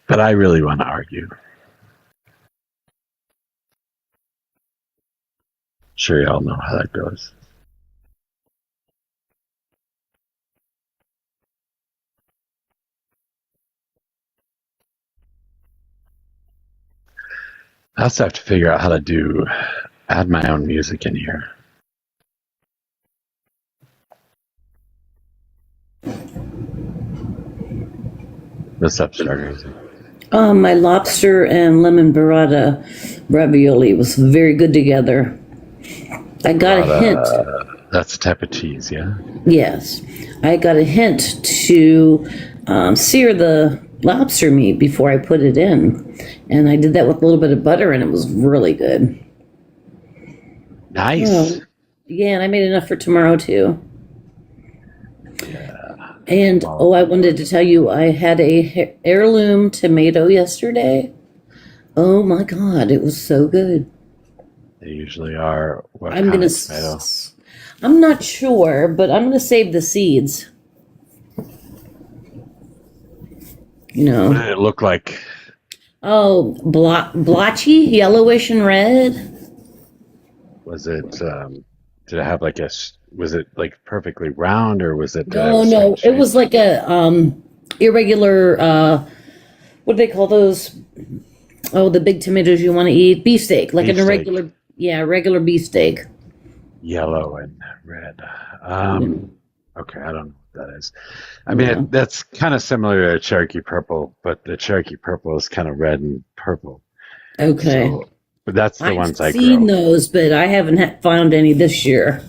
But I really want to argue. Sure, y'all know how that goes. I also have to figure out how to add my own music in here. What's up, Stargazer? My lobster and lemon burrata ravioli was very good together. I got a hint. That's a type of cheese, yeah? Yes. I got a hint to sear the lobster meat before I put it in. And I did that with a little bit of butter, and it was really good. Nice. Oh, yeah, and I made enough for tomorrow, too. Yeah. And, I wanted to tell you, I had a heirloom tomato yesterday. Oh, my God, it was so good. They usually are. What I'm kind gonna. of tomato? I'm not sure, but I'm gonna save the seeds. What did it look like? Oh, blotchy, yellowish and red. Was it? Did it have like was it like perfectly round, or was it? No, it was like a irregular. What do they call those? Oh, the big tomatoes you want to eat, beefsteak, like an irregular. Yeah, regular beefsteak. Yellow and red. Okay, I don't know what that is. I mean, that's kind of similar to Cherokee purple, but the Cherokee purple is kind of red and purple. Okay. So, but that's the ones I I've seen grow. those, but I haven't found any this year.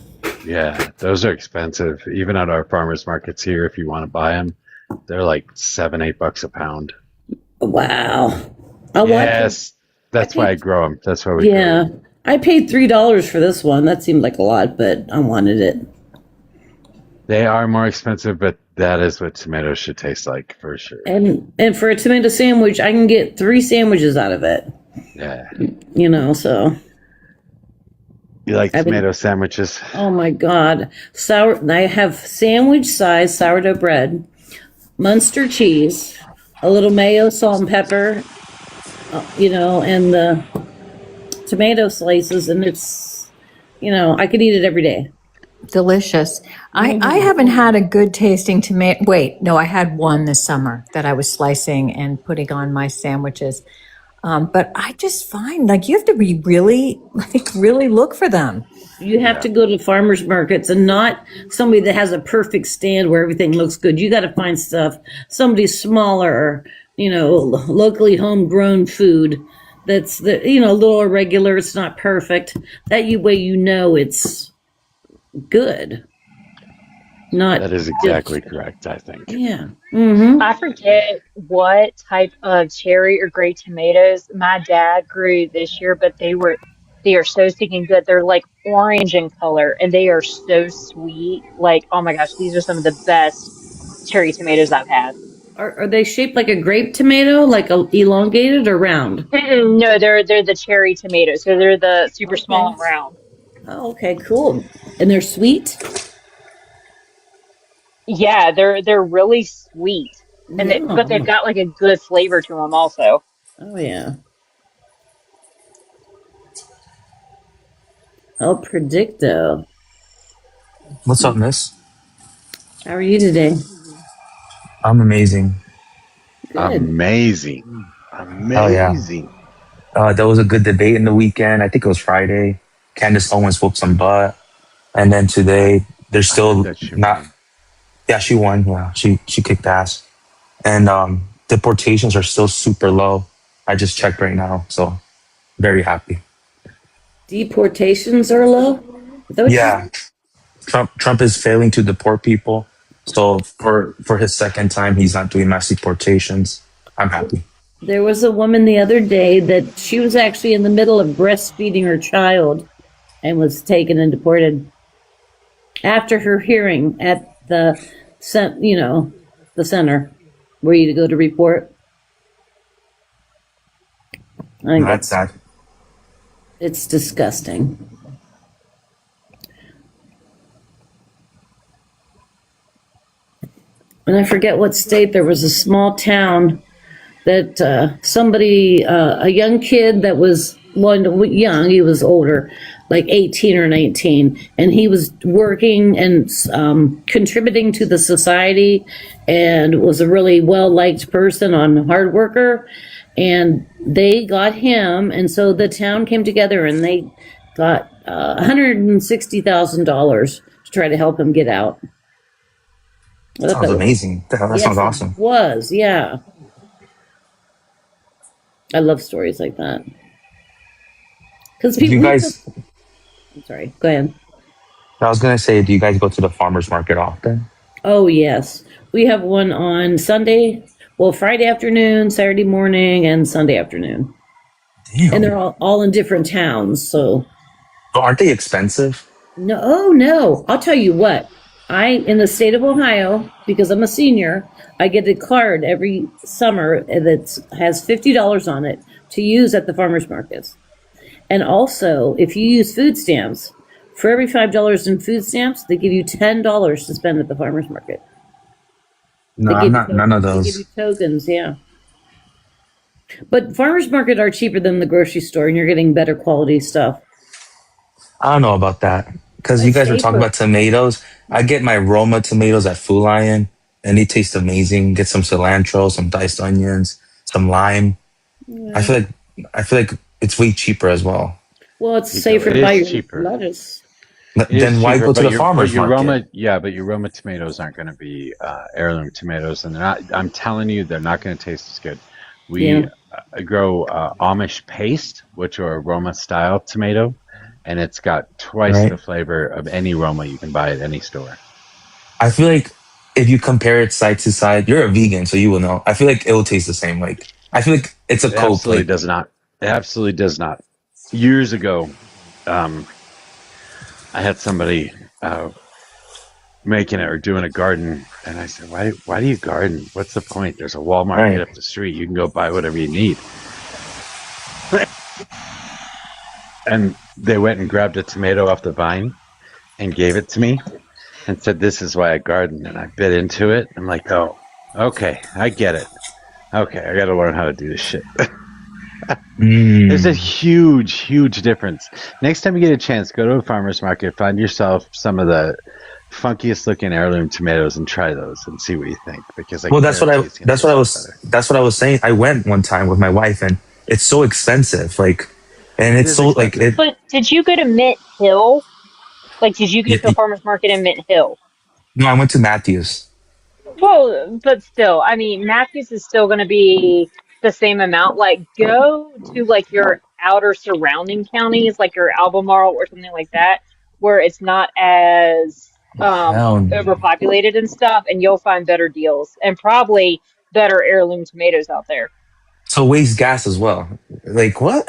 Yeah, those are expensive. Even at our farmers markets here, if you want to buy them, they're like $7-8 a pound. Wow. Yes, that's why I grow them. That's why we grow them. I paid $3 for this one. That seemed like a lot, but I wanted it. They are more expensive, but that is what tomatoes should taste like for sure. And for a tomato sandwich, I can get 3 sandwiches out of it. Yeah. So. You like tomato sandwiches? Oh my God. I have sandwich size sourdough bread, Munster cheese, a little mayo, salt and pepper, and the tomato slices, and it's, I could eat it every day. Delicious. I haven't had a good tasting tomato. Wait, no, I had one this summer that I was slicing and putting on my sandwiches. But I just find you have to be really look for them. You have to go to farmers markets and not somebody that has a perfect stand where everything looks good. You got to find somebody smaller, locally homegrown food that's a little irregular. It's not perfect. That way it's good. That is exactly correct, I think. Yeah. Mm-hmm. I forget what type of cherry or grape tomatoes my dad grew this year, but they are so stinking good. They're like orange in color and they are so sweet. Like, oh my gosh, these are some of the best cherry tomatoes I've had. Are they shaped like a grape tomato, like elongated or round? No, they're the cherry tomatoes. So they're the super small and round. Oh, okay, cool. And they're sweet? Yeah, they're really sweet. But they've got like a good flavor to them also. Oh yeah. El Predicto. What's up, miss? How are you today? I'm amazing. Good. Amazing. Hell yeah. There was a good debate in the weekend. I think it was Friday. Candace Owens whooped some butt. And then today, they're still not. Yeah, she won. Yeah, she kicked ass. And deportations are still super low. I just checked right now. So very happy. Deportations are low? Yeah. Trump is failing to deport people. So for his second time, he's not doing mass deportations. I'm happy. There was a woman the other day that she was actually in the middle of breastfeeding her child and was taken and deported after her hearing at the center where you go to report. I think That's sad. It's disgusting. And I forget what state. There was a small town that somebody, a young kid that was young, he was older, like 18 or 19, and he was working and contributing to the society and was a really well liked person on hard worker. And they got him, and so the town came together and they got $160,000 to try to help him get out. I thought Sounds that was, amazing. That sounds yes, it awesome. was, yeah. I love stories like that. Because Do you people, guys? I'm sorry, go ahead. I was gonna say, do you guys go to the farmers market often? Oh, yes. We have one on Sunday, well, Friday afternoon, Saturday morning, and Sunday afternoon. And they're Damn. all in different towns. So, But aren't they expensive? no, oh, no. I'll tell you what. In the state of Ohio, because I'm a senior, I get a card every summer that has $50 on it to use at the farmers markets. And also, if you use food stamps, for every $5 in food stamps, they give you $10 to spend at the farmers market. No, They I'm give you not. None of they give you those. tokens, yeah. But farmers market are cheaper than the grocery store, and you're getting better quality stuff. I don't know about that because you It's guys were talking safer. about tomatoes. I get my Roma tomatoes at Food Lion, and they taste amazing. Get some cilantro, some diced onions, some lime. I Yeah. feel like I feel like it's way cheaper as well. Well, it's You go. safer It to buy is your cheaper. lettuce. It is Then why cheaper, go to but the farmers your market? Roma, yeah, but your Roma tomatoes aren't going to be heirloom tomatoes, and they're not. I'm telling you, they're not going to taste as good. We Yeah. grow Amish paste, which are a Roma style tomato, and it's got twice Right? the flavor of any Roma you can buy at any store. I feel like if you compare it side to side, you're a vegan, so you will know. I feel like it will taste the same. Like I feel like it's a It cope. absolutely Like does not. It absolutely does not. Years ago, um, I had somebody making it or doing a garden, and I said, why do you garden? What's the point? There's a Walmart right right. up the street. You can go buy whatever you need. And they went and grabbed a tomato off the vine and gave it to me and said, this is why I garden. And I bit into it. I'm like, oh, okay, I get it. Okay, I got to learn how to do this shit. There's a Mm. huge difference. Next time you get a chance, go to a farmer's market, find yourself some of the funkiest looking heirloom tomatoes and try those and see what you think, because I Well, guarantee it's going to taste better. that's what I was saying. I went one time with my wife, and it's so expensive. Like, and It it's is so like expensive. it. But did you go to Mint Hill? Like, did you go y- to a y- farmer's market in Mint Hill? No, I went to Matthews. Well, but still, I mean, Matthews is still going to be the same amount. Like, go to like your outer surrounding counties, like your Albemarle or something like that, where it's not as Hell, overpopulated and stuff, and you'll find better deals and probably better heirloom tomatoes out there. so waste gas as well. Like what?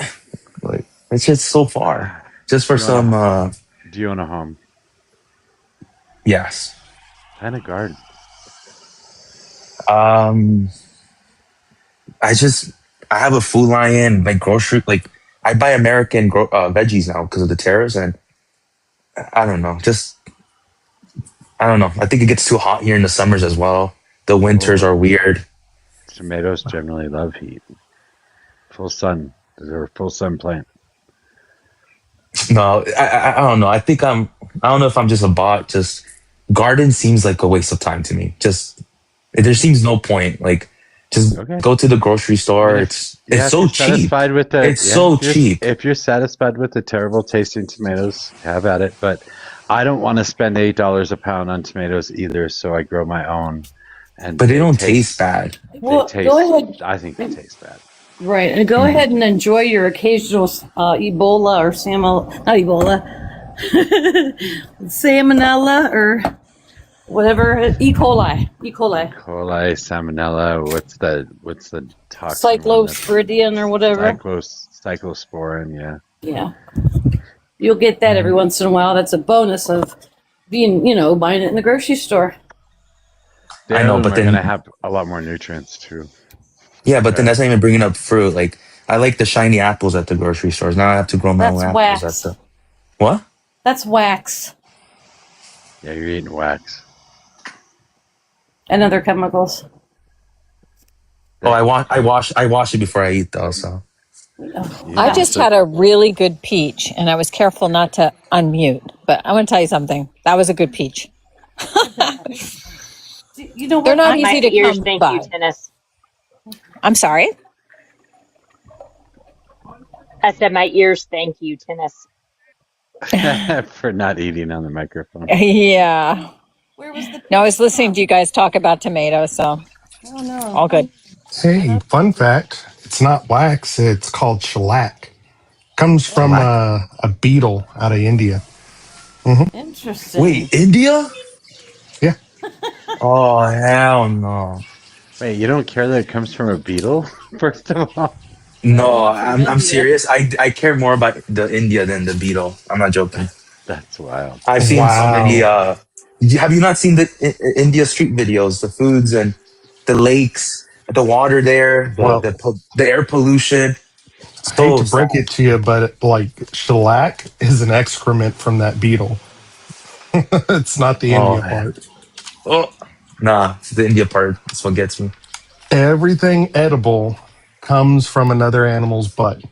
Like it's just so far, just for Do you want some. a Do you own a home? Yes. Plant a garden. Um, I just I have a Food Lion like grocery like I buy American veggies now because of the tariffs, and I don't know. Just I don't know. I think it gets too hot here in the summers as well. The winters Oh, are weird. tomatoes generally love heat. Full sun. They're a full sun plant. No, I don't know. I don't know if I'm just a bot. Just garden seems like a waste of time to me. Just there seems no point. Like just Okay. go to the grocery I mean, store. It's if so you're cheap. satisfied with It's so cheap. if you're satisfied with the terrible tasting tomatoes, have at it. But I don't want to spend $8 a pound on tomatoes either, so I grow my own, and But they don't taste bad. they Well, go taste. ahead. I think they taste bad. Right, and go Mhm. ahead and enjoy your occasional Ebola or not Ebola, salmonella or whatever, E. coli, E. coli, Coli, salmonella. What's the toxin one? That's cyclosporidium or whatever. cyclosporin. Yeah. Yeah, you'll get that every once in a while. That's a bonus of being, buying it in the grocery store. The I know, heirloom but are going to then have a lot more nutrients too. yeah, but then Okay. that's not even bringing up fruit. Like I like the shiny apples at the grocery stores. Now I have to grow my own That's apples at wax. the what? That's wax Yeah, you're eating wax. and other chemicals. Oh, I wash it before I eat though. So I just had a really good peach, and I was careful not to unmute. But I want to tell you something. That was a good peach. You know They're what? not My easy to ears come thank you, by. tennis. I'm sorry. I said my ears thank you, tennis. For not eating on the microphone. Yeah. Where was the No, I peach was listening to from? you guys talk about tomatoes, so Oh no. all good. Hey, fun fact. It's not wax. It's called shellac. Comes from Shellac. a beetle out of India. Interesting. wait, India? Yeah. Oh hell no. Wait, you don't care that it comes from a beetle? First of all, No, Well, from I'm India. serious. I care more about the India than the beetle. I'm not joking. that's wild. I've seen so many. Wow. Have you not seen the India street videos? The foods and the lakes, the water there, Well, the air pollution. I hate So to break sad. it to you, but like shellac is an excrement from that beetle. It's not the Oh India man. part. Oh nah, it's the India part. That's what gets me. Everything edible comes from another animal's butt.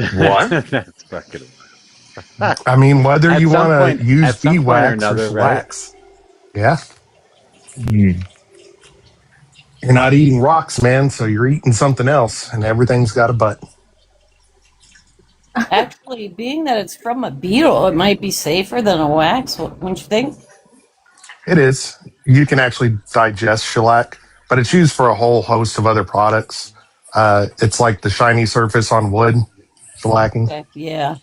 What? That's fucking wild. I mean, whether At you some want point, to use at some point or beeswax or another, right? shellax. Yeah. Hmm. You're not eating rocks, man. So you're eating something else, and everything's got a butt. Actually, being that it's from a beetle, it might be safer than a wax, wouldn't you think? It is. You can actually digest shellac, but it's used for a whole host of other products. It's like the shiny surface on wood, shellacking. Okay. Yeah.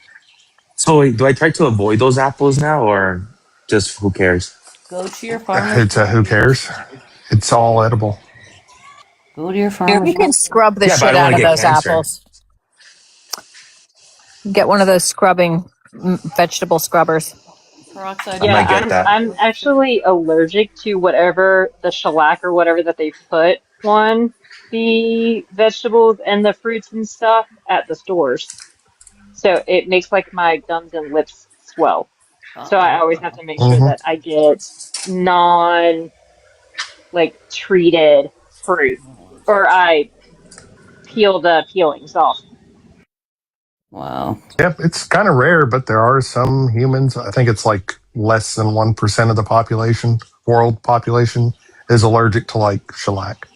So wait, do I try to avoid those apples now, or just who cares? Go to your farmer's It's a who market. cares? It's all edible. Go to your You farmer's can market. scrub the Yeah, but I shit don't want out to of get those cancer. apples. Get one of those scrubbing vegetable scrubbers. Peroxide I Yeah, might of get I'm that. I'm actually allergic to whatever the shellac or whatever that they put on the vegetables and the fruits and stuff at the stores. So it makes like my gums and lips swell. So I Oh, always have wow. to make sure Hmm. that I get non like treated fruit or I peel the peelings off. Wow. Yep, it's kind of rare, but there are some humans. I think it's like less than 1% of the population, world population, is allergic to like shellac.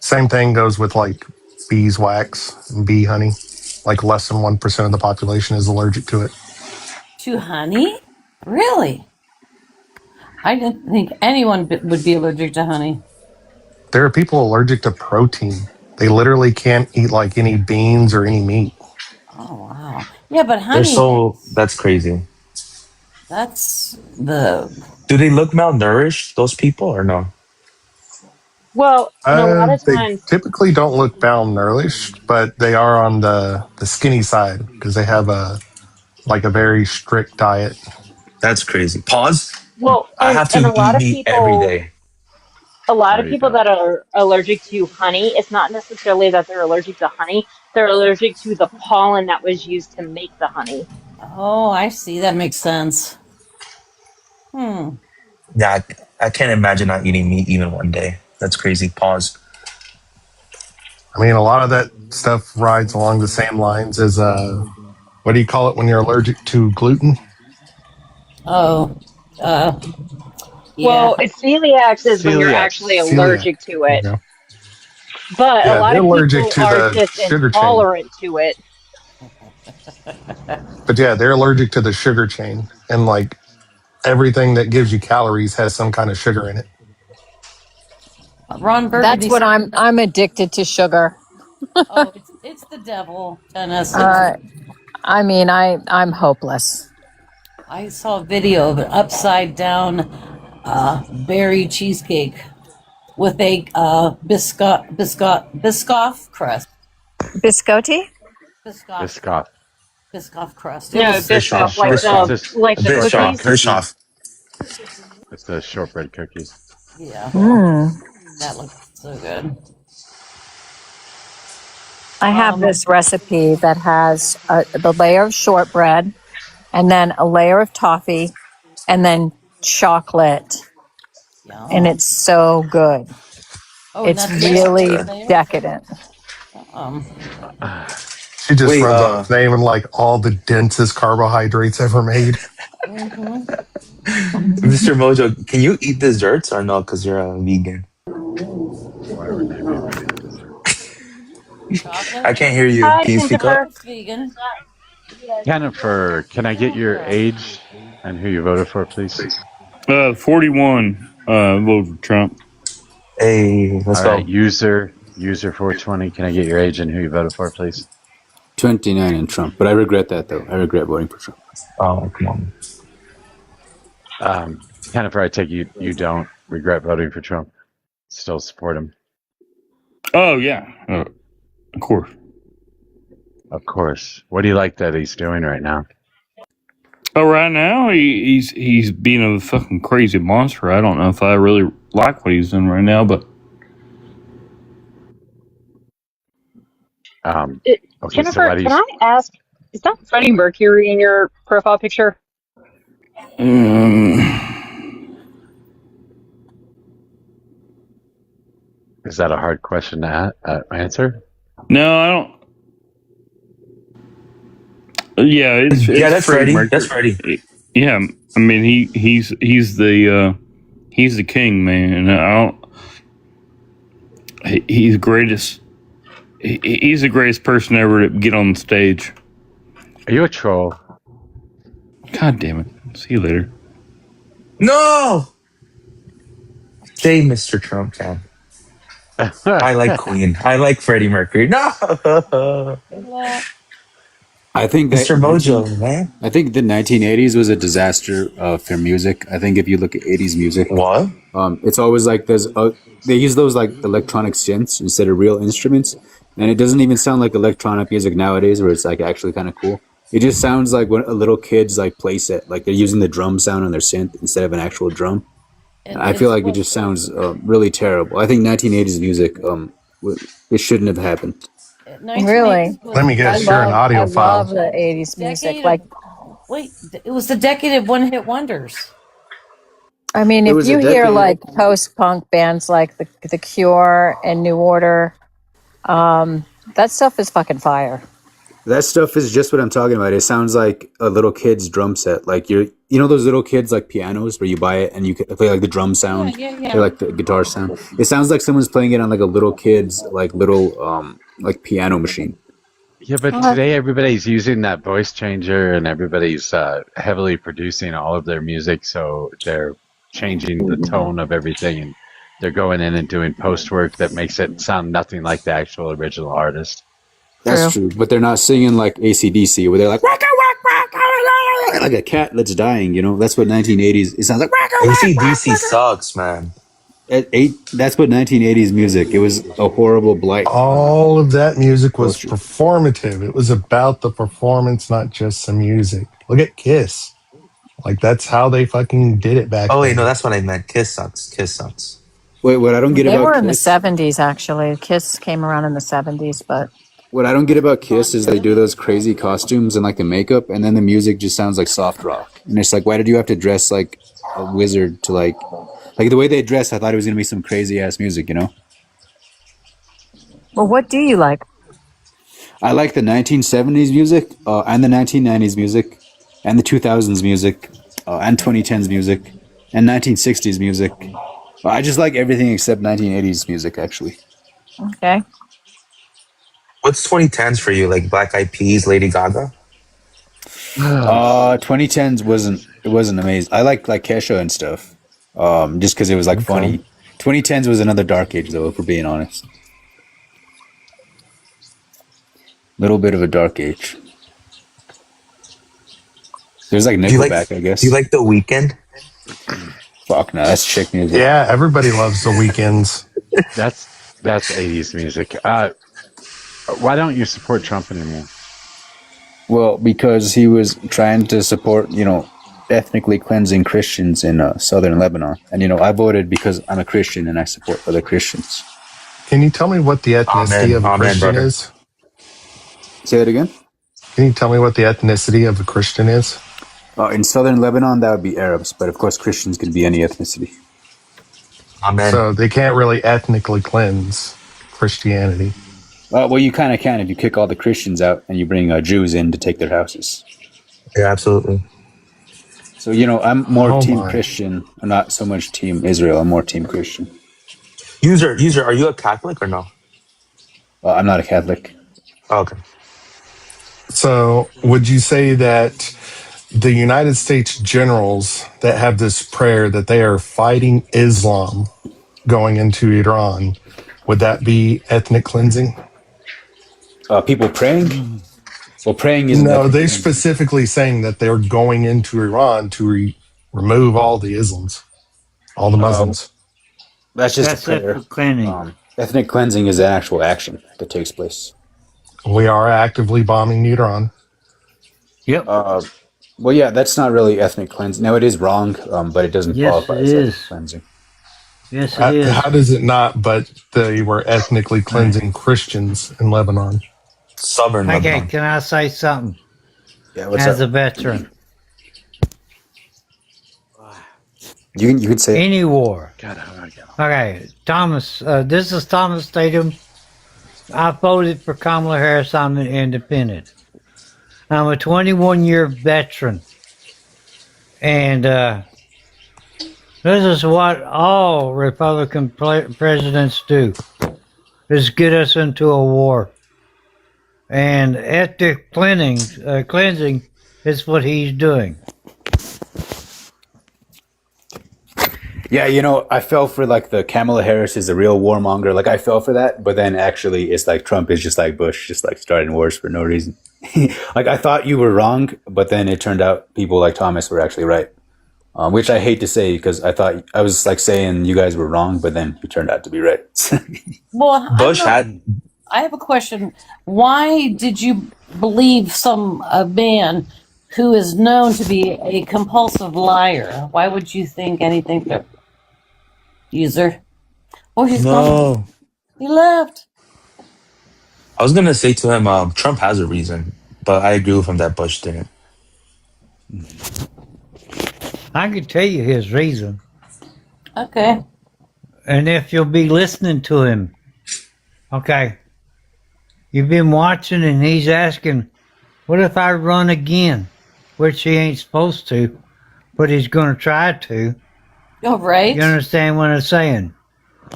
Same thing goes with like beeswax and bee honey. Like less than 1% of the population is allergic to it. To honey? Really? I didn't think anyone would be allergic to honey. There are people allergic to protein. They literally can't eat like any beans or any meat. Oh, wow. Yeah, but They're honey so has, that's crazy. that's the, Do they look malnourished, those people, or no? Well, and a lot of They times, typically don't look malnourished, but they are on the skinny side because they have a like a very strict diet. That's crazy. Pause. well, I have and to eat meat every day. a lot of Sorry, people Beth. that are allergic to honey, it's not necessarily that they're allergic to honey, they're allergic to the pollen that was used to make the honey. oh, I see. That makes sense. Hmm. Yeah, I can't imagine not eating meat even one day. That's crazy. Pause. I mean, a lot of that stuff rides along the same lines as what do you call it when you're allergic to gluten? Oh, uh, yeah. Well, it's celiac is when you're Celiac. actually Celiac. allergic to There you it. go. But a Yeah, lot they're of allergic people to are the just sugar chain. intolerant to it. But yeah, they're allergic to the sugar chain. And like everything that gives you calories has some kind of sugar in it. Ron That's Burgundy what said, I'm addicted to sugar. "Oh, it's the devil, Dennis. It's Uh, I mean, I'm hopeless. I saw a video of an upside down berry cheesecake with a Biscoff crust. Biscotti? Biscoff Biscoff. Biscoff crust. It No, was Biscoff, Biscoff. like It's Biscoff. a the shortbread cookies. cookie. Biscoff. It's the shortbread cookies. yeah, Mm. that looked so good. I have Um, this recipe that has the layer of shortbread and then a layer of toffee and then chocolate. And yum. it's so good. Oh, and It's that's really there. decadent. She just Wait, runs off naming like all the densest carbohydrates ever made. Mm-hmm. Mr. Mojo, can you eat desserts or no? Because you're a vegan. Why wouldn't I be able to eat dessert? I Chocolate. can't hear you. Hi, Can you speak up? Jennifer. Chocolate's vegan. Jennifer, can I get your age and who you voted for, please? 41 voted for Trump. Hey, let's All right, go. user 420. Can I get your age and who you voted for, please? 29 in Trump, but I regret that though. I regret voting for Trump. Oh, come on. Jennifer, I take you don't regret voting for Trump. Still support him, Oh, yeah. Of course. of course. What do you like that he's doing right now? Oh, right now, he's being a fucking crazy monster. I don't know if I really like what he's doing right now, but Okay, so Jennifer, why do you? can I ask, is that Freddie Mercury in your profile picture? um, Is that a hard question to answer? no, I don't. Yeah, it's Yeah, that's Freddie Freddie. That's Mercury. Freddie. Yeah, I mean he's the king, man. And he's the greatest. He's the greatest person ever to get on the stage. Are you a troll? God damn it! See you later. No! Say Mr. Trump, can. I like Queen. I like Freddie Mercury. No! I think that Mr. Mojo, man. I think the 1980s was a disaster for music. I think if you look at 80s music, What? it's always like they use those like electronic synths instead of real instruments, and it doesn't even sound like electronic music nowadays, where it's like actually kind of cool. It just sounds like when a little kid's like playset, like they're using the drum sound on their synth instead of an actual drum. And I feel like it just sounds really terrible. I think 1980s music, it shouldn't have happened. Really? Let me guess, you're an I love audiophile. the 80s music. Decade Like, wait, it was the decade of one-hit wonders. I mean, It if was a you hear decade. like post-punk bands like the Cure and New Order, that stuff is fucking fire. That stuff is just what I'm talking about. It sounds like a little kid's drum set. Like you know those little kids like pianos where you buy it and you can play like the drum sound, Yeah. play like the guitar sound. It sounds like someone's playing it on like a little kid's like little like piano machine. Yeah, but today everybody's using that voice changer and everybody's heavily producing all of their music, so they're changing the tone of everything and they're going in and doing post work that makes it sound nothing like the actual original artist. That's True. true, but they're not singing like AC/DC where they're like waka, waka, waka, like a cat that's dying. You know, that's what 1980s. It sounds like waka, waka, AC/DC waka. sucks, man. That's what 1980s music. It was a horrible blight. All of that music was Culture. performative. It was about the performance, not just the music. Look at Kiss. Like, that's how they fucking did it back Oh, wait, no, then. that's what I meant. Kiss sucks. Kiss sucks. Wait, what I don't get They about were in the Kiss 70s, actually. Kiss came around in the 70s, but What I don't get about Kiss is they do those crazy costumes and like the makeup, and then the music just sounds like soft rock. And it's like, why did you have to dress like a wizard to like the way they dress? I thought it was gonna be some crazy ass music, you know. well, what do you like? I like the 1970s music, and the 1990s music, and the 2000s music, and 2010s music, and 1960s music. I just like everything except 1980s music, actually. Okay. What's 2010s for you? Like Black Eyed Peas, Lady Gaga? 2010s wasn't amazing. I like Kesha and stuff, just because it was like Okay. funny. 2010s was another dark age, though, if we're being honest. Little bit of a dark age. There's like Do you like Nickelback, I guess. Do you like The Weeknd? Fuck no, that's chick music. Yeah, everybody loves the weekends. That's 80s music. Why don't you support Trump anymore? Well, because he was trying to support, ethnically cleansing Christians in southern Lebanon, and I voted because I'm a Christian and I support other Christians. Can you tell me what the ethnicity Amen. of a Amen, Christian brother. is? Say that again. Can you tell me what the ethnicity of a Christian is? In southern Lebanon, that would be Arabs, but of course, Christians can be any ethnicity. Amen. So they can't really ethnically cleanse Christianity. Well, you kind of can if you kick all the Christians out and you bring Jews in to take their houses. Yeah, absolutely. So, I'm more Oh team my. Christian, not so much team Israel. I'm more team Christian. User, are you a Catholic or no? I'm not a Catholic. Oh, okay. So would you say that the United States generals that have this prayer that they are fighting Islam going into Iran, would that be ethnic cleansing? People praying? Well, praying isn't No, ethnic they cleansing. specifically saying that they're going into Iran to remove all the Isms, all the Uh, Muslims. that's just a That's it prayer. for cleaning. Ethnic cleansing is an actual action that takes place. We are actively bombing Iran. Yep. Well, yeah, that's not really ethnic cleansing. Now, it is wrong, but it doesn't Yes, qualify it as ethnic is. cleansing. Yes, it How is. does it not? But they were ethnically Right. cleansing Christians in Lebanon. Southern Okay, Lebanon. can I say something Yeah, what's as up? a veteran? You can say it. Any war. God, how do I get on? Okay, Thomas, this is Thomas Statham. I voted for Kamala Harris. I'm an independent. I'm a 21-year veteran. And this is what all Republican presidents do, is get us into a war. And ethnic cleansing is what he's doing. Yeah, I fell for the Kamala Harris is the real warmonger. I fell for that, but then actually it's like Trump is just like Bush, just starting wars for no reason. I thought you were wrong, but then it turned out people like Thomas were actually right. Which I hate to say because I thought I was saying you guys were wrong, but then you turned out to be right. Well, Bush had I have a question. Why did you believe some man who is known to be a compulsive liar? Why would you think anything? User. Oh, he's gone. no. He left. I was gonna say to him, Trump has a reason, but I agree with him that Bush didn't. I can tell you his reason. Okay. And if you'll be listening to him, okay, you've been watching and he's asking, what if I run again? Which he ain't supposed to, but he's going to try to. All right. You understand what I'm saying?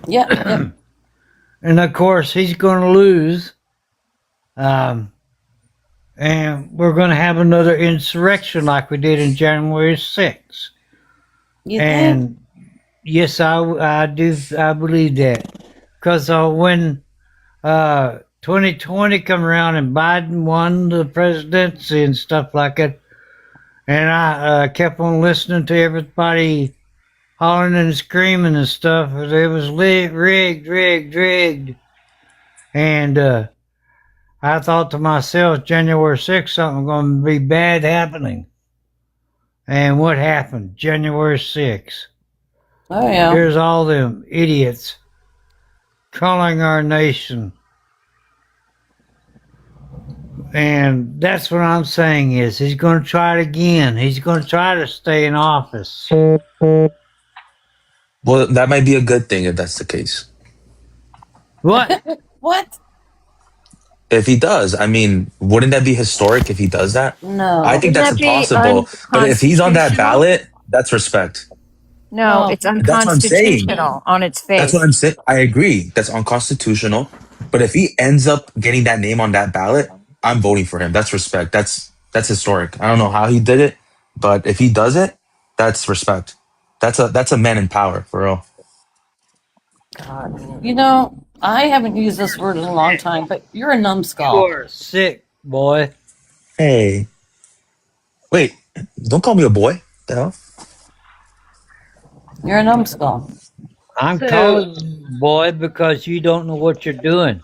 Yeah. And of course, he's going to lose. And we're going to have another insurrection like we did in January 6th. You think? And yes, I do. I believe that. Because when 2020 come around and Biden won the presidency and stuff like that, and I kept on listening to everybody hollering and screaming and stuff. It was rigged. And I thought to myself, January 6th, something going to be bad happening. And what happened? January 6th. Oh, yeah. Here's all them idiots calling our nation. And that's what I'm saying is he's going to try it again. He's going to try to stay in office. Well, that might be a good thing if that's the case. What? What? If he does, I mean, wouldn't that be historic if he does that? No. I think Wouldn't that's that be impossible. But if he's on that unconstitutional? ballot, that's respect. No, No. it's That's what I'm saying. unconstitutional on its That's what face. I'm saying. I agree. That's unconstitutional. But if he ends up getting that name on that ballot, I'm voting for him. That's respect. That's historic. I don't know how he did it, but if he does it, that's respect. That's a man in power for real. You know, I haven't used this word in a long time, but you're a You numbskull. are sick, boy. Hey, wait! Don't call me a boy. The hell? You're a numbskull. I'm So, calling you boy because you don't know what you're doing.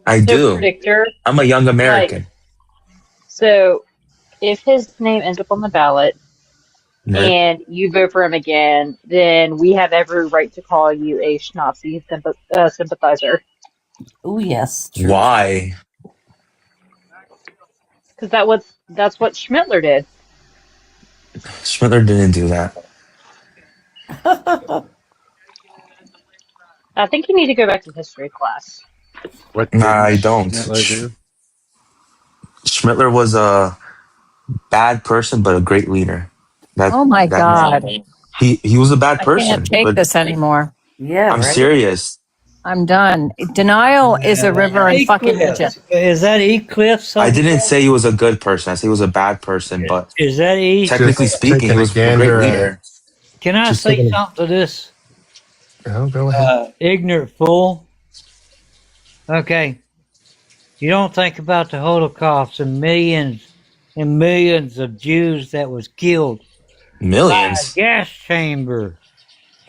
I so do. predictor, I'm a young like, American. so if his name ends up on the ballot Right? and you vote for him again, then we have every right to call you a Nazi sympathizer. Oh, yes, true. Why? Because that's what Schmittler did. Schmittler didn't do that. I think you need to go back to history class. What Nah, did I don't. Schmittler do? Schmittler was a bad person, but a great leader. That Oh my that man, God. he was a bad I can't person, take but this anymore. Yeah, I'm right. serious. I'm done. Denial is a river in fucking Egypt. Is that Eclipse I over didn't there? say he was a good person. I said he was a bad person, but Is that East? technically Just speaking, he taking a was a great gander at, leader. Can I just say taking something to this go ahead. ignorant fool? Okay. You don't think about the Holocaust and millions of Jews that was killed by a Millions. gas chamber.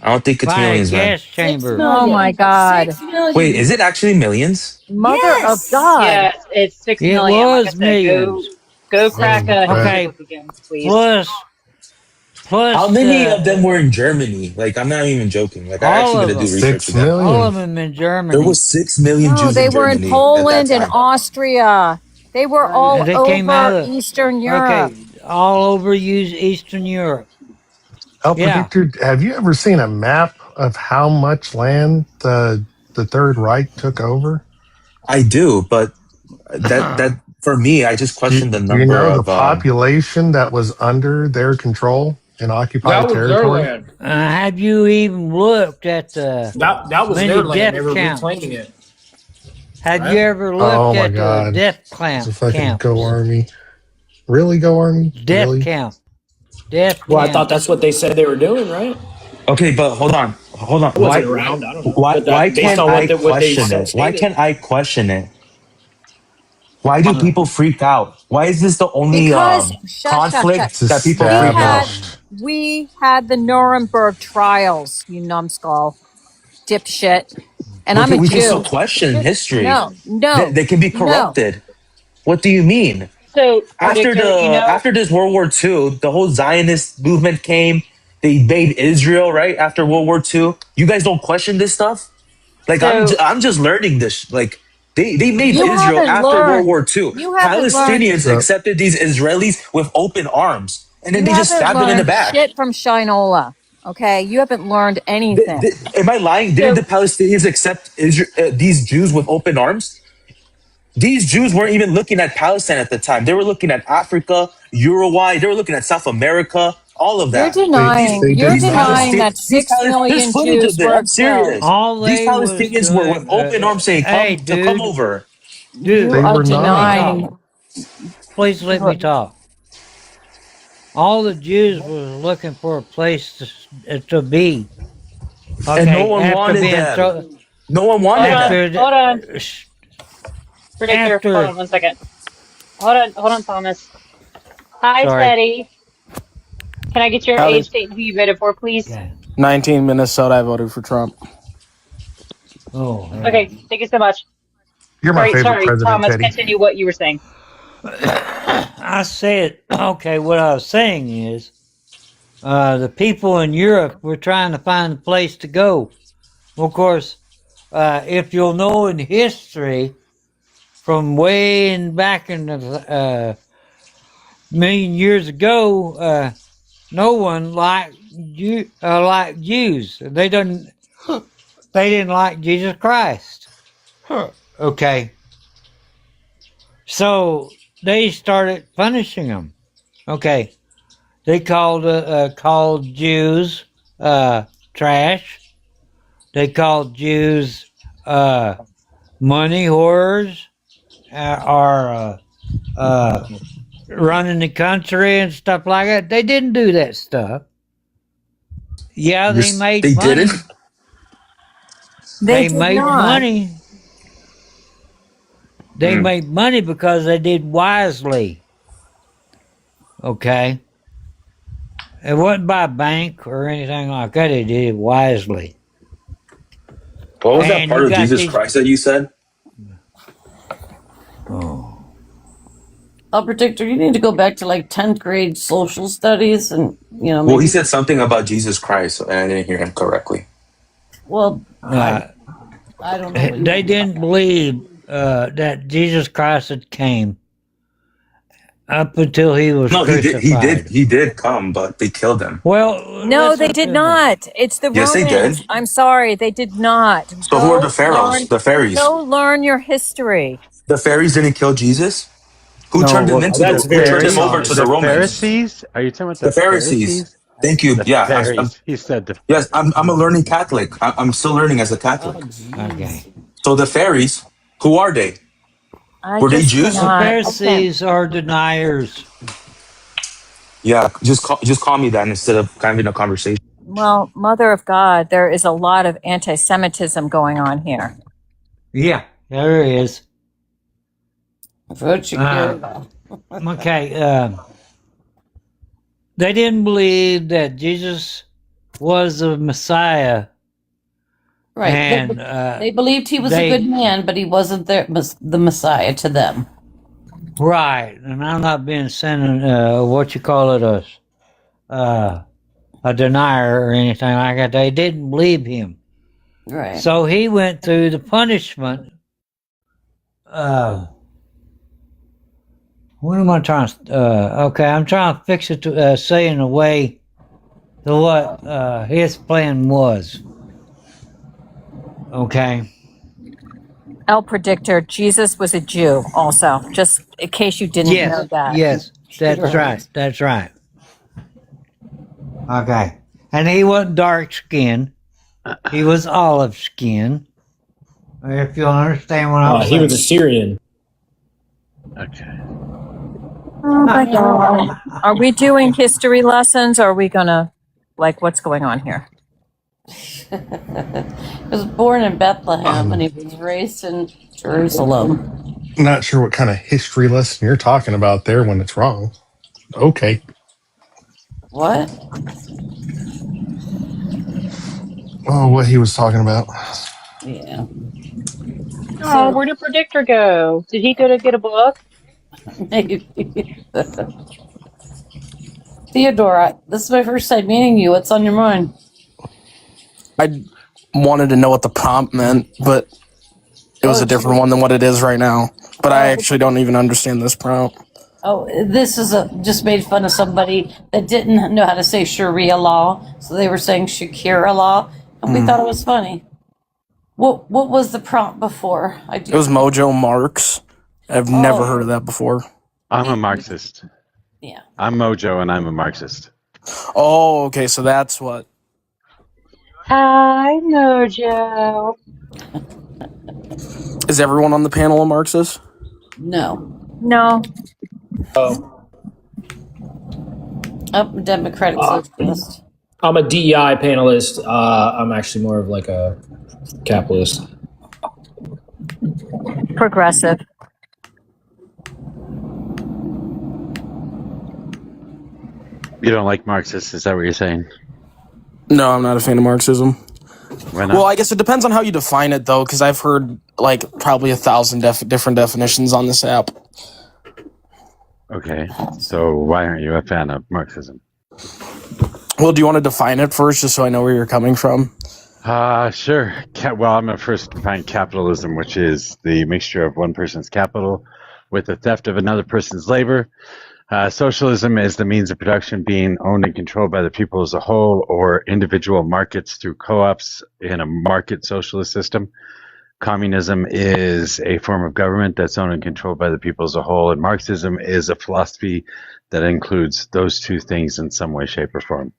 I don't think it's By a millions, man. gas chamber. Oh my God. Wait, is it actually millions? Mother of Yes. God. Yeah, it's 6 It million. Like I was said, go millions. go Oh, crack a crap. history Okay. book again, please. How Plus, many of them were in Germany? Like, I'm not even joking. Like, I all actually got of to do them. research 6 again. All million. of them in There Germany. was 6 million No, Jews they in were in Germany at that Poland and time. Austria. They were Right. all And they came out over of, Eastern Europe. okay, all over Eastern Europe. El Yeah. Predictor, have you ever seen a map of how much land the Third Reich took over? I do, but that for me, I just question the Do you number know the of population that was under their control in That occupied was their territory? land. Have you even looked at the That was many their land. They death were counts? reclaiming it, Have you right? ever Oh looked my at the God. It's a fucking Go counts? Army. Really, Go Army? Death Really? count. Death Well, I thought that's counts. what they said they were doing, right? okay, but hold on. I wasn't around. I don't know, Why, but why that based can't on I what they question said it? Why stated. can't I question it? Why do people freak out? Why is this the only Because shush. It's conflict that people We freak out? had established. we had the Nuremberg trials, you numbskull, dipshit. And I'm Okay, a we can still Jew. question history. No, no, They can be no. corrupted. What do you mean? So, predictor, After this World War II, the whole Zionist movement came. They made Israel right after World War II. You guys don't question this stuff. Like so I'm just learning this. Like they made You Israel haven't after World learned. War II. You haven't learned. Palestinians So accepted these Israelis with open arms, and then You they just haven't stabbed them in the learned back. shit from Shinola. Okay, you haven't learned anything. Am I lying? Didn't the so Palestinians accept these Jews with open arms? These Jews weren't even looking at Palestine at the time. They were looking at Africa, Uruguay. They were looking at South America, all of You're that. denying. they You're did These not. denying that Palestinians, 6 million there's footage Jews of it. were I'm killed. serious. All These they was Palestinians were with doing, open arms saying, hey, come dude, over. You dude, They are were let me not. talk. denying. Please let me talk. All the Jews was looking for a place to be. And no Okay, one after wanted being them. thrown, No one hold wanted on, them. after hold on, the, predictor, hold after, on 1 second. Hold on, Thomas. Hi, sorry. Teddy. Can I get your Howdy. age, state, and who you voted for, please? Yeah. 19 Minnesota. I voted for Trump. Oh, Okay, thank you so much. You're my Sorry, favorite sorry, president, Thomas. Teddy. Continue what you were saying. I said, okay, what I was saying is, the people in Europe were trying to find a place to go. Of course, if you'll know in history, from way in back in the million years ago, no one liked Jews. They didn't like Jesus Christ. Okay, so they started punishing them. Okay, they called Jews trash. They called Jews money whores, or running the country and stuff like that. They didn't do that stuff. Yeah, they made They didn't. money. They They did made not. money. They Mm. made money because they did wisely. Okay? It wasn't by a bank or anything like that. They did it wisely. What was that And part you of got Jesus these. Christ that you said? Oh. I'll predictor. You need to go back to like 10th grade social studies and, Well, he maybe, said something about Jesus Christ, and I didn't hear him correctly. well, Uh, I don't know what you they mean by didn't believe that Jesus Christ had came. up until he was No, crucified. he did come, but they killed him. Well, No, they listen did to me. not. It's the Yes, they Romans. did. I'm sorry, they did not. So who are the pharaohs? The fairies. Go learn your history. The fairies didn't kill Jesus. Who No, turned him well, Oh, into that's The Who very turned him over fairies, to common. the the Romans? Pharisees. Are you talking about The the Pharisees. Pharisees? Thank you. The Yeah. fairies. He said the. Yes, I'm a learning Catholic. I'm still learning as a Oh, Catholic. jeez. okay. So the fairies, who are they? I Were they just Jews? The cannot. I can't. Pharisees are deniers. Yeah, just call me that instead of having a conversation. Well, Mother of God, there is a lot of anti-Semitism going on here. Yeah, there is. Vote Shakira. Okay. They didn't believe that Jesus was the Messiah, Right. and They believed he was a good man, but he wasn't the Messiah to them. right. And I'm not being sending what you call it a denier or anything like that. They didn't believe him, Right. so he went through the punishment. What am I trying to? Okay, I'm trying to fix it to say in a way to what his plan was. Okay. El Predictor, Jesus was a Jew also, just in case you didn't know that. Yes, that's right. That's right. Okay. And he wasn't dark skinned. He was olive skinned. If you'll understand what I'm saying. He was a Syrian. Okay. Oh my God. Are we doing history lessons, or are we gonna, what's going on here? He was born in Bethlehem and he was raised in Jerusalem. Not sure what kind of history lesson you're talking about there when it's wrong. Okay. What? Oh, what he was talking about. Yeah. Oh, where did Predictor go? Did he go to get a book? Maybe. Theodora, this is my first time meeting you. What's on your mind? I wanted to know what the prompt meant, but it was a different one than what it is right now. But I actually don't even understand this prompt. Oh, this is just made fun of somebody that didn't know how to say Sharia law, so they were saying Shakira law, and we thought it was funny. What was the prompt before? It was Mojo Marx. I've never heard of that before. I'm a Marxist. Yeah. I'm Mojo and I'm a Marxist. Oh, okay, so that's what. Hi, Mojo. Is everyone on the panel a Marxist? No. No. Oh. Democratic Socialist. I'm a DEI panelist. I'm actually more of like a capitalist. Progressive. You don't like Marxists? Is that what you're saying? No, I'm not a fan of Marxism. Why not? Well, I guess it depends on how you define it, though, because I've heard probably 1,000 different definitions on this app. Okay, so why aren't you a fan of Marxism? Well, do you want to define it first, just so I know where you're coming from? Sure. Well, I'm going to first define capitalism, which is the mixture of one person's capital with the theft of another person's labor. Socialism is the means of production being owned and controlled by the people as a whole or individual markets through co-ops in a market socialist system. Communism is a form of government that's owned and controlled by the people as a whole, and Marxism is a philosophy that includes those two things in some way, shape, or form.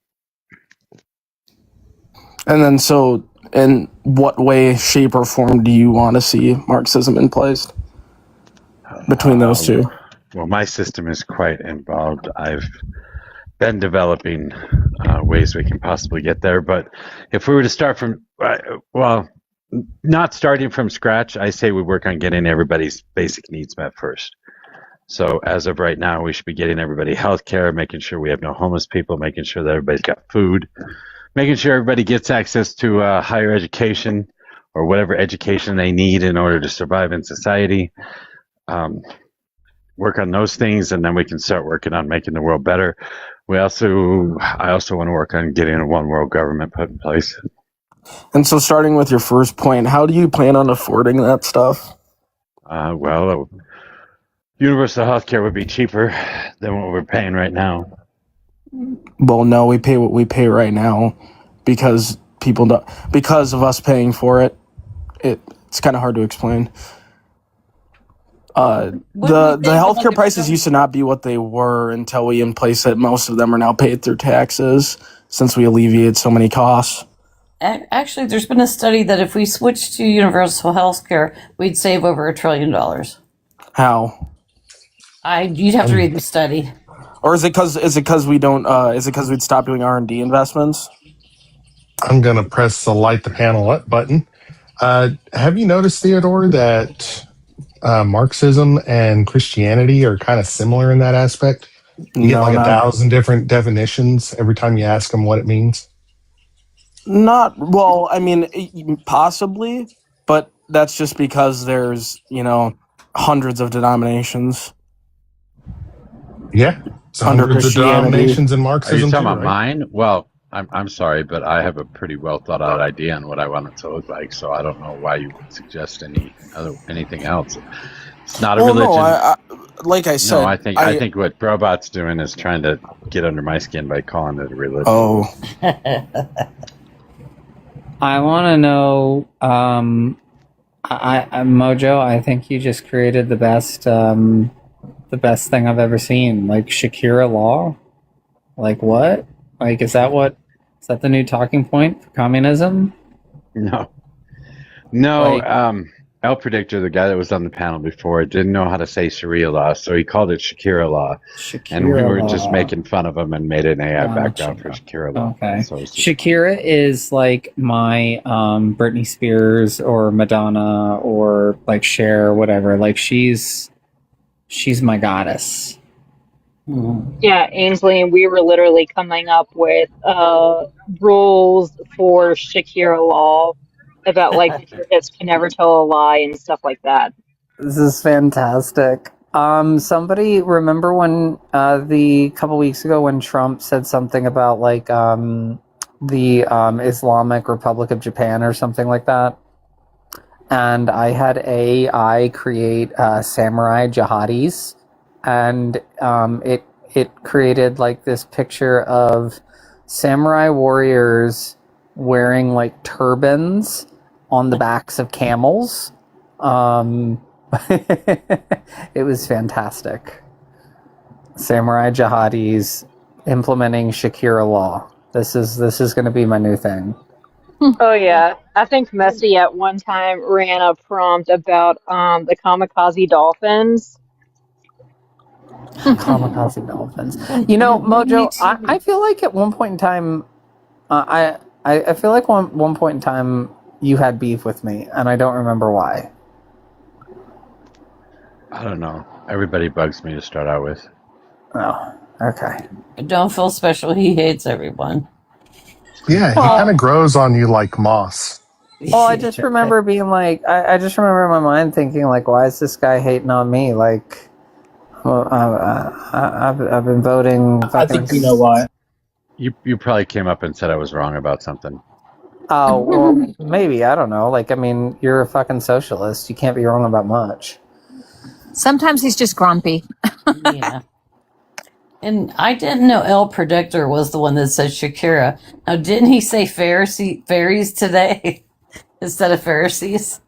And then, so in what way, shape, or form do you want to see Marxism in place between those two? Well, my system is quite involved. I've been developing ways we can possibly get there. But if we were to start from, not starting from scratch, I say we work on getting everybody's basic needs met first. So as of right now, we should be getting everybody health care, making sure we have no homeless people, making sure that everybody's got food, making sure everybody gets access to higher education or whatever education they need in order to survive in society. Work on those things, and then we can start working on making the world better. I also want to work on getting a one world government put in place. And so, starting with your first point, how do you plan on affording that stuff? Well, Universal health care would be cheaper than what we're paying right now. Well, no, we pay what we pay right now because people don't, because of us paying for it. It's kind of hard to explain. The healthcare prices used to not be what they were until we in place that most of them are now paid through taxes since we alleviated so many costs. Actually, there's been a study that if we switched to universal health care, we'd save over $1 trillion. How? You'd have to read the study. Or is it because we don't? Is it because we'd stop doing R&D investments? I'm gonna press the light the panel up button. Have you noticed, Theodore, that Marxism and Christianity are kind of similar in that aspect? You get like 1,000 different definitions every time you ask them what it means. Not well. I mean, possibly, but that's just because there's hundreds of denominations. Yeah, hundreds of denominations in Marxism. Are you talking about right? mine? Well, I'm sorry, but I have a pretty well thought out idea on what I want it to look like. So I don't know why you would suggest anything else. It's not a religion. No, like I said, no, I think what Brobot's doing is trying to get under my skin by calling it a religion. Oh. I want to know, Mojo. I think you just created the best thing I've ever seen. Like Shakira law. Like what? Like is that the new talking point for communism? No. El Predictor, the guy that was on the panel before, didn't know how to say Sharia law, so he called it Shakira law. And we were just making fun of him and made an AI background for Shakira law. Okay. So Shakira is like my Britney Spears or Madonna or like Cher or whatever. Like she's my goddess. Yeah, Ainsley, and we were literally coming up with rules for Shakira law about like the kids can never tell a lie and stuff like that. This is fantastic. Somebody remember when the couple weeks ago when Trump said something about like the Islamic Republic of Japan or something like that, and I had AI create samurai jihadis, and it created like this picture of samurai warriors wearing like turbans on the backs of camels. It was fantastic. Samurai jihadis implementing Shakira law. This is going to be my new thing. Oh yeah, I think Messi at one time ran a prompt about the kamikaze dolphins. Kamikaze dolphins. You know, Mojo, I feel like at one point in time, I feel like one point in time you had beef with me, and I don't remember why. I don't know. Everybody bugs me to start out with. Oh, okay. Don't feel special. He hates everyone. Yeah, he kind of grows on you like moss. Well, I just remember being like, I just remember in my mind thinking like, why is this guy hating on me? Like, well, I've been voting. I think you know why. You probably came up and said I was wrong about something. Oh, well, maybe. I don't know. Like, I mean, you're a fucking socialist. You can't be wrong about much. Sometimes he's just grumpy. Yeah. And I didn't know El Predictor was the one that said Shakira. Now, didn't he say fairies today instead of Pharisees?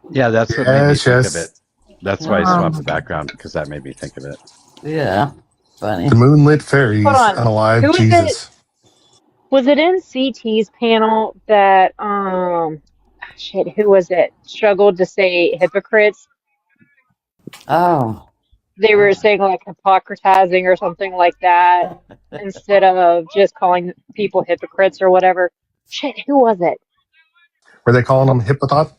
Yeah, that's what made me think of it. That's why I swapped the background, because that made me think of it. Yeah. Funny. The moonlit fairies unalive Jesus. Was it in CT's panel that who was it? Struggled to say hypocrites. Oh. They were saying like hypocrisizing or something like that instead of just calling people hypocrites or whatever. Shit, who was it? Were they calling them hippolytes?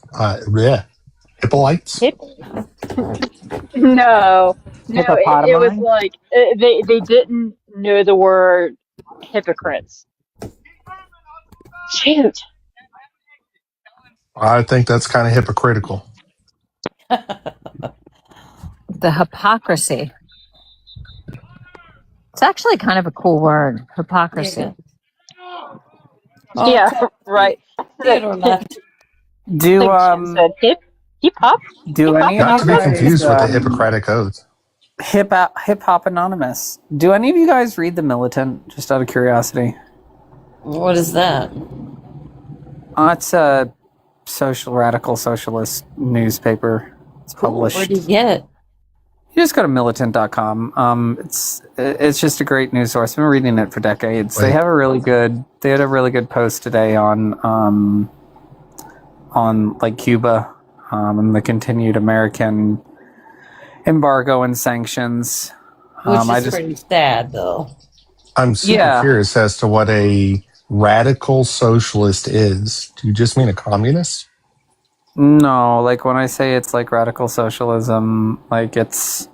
No, it was like they didn't know the word hypocrites. Shoot. I think that's kind of hypocritical. The hypocrisy. It's actually kind of a cool word, hypocrisy. Yeah, right. Do said hip. Hip hop? Do any of Not you to be guys confused with the Hippocratic Oath. Hip Hop Anonymous? Do any of you guys read The Militant? Just out of curiosity. What is that? It's a radical socialist newspaper. It's published. Where do you get it? You just go to militant.com. It's just a great news source. I've been reading it for decades. They had a really good post today on like Cuba, and the continued American embargo and sanctions. Which is pretty sad, though. I'm super curious as to what a radical socialist is. Do you just mean a communist? No, like when I say it's like radical socialism, like it's,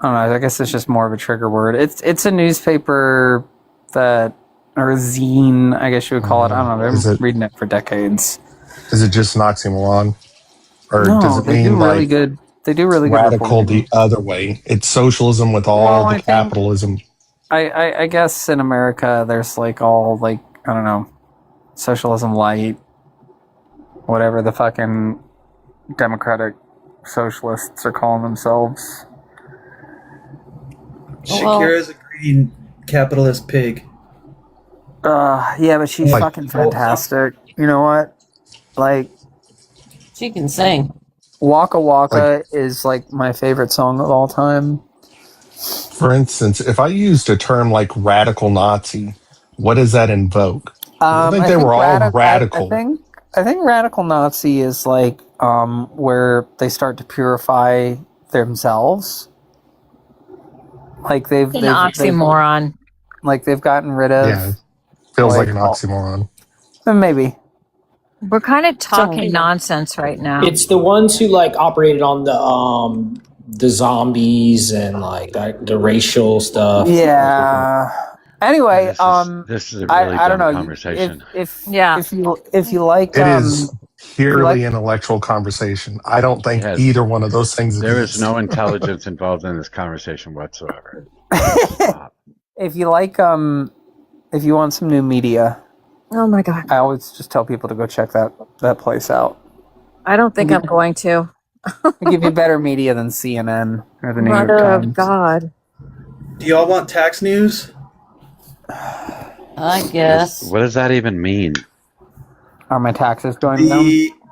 I don't know, I guess it's just more of a trigger word. It's a newspaper or a zine, I guess you would call it. I don't know. I've been reading it for decades. Is it just an oxymoron? Or No, does it they mean do really like good. They do really good radical reporting. the other way? It's socialism with all the capitalism. I guess in America there's like all like, I don't know, socialism light, whatever the fucking democratic socialists are calling themselves. Shakira's a greedy capitalist pig. Yeah, but she's fucking fantastic. You know what? Like, she can sing. Waka Waka is like my favorite song of all time. For instance, if I used a term like radical Nazi, what does that invoke? I think they were all radical. I think radical Nazi is like where they start to purify themselves. Like they've an oxymoron. They've gotten rid of. Yeah, feels like an oxymoron. Maybe. We're kind of talking nonsense right now. It's the ones who like operated on the zombies and like the racial stuff. Yeah. Anyway, this is a really I don't know. conversation. If you like, it is purely intellectual conversation. I don't think either one of those things. There is no intelligence involved in this conversation whatsoever. If you like, if you want some new media, oh my god, I always just tell people to go check that place out. I don't think I'm going to. They give you better media than CNN or the New Mother York Times. of God. Do y'all want tax news? I guess. What does that even mean? Are my taxes going down?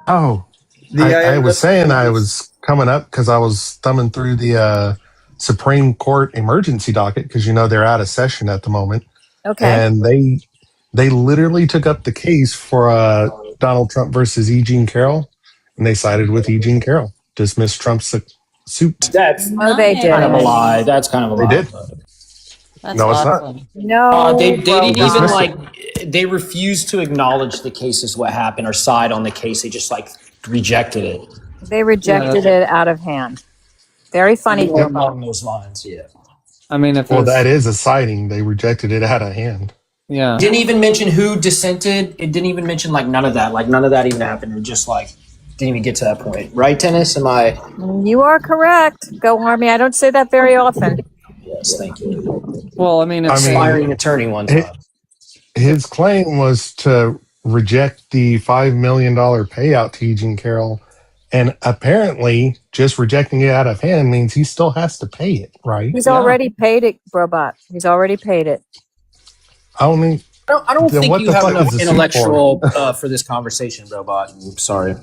I was saying I was coming up because I was thumbing through the Supreme Court emergency docket because they're out of session at the moment. Okay. And they literally took up the case for Donald Trump versus E. Jean Carroll, and they sided with E. Jean Carroll, dismissed Trump's suit. That's they did. kind of a lie. That's kind of a lie. They did. That's No, it's awesome. not. No, they didn't even dismissed like. They refused to acknowledge the case is what happened or side on the case. They just like rejected it. They rejected it out of hand. Very funny. Along those lines, yeah. I mean, that is a siding. They rejected it out of hand. Yeah. Didn't even mention who dissented. It didn't even mention like none of that. Like none of that even happened. It just like didn't even get to that point. Right, Tennis? Am I? You are correct. Go Army. I don't say that very often. Yes, thank you. Well, I mean, it's aspiring attorney one time. His claim was to reject the $5 million payout to Eugene Carroll, and apparently just rejecting it out of hand means he still has to pay it, right? He's already paid it, Robot. He's already paid it. I don't think what you the have fuck enough is the suit intellectual for this conversation, Robot. I'm sorry.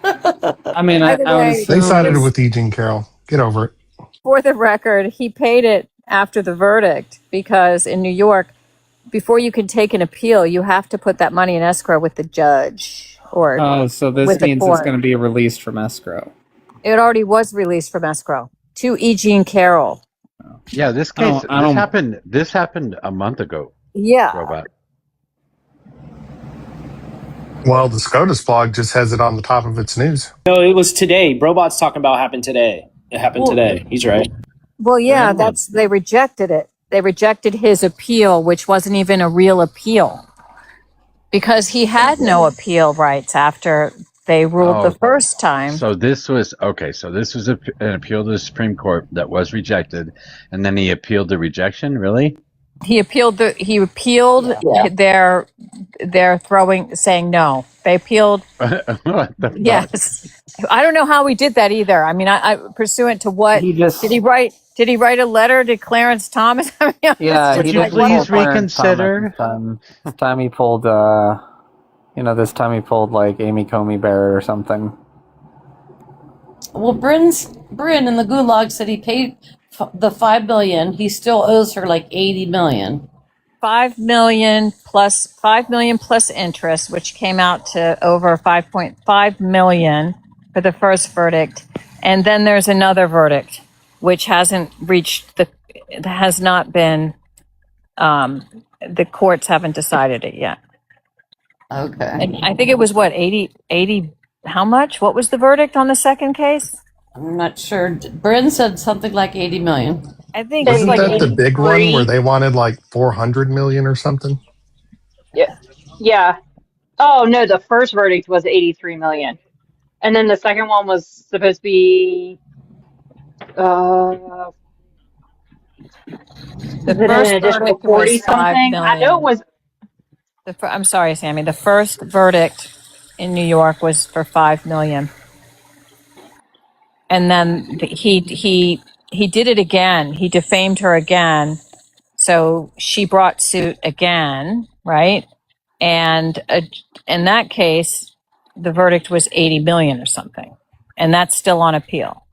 I mean, I would assume They sided with Eugene Carroll. Get over it. For the record, he paid it after the verdict because in New York, before you can take an appeal, you have to put that money in escrow with the judge or so this with the means court. it's going to be released from escrow. It already was released from escrow to E. Jean Carroll. Yeah, this case happened. This happened a month ago. Yeah. Robot. Well, the SCOTUS blog just has it on the top of its news. No, it was today. Robot's talking about happened today. It happened today. He's right. Well, yeah, they rejected it. They rejected his appeal, which wasn't even a real appeal because he had no appeal rights after they ruled the first time. So this was an appeal to the Supreme Court that was rejected, and then he appealed the rejection. Really? He appealed their saying no. They appealed. What the fuck? Yes. I don't know how he did that either. I mean, I pursuant to what He just did he write? Did he write a letter to Clarence Thomas? I mean, yeah, Would he you didn't please pull Clarence Thomas reconsider? this time. This time he pulled this time he pulled like Amy Comey Barrett or something. Well, Bryn in the gulag said he paid the $5 million. He still owes her like $80 million. $5 million plus interest, which came out to over $5.5 million for the first verdict, and then there's another verdict, which hasn't been. The courts haven't decided it yet. Okay. And I think it was what 80. How much? What was the verdict on the second case? I'm not sure. Bryn said something like 80 million. I think It's it's Wasn't like like that the big one where 83. they wanted like 400 million or something? Yeah. Yeah. Oh no, the first verdict was 83 million. And then the second one was supposed to be uh the was it an first additional verdict 40 was 5 something? I know it million. was I'm sorry, Sammy. The first verdict in New York was for 5 million, and then he did it again. He defamed her again, so she brought suit again, right? And in that case, the verdict was 80 million or something, and that's still on appeal.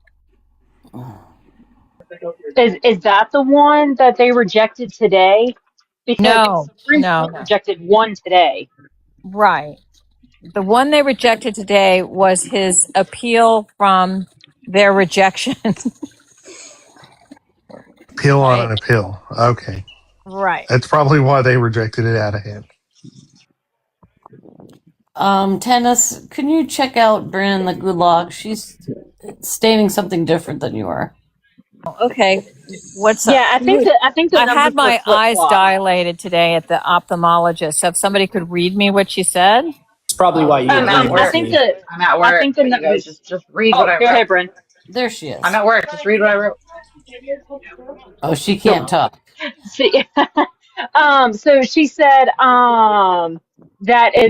is that the one that they rejected today? Because the No, Supreme no, Court no. rejected one today. Right. The one they rejected today was his appeal from their rejection. Appeal on Right. an appeal. Okay. Right. That's probably why they rejected it out of hand. Tennis, can you check out Bryn in the gulag? She's stating something different than you are. Okay. What's up? Yeah, I think the I had numbers were my eyes flip-flopped. dilated today at the ophthalmologist. So if somebody could read me what she said. It's probably why you I'm didn't at read it, I work. think see. the I'm at I work, think the but you guys just read what oh, I go wrote. ahead, Bryn. There she is. I'm at work. Just read what I wrote. Oh, she So can't talk. she, so she said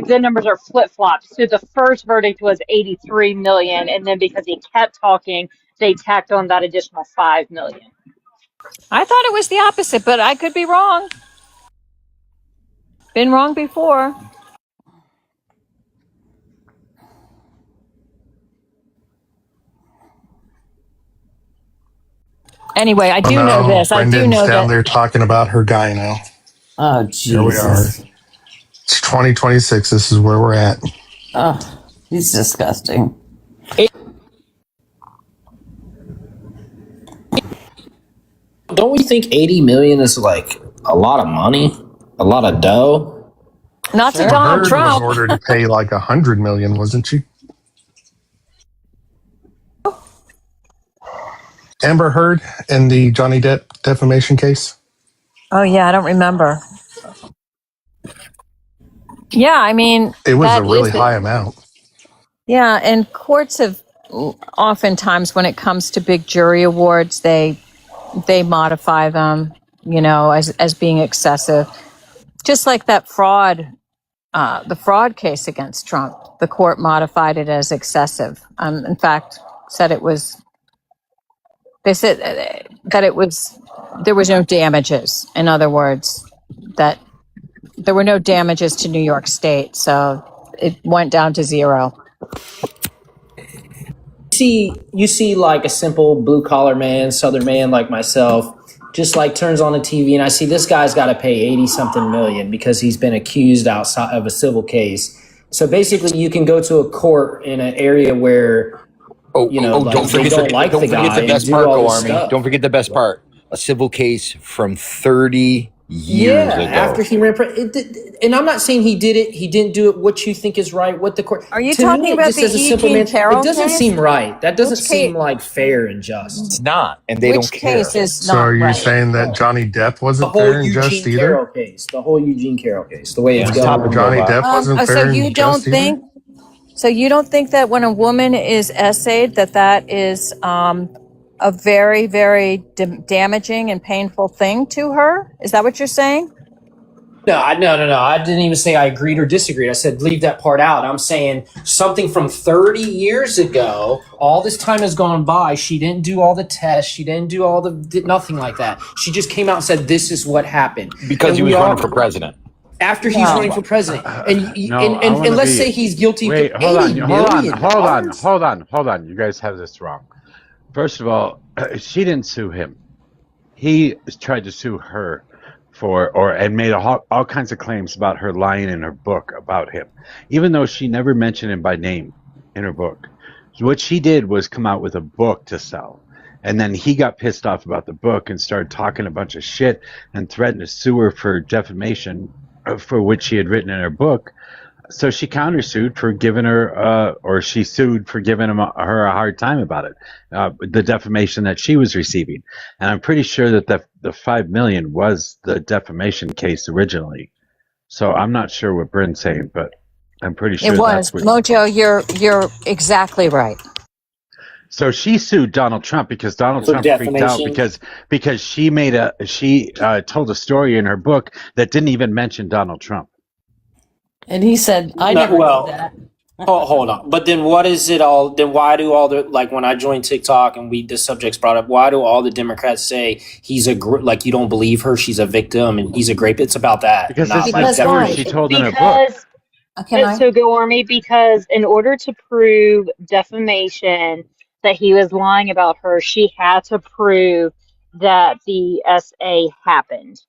the numbers are flip-flopped. So the first verdict was 83 million, and then because he kept talking, they tacked on that additional 5 million. I thought it was the opposite, but I could be wrong. Been wrong before. Anyway, I Oh do know no, this. I do Brendan's know down that. there talking about her guy now. Oh, Here we are. Jesus. It's 2026. This is where we're at. Oh, he's disgusting. Don't we think 80 million is like a lot of money? A lot of dough? Not to Sure. Donald Heard was Trump. ordered to pay like 100 million, wasn't she? Amber Heard in the Johnny Depp defamation case. Oh yeah, I don't remember. Yeah, I mean It was a that really is high amount. Yeah, and courts have oftentimes, when it comes to big jury awards, they modify them, as being excessive. Just like that the fraud case against Trump, the court modified it as excessive. In fact, said it was. They said that there was no damages. In other words, that there were no damages to New York State, so it went down to zero. You see like a simple blue collar man, southern man like myself, just like turns on the TV and I see this guy's got to pay 80 something million because he's been accused outside of a civil case. So basically you can go to a court in an area where Don't forget the best part, Go Army. Stuff. Don't forget the best part. A civil case from 30 years ago. After he ran, and I'm not saying he did it. He didn't do it. What you think is right? What the court? Are you to talking me, about just the as a simple Eugene man, Carroll it doesn't case? seem right. That doesn't Which seem case? like fair and just. It's not, and they Which don't care. case is So not are you right? saying that Johnny Depp The wasn't whole fair and just Eugene either? Carroll case. The whole Eugene Carroll case. The way it's Yeah. going. Johnny Depp wasn't So fair you and don't just either? think? So you don't think that when a woman is essayed, that is a very, very damaging and painful thing to her? Is that what you're saying? No. I didn't even say I agreed or disagreed. I said leave that part out. I'm saying something from 30 years ago. All this time has gone by. She didn't do all the tests. She didn't do all nothing like that. She just came out and said this is what happened. Because he was running for president. After he's running for president, and let's say he's guilty. Wait, hold on. You guys have this wrong. First of all, she didn't sue him. He tried to sue her and made all kinds of claims about her lying in her book about him, even though she never mentioned him by name in her book. So what she did was come out with a book to sell. And then he got pissed off about the book and started talking a bunch of shit and threatened to sue her for defamation for which she had written in her book. So she countersued for giving her, or she sued for giving her a hard time about it, the defamation that she was receiving. And I'm pretty sure that the $5 million was the defamation case originally. So I'm not sure what Bryn's saying, but I'm pretty sure it was. Mojo, you're exactly right. So she sued Donald Trump because Donald Trump freaked out because she told a story in her book that didn't even mention Donald Trump. And he said, "I never did that." Hold on. But then what is it all? Then why do all the, like when I joined TikTok and the subject's brought up, why do all the Democrats say he's like, you don't believe her, she's a victim and he's a grape? It's about that. Because it's the story she told in her book. So go Army, because in order to prove defamation that he was lying about her, she had to prove that the SA happened,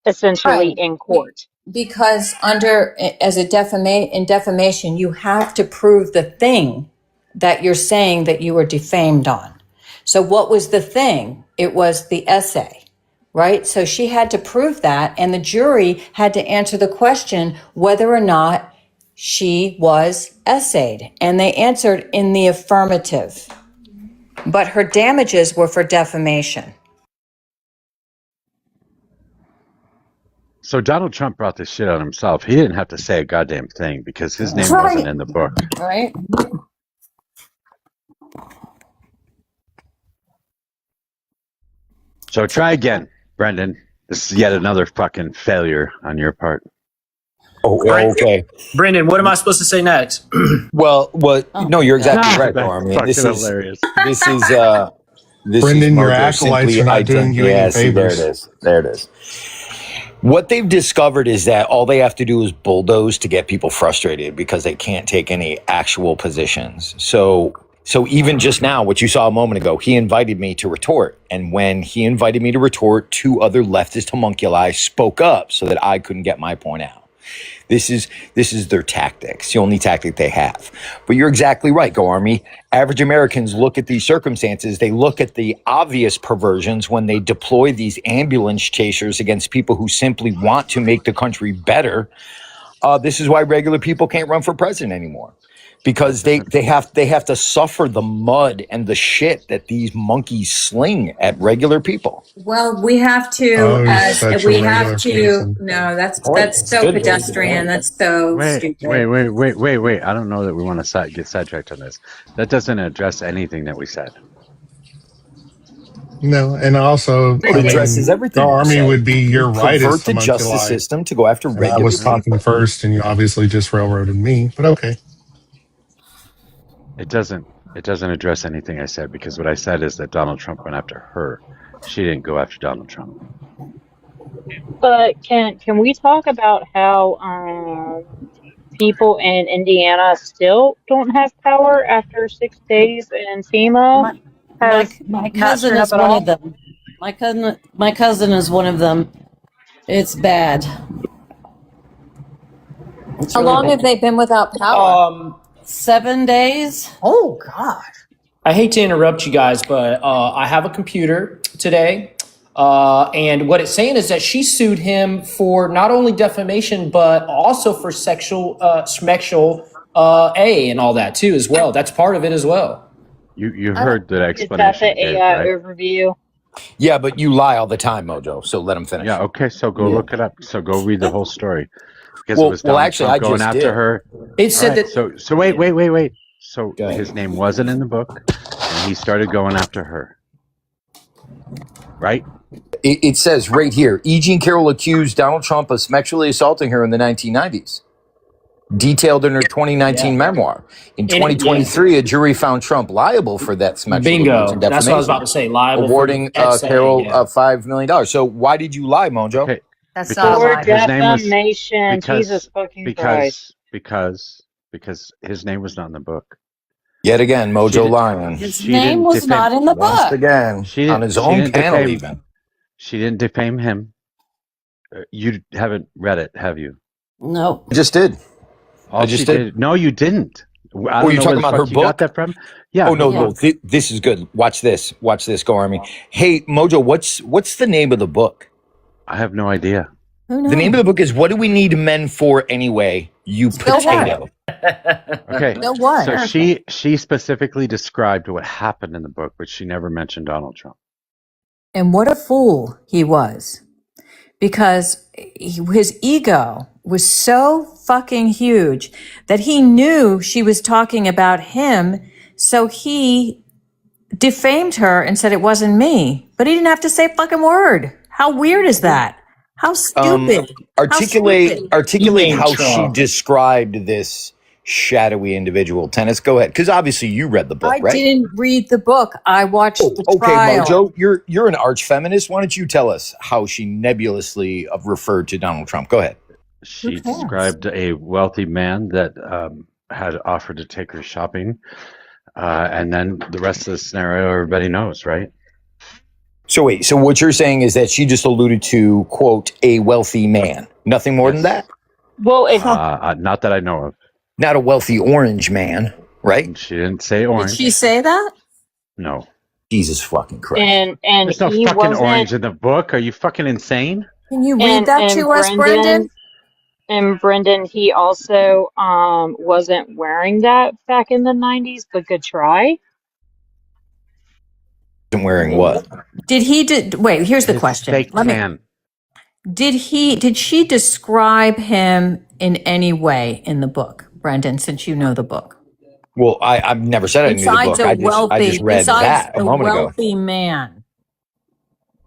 essentially in court. Because in defamation, you have to prove the thing that you're saying that you were defamed on. So what was the thing? It was the essay, right? So she had to prove that, and the jury had to answer the question whether or not she was essayed. And they answered in the affirmative. But her damages were for defamation. So Donald Trump brought this shit on himself. He didn't have to say a goddamn thing because his name wasn't in the book. Right. So try again, Brendan. This is yet another fucking failure on your part. Oh, okay. Brendan, what am I supposed to say next? No, you're exactly right, Norm. This is hilarious. This is Brendan, your acolytes are not doing you any favors. There it is. What they've discovered is that all they have to do is bulldoze to get people frustrated because they can't take any actual positions. So even just now, what you saw a moment ago, he invited me to retort. And when he invited me to retort, two other leftist homunculi spoke up so that I couldn't get my point out. This is their tactics, the only tactic they have. But you're exactly right, Go Army. Average Americans look at these circumstances. They look at the obvious perversions when they deploy these ambulance chasers against people who simply want to make the country better. This is why regular people can't run for president anymore. Because they have to suffer the mud and the shit that these monkeys sling at regular people. Well, we have to. No, that's so pedestrian. That's so stupid. Wait. I don't know that we want to get sidetracked on this. That doesn't address anything that we said. No, and also, addresses everything. The Army would be your right as the justice system to go after regular people. I was talking first, and you obviously just railroaded me, but okay. It doesn't address anything I said, because what I said is that Donald Trump went after her. She didn't go after Donald Trump. But can we talk about how people in Indiana still don't have power after 6 days, and FEMA my cousin is one of them. My cousin is one of them. It's bad. How long have they been without power? 7 days. Oh, God. I hate to interrupt you guys, but I have a computer today. And what it's saying is that she sued him for not only defamation, but also for sexual A and all that too, as well. That's part of it as well. You heard that explanation. Is that the AI overview? Yeah, but you lie all the time, Mojo. So let him finish. Yeah, okay. So go look it up. So go read the whole story. Because it was Donald Trump going after her. It said that. So wait. So his name wasn't in the book, and he started going after her. right? It says right here, E. Jean Carroll accused Donald Trump of sexually assaulting her in the 1990s. Detailed in her 2019 memoir. In 2023, a jury found Trump liable for that sexual abuse and defamation. That's what I was about to say. Liable awarding for Carroll $5 million. So why did you lie, Mojo? Okay. That's not a For lie. His name was defamation. Jesus fucking Christ. because his name was not in the book. Yet again, Mojo lying. His name was not in the Once book. again, on his own panel even. She didn't defame him. You haven't read it, have you? Nope. I just did. I just did. No, you didn't. Oh, you're talking about her book? Got that from? Yeah. Oh no, this is good. Watch this. Watch this. Go Army. Hey, Mojo, what's the name of the book? I have no idea. Who knows? The name of the book is "What Do We Need Men For Anyway?" You potato. Okay. So what? So she specifically described what happened in the book, but she never mentioned Donald Trump. And what a fool he was. Because his ego was so fucking huge that he knew she was talking about him, so he defamed her and said it wasn't me. But he didn't have to say a fucking word. How weird is that? How stupid. Articulate how she described this shadowy individual. Tennis, go ahead. Because obviously you read the book, I right? didn't read the book. I watched the Okay, trial. Mojo, you're an arch feminist. Why don't you tell us how she nebulously referred to Donald Trump? Go ahead. She described a wealthy man that had offered to take her shopping, and then the rest of the scenario everybody knows, right? So wait, so what you're saying is that she just alluded to, quote, a wealthy man. Nothing more than that? Well, if not that I know of. Not a wealthy orange man, right? She didn't say orange. Did she say that? No. Jesus fucking Christ. and There's no he fucking wasn't, orange in the book. Are you fucking insane? Can you read that to us, Brendan? And Brendan, he also wasn't wearing that back in the 90s, but good try. Wasn't wearing what? Wait, here's the His question. fake tan. Did she describe him in any way in the book, Brendan, since you know the book? Well, I've never said I knew the book. I just read that a moment ago. Wealthy man.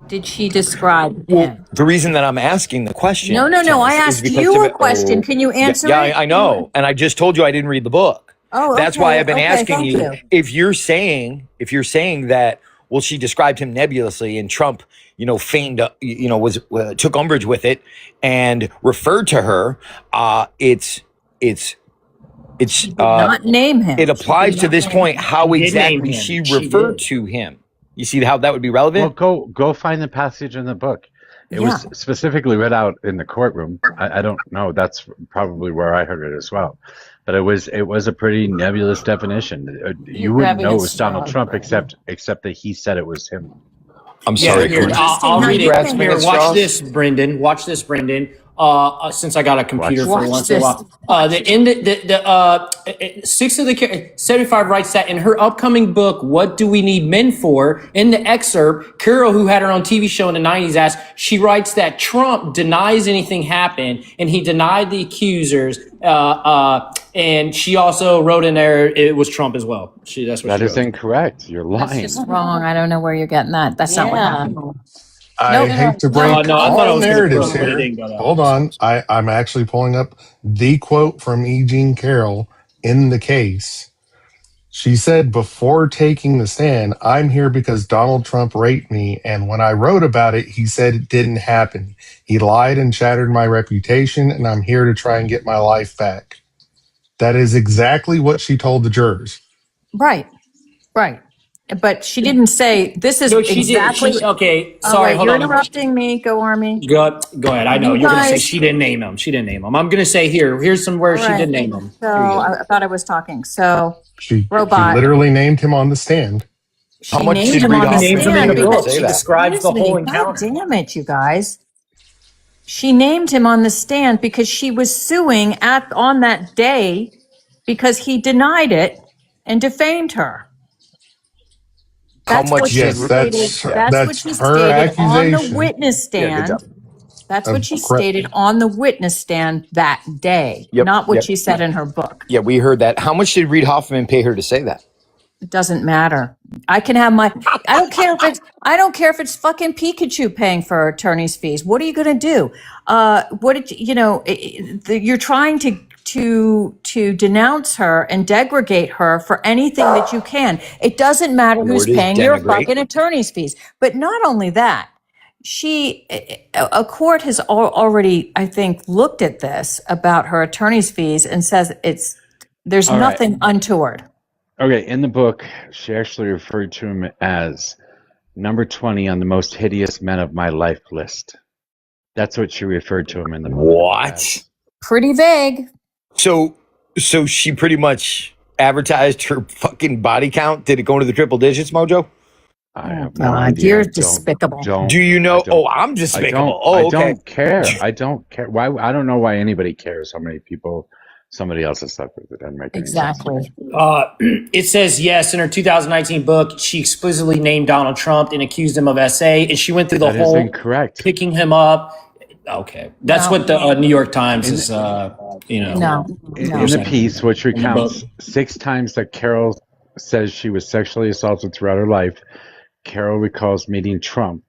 Did she describe him? The reason that I'm asking the question. No. I asked you a question. Can you answer it? Yeah, I know. And I just told you I didn't read the book. Oh, That's why I've been okay, asking thank you. If you're saying that, well, she described him nebulously and Trump, feigned, took umbrage with it and referred to her. It's not name him. It applies to this point how exactly she referred to him. You see how that would be relevant? Well, go find the passage in the book. It was specifically read out in the courtroom. I don't know. That's probably where I heard it as well. But it was a pretty nebulous definition. You wouldn't know it was Donald Trump except that he said it was him. I'm sorry. Here, I'll read it. Here, watch this, Brendan. Watch this, Brendan. Since I got a computer for once in a while. The 75 writes that in her upcoming book, What Do We Need Men For? In the excerpt, Carol, who had her own TV show in the 90s, she writes that Trump denies anything happened, and he denied the accusers. And she also wrote in there it was Trump as well. That is incorrect. You're lying. That's just wrong. I don't know where you're getting that. That's not what happened. I hate to break all narratives here. Hold on. I'm actually pulling up the quote from E. Jean Carroll in the case. She said, before taking the stand, I'm here because Donald Trump raped me. And when I wrote about it, he said it didn't happen. He lied and shattered my reputation, and I'm here to try and get my life back. That is exactly what she told the jurors. Right. But she didn't say this is exactly. Okay, sorry, hold you're on. interrupting me. Go, Army. Go ahead. I know you're going to say she didn't name him. I'm going to say here's somewhere she did name him. So I thought I was talking. So she robot literally named him on the stand. How much did him on the stand because she describes the whole encounter. God damn it, you guys! She named him on the stand because she was suing on that day because he denied it and defamed her. That's what she stated on the witness stand. That's what she stated on the witness stand that day, not what she said in her book. Yeah, we heard that. How much did Reid Hoffman pay her to say that? It doesn't matter. I can have my. I don't care if it's. I don't care if it's fucking Pikachu paying for attorney's fees. What are you going to do? What did you know? You're trying to denounce her and degrade her for anything that you can. It doesn't matter who's Word is paying your denigrate. fucking attorney's fees. But not only that, a court has already, I think, looked at this about her attorney's fees and says there's All right. nothing untoward. Okay, in the book, she actually referred to him as number 20 on the most hideous men of my life list. That's what she referred to him in the book. What? Pretty vague. So she pretty much advertised her fucking body count. Did it go into the triple digits, Mojo? I have no idea. You're despicable. Do you know? I'm despicable. I okay. don't care. I don't care. Why? I don't know why anybody cares how many people somebody else has slept with. It doesn't make any sense. Exactly. It says, yes, in her 2019 book, she explicitly named Donald Trump and accused him of SA, and she went through the That is whole incorrect. picking him up. Okay. That's what the New York Times is, No. In the piece, which recounts 6 times that Carol says she was sexually assaulted throughout her life, Carol recalls meeting Trump,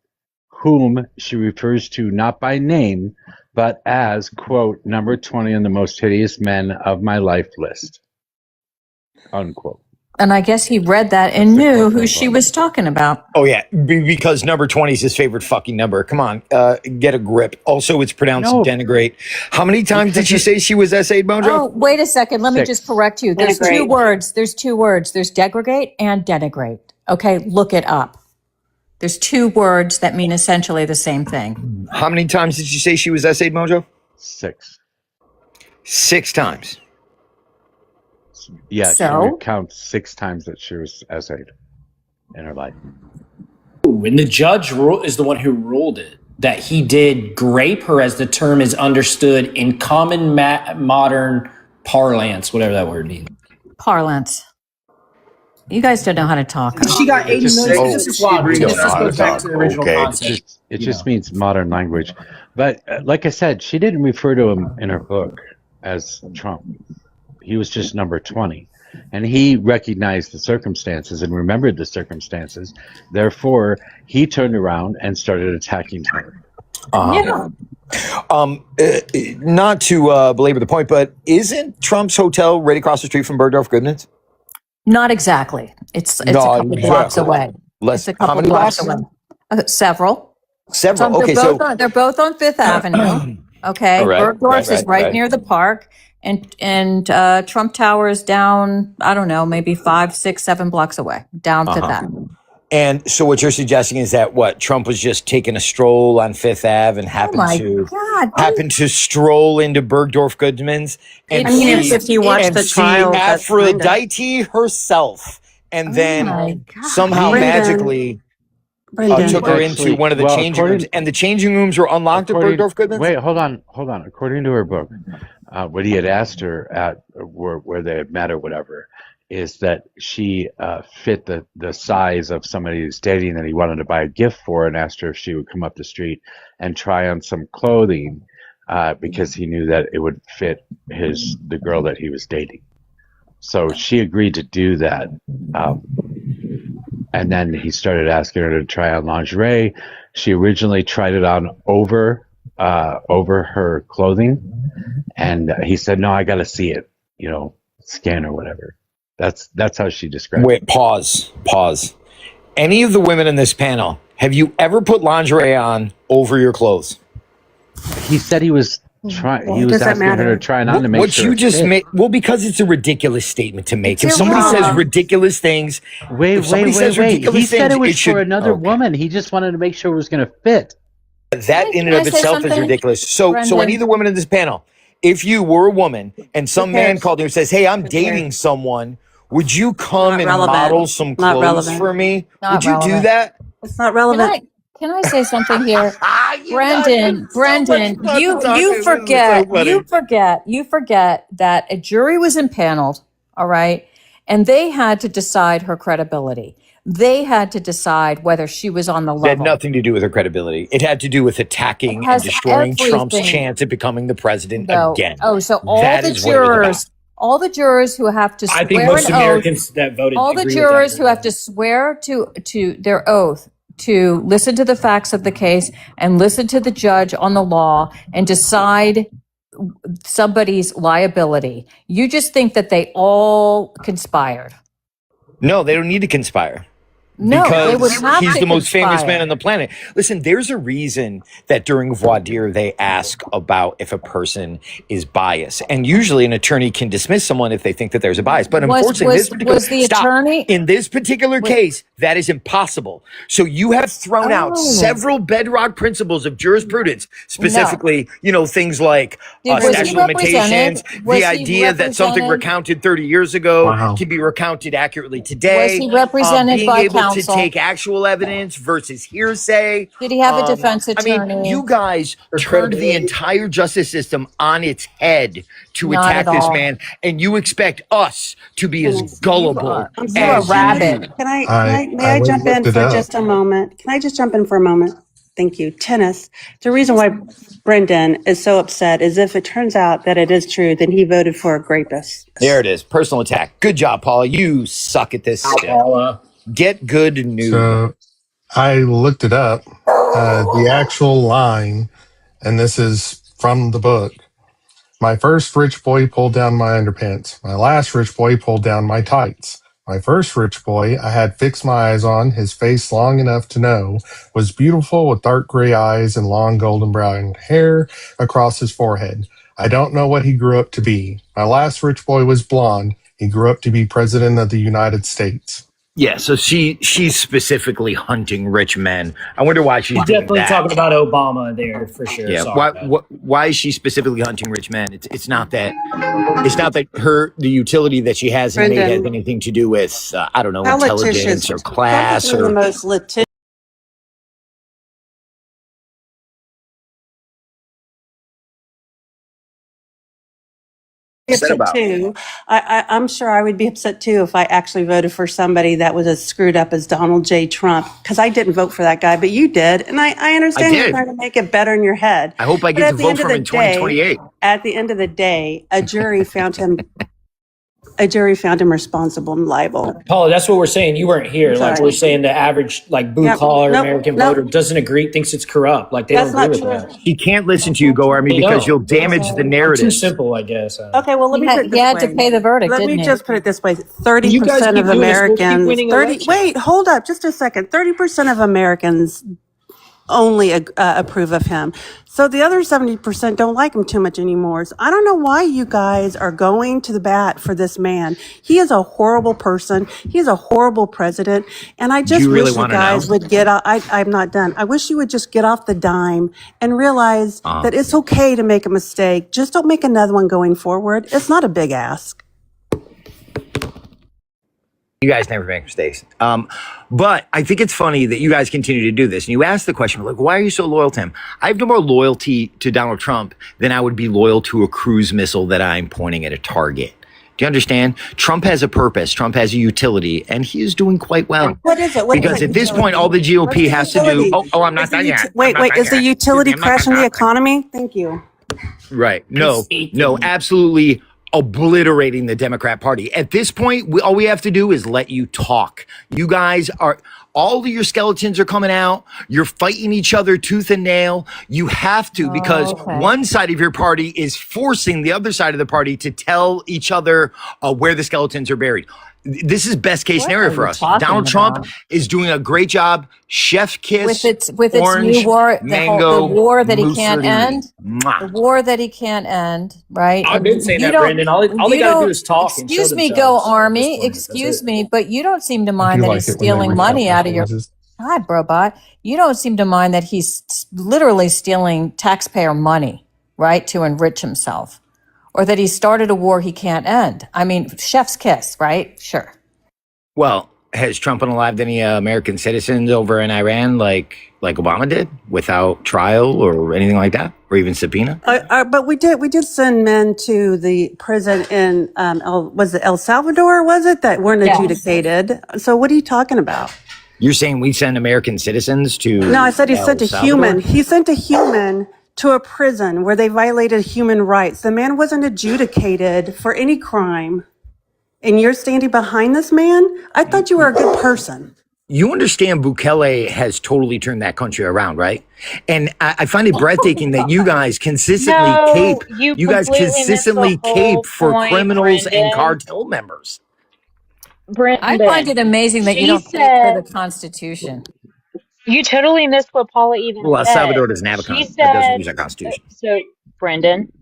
whom she refers to not by name, but as, quote, number 20 on the most hideous men of my life list, unquote. And I guess he read that and knew who she was talking about. Oh, yeah, because number 20 is his favorite fucking number. Come on, get a grip. Also, it's pronounced denigrate. How many times did she say she was SA'd, Mojo? Oh, wait a second. Let me just correct you. There's Denigrate. 2 words. There's 2 words. There's degradate and denigrate. Okay, look it up. There's 2 words that mean essentially the same thing. How many times did you say she was SA'd, Mojo? 6. 6 times. Yeah, So? she recounts 6 times that she was SA'd in her life. And the judge is the one who ruled it, that he did grape her, as the term is understood in common modern parlance, whatever that word means. Parlance. You guys don't know how to talk. She got 80 million. This is wild. We This don't know how to goes back talk. to the original Okay. concept. It just means modern language. But like I said, she didn't refer to him in her book as Trump. He was just number 20. And he recognized the circumstances and remembered the circumstances. Therefore, he turned around and started attacking her. Yeah. Not to belabor the point, but isn't Trump's hotel right across the street from Bergdorf Goodman's? Not exactly. It's a Not couple blocks exactly. away. Less, It's a couple how many blocks blocks? away. Several. Several. They're Okay, both they're both on 5th Avenue. Okay. All right, Bergdorf's is right. near the park. And Trump Tower is down, I don't know, maybe 5, 6, 7 blocks away, down to that. And so what you're suggesting is that Trump was just taking a stroll on Fifth Ave and happened to stroll into Bergdorf Goodman's and if you watch the trial, that's kinda- Aphrodite herself, and then somehow Brendan. magically Brendan. took her into one of the changing rooms, and the changing rooms were unlocked at Bergdorf Goodman's. Wait, hold on. According to her book, what he had asked her at where they had met or whatever, is that she fit the size of somebody he's dating that he wanted to buy a gift for, and asked her if she would come up the street and try on some clothing because he knew that it would fit the girl that he was dating. So she agreed to do that. And then he started asking her to try on lingerie. She originally tried it on over her clothing, and he said, "No, I got to see it, scan or whatever." That's how she described it. Wait, pause. Any of the women in this panel, have you ever put lingerie on over your clothes? He said he was trying. He was does that asking her matter? to try it on to make What sure. you it just fit. made? Well, because it's a ridiculous statement to make. If It's somebody wrong. says ridiculous things, Wait. ridiculous He said things, it was should- for another okay. woman. He just wanted to make sure it was going to fit. That in and Can I of say itself is something, ridiculous. So Brendan? any of the women in this panel, if you were a woman and some man called you and says, "Hey, I'm dating someone, would you come Not and relevant. model some Not clothes relevant. for me? Not Would you do relevant. that?" It's not relevant. Can I say something here? You guys have Brendan, so much fun you talking. This is so forget that a jury was impaneled, all right, and they had to decide her credibility. They had to decide whether she was on the It had level. nothing to do with her credibility. It had to do with attacking It and has destroying Trump's everything. chance at becoming the president No. again. Oh, so all That the is what it was jurors, all the jurors who have to I swear think most an oath, Americans that voted all the agree with jurors that. who have to swear to their oath to listen to the facts of the case and listen to the judge on the law and decide somebody's liability. You just think that they all conspired. No, they don't need to conspire. No, they would Because have he's to the most famous man conspire. on the planet. Listen, there's a reason that during voir dire they ask about if a person is biased, and usually an attorney can dismiss someone if they think that there's a bias. But unfortunately, in this particular case, that is impossible. So you have thrown out several bedrock principles of jurisprudence, specifically, things like statute of limitations, the idea that something recounted 30 years ago can be recounted accurately today. Was he represented being by able counsel? to take actual evidence versus hearsay. Did he have a defense attorney? I mean, you guys turned the entire justice system on its head to Not attack at this all. man, and you expect us to be as gullible I'm as sorry. You're a rabbit. May I jump in looked it for up. just a moment? Can I just jump in for a moment? Thank you. Tennis. The reason why Brendan is so upset is if it turns out that it is true, then he voted for a rapist. There it is. Personal attack. Good job, Paula. You suck at this still. Paula. Get good news. So I looked it up. The actual line, and this is from the book. My first rich boy pulled down my underpants. My last rich boy pulled down my tights. My first rich boy I had fixed my eyes on, his face long enough to know, was beautiful with dark gray eyes and long golden brown hair across his forehead. I don't know what he grew up to be. My last rich boy was blonde. He grew up to be president of the United States. Yeah, so she's specifically hunting rich men. I wonder why she's doing definitely that. talking about Obama there for sure. Yeah, Sorry, why is she specifically hunting rich men? It's not that the utility that she has in Nate has Brendan. anything to do with I don't know, Politicians, intelligence or class probably or the most litigious upset upset about. too. I'm sure I would be upset too if I actually voted for somebody that was as screwed up as Donald J. Trump, because I didn't vote for that guy, but you did. And I understand you're did. trying to make it better in your head. I hope I But get at to the vote end for of him the in day, 2028. at the end of the day, a jury found him responsible and liable. Paula, that's what we're saying. You weren't here. I'm Like sorry. we're saying, the average blue Yep. collar Nope. American Nope. voter doesn't agree, thinks it's corrupt. Like they That's don't agree not with true. that. He can't listen to you, Go Army, They because don't. you'll damage the I'm too narrative. simple, I guess. Okay, well, let me put it He had this to way. pay the verdict, Let didn't me he? just put it this way. You guys 30% keep of doing this. We'll keep Americans, winning 30, elections. wait, hold up just a second. 30% of Americans only approve of him. So the other 70% don't like him too much anymore. So I don't know why you guys are going to the bat for this man. He is a horrible person. He is a horrible president. And I just you really wish you wanna guys know? would get off. I'm not done. I wish you would just get off the dime and realize that it's okay to make a mistake. Just don't make another one going forward. It's not a big ask. You guys never make mistakes. But I think it's funny that you guys continue to do this. And you ask the question, like, why are you so loyal to him? I have no more loyalty to Donald Trump than I would be loyal to a cruise missile that I'm pointing at a target. Do you understand? Trump has a purpose. Trump has a utility, and he is doing quite well. What is it? What is Because it? at this point, all the GOP has to do. Oh, I'm not done yet. Wait, is the utility crashing the economy? Thank you. Right. No, absolutely obliterating the Democrat Party. At this point, all we have to do is let you talk. You guys are, all of your skeletons are coming out. You're fighting each other tooth and nail. You have to, because one side of your party is forcing the other side of the party to tell each other where the skeletons are buried. This is best case scenario for us. Donald Trump is doing a great job. Chef kiss with its orange, new war, mango, the war that he can't mousseline. end, Mwah. the war that he can't end, right? I've been saying You that, don't- Brandon. All they you got to do don't- is talk and show Excuse me, Go themselves at Army. this point. Excuse That's me, but you don't seem to I mind do that like he's it when they stealing recount money their out of your. noises. God, Brobot, you don't seem to mind that he's literally stealing taxpayer money, right, to enrich himself, or that he started a war he can't end. I mean, chef's kiss, right? Sure. Well, has Trump unalived any American citizens over in Iran like Obama did, without trial or anything like that, or even subpoena? But we did send men to the prison in was it El Salvador? Was it that weren't adjudicated? So what are you talking about? You're saying we send American citizens to? No, I said he El sent a Salvador? human. He sent a human to a prison where they violated human rights. The man wasn't adjudicated for any crime. And you're standing behind this man? I thought you were a good person. You understand Bukele has totally turned that country around, right? And I find it breathtaking that you guys consistently No, you completely missed the whole for point, criminals and Brendan. cartel members. I find it amazing that you She don't cape for said the Constitution. you totally missed what Paula even Well, El said. Salvador doesn't have She doesn't said, use our constitution. so Brendan,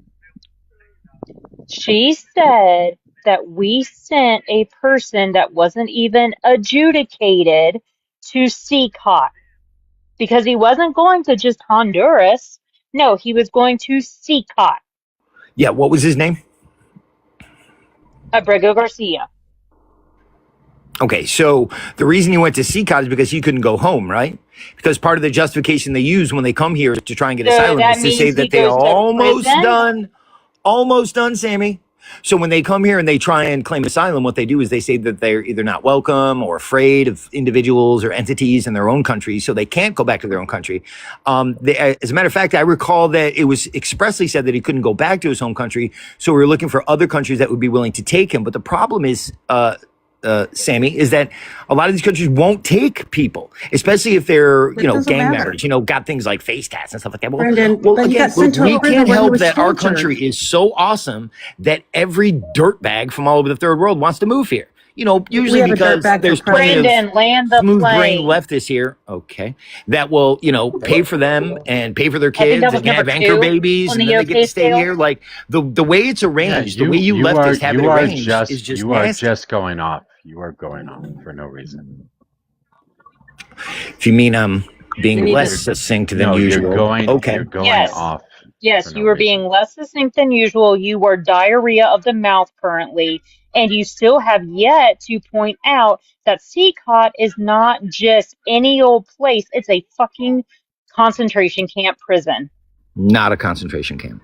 she said that we sent a person that wasn't even adjudicated to CCOT because he wasn't going to just Honduras. No, he was going to CCOT. Yeah, what was his name? Abrego Garcia. Okay, so the reason he went to CCOT is because he couldn't go home, right? Because part of the justification they use when they come here to try and get So asylum that is to say means he that they're goes to almost done, Sammy. So when they come here and they try and claim asylum, what they do is they say that they're either not welcome or afraid of individuals or entities in their own country, so they can't go back to their own country. As a matter of fact, I recall that it was expressly said that he couldn't go back to his home country, so we were looking for other countries that would be willing to take him. But the problem is, Sammy, is that a lot of these countries won't take people, especially if they're, gang members, got things like face tats and stuff like that. Brendan, Well, but he again, got sent to a we prison can't where he help was that our tortured. country is so awesome that every dirtbag from all over the third world wants to move here. Usually have a because dirtbag there's for plenty Brendan, of land the smooth-brained plane. leftists here, okay, that will, pay for them and pay for their I think kids that was and have number anchor 2 babies, on and the then they get OK to stay scale. here. Like the way it's arranged, the way you leftists have it arranged is just you are nasty. just going off. You are going off for no reason. If you mean I'm being need less to- succinct than No, usual, you're okay. going Yes. off. Yes, for you no were reason. being less succinct than usual. You were diarrhea of the mouth currently, and you still have yet to point out that CCOT is not just any old place. It's a fucking concentration camp prison. Not a concentration camp.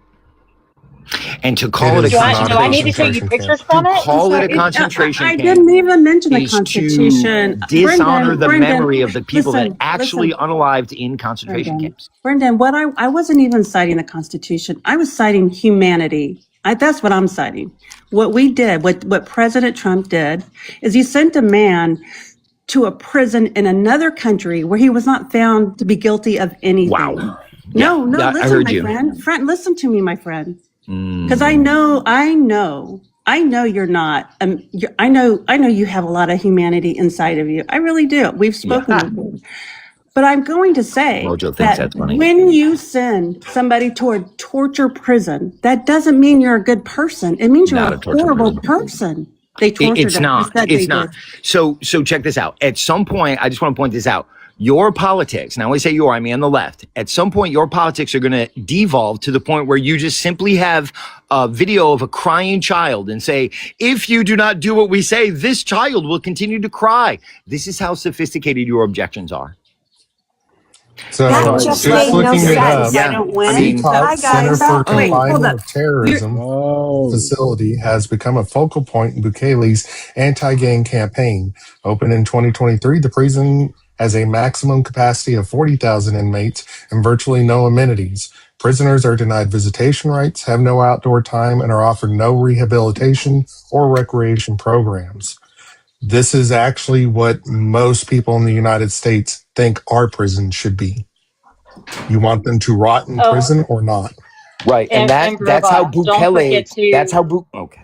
And to call It it a is not Do a I need to show you concentration pictures camp. from to it? call it a Sorry, concentration I camp didn't even mention the is Constitution. to dishonor the Brendan, memory of the people listen, that actually listen, unalived in concentration Brendan. camps. Brendan, what I wasn't even citing the Constitution. I was citing humanity. That's what I'm citing. What we did, what President Trump did, is he sent a man to a prison in another country where he was not found to be guilty of anything. Wow. No, Yeah, I listen, heard my you. friend, listen to me, my friend. Because I know you're not. I know you have a lot of humanity inside of you. I really do. We've spoken before. But I'm going to say MOJO thinks that that's funny. when you send somebody to a torture prison, that doesn't mean you're a good person. It means you're Not a a torture horrible prison. person. They tortured It's us. not. They said It's they not. did. So check this out. At some point, I just want to point this out. Your politics, and I always say your, I mean on the left, at some point your politics are going to devolve to the point where you just simply have a video of a crying child and say, if you do not do what we say, this child will continue to cry. This is how sophisticated your objections are. So That just just made no looking it up, sense. I don't win. CCOT Center for Wait, hold Confinement up. of Terrorism facility has become a focal point in Bukele's anti-gang campaign. Open in 2023, the prison has a maximum capacity of 40,000 inmates and virtually no amenities. Prisoners are denied visitation rights, have no outdoor time, and are offered no rehabilitation or recreation programs. This is actually what most people in the United States think our prison should be. You want them to rot in prison or not? Right, and that's how Bukele. Okay.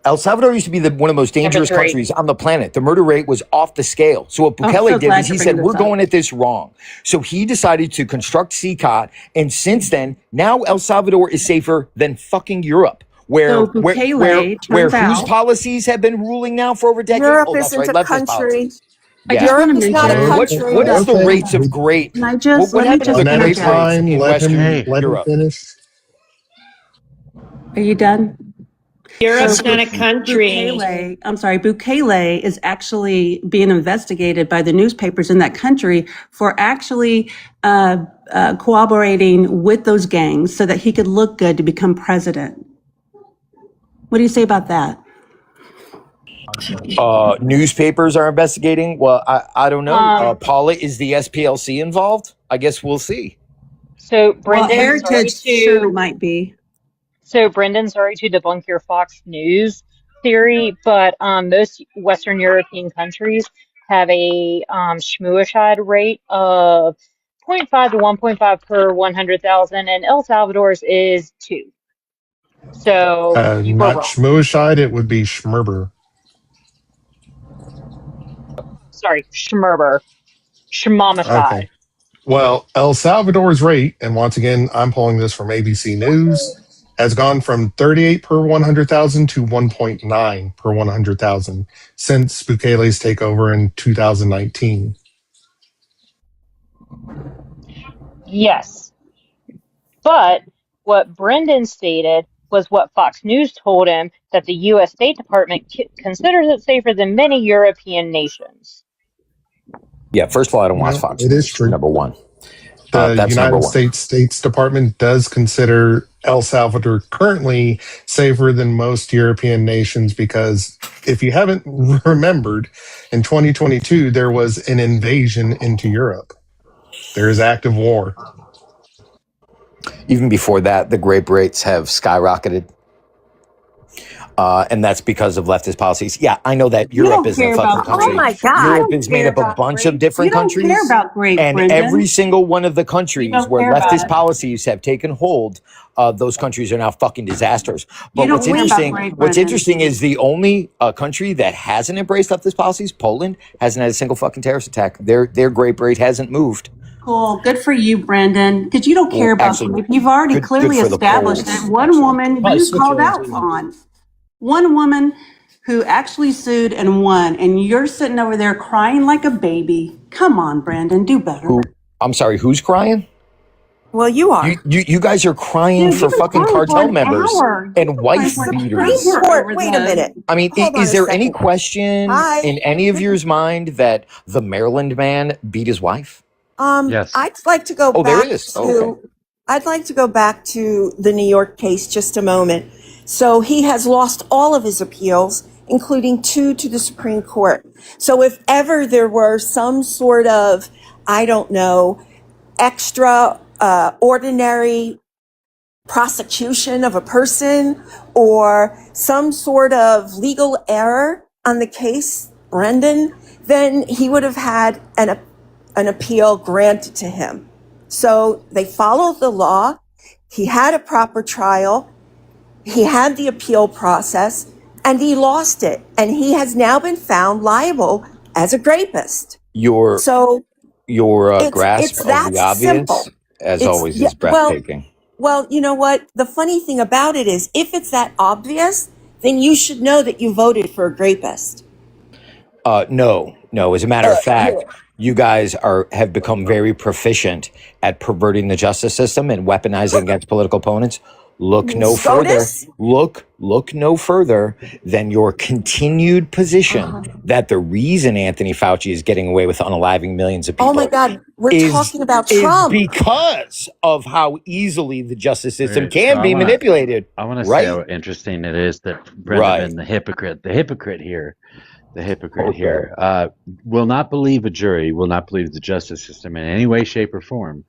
El Salvador used to be one of the most dangerous countries on the planet. The murder rate was off the scale. So what Bukele did is he said, we're going at this wrong. So he decided to construct CCOT. And since then, now El Salvador is safer than fucking Europe. Where whose policies have been ruling now for over decades? Europe That's isn't right, a leftist country. policies. Europe is not a country. What is the rates of grape? Can I just What happened to the One at a grape rates time, in let him Western Europe? finish. Are you done? Europe's not a country. Bukele is actually being investigated by the newspapers in that country for actually cooperating with those gangs so that he could look good to become president. What do you say about that? Newspapers are investigating. Well, I don't know. Paula, is the SPLC involved? I guess we'll see. So Well, Brendan, sorry Heritage sure to might be. So, Brendan, sorry to debunk your Fox News theory, but most Western European countries have a schmuicide rate of zero point 0.5 to 1.5 per 100,000, and El Salvador's is 2. So you were Not wrong. Schmooshide, it would be Schmerber. Sorry, Schmerber. Schmamicide. Okay. Well, El Salvador's rate, and once again, I'm pulling this from ABC News, has gone from 38 per 100,000 to 1.9 per 100,000 since Bukele's takeover in 2019. Yes. But what Brendan stated was what Fox News told him that the U.S. State Department considers it safer than many European nations. Yeah, first of all, I don't watch Well, Fox it is News, true. number one. The That's number United one. States Department does consider El Salvador currently safer than most European nations because if you haven't remembered, in 2022 there was an invasion into Europe. There is active war. Even before that, the grape rates have skyrocketed. And that's because of leftist policies. Yeah, I know that You Europe don't isn't a care fucking about Oh country. grape. my You God. Europe don't is made care up of a about bunch of grape. You different don't care countries. about grape, And every Brendan. single one of the You countries don't where care about leftist it. policies have taken hold, those countries are now fucking disasters. You But don't care about grape, what's Brendan. interesting is the only country that hasn't embraced leftist policies, Poland, hasn't had a single fucking terrorist attack. Their grape rate hasn't moved. Cool. Good for you, Brendan. Because you don't care Well, about actually, grape. You've already good clearly for the established that Poles, one actually. woman Probably you called Switzerland out too. on. One woman who actually sued and won, and you're sitting over there crying like a baby. Come on, Brandon, do better. I'm sorry, who's crying? Well, you are. You guys are crying Dude, for you've been fucking crying for cartel an members hour. You've and been crying wife for an beaters. Supreme hour Court. over Wait a the. minute. I mean, Hold on is a there any second. question Hi. in any of yours mind that the Maryland man beat his wife? Yes. I'd like to go Oh, there back is. Oh, okay. to I'd like to go back to the New York case just a moment. So he has lost all of his appeals, including 2 to the Supreme Court. So if ever there were some sort of, I don't know, extra ordinary prosecution of a person or some sort of legal error on the case, Brendan, then he would have had an appeal granted to him. So they followed the law. He had a proper trial. He had the appeal process and he lost it. And he has now been found liable as a rapist. Your So grasp it's of that the obvious, simple. as It's always, yeah, is breathtaking. well, you know what? The funny thing about it is if it's that obvious, then you should know that you voted for a rapist. No. As a matter of Here, fact, you guys have become very proficient at perverting the justice system and weaponizing against political opponents. Look no further. SCOTUS. Look no further than your continued position that the reason Anthony Fauci is getting away with unaliving millions of Oh my people God, we're is talking about is Trump. because of how easily the justice system Okay, so can be manipulated. I want to say Right? how interesting it is that Brenda Right. been the hypocrite here, Okay. will not believe a jury, will not believe the justice system in any way, shape, or form,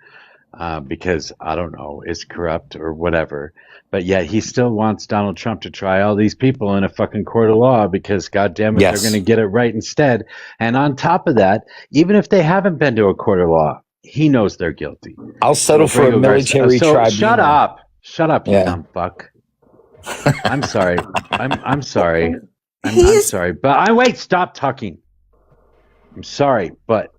because I don't know, is corrupt or whatever. But yet he still wants Donald Trump to try all these people in a fucking court of law because, God damn it, they're going to Yes. get it right instead. And on top of that, even if they haven't been to a court of law, he knows they're guilty. I'll settle for a Grego Garcia. military So tribunal. shut up, you Yeah. dumb fuck. I'm sorry. I'm sorry. I'm He's sorry. But stop talking. I'm sorry, but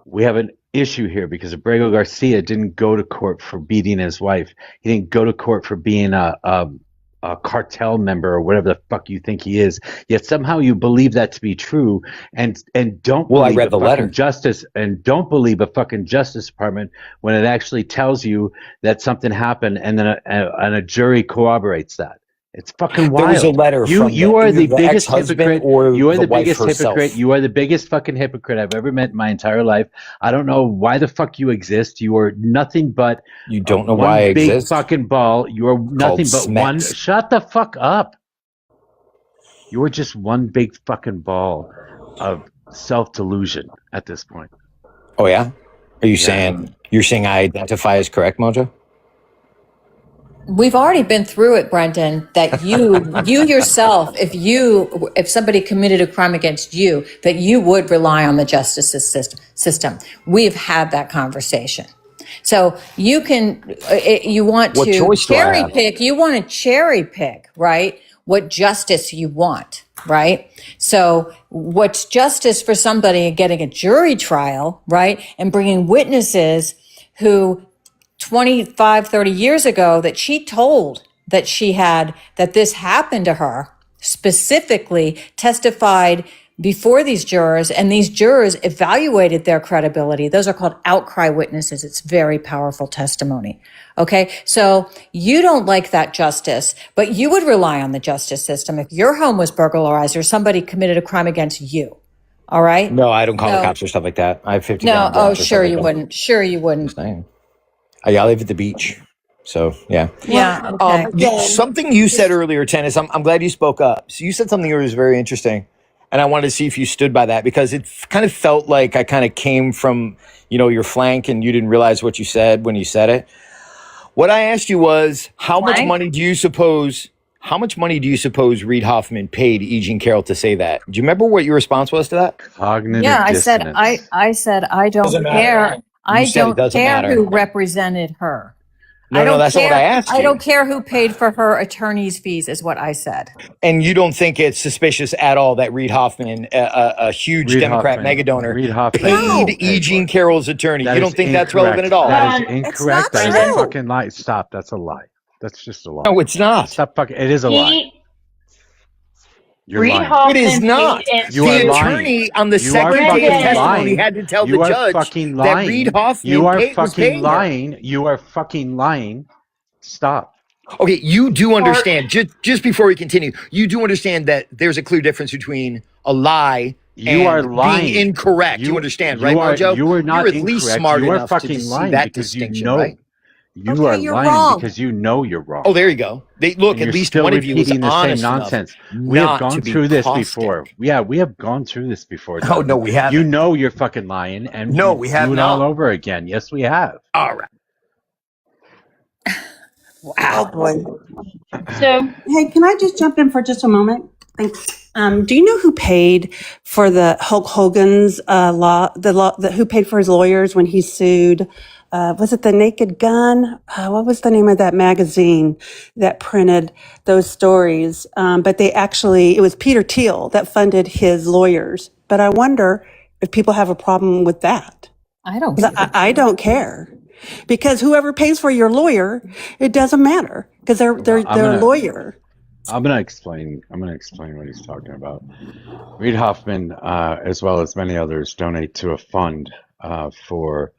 we have an issue here because Abrego Garcia didn't go to court for beating his wife. He didn't go to court for being a cartel member or whatever the fuck you think he is. Yet somehow you believe that to be true and don't Well, I believe read the letter. don't believe a fucking Justice Department when it actually tells you that something happened and then a jury corroborates that. It's fucking wild. There was a letter from You are either the the biggest ex-husband hypocrite. or You are the the wife biggest hypocrite. herself. You are the biggest fucking hypocrite I've ever met in my entire life. I don't know why the fuck you exist. You are nothing but You don't know one why I big exist? fucking ball. You are nothing but one. Smex. Shut the fuck up. You are just one big fucking ball of self delusion at this point. Oh yeah? Are you saying I identify as correct, Mojo? We've already been through it, Brendan, that you yourself, if somebody committed a crime against you, that you would rely on the justice system. We've had that conversation. So you want What to choice do I cherry have? pick, right? What justice you want, right? So what's justice for somebody getting a jury trial, right? And bringing witnesses who 25, 30 years ago that she told that this happened to her, specifically testified before these jurors, and these jurors evaluated their credibility. Those are called outcry witnesses. It's very powerful testimony. Okay. So you don't like that justice, but you would rely on the justice system if your home was burglarized or somebody committed a crime against you. All right. No, I don't call the So- cops or stuff like that. I have 50 No. gallon Oh, drums or sure something you like that. wouldn't. Sure you wouldn't. I live at the beach. So, yeah. Yeah. Okay. Something you said earlier, Tennis, I'm glad you spoke up. So you said something that was very interesting. And I wanted to see if you stood by that because it kind of felt like I kind of came from, your flank and you didn't realize what you said when you said it. What I asked you was, how much money do you suppose Reid Hoffman paid E. Jean Carroll to say that? Do you remember what your response was to that? Cognitive Yeah, dissonance. I said I don't Doesn't matter. care. I You said it don't doesn't care matter. who represented her. No, that's not what I asked you. I don't care who paid for her attorney's fees, is what I said. And you don't think it's suspicious at all that Reid Hoffman, a huge Democrat mega donor, paid E. Jean Carroll's attorney? You don't think that's relevant at all? That is incorrect. That is a fucking lie. Stop. That's a lie. That's just a lie. No, it's not. Stop fucking. It is a lie. You're lying. It is not. The attorney on the second day of testimony had to tell the judge that Reid Hoffman was paying her. You are fucking lying. Stop. Okay, you do understand, just before we continue, you do understand that there's a clear difference between a lie and being incorrect. You understand, right, Mojo? You are not You're at least incorrect. smart you are enough fucking to lying see that because distinction, you know. right? You are lying because you know you're wrong. Oh, there you go. Look, at least one of you is repeating the honest same nonsense. We have gone through this before. Yeah, we have gone through this before. Oh, no, we haven't. You know you're fucking lying, and no, we have do it all over again. Yes, we have. All right. Wow. Oh boy. So, hey, can I just jump in for just a moment? Thanks. Do you know who paid for the Hulk Hogan's who paid for his lawyers when he sued? Was it the Naked Gun? What was the name of that magazine that printed those stories? But it was Peter Thiel that funded his lawyers. But I wonder if people have a problem with that. I don't care. I don't care. Because whoever pays for your lawyer, it doesn't matter because they're a lawyer. I'm gonna explain what he's talking about. Reid Hoffman, as well as many others, donate to a fund for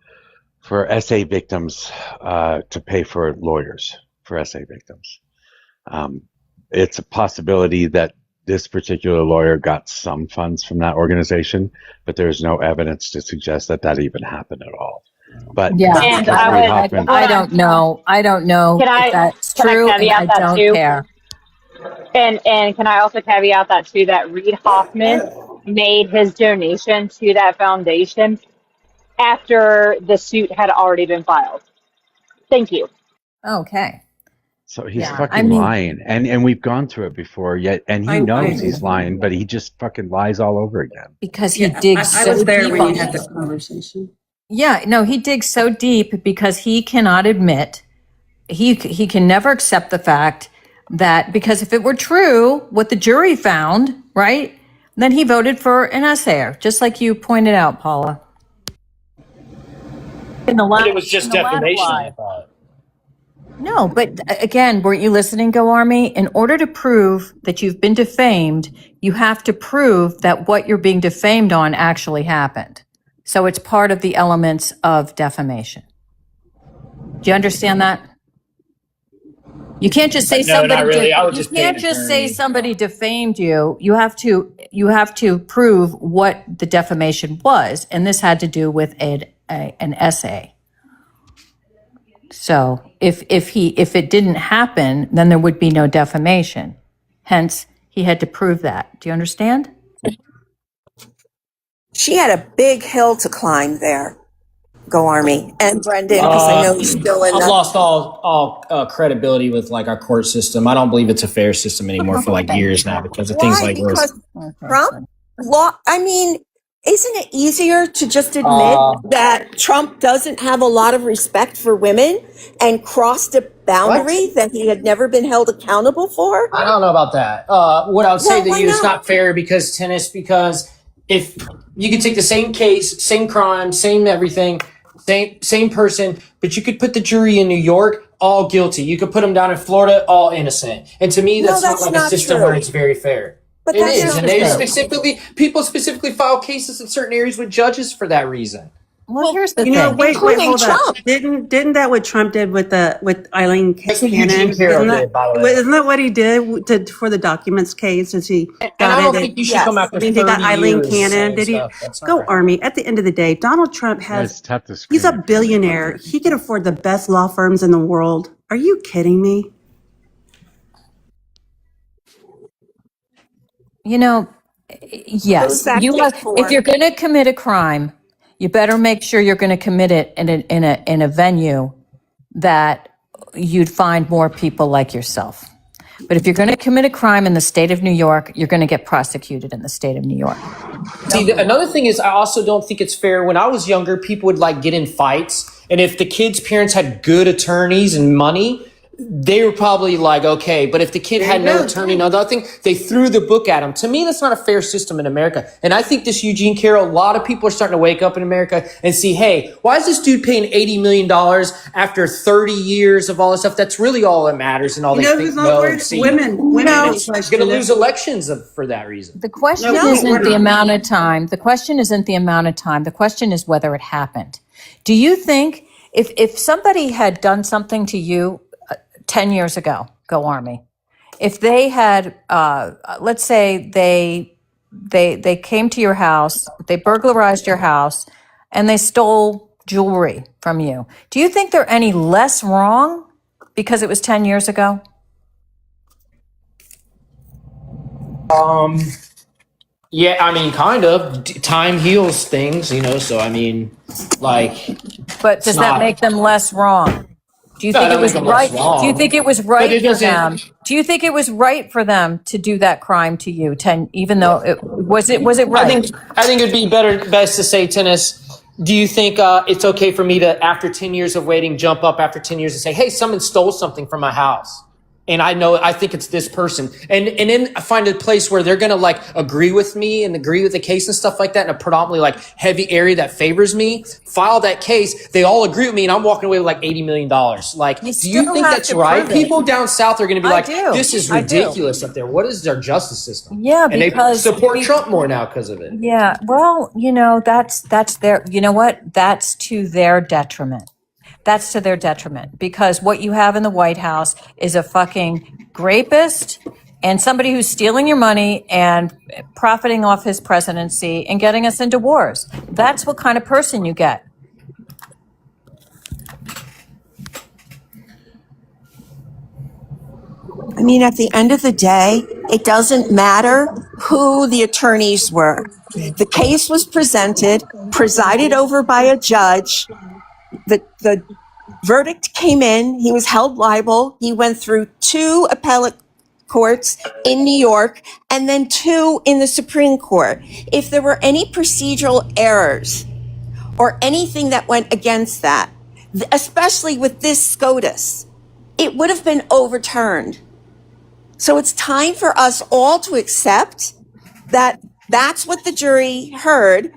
SA victims to pay for lawyers for SA victims. It's a possibility that this particular lawyer got some funds from that organization, but there's no evidence to suggest that even happened at all. But yeah, and I don't know. I don't know if that's true, and I don't care. And can I also caveat that too, that Reid Hoffman made his donation to that foundation after the suit had already been filed. Thank you. Okay. So he's lying, and we've gone through it before. And he knows he's lying, but he just fucking lies all over again. Because he digs. I was there when you had this conversation. Yeah, no, he digs so deep because he cannot admit, he can never accept the fact that, because if it were true, what the jury found, right, then he voted for an assayer, just like you pointed out, Paula. But it was just defamation, I thought. No, but again, weren't you listening, Go Army? In order to prove that you've been defamed, you have to prove that what you're being defamed on actually happened. So it's part of the elements of defamation. Do you understand that? You can't just say somebody. Not really. You can't just say somebody defamed you. You have to prove what the defamation was, and this had to do with an essay. So if it didn't happen, then there would be no defamation. Hence, he had to prove that. Do you understand? She had a big hill to climb there. Go Army, and Brendan, because I know he's still in I've the. lost all credibility with like our court system. I don't believe it's a fair system anymore for like years now because of things Why? like this. Because Trump I mean, isn't it easier to just admit that Trump doesn't have a lot of respect for women and crossed a boundary that he had never been held accountable for? I don't know about that. What I would say Well, to why you is not? not fair because if you could take the same case, same crime, same everything, same person, but you could put the jury in New York all guilty. You could put them down in Florida all innocent. And to me, No, that's not that's like a not system true. where it's very fair. But It that's is, not and they true. people specifically file cases in certain areas with judges for that reason. Well, here's the You know, thing. wait, Including hold up. Trump. Didn't that what Trump did with Eileen That's what Cannon? Eugene Carroll did, by the way. Isn't that what he did for the documents case? Is he And got I don't it? think you should come Yes. after He got 30 Eileen years Cannon. saying Did he stuff. That's not go right. Army? At the end of the day, Donald Trump he's a billionaire. He can afford the best law firms in the world. Are you kidding me? You know, Who's yes, that you kid have. If for? you're going to commit a crime, you better make sure you're going to commit it in a venue that you'd find more people like yourself. But if you're going to commit a crime in the state of New York, you're going to get prosecuted in the state of New York. See, another thing is, I also don't think it's fair. When I was younger, people would like get in fights, and if the kid's parents had good attorneys and money, they were probably like, okay. But if the kid had no attorney, no nothing, they threw the book at him. To me, that's not a fair system in America. And I think this Eugene Carroll, a lot of people are starting to wake up in America and see, hey, why is this dude paying $80 million after 30 years of all this stuff? That's really all that matters and all You they know think. who's not worried? Women. No, He's going to lose elections for that reason. The question No, isn't the amount of time. The question isn't the amount of time. The question is whether it happened. Do you think if somebody had done something to you 10 years ago, go Army, if they had, let's say they came to your house, they burglarized your house, and they stole jewelry from you, do you think they're any less wrong because it was 10 years ago? Yeah, I mean, kind of. Time heals things, so I mean, like. But does that make them less wrong? Do you think it was right? Do you think it was right for them? Do you think it was right for them to do that crime to you? Even though was it right? I think it'd be best to say, Tennis. Do you think it's okay for me to, after 10 years of waiting, jump up after 10 years and say, hey, someone stole something from my house? And I think it's this person. And then I find a place where they're going to like agree with me and agree with the case and stuff like that in a predominantly like heavy area that favors me. File that case. They all agree with me and I'm walking away with like $80 million. Like, do you think that's right? People down south are going to be like, this is ridiculous up there. What is our justice system? Yeah, and because they support Trump more now because of it. Yeah, well, that's their, you know what? That's to their detriment. That's to their detriment because what you have in the White House is a fucking rapist and somebody who's stealing your money and profiting off his presidency and getting us into wars. That's what kind of person you get. I mean, at the end of the day, it doesn't matter who the attorneys were. The case was presided over by a judge. The verdict came in. He was held liable. He went through 2 appellate courts in New York and then 2 in the Supreme Court. If there were any procedural errors or anything that went against that, especially with this SCOTUS, it would have been overturned. So it's time for us all to accept that that's what the jury heard,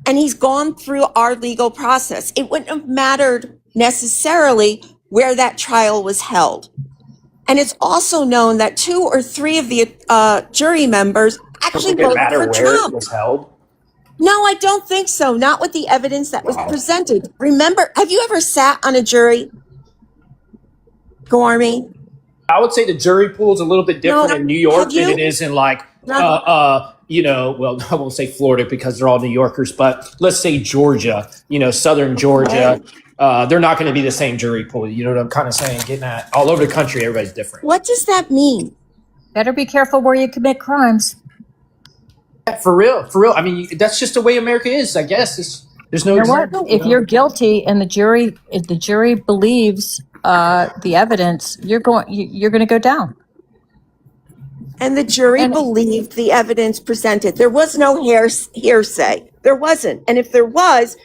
and he's gone through our legal process. It wouldn't have mattered necessarily where that trial was held. And it's also known that 2 or 3 of the jury members actually voted for Trump. It was held? No, I don't think so. Not with the evidence that was presented. Remember, have you ever sat on a jury, Gormy? I would say the jury pool is a little bit different in New York than it is in like, well, I won't say Florida because they're all New Yorkers, but let's say Georgia, Southern Georgia. They're not going to be the same jury pool. You know what I'm kind of saying? Getting at all over the country, everybody's different. What does that mean? Better be careful where you commit crimes. Yeah, for real. I mean, that's just the way America is, I guess. There's You no know what? excuse. If you're guilty and if the jury believes the evidence, you're going to go down. And the jury And believed the evidence presented. There was no hearsay. There wasn't. And if there was,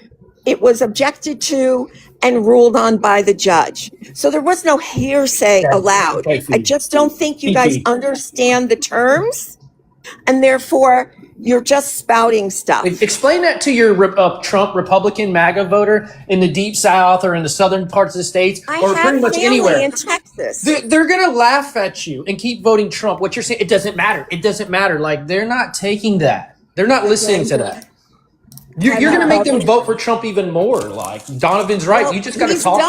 it was objected to and ruled on by the judge. So there was no hearsay allowed. I just don't think you guys understand the terms, and therefore you're just spouting stuff. Explain that to your Trump Republican MAGA voter in the deep South or in the southern parts of the states, or pretty much anywhere in Texas. They're gonna laugh at you and keep voting Trump. What you're saying, it doesn't matter. It doesn't matter. Like, they're not taking that. They're not listening to that. You're gonna make them vote for Trump even more. Like, Donovan's right. You just gotta talk.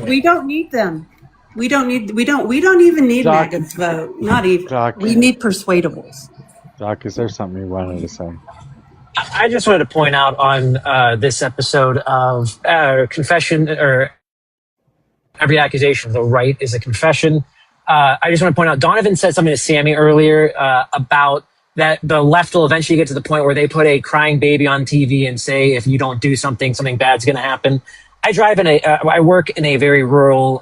We don't need them. We don't even need MAGA's vote. Not even. Doc, We need persuadables. Doc, is there something you wanted to say? I just wanted to point out on this episode of confession, or every accusation, the right is a confession. I just want to point out, Donovan said something to Sammy earlier about that the left will eventually get to the point where they put a crying baby on TV and say, if you don't do something, something bad's going to happen. I work in a very rural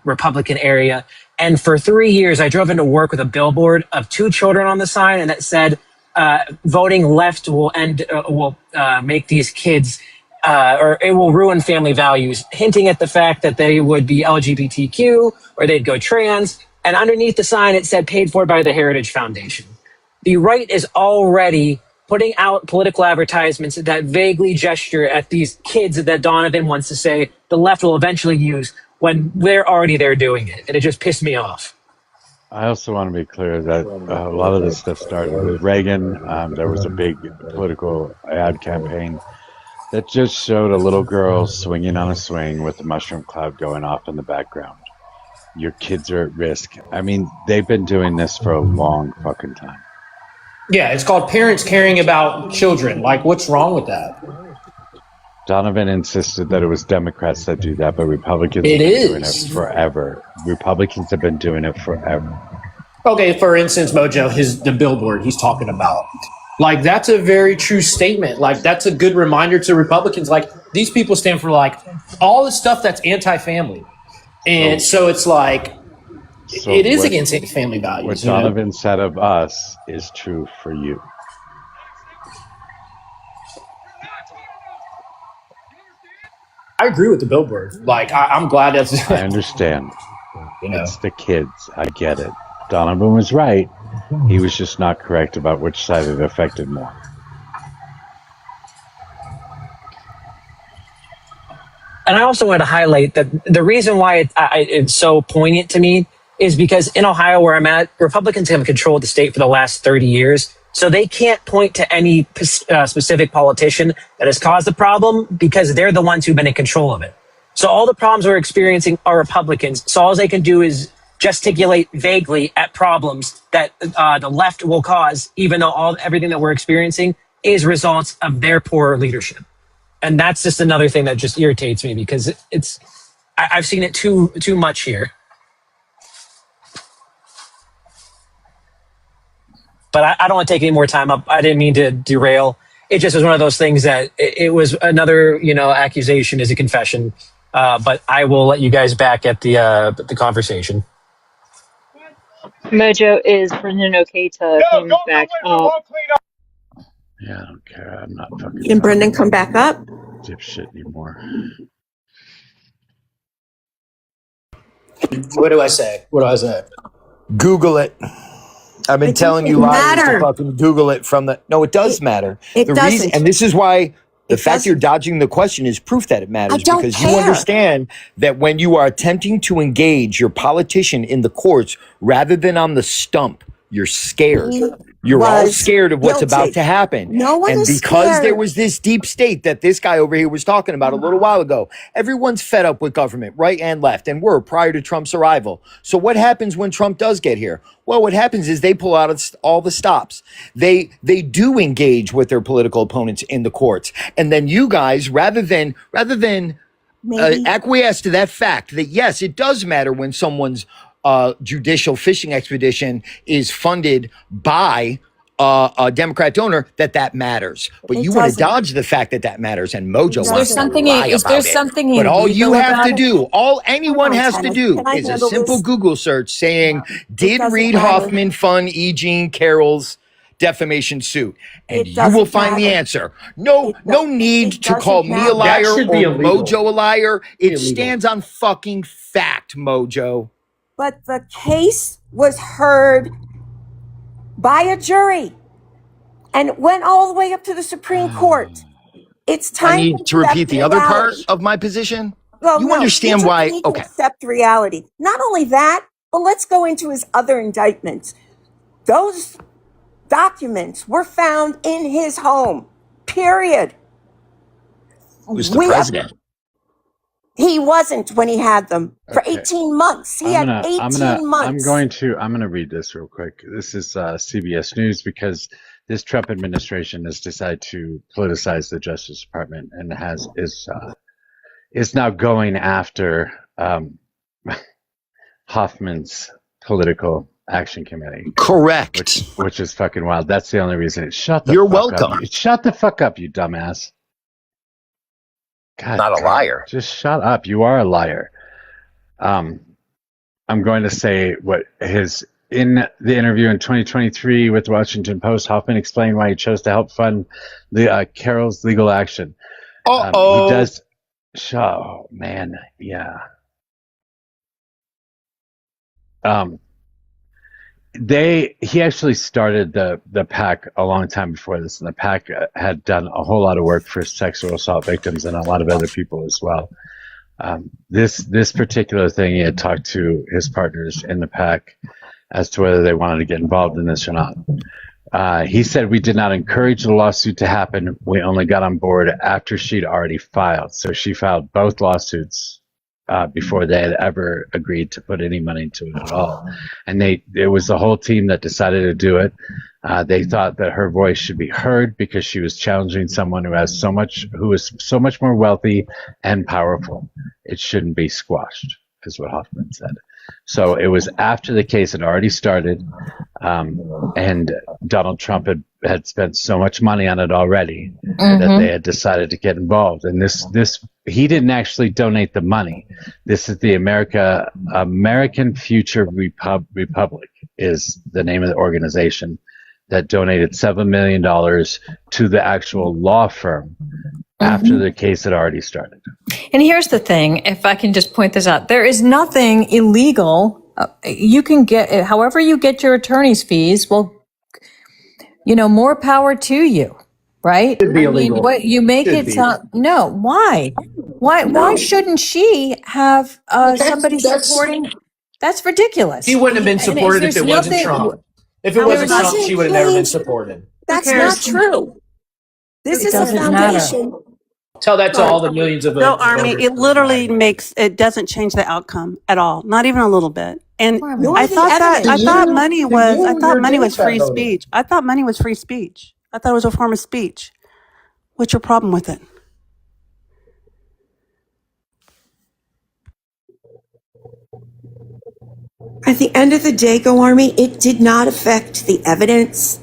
Republican area. And for 3 years, I drove into work with a billboard of 2 children on the sign, and that said, voting left will make these kids, or it will ruin family values, hinting at the fact that they would be LGBTQ or they'd go trans. And underneath the sign, it said paid for by the Heritage Foundation. The right is already putting out political advertisements that vaguely gesture at these kids that Donovan wants to say the left will eventually use, when they're already there doing it. And it just pissed me off. I also want to be clear that a lot of this stuff started with Reagan. There was a big political ad campaign that just showed a little girl swinging on a swing with a mushroom cloud going off in the background. Your kids are at risk. I mean, they've been doing this for a long fucking time. Yeah, it's called parents caring about children. Like, what's wrong with that? Donovan insisted that it was Democrats that do that, but Republicans have been doing it forever. Republicans have been doing it forever. Okay, for instance, MOJO, the billboard he's talking about. Like, that's a very true statement. Like, that's a good reminder to Republicans. Like, these people stand for, like, all the stuff that's anti-family. And so it's like, it is against family values. What Donovan said of us is true for you. I agree with the billboard. Like, I'm glad that's... I understand. It's the kids. I get it. Donovan was right. He was just not correct about which side it affected more. And I also want to highlight that the reason why it's so poignant to me is because in Ohio, where I'm at, Republicans have controlled the state for the last 30 years. So they can't point to any specific politician that has caused the problem, because they're the ones who've been in control of it. So all the problems we're experiencing are Republicans. So all they can do is gesticulate vaguely at problems that the left will cause, even though everything that we're experiencing is results of their poor leadership. And that's just another thing that just irritates me, because I've seen it too much here. But I don't want to take any more time up. I didn't mean to derail. It just was one of those things that it was another, accusation is a confession. But I will let you guys back at the conversation. MOJO, is Brendan okay to come back up? Yeah, I don't care. I'm not fucking. Can Brendan come back up? Dipshit anymore. What do I say? Google it. I've been telling you liars to fucking Google it from the... No, it does matter. It doesn't. And this is why the fact you're dodging the question is proof that it matters. Because you understand that when you are attempting to engage your politician in the courts rather than on the stump, you're scared. You're all scared of what's about to happen. No one is because scared. there was this deep state that this guy over here was talking about a little while ago, everyone's fed up with government, right and left, and were prior to Trump's arrival. So what happens when Trump does get here? Well, what happens is they pull out all the stops. They do engage with their political opponents in the courts. And then you guys, rather than acquiesce to that fact that, yes, it does matter when someone's judicial fishing expedition is funded by a Democrat donor, that matters. But It you want to doesn't. dodge the fact that matters, and MOJO Is there wants to something? lie Is there about it. something But all you illegal have to about it? do, all Hold anyone on, has to Kenneth. do, Can I is a handle simple this? Google search saying, "Did doesn't Reid matter. Hoffman fund E. Jean Carroll's defamation suit?" And It you will doesn't find the matter. answer. No need It to call doesn't me a matter. That liar should or be illegal. MOJO a liar. It Illegal. stands on fucking fact, MOJO. But the case was heard by a jury and went all the way up to the Supreme Court. It's I time need to repeat the other part of my position. Well, You no, understand you just why? need to Okay. accept reality. Not only that, but let's go into his other indictments. Those documents were found in his home. Period. Who's the president? He wasn't when he had them for Okay. 18 months. He had 18 months. I'm gonna read this real quick. This is CBS News because this Trump administration has decided to politicize the Justice Department and is now going after Hoffman's political action committee. Correct. Which is fucking wild. That's the only reason. Shut the You're fuck welcome. up. Shut the fuck up, you dumbass. God, Not a liar. Just shut up. You are a liar. I'm going to say what in the interview in 2023 with the Washington Post, Hoffman explained why he chose to help fund the Carroll's legal action. He does. Oh man, yeah. He actually started the PAC a long time before this, and the PAC had done a whole lot of work for sexual assault victims and a lot of other people as well. This particular thing, he had talked to his partners in the PAC as to whether they wanted to get involved in this or not. He said, "We did not encourage the lawsuit to happen. We only got on board after she'd already filed." So she filed both lawsuits before they had ever agreed to put any money into it at all. And it was the whole team that decided to do it. They thought that her voice should be heard because she was challenging someone who is so much more wealthy and powerful. It shouldn't be squashed, is what Hoffman said. So it was after the case had already started, and Donald Trump had spent so much money on it already that they had decided to get involved. And this he didn't actually donate the money. This is the American Future Republic is the name of the organization that donated $7 million to the actual law firm after the case had already started. And here's the thing, if I can just point this out, there is nothing illegal. You can get, however you get your attorney's fees, well, more power to you, right? Should be illegal. What you make it sound, no, why? Why shouldn't she have somebody supporting? That's ridiculous. She wouldn't have been supported if it wasn't Trump. If it wasn't Trump, she would have never been supported. That's not true. This is a foundation. Tell that to all the millions of No, Army, it literally it doesn't change the outcome at all. Not even a little bit. And I thought money was free speech. I thought money was free speech. I thought it was a form of speech. What's your problem with it? At the end of the day, Go Army, it did not affect the evidence.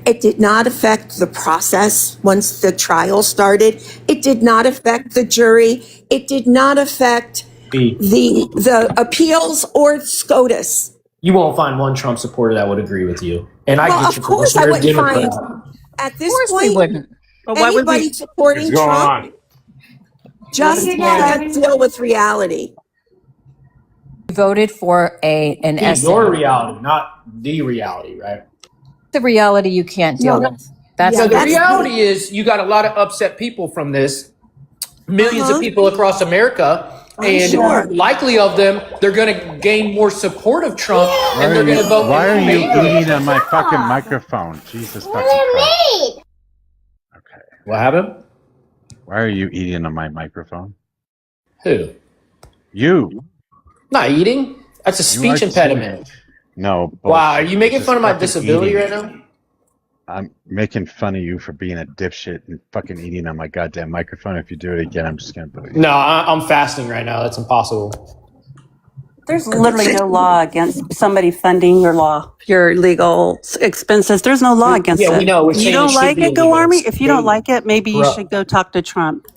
It did not affect the process once the trial started. It did not affect the jury. It did not affect the appeals or SCOTUS. You won't find one Trump supporter that would agree with you. And I get Of course I wouldn't find. At this point, anybody supporting Trump just can't deal with reality. Voted for an essay. Your reality, not the reality, right? The reality you can't deal with. The reality is you got a lot of upset people from this, millions of people across America, and likely of them, they're going to gain more support of Trump, and they're going to vote. Why are you eating on my fucking microphone? Jesus fucking Christ. Okay. What happened? Why are you eating on my microphone? Who? You. Not eating. That's a speech impediment. No. Bullshit. Wow, are you making fun of my disability right now? I'm making fun of you for being a dipshit and fucking eating on my goddamn microphone. If you do it again, I'm just gonna boo you. No, I'm fasting right now. That's impossible. There's literally no law against somebody funding your legal expenses. There's no law against Yeah, we it. know. We're You saying it don't should like be it, Go illegal. Army? It's If you don't dangerous. like it, maybe you should go talk to Trump.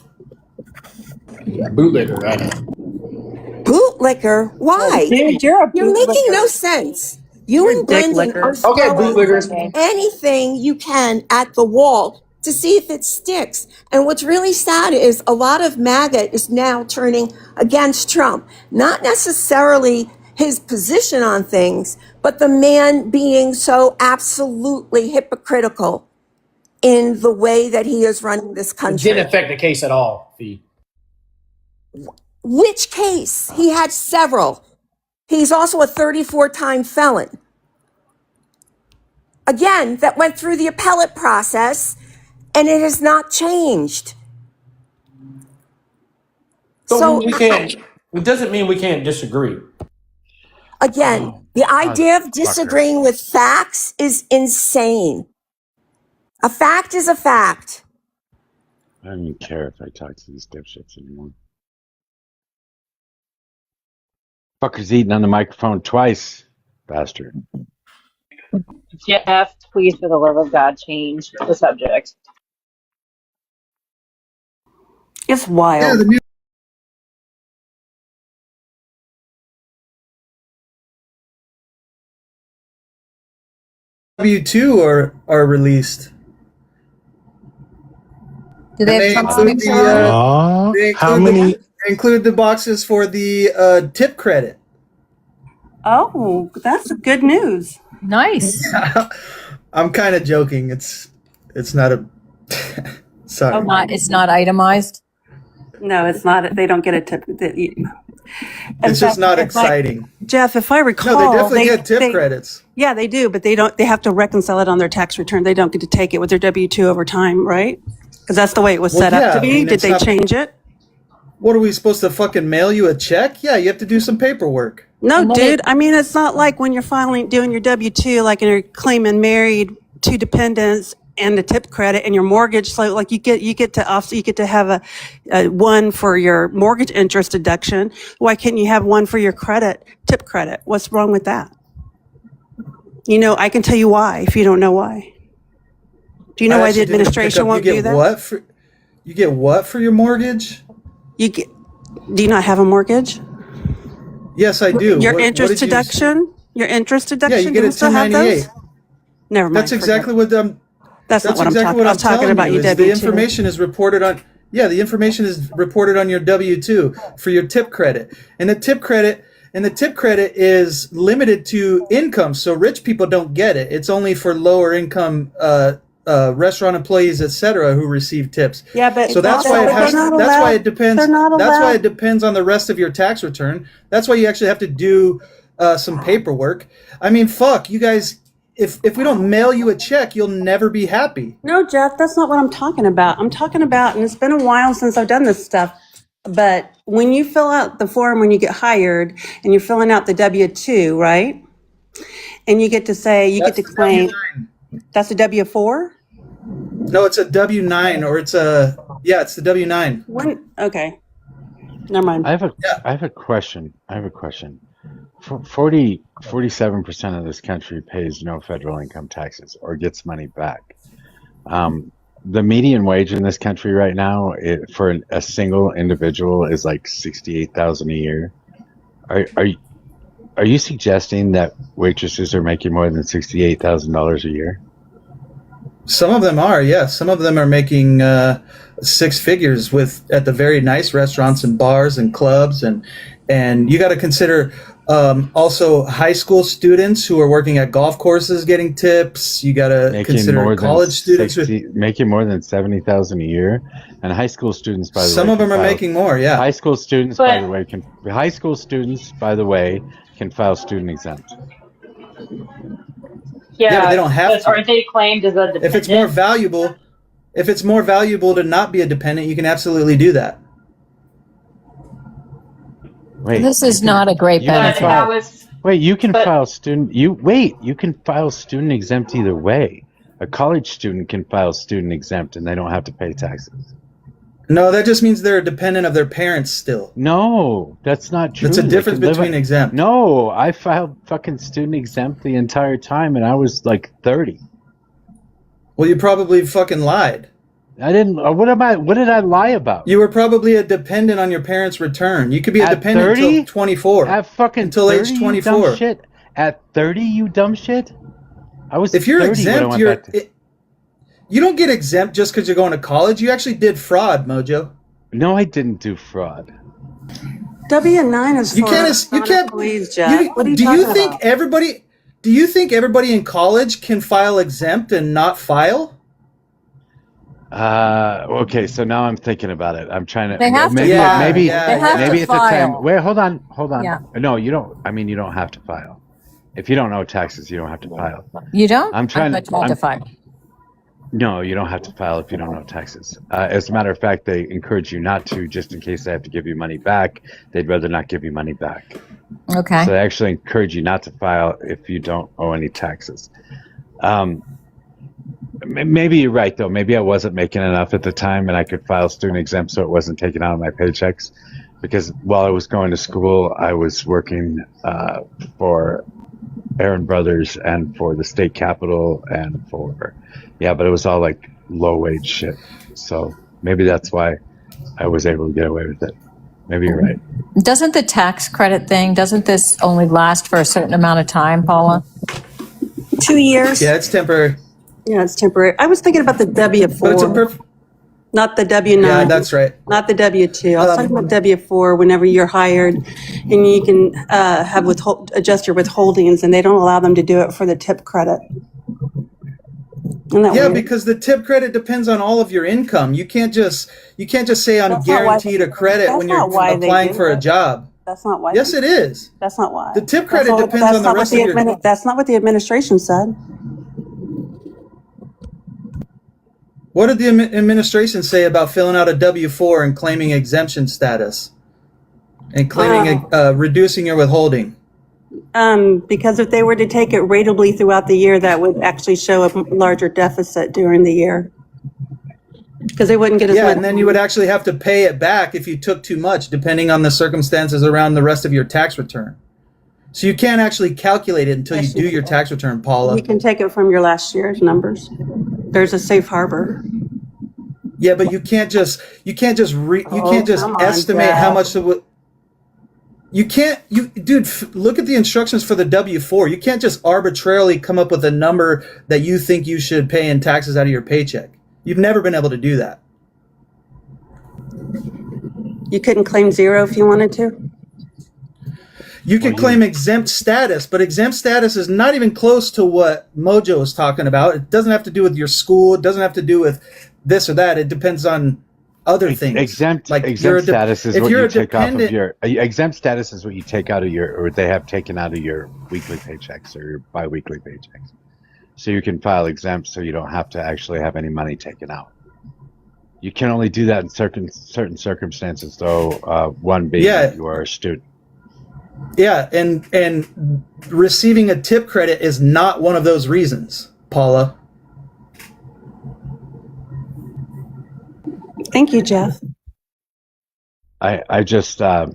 Yeah, bootlegger, right? Bootlicker? Why? Dude, you're a You're making no bootlicker. sense. You You're a and dick Brendan licker. are Okay, throwing bootlegger. anything you can at the wall to see if it sticks. And what's really sad is a lot of MAGA is now turning against Trump. Not necessarily his position on things, but the man being so absolutely hypocritical in the way that he is running this It country. didn't affect the case at all, Fee. Which case? He had several. He's also a 34-time felon. Again, that went through the appellate process, and it has not changed. So we can't. It doesn't mean we can't disagree. Again, the idea of disagreeing with facts is insane. A fact is a fact. I don't even care if I talk to these dipshits anymore. Fucker's eating on the microphone twice, bastard. Jeff, please, for the love of God, change the subject. It's wild. Yeah, the new W-2 are released. Do they And have Trump's include picture the, on it? How many? they include the boxes for the tip credit. Oh, that's good news. Nice. I'm kind of joking. It's not a. Sorry. It's not itemized. No, it's not. They don't get a tip. It's just not exciting. Jeff, if I recall, No, they definitely get tip credits. Yeah, they do, but they don't. They have to reconcile it on their tax return. They don't get to take it with their W-2 over time, right? Because that's the way it was set up to be. Did they change it? What are we supposed to fucking mail you a check? Yeah, you have to do some paperwork. No, dude. I mean, it's not like when you're doing your W-2, like, and you're claiming married, 2 dependents, and the tip credit and your mortgage. So, like, you get to have a one for your mortgage interest deduction. Why can't you have one for your tip credit? What's wrong with that? You know, I can tell you why if you don't know why. Do you know why the administration won't do that? You get what for your mortgage? Do you not have a mortgage? Yes, I do. Your interest deduction? Your interest deduction? Yeah, you get a 1098. Never mind. That's exactly what That's not what I'm talking about. I'm talking about your W-2. The information is reported on. Yeah, the information is reported on your W-2 for your tip credit, and the tip credit is limited to income, so rich people don't get it. It's only for lower income restaurant employees, etc., who receive tips. Yeah, but so that's why it depends. That's why it depends on the rest of your tax return. That's why you actually have to do some paperwork. I mean, fuck you guys. If we don't mail you a check, you'll never be happy. No, Jeff, that's not what I'm talking about. I'm talking about, and it's been a while since I've done this stuff, but when you fill out the form when you get hired and you're filling out the W-2, right? And you get to say, get to claim. W-9. That's a W-4? No, it's a W-9, or it's the W-9. Okay. Never mind. I have a question. 47% of this country pays no federal income taxes or gets money back. The median wage in this country right now for a single individual is like $68,000 a year. Are you suggesting that waitresses are making more than $68,000 a year? Some of them are, yes. Some of them are making 6 figures at the very nice restaurants and bars and clubs, and you got to consider also high school students who are working at golf courses getting tips. You got to consider college students making more than $70,000 a year, and high school students. By the way, some of them are making more. Yeah, high school students, by the way, can file student exempt. Yeah, but they don't have to. Aren't they claimed as a dependent? If it's more valuable to not be a dependent, you can absolutely do that. Wait, this is not a great benefit. You can file student. You can file student exempt either way. A college student can file student exempt, and they don't have to pay taxes. No, that just means they're a dependent of their parents still. No, that's not true. That's a difference between exempt. No, I filed fucking student exempt the entire time, and I was like 30. Well, you probably fucking lied. I didn't. What did I lie about? You were probably a dependent on your parents' return. You could be a dependent until 24. At fucking until 30, age 24. Dumb shit. At 30, you dumb shit. I was. If you're 30 exempt, you don't get exempt just because you're going to college. You actually did fraud, Mojo. No, I didn't do fraud. W-9 is You for can't. employees, Jeff. What are you do talking you think about? everybody? Do you think everybody in college can file exempt and not file? Okay, so now I'm thinking about it. I'm trying to. They have to maybe, file. maybe, They have maybe to at the time. file. Wait, hold on. Yeah. No, you don't. I mean, you don't have to file. If you don't owe taxes, you don't have to file. You don't? I'm trying I to. thought you had to file. No, you don't have to file if you don't owe taxes. As a matter of fact, they encourage you not to, just in case they have to give you money back. They'd rather not give you money back. Okay. So they actually encourage you not to file if you don't owe any taxes. Maybe you're right, though. Maybe I wasn't making enough at the time, and I could file student exempt so it wasn't taken out of my paychecks. Because while I was going to school, I was working for Aaron Brothers and for the state capitol and for, but it was all like low wage shit. So maybe that's why I was able to get away with it. Maybe you're right. Doesn't the tax credit thing, doesn't this only last for a certain amount of time, Paula? 2 years. Yeah, it's temporary. Yeah, it's temporary. I was thinking about the W-4. But it's a perfect. Not the W-9. Yeah, that's right. Not the W-2. I was talking about W-4 whenever you're hired and you can have adjust your withholdings, and they don't allow them to do it for the tip credit. Isn't that weird? Because the tip credit depends on all of your income. You can't just say I'm That's not why guaranteed a credit that's when you're not why they applying do for a it. job. That's not why. Yes, it is. That's not why. The tip credit depends on the rest of your. That's not what the administration said. What did the administration say about filling out a W-4 and claiming exemption status, and claiming reducing your withholding? Because if they were to take it ratably throughout the year, that would actually show a larger deficit during the year. Because they wouldn't get as much. Yeah, and then you would actually have to pay it back if you took too much, depending on the circumstances around the rest of your tax return. So you can't actually calculate it until you do your tax return, Paula. You can take it from your last year's numbers. There's a safe harbor. Yeah, but you can't just estimate how much of what. You can't, look at the instructions for the W-4. You can't just arbitrarily come up with a number that you think you should pay in taxes out of your paycheck. You've never been able to do that. You couldn't claim zero if you wanted to? You could claim exempt status, but exempt status is not even close to what MOJO is talking about. It doesn't have to do with your school. It doesn't have to do with this or that. It depends on other things. Exempt status is what you take off of your exempt status is what you take out of your, or they have taken out of your weekly paychecks or your biweekly paychecks. So you can file exempt, so you don't have to actually have any money taken out. You can only do that in certain circumstances, though. One being that you are a student. Yeah, and receiving a tip credit is not one of those reasons, Paula. Thank you, Jeff. I just I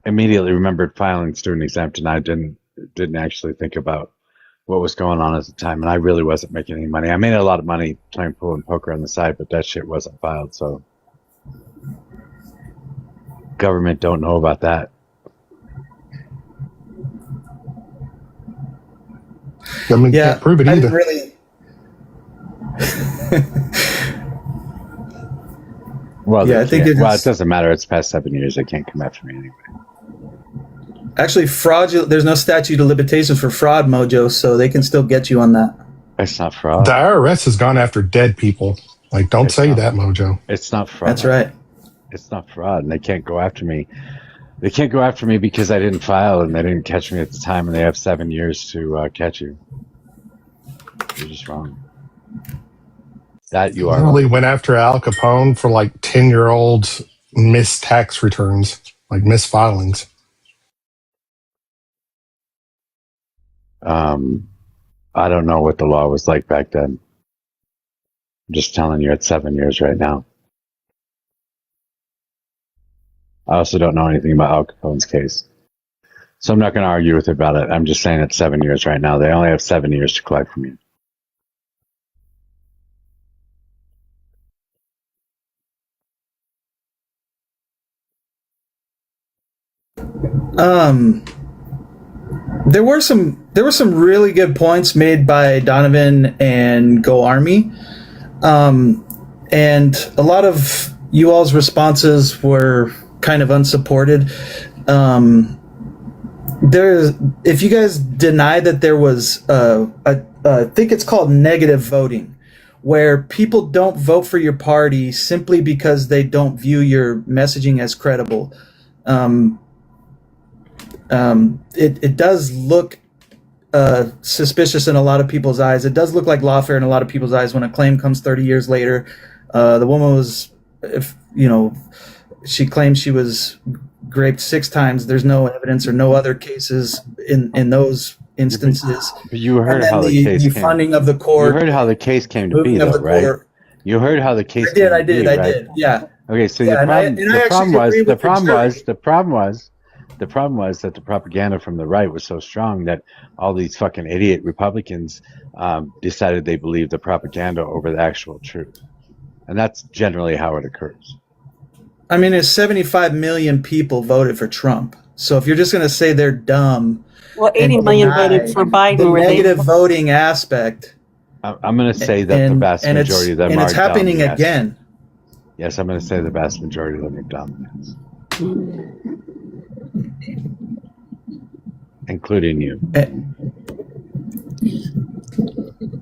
immediately remembered filing student exempt, and I didn't actually think about what was going on at the time, and I really wasn't making any money. I made a lot of money playing pool and poker on the side, but that shit wasn't filed, so government don't know about that. Government can't prove it either. Well, I think it doesn't matter. It's past 7 years. They can't come after me anyway. Actually, fraudulent. There's no statute of limitations for fraud, MOJO, so they can still get you on that. It's not fraud. The IRS has gone after dead people. Like, don't say that, MOJO. It's not fraud. That's right. It's not fraud, and they can't go after me. They can't go after me because I didn't file and they didn't catch me at the time, and they have 7 years to catch you. You're just wrong. That you are. Literally went after Al Capone for like 10-year-olds missed tax returns, like misfilings. I don't know what the law was like back then. I'm just telling you, it's 7 years right now. I also don't know anything about Al Capone's case. So I'm not going to argue with her about it. I'm just saying it's 7 years right now. They only have 7 years to collect from you. There were some really good points made by Donovan and Go Army. And a lot of you all's responses were kind of unsupported. If you guys deny that there was, I think it's called negative voting, where people don't vote for your party simply because they don't view your messaging as credible. It does look suspicious in a lot of people's eyes. It does look like lawfare in a lot of people's eyes when a claim comes 30 years later. The woman was, she claims she was raped 6 times. There's no evidence or no other cases in those instances. But you heard how the case the came. funding of the court. You heard how the case came to be, though, right? Court. You heard how the case. I did. Yeah. Okay, so Yeah, the problem was that the propaganda from the right was so strong that all these fucking idiot Republicans decided they believed the propaganda over the actual truth, and that's generally how it occurs. I mean, 75 million people voted for Trump. So if you're just going to say they're dumb, well, 80 million voted for Biden. The negative voting aspect. I'm going to say that the vast majority of them are dumb. And it's happening again. Yes, I'm going to say the vast majority of them are dumb. Yes. Including you.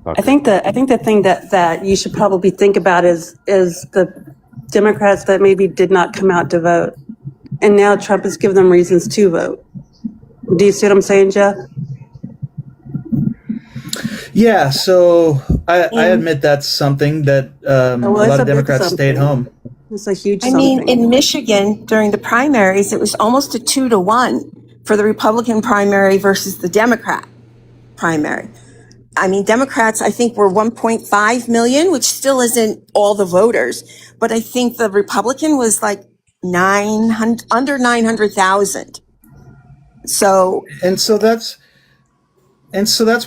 I think the thing that you should probably think about is the Democrats that maybe did not come out to vote, and now Trump has given them reasons to vote. Do you see what I'm saying, Jeff? Yeah, so I admit that's something that a lot of Democrats stayed home. It's a huge I mean, in Michigan, during the primaries, it was almost a 2-to-1 for the Republican primary versus the Democrat primary. I mean, Democrats, I think, were 1.5 million, which still isn't all the voters. But I think the Republican was like under 900,000. So that's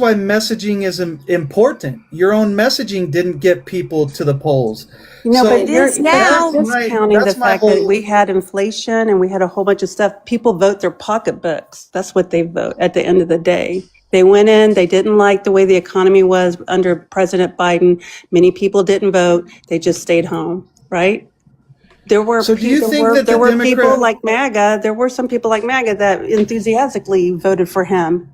why messaging is important. Your own messaging didn't get people to the polls. No, so but it is now discounting the fact that we had inflation and we had a whole bunch of stuff. People vote their pocketbooks. That's what they vote at the end of the day. They went in, they didn't like the way the economy was under President Biden. Many people didn't vote. They just stayed home, right? There were people like MAGA. There were some people like MAGA that enthusiastically voted for him.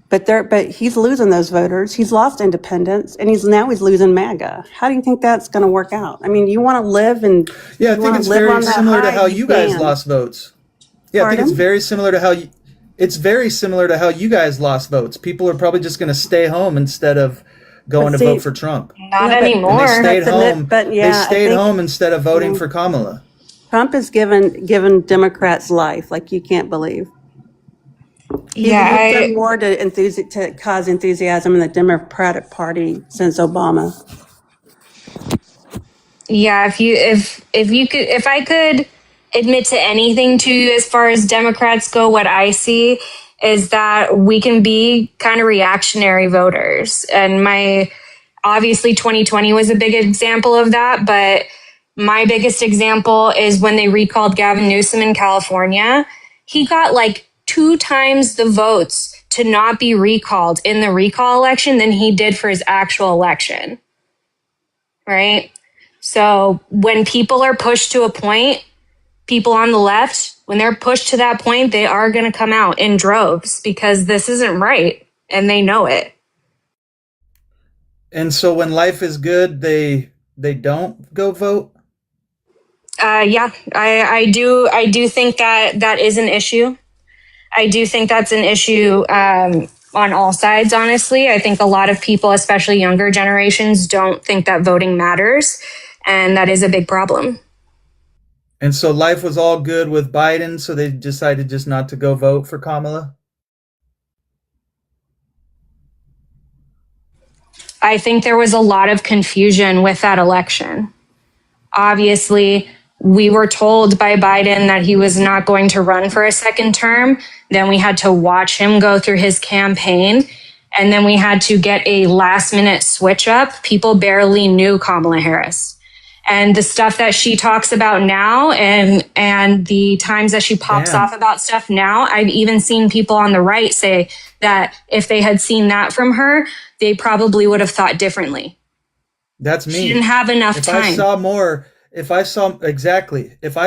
But he's losing those voters. He's lost independence, and he's losing MAGA. How do you think that's going to work out? I mean, you want to live and I think it's very similar to how you guys lost votes. Yeah, I think it's very similar to how you guys lost votes. People are probably just going to stay home instead of going to vote for Trump. Not anymore. And they stayed home. They stayed home instead of voting for Kamala. Trump has given Democrats life like you can't believe. He's done more to cause enthusiasm in the Democratic Party since Obama. Yeah, if I could admit to anything to you as far as Democrats go, what I see is that we can be kind of reactionary voters. And obviously 2020 was a big example of that, but my biggest example is when they recalled Gavin Newsom in California. He got like 2 times the votes to not be recalled in the recall election than he did for his actual election. Right? So when people are pushed to a point, people on the left, when they're pushed to that point, they are going to come out in droves because this isn't right. And they know it. And so when life is good, they don't go vote? Yeah, I do think that is an issue. I do think that's an issue on all sides, honestly. I think a lot of people, especially younger generations, don't think that voting matters. And that is a big problem. And so life was all good with Biden, so they decided just not to go vote for Kamala? I think there was a lot of confusion with that election. Obviously, we were told by Biden that he was not going to run for a second term. Then we had to watch him go through his campaign. And then we had to get a last minute switch up. People barely knew Kamala Harris. And the stuff that she talks about now and the times that she pops off about stuff now, I've even seen people on the right say that if they had seen that from her, they probably would have thought differently. That's me. She didn't have enough time. If I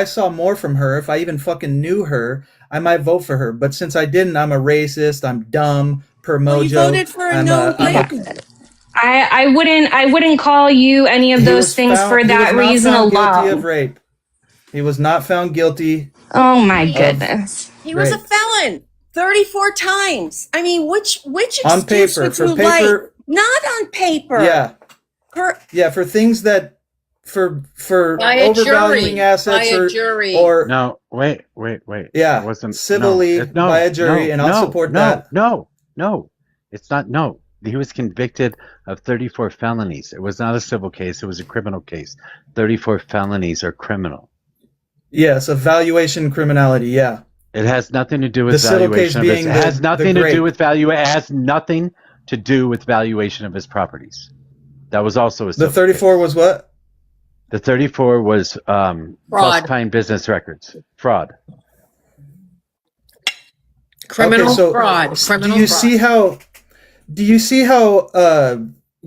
saw more from her, if I even fucking knew her, I might vote for her. But since I didn't, I'm a racist. I'm dumb. Per MOJO. Well, you voted for a known black. I wouldn't call you any of those things for that reason alone. Guilty of rape. He was not found guilty. Oh my goodness. He was a felon 34 times. I mean, which on excuse paper would for you paper. like? Not on paper. Yeah. For things that for by a overvaluing jury. assets By a jury. or no, wait. Yeah, it wasn't civilly by a jury, and I'll support that. No, it's not. No, he was convicted of 34 felonies. It was not a civil case; it was a criminal case. 34 felonies are criminal. Yes, evaluation criminality. Yeah, it has nothing to do with the civil case valuation of his. being It has nothing to grape. do with value. It has nothing to do with valuation of his properties. That was also a The 34 was what? The 34 was falsifying business records. Fraud. Criminal fraud. Do you see how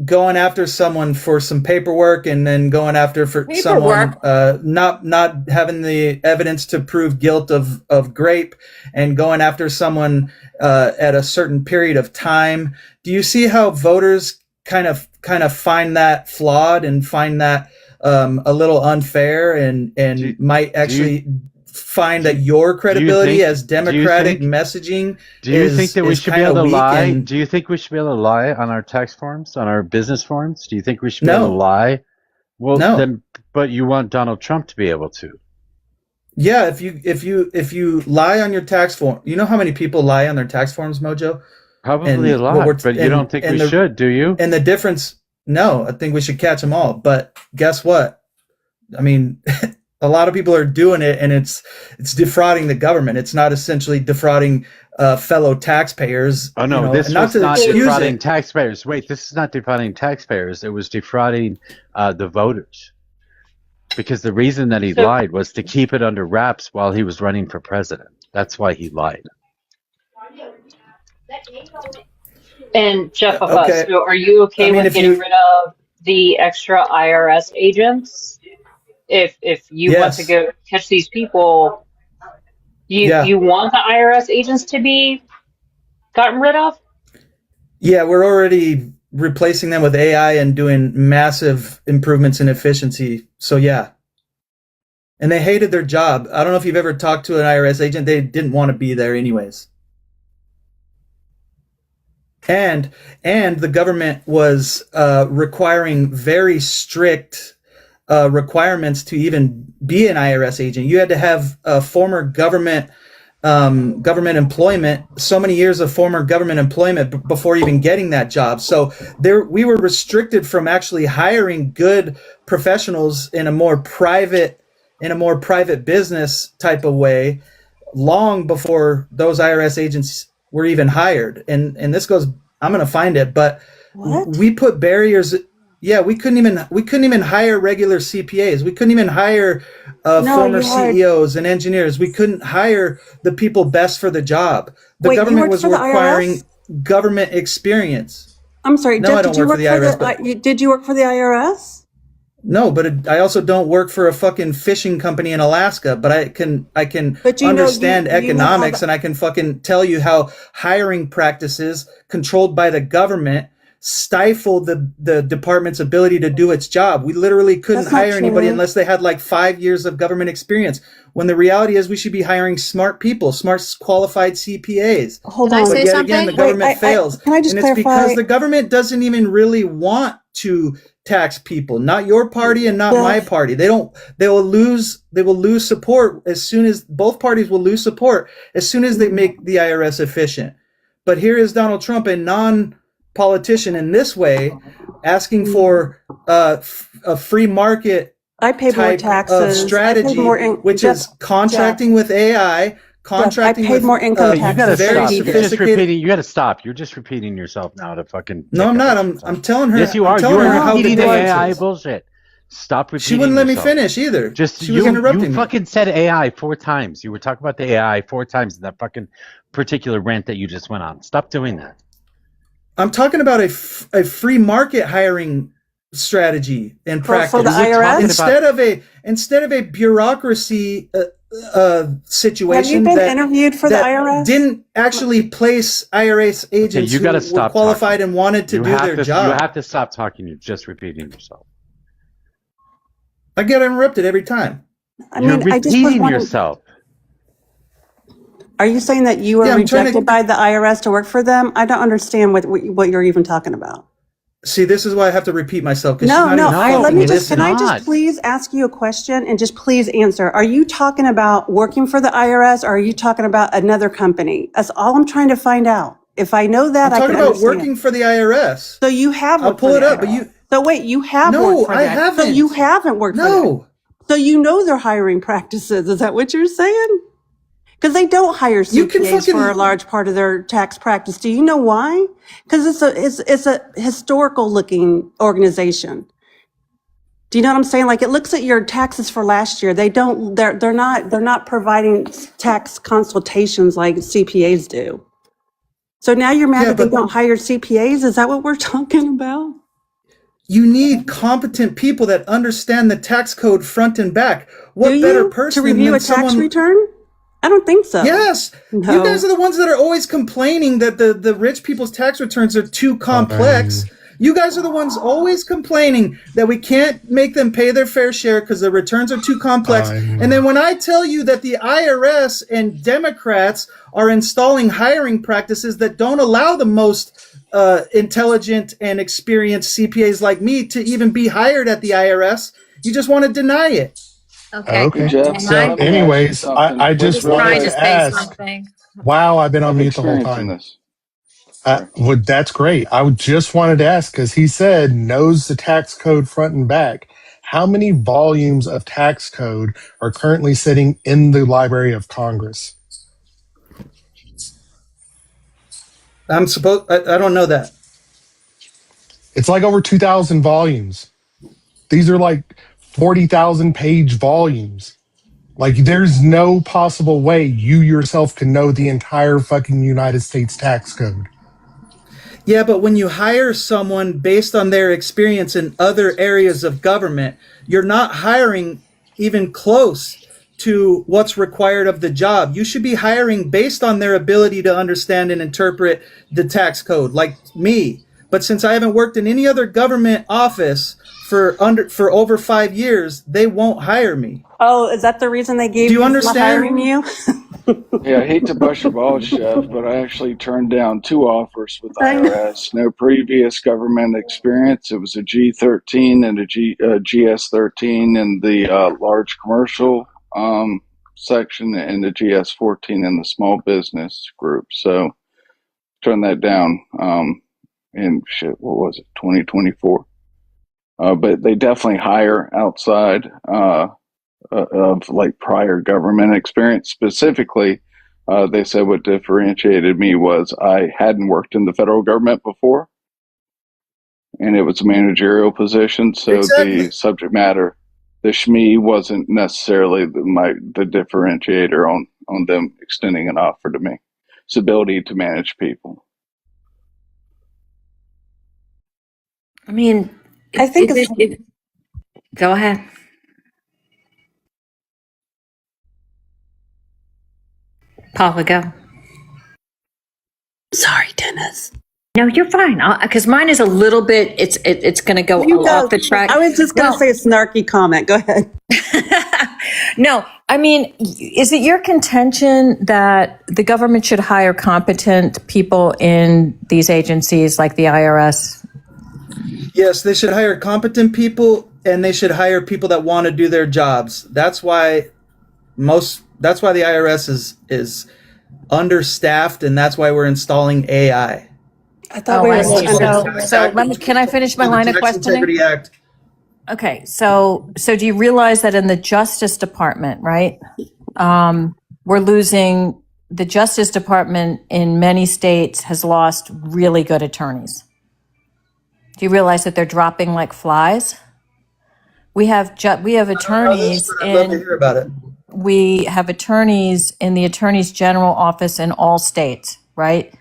going after someone for some paperwork and then going after for someone not having the evidence to prove guilt of grape and going after someone at a certain period of time? Do you see how voters kind of find that flawed and find that a little unfair and might actually find that your credibility as democratic messaging do you think that we should be able to lie? And, do you think we should be able to lie on our tax forms, on our business forms? Do you think we should be able to lie? Well, then, but you want Donald Trump to be able to. Yeah, if you lie on your tax form, you know how many people lie on their tax forms, Mojo? Probably a lot, but you don't think we should, do you? And the difference, no, I think we should catch them all. But guess what? I mean, a lot of people are doing it, and it's defrauding the government. It's not essentially defrauding fellow taxpayers. Oh no, this was not defrauding taxpayers. Wait, this is not defrauding taxpayers. It was defrauding the voters. Because the reason that he lied was to keep it under wraps while he was running for president. That's why he lied. And Jeff, so are you okay with getting rid of the extra IRS agents? If you want to go catch these people, you want the IRS agents to be gotten rid of? Yeah, we're already replacing them with AI and doing massive improvements in efficiency. So yeah. And they hated their job. I don't know if you've ever talked to an IRS agent. They didn't want to be there anyways. And the government was requiring very strict requirements to even be an IRS agent. You had to have a former government employment, so many years of former government employment before even getting that job. So we were restricted from actually hiring good professionals in a more private business type of way long before those IRS agents were even hired. And this goes, I'm going to find it, but we put barriers. Yeah, we couldn't even hire regular CPAs. We couldn't even hire former CEOs and engineers. We couldn't hire the people best for the job. The government was requiring government experience. I'm sorry, no, Jeff, I don't work for the IRS. Did you work for the IRS? No, but I also don't work for a fucking fishing company in Alaska. But I can understand economics, and I can fucking tell you how hiring practices controlled by the government stifle the department's ability to do its job. We literally couldn't hire anybody unless they had like 5 years of government experience. When the reality is, we should be hiring smart people, smart, qualified CPAs. Hold on. But yet again, the government fails. Can I just clarify? It's because the government doesn't even really want to tax people. Not your party and not my party. They will lose support as soon as both parties will lose support as soon as they make the IRS efficient. But here is Donald Trump, a non-politician in this way, asking for a free market I pay more type taxes. of I pay strategy, more which is contracting with AI, contracting I paid with more income You taxes. gotta very stop. You're just sophisticated. repeating. You gotta stop. You're just repeating yourself now to fucking. No, I'm not. I'm telling her. Yes, you I'm are. You telling her are how the repeating the difference AI is. bullshit. Stop repeating. She wouldn't let me yourself. finish either. Just she was you interrupting me. fucking said AI 4 times. You were talking about the AI 4 times in that fucking particular rant that you just went on. Stop doing that. I'm talking about a free market hiring strategy and practice for the IRS instead of a bureaucracy situation. Have you been interviewed for the IRS? Didn't actually place IRS agents you gotta who were qualified and wanted to do their job. You have to stop talking. You're just repeating yourself. I get interrupted every time. You're repeating yourself. Are you saying that you were rejected by the IRS to work for them? I don't understand what you're even talking about. See, this is why I have to repeat myself. No. Let me just. Can I just please ask you a question and just please answer? Are you talking about working for the IRS, or are you talking about another company? That's all I'm trying to find out. If I know that, I'm talking about understand. working for the IRS. So you have. I'll pull it up, but you. So wait, you have worked for them. No, I haven't. So you haven't worked for them. No. So you know their hiring practices. Is that what you're saying? Because they don't hire CPAs for a large part of their tax practice. Do you know why? Because it's a historical looking organization. Do you know what I'm saying? Like, it looks at your taxes for last year. They're not providing tax consultations like CPAs do. So now you're mad that they don't hire CPAs? Is that what we're talking about? You need competent people that understand the tax code front and back. What better person to review a tax return? I don't think so. Yes. No. You guys are the ones that are always complaining that the rich people's tax returns are too complex. You guys are the ones always complaining that we can't make them pay their fair share because the returns are too complex. And then when I tell you that the IRS and Democrats are installing hiring practices that don't allow the most intelligent and experienced CPAs like me to even be hired at the IRS, you just want to deny it. Okay. Jeff, so anyways, I just wanted to ask. Wow, I've been on mute the whole time. That's great. I just wanted to ask because he said knows the tax code front and back. How many volumes of tax code are currently sitting in the Library of Congress? I don't know that. It's like over 2,000 volumes. These are like 40,000 page volumes. Like, there's no possible way you yourself can know the entire fucking United States tax code. Yeah, but when you hire someone based on their experience in other areas of government, you're not hiring even close to what's required of the job. You should be hiring based on their ability to understand and interpret the tax code, like me. But since I haven't worked in any other government office for over 5 years, they won't hire me. Oh, is that the reason they gave you understand? Hiring you? Yeah, I hate to bust your balls, Chef, but I actually turned down 2 offers with IRS. No previous government experience. It was a G13 and a GS13 in the large commercial section and the GS14 in the small business group. So turned that down in what was it, 2024? But they definitely hire outside of like prior government experience. Specifically, they said what differentiated me was I hadn't worked in the federal government before, and it was a managerial position. So the subject matter, the SME, wasn't necessarily the differentiator on them extending an offer to me. It's ability to manage people. I mean, I think go ahead. Paula, go. Sorry, Dennis. No, you're fine. Because mine is a little bit. It's going to go off the track. I was just going to say a snarky comment. Go ahead. No, I mean, is it your contention that the government should hire competent people in these agencies like the IRS? Yes, they should hire competent people, and they should hire people that want to do their jobs. That's why the IRS is understaffed, and that's why we're installing AI. I thought we were so can I finish my line of questioning? Okay, so do you realize that in the Justice Department, right? We're losing the Justice Department in many states has lost really good attorneys. Do you realize that they're dropping like flies? We have attorneys I'd love to hear about it. We have attorneys in the Attorney's General office in all states, right?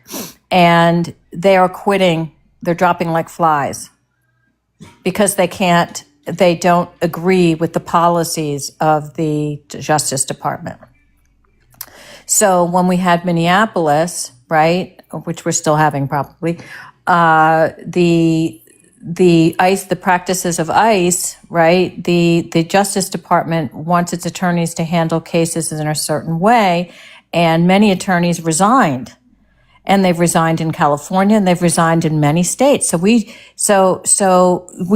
And they are quitting. They're dropping like flies because they don't agree with the policies of the Justice Department. So when we had Minneapolis, right, which we're still having probably, the practices of ICE, right? The Justice Department wants its attorneys to handle cases in a certain way, and many attorneys resigned. And they've resigned in California, and they've resigned in many states. So we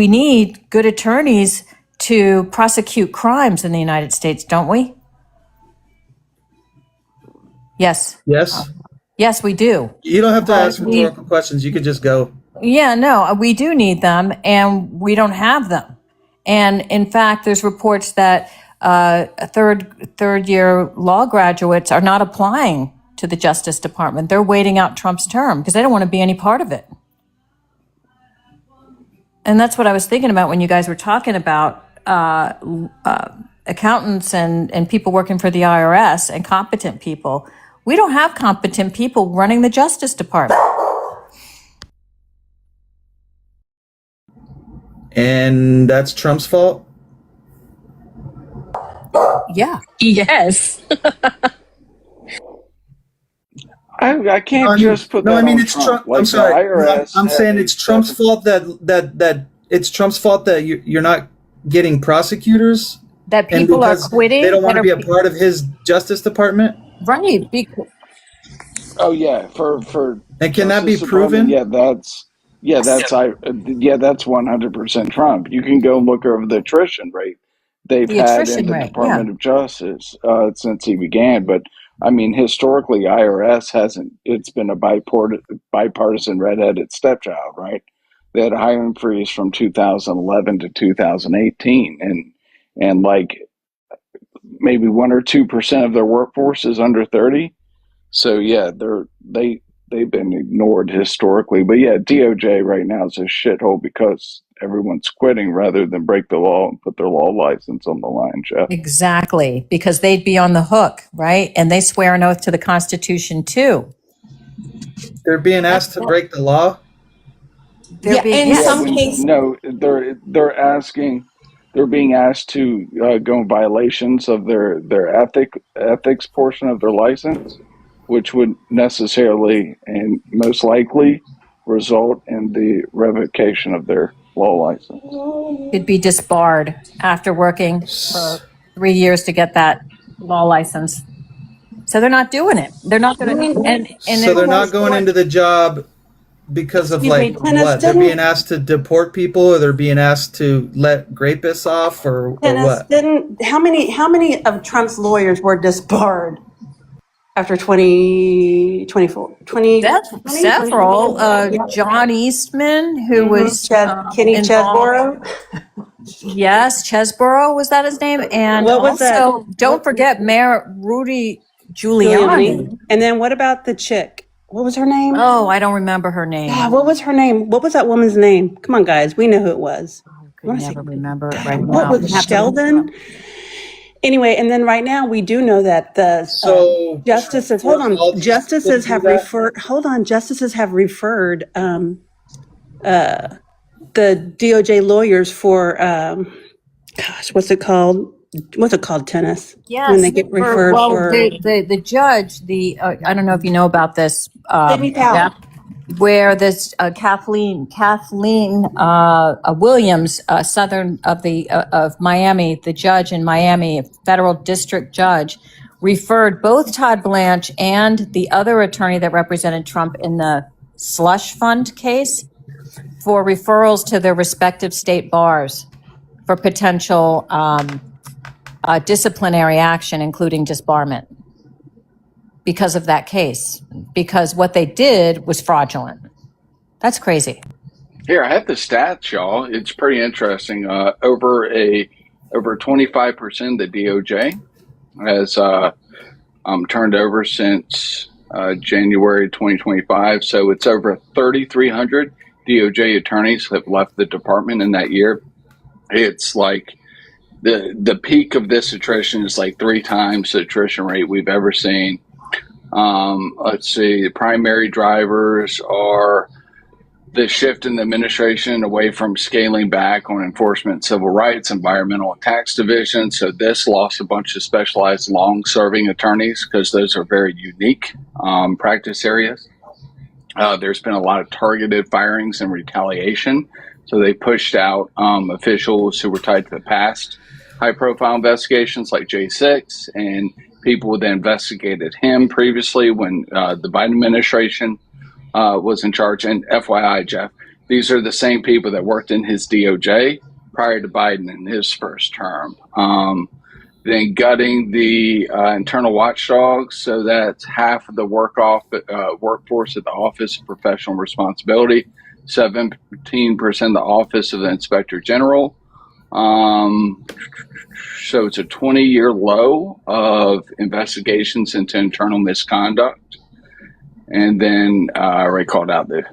need good attorneys to prosecute crimes in the United States, don't we? Yes. Yes. Yes, we do. You don't have to ask rhetorical questions. You could just go. Yeah, no, we do need them, and we don't have them. And in fact, there's reports that third year law graduates are not applying to the Justice Department. They're waiting out Trump's term because they don't want to be any part of it. And that's what I was thinking about when you guys were talking about accountants and people working for the IRS and competent people. We don't have competent people running the Justice Department. And that's Trump's fault? Yeah. Yes. I can't just put that I mean, on it's Trump. Like I'm sorry. the IRS I'm saying it's Trump's fault that it's Trump's fault that you're not getting prosecutors. That people are quitting. They don't want to be a part of his Justice Department. Right. Oh yeah, for and can that be Justice proven? Department, that's 100% Trump. You can go look over the attrition rate they've had in the Department of Justice since he began. But I mean, historically, IRS hasn't. It's been a bipartisan redheaded stepchild, right? They had a hiring freeze from 2011 to 2018, and like maybe 1 or 2% of their workforce is under 30. So yeah, they've been ignored historically. But yeah, DOJ right now is a shithole because everyone's quitting rather than break the law and put their law license on the line, Jeff. Exactly, because they'd be on the hook, right? And they swear an oath to the Constitution too. They're being asked to break the law. Some cases. No, they're being asked to go in violations of their ethics portion of their license, which would necessarily and most likely result in the revocation of their law license. Could be disbarred after working for 3 years to get that law license. So they're not doing it. They're not going to. So they're not going into the job because of what? They're being asked to deport people, or they're being asked to let rapists off, or what? How many of Trump's lawyers were disbarred after 2024? Several. John Eastman, who was Kenny Chesborough. Yes, Chesborough, was that his name? And what was also, don't forget Mayor Rudy Giuliani. And then what about the chick? What was her name? Oh, I don't remember her name. Yeah, what was her name? What was that woman's name? Come on, guys. We know who it was. I could never remember it right now. What was Sheldon? Anyway, and then right now we do know that the justices. Justices have referred. Justices have referred the DOJ lawyers for what's it called? What's it called? Tennis. Yes. When they get referred for the judge. I don't know if you know about this. Where this Kathleen Williams, Southern of Miami, the judge in Miami, a federal district judge, referred both Todd Blanche and the other attorney that represented Trump in the slush fund case for referrals to their respective state bars for potential disciplinary action, including disbarment, because of that case, because what they did was fraudulent. That's crazy. Here, I have the stats, y'all. It's pretty interesting. Over 25% of the DOJ has turned over since January 2025. So it's over 3,300 DOJ attorneys have left the department in that year. It's like the peak of this attrition is like 3 times the attrition rate we've ever seen. Let's see, the primary drivers are the shift in the administration away from scaling back on enforcement, civil rights, environmental and tax division. So this lost a bunch of specialized long-serving attorneys because those are very unique practice areas. There's been a lot of targeted firings and retaliation. So they pushed out officials who were tied to the past high-profile investigations like J6 and people that investigated him previously when the Biden administration was in charge. And FYI, Jeff, these are the same people that worked in his DOJ prior to Biden in his first term. Then gutting the internal watchdogs, so that's half of the workforce at the Office of Professional Responsibility, 17% of the Office of the Inspector General. So it's a 20-year low of investigations into internal misconduct. And then I already called out the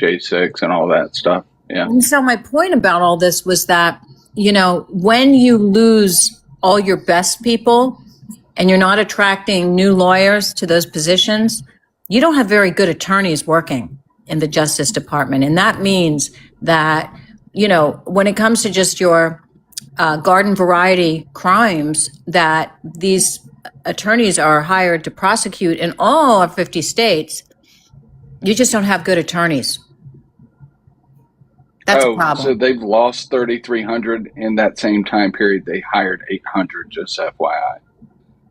J6 and all that stuff. Yeah. And so my point about all this was that, when you lose all your best people and you're not attracting new lawyers to those positions, you don't have very good attorneys working in the Justice Department. And that means that, when it comes to just your garden variety crimes that these attorneys are hired to prosecute in all our 50 states, you just don't have good attorneys. That's a problem. So they've lost 3,300 in that same time period. They hired 800, just FYI.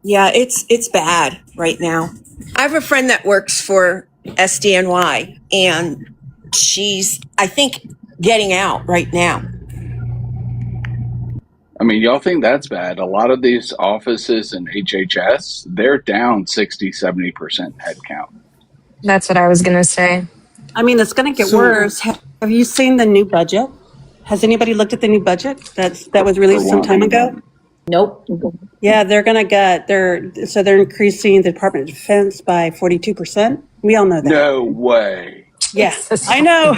Yeah, it's bad right now. I have a friend that works for SDNY, and she's, I think, getting out right now. I mean, y'all think that's bad. A lot of these offices in HHS, they're down 60, 70% headcount. That's what I was going to say. I mean, it's going to get worse. Have you seen the new budget? Has anybody looked at the new budget that was released some time ago? Nope. Yeah, they're increasing the Department of Defense by 42%. We all know that. No way. Yeah, I know.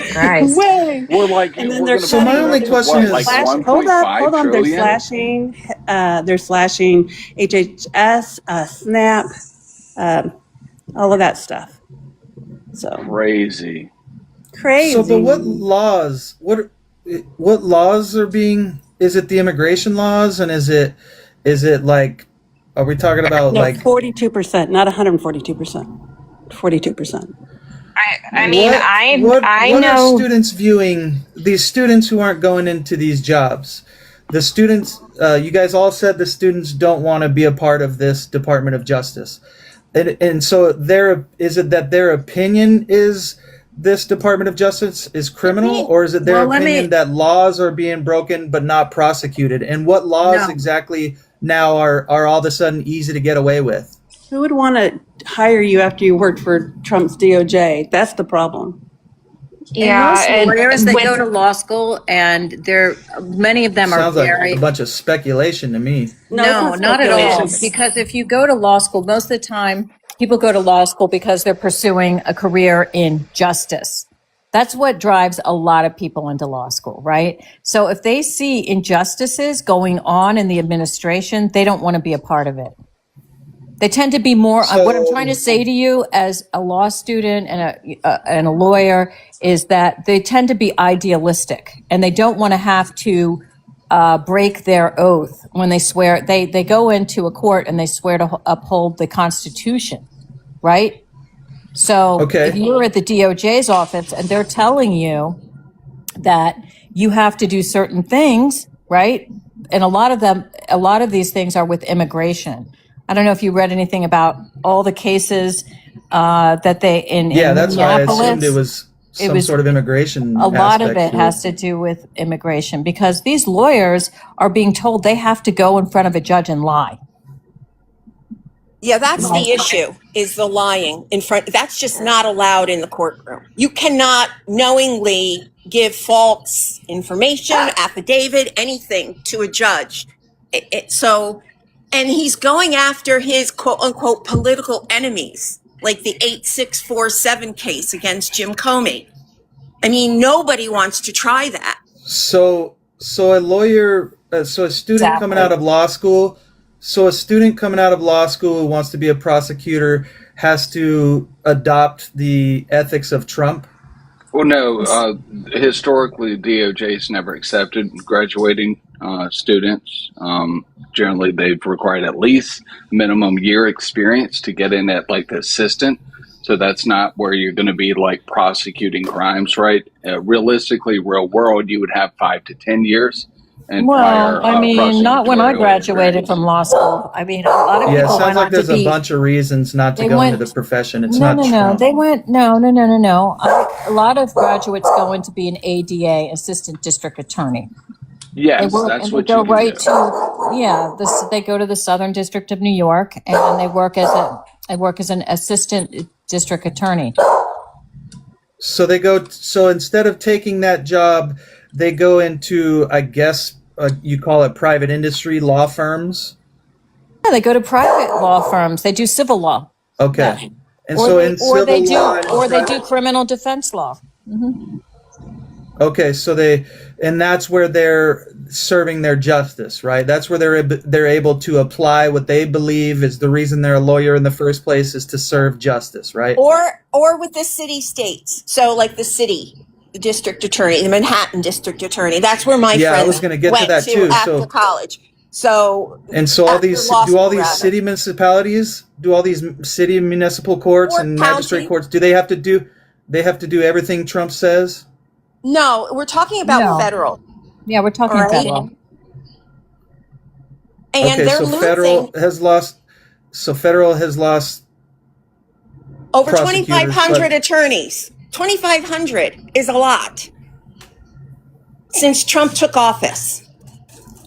Way. We're like, and then they're so my only question is, like hold on. trillion? They're slashing HHS, SNAP, all of that stuff. So crazy. So, but what laws? What laws are being? Is it the immigration laws, and is it like? Are we talking about 42%, not 142%, 42%? I what know. Are students viewing these students who aren't going into these jobs? The students, you guys all said the students don't want to be a part of this Department of Justice, and so is it that their opinion is this Department of Justice is criminal, or is it their opinion that laws are being broken but not prosecuted? And what laws exactly now are all of a sudden easy to get away with? Who would want to hire you after you worked for Trump's DOJ? That's the problem. Yeah, and most lawyers that go to law school, and many of them sounds are very like a bunch of speculation to me. No, not at all. Because if you go to law school, most of the time people go to law school because they're pursuing a career in justice. That's what drives a lot of people into law school, right? So if they see injustices going on in the administration, they don't want to be a part of it. They tend to be more, what I'm trying to say to you as a law student and a lawyer is that they tend to be idealistic, and they don't want to have to break their oath when they swear. They go into a court and they swear to uphold the Constitution, right? So if you're at the DOJ's office and they're telling you that you have to do certain things, right? And a lot of these things are with immigration. I don't know if you read anything about all the cases that they in that's why I Minneapolis. assumed it was some sort of immigration. A lot of it has to do with immigration because these lawyers are being told they have to go in front of a judge and lie. Yeah, that's the issue, is the lying in front. That's just not allowed in the courtroom. You cannot knowingly give false information, affidavit, anything to a judge. And he's going after his quote unquote political enemies, like the 8647 case against Jim Comey. I mean, nobody wants to try that. So a lawyer, so a student coming out of law school, who wants to be a prosecutor has to adopt the ethics of Trump? Well, no. Historically, DOJ's never accepted graduating students. Generally, they've required at least minimum year experience to get in at like the assistant. So that's not where you're going to be like prosecuting crimes, right? Realistically, real world, you would have 5 to 10 years. And Well, I mean, not when I graduated from law school. I mean, a lot of Yeah, it people sounds went like on to there's a be. bunch of reasons not to They go went- into the profession. It's No, not no, Trump. They went, no. A lot of graduates go in to be an ADA, assistant district attorney. Yes, They that's and what they go you can right do. to, yeah, they go to the Southern District of New York and they work as an assistant district attorney. So so instead of taking that job, they go into, I guess, you call it private industry, law firms. Yeah, they go to private law firms. They do civil law. Okay. Yeah. And so in civil law, or they do criminal defense law. okay, so and that's where they're serving their justice, right? That's where they're able to apply what they believe is the reason they're a lawyer in the first place, is to serve justice, right? Or with the city states. So like the district attorney, the Manhattan district attorney. That's where my Yeah, I friend was gonna get to went that too. after So college. So all after these law do all school, these rather. city municipalities, do all these city municipal courts Or and county. magistrate courts, do they have to do everything Trump says? No, we're talking about No. federal. Yeah, we're talking All right. federal. And Okay, they're so losing federal has lost over prosecutors, 2,500 but- attorneys. 2,500 is a lot since Trump took office.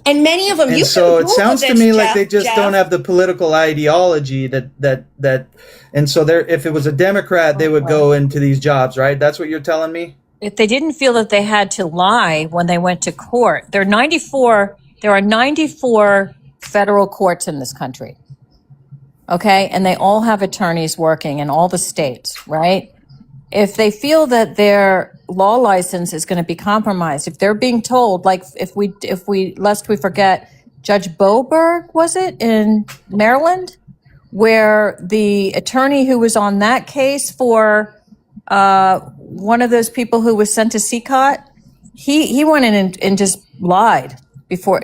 And many of them, And you so can it Google sounds to this, me like Jeff, they just Jeff. don't have the political ideology that and so if it was a Democrat, they would go into these jobs, right? That's what you're telling me? If they didn't feel that they had to lie when they went to court, there are 94 federal courts in this country. Okay? And they all have attorneys working in all the states, right? If they feel that their law license is going to be compromised, if they're being told, like lest we forget, Judge Boberg, was it, in Maryland, where the attorney who was on that case for one of those people who was sent to CCOT, he went in and just lied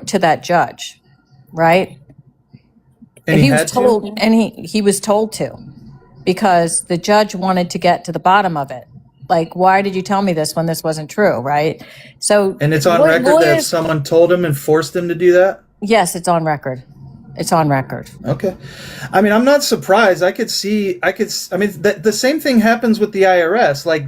to that judge, right? And he was had to? told, and he was told to, because the judge wanted to get to the bottom of it. Like, why did you tell me this when this wasn't true, right? So, And it's on record that someone told him and forced him to do that? Yes, it's on record. It's on record. Okay. I mean, I'm not surprised. I mean, the same thing happens with the IRS. Like,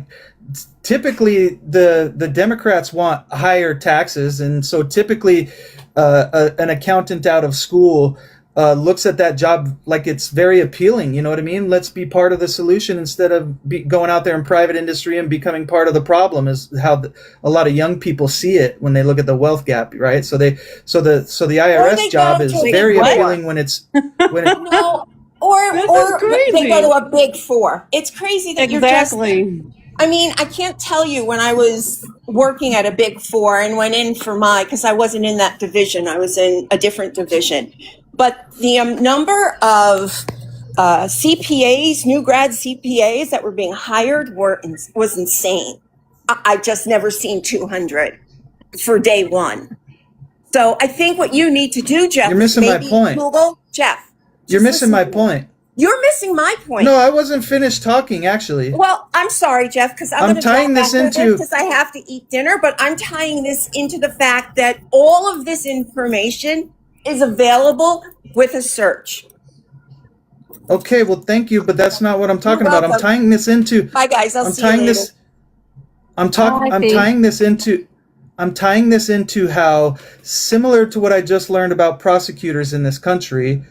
typically the Democrats want higher taxes. And so typically an accountant out of school looks at that job like it's very appealing. You know what I mean? Let's be part of the solution instead of going out there in private industry and becoming part of the problem, is how a lot of young people see it when they look at the wealth gap, right? So the IRS job is very appealing when it's No, or they go to a big four. It's crazy that Exactly. I mean, I can't tell you when I was working at a big four and went in for because I wasn't in that division. I was in a different division. But the number of CPAs, new grad CPAs that were being hired was insane. I've just never seen 200 for day one. So I think what you need to do, Jeff, You're missing my point. Google, Jeff. You're missing my point. You're missing my point. No, I wasn't finished talking, actually. Well, I'm sorry, Jeff, because I'm tying this into because I have to eat dinner. But I'm tying this into the fact that all of this information is available with a search. Okay, well, thank you, but that's not what I'm talking about. I'm welcome. tying this into. Bye, guys. I'll see you later. I'm tying this into how, similar to what I just learned about prosecutors in this country,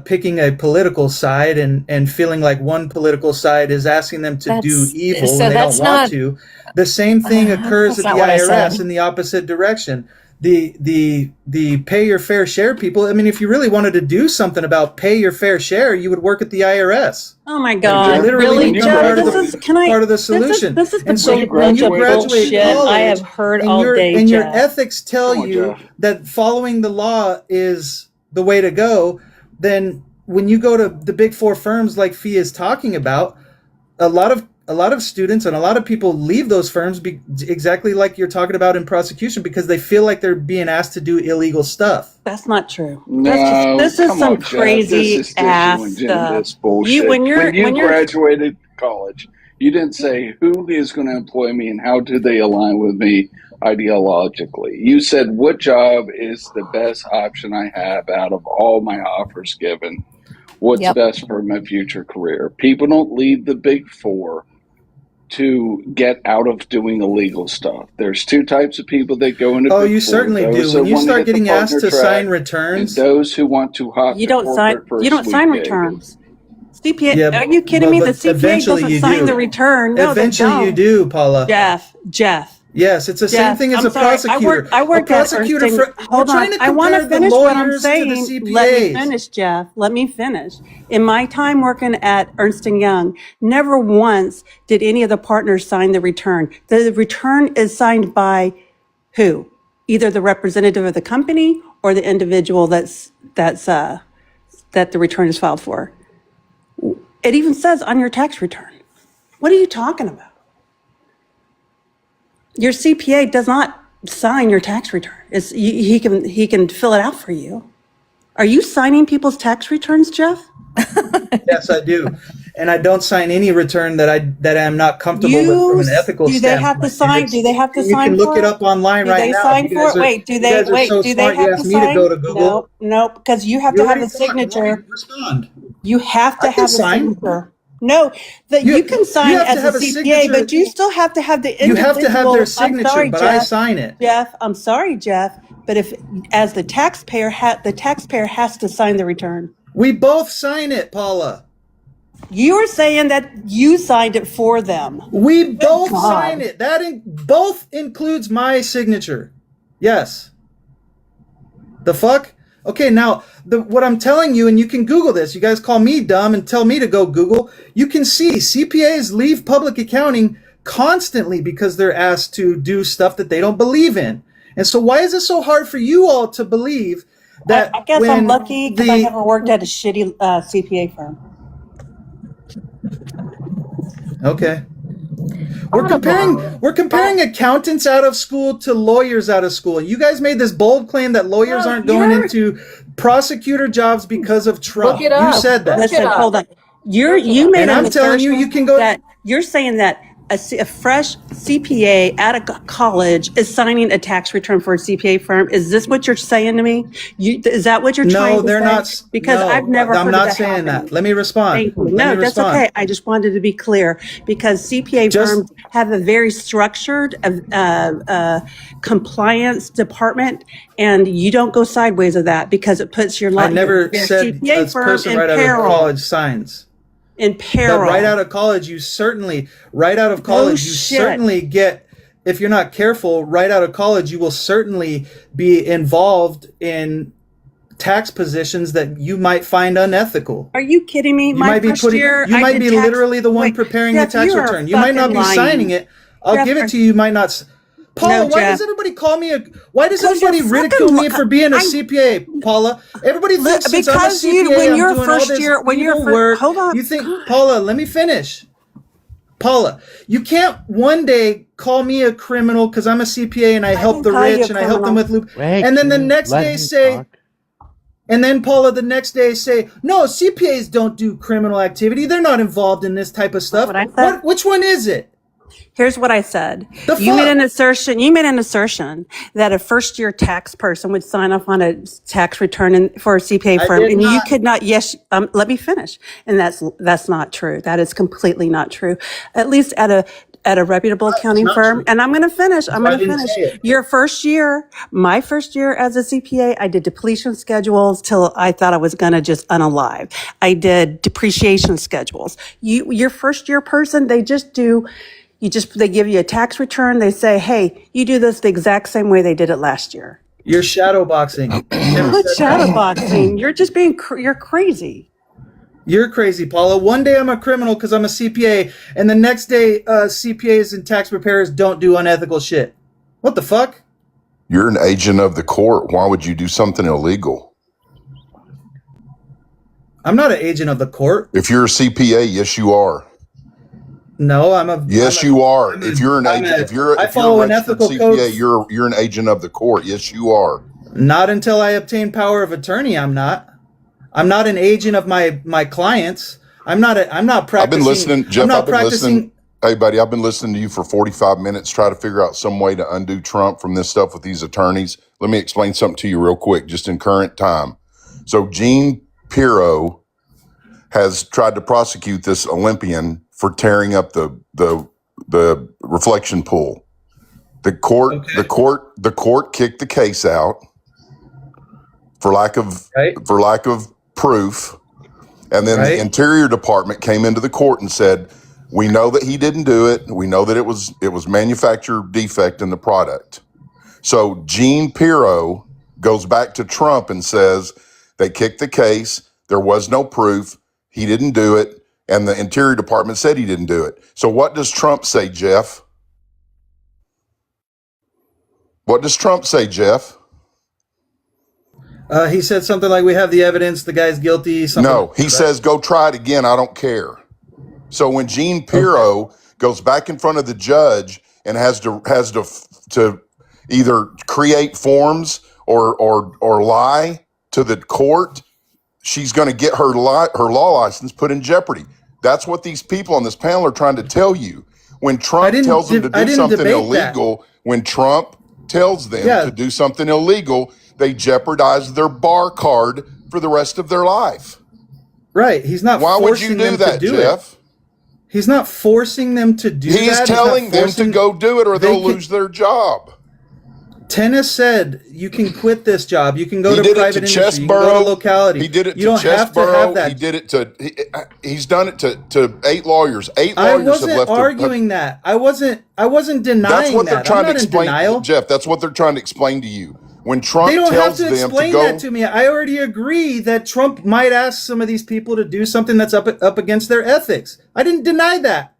picking a political side and feeling like one political side is asking them to do evil so when they that's don't want not- to. The same thing occurs that's at the not what I IRS said. in the opposite direction. The pay your fair share people. I mean, if you really wanted to do something about pay your fair share, you would work at the IRS. Oh my God! Literally Really, be Jeff? part of This the is can I? part of the solution. This is the And so biggest when bunch you of graduate bullshit college, I have heard and all your day, and your Jeff. ethics tell Come on, you Jeff. that following the law is the way to go, then when you go to the big four firms like Fee is talking about, a lot of students and a lot of people leave those firms exactly like you're talking about in prosecution because they feel like they're being asked to do illegal stuff. That's not true. No, This is come some on, Jeff. crazy This is ass disingenuous stuff. bullshit. When When you you're graduated college, you didn't say who is going to employ me and how do they align with me ideologically. You said what job is the best option I have out of all my offers given. What's Yep. best for my future career? People don't leave the big four to get out of doing illegal stuff. There's two types of people that go into Oh, big you four. certainly Those do. that When you want to start hit the getting asked partner to track sign and returns, those who want to hop you to don't sign corporate for a you don't sweet sign gig. returns. CPA? yeah, Are you kidding well, me? The but CPA eventually doesn't you sign do. the return. No, Eventually they you don't. do, Paula. Jeff. Yes, it's the same Jeff, thing as I'm a sorry. prosecutor. I worked a at Ernst prosecutor and we're hold trying on. to I want compare to the finish what I'm lawyers to the saying. CPAs. Let me finish, Jeff. Let me finish. In my time working at Ernst and Young, never once did any of the partners sign the return. The return is signed by who? Either the representative of the company or the individual that the return is filed for. It even says on your tax return. What are you talking about? Your CPA does not sign your tax return. He can fill it out for you. Are you signing people's tax returns, Jeff? Yes, I do. And I don't sign any return that I'm not comfortable with from an ethical Do they have to standpoint. sign? Do they have to And you sign can look for it up online Do right they now. sign You for guys it? are, Wait, do you they guys are so do they smart. You have to asked me to sign? go to Google. No, because you have You to have already a talked. Let me signature. respond. You have to I can have a sign. signature. No, that you can sign you have as to have a a CPA, signature. but you still have to have the You individual. have to have their I'm signature, sorry, but I Jeff. sign it. Jeff, I'm sorry, Jeff, but if as the taxpayer has to sign the return. We both sign it, Paula. You are saying that you signed it for them. We both God. sign it. Both includes my signature. Yes. The fuck? Okay, now what I'm telling you, and you can Google this. You guys call me dumb and tell me to go Google. You can see CPAs leave public accounting constantly because they're asked to do stuff that they don't believe in. And so why is it so hard for you all to believe that? I guess I'm lucky because I never worked at a shitty CPA firm. Okay. We're comparing accountants out of school to lawyers out of school. You guys made this bold claim that lawyers aren't going into prosecutor jobs because of Trump. Look it up. You said that. Listen, hold on. You made And an I'm telling you, assertion you can go. that you're saying that a fresh CPA out of college is signing a tax return for a CPA firm. Is this what you're saying to me? Is that what you're trying to say? No, they're not. Because no, I've never I'm heard not of that saying happening. that. Let me respond. Thank you. Let No, me that's respond. okay. I just wanted to be clear because CPA firms have a very structured compliance department, and you don't go sideways of that because it puts your I never said CPA a firm person in right out of peril. college signs. In peril. But right out of college, you certainly get, if you're not careful, right out of college, you will certainly be involved in tax positions that you might find unethical. Are you kidding me? You might be literally the one preparing the tax return. You might not be signing it. I'll give it to you. You might not. Paula, why does everybody call me why does everybody ridicule me for being a CPA, Paula? Everybody thinks since I'm a CPA, I'm doing all this evil work. Hold on. You think, Paula, let me finish. Paula, you can't one day call me a criminal because I'm a CPA and I help the rich and I help them with loop. And then the next day say, and then Paula, the next day say, no, CPAs don't do criminal activity. They're not involved in this type of stuff. Which one is it? Here's what I said. You made an assertion that a first-year tax person would sign off on a tax return for a CPA firm, and you could not. Yes, let me finish. And that's not true. That is completely not true. At least at at a reputable accounting firm. And I'm going to finish. I'm going to finish. Your first year, my first year as a CPA, I did depletion schedules till I thought I was going to just unalive. I did depreciation schedules. Your first year person, they give you a tax return. They say, hey, you do this the exact same way they did it last year. You're shadow boxing. What shadow boxing? You're just you're crazy. You're crazy, Paula. One day I'm a criminal because I'm a CPA, and the next day CPAs and tax preparers don't do unethical shit. What the fuck? You're an agent of the court. Why would you do something illegal? I'm not an agent of the court. If you're a CPA, yes, you are. No, I'm a. Yes, you are. If you're an agent, if you're a registered CPA, you're an agent of the court. Yes, you are. Not until I obtain power of attorney. I'm not. I'm not an agent of my clients. I'm not practicing. I've been listening, Jeff. I've been listening. Hey, buddy, I've been listening to you for 45 minutes, try to figure out some way to undo Trump from this stuff with these attorneys. Let me explain something to you real quick, just in current time. So Gene Pirro has tried to prosecute this Olympian for tearing up the reflection pool. The court kicked the case out for lack of proof. And then the Interior Department came into the court and said, we know that he didn't do it. We know that it was manufacturer defect in the product. So Gene Pirro goes back to Trump and says they kicked the case. There was no proof. He didn't do it. And the Interior Department said he didn't do it. So what does Trump say, Jeff? What does Trump say, Jeff? He said something like, we have the evidence, the guy's guilty. No, he says, go try it again. I don't care. So when Gene Pirro goes back in front of the judge and has to either create forms or lie to the court, she's going to get her law license put in jeopardy. That's what these people on this panel are trying to tell you. When Trump tells them to do something illegal, when Trump tells them to do something illegal, they jeopardize their bar card for the rest of their life. Right. He's not Why would forcing you do them that, to do Jeff? It. He's not forcing them to do that. He's telling them to go do it or they'll lose their job. Tennis said you can quit this job. You can go to private industry. You can go to locality. He did it you to Chesborough. He did it to. He's done it to 8 lawyers. 8 lawyers have left. I wasn't arguing that. I wasn't denying that. That's what they're trying to explain, Jeff. That's what they're trying to explain to you. When Trump they don't tells have to them explain to go, that to me. I already agree that Trump might ask some of these people to do something that's up against their ethics. I didn't deny that.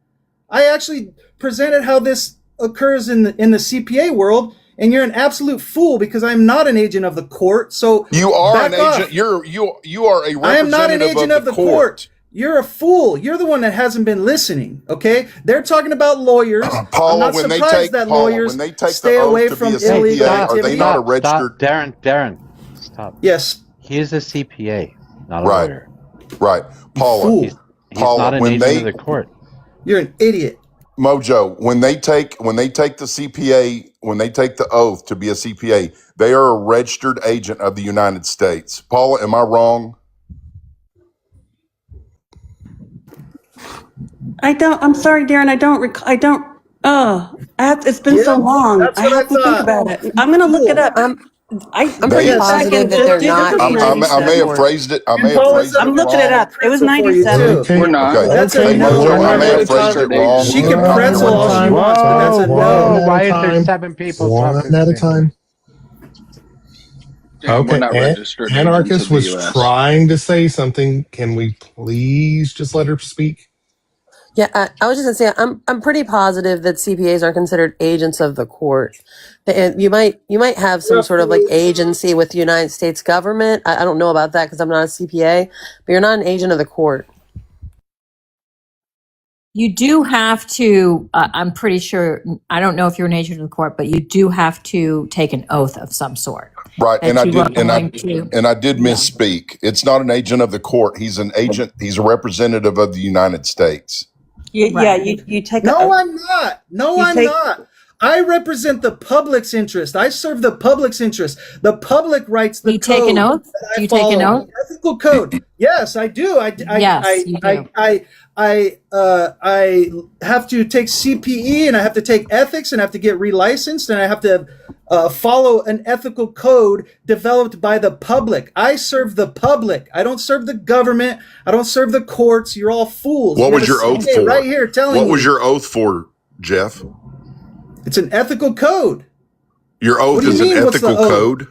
I actually presented how this occurs in the CPA world. And you're an absolute fool because I'm not an agent of the court. So you are an agent. You are a representative. I am not an agent of the court. You're a fool. You're the one that hasn't been listening. Okay, they're talking about lawyers. Paula, I'm not when surprised that lawyers when they take stay the oath away to from be a illegal CPA, activity. are they not a registered? Darren, stop. Yes, he is a CPA, not a lawyer. Right, Paula. He's not an agent of the court. You're an idiot. MOJO, when they take the CPA, when they take the oath to be a CPA, they are a registered agent of the United States. Paula, am I wrong? I'm sorry, Darren. It's been so long. I have to think about it. I'm going to look it up. I'm pretty positive that they're not. I may have phrased it. I'm looking it up. It was 97. We're not. That's a no. I may have phrased it wrong. She can pretzel all she wants, but that's a no. Why is there 7 people one talking? at a time. Okay, Anarchist was trying to say something. Can we please just let her speak? Yeah, I was just gonna say I'm pretty positive that CPAs are considered agents of the court, and you might have some sort of like agency with the United States government. I don't know about that because I'm not a CPA, but you're not an agent of the court. You do have to, I'm pretty sure, I don't know if you're an agent of the court, but you do have to take an oath of some sort. Right, and I did misspeak. It's not an agent of the court. He's an agent. He's a representative of the United States. You take. No, I'm not. No, I'm not. I represent the public's interest. I serve the public's interest. The public writes the You code take an oath? that Do I you take an follow. oath? The ethical code. Yes, I do. Yes, you do. I have to take CPE, and I have to take ethics, and I have to get relicensed, and I have to follow an ethical code developed by the public. I serve the public. I don't serve the government. I don't serve the courts. You're all fools. What You was have a your oath CPA for? right here telling What was you. your oath for, Jeff? It's an ethical code. Your What oath do you is an mean, what's the ethical oath? code?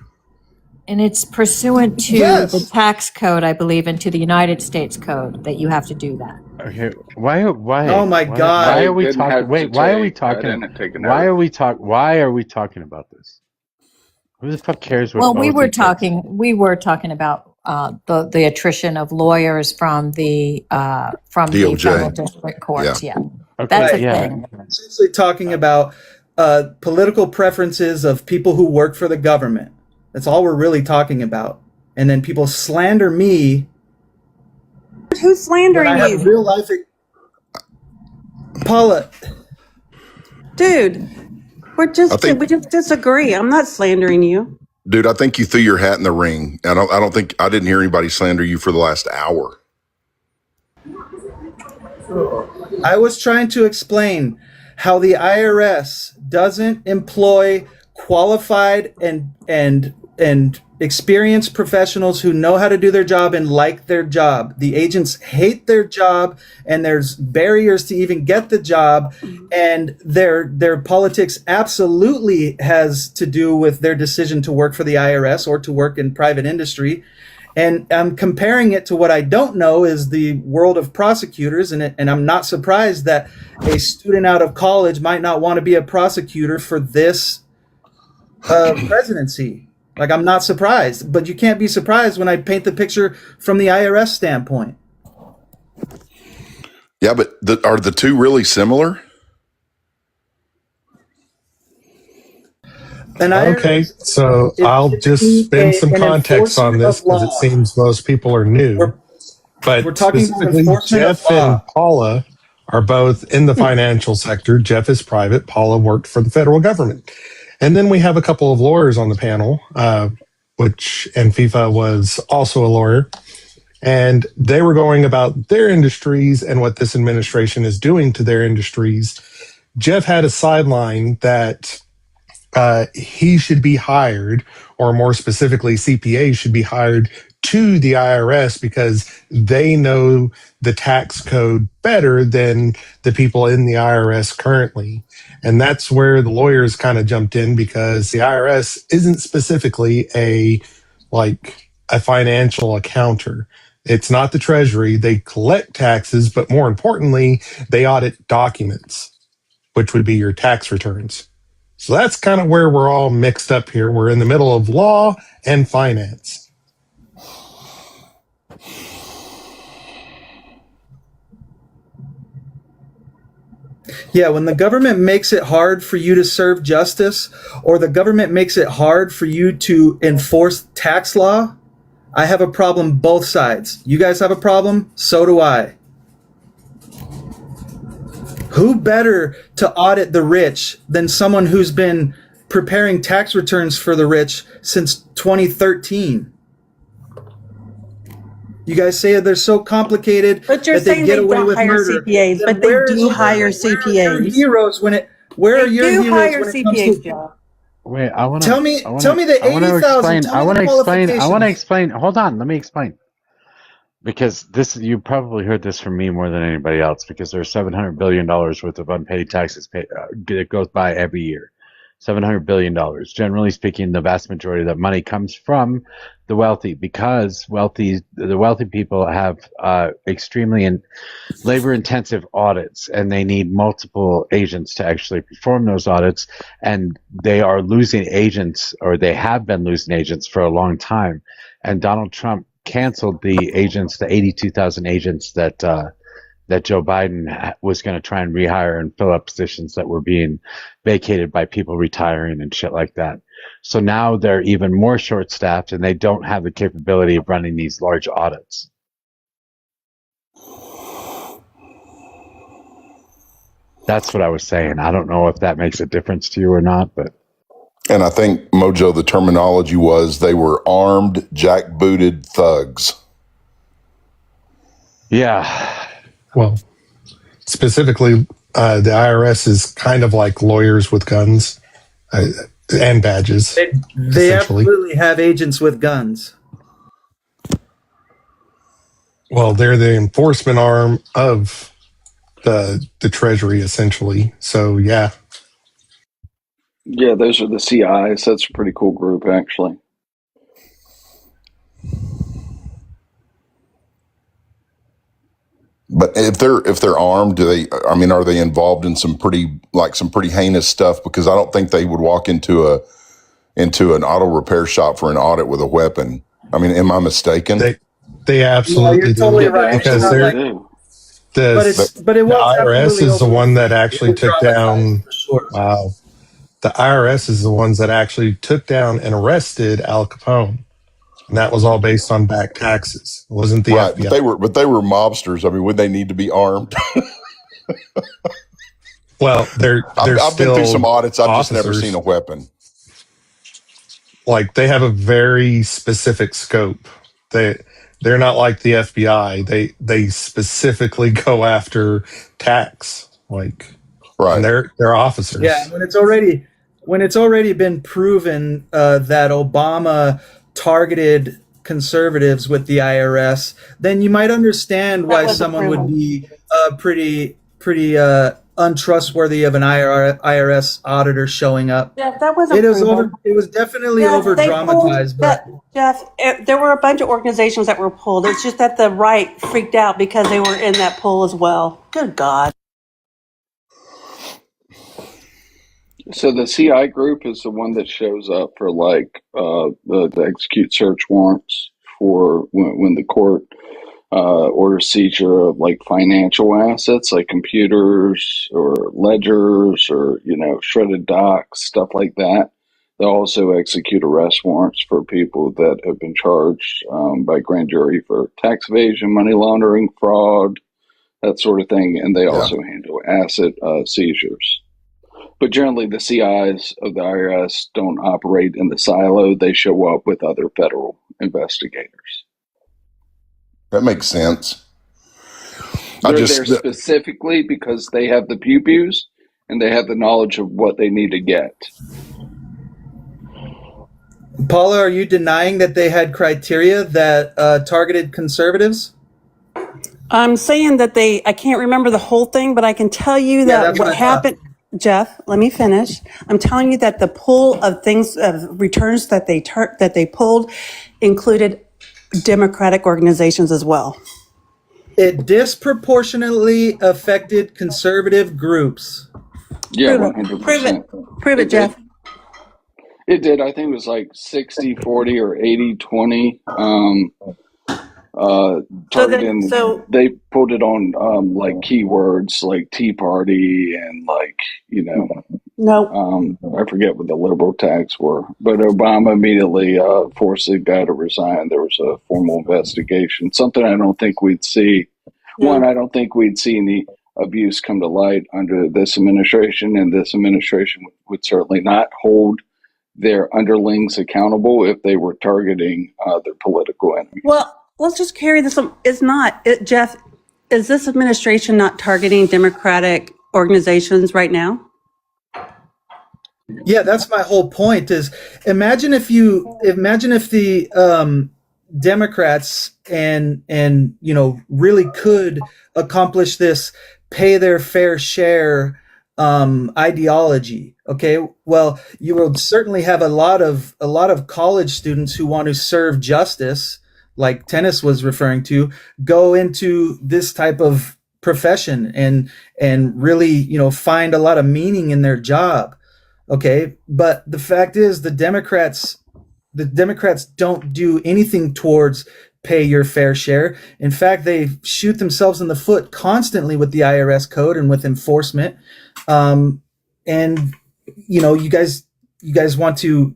And it's pursuant to Yes. the tax code, I believe, and to the United States code that you have to do that. Okay, why? Oh my God. Why are we didn't talking? have Wait, to why are we take- I talking? didn't take an Why oath. are we talk? Why are we talking about this? Who the fuck cares what? Well, we oath were he takes? talking about the attrition of lawyers from the DOJ. federal district courts. Yeah, Okay, that's a yeah. thing. Essentially talking about political preferences of people who work for the government. That's all we're really talking about. And then people slander me. Who's When slandering I have you? real life. Paula, Dude, we just disagree. I'm not slandering you. Dude, I think you threw your hat in the ring. I didn't hear anybody slander you for the last hour. I was trying to explain how the IRS doesn't employ qualified and experienced professionals who know how to do their job and like their job. The agents hate their job, and there's barriers to even get the job, and their politics absolutely has to do with their decision to work for the IRS or to work in private industry. And I'm comparing it to what I don't know is the world of prosecutors, and I'm not surprised that a student out of college might not want to be a prosecutor for this presidency. Like, I'm not surprised, but you can't be surprised when I paint the picture from the IRS standpoint. Yeah, but are the two really similar? Okay, so I'll just spend some context on this because it seems most people are new. But we're talking about specifically, enforcement of Jeff law. and Paula are both in the financial sector. Jeff is private. Paula worked for the federal government. And then we have a couple of lawyers on the panel, and FIFA was also a lawyer. And they were going about their industries and what this administration is doing to their industries. Jeff had a sideline that he should be hired, or more specifically, CPAs should be hired to the IRS because they know the tax code better than the people in the IRS currently. And that's where the lawyers kind of jumped in because the IRS isn't specifically a financial accountant. It's not the Treasury. They collect taxes, but more importantly, they audit documents, which would be your tax returns. So that's kind of where we're all mixed up here. We're in the middle of law and finance. Yeah, when the government makes it hard for you to serve justice, or the government makes it hard for you to enforce tax law, I have a problem both sides. You guys have a problem, so do I. Who better to audit the rich than someone who's been preparing tax returns for the rich since 2013? You guys say they're so complicated But you're that they saying get they away don't with hire murder. CPAs, Then but they where do is- hire Where are your CPAs. heroes when it? Where are They your do heroes hire when it comes CPAs, to? Joe. Wait, I want to Tell me the 80,000. Tell me the I want to qualifications. explain. Hold on, let me explain. Because you probably heard this from me more than anybody else. Because there's $700 billion worth of unpaid taxes that goes by every year. $700 billion. Generally speaking, the vast majority of that money comes from the wealthy, because the wealthy people have extremely labor-intensive audits, and they need multiple agents to actually perform those audits, and they are losing agents, or they have been losing agents for a long time. And Donald Trump canceled the 82,000 agents that Joe Biden was going to try and rehire and fill up positions that were being vacated by people retiring and shit like that. So now they're even more short-staffed, and they don't have the capability of running these large audits. That's what I was saying. I don't know if that makes a difference to you or not, but. And I think, Mojo, the terminology was they were armed, jackbooted thugs. Yeah. Well, specifically, the IRS is kind of like lawyers with guns and badges. They absolutely have agents with guns. Well, they're the enforcement arm of the Treasury, essentially. So, yeah. Yeah, those are the CIs. That's a pretty cool group, actually. But if they're armed, are they involved in some pretty heinous stuff? Because I don't think they would walk into an auto repair shop for an audit with a weapon. I mean, am I mistaken? They absolutely you're totally right. Because But it was the IRS is the one that actually took down. Sure. Wow, the IRS is the ones that actually took down and arrested Al Capone, and that was all based on back taxes. It wasn't the right? FBI. But they were mobsters. I mean, would they need to be armed? Well, I've been through some audits. I've officers. just never seen a weapon. Like, they have a very specific scope. They're not like the FBI. They specifically go after tax. Like, right. And they're officers. Yeah, when it's already been proven that Obama targeted conservatives with the IRS, then you might understand why someone would be pretty untrustworthy of an IRS auditor showing up. Yeah, that wasn't. It was definitely over dramatized. But Jeff, there were a bunch of organizations that were pulled. It's just that the right freaked out because they were in that poll as well. Good God. So the CI group is the one that shows up for the execute search warrants for when the court orders seizure of like financial assets like computers or ledgers or shredded docs, stuff like that. They also execute arrest warrants for people that have been charged by grand jury for tax evasion, money laundering, fraud, that sort of thing, and they also handle asset seizures. But generally, the CIs of the IRS don't operate in the silo. They show up with other federal investigators. That makes sense. They're there specifically because they have the pew-pews and they have the knowledge of what they need to get. Paula, are you denying that they had criteria that targeted conservatives? I'm saying that I can't remember the whole thing, but I can tell you that what happened. Jeff, let me finish. I'm telling you that the pool of returns that they pulled included Democratic organizations as well. It disproportionately affected conservative groups. Yeah, 100%. Prove it, Jeff. It did. I think it was like 60-40 or 80-20. Targeting. So they put it on like keywords like Tea Party and No. I forget what the liberal tags were, but Obama immediately forced the guy to resign. There was a formal investigation, something I don't think we'd see. No. One, I don't think we'd see any abuse come to light under this administration, and this administration would certainly not hold their underlings accountable if they were targeting their political enemies. Well, let's just carry this on. It's not, Jeff, is this administration not targeting Democratic organizations right now? Yeah, that's my whole point is imagine if the Democrats and really could accomplish this pay their fair share ideology. Okay, well, you will certainly have a lot of college students who want to serve justice, like Tennis was referring to, go into this type of profession and really find a lot of meaning in their job. Okay, but the fact is the Democrats don't do anything towards pay your fair share. In fact, they shoot themselves in the foot constantly with the IRS code and with enforcement. And you guys want to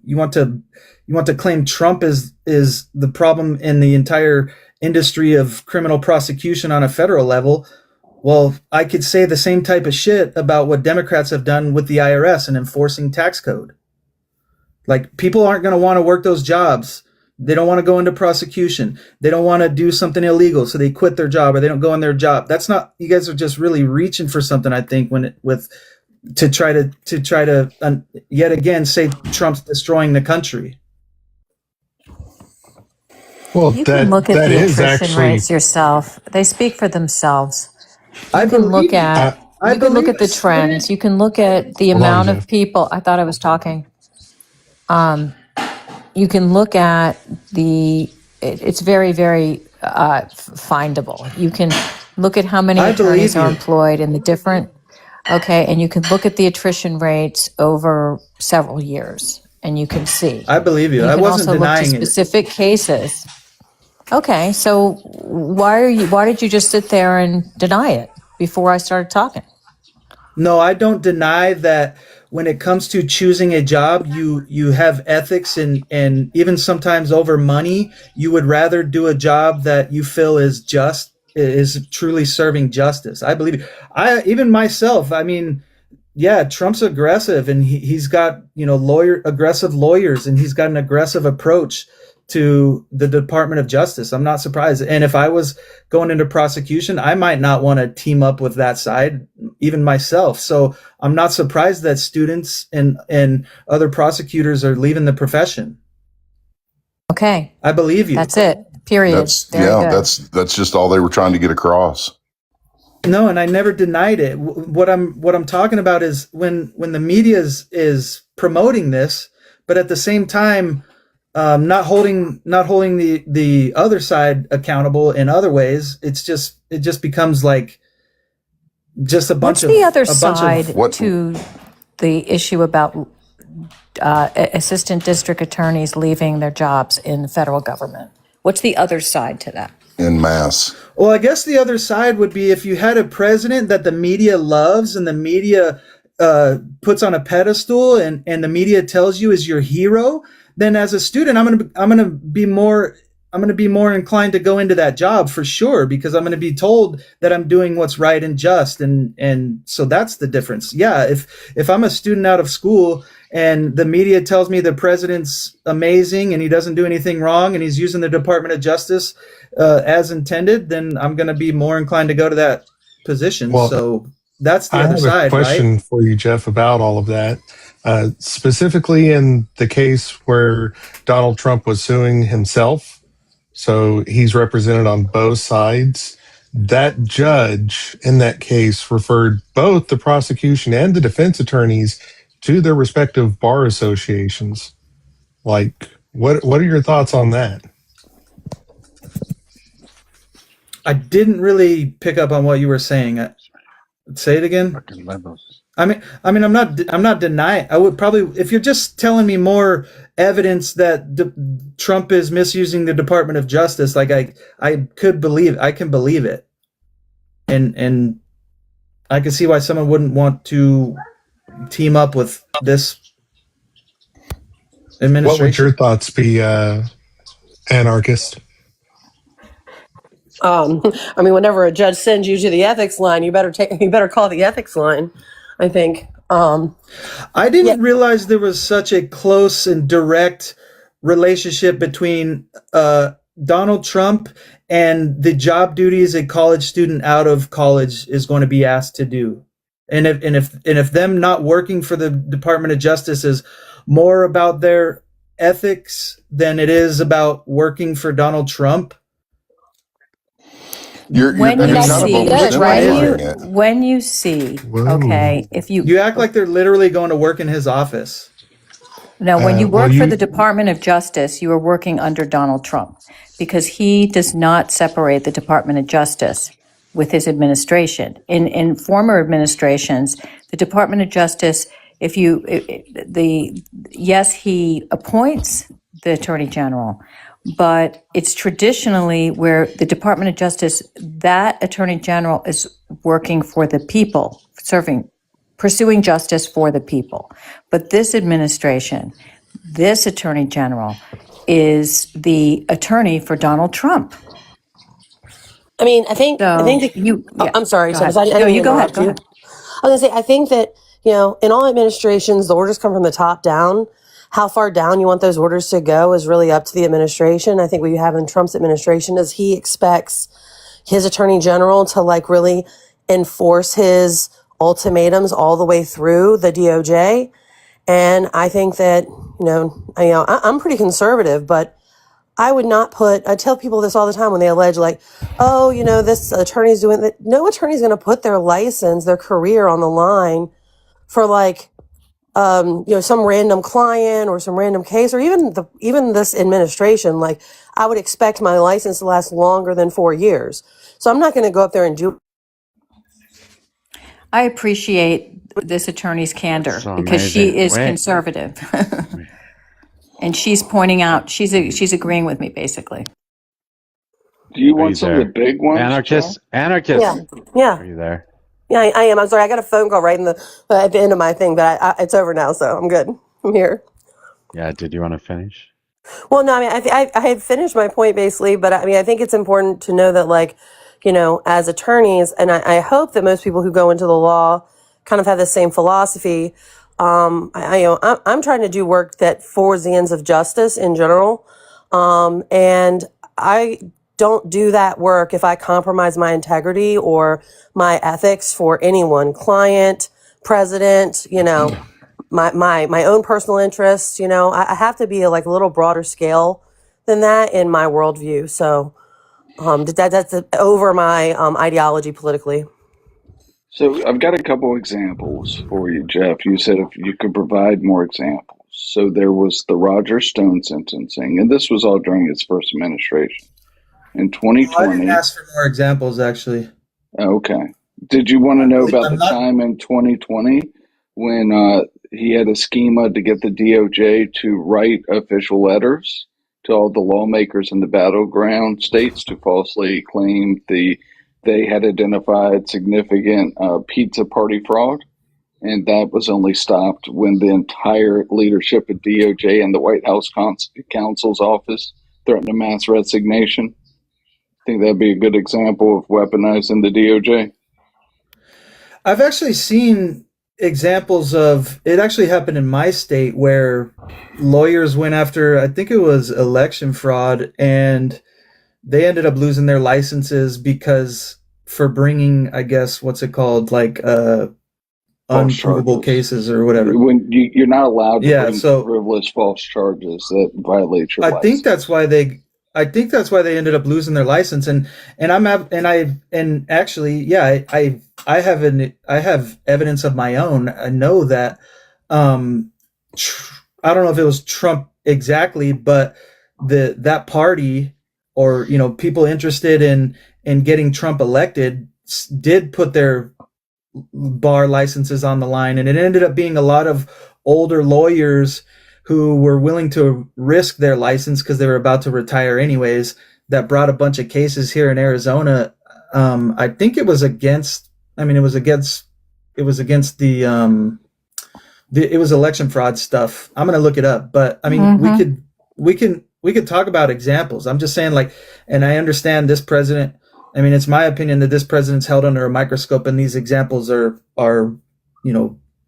claim Trump is the problem in the entire industry of criminal prosecution on a federal level. Well, I could say the same type of shit about what Democrats have done with the IRS and enforcing tax code. Like, people aren't going to want to work those jobs. They don't want to go into prosecution. They don't want to do something illegal, so they quit their job or they don't go in their job. That's not. You guys are just really reaching for something. I think to try to yet again say Trump's destroying the country. Well, You can look at that the is attrition actually. rates yourself. They speak for themselves. I You can look at believe the trends. You can look at the Hold on, amount of Jeff. people. I thought I was talking. You can look at it's very, very findable. You can look at how many I attorneys believe are you. employed in the different, okay, and you can look at the attrition rates over several years, and you can see. I believe you. You I can wasn't also look to denying it. specific cases. Okay, so why did you just sit there and deny it before I started talking? No, I don't deny that when it comes to choosing a job, you have ethics and even sometimes over money, you would rather do a job that you feel is just, is truly serving justice. I believe it. Even myself, I mean, yeah, Trump's aggressive and he's got, aggressive lawyers, and he's got an aggressive approach to the Department of Justice. I'm not surprised. And if I was going into prosecution, I might not want to team up with that side, even myself. So I'm not surprised that students and other prosecutors are leaving the profession. Okay. I believe you. That's it. Period. Very good. That's just all they were trying to get across. No, and I never denied it. What I'm talking about is when the media is promoting this, but at the same time, not holding the other side accountable in other ways. It just becomes like just a bunch of. What's the other side to the issue about assistant district attorneys leaving their jobs in the federal government? What's the other side to that? En masse. Well, I guess the other side would be if you had a president that the media loves and the media puts on a pedestal and the media tells you is your hero, then as a student, I'm gonna be more inclined to go into that job for sure, because I'm gonna be told that I'm doing what's right and just, and so that's the difference. Yeah, if I'm a student out of school and the media tells me the president's amazing and he doesn't do anything wrong and he's using the Department of Justice as intended, then I'm gonna be more inclined to go to that position. Well, so that's the I other have side, a question right? for you, Jeff, about all of that. Specifically in the case where Donald Trump was suing himself, so he's represented on both sides. That judge in that case referred both the prosecution and the defense attorneys to their respective bar associations. Like, what are your thoughts on that? I didn't really pick up on what you were saying. Say it again. I mean, I'm not denying. I would probably, if you're just telling me more evidence that Trump is misusing the Department of Justice, like I can believe it, and I can see why someone wouldn't want to team up with this administration. What would your thoughts be, anarchist? I mean, whenever a judge sends you to the ethics line, you better call the ethics line, I think. I didn't realize there was such a close and direct relationship between Donald Trump and the job duties a college student out of college is going to be asked to do. And if them not working for the Department of Justice is more about their ethics than it is about working for Donald Trump. When you see, okay, if you act like they're literally going to work in his office. No, when you work for the Department of Justice, you are working under Donald Trump, because he does not separate the Department of Justice with his administration. In former administrations, the Department of Justice, yes, he appoints the Attorney General, but it's traditionally where the Department of Justice, that Attorney General is working for the people, pursuing justice for the people. But this administration, this Attorney General is the attorney for Donald Trump. I mean, I think So that, you, yeah. I'm sorry, Go Tibbs. ahead. I No, didn't you mean to go ahead. interrupt Go you. ahead. I was gonna say, I think that, in all administrations, the orders come from the top down. How far down you want those orders to go is really up to the administration. I think what you have in Trump's administration is he expects his attorney general to like really enforce his ultimatums all the way through the DOJ. And I think that, I'm pretty conservative, but I would not I tell people this all the time when they allege like, oh, this attorney's doing that. No attorney's going to put their license, their career on the line for like, some random client or some random case, or even this administration. Like, I would expect my license to last longer than 4 years. So I'm not going to go up there and do. I appreciate this attorney's That's candor so because she amazing. is Wait. conservative. And she's pointing out, she's agreeing with me basically. Do you Are you want some of the there? big ones, Anarchist? Joe? Anarchist. Yeah. Are you there? Yeah, I am. I'm sorry. I got a phone call right at the end of my thing, but it's over now, so I'm good. I'm here. Yeah. Did you want to finish? Well, no, I mean, I had finished my point basically, but I mean, I think it's important to know that, like, as attorneys, and I hope that most people who go into the law kind of have the same philosophy. I'm trying to do work that forwards the ends of justice in general, and I don't do that work if I compromise my integrity or my ethics for anyone, client, president, my own personal interests. I have to be like a little broader scale than that in my worldview. So that's over my ideology politically. So I've got a couple examples for you, Jeff. You said if you could provide more examples. So there was the Roger Stone sentencing, and this was all during his first administration. In I didn't 2020, ask for more examples, actually. okay. Did you want to know about I'm the not. time in 2020 when he had a schema to get the DOJ to write official letters to all the lawmakers in the battleground states to falsely claim they had identified significant pizza party fraud? And that was only stopped when the entire leadership of DOJ and the White House counsel's office threatened a mass resignation. I think that'd be a good example of weaponizing the DOJ. I've actually seen examples of it. Actually happened in my state where lawyers went after, I think it was election fraud, and they ended up losing their licenses because for bringing, I guess, what's it called, like unprovable cases or whatever. When you're not allowed to bring So frivolous false charges that violate your I license. think that's why they ended up losing their license. And actually, yeah, I have evidence of my own. I know that I don't know if it was Trump exactly, but that party, or people interested in getting Trump elected, did put their bar licenses on the line, and it ended up being a lot of older lawyers who were willing to risk their license because they were about to retire anyways, that brought a bunch of cases here in Arizona. I think it was against it was election fraud stuff. I'm going to look it up, but I mean, we could talk about examples. I'm just saying, like, and I understand this president. I mean, it's my opinion that this president's held under a microscope, and these examples are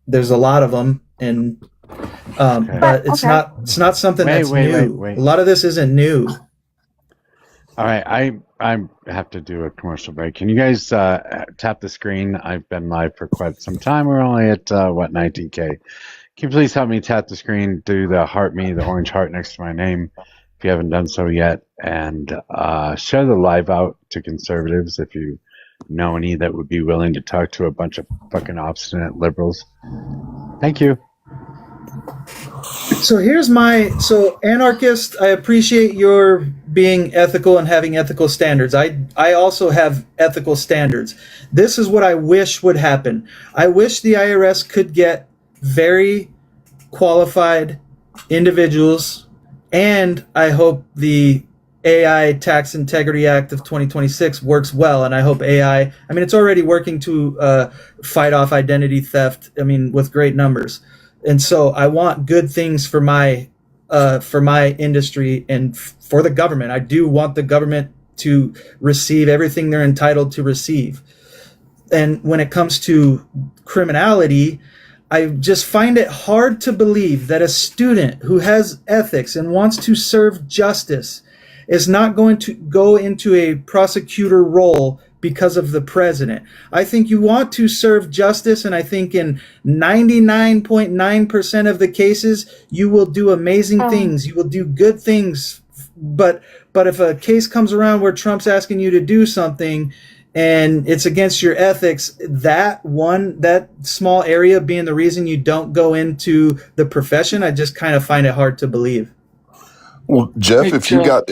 there's a lot of them, and but it's not something that's new. Wait. A lot of this isn't new. All right, I have to do a commercial break. Can you guys tap the screen? I've been live for quite some time. We're only at 19K. Can you please help me tap the screen? Do the heart me, the orange heart next to my name, if you haven't done so yet, and share the live out to conservatives if you know any that would be willing to talk to a bunch of fucking obstinate liberals. Thank you. So anarchist, I appreciate your being ethical and having ethical standards. I also have ethical standards. This is what I wish would happen. I wish the IRS could get very qualified individuals, and I hope the AI Tax Integrity Act of 2026 works well. And I hope it's already working to fight off identity theft, with great numbers. And so I want good things for my industry and for the government. I do want the government to receive everything they're entitled to receive. And when it comes to criminality, I just find it hard to believe that a student who has ethics and wants to serve justice is not going to go into a prosecutor role because of the president. I think you want to serve justice, and I think in 99.9% of the cases, you will do amazing things. You will do good things. But if a case comes around where Trump's asking you to do something and it's against your ethics, that small area being the reason you don't go into the profession, I just kind of find it hard to believe. Well, Jeff, if you got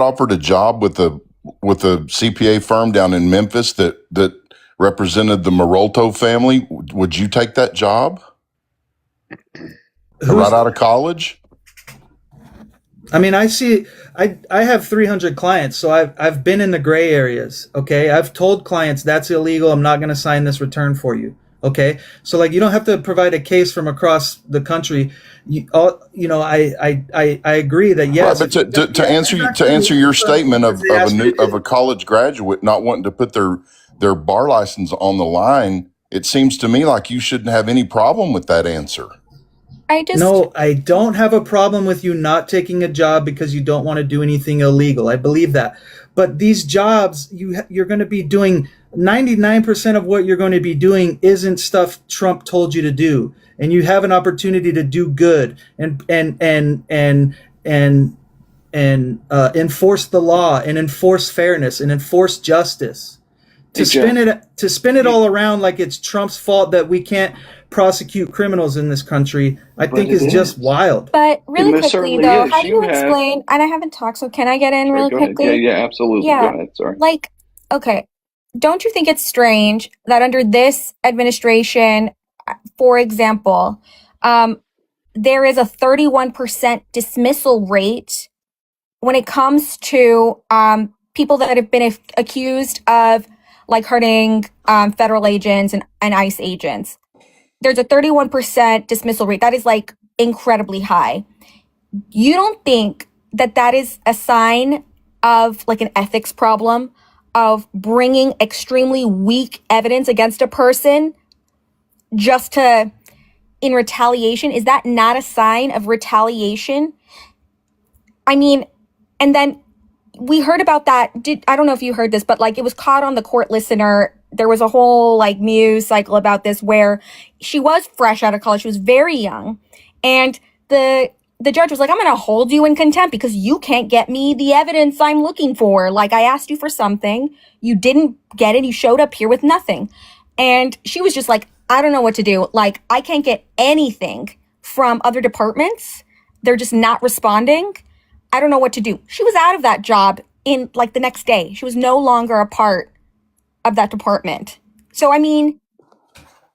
offered a job with a CPA firm down in Memphis that represented the Marolto family, would you take that job? Right out of college? I mean, I have 300 clients, so I've been in the gray areas. Okay, I've told clients that's illegal. I'm not going to sign this return for you. Okay, so like you don't have to provide a case from across the country. I agree that yes. Right, but to answer your statement of a college graduate not wanting to put their bar license on the line, it seems to me like you shouldn't have any problem with that answer. No, I don't have a problem with you not taking a job because you don't want to do anything illegal. I believe that. But these jobs, you're going to be doing 99% of what you're going to be doing isn't stuff Trump told you to do. And you have an opportunity to do good and enforce the law and enforce fairness and enforce justice. To spin it all around like it's Trump's fault that we can't prosecute criminals in this country, I think is just wild. But really quickly though, how do you explain, and I haven't talked, so can I get in really quickly? Yeah, absolutely. Yeah. Go ahead, sorry. Like, okay, don't you think it's strange that under this administration, for example, there is a 31% dismissal rate when it comes to people that have been accused of like hurting federal agents and ICE agents. There's a 31% dismissal rate. That is like incredibly high. You don't think that is a sign of like an ethics problem of bringing extremely weak evidence against a person just to in retaliation? Is that not a sign of retaliation? I mean, and then we heard about that. I don't know if you heard this, but like it was caught on the Court Listener. There was a whole like news cycle about this where she was fresh out of college. She was very young. And the judge was like, I'm going to hold you in contempt because you can't get me the evidence I'm looking for. Like I asked you for something. You didn't get it. You showed up here with nothing. And she was just like, I don't know what to do. Like I can't get anything from other departments. They're just not responding. I don't know what to do. She was out of that job in like the next day. She was no longer a part of that department. So, I mean.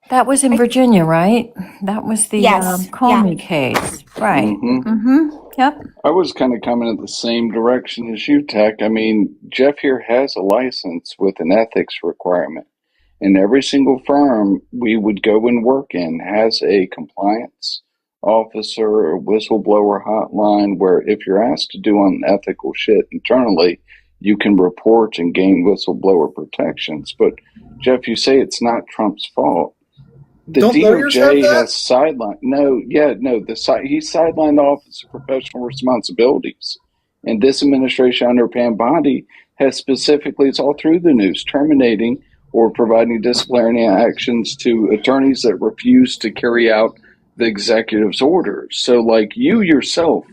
That was in Virginia, right? That was the Comey case. Right. Yep. I was kind of coming in the same direction as you, Tech. I mean, Jeff here has a license with an ethics requirement. And every single firm we would go and work in has a compliance officer or whistleblower hotline where if you're asked to do unethical shit internally, you can report and gain whistleblower protections. But Jeff, you say it's not Trump's fault. The DOJ has sidelined. He sidelined the Office of Professional Responsibilities. And this administration under Pam Bondi has specifically, it's all through the news, terminating or providing disciplinary actions to attorneys that refuse to carry out the executive's orders. So like you yourself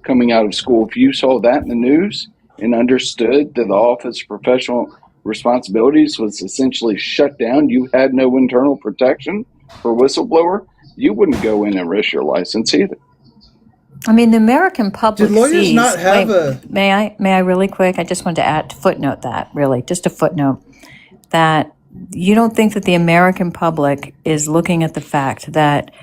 coming out of school, if you saw that in the news and understood that the Office of Professional Responsibilities was essentially shut down, you had no internal protection for whistleblower, you wouldn't go in and risk your license either. I mean, the American public Did lawyers not have May I really quick? I just wanted to add footnote that really, just a footnote that you don't think that the American public is looking at the fact that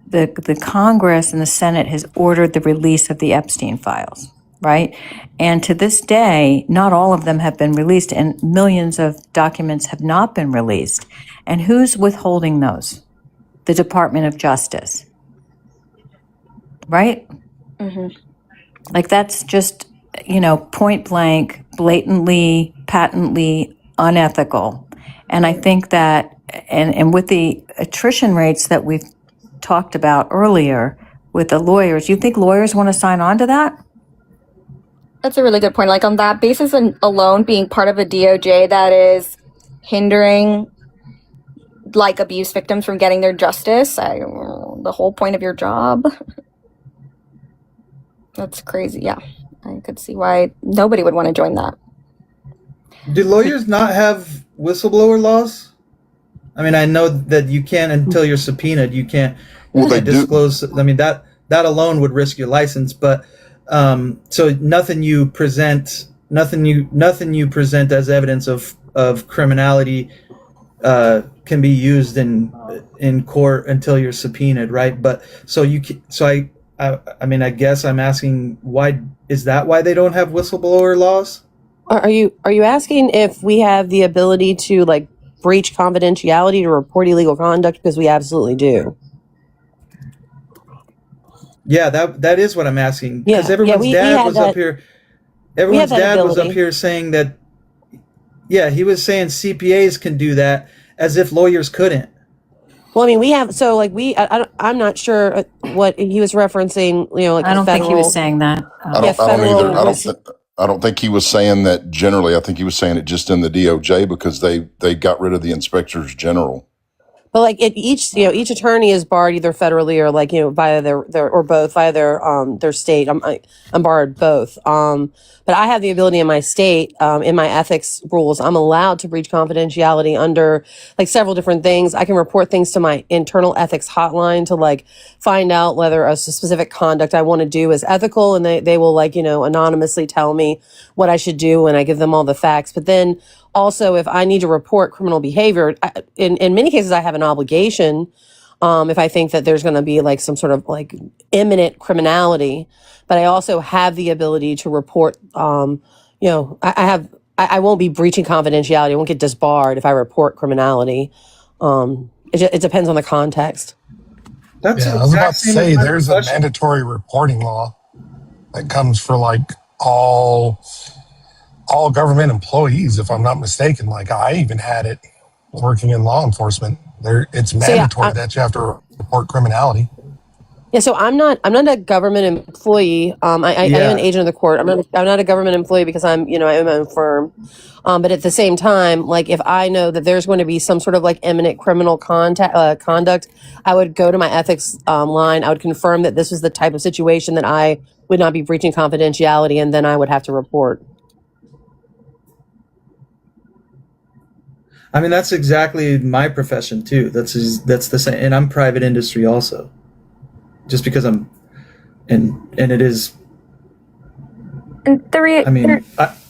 the Congress and the Senate has ordered the release of the Epstein files, right? And to this day, not all of them have been released, and millions of documents have not been released. And who's withholding those? The Department of Justice, right? Mm-hmm. Like that's just, point blank blatantly, patently unethical. And I think that, and with the attrition rates that we've talked about earlier with the lawyers, you think lawyers want to sign on to that? That's a really good point. Like on that basis alone, being part of a DOJ that is hindering like abuse victims from getting their justice, the whole point of your job. That's crazy. Yeah, I could see why nobody would want to join that. Do lawyers not have whistleblower laws? I mean, I know that you can't until you're subpoenaed. You can't disclose. I mean, that alone would risk your license. But so nothing you present as evidence of criminality can be used in court until you're subpoenaed, right? But I mean, I guess I'm asking, why is that why they don't have whistleblower laws? Are you asking if we have the ability to like breach confidentiality to report illegal conduct? Because we absolutely do. Yeah, that is what I'm asking. Because everyone's dad was up here. Everyone's dad was up here saying that. Yeah, he was saying CPAs can do that, as if lawyers couldn't. Well, I mean, we have I'm not sure what he was referencing. You know, like I don't think he was saying that. I don't either. I don't think he was saying that generally. I think he was saying it just in the DOJ because they got rid of the inspectors general. But like each attorney is barred either federally or like, via their or both via their state. I'm barred both. But I have the ability in my state, in my ethics rules, I'm allowed to breach confidentiality under like several different things. I can report things to my internal ethics hotline to like find out whether a specific conduct I want to do is ethical, and they will like, anonymously tell me what I should do when I give them all the facts. But then also, if I need to report criminal behavior, in many cases, I have an obligation. If I think that there's going to be like some sort of like imminent criminality, but I also have the ability to report. I won't be breaching confidentiality. I won't get disbarred if I report criminality. It depends on the context. I was about to say there's a mandatory reporting law that comes for like all government employees, if I'm not mistaken. Like I even had it working in law enforcement. It's mandatory that you have to report criminality. Yeah, so I'm not a government employee. I am an agent of the court. I'm not a government employee because I'm I own my own firm. But at the same time, like if I know that there's going to be some sort of like imminent criminal conduct, I would go to my ethics line. I would confirm that this is the type of situation that I would not be breaching confidentiality, and then I would have to report. I mean, that's exactly my profession too. That's the same, and I'm private industry also. Just because I'm, and it is. I mean,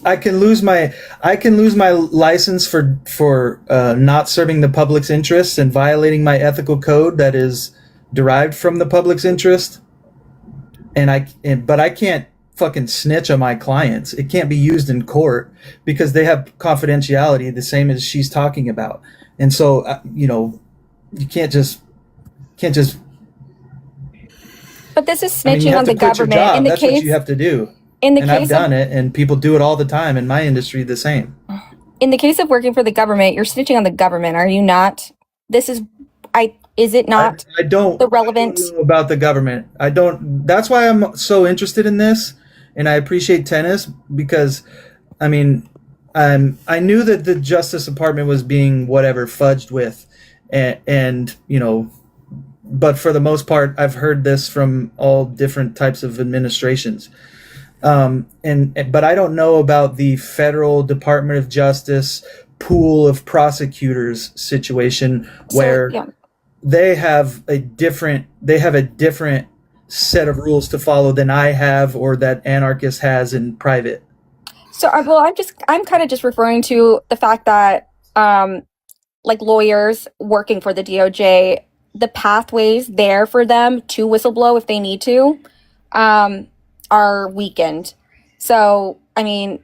I can lose my license for not serving the public's interest and violating my ethical code that is derived from the public's interest, but I can't fucking snitch on my clients. It can't be used in court because they have confidentiality, the same as she's talking about. And so, you can't just. But this is snitching on the government. In the That's case, what you have to do. And I've done it, and people do it all the time in my industry. The same. In the case of working for the government, you're snitching on the government, are you not? Is it not? I don't. The relevant I don't know about the government. I don't. That's why I'm so interested in this, and I appreciate tennis because, I mean, I knew that the Justice Department was being whatever fudged with, and but for the most part, I've heard this from all different types of administrations. But I don't know about the Federal Department of Justice pool of prosecutors situation where they have a different set of rules to follow than I have or that Anarchist has in private. So, I'm kind of just referring to the fact that, like lawyers working for the DOJ, the pathways there for them to whistleblow if they need to are weakened. So, I mean,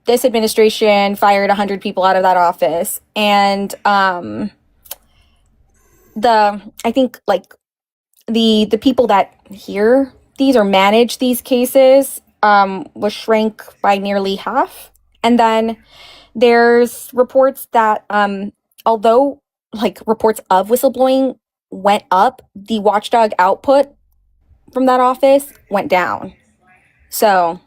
this administration fired 100 people out of that office, and I think like the people that hear these or manage these cases was shrank by nearly half. And then there's reports that although like reports of whistleblowing went up, the watchdog output from that office went down. So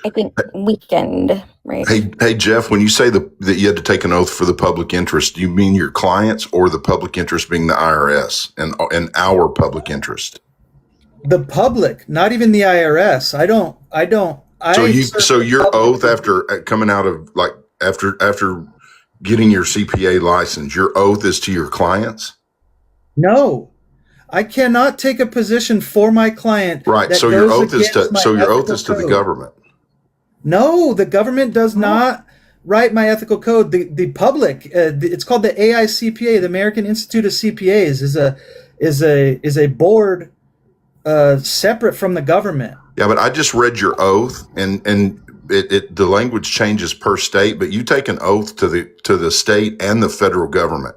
I think weakened, right? Hey, Jeff, when you say that you had to take an oath for the public interest, do you mean your clients or the public interest being the IRS and our public interest? The public, not even the IRS. I don't. So your oath after coming out of after getting your CPA license, your oath is to your clients? No, I cannot take a position for my client. Right. So your oath is to the government. No, the government does not write my ethical code. The public, it's called the AICPA, the American Institute of CPAs, is a board separate from the government. Yeah, but I just read your oath, and the language changes per state, but you take an oath to the state and the federal government.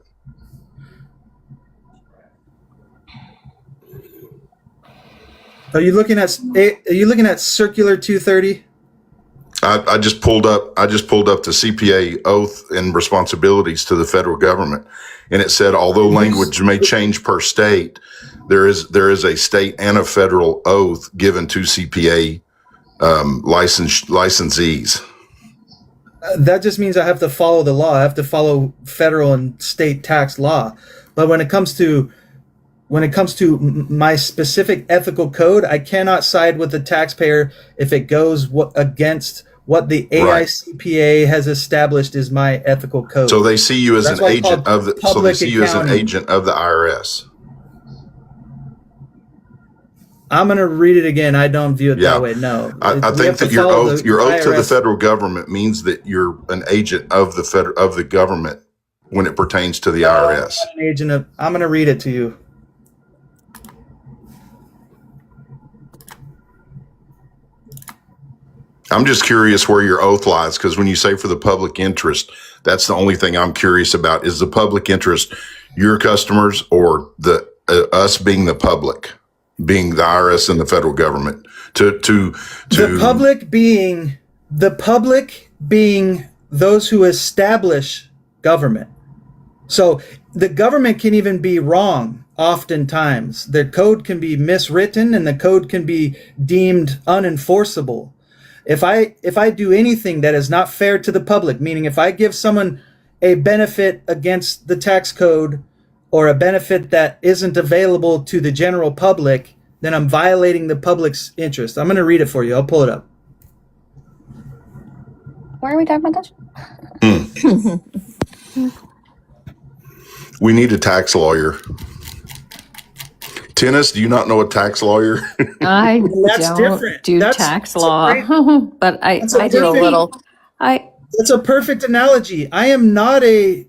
Are you looking at Circular 230? I just pulled up the CPA oath and responsibilities to the federal government, and it said although language may change per state, there is a state and a federal oath given to CPA licensees. That just means I have to follow the law. I have to follow federal and state tax law. But when it comes to my specific ethical code, I cannot side with the taxpayer if it goes against what the AICPA has established is my ethical code. So they see you as an agent of the IRS. I'm going to read it again. I don't view it that way. No, I think that your oath to the federal government means that you're an agent of the government when it pertains to the IRS. I'm going to read it to you. I'm just curious where your oath lies, because when you say for the public interest, that's the only thing I'm curious about. Is the public interest your customers or the us being the public, being the IRS and the federal government? The public being those who establish government. So the government can even be wrong. Oftentimes, their code can be miswritten and the code can be deemed unenforceable. If I do anything that is not fair to the public, meaning if I give someone a benefit against the tax code or a benefit that isn't available to the general public, then I'm violating the public's interest. I'm going to read it for you. I'll pull it up. Why are we talking about this? We need a tax lawyer. Tennis, do you not know a tax lawyer? I don't do tax law, but I do a little. It's a perfect analogy. I am not a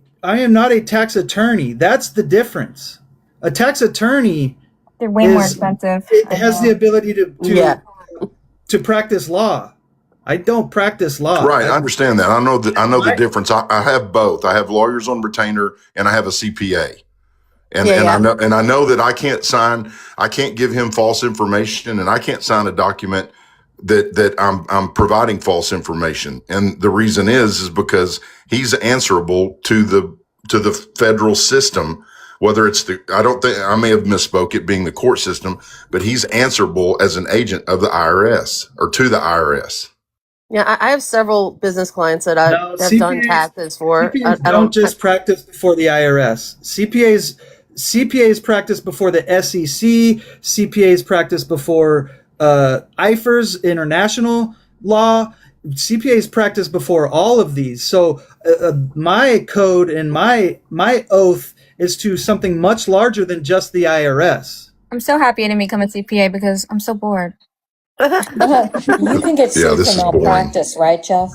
tax attorney. That's the difference. A tax attorney, they're way more expensive. It has the ability to practice law. I don't practice law. Right, I understand that. I know the difference. I have both. I have lawyers on retainer and I have a CPA. And I know that I can't give him false information, and I can't sign a document that I'm providing false information. And the reason is because he's answerable to the federal system, whether it's I may have misspoke it being the court system, but he's answerable as an agent of the IRS or to the IRS. Yeah, I have several business clients that I have done taxes for. CPAs don't just practice before the IRS. CPAs practice before the SEC. CPAs practice before IFRS, international law. CPAs practice before all of these. So my code and my oath is to something much larger than just the IRS. I'm so happy I didn't become a CPA because I'm so bored. You can get sued for malpractice, right, Jeff?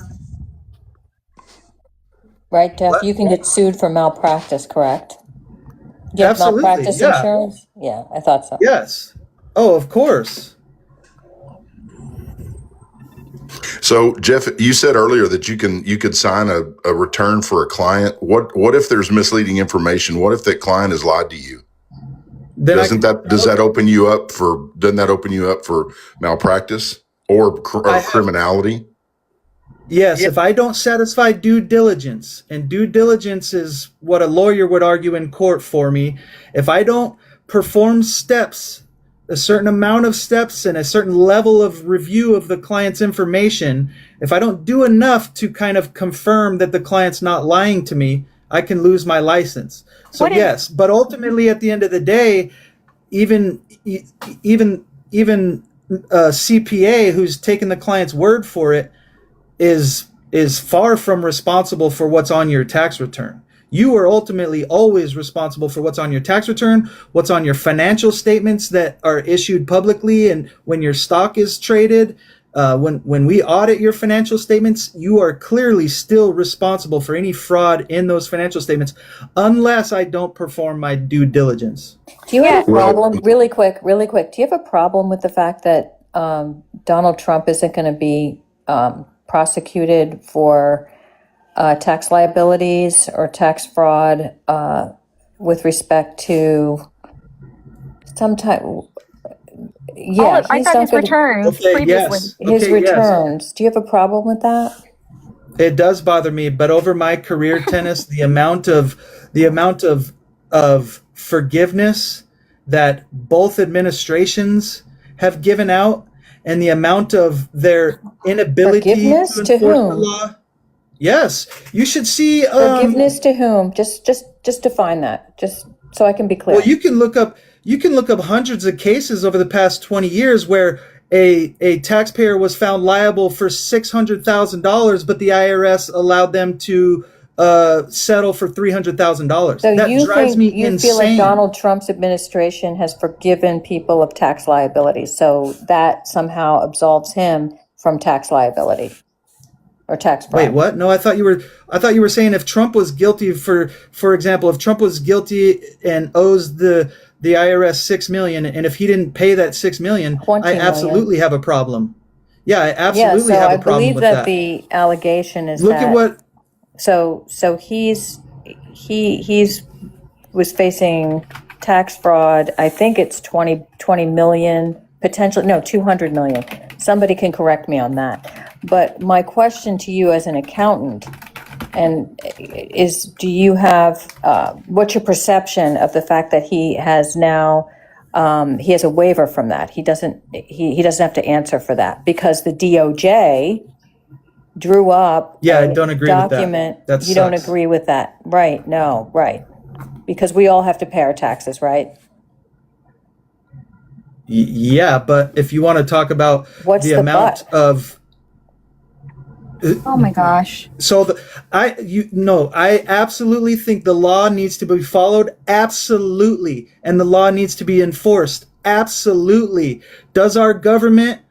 Right, Jeff? You can get sued for malpractice, correct? Do you have malpractice insurance? Yeah, I thought so. Yes. Oh, of course. So, Jeff, you said earlier that you could sign a return for a client. What if there's misleading information? What if that client has lied to you? Doesn't that open you up for malpractice or criminality? Yes, if I don't satisfy due diligence, and due diligence is what a lawyer would argue in court for me, if I don't perform steps, a certain amount of steps and a certain level of review of the client's information, if I don't do enough to kind of confirm that the client's not lying to me, I can lose my license. So yes, but ultimately at the end of the day, even a CPA who's taken the client's word for it is far from responsible for what's on your tax return. You are ultimately always responsible for what's on your tax return, what's on your financial statements that are issued publicly, and when your stock is traded. When we audit your financial statements, you are clearly still responsible for any fraud in those financial statements, unless I don't perform my due diligence. Do you have a problem, really quick, do you have a problem with the fact that Donald Trump isn't going to be prosecuted for tax liabilities or tax fraud with respect to some type? Yeah, I thought his returns previously. His returns. Yes. Do you have a problem with that? It does bother me, but over my career, tennis, the amount of forgiveness that both administrations have given out, and the amount of their inability to enforce the law. Yes, you should see forgiveness to whom. Just define that, just so I can be clear. Well, you can look up hundreds of cases over the past 20 years where a taxpayer was found liable for $600,000, but the IRS allowed them to settle for $300,000. So that drives me you insane. Feel like Donald Trump's administration has forgiven people of tax liability, so that somehow absolves him from tax liability or tax fraud. Wait, what? No, I thought you were saying if Trump was guilty, for example, if Trump was guilty and owes the IRS $6 million, and if he didn't pay that $6 million, I absolutely have a problem. Yeah, I absolutely have a problem with that. I believe that the allegation is look at what. So he was facing tax fraud. I think it's 20 million, potentially, no, 200 million. Somebody can correct me on that. But my question to you as an accountant is, do you have, what's your perception of the fact that he has now, he has a waiver from that? He doesn't have to answer for that because the DOJ drew up I don't agree document. With that. You don't agree with that, right? No, right? Because we all have to pay our taxes, right? Yeah, but if you want to talk about the amount of, oh my gosh! So I absolutely think the law needs to be followed, absolutely, and the law needs to be enforced, absolutely. Does our government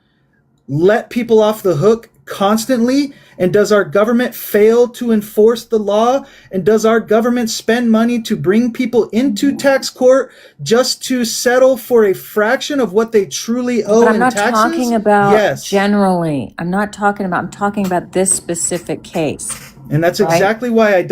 let people off the hook constantly? And does our government fail to enforce the law? And does our government spend money to bring people into tax court just to settle for a fraction of what they truly owe in taxes? But I'm not talking about generally. I'm talking about this specific case. And that's exactly why I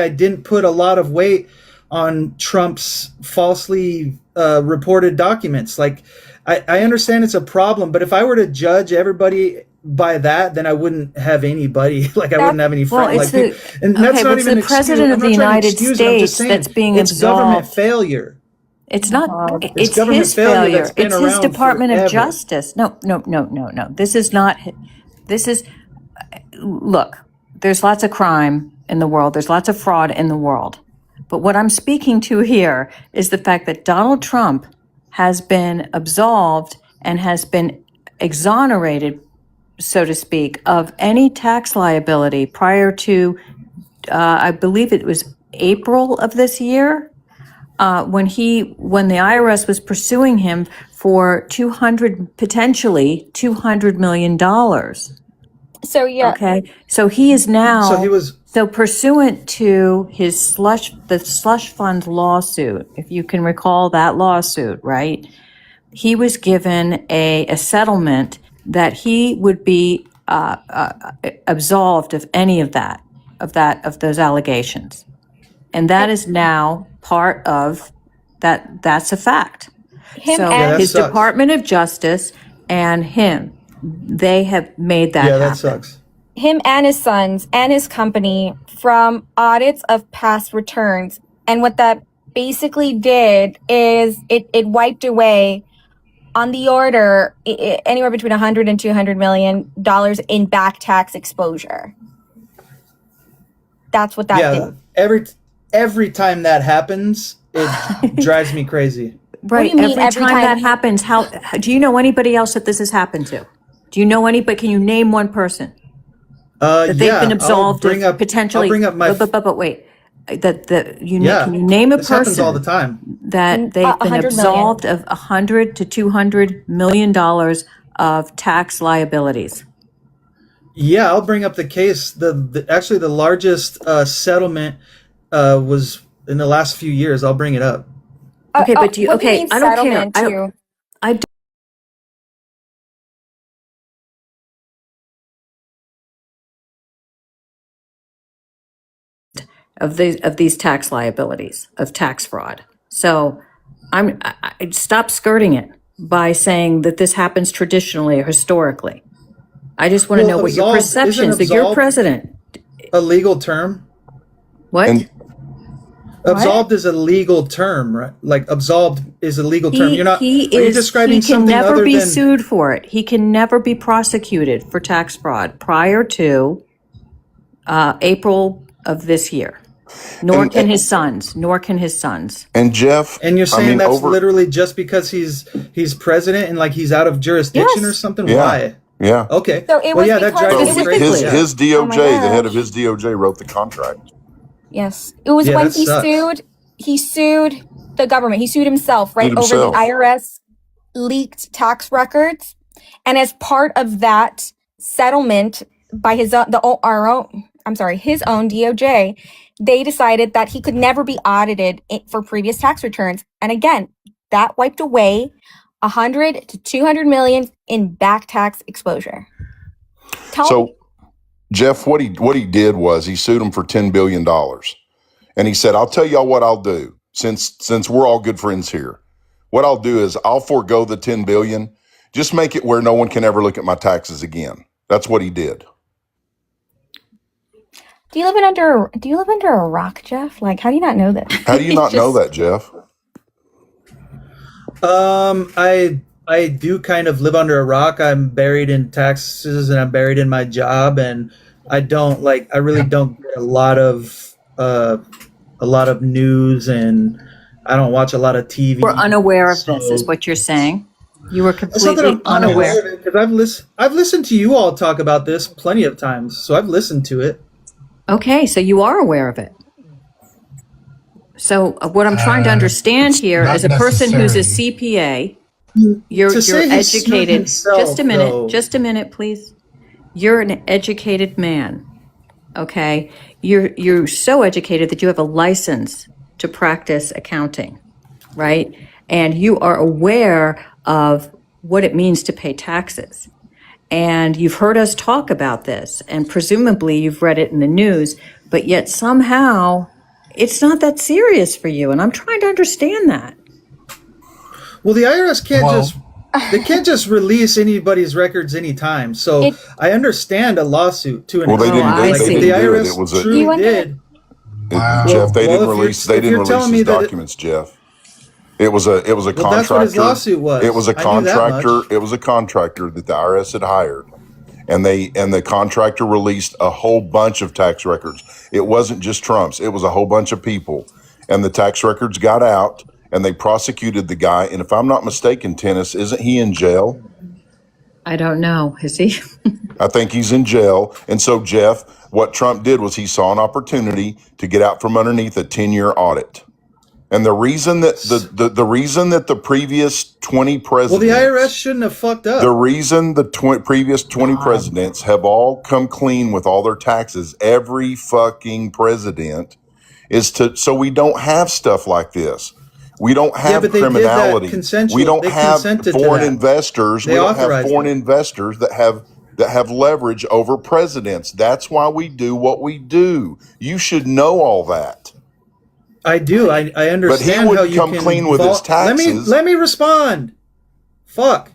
didn't put a lot of weight on Trump's falsely reported documents. Like, I understand it's a problem, but if I were to judge everybody by that, then I wouldn't have anybody. Like, I wouldn't have any friends. It's the president of the United States that's being absolved. It's government failure. It's not. It's his failure. It's his Department of Justice. No. This is not. This is. Look, there's lots of crime in the world. There's lots of fraud in the world. But what I'm speaking to here is the fact that Donald Trump has been absolved and has been exonerated, so to speak, of any tax liability prior to, I believe it was April of this year, when the IRS was pursuing him for potentially $200 million. So yeah. Okay. So he is now. So pursuant to the slush fund lawsuit, if you can recall that lawsuit, right? He was given a settlement that he would be absolved of any of those allegations, and that is now part of that. That's a fact. His Department of Justice and him They have made that Yeah, happen. that sucks. Him and his sons and his company from audits of past returns. And what that basically did is it wiped away on the order anywhere between $100 and $200 million in back tax exposure. That's what that did. Every time that happens, it drives me crazy. Right. What do you mean every time that happens, how do you know anybody else that this has happened to? Do you know anybody? Can you name one person that they've been absolved of potentially? I'll bring up my. But wait, can you name a this person happens all the time that they've been absolved of $100 to $200 million of tax liabilities? Yeah, I'll bring up the case. Actually the largest settlement was in the last few years. I'll bring it up. Okay, but do you? What do you Okay, mean I don't care. settlement too? I don't. Of these tax liabilities of tax fraud. So I stop skirting it by saying that this happens traditionally or historically. I just want to know what your perception is. That you're president. A legal term? What? Absolved is a legal term, right? Like absolved is a legal term. Are you describing something other than? He can never be sued for it. He can never be prosecuted for tax fraud prior to April of this year. Nor can his sons. And Jeff, and you're saying that's literally just because he's president and like he's out of jurisdiction or something? Yeah. Why? Yeah. Okay. So it was that drives me crazy. His DOJ, the head of his DOJ, wrote the contract. Yes. It was when he sued the government. He sued himself, right? Over the IRS leaked tax records. And as part of that settlement by his own DOJ, they decided that he could never be audited for previous tax returns. And again, that wiped away $100 to $200 million in back tax exposure. Jeff, what he did was he sued him for $10 billion. And he said, I'll tell y'all what I'll do, since we're all good friends here. What I'll do is I'll forego the $10 billion, just make it where no one can ever look at my taxes again. That's what he did. Do you live under a rock, Jeff? Like, how do you not know that? How do you not know that, Jeff? I do kind of live under a rock. I'm buried in taxes and I'm buried in my job, and I really don't get a lot of news, and I don't watch a lot of TV. We're unaware of this, is what you're saying. You were completely unaware. Because I've listened to you all talk about this plenty of times, so I've listened to it. Okay, so you are aware of it. So what I'm trying to understand here is a person who's a CPA. You're educated. Just a minute, please. You're an educated man. Okay, you're so educated that you have a license to practice accounting, right? And you are aware of what it means to pay taxes. And you've heard us talk about this, and presumably you've read it in the news, but yet somehow it's not that serious for you. And I'm trying to understand that. Well, the IRS can't just release anybody's records anytime. So I understand a lawsuit to an extent. They didn't the do IRS it. It was truly did. Jeff, they didn't release his documents, Jeff. It was a contractor. That's what his lawsuit was. It was a contractor. It was a contractor that the IRS had hired, and the contractor released a whole bunch of tax records. It wasn't just Trump's. It was a whole bunch of people, and the tax records got out, and they prosecuted the guy. And if I'm not mistaken, Tennis, isn't he in jail? I don't know. Is he? I think he's in jail. And so, Jeff, what Trump did was he saw an opportunity to get out from underneath a 10-year audit. And the reason that the reason that the previous 20 presidents, well, the IRS shouldn't have fucked up. The reason the previous 20 presidents have all come clean with all their taxes, every fucking president, is so we don't have stuff like this. We don't have criminality. We don't have foreign investors. We don't have foreign investors that have leverage over presidents. That's why we do what we do. You should know all that. I do. I understand how you can come clean with his taxes. Let me respond. Fuck.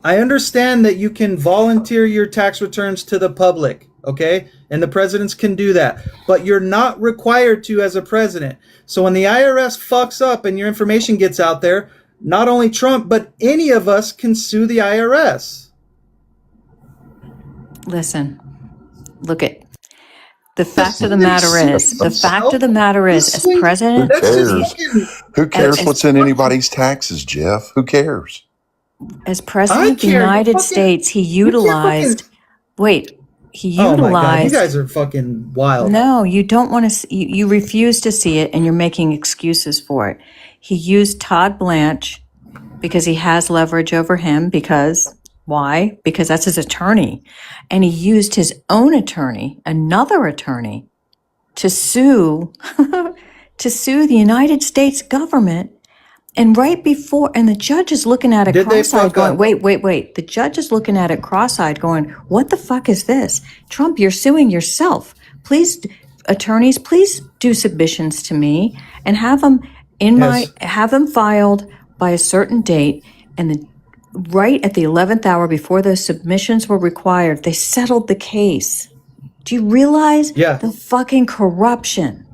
I understand that you can volunteer your tax returns to the public, okay? And the presidents can do that. But you're not required to as a president. So when the IRS fucks up and your information gets out there, not only Trump, but any of us can sue the IRS. Listen, look at the fact of the matter is, as president, Who cares what's in anybody's taxes, Jeff? Who cares? As president of the United States, he utilized. Wait, he utilized. Oh my God, you guys are fucking wild. No, you don't want to. You refuse to see it, and you're making excuses for it. He used Todd Blanche because he has leverage over him. Because why? Because that's his attorney, and he used his own attorney, another attorney, to sue to sue the United States government. And right before, and the judge is looking at it cross-eyed going, wait. The judge is looking at it cross-eyed going, what the fuck is this? Trump, you're suing yourself. Please, attorneys, please do submissions to me and have them have them filed by a certain date. And right at the 11th hour before those submissions were required, they settled the case. Do you realize the fucking corruption?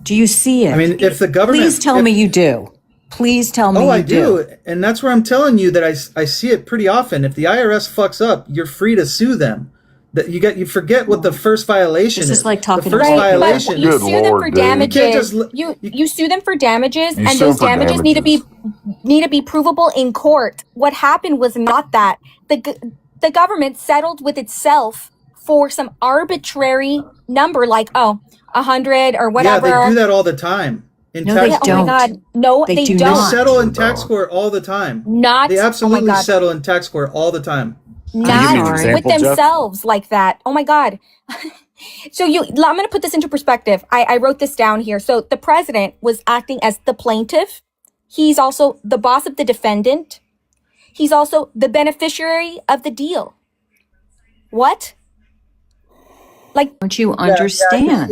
Do you see it? I mean, if the government... Please tell me you do. Please tell me you do. Oh, I do. And that's where I'm telling you that I see it pretty often. If the IRS fucks up, you're free to sue them. That you forget what the first violation is. This is like talking the first violation. You sue them for damages. You sue them for damages, and those damages need to be provable in court. What happened was not that. The government settled with itself for some arbitrary number, like 100 or whatever. Yeah, they do that all the time. No, they don't. Oh my God. No, they don't. They settle in tax court all the time. They absolutely settle in tax court all the time. Not with themselves like that. Oh my God. So I'm going to put this into perspective. I wrote this down here. So the president was acting as the plaintiff. He's also the boss of the defendant. He's also the beneficiary of the deal. What? Like, don't you understand?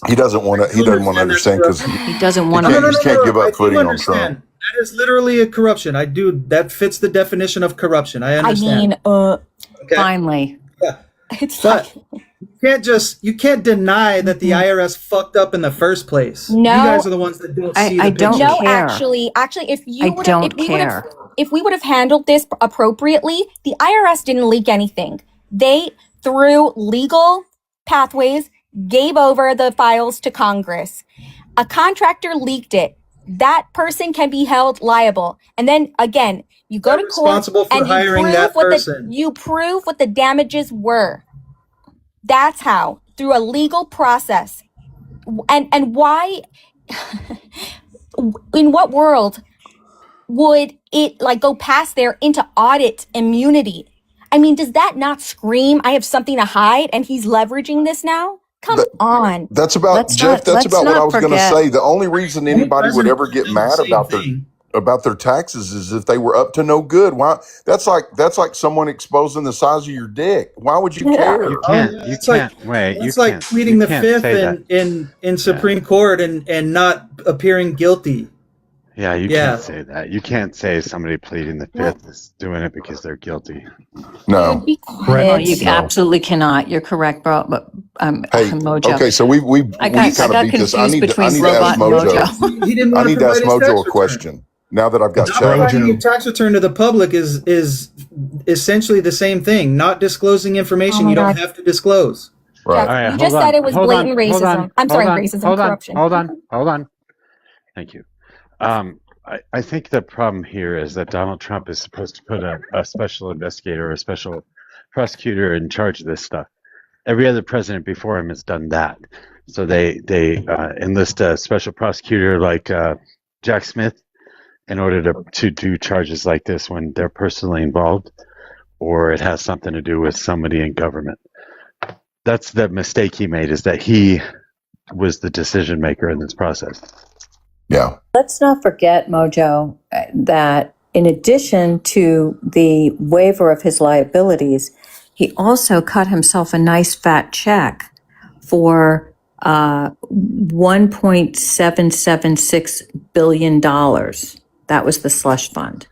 He doesn't want to. He doesn't want to understand because he doesn't want to. He can't give up footing on Trump. That is literally a corruption. I do. That fits the definition of corruption. I understand. I mean, finally. Yeah. But you can't deny that the IRS fucked up in the first place. No, you guys are the ones that don't see the picture. No, actually, if we would have handled this appropriately, the IRS didn't leak anything. They, through legal pathways, gave over the files to Congress. A contractor leaked it. That person can be held liable. And then again, you go to court and you prove what the damages were. That's how, through a legal process. And why, in what world would it go past there into audit immunity? I mean, does that not scream, I have something to hide and he's leveraging this now? Come on. That's about, Jeff, that's about what I was going to say. The only reason anybody would ever get mad about their taxes is if they were up to no good. Why? That's like someone exposing the size of your dick. Why would you care? You can't. It's like pleading the fifth in Supreme Court and not appearing guilty. Yeah, you can't say that. You can't say somebody pleading the fifth is doing it because they're guilty. No. Well, you absolutely cannot. You're correct, bro. But MOJO. Okay, so we kind of beat this. I need to ask MOJO. He didn't want I need to ask MOJO a question. Now that I've got providing your tax return to the public is essentially the same thing. Not disclosing information you don't have to disclose. Right. Yeah, you just said it was blatant racism. I'm sorry, racism, corruption. Hold on. Thank you. I think the problem here is that Donald Trump is supposed to put a special investigator or a special prosecutor in charge of this stuff. Every other president before him has done that. So they enlist a special prosecutor like Jack Smith in order to do charges like this when they're personally involved or it has something to do with somebody in government. That's the mistake he made, is that he was the decision maker in this process. Yeah. Let's not forget, MOJO, that in addition to the waiver of his liabilities, he also cut himself a nice fat check for $1.776 billion. That was the slush fund.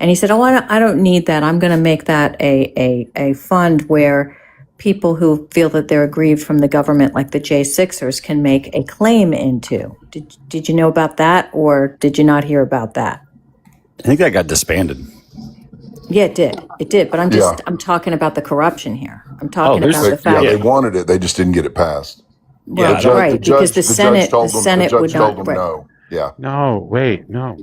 And he said, "Oh, I don't need that. I'm going to make that a fund where people who feel that they're aggrieved from the government, like the J6ers, can make a claim into." Did you know about that, or did you not hear about that? I think that got disbanded. Yeah, it did. It did. But I'm talking about the corruption here. I'm talking about the fact. Yeah, they wanted it. They just didn't get it passed. Well, because the Senate would not. told them no. Yeah. No, wait, no.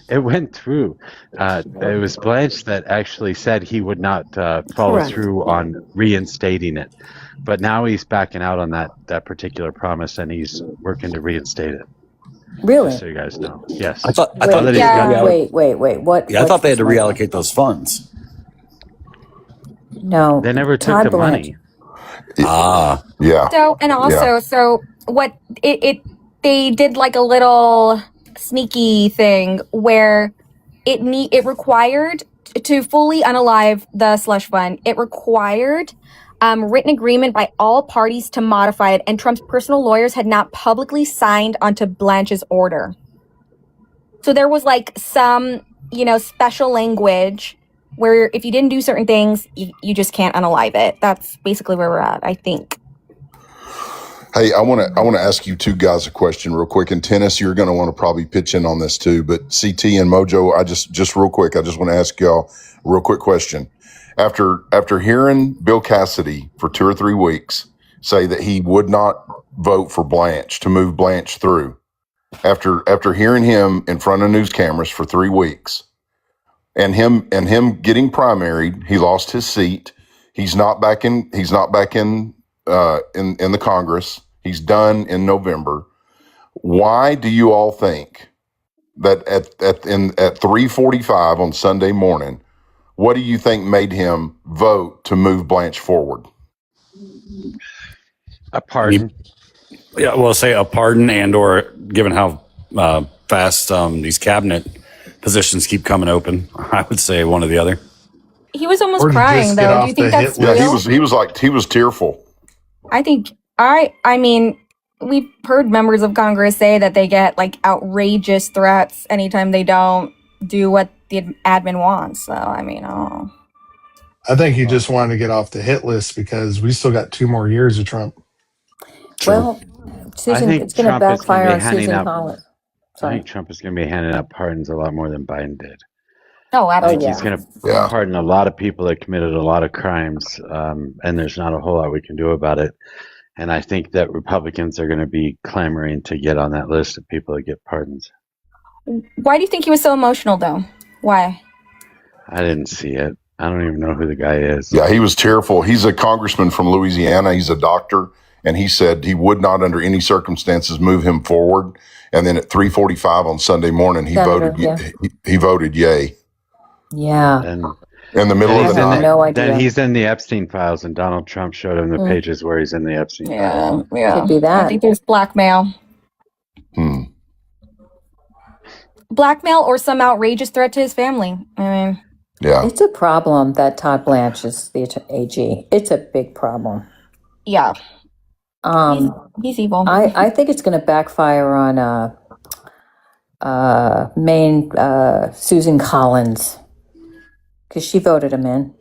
It went through. It was Blanche that actually said he would not follow Correct. through on reinstating it. But now he's backing out on that particular promise, and he's working to reinstate it. Really? Just so you guys know. Yes. I thought that Wait. What? Yeah, I thought they had to reallocate those funds. No, they never took Todd the Blanche. money. Yeah. So, and also, so what they did like a little sneaky thing where it required to fully unalive the slush fund. It required written agreement by all parties to modify it, and Trump's personal lawyers had not publicly signed onto Blanche's order. So there was like some, special language where if you didn't do certain things, you just can't unalive it. That's basically where we're at, I think. Hey, I want to ask you two guys a question real quick. And Tennis, you're going to want to probably pitch in on this too. But CT and Mojo, I just real quick, I just want to ask y'all a real quick question. After hearing Bill Cassidy for 2 or 3 weeks say that he would not vote for Blanche to move Blanche through, after hearing him in front of news cameras for 3 weeks, and him getting primaried, he lost his seat. He's not back in the Congress. He's done in November. Why do you all think that at 3:45 on Sunday morning, what do you think made him vote to move Blanche forward? A pardon. Yeah, well, say a pardon, and or given how fast these cabinet positions keep coming open, I would say one or the other. He was almost crying, though. Do you think that's real? Yeah, he was tearful. I mean, we've heard members of Congress say that they get like outrageous threats anytime they don't do what the admin wants. So, I mean, I think he just wanted to get off the hit list because we still got 2 more years of Trump. Well, Susan, it's going to backfire on Susan Collins. I think Trump is going to be handing out pardons a lot more than Biden did. Oh, absolutely. He's going to pardon a lot of people that committed a lot of crimes, and there's not a whole lot we can do about it. And I think that Republicans are going to be clamoring to get on that list of people that get pardons. Why do you think he was so emotional, though? Why? I didn't see it. I don't even know who the guy is. Yeah, he was tearful. He's a congressman from Louisiana. He's a doctor, and he said he would not, under any circumstances, move him forward. And then at 3:45 on Sunday morning, he voted yay. Yeah. And in the middle of the night. No idea. Then he's in the Epstein files, and Donald Trump showed him the pages where he's in the Epstein files. Yeah. Could be that. I think there's blackmail. Blackmail or some outrageous threat to his family. I mean, yeah. It's a problem that Todd Blanche is the AG. It's a big problem. Yeah. He's evil. I think it's going to backfire on Maine Susan Collins, because she voted him in.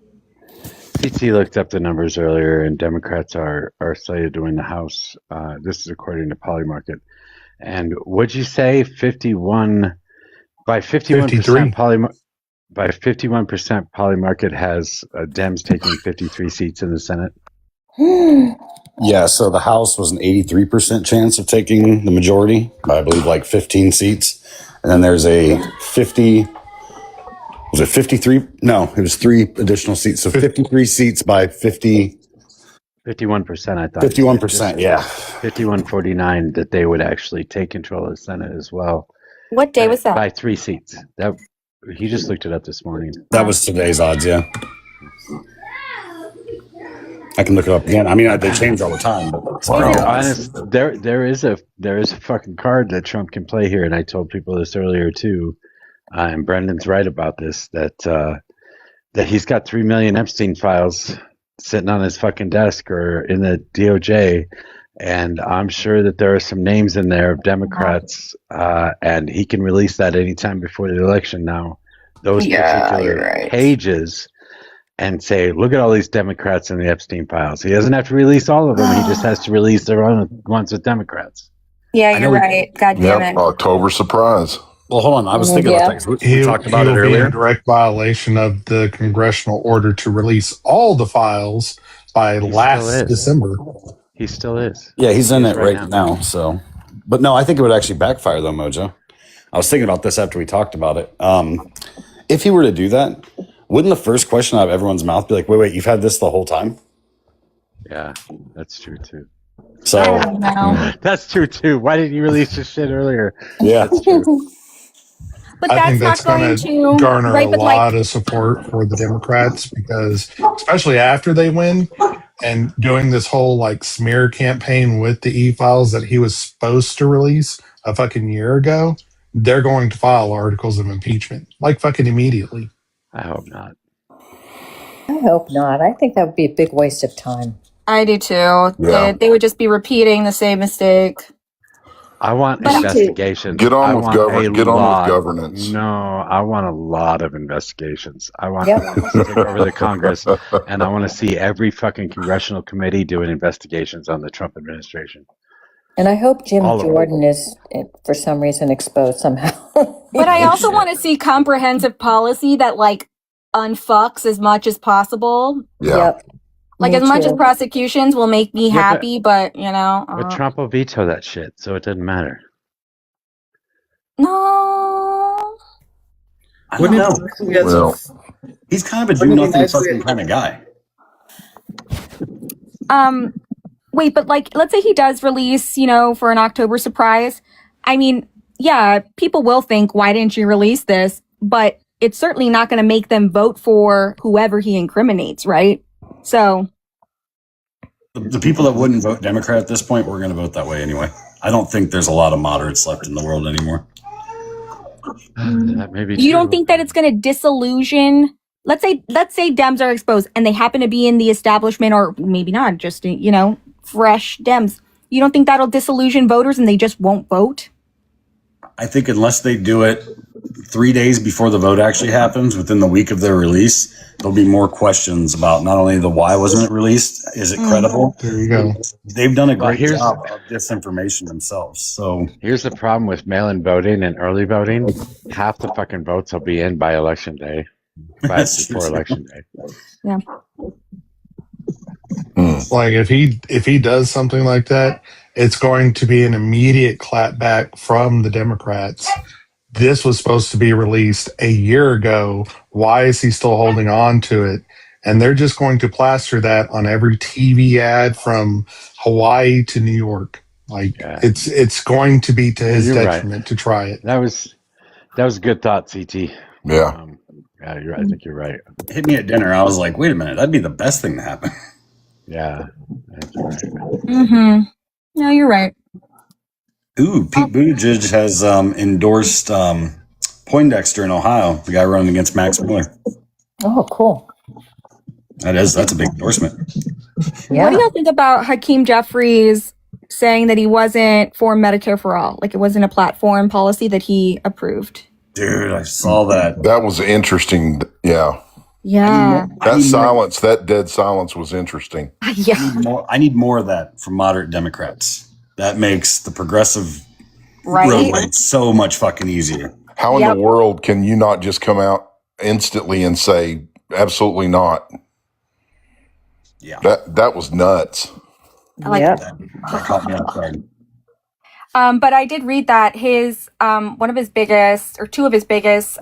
CT looked up the numbers earlier, and Democrats are slated to win the House. This is according to Polymarket. And what'd you say? 51 by 51%. By 51%, Polymarket has Dems taking 53 seats in the Senate. Yeah, so the House was an 83% chance of taking the majority by, I believe, like 15 seats. And then there's a 50, was it 53? No, it was 3 additional seats. So 53 seats by 50. 51%, I thought. 51%, yeah. 51-49 that they would actually take control of the Senate as well. What day was that? By 3 seats. He just looked it up this morning. That was today's odds, yeah. I can look it up again. I mean, they change all the time. But to be honest, there is a fucking card that Trump can play here, and I told people this earlier too. And Brendan's right about this, that he's got 3 million Epstein files sitting on his fucking desk or in the DOJ, and I'm sure that there are some names in there of Democrats, and he can release that anytime before the election now. those particular pages and say, look at all these Democrats in the Epstein files. He doesn't have to release all of them. He just has to release the ones with Democrats. Yeah, you're right. God damn it. October surprise. Well, hold on. I was thinking about that. We talked about it will be earlier. in direct violation of the congressional order to release all the files by last December. He still is. Yeah, he's in it right now. So, but no, I think it would actually backfire though, Mojo. I was thinking about this after we talked about it. If he were to do that, wouldn't the first question out of everyone's mouth be like, wait, you've had this the whole time? Yeah, that's true too. So that's true too. Why didn't you release this shit earlier? Yeah, that's true. But I think that's going to garner right, a but lot of support for the Democrats because, especially after they win, and doing this whole like smear campaign with the e-files that he was supposed to release a fucking year ago, they're going to file articles of impeachment like fucking immediately. I hope not. I hope not. I think that would be a big waste of time. I do too. They would just be repeating the same mistake. I want investigations. Get on with governance. No, I want a lot of investigations. I want to take over the Congress, and I want to see every fucking congressional committee doing investigations on the Trump administration. And I hope Jim Jordan is, for some reason, exposed somehow. But I also want to see comprehensive policy that like unfucks as much as possible. Yeah. Yep. Like as much as prosecutions will make me happy, but you know. But Trump will veto that shit, so it doesn't matter. No. I don't know. He's kind of a do nothing fucking kind of guy. Wait, but like, let's say he does release, for an October surprise. I mean, yeah, people will think, why didn't you release this? But it's certainly not going to make them vote for whoever he incriminates, right? So the people that wouldn't vote Democrat at this point were going to vote that way anyway. I don't think there's a lot of moderates left in the world anymore. That may be you don't think that it's going to disillusion? Let's say Dems are exposed and they happen to be in the establishment, or maybe not, just fresh Dems. You don't think that'll disillusion voters and they just won't vote? I think unless they do it 3 days before the vote actually happens, within the week of their release, there'll be more questions about not only the why wasn't it released, is it credible? There you go. They've done a great job of disinformation themselves. So here's the problem with mail-in voting and early voting. Half the fucking votes will be in by election day. Before election day. Yeah. Like if he does something like that, it's going to be an immediate clapback from the Democrats. This was supposed to be released a year ago. Why is he still holding on to it? And they're just going to plaster that on every TV ad from Hawaii to New York. Like it's going to be to his detriment to try it. That was a good thought, CT. Yeah. Yeah, I think you're right. Hit me at dinner. I was like, wait a minute, that'd be the best thing to happen. Yeah, I think you're right. Mm-hmm. No, you're right. Ooh, Pete Buttigieg has endorsed Poindexter in Ohio, the guy running against Max Miller. Oh, cool. That's a big endorsement. Yeah. What do y'all think about Hakeem Jeffries saying that he wasn't for Medicare for all? Like it wasn't a platform policy that he approved. Dude, I saw that. That was interesting. Yeah. Yeah. That dead silence was interesting. Yeah. I need more of that from moderate Democrats. That makes the progressive road so much fucking easier. How in the world can you not just come out instantly and say, absolutely not? Yeah. That was nuts. I like that caught me off guard. But I did read that his one of his biggest or two of his biggest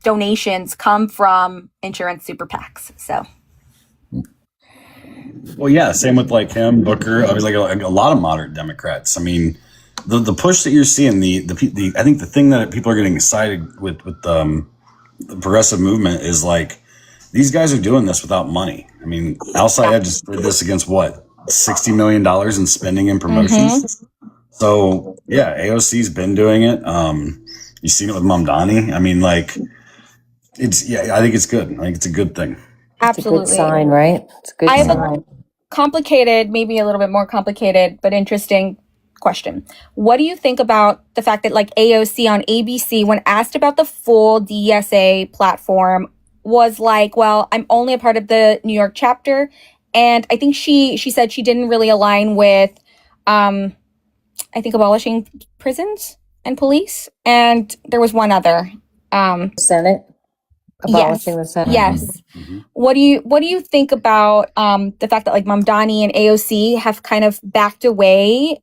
donations come from insurance super PACs. So, well, yeah, same with like him, Booker. I was like a lot of moderate Democrats. I mean, the push that you're seeing, the I think the thing that people are getting excited with the progressive movement is like these guys are doing this without money. I mean, Al Sayed just did this against what $60 million in spending and promotions. Mm-hmm. So yeah, AOC's been doing it. You've seen it with Mamdani. I mean, like I think it's good. I think it's a good thing. Absolutely. It's a good sign, right? It's a good sign. Complicated, maybe a little bit more complicated, but interesting question. What do you think about the fact that like AOC on ABC, when asked about the full DSA platform, was like, well, I'm only a part of the New York chapter. And I think she said she didn't really align with, I think, abolishing prisons and police. And there was one other. Senate? Abolishing the Senate? Yes. Mm-hmm. What do you think about the fact that like Mamdani and AOC have kind of backed away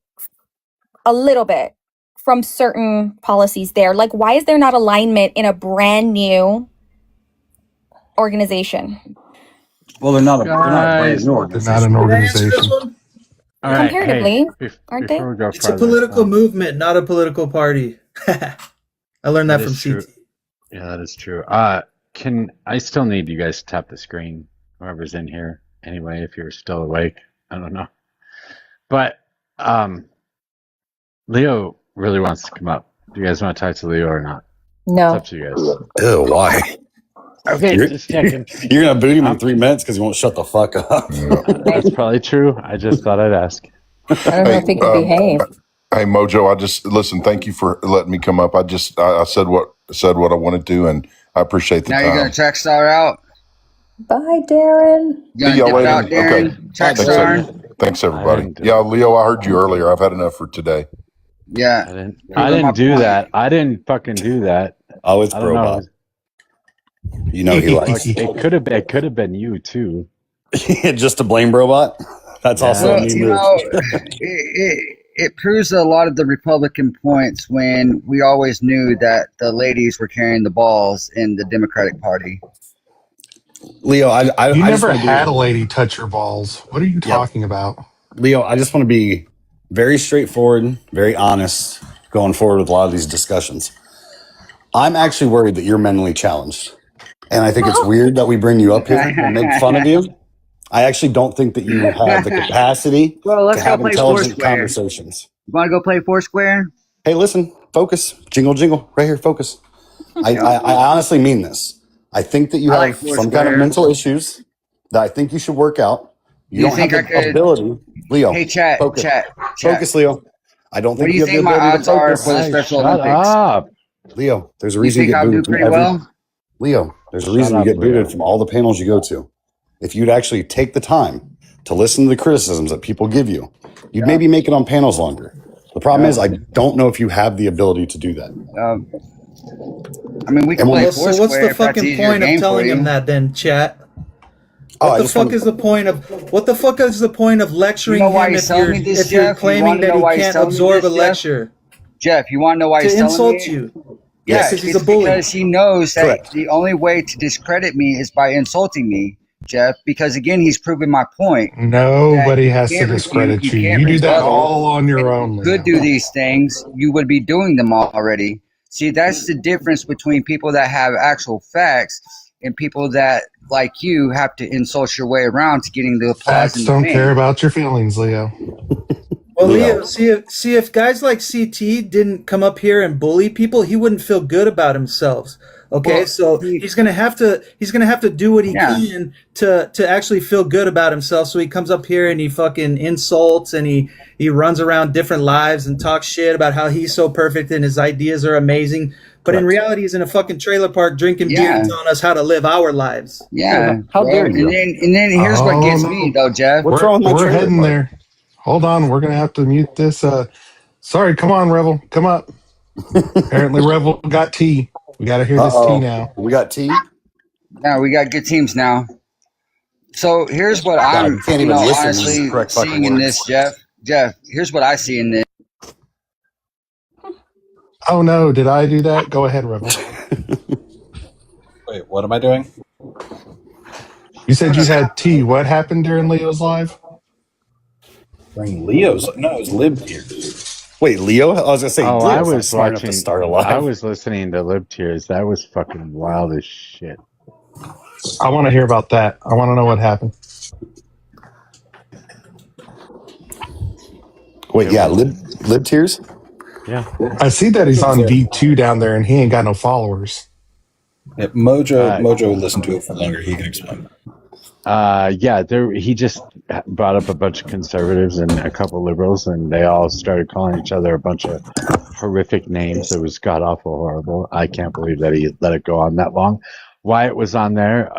a little bit from certain policies there? Like, why is there not alignment in a brand new organization? Well, they're not a brand new organization. They're not an organization. All right, comparatively, aren't they? It's a political movement, not a political party. I learned that from true. CT. Yeah, that is true. I still need you guys to tap the screen, whoever's in here. Anyway, if you're still awake, I don't know. But Leo really wants to come up. Do you guys want to talk to Leo or not? No. It's up to you guys. Ew, why? Okay, just checking. You're gonna boot him in 3 minutes because he won't shut the fuck up. That's probably true. I just thought I'd ask. I don't know if he can behave. Hey Mojo, I just listen. Thank you for letting me come up. I said what I wanted to, and I appreciate the now time. You're gonna check Star out. Bye, Darren. You See y'all gonna dip later. out, Darren? Okay. Check Star. Thanks everybody. Yeah, Leo, I heard you earlier. I've had enough for today. Yeah. I didn't do that. I didn't fucking do that. Oh, it's I don't know. You know he likes. It could have been you too. Just to blame Robot. That's also a new move. It proves a lot of the Republican points when we always knew that the ladies were carrying the balls in the Democratic Party. Leo, you never had a lady touch your balls. What are you talking about? Leo, I just want to be very straightforward, very honest going forward with a lot of these discussions. I'm actually worried that you're mentally challenged. And I think it's weird that we bring you up here and make fun of you. I actually don't think that you have the capacity to have intelligent conversations. You want to go play Foursquare? Hey, listen, focus. Jingle, jingle. Right here, focus. I honestly mean this. I think that you have some kind of mental issues that I think you should work out. You don't have the ability. Leo, hey, chat, focus. Chat. Focus, Leo. I don't think what do you you have the think my ability odds to are focus. for the Special Shut Olympics? up. Leo, there's a reason you you get think I'll do booted from pretty well? Leo, there's a reason you get booted from all the panels you go to. If you'd actually take the time to listen to the criticisms that people give you, you'd maybe make it on panels longer. The problem is I don't know if you have the ability to do that. I mean, we can play so what's the fucking point of telling him that then, chat? What the fuck is the point of lecturing him if you're claiming that he can't absorb a lecture? Jeff, you want to know why he's telling me? To insult you. Yes, because he's a bully. Because he knows that the only way to discredit me is by insulting me, Jeff. Because again, he's proving my point. Nobody has to discredit you. You do that all on your own. Could do these things, you would be doing them already. See, that's the difference between people that have actual facts and people that, like you, have to insult your way around to getting the applause. Facts don't care about your feelings, Leo. Well, Leo, see if guys like CT didn't come up here and bully people, he wouldn't feel good about himself. Okay, well, so he's gonna have to do what he can to actually feel good about himself. So he comes up here and he fucking insults and he runs around different lives and talks shit about how he's so perfect and his ideas are amazing. But in reality, he's in a fucking trailer park drinking beer and telling us how to live our lives. Yeah, how dare you? And then here's what gets me though, Jeff. What's wrong with we're heading there. Hold on, we're gonna have to mute this. Sorry, come on, Revel, come up. Apparently, Revel got tea. We got to hear this tea now. We got tea. Yeah, we got good teams now. So here's what I'm honestly seeing in this, Jeff. Jeff, here's what I see in this. Oh no, did I do that? Go ahead, Revel. Wait, what am I doing? You said you had tea. What happened during Leo's live? During Leo's? No, it was Lib Tears. Wait, Leo? I was gonna say. Oh, I was smart watching. Enough to start a live. I was listening to Lib Tears. That was fucking wild as shit. I want to hear about that. I want to know what happened. Wait, yeah, Lib Tears? Yeah. I see that he's on V2 down there and he ain't got no followers. Mojo listened to it for longer. He can explain. Yeah, he just brought up a bunch of conservatives and a couple liberals, and they all started calling each other a bunch of horrific names. It was god awful horrible. I can't believe that he let it go on that long. Why it was on there,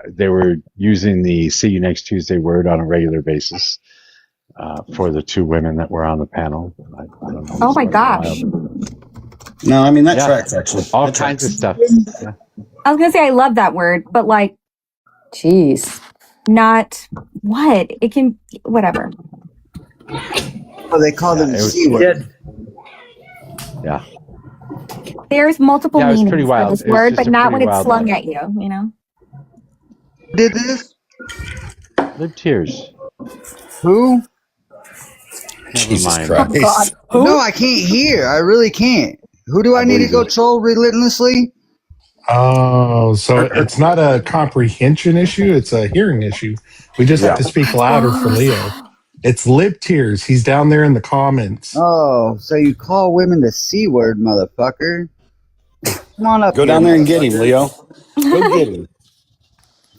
they were using the "see you next Tuesday" word on a regular basis for the two women that were on the panel. I don't know. Oh my gosh. No, I mean, that tracks, actually. All That kinds tracks. of stuff. Yeah. I was gonna say I love that word, but like, Jeez. not what it can. Whatever. Oh, they call them the C word. Yeah. There's multiple Yeah, it was meanings pretty for wild. this It was word, just but a not when pretty it's wild slung one. at you. You know. Did this? Lib tears. Who? Jesus mind. Christ. Oh God. No, I can't hear. I really can't. Who do I need to believe go you. troll relentlessly? Oh, so it's not a comprehension issue, it's a hearing issue. We just have to speak louder for Leo. It's lip tears. He's down there in the comments. Oh, so you call women the C word, motherfucker. Come on up Go here, down there and get him, motherfucker. Leo. Go get him.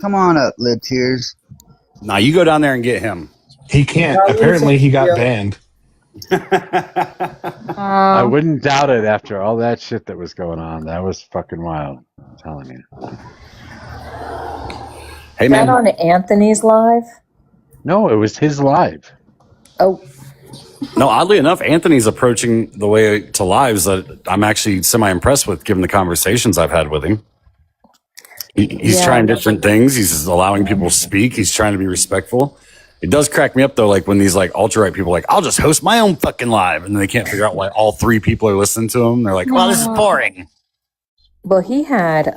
Come on up, lip tears. Nah, you go down there and get him. He can't. Apparently, he got banned. I wouldn't doubt it after all that shit that was going on. That was fucking wild. I'm telling you. Hey, Is that man. on Anthony's live? No, it was his live. Oh, No, oddly enough, Anthony's approaching the way to lives that I'm actually semi-impressed with, given the conversations I've had with him. He's trying different things. He's allowing people to speak. He's trying to be respectful. It does crack me up, though, like when these like alt-right people are like, I'll just host my own fucking live. And then they can't figure out why all three people are listening to him. They're like, well, this is boring. well, he had,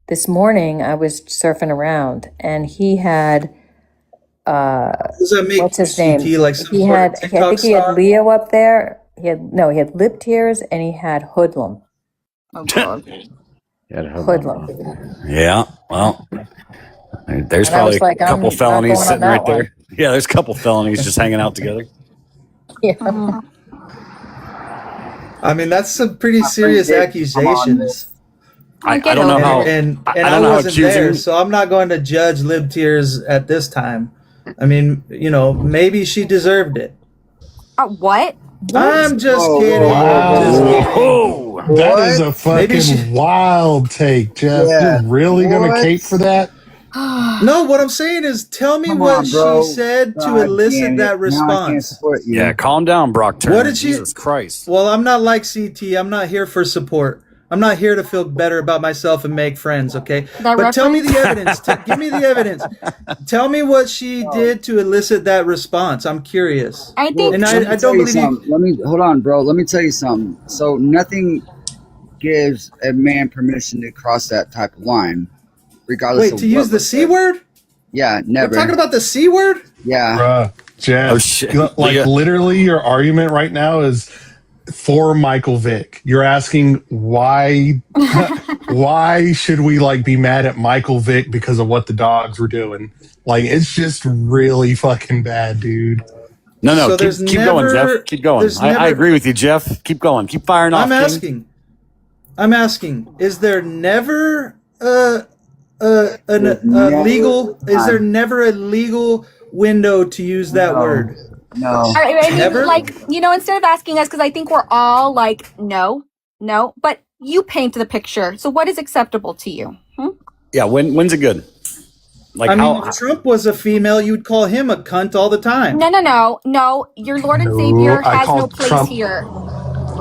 this morning I was surfing around and he had, Does that make what's his name? CT like some He sort had, of I TikTok think he had star? Leo up there. He had lip tears and he had hoodlum. Oh, God. Hoodlum. Yeah, well, there's And I was probably like, a couple I'm not felonies going on sitting that right one. there. Yeah, there's a couple felonies just hanging out together. Yeah. I mean, that's some pretty serious accusations. I don't know how. And I I don't know how wasn't there, accusing. so I'm not going to judge Lib Tears at this time. I mean, you know, maybe she deserved it. What? I'm just kidding. Wow. That is a fucking wild take, Jeff. Yeah. You're really going to cape for that? No, what I'm saying is, tell me Come what on, bro. she said to God elicit damn it. that Now I can't response. support you. Yeah, calm down, Brock Turner. What did she? Jesus Christ. Well, I'm not like CT. I'm not here for support. I'm not here to feel better about myself and make friends, okay? That But tell me the reference? evidence. Give me the evidence. Tell me what she did to elicit that response. I'm curious. I think, And Let me I tell don't you believe you. something. Let me hold on, bro. Let me tell you something. So nothing gives a man permission to cross that type of line, regardless Wait, of to what use the was C said. word? Yeah, never. We're talking about the C word? Yeah. Bruh, Jeff, Oh, shit. like Leah. literally your argument right now is for Michael Vick. You're asking why should we like be mad at Michael Vick because of what the dogs were doing? Like it's just really fucking bad, dude. No, So keep there's going, never- Jeff. Keep going. there's I never- agree with you, Jeff. Keep going. Keep firing off. I'm asking, is there never a legal? Is there never a legal window to use that word? No. I mean, Never? like, you know, instead of asking us, because I think we're all like, no, but you paint the picture. So what is acceptable to you? Yeah, when's it good? Like I mean, how? if Trump was a female, you'd call him a cunt all the time. No. Your Lord and Savior I has no called place Trump- here.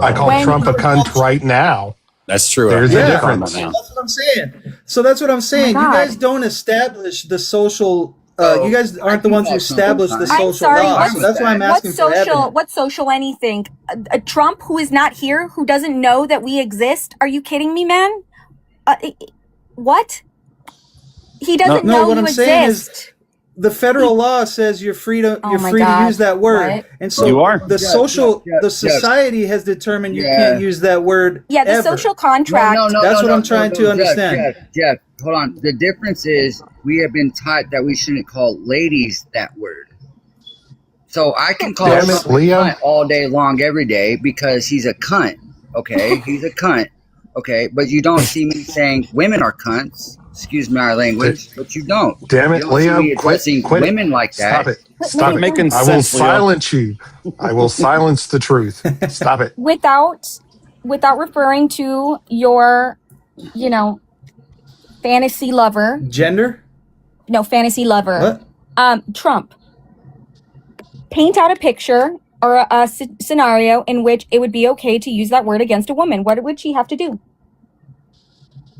I call Trump a cunt right now. That's true. There's Yeah. a difference. That's what I'm saying. So that's what I'm saying. You God. guys don't establish the social. You guys aren't the ones who establish the social I'm sorry. law. What's, So that's why I'm what's asking for social? evidence. What's social? Anything? A Trump who is not here, who doesn't know that we exist? Are you kidding me, man? What? He doesn't No, know what you I'm saying exist. is the federal law says you're free to Oh my to God. use that word, What? and so You are. the social Yes. the society has determined you Yeah. can't use that word. Yeah, the ever. social contract. That's what I'm trying to understand. Jeff, hold on. The difference is we have been taught that we shouldn't call ladies that word. So I can call Damn it, Trump a Leo. cunt all day long, every day, because he's a cunt. Okay, he's a cunt. Okay, but you don't see me saying women are cunts. Excuse my language, but you don't. Damn You it, don't see me Liam! Quit addressing it! women like Stop that. it! Stop it! making I will sense, Leo. silence you. I will silence the truth. Stop it. Without referring to your, fantasy lover. Gender? No, fantasy lover. What? Trump. Paint out a picture or a scenario in which it would be okay to use that word against a woman. What would she have to do?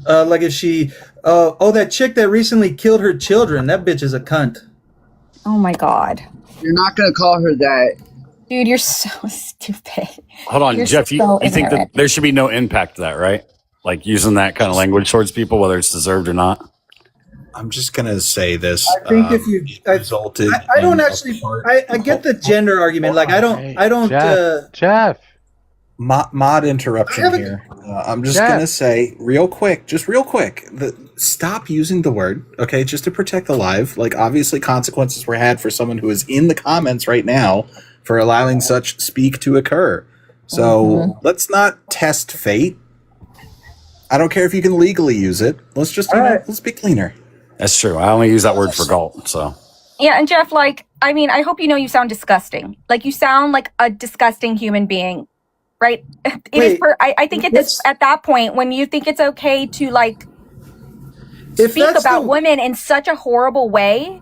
Like if she, that chick that recently killed her children, that bitch is a cunt. Oh my God. You're not going to call her that. Dude, you're so stupid. Hold on, You're Jeff, so you think that ignorant. there should be no impact to that, right? Like using that kind of language towards people, whether it's deserved or not? I'm just going to say this. I think if you resulted, I don't actually. I get the gender argument. Like I don't. Jeff. Mod interruption here. I'm just going to say real quick, stop using the word, okay, just to protect the live. Like, obviously consequences were had for someone who is in the comments right now for allowing such speak to occur. So let's not test fate. I don't care if you can legally use it. Let's just, let's be cleaner. That's true. I only use that word for galt, so. Yeah, and Jeff, I hope you know you sound disgusting. Like, you sound like a disgusting human being, right? I think at that point, when you think it's okay to, speak about women in such a horrible way.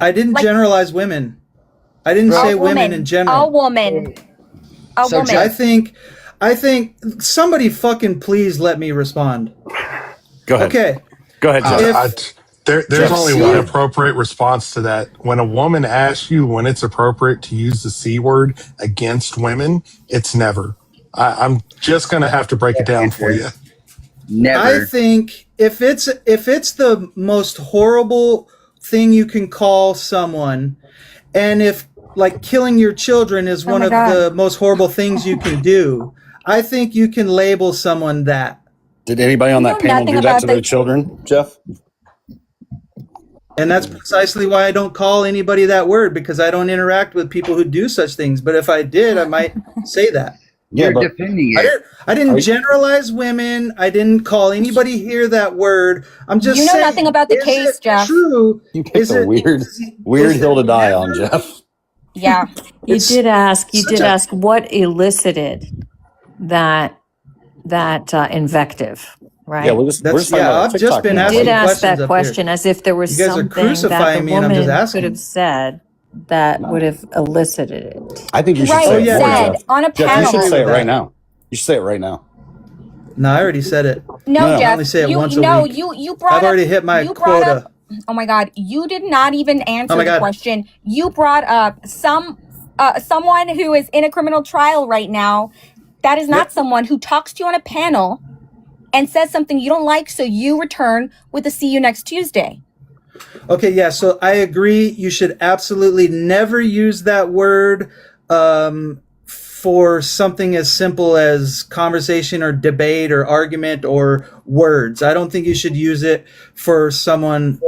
I didn't generalize women. I didn't say women in general. A woman. I think somebody fucking please let me respond. Go ahead. Okay. Go ahead, Jeff. There's only one appropriate response to that. When a woman asks you when it's appropriate to use the C word against women, it's never. I'm just going to have to break it down for you. Never. I think if it's the most horrible thing you can call someone, and if killing your children is one of the most horrible things you can do, I think you can label someone that. Did anybody on that panel do that to their children, Jeff? And that's precisely why I don't call anybody that word, because I don't interact with people who do such things. But if I did, I might say that. You're defending it. I didn't generalize women. I didn't call anybody here that word. I'm just saying. You know nothing about the case, Jeff. True. You picked a weird hill to die on, Jeff. Yeah. You did ask what elicited that invective, right? Yeah, I've just been asking. You did ask that question as if there was something that the woman could have said that would have elicited it. I think you should say it more, Jeff. On a panel. Jeff, you should say it right now. You should say it right now. No, I already said it. No, Jeff. I only say it once a week. You brought I've already hit my quota. Oh my God! You did not even answer the question. You brought up someone who is in a criminal trial right now. That is not someone who talks to you on a panel and says something you don't like, so you return with a "see you next Tuesday." Okay, yeah. So I agree. You should absolutely never use that word for something as simple as conversation or debate or argument or words. I don't think you should use it for someone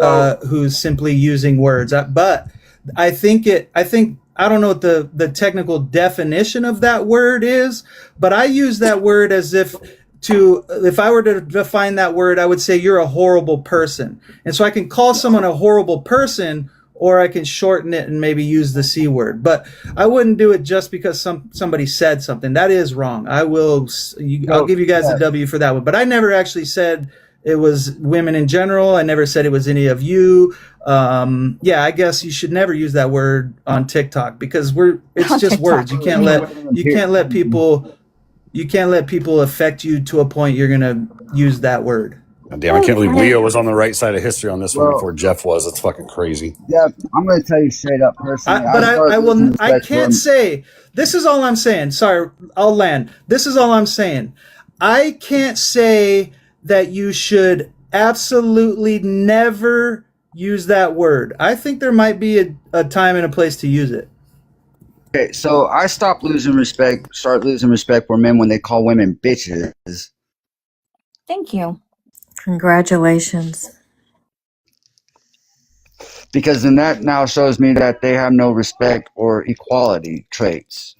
who's simply using words. But I think I don't know what the technical definition of that word is, but I use that word as if I were to define that word, I would say you're a horrible person. And so I can call someone a horrible person, or I can shorten it and maybe use the C word. But I wouldn't do it just because somebody said something. That is wrong. I'll give you guys a W for that one. But I never actually said it was women in general. I never said it was any of you. I guess you should never use that word on TikTok because it's just words. You can't let people affect you to a point you're gonna use that word. Damn, I can't believe Leo was on the right side of history on this one before Jeff was. It's fucking crazy. Yeah, I'm going to tell you straight up, personally. I can't say. This is all I'm saying. Sorry, I'll land. This is all I'm saying. I can't say that you should absolutely never use that word. I think there might be a time and a place to use it. Okay, so I start losing respect for men when they call women bitches. Thank you. Congratulations. Because then that now shows me that they have no respect or equality traits.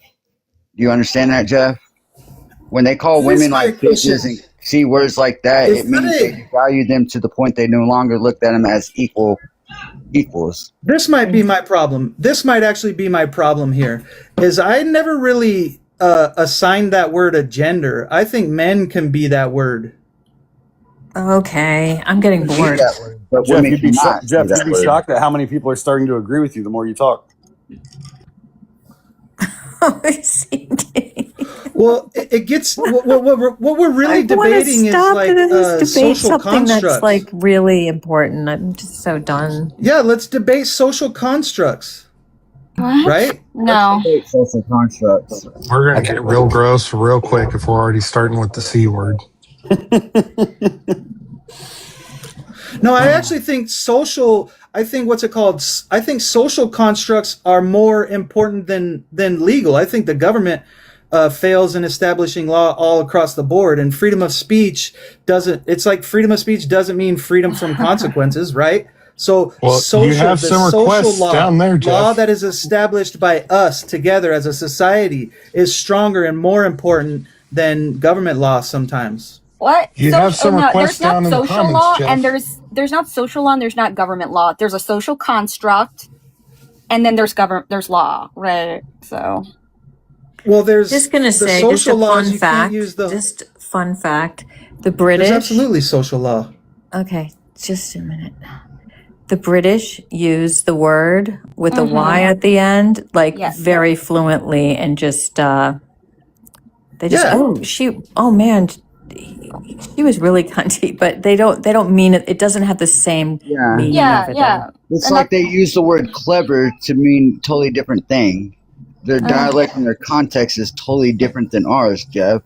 Do you understand that, Jeff? When they call women like bitches See, words like that, it means they value them to the point they no longer looked at them as equals. This might be my problem. This might actually be my problem here, is I never really assigned that word a gender. I think men can be that word. Okay, I'm getting bored. But Jeff, you'd be shocked at how many people are starting to agree with you the more you talk. Well, it gets what we're really debating is like debate social something constructs. that's like really important. I'm just so done. Yeah, let's debate social constructs. What? Right? No. Social constructs. We're going to get real gross real quick if we're already starting with the C word. No, I actually think I think social constructs are more important than legal. I think the government fails in establishing law all across the board, and freedom of speech it's like freedom of speech doesn't mean freedom from consequences, right? So you have some requests down there, Jeff. Law that is established by us together as a society is stronger and more important than government law sometimes. What? You have some requests down in the social comments, law, Jeff. and there's not social law, and there's not government law. There's a social construct, and then there's law, right? So, well, there's just gonna say just a fun fact. Just fun fact: the British. There's absolutely social law. Okay, just a minute. The British use the word with a Y at the end, like very fluently, and just they just oh man. She was really cunty, but they don't mean it. It doesn't have the same meaning. Yeah. It's like they use the word clever to mean totally different thing. Their dialect and their context is totally different than ours, Jeff.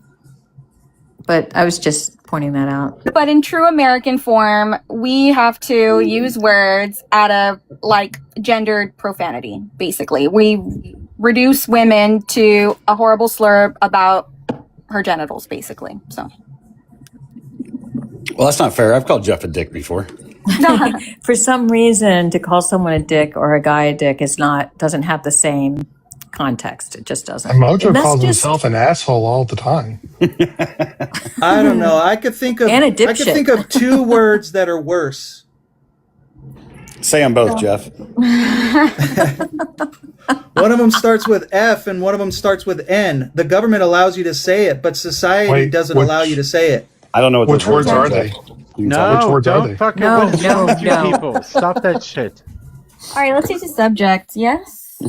But I was just pointing that out. But in true American form, we have to use words out of like gendered profanity. Basically, we reduce women to a horrible slur about her genitals, basically. So. Well, that's not fair. I've called Jeff a dick before. For some reason, to call someone a dick or a guy a dick doesn't have the same context. It just doesn't. And MOJO calls himself an asshole all the time. I don't know. I could think of two words that are worse. Say them both, Jeff. One of them starts with F and one of them starts with N. The government allows you to say it, but society doesn't allow you to say it. I don't know what which words are they. No, which words don't are they? fucking No, people. Stop that shit. All right, let's change the subject. Yes.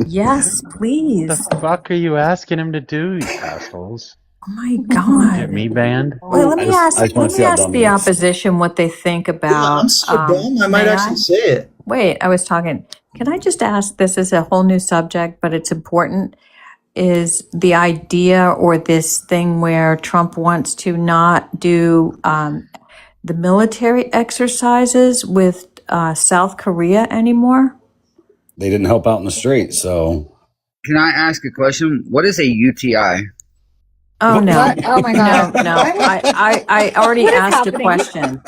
Yes, please. What the fuck are you asking him to do, you assholes? Oh my god. Get me banned? Wait, let me ask the opposition what they think about. I'm so dumb. I might actually say it. Wait, I was talking. Can I just ask? This is a whole new subject, but it's important. Is the idea or this thing where Trump wants to not do the military exercises with South Korea anymore? They didn't help out in the Strait, so. Can I ask a question? What is a UTI? Oh no! What? Oh my god! No! I already asked a question.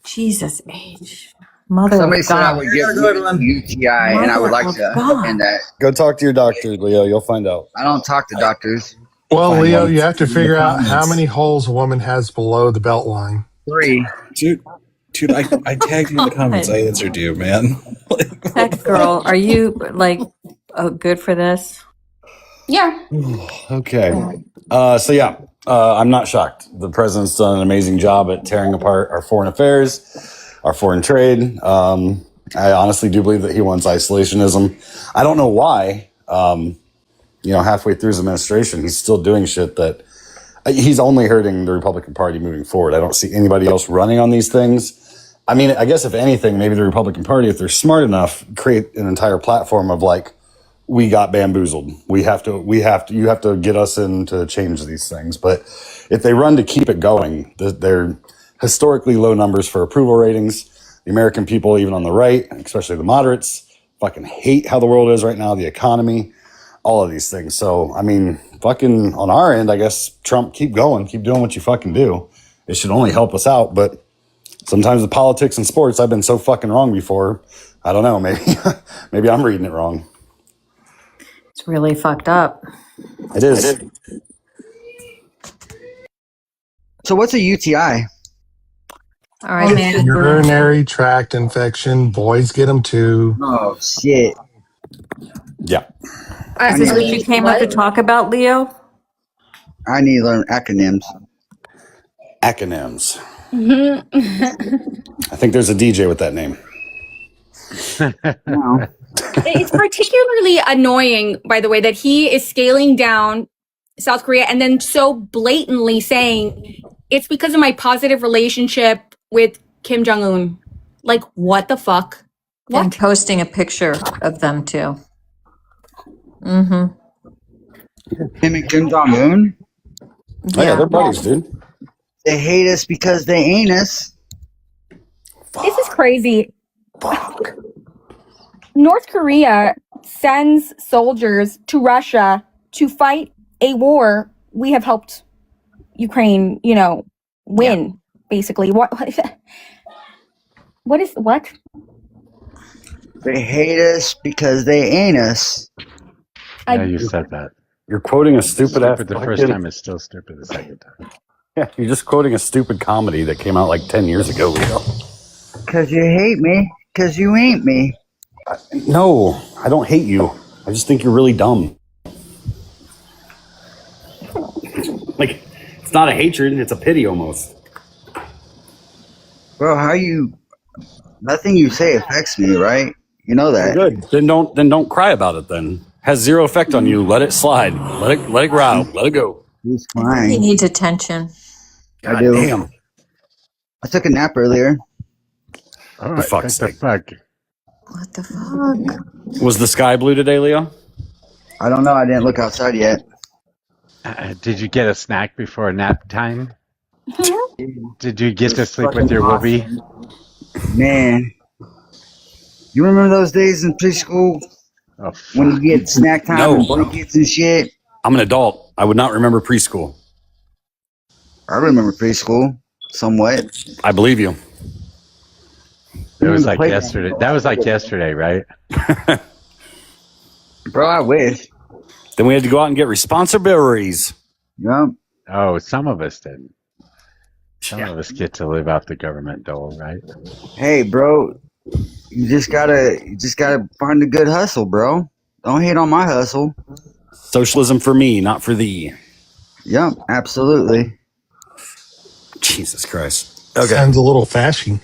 Jesus H. Mother Somebody of said I God. would get UTI, and I would like to end that. Go talk to your doctor, Leo. You'll find out. I don't talk to doctors. Well, Leo, you have to figure out how many holes a woman has below the belt line. 3. Dude, I tagged you in the comments. I answered you, man. Tech girl, are you like good for this? Yeah. Okay. I'm not shocked. The president's done an amazing job at tearing apart our foreign affairs, our foreign trade. I honestly do believe that he wants isolationism. I don't know why. Halfway through his administration, he's still doing shit that he's only hurting the Republican Party moving forward. I don't see anybody else running on these things. I mean, I guess if anything, maybe the Republican Party, if they're smart enough, create an entire platform of like, we got bamboozled. You have to get us in to change these things. But if they run to keep it going, they're historically low numbers for approval ratings. The American people, even on the right, especially the moderates, fucking hate how the world is right now, the economy, all of these things. So, I mean, fucking on our end, I guess, Trump, keep going, keep doing what you fucking do. It should only help us out. But sometimes the politics and sports, I've been so fucking wrong before. I don't know, maybe I'm reading it wrong. It's really fucked up. It is. So what's a UTI? All right, man. Urinary tract infection. Boys get them too. Oh shit! Yeah. Is this what you came up to talk about, Leo? I need to learn acronyms. Acronyms. I think there's a DJ with that name. No. It's particularly annoying, by the way, that he is scaling down South Korea and then so blatantly saying it's because of my positive relationship with Kim Jong-un. Like, what the fuck? What? And posting a picture of them too. Mm-hmm. Him and Kim Jong-un? Oh, yeah, they're buddies, dude. They hate us because they ain't us. This is crazy. Fuck. North Korea sends soldiers to Russia to fight a war we have helped Ukraine, win, basically. What? What? They hate us because they ain't us. Yeah, you said that. You're quoting a stupid ass. The first time is still stupid the second time. Yeah, you're just quoting a stupid comedy that came out like 10 years ago, Leo. Because you hate me, because you ain't me. No, I don't hate you. I just think you're really dumb. Like, it's not a hatred, it's a pity almost. Bro, nothing you say affects me, right? You know that. Good. Then don't cry about it then. Has zero effect on you. Let it slide. Let it growl. Let it go. He's He fine. needs attention. I do. Damn. I took a nap earlier. All right, fuck. What the fuck? Was the sky blue today, Leo? I don't know. I didn't look outside yet. Did you get a snack before nap time? Did you get to sleep with your whoopee? Man. You remember those days in preschool? Oh, when you get snack time and blankets and shit? I'm an adult. I would not remember preschool. I remember preschool somewhat. I believe you. It was like yesterday. That was like yesterday, right? Bro, I wish. Then we had to go out and get responsibilities. Yep. Oh, some of us didn't. Some of us get to live off the government dole, right? Hey, bro, you just gotta find a good hustle, bro. Don't hate on my hustle. Socialism for me, not for thee. Yep, absolutely. Jesus Christ. Okay. Sounds a little fashy.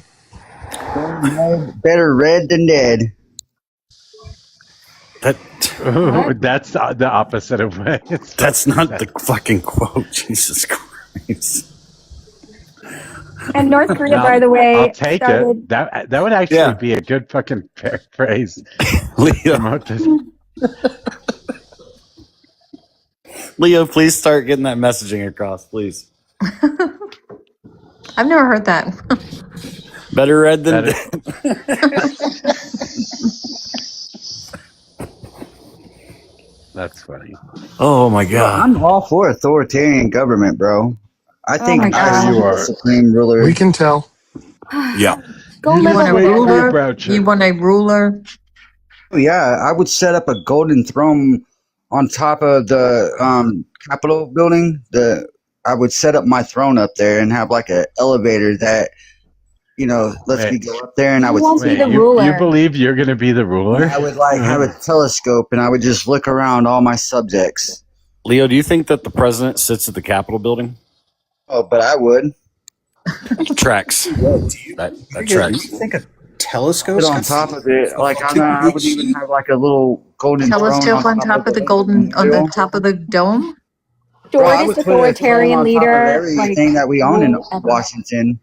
Better red than dead. That's the opposite of what it's. That's not the fucking quote. Jesus Christ. And North Korea, by the way, I'll take it. That would actually be a good fucking phrase. Leo, please start getting that messaging across, please. I've never heard that. Better red than dead. That's funny. Oh my God. I'm all for authoritarian government, bro. I think my God. you are supreme ruler. We can tell. Yeah. Go You live want a over there. ruler? You want a ruler? Yeah, I would set up a golden throne on top of the Capitol building. I would set up my throne up there and have like an elevator that, lets me go up there, and I would. You believe you're going to be the ruler? I would have a telescope, and I would just look around all my subjects. Leo, do you think that the president sits at the Capitol building? Oh, but I would. Tracks. That tracks. You think a telescope on top of it, I would even have like a little golden telescope throne on top of the golden on the top of the dome. Shortest authoritarian leader. Everything that we own in Washington.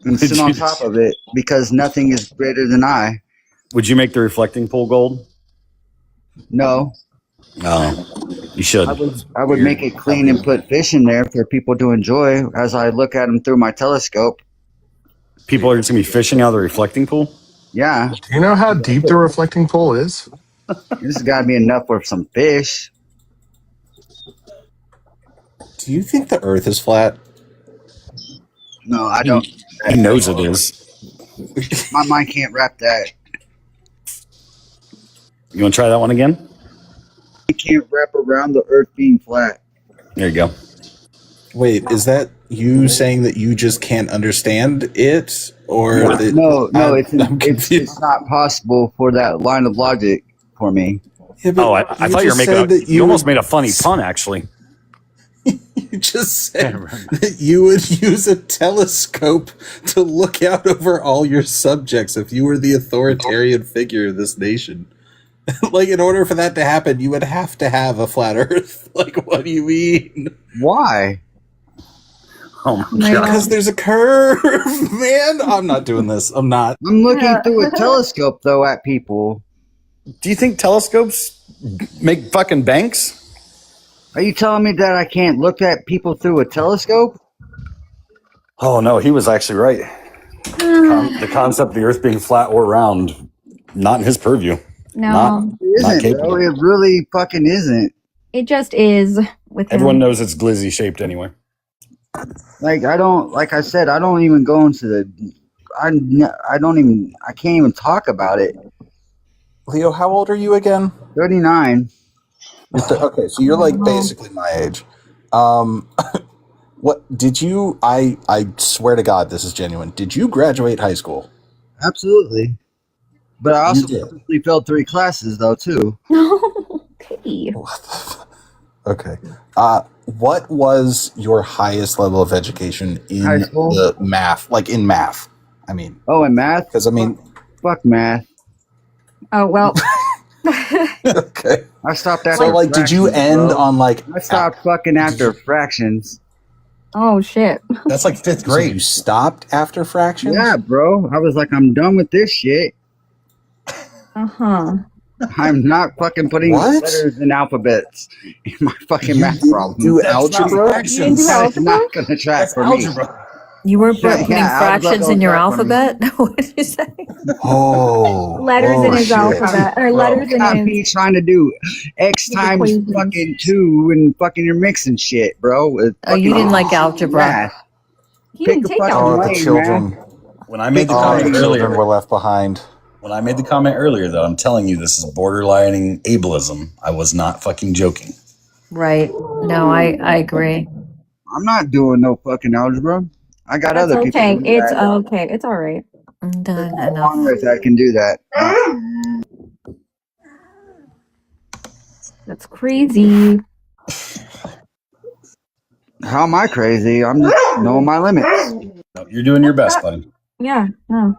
And sit on top of it because nothing is greater than I. Would you make the reflecting pool gold? No. No. You should. I would make it clean and put fish in there for people to enjoy as I look at them through my telescope. People are just going to be fishing out of the reflecting pool? Yeah. Do you know how deep the reflecting pool is? This has got to be enough for some fish. Do you think the Earth is flat? No, I don't. He knows it is. My mind can't wrap that. You want to try that one again? I can't wrap around the Earth being flat. There you go. Wait, is that you saying that you just can't understand it, or that No, confused? it's not possible for that line of logic for me. Yeah, Oh, I thought you were making you almost made a funny pun, actually. You just said that you would use a telescope to look out over all your subjects if you were the authoritarian figure of this nation. Like, in order for that to happen, you would have to have a flat Earth. Like, what do you mean? Why? Oh my God. Because there's a curve, man. I'm not doing this. I'm not. I'm looking through a telescope, though, at people. Do you think telescopes make fucking banks? Are you telling me that I can't look at people through a telescope? Oh, no, he was actually right. The concept of the Earth being flat or round, not in his purview. No. It isn't, bro. It really fucking isn't. It just is with him. Everyone knows it's glizzy shaped anyway. Like, like I said, I don't even go into the, I can't even talk about it. Leo, how old are you again? 39. Okay, so you're like basically my age. What did you, I swear to God, this is genuine. Did you graduate high school? Absolutely. But I also purposely failed 3 classes, though, too. Okay. Okay. What was your highest level of education in High school? the math? Like in math, I mean. Oh, in math? Because, I mean. Fuck math. Oh, well. Okay. I stopped after So, like, did you end on, like. I stopped fucking after fractions. Oh, shit. That's like 5th grade. So you stopped after fractions? Yeah, bro. I was like, I'm done with this shit. Uh-huh. I'm not fucking putting letters in alphabets in my fucking math problem. Do algebra? You didn't do That's algebra? not gonna track for algebra. me. You weren't putting algebra fractions in your don't track for me. alphabet? What did you say? Oh. Letters in his shit. alphabet. Or letters in Not his... me trying to do X times equations. fucking 2 and fucking you're mixing shit, bro. Oh, you didn't like algebra. Math. He didn't take algebra. The children. When I made the The comment children earlier, were left behind. when I made the comment earlier, though, I'm telling you, this is borderlining ableism. I was not fucking joking. Right. No, I agree. I'm not doing no fucking algebra. I got That's other people. okay. do It's that. okay. It's all right. I'm done. On Enough. earth I can do that. That's crazy. How am I crazy? I'm just knowing my limits. No, you're doing your best, buddy. Yeah, no.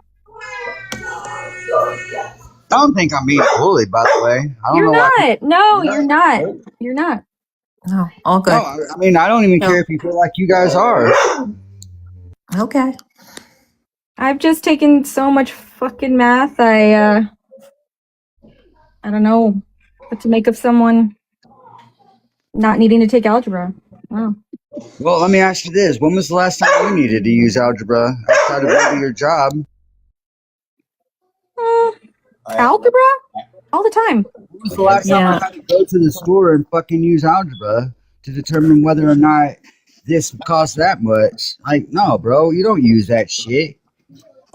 I don't think I'm being bullied, by the way. I don't You're know why. not. No, you're not. You're not. No, all good. No, I mean, I don't even care if you feel like you guys are. Okay. I've just taken so much fucking math. I don't know what to make of someone not needing to take algebra. Wow. Well, let me ask you this. When was the last time you needed to use algebra outside of maybe your job? Algebra? All the time. When was the last time I had to go to the store and fucking use algebra to determine whether or not this costs that much? Like, no, bro, you don't use that shit.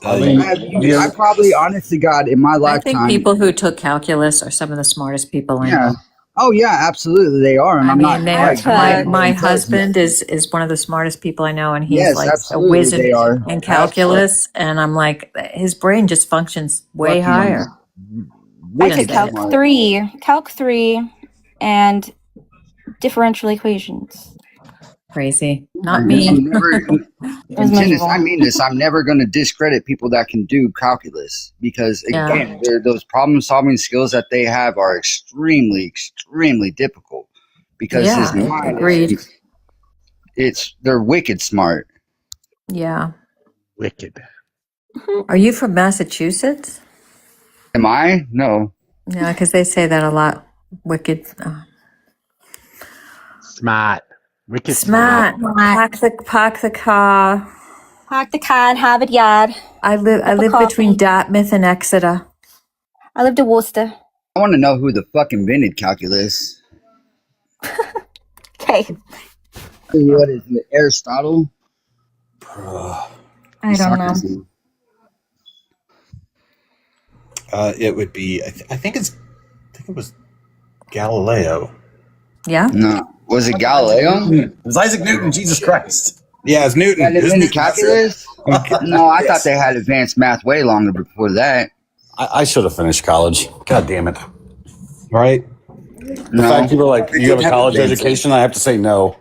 I probably, honest to God, in my I lifetime. think people who took calculus are some of the smartest people I know. Oh yeah, absolutely, they are. And I I'm mean, not. my husband is one of the smartest people I know, and he's Yes, like a absolutely, whiz they are. in calculus, and I'm like, his brain just functions way higher. I took Calc 3, and differential equations. Crazy. Not me. And Dennis, I mean this. I'm never going to discredit people that can do calculus because, again, those problem-solving skills that they have are extremely, extremely difficult. Because his mind, they're wicked smart. Yeah. Wicked. Are you from Massachusetts? Am I? No. Yeah, because they say that a lot. Wicked. Smart. Wicked smart. Park the car. Park the car and have it yard. I live between Dartmouth and Exeter. I lived in Worcester. I want to know who the fuck invented calculus. Okay. What is it? Aristotle? I don't know. It would be. I think it was Galileo. Yeah. No. Was it Galileo? It was Isaac Newton. Jesus Christ. Yeah, it's Newton. Any calculus? No, I thought they had advanced math way longer before that. I should have finished college. God damn it. Right? The fact you were like, you have a college education, I have to say no.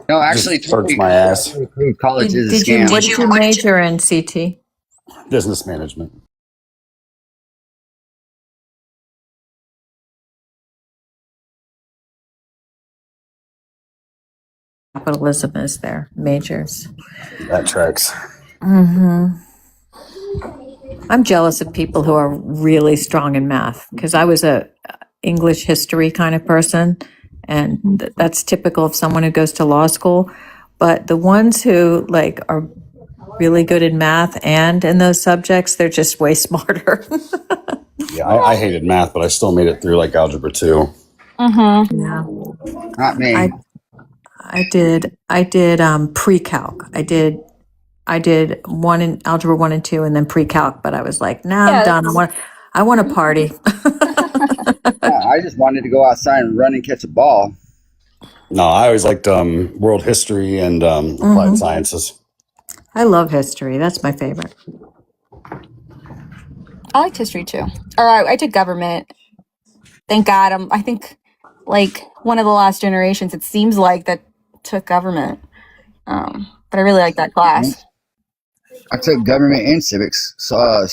No, actually, just hurts my ass. College is a scam. What did you major in, CT? Business management. Capitalism is their majors. That tracks. Mm-hmm. I'm jealous of people who are really strong in math because I was a English history kind of person, and that's typical of someone who goes to law school. But the ones who like are really good in math and in those subjects, they're just way smarter. Yeah, I hated math, but I still made it through like algebra 2. Mm-hmm. Yeah. Not me. I did pre-calc. I did one in algebra 1 and 2 and then pre-calc, but I was like, I'm done. I want to party. I just wanted to go outside and run and catch a ball. No, I always liked world history and applied sciences. I love history. That's my favorite. I liked history too. I did government. Thank God. I think like one of the last generations, it seems like, that took government. But I really like that class. I took government and civics. So,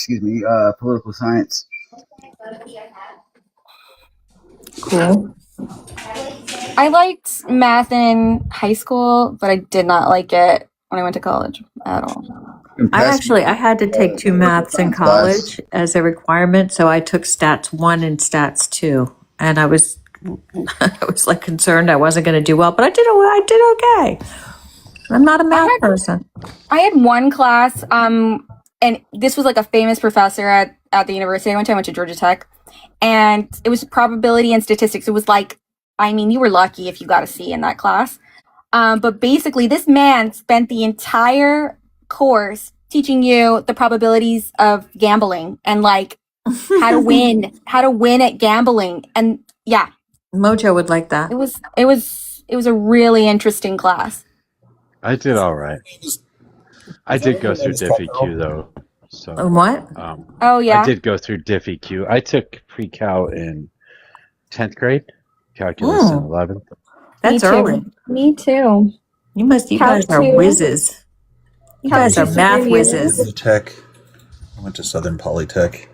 political science. Cool. I liked math in high school, but I did not like it when I went to college at all. I had to take 2 maths in college as a requirement, so I took stats 1 and stats 2, and I was like concerned I wasn't going to do well, but I did okay. I'm not a math person. I had one class, and this was like a famous professor at the university I went to Georgia Tech, and it was probability and statistics. It was like, I mean, you were lucky if you got a C in that class. But basically, this man spent the entire course teaching you the probabilities of gambling and like how to win at gambling. And yeah, Mojo would like that. It was a really interesting class. I did all right. I did go through DiffEQ though. So what? Oh yeah. I did go through DiffEQ. I took pre-cal in 10th grade, calculus in 11th. That's early. Me too. You guys are whizzes. You guys are math whizzes. Tech. I went to Southern Polytech.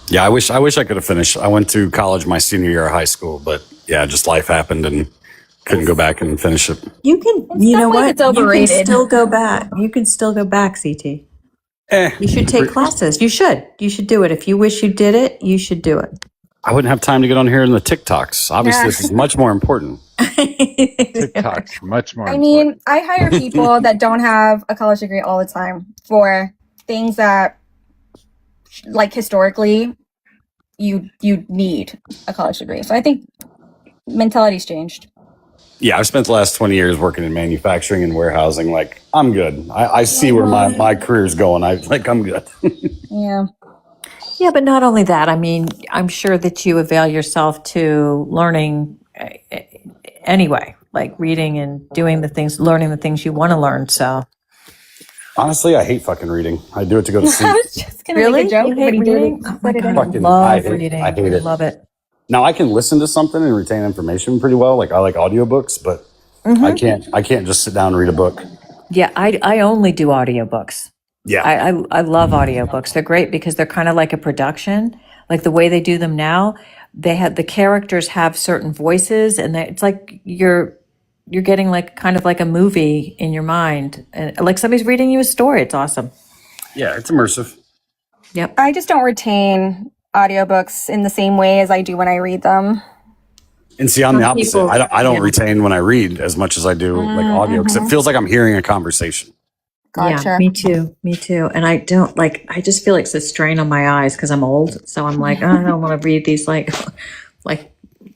Yeah, I wish I could have finished. I went to college my senior year of high school, but yeah, just life happened and couldn't go back and finish it. You can, you know what? It's overrated. You can still go back. You can still go back, CT. You should take classes. You should. You should do it. If you wish you did it, you should do it. I wouldn't have time to get on here in the TikToks. Obviously, this is much more important. TikTok's much more I mean, I hire people that don't have a college degree all the time for things that, like, historically, you need a college degree. So I think mentality's changed. Yeah, I've spent the last 20 years working in manufacturing and warehousing. Like, I'm good. I see where my career's going. I'm good. Yeah. Yeah, but not only that. I mean, I'm sure that you avail yourself to learning anyway, like reading and doing the things, learning the things you want to learn. So, honestly, I hate fucking reading. I do it to go to sleep. I was just going to make a joke. You hate reading? Oh my God. I love reading. I hate it. Love it. Now, I can listen to something and retain information pretty well. Like, I like audiobooks, but I can't just sit down and read a book. Yeah, I only do audiobooks. Yeah. I love audiobooks. They're great because they're kind of like a production. Like the way they do them now, the characters have certain voices, and it's like you're getting like kind of like a movie in your mind, and like somebody's reading you a story. It's awesome. Yeah, it's immersive. Yep. I just don't retain audiobooks in the same way as I do when I read them. And see, I'm the opposite. I don't retain when I read as much as I do like audio, because it feels like I'm hearing a conversation. Gotcha. Yeah, me too. And I don't I just feel like it's a strain on my eyes because I'm old. So I'm like, I don't want to read these like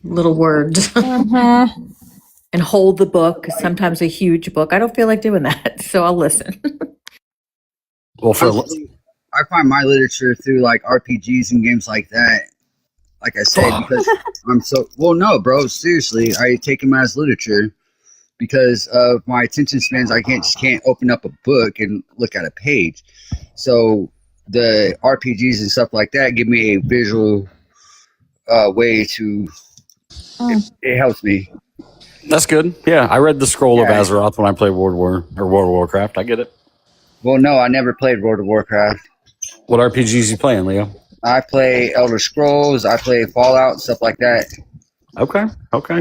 little words and hold the book. Sometimes a huge book. I don't feel like doing that. So I'll listen. Well, I find my literature through like RPGs and games like that. like I said, because I'm so well. No, bro, seriously, I take him as literature because of my attention spans. I can't open up a book and look at a page. So the RPGs and stuff like that give me a visual way to. It helps me. That's good. Yeah, I read the Scroll of Azeroth when I played World of Warcraft. I get it. Well, no, I never played World of Warcraft. What RPGs you playing, Leo? I play Elder Scrolls. I play Fallout, stuff like that. Okay,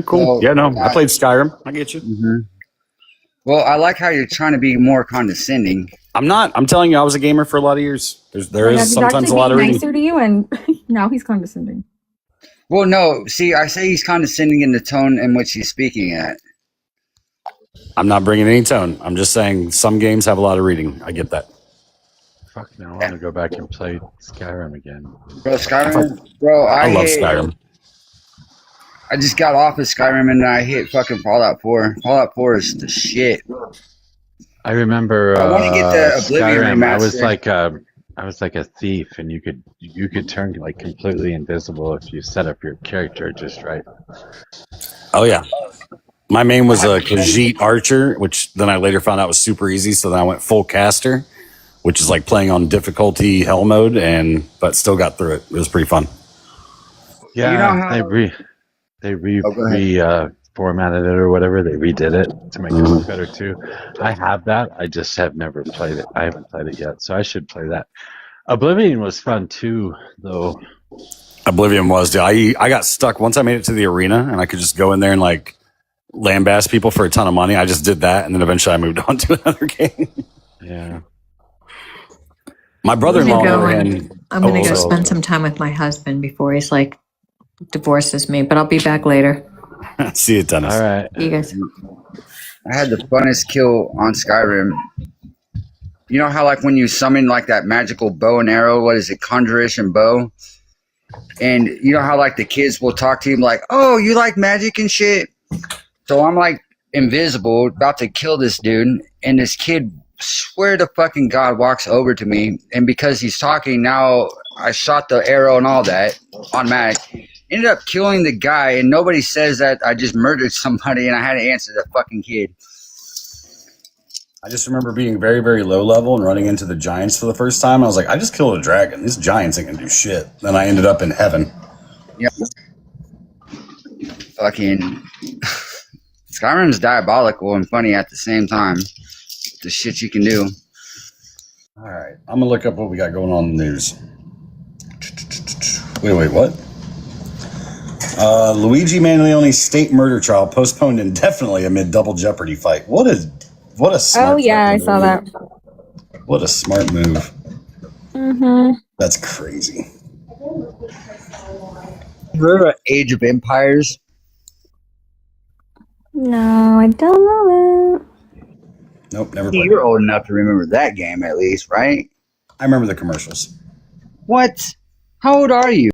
cool. Yeah, no, I played Skyrim. I get you. Mm-hmm. Well, I like how you're trying to be more condescending. I'm not. I'm telling you, I was a gamer for a lot of years. There is sometimes a lot of reading. He's nicer to you, and now he's condescending. Well, no. See, I say he's condescending in the tone in which he's speaking at. I'm not bringing any tone. I'm just saying some games have a lot of reading. I get that. Fuck, now I want to go back and play Skyrim again. Bro, Skyrim? Bro, I love Skyrim. I just got off of Skyrim and I hit fucking Fallout 4. Fallout 4 is the shit. I remember I want to get the Oblivion Skyrim. remaster. I was like a thief, and you could turn like completely invisible if you set up your character just right. Oh yeah. My main was a Khajiit archer, which then I later found out was super easy. So then I went full caster, which is like playing on difficulty hell mode, but still got through it. It was pretty fun. Yeah, you know how, they formatted it or whatever. They redid it to make it look better too. I have that. I just have never played it. I haven't played it yet, so I should play that. Oblivion was fun too, though. Oblivion was. Dude, I got stuck once I made it to the arena, and I could just go in there and like lambast people for a ton of money. I just did that, and then eventually I moved on to another game. Yeah. My brother-in-law. I'm going to go spend some time with my husband before he's like divorces me, but I'll be back later. See you, Dennis. All right. See you guys. I had the funnest kill on Skyrim. You know how like when you summon like that magical bow and arrow, what is it, conjurish and bow? And you know how like the kids will talk to you like, oh, you like magic and shit? So I'm like invisible, about to kill this dude, and this kid, swear to fucking God, walks over to me, and because he's talking now, I shot the arrow and all that automatic. Ended up killing the guy, and nobody says that I just murdered somebody and I had to answer the fucking kid. I just remember being very, very low level and running into the giants for the first time. I was like, I just killed a dragon. These giants ain't gonna do shit. Then I ended up in heaven. Yep. Fucking Skyrim's diabolical and funny at the same time. The shit you can do. All right, I'm gonna look up what we got going on in the news. Wait, what? Luigi Manleone's state murder trial postponed indefinitely amid double jeopardy fight. What a smart. Oh yeah, I saw that. What a smart move. Mm-hmm. That's crazy. Remember Age of Empires? No, I don't know it. Nope, never played. You're old enough to remember that game at least, right? I remember the commercials. What? How old are you?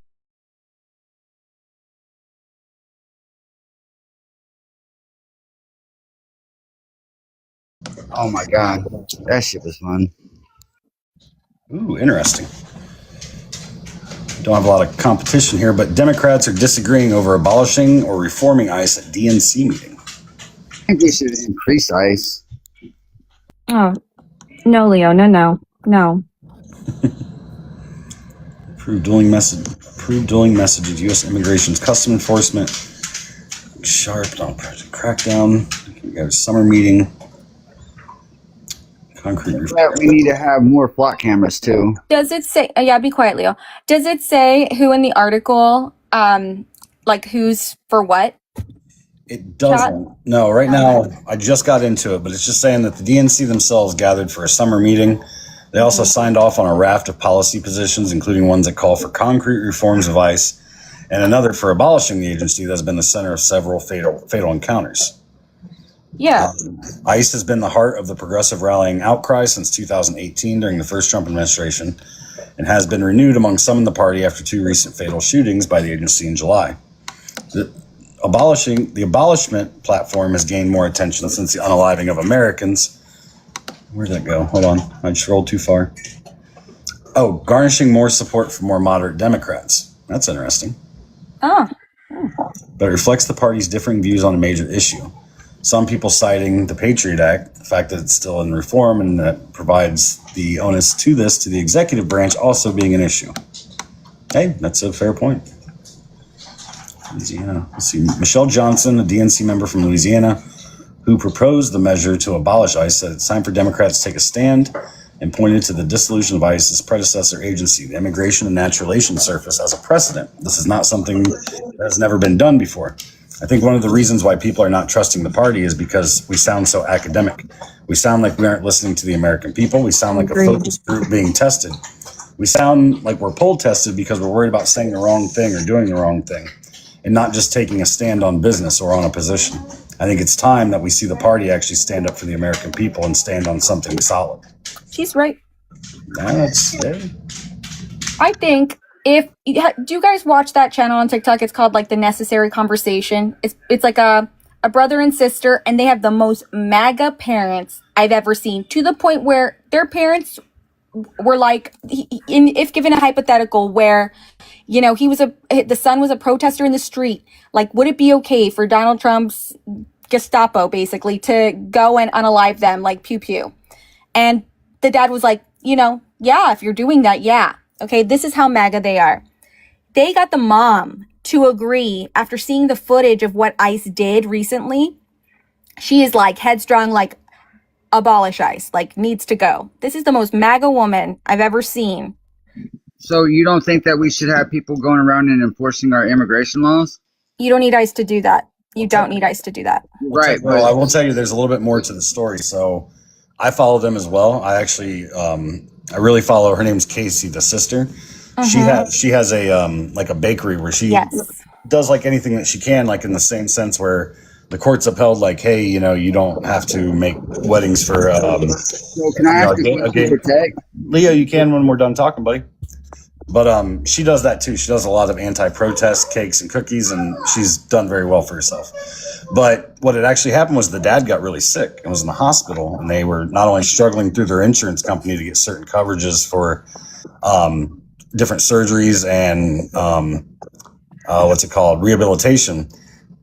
Oh my God, that shit was fun. Ooh, interesting. Don't have a lot of competition here, but Democrats are disagreeing over abolishing or reforming ICE at DNC meeting. I think they should increase ICE. Oh, no, Leo, no. Approved dueling messages. U.S. Immigration's Custom Enforcement. Sharp, crackdown. We got a summer meeting. Concrete. We need to have more flock cameras too. Does it say? Yeah, be quiet, Leo. Does it say who in the article? Like who's for what? It doesn't. No, right now I just got into it, but it's just saying that the DNC themselves gathered for a summer meeting. They also signed off on a raft of policy positions, including ones that call for concrete reforms of ICE, and another for abolishing the agency that's been the center of several fatal encounters. Yeah. ICE has been the heart of the progressive rallying outcry since 2018 during the first Trump administration, and has been renewed among some in the party after 2 recent fatal shootings by the agency in July. The abolishment platform has gained more attention since the unaliving of Americans. Where'd that go? Hold on. I just rolled too far. Oh, garnishing more support from more moderate Democrats. That's interesting. Oh. But it reflects the party's differing views on a major issue. Some people citing the Patriot Act, the fact that it's still in reform and that provides the onus to the executive branch also being an issue. Hey, that's a fair point. Louisiana. Let's see. Michelle Johnson, a DNC member from Louisiana, who proposed the measure to abolish ICE, said it's time for Democrats to take a stand and pointed to the dissolution of ICE's predecessor agency, the Immigration and Naturalization Service, as a precedent. This is not something that has never been done before. I think one of the reasons why people are not trusting the party is because we sound so academic. We sound like we aren't listening to the American people. We sound like a focus group being tested. We sound like we're poll tested because we're worried about saying the wrong thing or doing the wrong thing and not just taking a stand on business or on a position. I think it's time that we see the party actually stand up for the American people and stand on something solid. She's right. Yeah. I think do you guys watch that channel on TikTok? It's called like The Necessary Conversation. It's like a brother and sister, and they have the most MAGA parents I've ever seen, to the point where their parents were like, if given a hypothetical where, you know, the son was a protester in the street, like, would it be okay for Donald Trump's Gestapo basically to go and unalive them, like pew pew? And the dad was like, you know, yeah, if you're doing that, yeah. Okay, this is how MAGA they are. They got the mom to agree after seeing the footage of what ICE did recently. She is like headstrong, like, abolish ICE, like, needs to go. This is the most MAGA woman I've ever seen. So you don't think that we should have people going around and enforcing our immigration laws? You don't need ICE to do that. You don't need ICE to do that. Right. Well, I will tell you, there's a little bit more to the story. So I follow them as well. I actually, I really follow. Her name's Casey, the sister. She has a like a bakery where she does like anything that she can, like in the same sense where the court's upheld, like, hey, you know, you don't have to make weddings for. So can I ask you a question, Leo, you can when we're done talking, buddy. But she does that too. She does a lot of anti-protest cakes and cookies, and she's done very well for herself. But what had actually happened was the dad got really sick and was in the hospital, and they were not only struggling through their insurance company to get certain coverages for different surgeries and rehabilitation.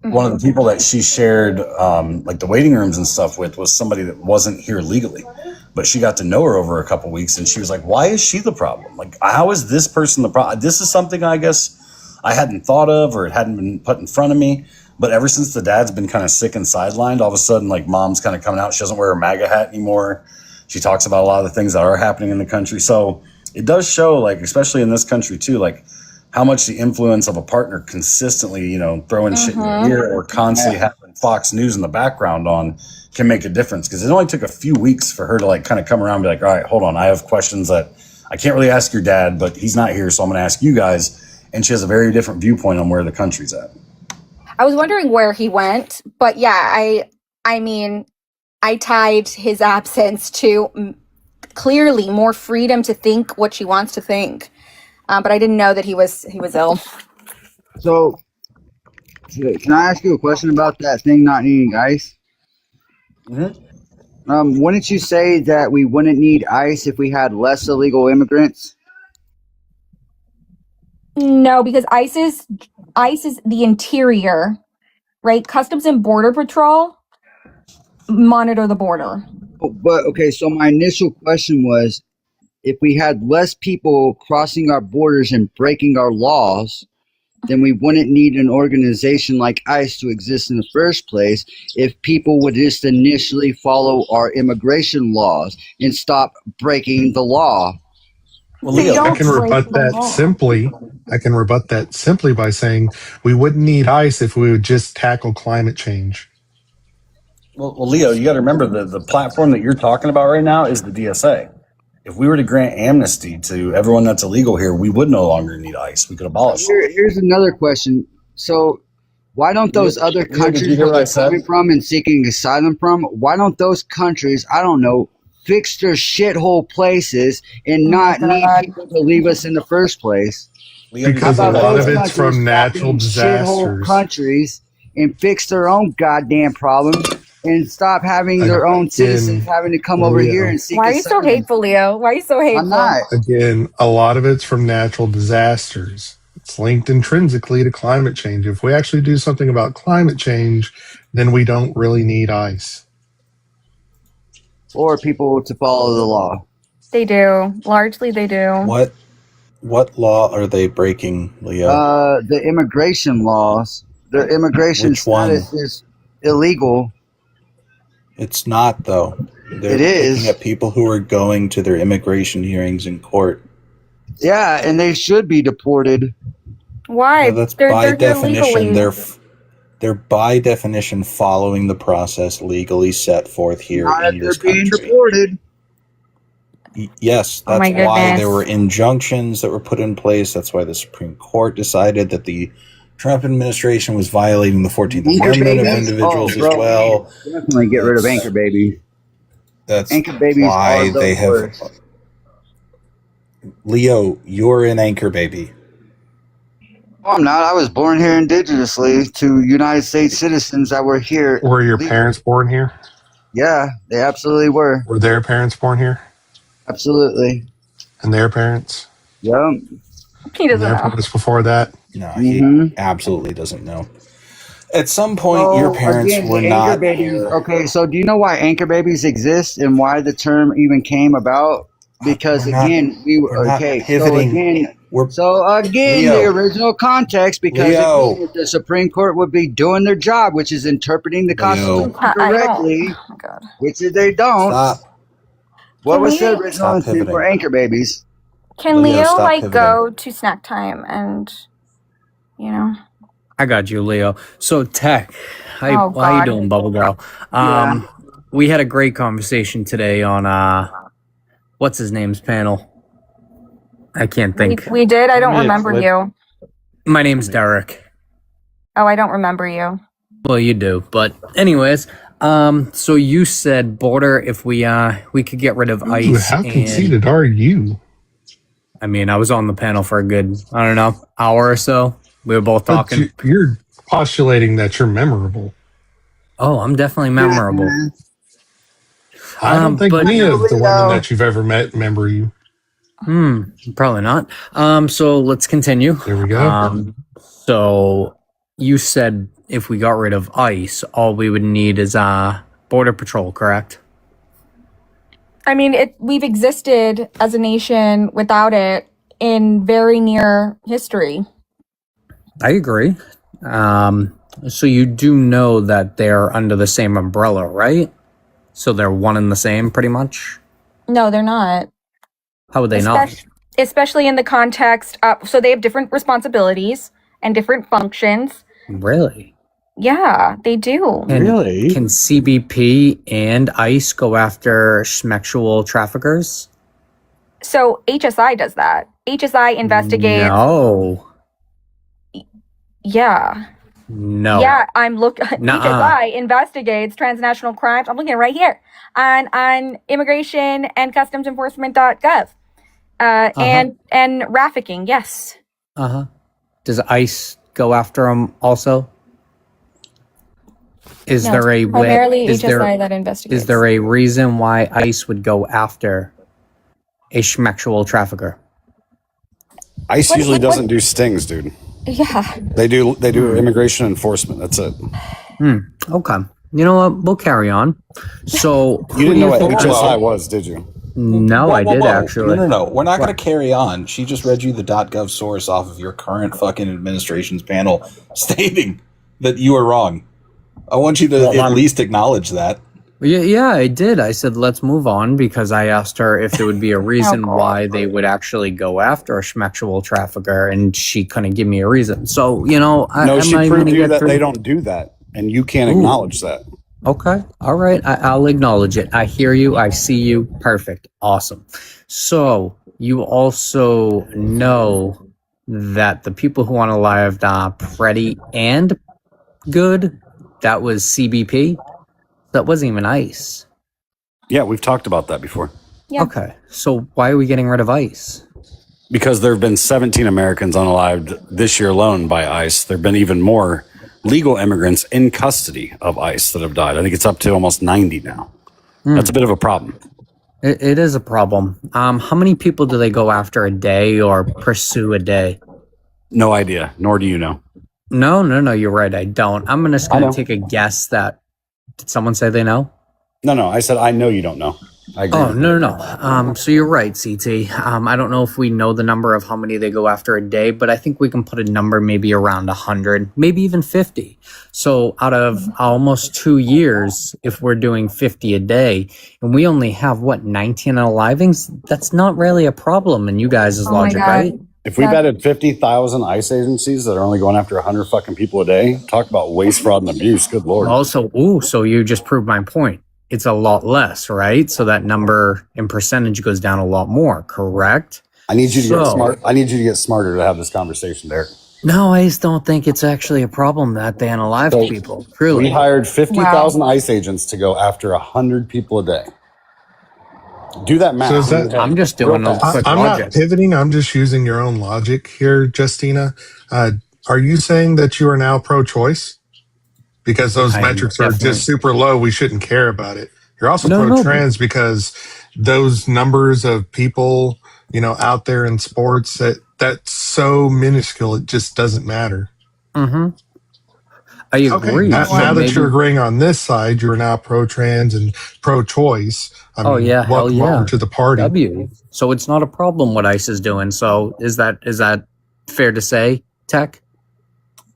One of the people that she shared like the waiting rooms and stuff with was somebody that wasn't here legally. But she got to know her over a couple of weeks, and she was like, why is she the problem? Like, how is this person the problem? This is something I guess I hadn't thought of or it hadn't been put in front of me. But ever since the dad's been kind of sick and sidelined, all of a sudden, like, mom's kind of coming out. She doesn't wear her MAGA hat anymore. She talks about a lot of the things that are happening in the country. So it does show, like, especially in this country too, like, how much the influence of a partner consistently, you know, throwing shit in your ear or constantly having Fox News in the background on can make a difference. Because it only took a few weeks for her to, like, kind of come around and be like, all right, hold on, I have questions that I can't really ask your dad, but he's not here, so I'm going to ask you guys. And she has a very different viewpoint on where the country's at. I was wondering where he went, but yeah, I mean, I tied his absence to clearly more freedom to think what she wants to think. But I didn't know that he was ill. So, can I ask you a question about that thing not needing ICE? Wouldn't you say that we wouldn't need ICE if we had less illegal immigrants? No, because ICE is the interior, right? Customs and Border Patrol monitor the border. But okay, so my initial question was, if we had less people crossing our borders and breaking our laws, then we wouldn't need an organization like ICE to exist in the first place if people would just initially follow our immigration laws and stop breaking the law. Well, Leo, I can rebut that simply by saying we wouldn't need ICE if we would just tackle climate change. Well, Leo, you got to remember the platform that you're talking about right now is the DSA. If we were to grant amnesty to everyone that's illegal here, we would no longer need ICE. We could abolish it. Here's another question. So why don't those other countries where they're coming from and seeking asylum from, why don't those countries, I don't know, fix their shithole places and not need people to leave us in the first place? Because a lot of it's from natural disasters. Countries and fix their own goddamn problems and stop having their own citizens having to come over here and seek Why are you so hateful, Leo? Why are you so hateful? I'm not. Again, a lot of it's from natural disasters. It's linked intrinsically to climate change. If we actually do something about climate change, then we don't really need ICE. Or people to follow the law. They do. Largely, they do. What law are they breaking, Leo? The immigration laws. Their immigration Which one? status is illegal. It's not, though. They're It is. looking at people who are going to their immigration hearings in court. Yeah, and they should be deported. Why? That's they're by here definition. legally. They're by definition following the process legally set forth here Not in if this they're being country. deported. Yes, Oh my that's why goodness. there were injunctions that were put in place. That's why the Supreme Court decided that the Trump administration was violating the 14th Anchor Amendment of babies? individuals Oh, bro, as well. Definitely get rid of anchor babies. That's Anchor babies why are the they have. worst. Leo, you're an anchor baby. No, I'm not. I was born here indigenously to United States citizens that were here. Were your parents born here? Yeah, they absolutely were. Were their parents born here? Absolutely. And their parents? Yep. He And doesn't their know. parents before that? No, Mm-hmm. he absolutely doesn't know. At some point, your parents again, were the not anchor babies. here. Okay, so do you know why anchor babies exist and why the term even came about? Because We're not- again, we're not pivoting. So again, Leo. the original context, because Leo. again, if the Supreme Court would be doing their job, which is interpreting the Constitution I don't- correctly, Oh my God. which they don't. Stop. What Can was we- the original Stop intent for pivoting. anchor babies? Can Leo, Leo stop like pivoting. go to snack time and, you know? I got you, Leo. So, Tech, how you Oh, God. doing, Bubble Girl? We had a great conversation today on what's his name's panel. I can't think. We did. I don't Yeah, remember flip. you. My name's Derek. Oh, I don't remember you. Well, you do, but anyways, so you said border if we could get rid of Ooh, ICE. how and conceited are you? I mean, I was on the panel for a good, I don't know, hour or so. We were both But talking. you're postulating that you're memorable. Oh, I'm definitely memorable. I don't think but- any of the women that you've ever met remember you. Probably not. So let's continue. There we go. So you said if we got rid of ICE, all we would need is border patrol, correct? I mean, we've existed as a nation without it in very near history. I agree. So you do know that they're under the same umbrella, right? So they're one and the same, pretty much. No, they're not. How would they not? Especially in the context of, so they have different responsibilities and different functions. Really? Yeah, they do. And can CBP and ICE go after sexual traffickers? So HSI does that. HSI investigates. No. Yeah. No. Yeah, I'm looking. Nuh-uh. HSI investigates transnational crimes. I'm looking right here on immigration and customs enforcement.gov. And trafficking. Yes. Does ICE go after them also? Is No, there a it's way? primarily Is there, HSI that investigates. is there a reason why ICE would go after a sexual trafficker? ICE What- usually what- doesn't do stings, dude. Yeah. They do immigration enforcement. That's it. Okay. You know what? We'll carry on. So You didn't know what HSI was, did you? No, I did actually. No. We're not going to carry on. She just read you the .gov source off of your current fucking administration's panel stating that you are wrong. I want you to at least acknowledge that. Yeah, I did. I said, let's move on because I asked her if there would be a reason why they would actually go after a sexual trafficker, and she couldn't give me a reason. So, you know, No, she proved to you that through? they don't do that, and you can't acknowledge that. Okay. All right. I'll acknowledge it. I hear you. I see you. Perfect. Awesome. So you also know that the people who want to live pretty and good, that was CBP. That wasn't even ICE. Yeah, we've talked about that before. Yeah. Okay. So why are we getting rid of ICE? Because there have been 17 Americans unalived this year alone by ICE. There have been even more legal immigrants in custody of ICE that have died. I think it's up to almost 90 now. That's a bit of a problem. It is a problem. How many people do they go after a day or pursue a day? No idea, nor do you know. No, you're right. I don't. I'm just going to take a guess that. Did someone say they know? No, I said I know you don't know. I agree. Oh, no. So you're right, CT. I don't know if we know the number of how many they go after a day, but I think we can put a number maybe around 100, maybe even 50. So out of almost 2 years, if we're doing 50 a day, and we only have, 19 unalivings, that's not really a problem in you guys' logic, right? If we've added 50,000 ICE agencies that are only going after 100 fucking people a day, talk about waste, fraud, and abuse. Good Lord. Also, so you just proved my point. It's a lot less, right? So that number in percentage goes down a lot more, correct? I need you to get smart. I need you to get smarter to have this conversation, Derek. No, I just don't think it's actually a problem that they unalive people. Truly. We hired 50,000 ICE agents to go after 100 people a day. Do that math. So is that, I'm just doing a quick I'm logic. not pivoting. I'm just using your own logic here, Justina. Are you saying that you are now pro-choice? Because those metrics are just super low. We shouldn't care about it. You're also pro-trans because those numbers of people, out there in sports, that's so minuscule. It just doesn't matter. Mm-hmm. I agree. Okay. Now that you're agreeing on this side, you're now pro-trans and pro-choice. Welcome to the party. So it's not a problem what ICE is doing. So is that fair to say, Tech?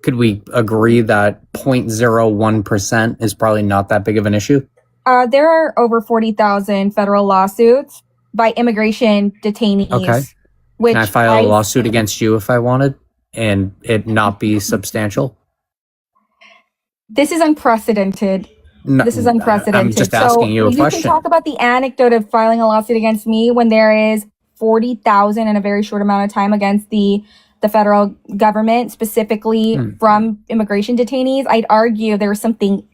Could we agree that 0.01% is probably not that big of an issue? There are over 40,000 federal lawsuits by immigration detainees. Okay. Can I file a lawsuit against you if I wanted and it not be substantial? This is unprecedented. This is unprecedented. I'm just asking you a question. You can talk about the anecdote of filing a lawsuit against me when there is 40,000 in a very short amount of time against the federal government, specifically from immigration detainees. I'd argue there was something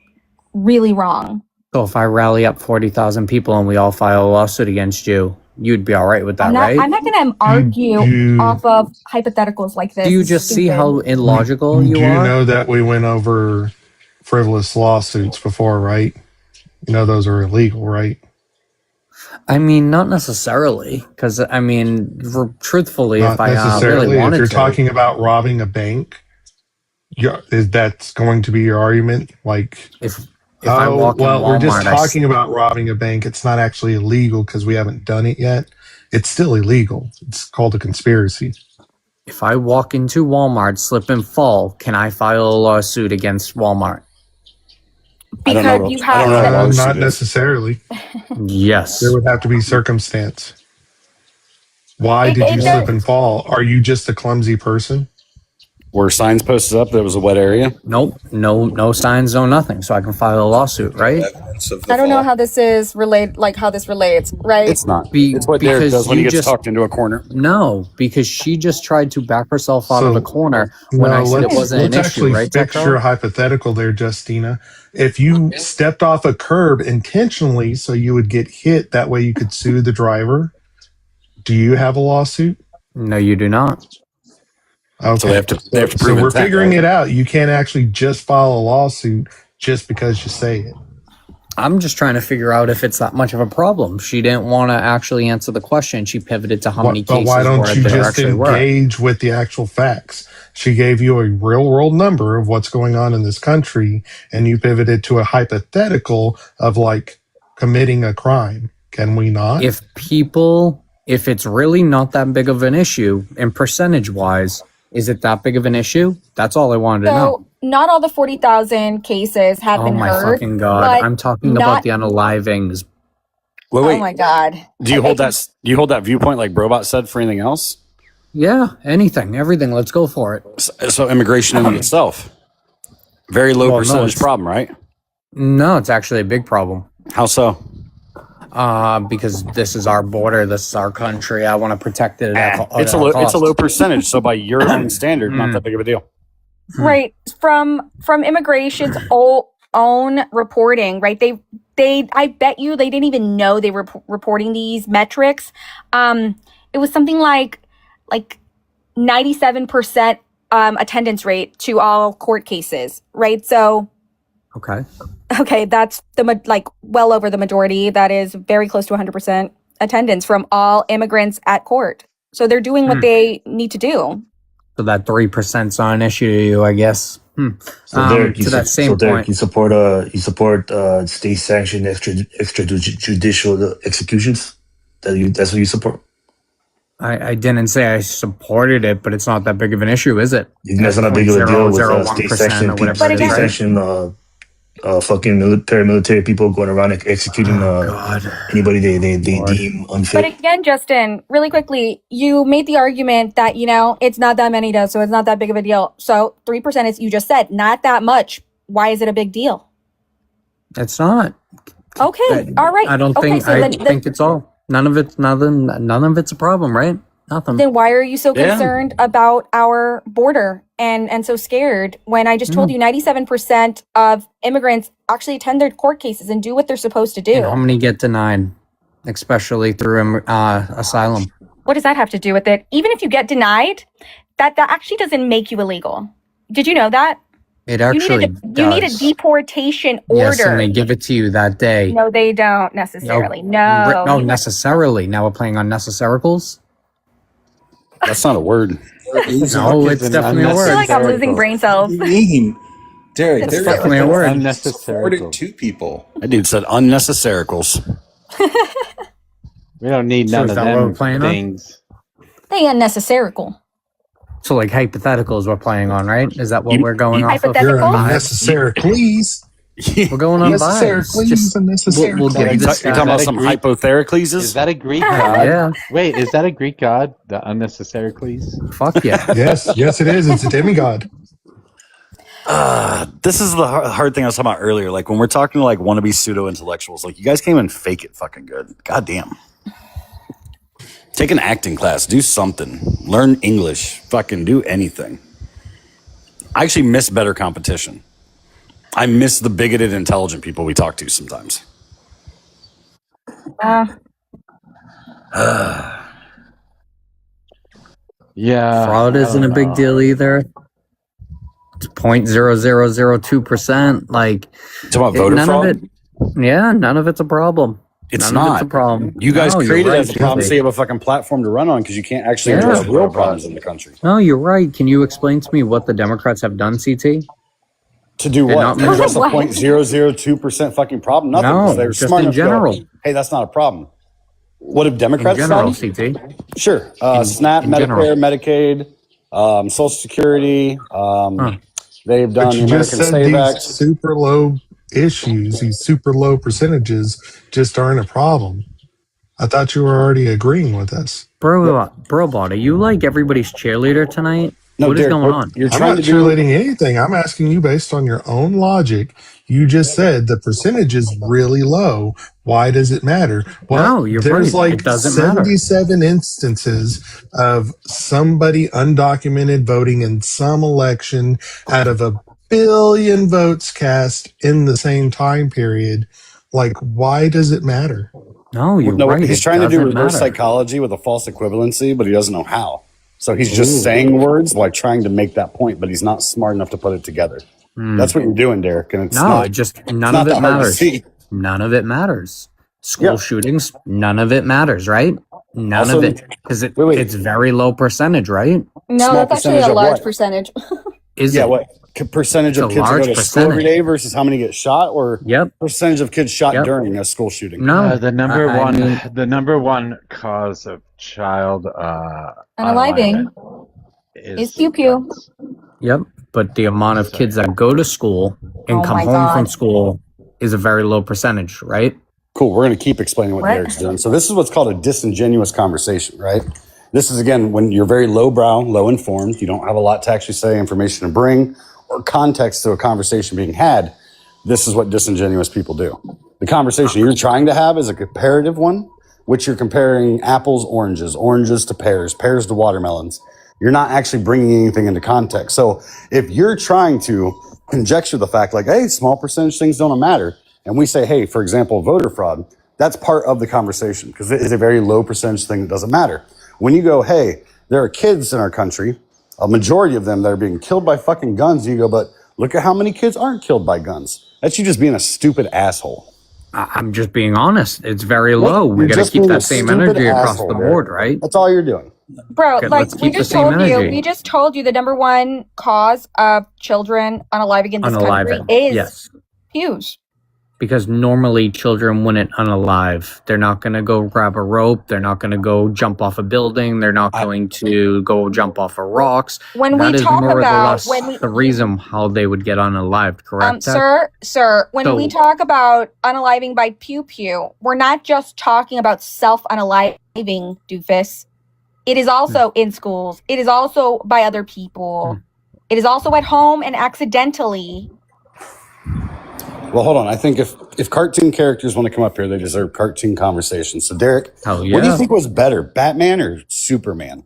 really wrong. So if I rally up 40,000 people and we all file a lawsuit against you, you'd be all right with that, right? I'm not going to argue off of hypotheticals like this. Do you just see how illogical you are? Do you know that we went over frivolous lawsuits before, right? Those are illegal, right? I mean, not necessarily, because truthfully, not if I really wanted if you're to, talking about robbing a bank, that's going to be your argument. Like, if I walk in Walmart, we're just talking about robbing a bank. It's not actually illegal because we haven't done it yet. It's still illegal. It's called a conspiracy. If I walk into Walmart, slip and fall, can I file a lawsuit against Walmart? Because you have not necessarily. Yes. There would have to be circumstance. Why did you slip and fall? Are you just a clumsy person? Were signs posted up that it was a wet area? Nope. No signs, no nothing. So I can file a lawsuit, right? I don't know how this is related, like how this relates, right? It's not. It's what Derek does when he gets talked into a corner. No, because she just tried to back herself out of the corner when I said it wasn't an issue, right? Let's actually fix your hypothetical there, Justina. If you stepped off a curb intentionally so you would get hit, that way you could sue the driver, do you have a lawsuit? No, you do not. Okay. So they have to prove so we're intent, figuring right? it out. You can't actually just file a lawsuit just because you say it. I'm just trying to figure out if it's that much of a problem. She didn't want to actually answer the question. She pivoted to how many cases But why don't you there just actually were. engage with the actual facts? She gave you a real world number of what's going on in this country, and you pivoted to a hypothetical of like committing a crime. Can we not? If it's really not that big of an issue, and percentage wise, is it that big of an issue? That's all I wanted to know. Not all the 40,000 cases have been heard. Oh my fucking God. I'm talking about the unalivings. Wait. Oh my God. Do you hold that viewpoint like Brobot said for anything else? Yeah, everything. Let's go for it. So immigration in itself, very low percentage problem, right? No, it's actually a big problem. How so? Because this is our border, this is our country. I want to protect it. It's a low percentage. So by your own standard, not that big of a deal. Right. From immigration's own reporting, right? I bet you they didn't even know they were reporting these metrics. It was something like 97% attendance rate to all court cases, right? So okay, that's well over the majority. That is very close to 100% attendance from all immigrants at court. So they're doing what they need to do. So that 3%'s not an issue to you, I guess. So Derek, To that same point, you support state sanctioned extrajudicial executions. That's what you support. I didn't say I supported it, but it's not that big of an issue, is it? You think that's not a big of a deal with state 0.001% sanctioned or whatever it is, right? fucking paramilitary people going around executing anybody they deem unfit. But again, Justin, really quickly, you made the argument that, it's not that many deaths, so it's not that big of a deal. So 3% is, you just said, not that much. Why is it a big deal? It's not. Okay, all right. I don't think. So I think it's all. None of it's nothing. None of it's a problem, right? Nothing. Then why are you so concerned about our border and so scared when I just told you 97% of immigrants actually attend their court cases and do what they're supposed to do? And how many get denied, especially through asylum? What does that have to do with it? Even if you get denied, that actually doesn't make you illegal. Did you know that? It actually you need a deportation order. Yes, and they give it to you that day. No, they don't necessarily. No, necessarily. Now we're playing on necessaricals. That's not a word. No, it's definitely a word. I feel like I'm losing brain cells. Derek, it's definitely a word. Unnecessary. Two people. That dude said unnecessaricals. We don't need none of them things. They unnecessarical. So like hypotheticals we're playing on, right? Is that what we're going off of? You're unnecessary, please. We're going on vibes. Just unnecessary. We'll give you this. You're talking about some hypotheracles? Is that a Greek god? Yeah. Wait, is that a Greek god? The unnecessary, please. Fuck yeah. Yes, it is. It's a demigod. This is the hard thing I was talking about earlier. Like when we're talking to like wannabe pseudo intellectuals, like you guys came and fake it fucking good. God damn. Take an acting class, do something, learn English, fucking do anything. I actually miss better competition. I miss the bigoted, intelligent people we talk to sometimes. Yeah. Fraud isn't a big deal either. It's 0.0002%. Like, it's about voter fraud? None of it's a problem. It's none not. Of it's a problem. You guys created it as a problem so Really. you have a fucking platform to run on because you can't actually address real problems in the country. No, you're right. Can you explain to me what the Democrats have done, CT? To do what? To address a 0.002% fucking problem? Nothing. No, They're just smart in enough to go, general. hey, that's not a problem. What have Democrats In general, done? CT. Sure. SNAP, in Medicare, general. Medicaid, Social Security. They've done But the you just American said Save these Act. super low issues, these super low percentages just aren't a problem. I thought you were already agreeing with us. Bot, are you like everybody's cheerleader tonight? No, what is Derek, going on? You're I'm trying not to do cheerleading anything. I'm asking you based on your own logic. You just said the percentage is really low. Why does it matter? Well, No, you're there's right. like It doesn't matter. 77 instances of somebody undocumented voting in some election out of 1 billion votes cast in the same time period. Like, why does it matter? No, you're right. He's It trying to do doesn't reverse matter. psychology with a false equivalency, but he doesn't know how. So he's just saying words while trying to make that point, but he's not smart enough to put it together. That's what you're doing, Derek. And it's No, not, it just it's none not of it that hard to matters. see. None of it matters. School shootings, none of it matters, right? None Also, of it, because wait. it's very low percentage, right? No, Small that's actually percentage a of large what? percentage. Is Yeah, it? what percentage It's of a kids that go large to school every percentage. day versus how many get shot, or Yep. percentage of kids shot Yep. during a school shooting? No, The number one cause of child Unaliving is pew pew. Yep. But the amount of kids that go to school and Oh come my home from God. school is a very low percentage, right? Cool. We're going to keep explaining what What? Derek's doing. So this is what's called a disingenuous conversation, right? This is, again, when you're very lowbrow, low informed, you don't have a lot to actually say, information to bring, or context to a conversation being had. This is what disingenuous people do. The conversation you're trying to have is a comparative one, which you're comparing apples, oranges to pears to watermelons. You're not actually bringing anything into context. So if you're trying to conjecture the fact like, hey, small percentage things don't matter, and we say, hey, for example, voter fraud, that's part of the conversation because it is a very low percentage thing that doesn't matter. When you go, hey, there are kids in our country, a majority of them that are being killed by fucking guns, you go, but look at how many kids aren't killed by guns. That's you just being a stupid asshole. I'm just being honest. It's very low. We You're got to just keep being that a same stupid energy across asshole, the Derek. board, right? That's all you're doing. Bro, Okay, like let's keep the same we energy. just told you the number one cause of children unaliving in this country Unaliving. is Yes. pews. Because normally children wouldn't unalive. They're not going to go grab a rope. They're not going to go jump off a building. They're not going to go jump off of rocks. When That we is talk more or about less the reason how they would get unalived, correct? Tech? sir, when we talk about unaliving by pew pew, we're not just talking about self unaliving, doofus. It is also in schools. It is also by other people. It is also at home and accidentally. Well, hold on. I think if cartoon characters want to come up here, they deserve cartoon conversations. So, Derek, what do you think was better, Batman or Superman?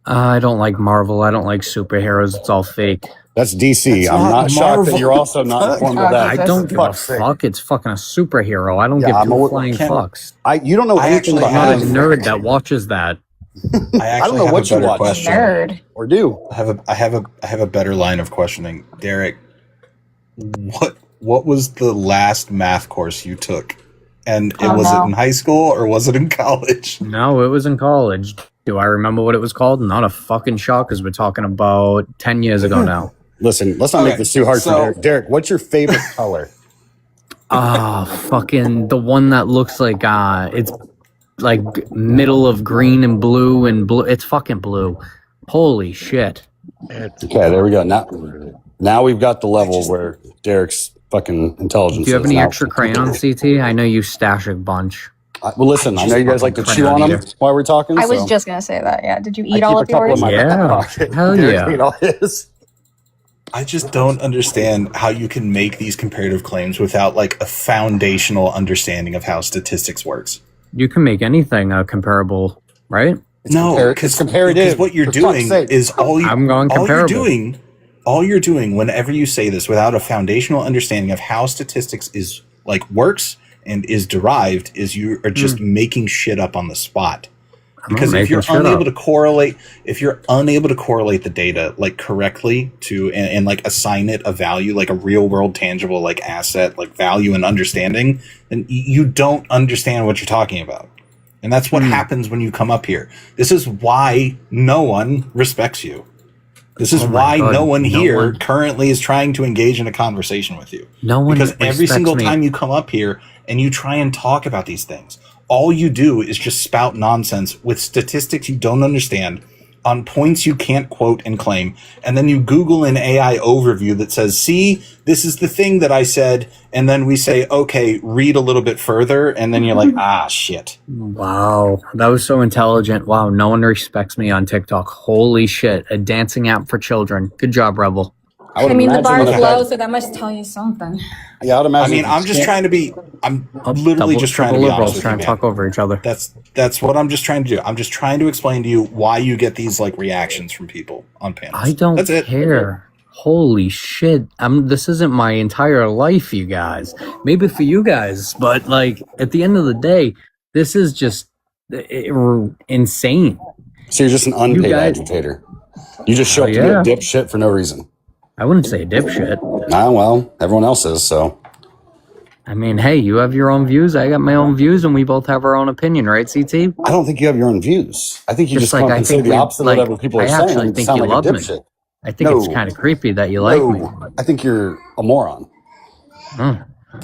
I don't like Marvel. I don't like superheroes. It's all fake. That's DC. I'm not shocked that you're also not informed of that. I don't give a fuck. It's fucking a superhero. I don't give two flying fucks. You don't know anything about I'm not a nerd that watches that. I don't know what you watch. Nerd. Or do. I have a better line of questioning. Derek, what was the last math course you took? And was it in high school or was it in college? No, it was in college. Do I remember what it was called? Not a fucking shock, because we're talking about 10 years ago now. Listen, let's not make this too hard for Derek. Derek, what's your favorite color? Fucking the one that looks like it's like middle of green and blue and blue. It's fucking blue. Holy shit. Okay, there we go. Now we've got the level where Derek's fucking intelligence. Do you have any extra crayons, CT? I know you stash a bunch. Well, listen, I know you guys like to chew on them while we're talking. I was just gonna say that. Yeah. Did you eat all of yours? Hell yeah. I just don't understand how you can make these comparative claims without like a foundational understanding of how statistics works. You can make anything comparable, right? Because what you're doing is all you're doing whenever you say this without a foundational understanding of how statistics is like works and is derived is you are just making shit up on the spot. Because if you're unable to correlate the data like correctly to and like assign it a value, like a real world tangible like asset, like value and understanding, then you don't understand what you're talking about. And that's what happens when you come up here. This is why no one respects you. This is why no one here currently is trying to engage in a conversation with you. No one because every single me. time you come up here and you try and talk about these things, all you do is just spout nonsense with statistics you don't understand on points you can't quote and claim. And then you Google an AI overview that says, see, this is the thing that I said. And then we say, okay, read a little bit further. And then you're like, shit. Wow. That was so intelligent. Wow. No one respects me on TikTok. Holy shit. A dancing app for children. Good job, Rebel. I mean, the bar's low, so that must tell you something. Yeah, I would imagine. I mean, I'm literally just trying to be honest with you, trying to talk over each other. That's what I'm just trying to do. I'm just trying to explain to you why you get these like reactions from people on panels. I don't care. Holy shit. This isn't my entire life, you guys. Maybe for you guys, but like at the end of the day, this is just insane. So you're just an unpaid agitator. You just show up to be a dipshit for no reason. I wouldn't say dipshit. Nah, well, everyone else is, so. I mean, hey, you have your own views, I got my own views, and we both have our own opinion, right, CT? I don't think you have your own views. I think you just come up and say the opposite of whatever people are saying. I actually think you love me. I think it's kind of creepy that you like me. I think you're a moron.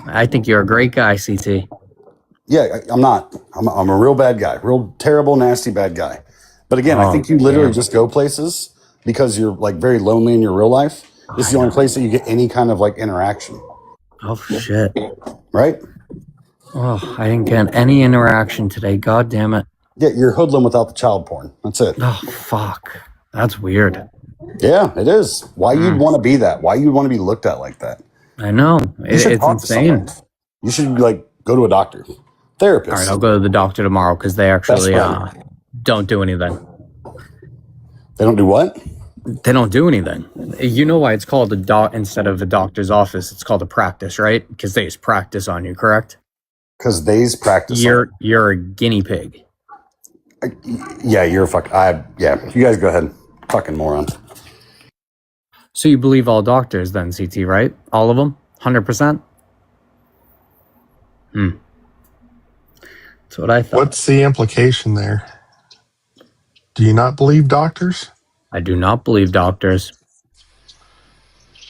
I think you're a great guy, CT. Yeah, I'm not. I'm a real bad guy. Real terrible, nasty, bad guy. But again, I think you literally just go places because you're like very lonely in your real life. This is the only place that you get any kind of like interaction. Oh shit! Right? Oh, I didn't get any interaction today. God damn it! Yeah, you're hoodlum without the child porn. That's it. Oh fuck! That's weird. Yeah, it is. Why you'd want to be that? Why you'd want to be looked at like that? I know. It's insane. You should like go to a doctor, therapist. All right, I'll go to the doctor tomorrow because they actually don't do anything. They don't do what? They don't do anything. You know why it's called instead of a doctor's office, it's called a practice, right? Because they just practice on you, correct? Because they's practice. You're a guinea pig. Yeah, you're a fuck. Yeah, you guys go ahead. Fucking moron. So you believe all doctors then, CT, right? All of them? 100%? That's what I thought. What's the implication there? Do you not believe doctors? I do not believe doctors.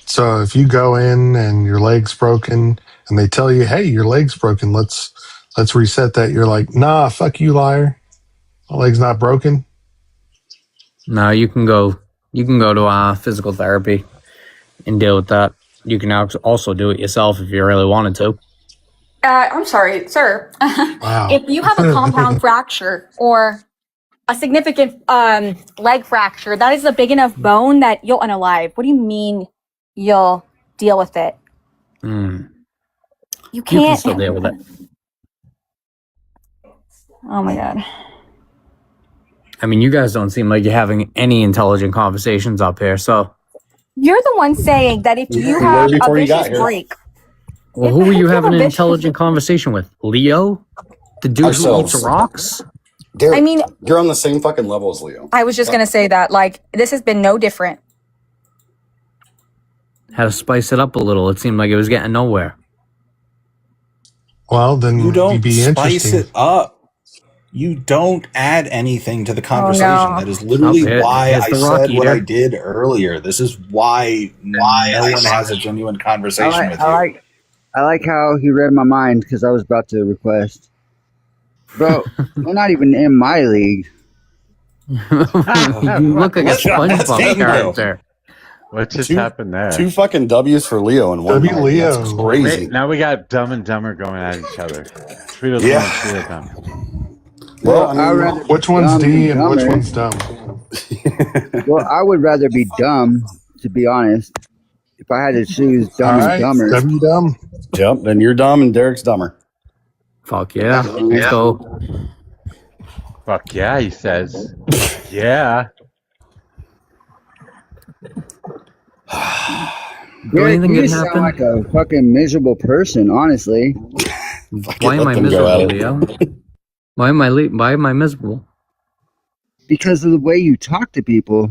So if you go in and your leg's broken and they tell you, hey, your leg's broken, let's reset that. You're like, nah, fuck you, liar. My leg's not broken. No, you can go to physical therapy and deal with that. You can also do it yourself if you really wanted to. I'm sorry, sir. Wow. If you have a compound fracture or a significant leg fracture, that is a big enough bone that you'll unalive. What do you mean you'll deal with it? You can't. You can still deal with it. Oh my God. I mean, you guys don't seem like you're having any intelligent conversations up here, so. You're the one saying that if you have a vicious break. Well, who were you having an intelligent conversation with? Leo? The dude who eats rocks? Derek, I mean, you're on the same fucking level as Leo. I was just going to say that, like, this has been no different. Had to spice it up a little. It seemed like it was getting nowhere. Well, then you don't be spice it up. You don't add anything to the conversation. Oh, no. That is literally why I said what I did earlier. This is why no one has a genuine conversation with you. I like how he read my mind because I was about to request. Bro, we're not even in my league. You look like a SpongeBob character. What just happened there? 2 fucking W's for Leo and 1 Leo. That's crazy. Wait, now we got Dumb and Dumber going at each other. Tweedledum and Tweedledum. Well, I rather which one's D and which one's dumb? Well, I would rather be dumb, to be honest. If I had to choose dumb and dumber. W dumb. Yep, then you're dumb and Derek's dumber. Fuck yeah. Let's go. Fuck yeah, he says. Yeah. Derek, you just sound like a fucking miserable person, honestly. Why am I miserable, Leo? Why am I miserable? Because of the way you talk to people.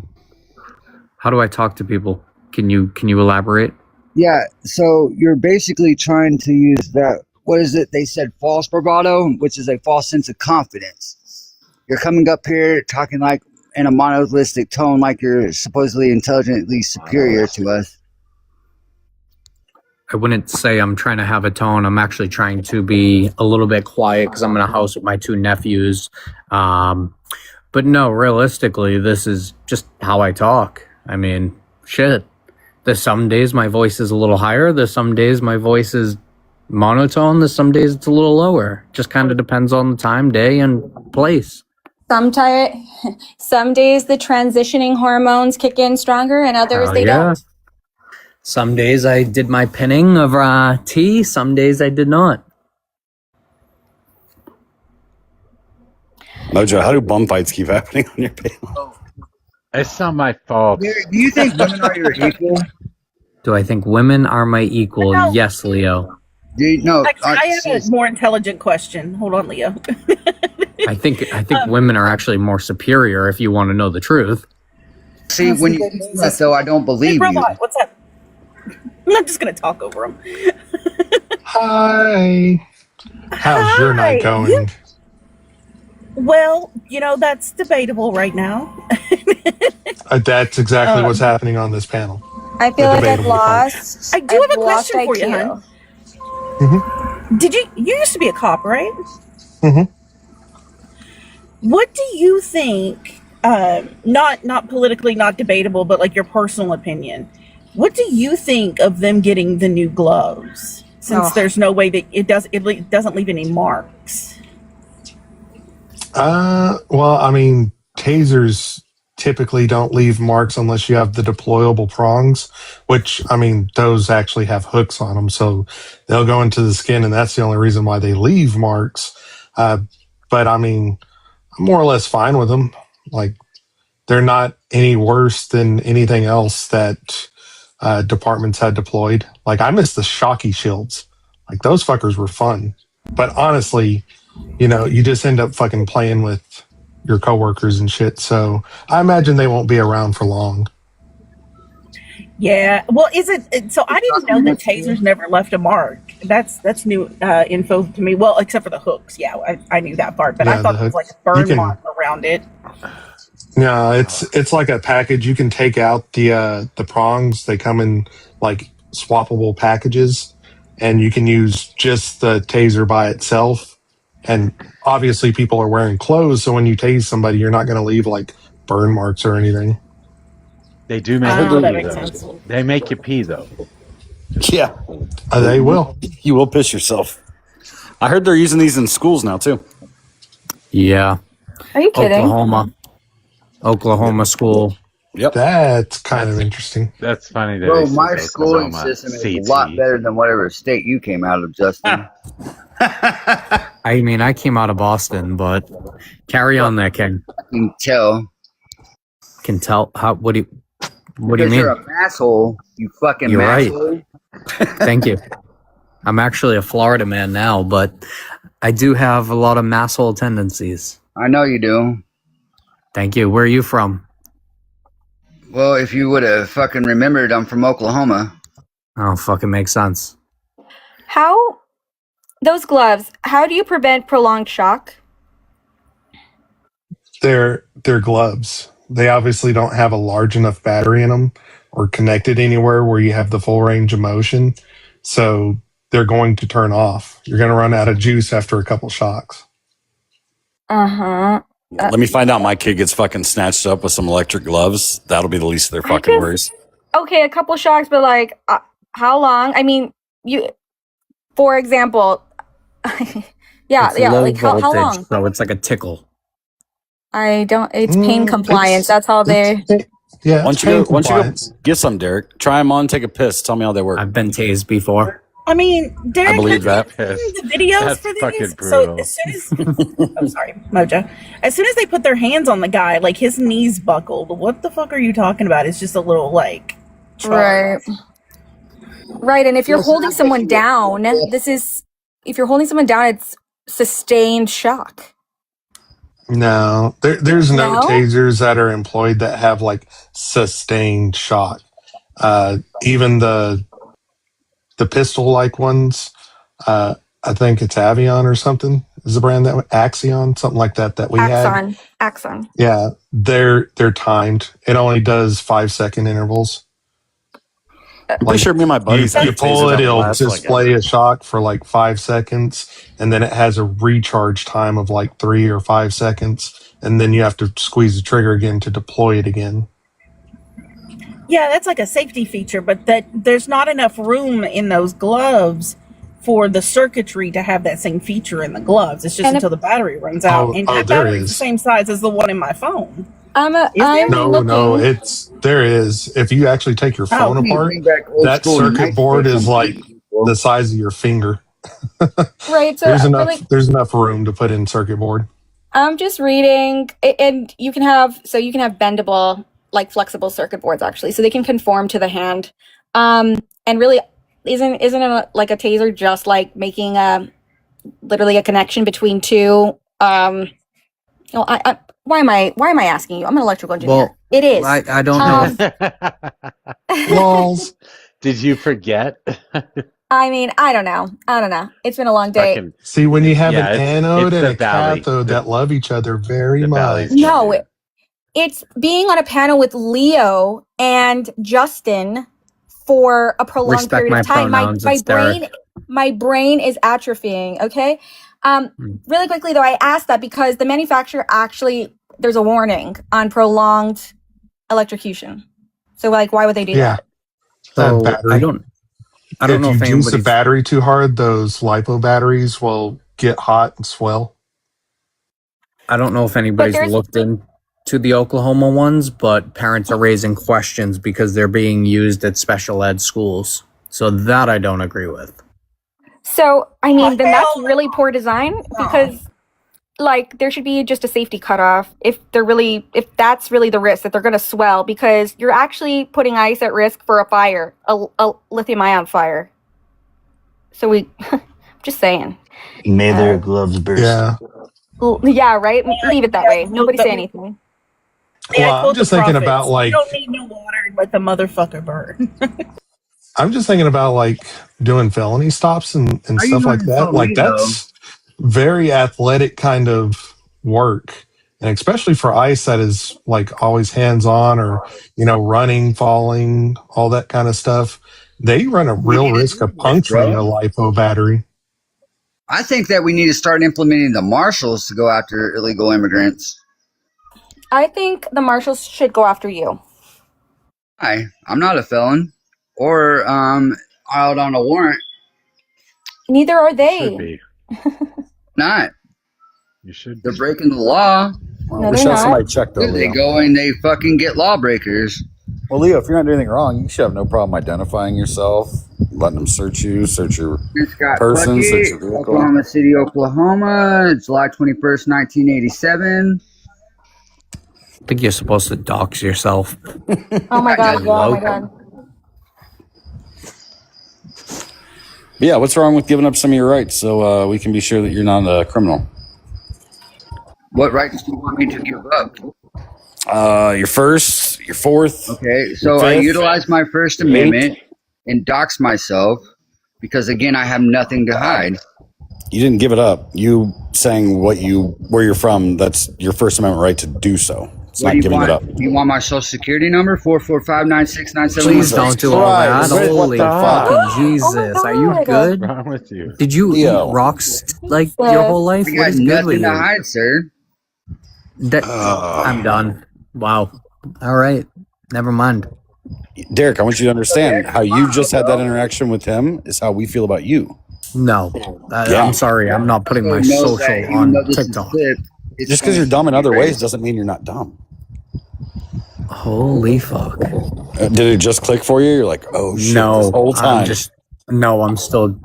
How do I talk to people? Can you elaborate? Yeah, so you're basically trying to use that, what is it? They said false bravado, which is a false sense of confidence. You're coming up here talking like in a monolithic tone like you're supposedly intelligently superior to us. I wouldn't say I'm trying to have a tone. I'm actually trying to be a little bit quiet because I'm in a house with my 2 nephews. But no, realistically, this is just how I talk. I mean, shit. There's some days my voice is a little higher. There's some days my voice is monotone. There's some days it's a little lower. Just kind of depends on the time, day, and place. Some days the transitioning hormones kick in stronger and others they don't. Some days I did my pinning of tea. Some days I did not. Mojo, how do bum fights keep happening on your panel? It's not my fault. Do you think women are your equal? Do I think women are my equal? Yes, Leo. I have a more intelligent question. Hold on, Leo. I think women are actually more superior if you want to know the truth. See, when you say that, though, I don't believe you. What's up? I'm just going to talk over him. Hi. How's your night going? Well, that's debatable right now. That's exactly what's happening on this panel. I feel like I've lost. I do have a question for you, hon. Mm-hmm. You used to be a cop, right? Mm-hmm. What do you think, not politically, not debatable, but like your personal opinion, what do you think of them getting the new gloves? Since there's no way that it doesn't leave any marks. Well, I mean, tasers typically don't leave marks unless you have the deployable prongs, which, I mean, those actually have hooks on them, so they'll go into the skin, and that's the only reason why they leave marks. But I mean, I'm more or less fine with them. Like, they're not any worse than anything else that departments had deployed. Like, I miss the shocky shields. Like, those fuckers were fun. But honestly, you just end up fucking playing with your coworkers and shit. So I imagine they won't be around for long. Yeah. Well, so I didn't know that tasers never left a mark. That's new info to me. Well, except for the hooks. Yeah, I knew that part, but I thought it was like a burn mark around it. No, it's like a package. You can take out the prongs. They come in like swappable packages, and you can use just the taser by itself. And obviously, people are wearing clothes, so when you tase somebody, you're not going to leave like burn marks or anything. They do make Oh, you that pee, makes though. sense. They make you pee, though. Yeah, They will. You will piss yourself. I heard they're using these in schools now too. Yeah. Are you kidding? Oklahoma school. Yep. That's kind of interesting. That's funny that Bro, he says my schooling Oklahoma. system is a lot better than whatever state you came out of, Justin. I mean, I came out of Boston, but carry on there, King. I can tell. Can tell how? What do you Because mean? you're a masshole, you fucking You're right. masshole. Thank you. I'm actually a Florida man now, but I do have a lot of masshole tendencies. I know you do. Thank you. Where are you from? Well, if you would have fucking remembered, I'm from Oklahoma. Oh, fucking makes sense. How those gloves? How do you prevent prolonged shock? They're gloves. They obviously don't have a large enough battery in them or connected anywhere where you have the full range of motion. So they're going to turn off. You're going to run out of juice after a couple shocks. Uh-huh. Let me find out my kid gets fucking snatched up with some electric gloves. That'll be the least of their fucking worries. Okay, a couple shocks, but like, how long? I mean, for example, yeah, It's yeah, low like how voltage, long? so it's like a tickle. I don't. It's pain compliance. That's how they. Yeah. Once you go get some, Derek, try them on, take a piss. Tell me how they work. I've been tased before. I mean, Derek, I believe that. the videos That's for fucking these. brutal. So as soon as, I'm sorry, Mojo. As soon as they put their hands on the guy, like his knees buckled. What the fuck are you talking about? It's just a little like, Right. Right, and if you're holding someone down, if you're holding someone down, it's sustained shock. No, there's no No? tasers that are employed that have like sustained shock. Even the pistol-like ones, I think it's Avion or something is the brand that Axion, something like that we had. Axon. Yeah, they're timed. It only does 5-second intervals. Like, sure, me and my buddies. You pull it, it'll display a shock for like 5 seconds, and then it has a recharge time of like 3 or 5 seconds, and then you have to squeeze the trigger again to deploy it again. yeah, that's like a safety feature, but that there's not enough room in those gloves for the circuitry to have that same feature in the gloves. It's just until the battery runs out, and that there battery's is. the same size as the one in my phone. There is. If you actually take your phone apart, that circuit board is like the size of your finger. Right. So there's enough room to put in circuit board. I'm just reading, and you can have bendable, like flexible circuit boards actually, so they can conform to the hand. And really, isn't it like a taser just like making literally a connection between two? Why am I asking you? I'm an electrical engineer. Well, it is. I don't know. Walls. Did you forget? I mean, I don't know. It's been a long day. See, when you have an it's anode and the a valley. cathode that love each other very much. No, it's being on a panel with Leo and Justin for a prolonged Respect period my of time. pronouns, it's Derek. My brain is atrophying. Okay. Really quickly though, I asked that because the manufacturer actually, there's a warning on prolonged electrocution. So like, why would they do that? That battery. I don't know if if you juice the anybody's- battery too hard, those lipo batteries will get hot and swell. I don't know if anybody's looked into the Oklahoma ones, but parents are raising questions because they're being used at special ed schools. So that I don't agree with. So, I mean, then that's really poor design because like there should be just a safety cutoff if that's really the risk that they're going to swell, because you're actually putting ice at risk for a fire, a lithium ion fire. So just saying. May their gloves burst. Yeah. Yeah, right? Leave it that way. Nobody say anything. Well, I'm just thinking about like, you don't need no water and let the motherfucker burn. I'm just thinking about like doing felony stops and stuff like that. Like that's very athletic kind of work. And especially for ice that is like always hands on or, running, falling, all that kind of stuff, they run a real risk of puncturing a Bro, LiPo battery. I think that we need to start implementing the marshals to go after illegal immigrants. I think the marshals should go after you. I'm not a felon or out on a warrant. Neither are they. Should be. Not. You should. They're breaking the law. Well, No, we they're should have not. somebody check though, They Leo. go and they fucking get lawbreakers. Well, Leo, if you're not doing anything wrong, you should have no problem identifying yourself, letting them search you, search your person, search your vehicle. Oklahoma City, Oklahoma, July 21st, 1987. I think you're supposed to dox yourself. Oh my god, yeah, oh my god. Yeah, what's wrong with giving up some of your rights so we can be sure that you're not a criminal? What rights do you want me to give up? Your first, your fourth. Okay, so I utilize my First Amendment and dox myself because, again, I have nothing to hide. You didn't give it up. You saying where you're from, that's your First Amendment right to do so. It's not giving it up. You want my social security number? 445-9697. Please don't do all that. Holy fucking Jesus. Oh Are you good? What's wrong with you? Did you eat rocks like your whole life? I What got is good with nothing to you? hide, sir. I'm done. Wow. All right. Never mind. Derek, I want you to understand how you just had that interaction with him is how we feel about you. No. I'm sorry. I'm not putting my social on TikTok. Just because you're dumb in other ways doesn't mean you're not dumb. Holy fuck. Did it just click for you? You're like, oh shit, no, this whole time. I'm still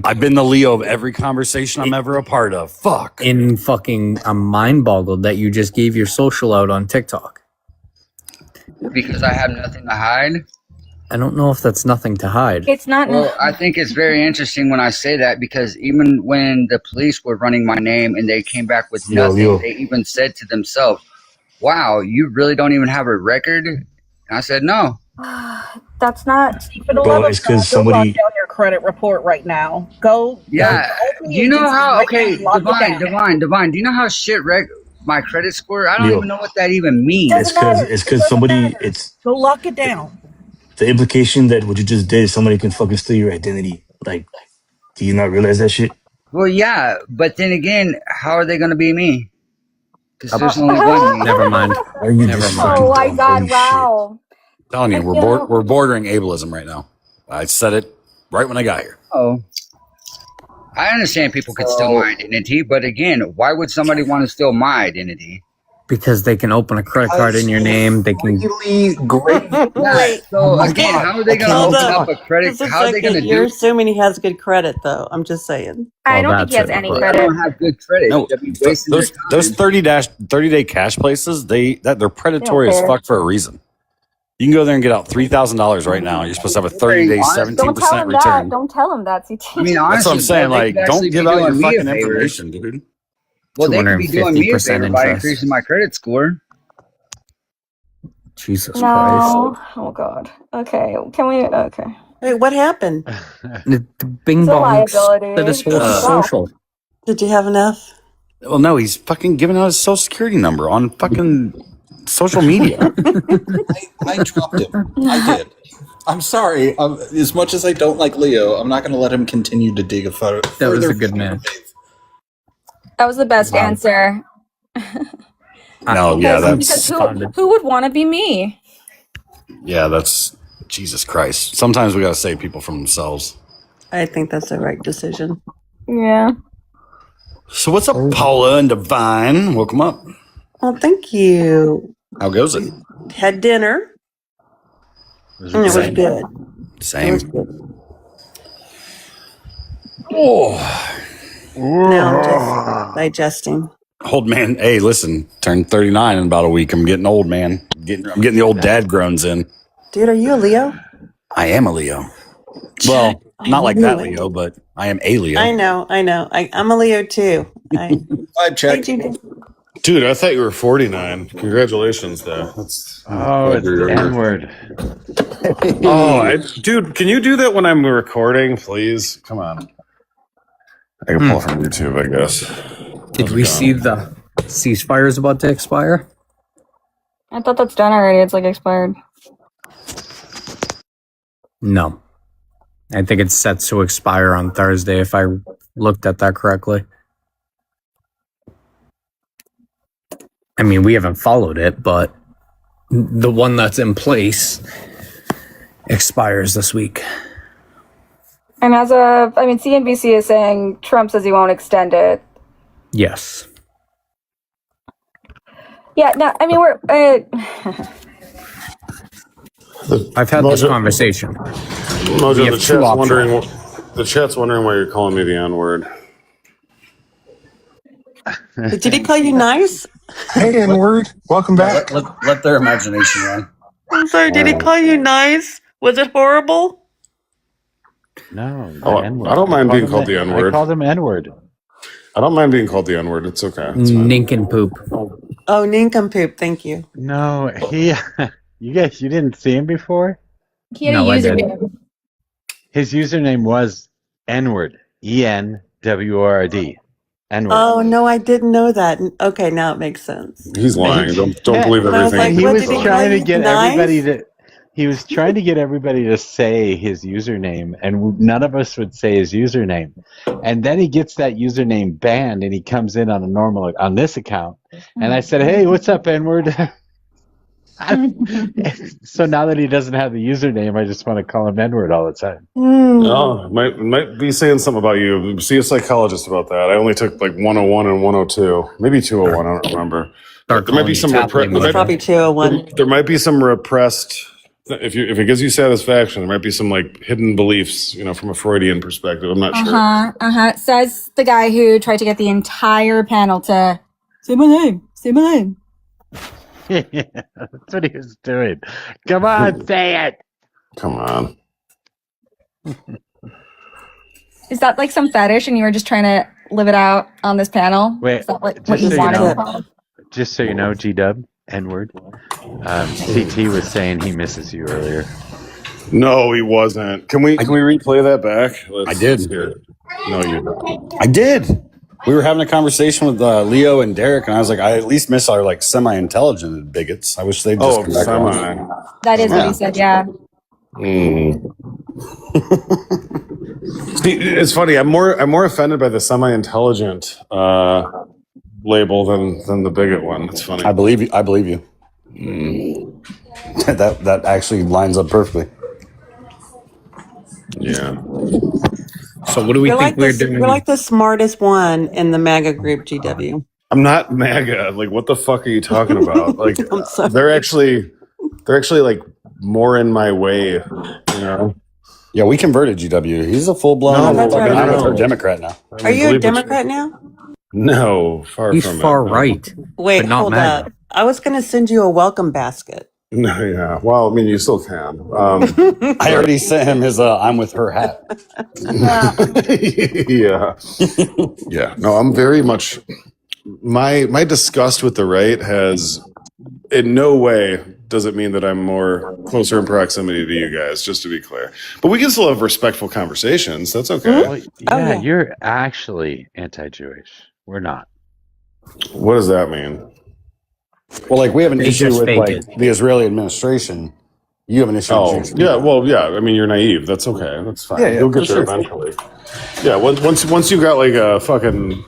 I've been the Leo of every conversation I'm ever a part of. Fuck. I'm mind boggled that you just gave your social out on TikTok. Because I have nothing to hide? I don't know if that's nothing to hide. It's not. Well, I think it's very interesting when I say that because even when the police were running my name and they came back with nothing, they even said to themselves, wow, you really don't even have a record? And I said, no. That's not. For the love of God, go lock down your credit report right now. Go. Yeah. Go Do you know how? Okay, Divine. Divine. Do you know how shit my credit score? I don't even know what that even means. It's because somebody. It's go lock it down. The implication that what you just did, somebody can fucking steal your identity. Like, do you not realize that shit? Well, yeah, but then again, how are they going to be me? Because there's only one me. Never mind. Never mind. Oh my god! Wow. I'm telling you, we're bordering ableism right now. I said it right when I got here. Oh, I understand people could steal my identity, but again, why would somebody want to steal my identity? Because they can open a credit card in your name. They can. Great. Wait. So again, how are they going to open up a credit? How are they going to do? You're assuming he has good credit, though. I'm just saying. I don't think he has any credit. I don't have good credit. No, those 30-day cash places, they're predatory as fuck for a reason. You can go there and get out $3,000 right now. You're supposed to have a 30-day, 17% return. Don't tell him that. CT. I mean, honestly, that's what I'm saying. Like, don't give out your fucking information, information, dude. Well, they could be doing me a 250% favor by interest. increasing my credit score. Jesus No. Christ. Oh god. Okay. Can we? Okay. Hey, what happened? The Bing It's a Bong liability. said his whole social. Did you have enough? Well, no, he's fucking giving out his social security number on fucking social media. I dropped him. I did. I'm sorry. As much as I don't like Leo, I'm not going to let him continue to dig a photo. That was a good man. That was the best answer. No, yeah, Because who would want to be me? that's Jesus Christ. Sometimes we got to save people from themselves. I think that's the right decision. Yeah. So what's up, Paula and Divine? Welcome up. Well, thank you. How goes it? Had dinner. And it was good. Same. It was good. Oh. Now I'm just digesting. Old man. Hey, listen, turned 39 in about a week. I'm getting old, man. I'm getting the old dad groans in. Dude, are you a Leo? I am a Leo. Well, not like that Leo, but I am a Leo. I know. I'm a Leo too. Vibe check. Dude, I thought you were 49. Congratulations, though. It's the N-word. Dude, can you do that when I'm recording, please? Come on. I can pull from YouTube, I guess. Did we see the ceasefire is about to expire. I thought that's done already. It's like expired. No. I think it's set to expire on Thursday, if I looked at that correctly. I mean, we haven't followed it, but the one that's in place expires this week. And CNBC is saying Trump says he won't extend it. Yes. Yeah, no, I mean, I've had this conversation. Mojo, the chat's wondering why you're calling me the N-word. Did he call you nice? Hey, N-word. Welcome back. Let their imagination run. I'm sorry, did he call you nice? Was it horrible? No. I don't mind being called the N-word. I called him N-word. I don't mind being called the N-word. It's okay. Nincompoop. Oh, nincompoop. Thank you. No, you didn't see him before? he had a username. His username was N-word. ENWORD. N-word. Oh, no, I didn't know that. Okay, now it makes sense. He's lying. Don't believe everything. Like, he was trying to get everybody to say his username, and none of us would say his username. And then he gets that username banned, and he comes in on this account. And I said, "Hey, what's up, N-word?" So now that he doesn't have the username, I just want to call him N-word all the time. No, might be saying something about you. See a psychologist about that. I only took like 101 and 102, maybe 201. I don't remember. There might be some probably 201. There might be some repressed. If it gives you satisfaction, there might be some like hidden beliefs, from a Freudian perspective. I'm not sure. Says the guy who tried to get the entire panel to say my name. Say my name. Yeah, that's what he was doing. Come on, say it. Come on. Is that like some fetish and you were just trying to live it out on this panel? Wait, is that what you wanted? Just so you know, G-Dub, N-word, CT was saying he misses you earlier. No, he wasn't. Can we replay that back? I did. No, you don't. I did. We were having a conversation with Leo and Derek, and I was like, I at least miss our like semi-intelligent bigots. I wish they'd just come back on. That is what he said, yeah. See, it's funny. I'm more offended by the semi-intelligent label than the bigot one. It's funny. I believe you. That actually lines up perfectly. Yeah. So what do we think we're doing? You're like the smartest one in the MAGA group, GW. I'm not MAGA. Like, what the fuck are you talking about? Like, I'm sorry. they're actually like more in my way. Yeah, we converted GW. He's a full-blown Democrat now. Are you a Democrat now? No, far He's from far it. right. Wait, but not hold MAGA. up. I was going to send you a welcome basket. No, yeah. Well, I mean, you still can. I already sent him his I'm with her hat. Yeah. Yeah. No, I'm very much my disgust with the right has in no way does it mean that I'm more closer in proximity to you guys, just to be clear. But we can still have respectful conversations. That's okay. Well, yeah, you're actually anti-Jewish. We're not. What does that mean? Well, like we have an They issue just with fake like it. the Israeli administration. You have an issue with Jewish people. Yeah, well, yeah. I mean, you're naive. That's okay. That's fine. Yeah, You'll get there sure. eventually. Yeah, once you got like a fucking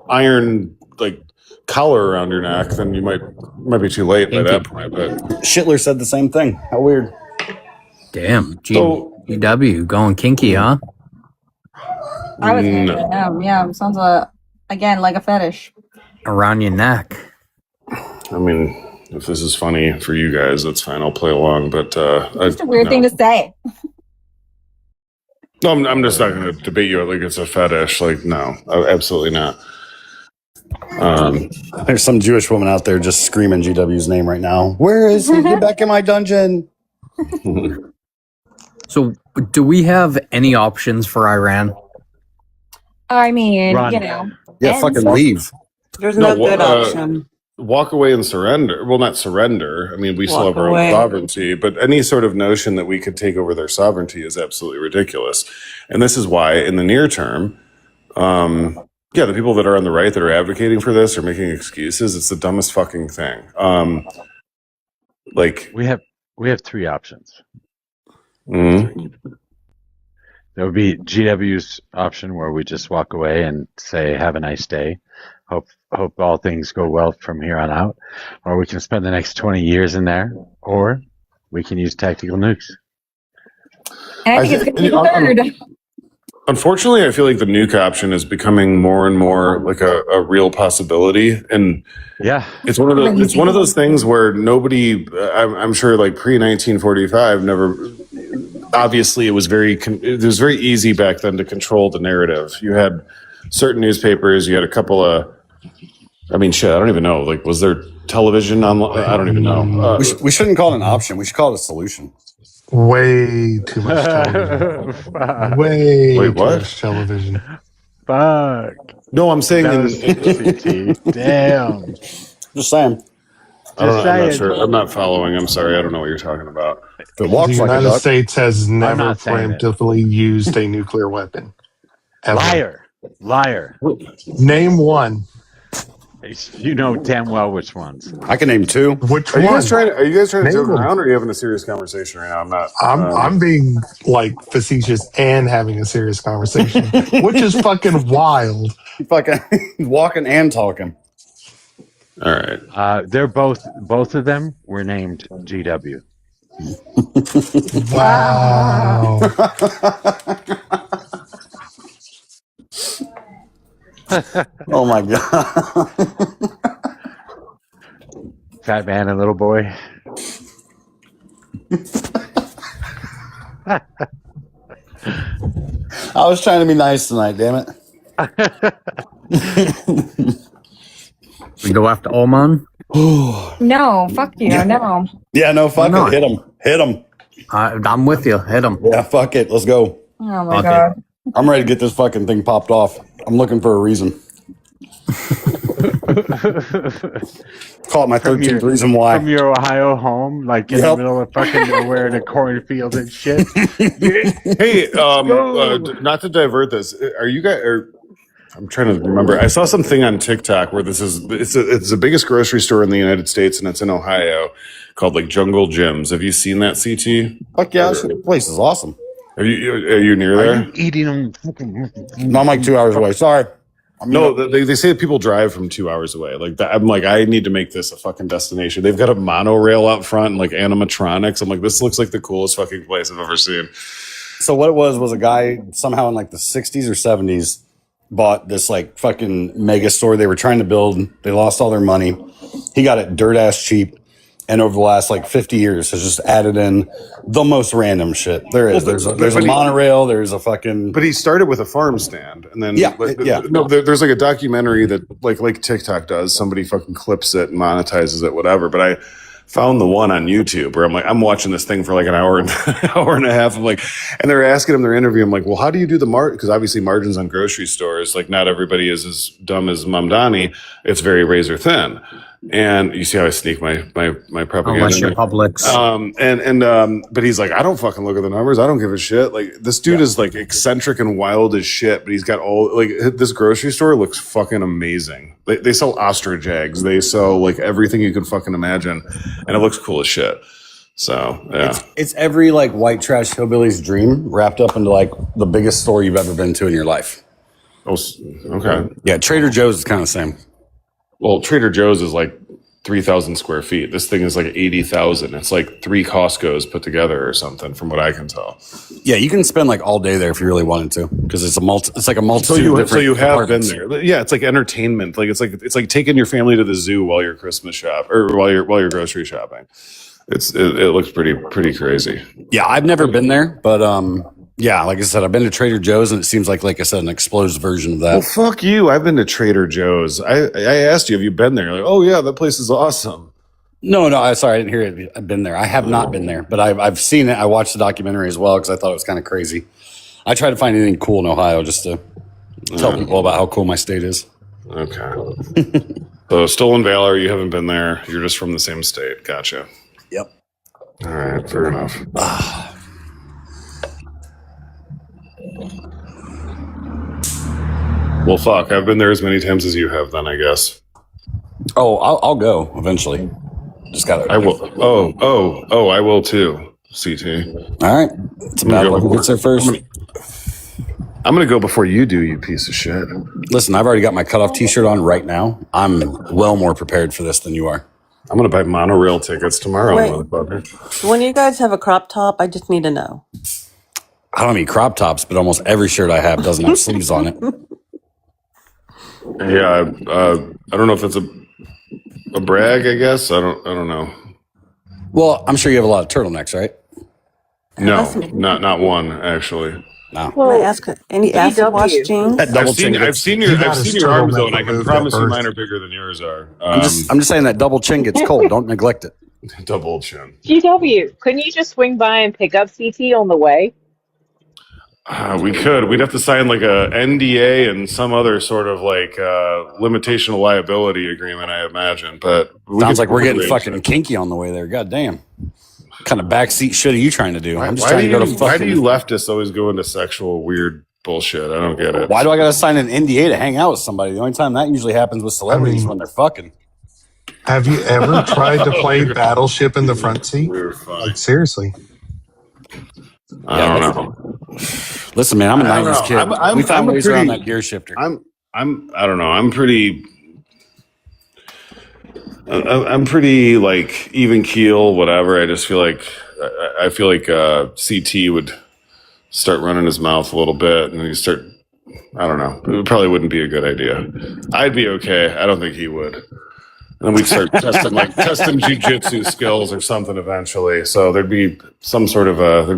iron like collar around your neck, then you might be too late by that point. But Schindler said the same thing. How weird. Damn. GW going kinky, huh? I was yeah. Sounds again like a fetish. Around your neck. I mean, if this is funny for you guys, that's fine. I'll play along. But It's a weird thing to say. No, I'm just not going to debate you like it's a fetish. Like, no, absolutely not. There's some Jewish woman out there just screaming GW's name right now. Where is he? Get back in my dungeon. So, do we have any options for Iran? I mean, Run. Yeah, fucking leave. There's no good option. Walk away and surrender. Well, not surrender. I mean, we still have our own sovereignty, but any sort of notion that we could take over their sovereignty is absolutely ridiculous. And this is why, in the near term, Yeah, the people that are on the right that are advocating for this are making excuses. It's the dumbest fucking thing. Like we have 3 options. Mm-hmm. There would be GW's option where we just walk away and say, "Have a nice day. Hope all things go well from here on out." Or we can spend the next 20 years in there, or we can use tactical nukes. And I think it's going to be the third. Unfortunately, I feel like the nuke option is becoming more and more like a real possibility, and yeah, it's one of those things where nobody, I'm sure, like pre 1945, never. Obviously, it was very easy back then to control the narrative. You had certain newspapers, you had a couple of. I mean, shit, I don't even know. Like, was there television on? I don't even know. We shouldn't call it an option. We should call it a solution. Way too much television. Way too much television. Fuck. No, I'm saying damn. Just saying. I'm not sure. I'm not following. I'm sorry. I don't know what you're talking about. The United States has never preemptively used a nuclear weapon. Ever. Liar. Name one. You know damn well which ones. I can name 2. Which one? Are you guys trying to joke around, or are you having a serious conversation right now? I'm not. I'm being like facetious and having a serious conversation, which is fucking wild. Fucking walking and talking. All right. They're both of them were named GW. Wow. Oh my god. Fat man and little boy. I was trying to be nice tonight, damn it. We go after Oman? No, fuck you. No. Yeah, no, fuck it. Hit him. I'm with you. Hit him. Yeah, fuck it. Let's go. Oh my god. I'm ready to get this fucking thing popped off. I'm looking for a reason. Call it my 13th reason why. From your Ohio home, like in the middle of fucking nowhere in a cornfield and shit. Hey, not to divert this. Are you guys? I'm trying to remember. I saw something on TikTok where it's the biggest grocery store in the United States, and it's in Ohio, called like Jungle Gyms. Have you seen that, CT? Fuck yeah, this place is awesome. Are you near there? Are you eating them? No, I'm like 2 hours away. Sorry. They say that people drive from 2 hours away. Like that, I'm like, I need to make this a fucking destination. They've got a monorail out front and like animatronics. I'm like, this looks like the coolest fucking place I've ever seen. So what it was a guy somehow in like the 60s or 70s bought this like fucking mega store they were trying to build. They lost all their money. He got it dirt ass cheap. And over the last like 50 years has just added in the most random shit there is. There's a monorail. There's a fucking. But he started with a farm stand, and then there's like a documentary that like TikTok does. Somebody fucking clips it and monetizes it, whatever. But I found the one on YouTube where I'm watching this thing for like an hour and a half. I'm like, and they're asking him their interview. I'm like, well, how do you do the because obviously margins on grocery stores, like not everybody is as dumb as Mamdani. It's very razor thin. And you see how I sneak my propaganda. Unless you're Publix. But he's like, I don't fucking look at the numbers. I don't give a shit. Like this dude is like eccentric and wild as shit, but he's got all like this grocery store looks fucking amazing. They sell ostrich eggs. They sell like everything you can fucking imagine, and it looks cool as shit. So yeah, it's every like white trash hillbilly's dream wrapped up into like the biggest store you've ever been to in your life. Oh, okay. Yeah, Trader Joe's is kind of the same. Well, Trader Joe's is like 3,000 square feet. This thing is like 80,000. It's like 3 Costco's put together or something, from what I can tell. Yeah, you can spend like all day there if you really wanted to, because it's like a multitude. So you have been there. Yeah, it's like entertainment. Like it's like taking your family to the zoo while you're Christmas shop or while you're grocery shopping. It looks pretty crazy. Yeah, I've never been there, but yeah, like I said, I've been to Trader Joe's, and it seems like I said, an explosive version of that. Well, fuck you. I've been to Trader Joe's. I asked you, have you been there? You're like, oh yeah, that place is awesome. No, sorry, I didn't hear it. I've been there. I have not been there, but I've seen it. I watched the documentary as well because I thought it was kind of crazy. I try to find anything cool in Ohio just to tell people about how cool my state is. Okay. So Stolen Valor, you haven't been there. You're just from the same state. Gotcha. Yep. All right, fair enough. Well, fuck. I've been there as many times as you have. Then I guess. Oh, I'll go eventually. Just gotta. I will. I will too. CT. All right. It's a battle of who gets there first. I'm gonna go before you do, you piece of shit. Listen, I've already got my cutoff T-shirt on right now. I'm well more prepared for this than you are. I'm gonna buy monorail tickets tomorrow, Wait. motherfucker. When you guys have a crop top, I just need to know. I don't have any crop tops, but almost every shirt I have doesn't have sleeves on it. Yeah, I don't know if it's a brag. I guess I don't know. Well, I'm sure you have a lot of turtlenecks, right? No, not one actually. No. Can I ask any acid wash jeans? I've seen your arms though, and I can promise you mine are bigger than yours are. I'm just saying that double chin gets cold. Don't neglect it. Double chin. GW, couldn't you just swing by and pick up CT on the way? We could. We'd have to sign like a NDA and some other sort of like limitation of liability agreement, I imagine. But sounds like we're getting fucking kinky on the way there. God damn. What kind of backseat shit are you trying to do? I'm just trying to go to fucking... Why do you leftists always go into sexual weird bullshit? I don't get it. Why do I got to sign an NDA to hang out with somebody? The only time that usually happens with celebrities when they're fucking. Have you ever tried to play Battleship in the front seat? Like, seriously. I don't know. Listen, man, I'm a 90s kid. We found ways around that gear shifter. I don't know. I'm pretty like even keel, whatever. I just feel like CT would start running his mouth a little bit, and I don't know. It probably wouldn't be a good idea. I'd be okay. I don't think he would. And then we'd start testing jujitsu skills or something eventually. So there'd be some sort of at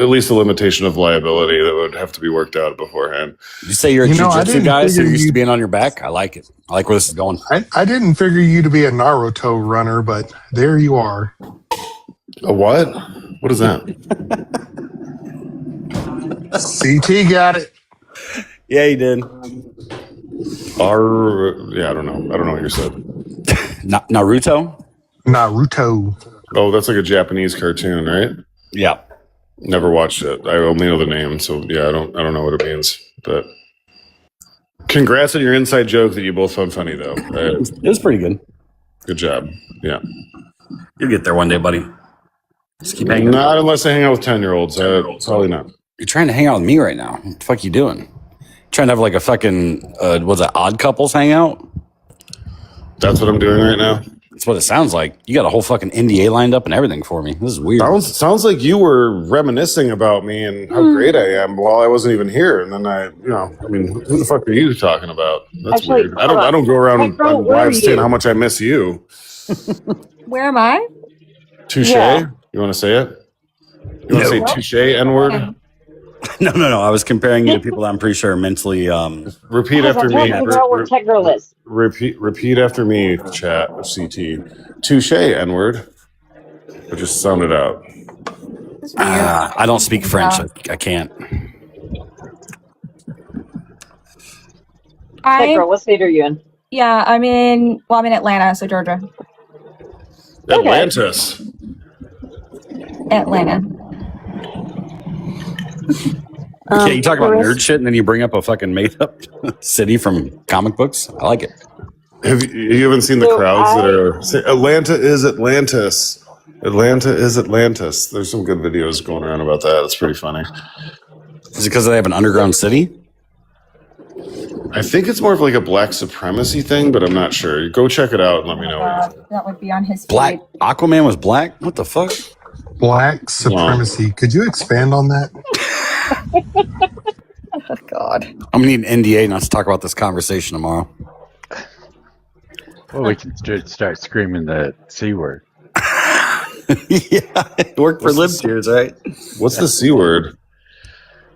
least a limitation of liability that would have to be worked out beforehand. You say you're a jujitsu guy, so you're used to being on your back? I like it. I like where this is going. I didn't figure you to be a Naruto runner, but there you are. A what? What is that? CT got it. Yeah, he did. I don't know. I don't know what you said. Naruto? Naruto. Oh, that's like a Japanese cartoon, right? Yeah. Never watched it. I only know the name, so yeah, I don't know what it means. But congrats on your inside joke that you both found funny, though. It was pretty good. Good job. Yeah. You'll get there one day, buddy. Just keep hanging. Not unless I hang out with 10-year-olds. Probably not. You're trying to hang out with me right now. What the fuck you doing? Trying to have like a fucking odd couples hangout? That's what I'm doing right now. That's what it sounds like. You got a whole fucking NDA lined up and everything for me. This is weird. Sounds like you were reminiscing about me and how great I am while I wasn't even here. And then who the fuck are you talking about? That's weird. I don't go around on live saying how much I miss you. Where am I? Touche? Yeah. You want to say it? You want to say touche, N-word? No. I was comparing you to people that I'm pretty sure are mentally. Repeat after me. Tech girl is. Repeat after me, chat, CT. Touche, N-word. Or just sound it out. I don't speak French. I can't. Tech girl, what state are you in? Yeah, I'm in Atlanta, so Georgia. Atlantis. Atlanta. You talk about nerd shit and then you bring up a fucking made up city from comic books. I like it. You haven't seen the crowds that are saying, Atlanta is Atlantis. Atlanta is Atlantis. There's some good videos going around about that. It's pretty funny. Is it because they have an underground city? I think it's more of like a black supremacy thing, but I'm not sure. Go check it out and let me know. That would be on his Black feed. Aquaman was black? What the fuck? Black supremacy. Could you expand on that? Oh, God. I'm going to need an NDA not to talk about this conversation tomorrow. Well, we can start screaming the C word. Yeah, it worked for lib tears, right? What's the C word?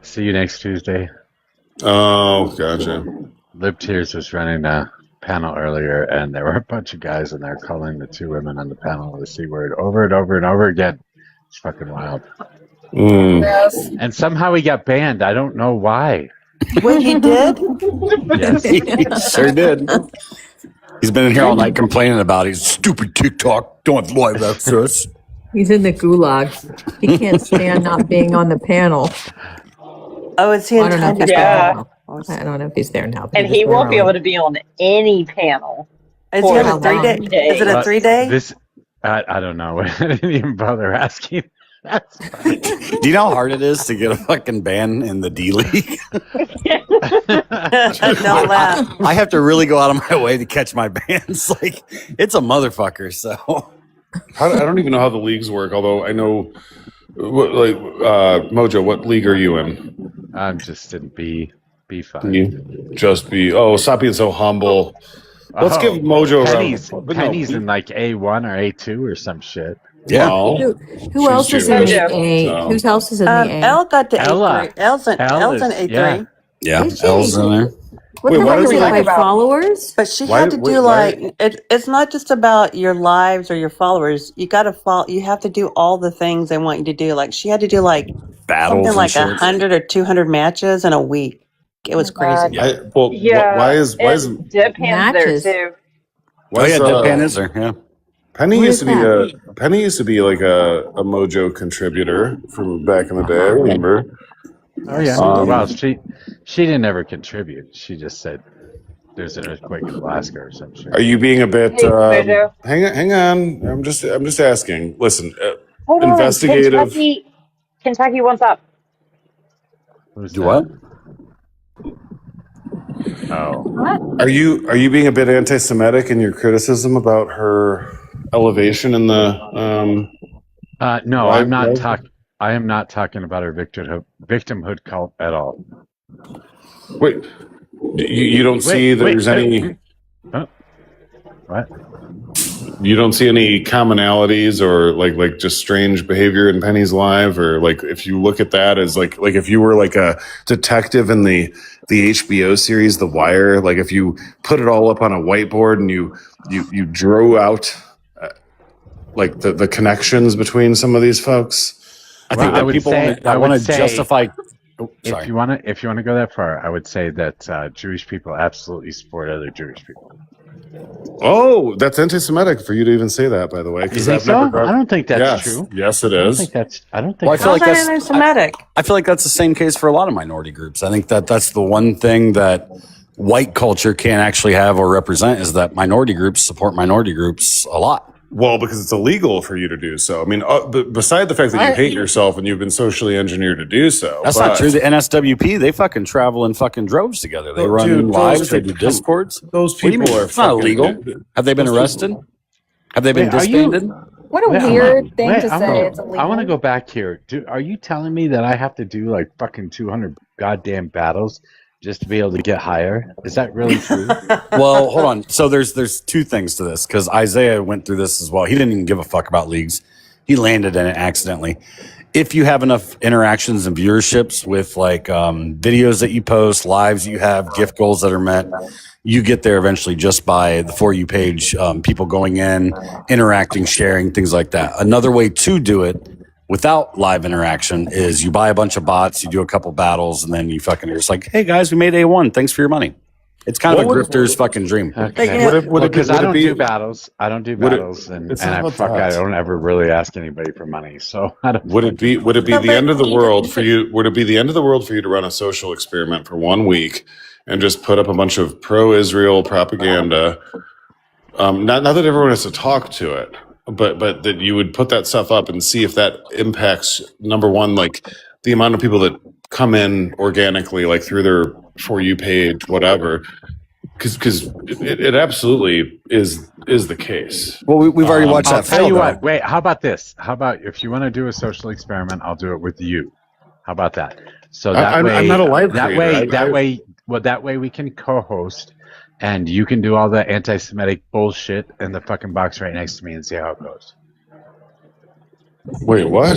See you next Tuesday. Oh, gotcha. Lib Tears was running a panel earlier, and there were a bunch of guys in there calling the two women on the panel the C word over and over and over again. It's fucking wild. Yes. And somehow he got banned. I don't know why. Wait, he did? Yes. He sure did. He's been in here all night complaining about his stupid TikTok. Don't live that to us. He's in the gulag. He can't stand not being on the panel. Oh, is he in I don't know if Thailand? he's Yeah. I don't know if he's there now, but And he was he there won't be earlier. able to be on any panel Is for it How a 3-day? 30 Is it a days. 3-day? This, I don't know. I didn't even bother asking. That's funny. Do you know how hard it is to get a fucking ban in the D League? Don't laugh. I have to really go out of my way to catch my bans. Like, it's a motherfucker. So I don't even know how the leagues work. Although I know, Mojo, what league are you in? I'm just in B5. Can you just be? Oh, stop being so humble. Let's give Mojo Penny's in like A1 or A2 or some shit. Yeah. Who else is in the A? So. Who else is in the A? Elle got to Ella. A3. Elle's in A3. Yeah. Yeah, Is she? L's in there. What Wait, the why heck does are we it- like followers? But she Why- had to wait, do why- like it's not just about your lives or your followers. You got to follow. You have to do all the things they want you to do. Like she had to do like Battles something and like shit. 100 or 200 matches in a week. It was crazy. Why is Deadpan's Matches. there too? Oh yeah, Deadpan is there. Yeah. Penny What used is to be that? Penny used to be like a Mojo contributor from back in the day. I remember. Oh yeah. Um, Well, she didn't ever contribute. She just said there's an earthquake in Alaska or some shit. Are you being a bit? Hey, Mojo. Hang on. I'm just asking. Listen, Hold on. investigative. Kentucky wants up. Who's Do that? what? Oh. Are you being a bit anti-Semitic in your criticism about her elevation in the? No, Why- I'm not why- talking. I am not talking about her victimhood cult at all. Wait, you don't see there's any. What? You don't see any commonalities or like just strange behavior in Penny's life, or like if you look at that as like if you were like a detective in the HBO series The Wire, like if you put it all up on a whiteboard and you drew out like the connections between some of these folks. I think that people want to justify. Oh, If you want to go that far, I would say that Jewish people absolutely support other Jewish people. Oh, that's anti-Semitic for you to even say that, by the way. You think so? I don't think that's true. Yes, it I don't is. think that's. I don't think. Well, I feel like How's that that's anti-Semitic? I feel like that's the same case for a lot of minority groups. I think that's the one thing that white culture can't actually have or represent is that minority groups support minority groups a lot. Well, because it's illegal for you to do so. I mean, beside the fact that you hate yourself and you've been socially engineered to do so. That's not true. The NSWP, they fucking travel in fucking droves together. They run lives, they do discords. Those What do you people mean? are It's not fucking- illegal. Have they been arrested? Have they been Wait, are you- disbanded? What a Wait, weird thing wait, to I say. wanna- It's illegal. I want to go back here. Are you telling me that I have to do like fucking 200 goddamn battles just to be able to get higher? Is that really true? Well, hold on. So there's two things to this because Isaiah went through this as well. He didn't even give a fuck about leagues. He landed in it accidentally. If you have enough interactions and viewerships with like videos that you post, lives you have, gift goals that are met, you get there eventually just by the For You page, people going in, interacting, sharing, things like that. Another way to do it without live interaction is you buy a bunch of bots, you do a couple battles, and then you fucking are just like, hey guys, we made A1. Thanks for your money. It's kind of a grifter's fucking dream. Okay. Because I don't be- do battles. I don't do Would it- battles, and it's not I about that. don't ever really ask anybody for money. So I don't. Would it be the end of the world for you? Would it be the end of the world for you to run a social experiment for 1 week and just put up a bunch of pro-Israel propaganda? Not that everyone has to talk to it, but that you would put that stuff up and see if that impacts, number one, like the amount of people that come in organically, like through their For You page, whatever. Because it absolutely is the case. Well, we've already watched I'll that tell fail. you though. what. Wait. How about this? How about if you want to do a social experiment, I'll do it with you. How about that? So that I'm way, not a live that creator. way, that way we can co-host, and you can do all the anti-Semitic bullshit in the fucking box right next to me and see how it goes. Wait, what?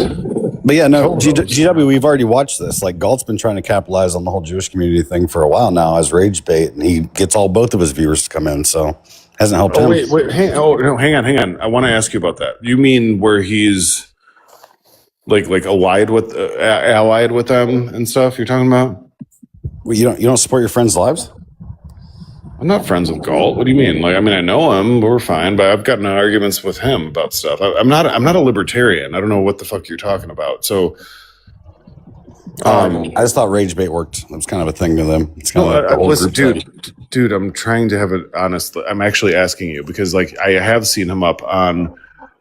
But yeah, no, GW, we've already watched this. Like, Galt's been trying to capitalize on the whole Jewish community thing for a while now as rage bait, and he gets both of his viewers to come in, so hasn't helped him. Hang on. I want to ask you about that. You mean where he's like allied with them and stuff? You're talking about? Well, you don't support your friends' lives? I'm not friends with Galt. What do you mean? Like, I mean, I know him. We're fine, but I've gotten in arguments with him about stuff. I'm not a libertarian. I don't know what the fuck you're talking about. So, I just thought rage bait worked. It was kind of a thing to them. It's kind of like the whole listen, group dude, I'm trying to have it honest. I'm actually asking you because like I have seen him up on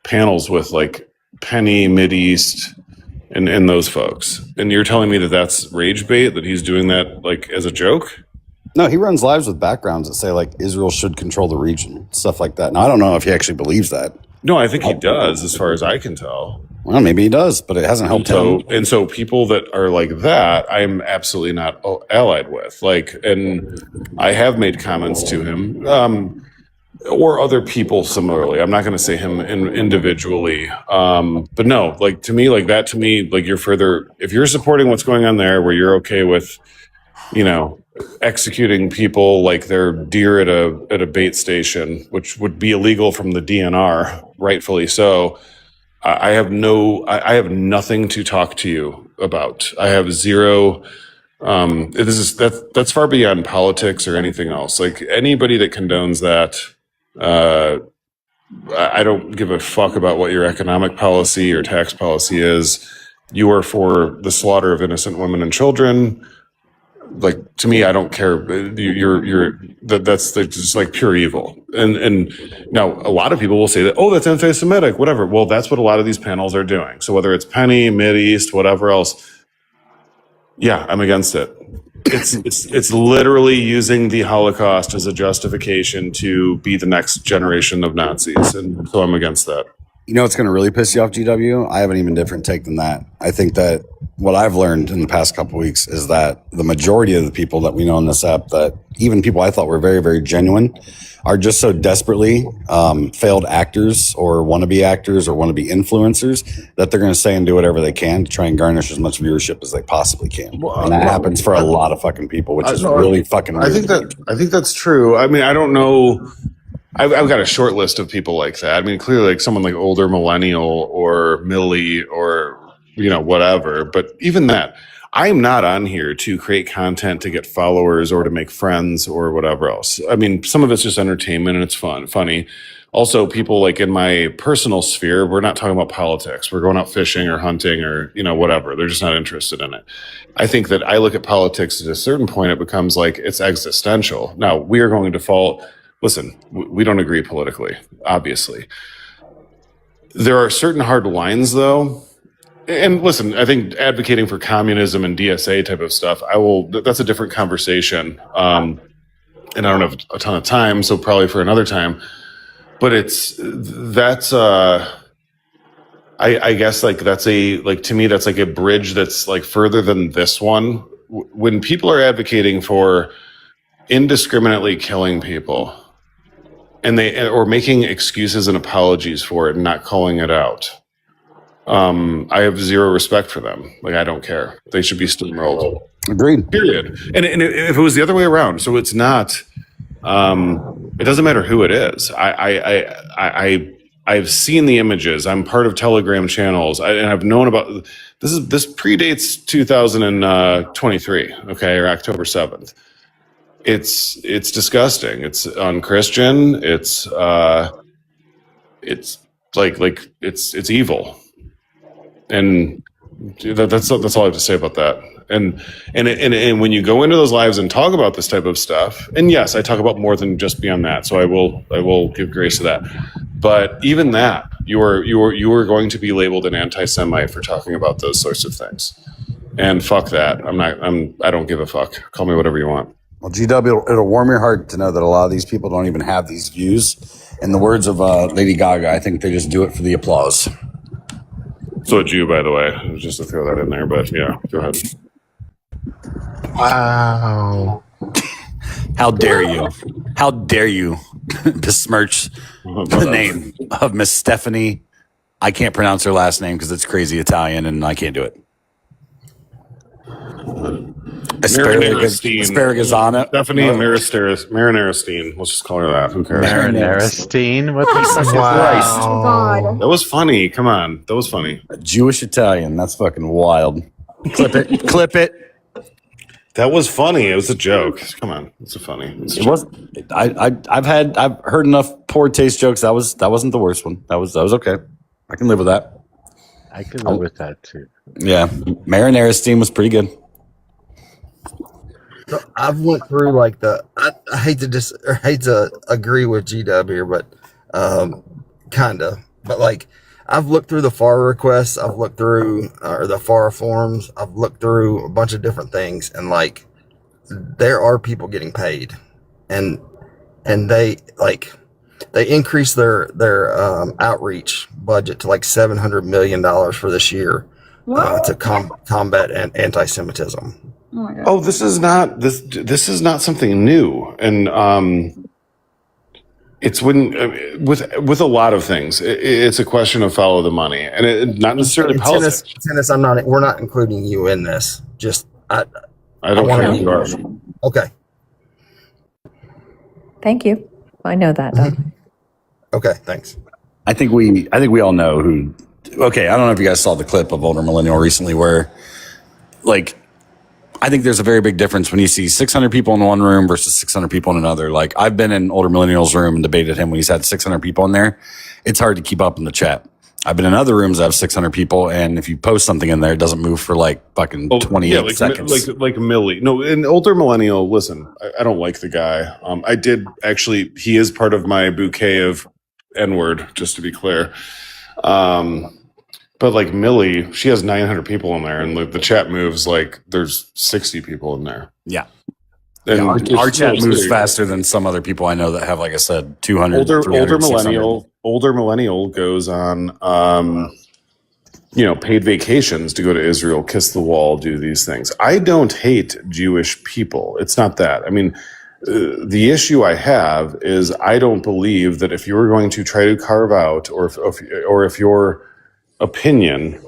panels with like Penny, Mideast, and those folks. And you're telling me that that's rage bait, that he's doing that like as a joke? No, he runs lives with backgrounds that say like Israel should control the region, stuff like that. Now I don't know if he actually believes that. No, I think he does, as far as I can tell. Well, maybe he does, but it hasn't helped him. And so people that are like that, I'm absolutely not allied with. Like, and I have made comments to him, or other people similarly. I'm not going to say him individually, but no, like to me, like that to me, like you're further. If you're supporting what's going on there, where you're okay with, you know, executing people like they're deer at a bait station, which would be illegal from the DNR, rightfully so. I have nothing to talk to you about. I have zero. That's far beyond politics or anything else. Like anybody that condones that, I don't give a fuck about what your economic policy or tax policy is. You are for the slaughter of innocent women and children. Like to me, I don't care. That's just like pure evil. And now a lot of people will say that, oh, that's anti-Semitic, whatever. Well, that's what a lot of these panels are doing. So whether it's Penny, Mideast, whatever else, yeah, I'm against it. It's literally using the Holocaust as a justification to be the next generation of Nazis, and so I'm against that. You know what's going to really piss you off, GW? I have an even different take than that. I think that what I've learned in the past couple of weeks is that the majority of the people that we know on this app, that even people I thought were very, very genuine, are just so desperately failed actors or wannabe actors or wannabe influencers that they're going to say and do whatever they can to try and garnish as much viewership as they possibly can. And that happens for a lot of fucking people, which is really fucking weird. I think that's true. I mean, I don't know. I've got a short list of people like that. I mean, clearly, like someone like older millennial or Millie or, you know, whatever. But even that, I'm not on here to create content to get followers or to make friends or whatever else. I mean, some of it's just entertainment and it's funny. Also, people like in my personal sphere, we're not talking about politics. We're going out fishing or hunting or, you know, whatever. They're just not interested in it. I think that I look at politics at a certain point, it becomes like it's existential. Now, we are going to default. Listen, we don't agree politically, obviously. There are certain hard lines, though. And listen, I think advocating for communism and DSA type of stuff, that's a different conversation. And I don't have a ton of time, so probably for another time. But I guess like to me, that's like a bridge that's like further than this one. When people are advocating for indiscriminately killing people, and or making excuses and apologies for it and not calling it out, I have zero respect for them. Like, I don't care. They should be steamrolled. Agreed. Period. And if it was the other way around, so it's not. It doesn't matter who it is. I've seen the images. I'm part of Telegram channels, and I've known about this. This predates 2023, okay, or October 7th. It's disgusting. It's unchristian. It's it's evil, and that's all I have to say about that. And when you go into those lives and talk about this type of stuff, and yes, I talk about more than just beyond that, so I will give grace to that. But even that, you are going to be labeled an anti-Semite for talking about those sorts of things, and fuck that. I don't give a fuck. Call me whatever you want. Well, GW, it'll warm your heart to know that a lot of these people don't even have these views. In the words of Lady Gaga, I think they just do it for the applause. So a Jew, by the way, just to throw that in there. But yeah, go ahead. Wow. How dare you? How dare you besmirch the name of Miss Stephanie? I can't pronounce her last name because it's crazy Italian and I can't do it. Asparagisana. Stephanie Marinaristine. Let's just call her that. Who cares? Marinaristine? What the fuck is that? That was funny. Come on. That was funny. Jewish Italian. That's fucking wild. Clip it. Clip it. That was funny. It was a joke. Come on. It's funny. It wasn't. I've heard enough poor taste jokes. That wasn't the worst one. That was okay. I can live with that. I could live with that too. Yeah, marinara steam was pretty good. So I've went through like I hate to agree with GW here, but kinda. But like I've looked through the FAR requests, I've looked through or the FAR forms, I've looked through a bunch of different things, and like there are people getting paid, and they increased their outreach budget to like $700 million for this year to combat anti-Semitism. Oh my God. Oh, this is not something new, and it's when with a lot of things, it's a question of follow the money, and it not necessarily politics. Tennis, we're not including you in this. Just I don't care who you are. Okay. Thank you. I know that, Doug. Okay, thanks. I think we all know who. Okay, I don't know if you guys saw the clip of Older Millennial recently, where like. I think there's a very big difference when you see 600 people in one room versus 600 people in another. Like I've been in Older Millennial's room and debated him when he's had 600 people in there. It's hard to keep up in the chat. I've been in other rooms that have 600 people, and if you post something in there, it doesn't move for like fucking 28 seconds. Like Millie. No, in Older Millennial, listen, I don't like the guy. I did actually, he is part of my bouquet of N-word, just to be clear. But like Millie, she has 900 people in there, and like the chat moves like there's 60 people in there. Yeah. And yeah, our chat moves faster than some other people I know that have, like I said, 200. Older millennial goes on, paid vacations to go to Israel, kiss the wall, do these things. I don't hate Jewish people. It's not that. I mean, the issue I have is I don't believe that if you're going to try to carve out, or if your opinion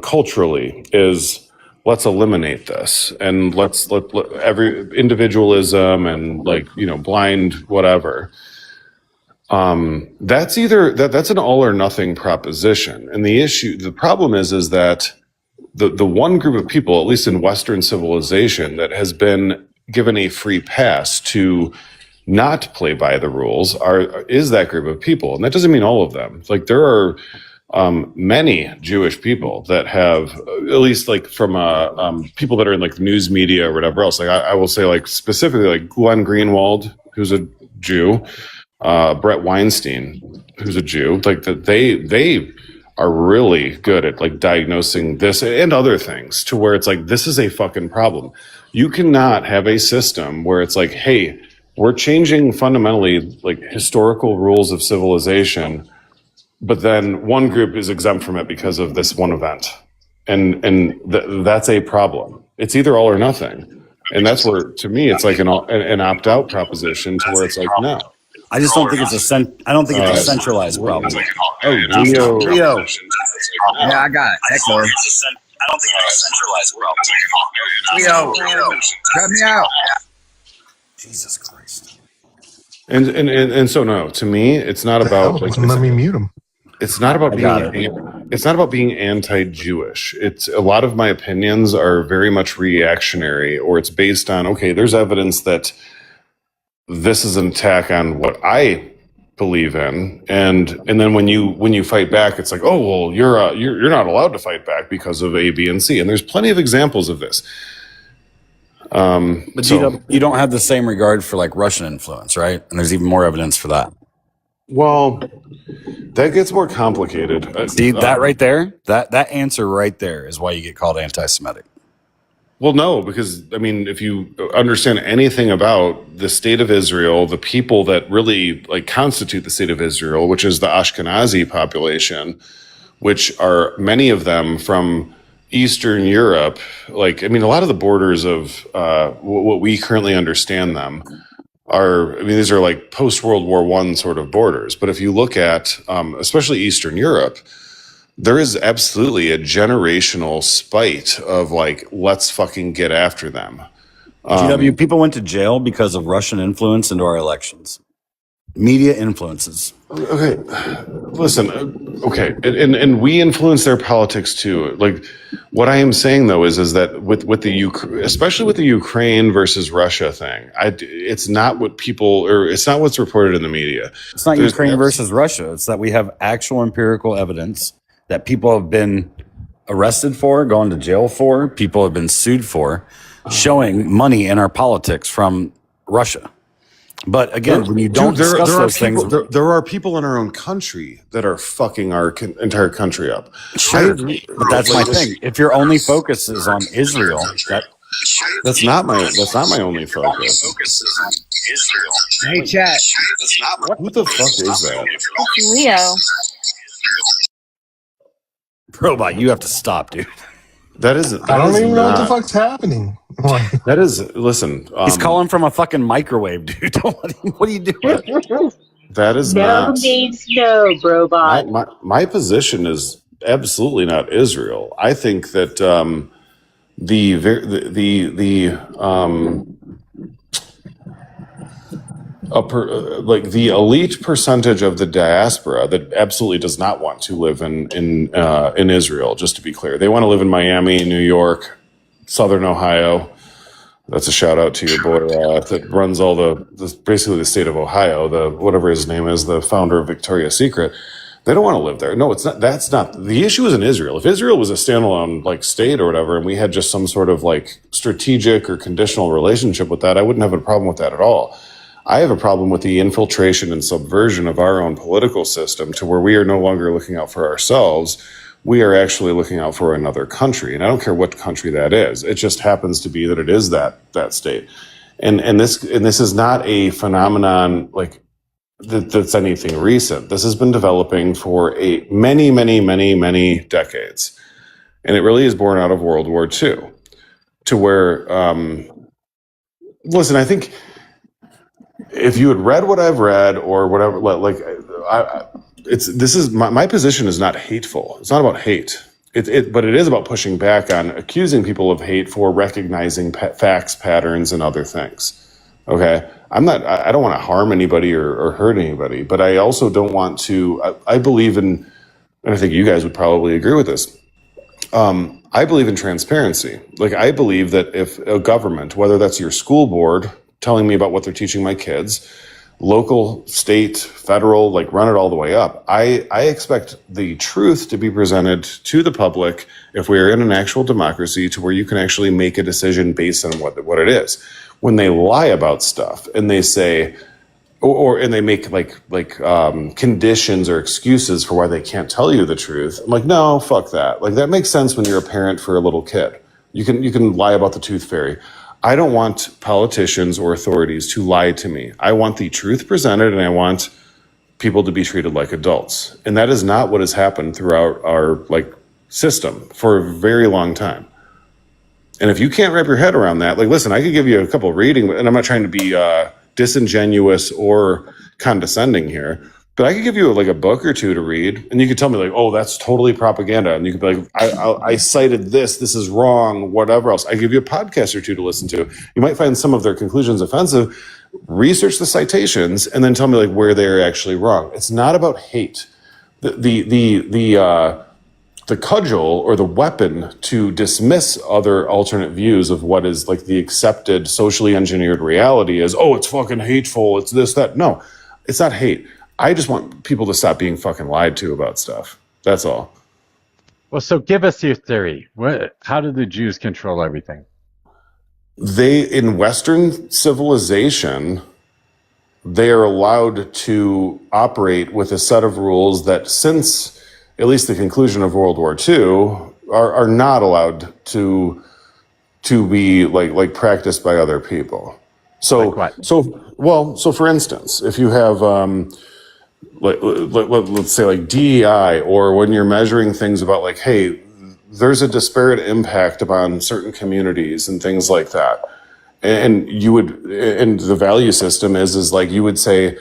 culturally is let's eliminate this and let every individualism and blind whatever, that's that's an all or nothing proposition. And the problem is that the one group of people, at least in Western civilization, that has been given a free pass to not play by the rules is that group of people. And that doesn't mean all of them. Like there are many Jewish people that have, at least like from people that are in like the news media or whatever else. Like I will say like specifically like Glenn Greenwald, who's a Jew, Brett Weinstein, who's a Jew. Like that they are really good at like diagnosing this and other things to where it's like, this is a fucking problem. You cannot have a system where it's like, hey, we're changing fundamentally like historical rules of civilization, but then one group is exempt from it because of this one event. And that's a problem. It's either all or nothing. And that's where, to me, it's like an opt-out proposition to where it's like, no. I just don't think it's a centralized problem. Oh, Rio. Yeah, I got it. Echo. I don't think it's a centralized problem. Rio, cut me out. Jesus Christ. And so no, to me, it's not about like, let me mute him. It's not about being anti-Jewish. It's a lot of my opinions are very much reactionary, or it's based on, okay, there's evidence that this is an attack on what I believe in, and then when you fight back, it's like, oh well, you're not allowed to fight back because of A, B, and C, and there's plenty of examples of this. But you don't have the same regard for like Russian influence, right? And there's even more evidence for that. Well, that gets more complicated. See that right there? That answer right there is why you get called anti-Semitic. Well, no, because I mean, if you understand anything about the state of Israel, the people that really like constitute the state of Israel, which is the Ashkenazi population, which are many of them from Eastern Europe, like, I mean, a lot of the borders of what we currently understand them are, I mean, these are like post-World War I sort of borders. But if you look at, especially Eastern Europe, there is absolutely a generational spite of like, let's fucking get after them. GW, people went to jail because of Russian influence into our elections. Media influences. Okay, listen. Okay, and we influence their politics too. Like, what I am saying though is that with the especially with the Ukraine versus Russia thing, it's not what people, or it's not what's reported in the media. It's not Ukraine versus Russia. It's that we have actual empirical evidence that people have been arrested for, gone to jail for, people have been sued for, showing money in our politics from Russia. But again, when you don't discuss those things, there are people in our own country that are fucking our entire country up. Sure, but that's my thing. If your only focus is on Israel, that's not my only focus. Hey, chat. Who the fuck is that? It's Leo. Robot, you have to stop, dude. That is. I don't even know what the fuck's happening. That is. Listen, he's calling from a fucking microwave, dude. Don't let him, what are you doing? That is no not. means no, Brobot. My position is absolutely not Israel. I think that the elite percentage of the diaspora that absolutely does not want to live in Israel. Just to be clear, they want to live in Miami, New York, Southern Ohio. That's a shout out to your boy that runs all basically the state of Ohio. Whatever his name is, the founder of Victoria's Secret. They don't want to live there. No, it's not. That's not the issue. Is in Israel. If Israel was a standalone state or whatever, and we had just some sort of strategic or conditional relationship with that, I wouldn't have a problem with that at all. I have a problem with the infiltration and subversion of our own political system to where we are no longer looking out for ourselves. We are actually looking out for another country. And I don't care what country that is. It just happens to be that it is that state. And this is not a phenomenon that's anything recent. This has been developing for many decades. And it really is born out of World War II to where, listen, I think if you had read what I've read or whatever, my position is not hateful. It's not about hate. But it is about pushing back on accusing people of hate for recognizing facts, patterns, and other things. Okay, I don't want to harm anybody or hurt anybody, but I also don't want to. I believe in, and I think you guys would probably agree with this. I believe in transparency. I believe that if a government, whether that's your school board telling me about what they're teaching my kids, local, state, federal, run it all the way up. I expect the truth to be presented to the public if we are in an actual democracy to where you can actually make a decision based on what it is. When they lie about stuff and they say, and they make conditions or excuses for why they can't tell you the truth, I'm like, no, fuck that. That makes sense when you're a parent for a little kid. You can lie about the tooth fairy. I don't want politicians or authorities to lie to me. I want the truth presented, and I want people to be treated like adults. And that is not what has happened throughout our system for a very long time. And if you can't wrap your head around that, listen, I could give you a couple of reading, and I'm not trying to be disingenuous or condescending here, but I could give you a book or two to read, and you could tell me oh, that's totally propaganda, and you could be I cited this is wrong, whatever else. I give you a podcast or two to listen to. You might find some of their conclusions offensive. Research the citations, and then tell me where they're actually wrong. It's not about hate. The cudgel or the weapon to dismiss other alternate views of what is the accepted socially engineered reality is, oh, it's fucking hateful, it's this, that. No, it's not hate. I just want people to stop being fucking lied to about stuff. That's all. Well, so give us your theory. How do the Jews control everything? In Western civilization, they are allowed to operate with a set of rules that, since at least the conclusion of World War II, are not allowed to be practiced by other people. So for instance, if you have let's say DEI, or when you're measuring things about hey, there's a disparate impact upon certain communities and things like that, and the value system is you would say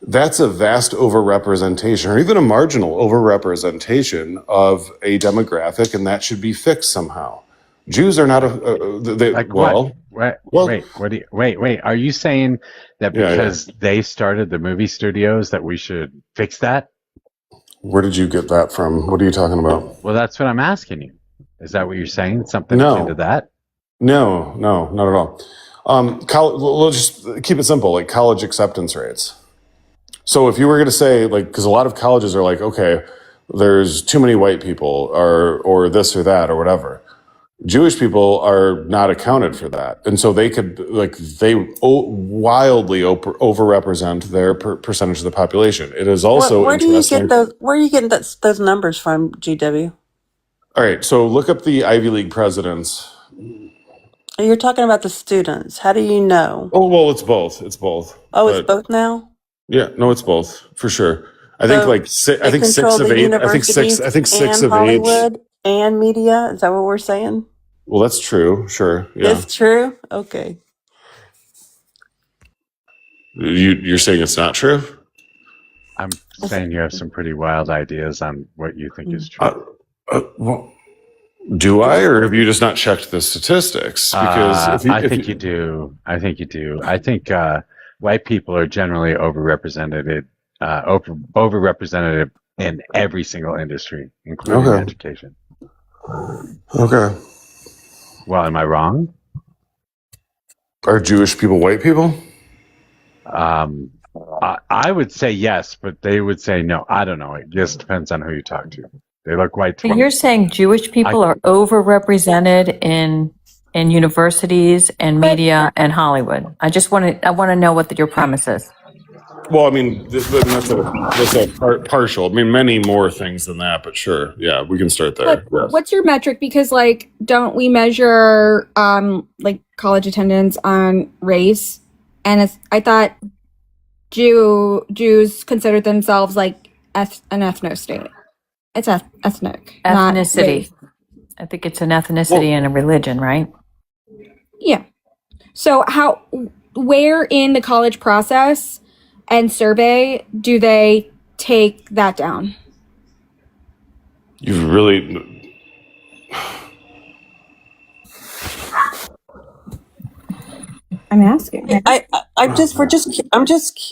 that's a vast overrepresentation, or even a marginal overrepresentation of a demographic, and that should be fixed somehow. Jews are not wait. Are you saying that because they started the movie studios that we should fix that? Where did you get that from? What are you talking about? Well, that's what I'm asking you. Is that what you're saying? Something akin to that? No, not at all. We'll just keep it simple, college acceptance rates. So if you were going to say, because a lot of colleges are okay, there's too many white people or this or that or whatever. Jewish people are not accounted for that. And so they could, wildly overrepresent their percentage of the population. It is also Where do you interesting. get those? Where are you getting those numbers from, GW? All right, so look up the Ivy League presidents. You're talking about the students. How do you know? Oh, well, it's both. It's both. Oh, it's But both now. yeah, no, it's both for sure. I think So like I they think control 6 of the 8. I think six. universities I think 6 and of 8. Hollywood and media. Is that what we're saying? Well, that's true. Sure. Yeah. It's true. Okay. You're saying it's not true? I'm saying you have some pretty wild ideas on what you think is true. Well, do I, or have you just not checked the statistics? Because I think you do. I think you do. I think white people are generally overrepresented, overrepresented in every single industry, including Okay. education. Okay. Well, am I wrong? Are Jewish people white people? I would say yes, but they would say no. I don't know. It just depends on who you talk to. They look white to So me. you're saying Jewish people are overrepresented in universities and media and Hollywood. I want to know what your premise is. Well, I mean, that's a partial. I mean, many more things than that, but sure. Yeah, we can start there. But Yes. what's your metric? Because like, don't we measure like college attendance on race? And I thought Jews considered themselves like an ethno state. It's ethnic, not Ethnicity. race. I think it's an ethnicity and a religion, right? Yeah. So where in the college process and survey do they take that down? You've really. I'm asking.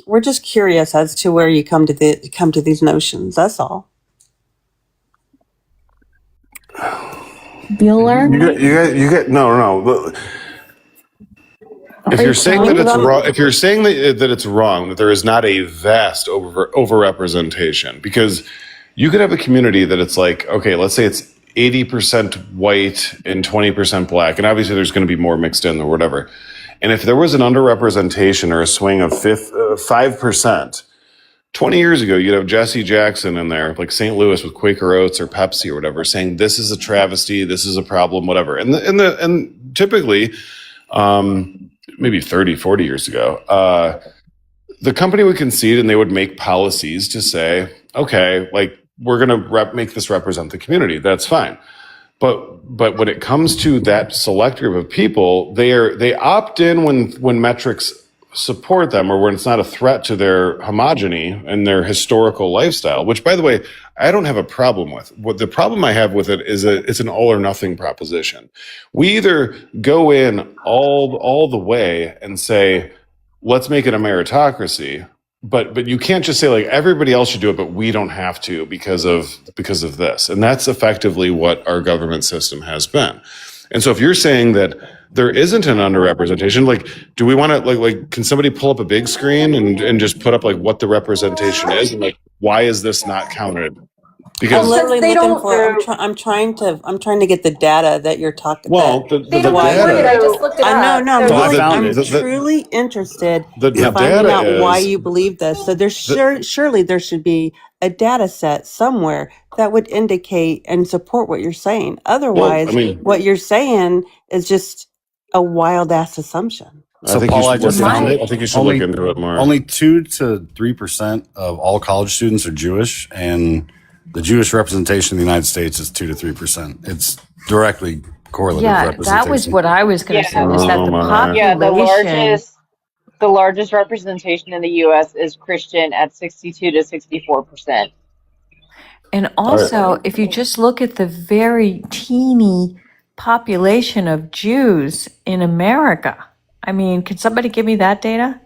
We're just curious as to where you come to these notions. That's all. Bueller? You get no. If you're saying that it's wrong, if you're saying that it's wrong, that there is not a vast overrepresentation, because you could have a community that it's like, okay, let's say it's 80% white and 20% black, and obviously there's going to be more mixed in or whatever. And if there was an underrepresentation or a swing of 5%, 20 years ago, you'd have Jesse Jackson in there, like St. Louis with Quaker Oats or Pepsi or whatever, saying this is a travesty, this is a problem, whatever. And typically, maybe 30, 40 years ago, the company would concede and they would make policies to say, okay, like we're going to make this represent the community. That's fine. But when it comes to that select group of people, they opt in when metrics support them or when it's not a threat to their homogeny and their historical lifestyle, which, by the way, I don't have a problem with. What the problem I have with it is that it's an all or nothing proposition. We either go in all the way and say, let's make it a meritocracy, but you can't just say like everybody else should do it, but we don't have to because of this. And that's effectively what our government system has been. And so if you're saying that there isn't an underrepresentation, like, do we want to like can somebody pull up a big screen and just put up like what the representation is and like why is this not counted? Because I'm literally looking for. I'm trying to get the data that you're talking. Well, the data. I just looked it up. I'm truly interested in finding out why you believe this. So there's surely there should be a data set somewhere that would indicate and support what you're saying. Otherwise, what you're saying is just a wild ass assumption. So, Paul, I think you should look into it more. Only 2 to 3% of all college students are Jewish, and the Jewish representation in the United States is 2 to 3%. It's directly correlative. Yeah, that was what I was going to say. Is that the population? Yeah, the largest representation in the U.S. is Christian at 62 to 64%. And also, if you just look at the very teeny population of Jews in America, I mean, can somebody give me that data?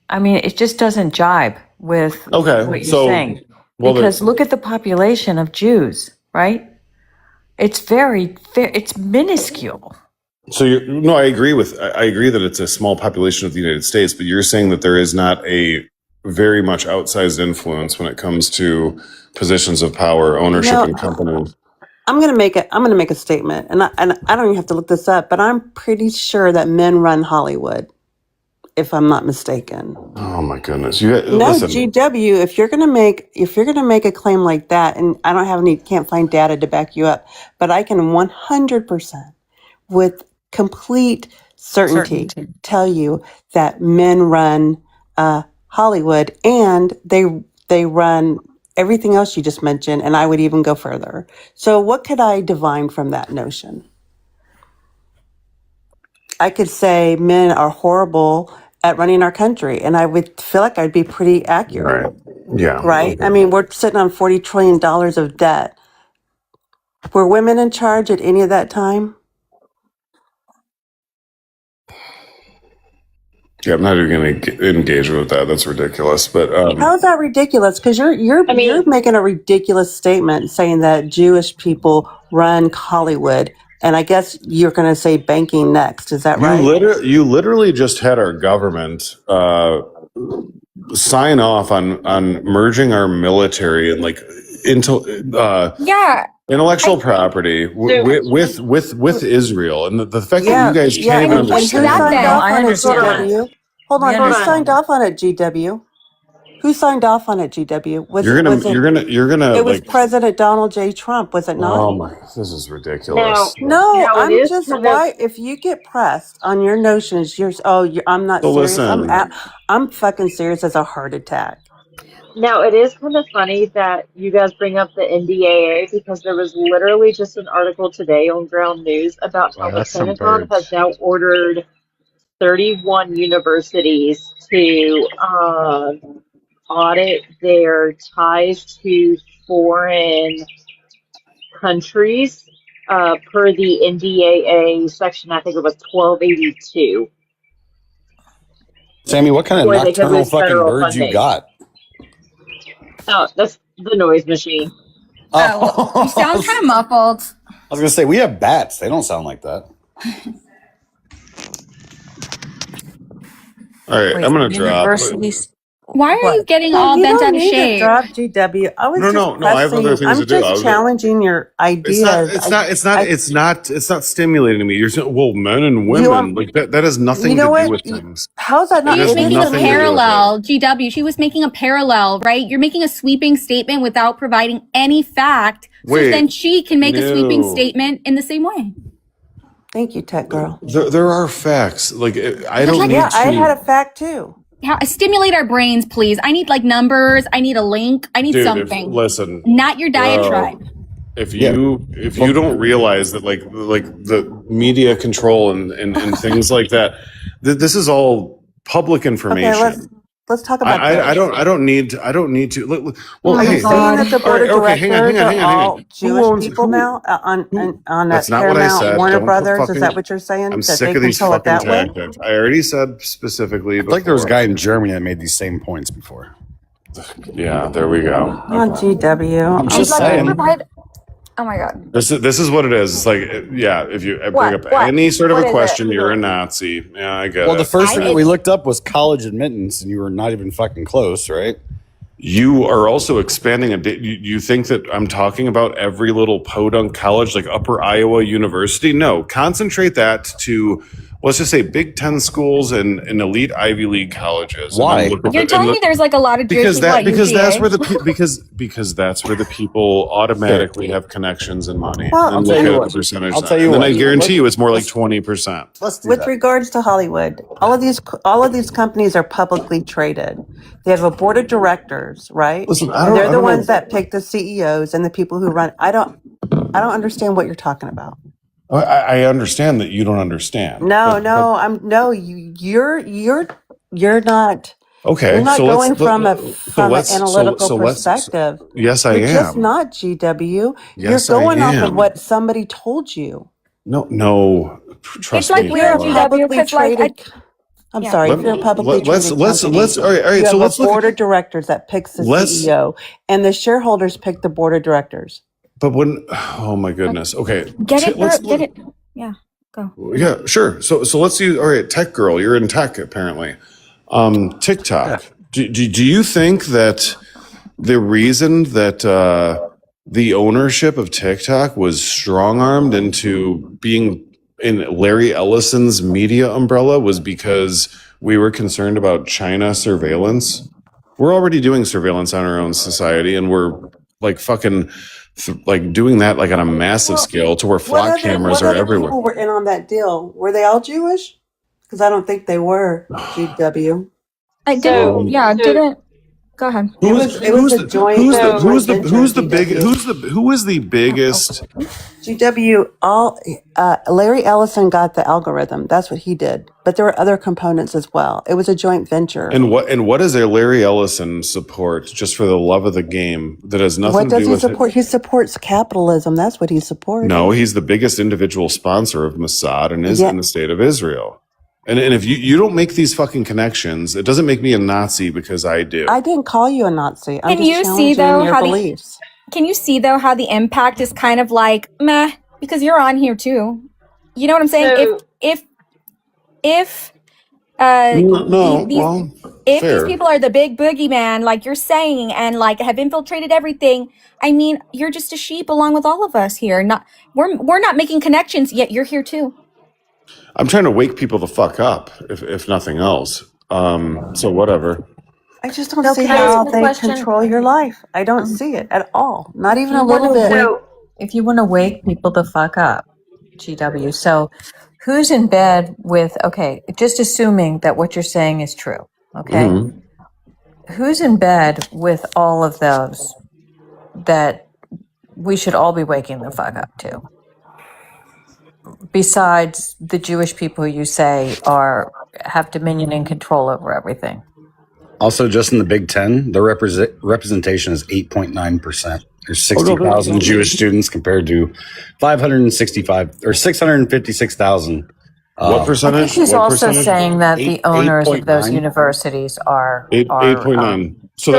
I mean, it just doesn't jibe with what you're saying. Because look at the population of Jews, right? It's it's minuscule. So I agree that it's a small population of the United States, but you're saying that there is not a very much outsized influence when it comes to positions of power, ownership in companies. I'm gonna make a statement, and I don't even have to look this up, but I'm pretty sure that men run Hollywood, if I'm not mistaken. Oh my goodness! No, Listen. GW, if you're gonna make a claim like that, and I don't have can't find data to back you up, but I can 100% with complete certainty tell you that men run Hollywood, and they run everything else you just mentioned, and I would even go further. So what could I divine from that notion? I could say men are horrible at running our country, and I would feel like I'd be pretty accurate. Right. Yeah. Right? I mean, we're sitting on $40 trillion of debt. Were women in charge at any of that time? Yeah, I'm not even going to engage with that. That's ridiculous. But How is that ridiculous? Because you're making a ridiculous statement saying that Jewish people run Hollywood, and I guess you're going to say banking next. Is that right? you literally just had our government sign off on merging our military and intellectual property with Israel, and the fact that you guys can't even understand that. Hold on, who signed off on it, GW? Who signed off on it, GW? It was President Donald J. Trump, was it not? Oh my, this is ridiculous. I'm just why if you get pressed on your notions, I'm not serious. I'm fucking serious as a heart attack. Now, it is kind of funny that you guys bring up the NDAA because there was literally just an article today on Ground News about how the Pentagon has now ordered 31 universities to audit their ties to foreign countries per the NDAA section, I think it was 1282. Sammy, what kind of nocturnal fucking birds you got? Oh, that's the noise machine. You sound kind of muffled. I was going to say, we have bats. They don't sound like that. All right, I'm going to drop. Why are you getting all bent out of shape? Drop GW. I was No. I have other things to do. I'm just challenging your ideas. It's not stimulating to me. You're saying, well, men and women, that has nothing to do with things. How's that not? She was making a parallel, GW. She was making a parallel, right? You're making a sweeping statement without providing any fact, so then she can make a sweeping statement in the same way. Thank you, Tech Girl. There are facts. I don't need to. I had a fact too. Stimulate our brains, please. I need numbers. I need a link. I need something. Listen, not your diatribe. If you don't realize that the media control and things like that, this is all public information. Okay, let's talk about that. I don't need to. Well, are you saying that the board of directors are all Jewish people now on that's not what I said. Warner Brothers? Is that what you're saying? I'm sick of these fucking tactics. I already said specifically. I think there was a guy in Germany that made these same points before. Yeah, there we go. On GW. I'm just saying. Oh my God. This is what it is. It's if you bring up any sort of a question, you're a Nazi. Yeah, I get it. Well, the first thing that we looked up was college admittance, and you were not even fucking close, right? You are also expanding you think that I'm talking about every little podunk college like Upper Iowa University? No, concentrate that to, let's just say, Big Ten schools and elite Ivy League colleges. Why? You're telling me there's a lot of Jewish people because that's where the people automatically have connections and money. Well, and look at the percentage. I guarantee you, it's more like 20%. With regards to Hollywood, all of these companies are publicly traded. They have a board of directors, right? Listen, they're the ones that pick the CEOs and the people who run. I don't understand what you're talking about. I understand that you don't understand. You're not. Okay, you're not going from an analytical perspective. Yes, I am. You're just not GW. Yes, you're going I off am. of what somebody told you. No. Trust me. It's like we're GW because I'm sorry, if you're a publicly traded company, all right. you So have let's a board of directors that picks the CEO, and the shareholders pick the board of directors. But oh my goodness. Okay. Get it. Yeah, go. Yeah, sure. So let's use, all right, Tech Girl, you're in tech apparently. TikTok. Do you think that the reason that the ownership of TikTok was strong-armed into being in Larry Ellison's media umbrella was because we were concerned about China surveillance. We're already doing surveillance on our own society, and we're like fucking like doing that like on a massive scale to where flock cameras are everywhere. People were in on that deal? Were they all Jewish? Because I don't think they were. GW. I didn't. Didn't. Go ahead. Who is the biggest? GW. Larry Ellison got the algorithm. That's what he did. But there were other components as well. It was a joint venture. And what does a Larry Ellison support? Just for the love of the game, that has nothing to do with. What does he support? He supports capitalism. That's what he supports. No, he's the biggest individual sponsor of Mossad and is in the state of Israel. And if you don't make these fucking connections, it doesn't make me a Nazi because I do. I didn't call you a Nazi. Can you see though how the impact is kind of like meh because you're on here too. You know what I'm saying? If these people are the big boogeyman, like you're saying, and like have infiltrated everything, I mean, you're just a sheep along with all of us here. We're not making connections, yet you're here too. I'm trying to wake people the fuck up, if nothing else. So whatever. I just don't see how they control your life. I don't see it at all. Not even a little bit. If you want to wake people the fuck up, GW. So who's in bed with, okay, just assuming that what you're saying is true, okay? Mm-hmm. Who's in bed with all of those that we should all be waking the fuck up to? Besides the Jewish people you say have dominion and control over everything. Also, just in the Big Ten, the representation is 8.9%. There's 60,000 Jewish students compared to 656,000. What percentage? I think he's also saying that the owners of those universities are 8.9. So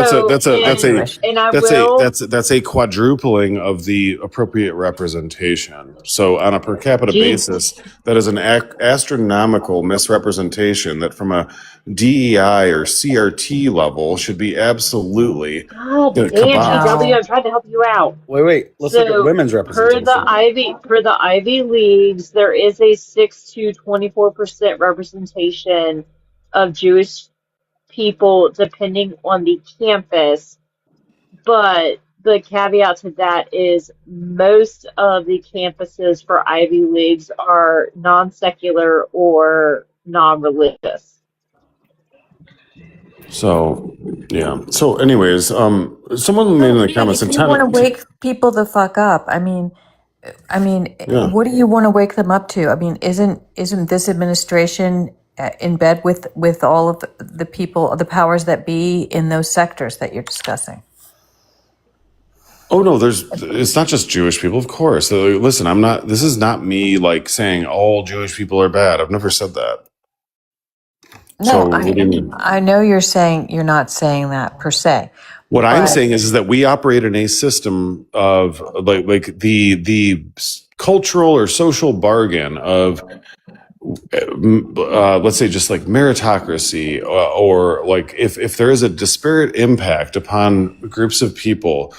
that's a quadrupling of the appropriate representation. So on a per capita basis, that is an astronomical misrepresentation that from a DEI or CRT level should be absolutely. God damn, GW, I'm trying to help you out. Wait. Let's look at women's representation. For the Ivy Leagues, there is a 6 to 24% representation of Jewish people depending on the campus, but the caveat to that is most of the campuses for Ivy Leagues are non-secular or non-religious. So yeah. So anyways, someone made in the comments. If you want to wake people the fuck up, I mean, what do you want to wake them up to? I mean, isn't this administration in bed with all of the people, the powers that be in those sectors that you're discussing? Oh no, it's not just Jewish people, of course. Listen, this is not me like saying all Jewish people are bad. I've never said that. No, I know you're not saying that per se. What I'm saying is that we operate in a system of like the cultural or social bargain of let's say just like meritocracy or like if there is a disparate impact upon groups of people,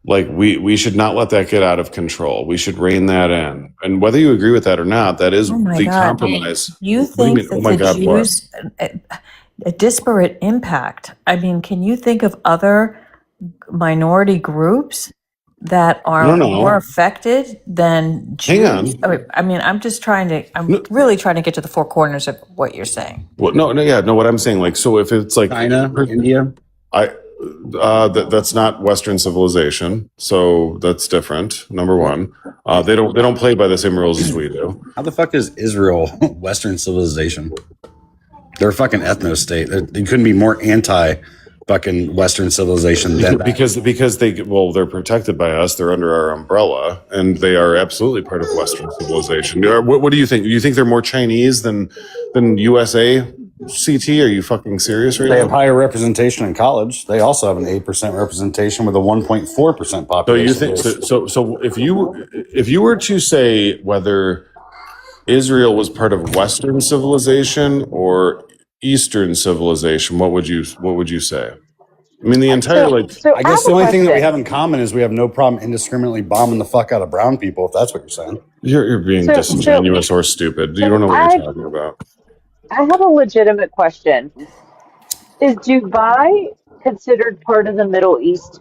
like we should not let that get out of control. We should rein that in. And whether you agree with that or not, that is the compromise. You think that the Jews, a disparate impact? I mean, can you think of other minority groups that are more affected than Jews? Hang on. I mean, I'm really trying to get to the four corners of what you're saying. Well, no. What I'm saying, like, so if it's like China, India, that's not Western civilization, so that's different. Number one, they don't play by the same rules as we do. How the fuck is Israel Western civilization? They're a fucking ethno state. They couldn't be more anti fucking Western civilization than because they're protected by us. They're under our umbrella, and they are absolutely part of Western civilization. What do you think? You think they're more Chinese than USA? CT, are you fucking serious right now? They have higher representation in college. They also have an 8% representation with a 1.4% population. So you think so if you were to say whether Israel was part of Western civilization or Eastern civilization, what would you say? I mean, the entire I guess the only thing that we have in common is we have no problem indiscriminately bombing the fuck out of brown people, if that's what you're saying. You're being disingenuous or stupid. You don't know what you're talking about. I have a legitimate question. Is Dubai considered part of the Middle East?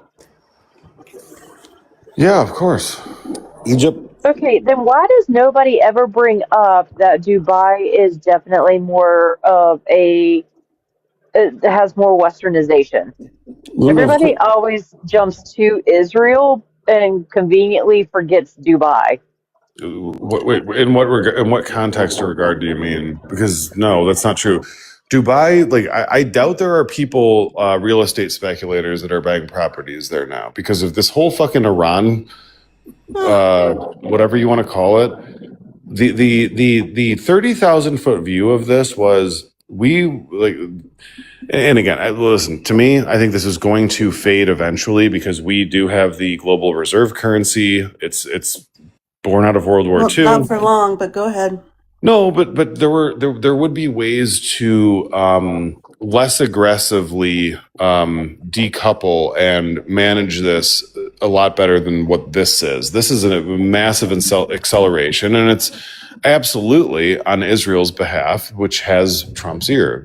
Yeah, of course. Egypt. Okay, then why does nobody ever bring up that Dubai is definitely more of has more westernization? Everybody always jumps to Israel and conveniently forgets Dubai. Wait, in what context or regard do you mean? Because no, that's not true. Dubai, I doubt there are people, real estate speculators that are buying properties there now because of this whole fucking Iran, whatever you want to call it. The 30,000 foot view of this was and again, listen, to me, I think this is going to fade eventually because we do have the global reserve currency. It's born out of World War II. Not for long, but go ahead. No, but there would be ways to less aggressively decouple and manage this a lot better than what this is. This is a massive acceleration, and it's absolutely on Israel's behalf, which has Trump's ear.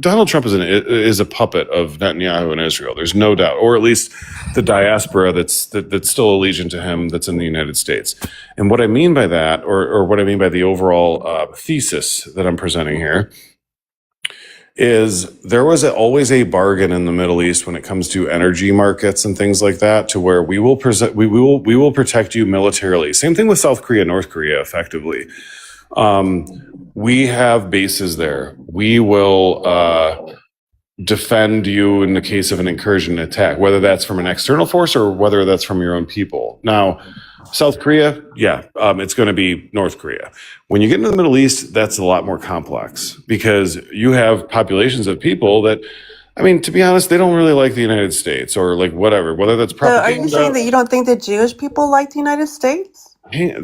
Donald Trump is a puppet of Netanyahu in Israel. There's no doubt, or at least the diaspora that's still allegiant to him that's in the United States. And what I mean by that, or what I mean by the overall thesis that I'm presenting here, is there was always a bargain in the Middle East when it comes to energy markets and things like that, to where we will protect you militarily. Same thing with South Korea, North Korea, effectively. We have bases there. We will defend you in the case of an incursion attack, whether that's from an external force or whether that's from your own people. Now, South Korea, it's going to be North Korea. When you get into the Middle East, that's a lot more complex because you have populations of people that, I mean, to be honest, they don't really like the United States or whatever, whether that's propaganda. Are you saying that you don't think that Jewish people like the United States? Hey,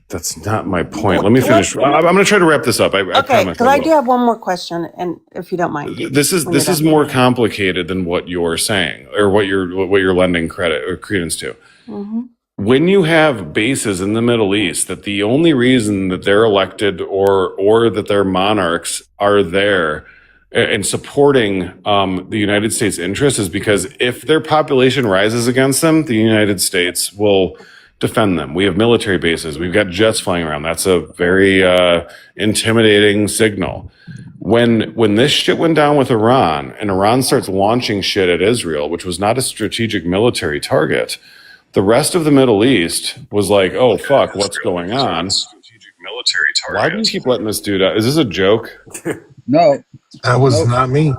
that's not my point. Let me finish. I'm going to try to wrap this up. I Okay, because I do have one more question, and if you don't mind. This is more complicated than what you're saying or what you're lending credit or credence to. Mm-hmm. When you have bases in the Middle East, that the only reason that they're elected or that their monarchs are there and supporting the United States interests is because if their population rises against them, the United States will defend them. We have military bases. We've got jets flying around. That's a very intimidating signal. When this shit went down with Iran and Iran starts launching shit at Israel, which was not a strategic military target, the rest of the Middle East was like, oh, fuck, what's going on? Why do you keep letting this dude out? Is this a joke? No. That was not me.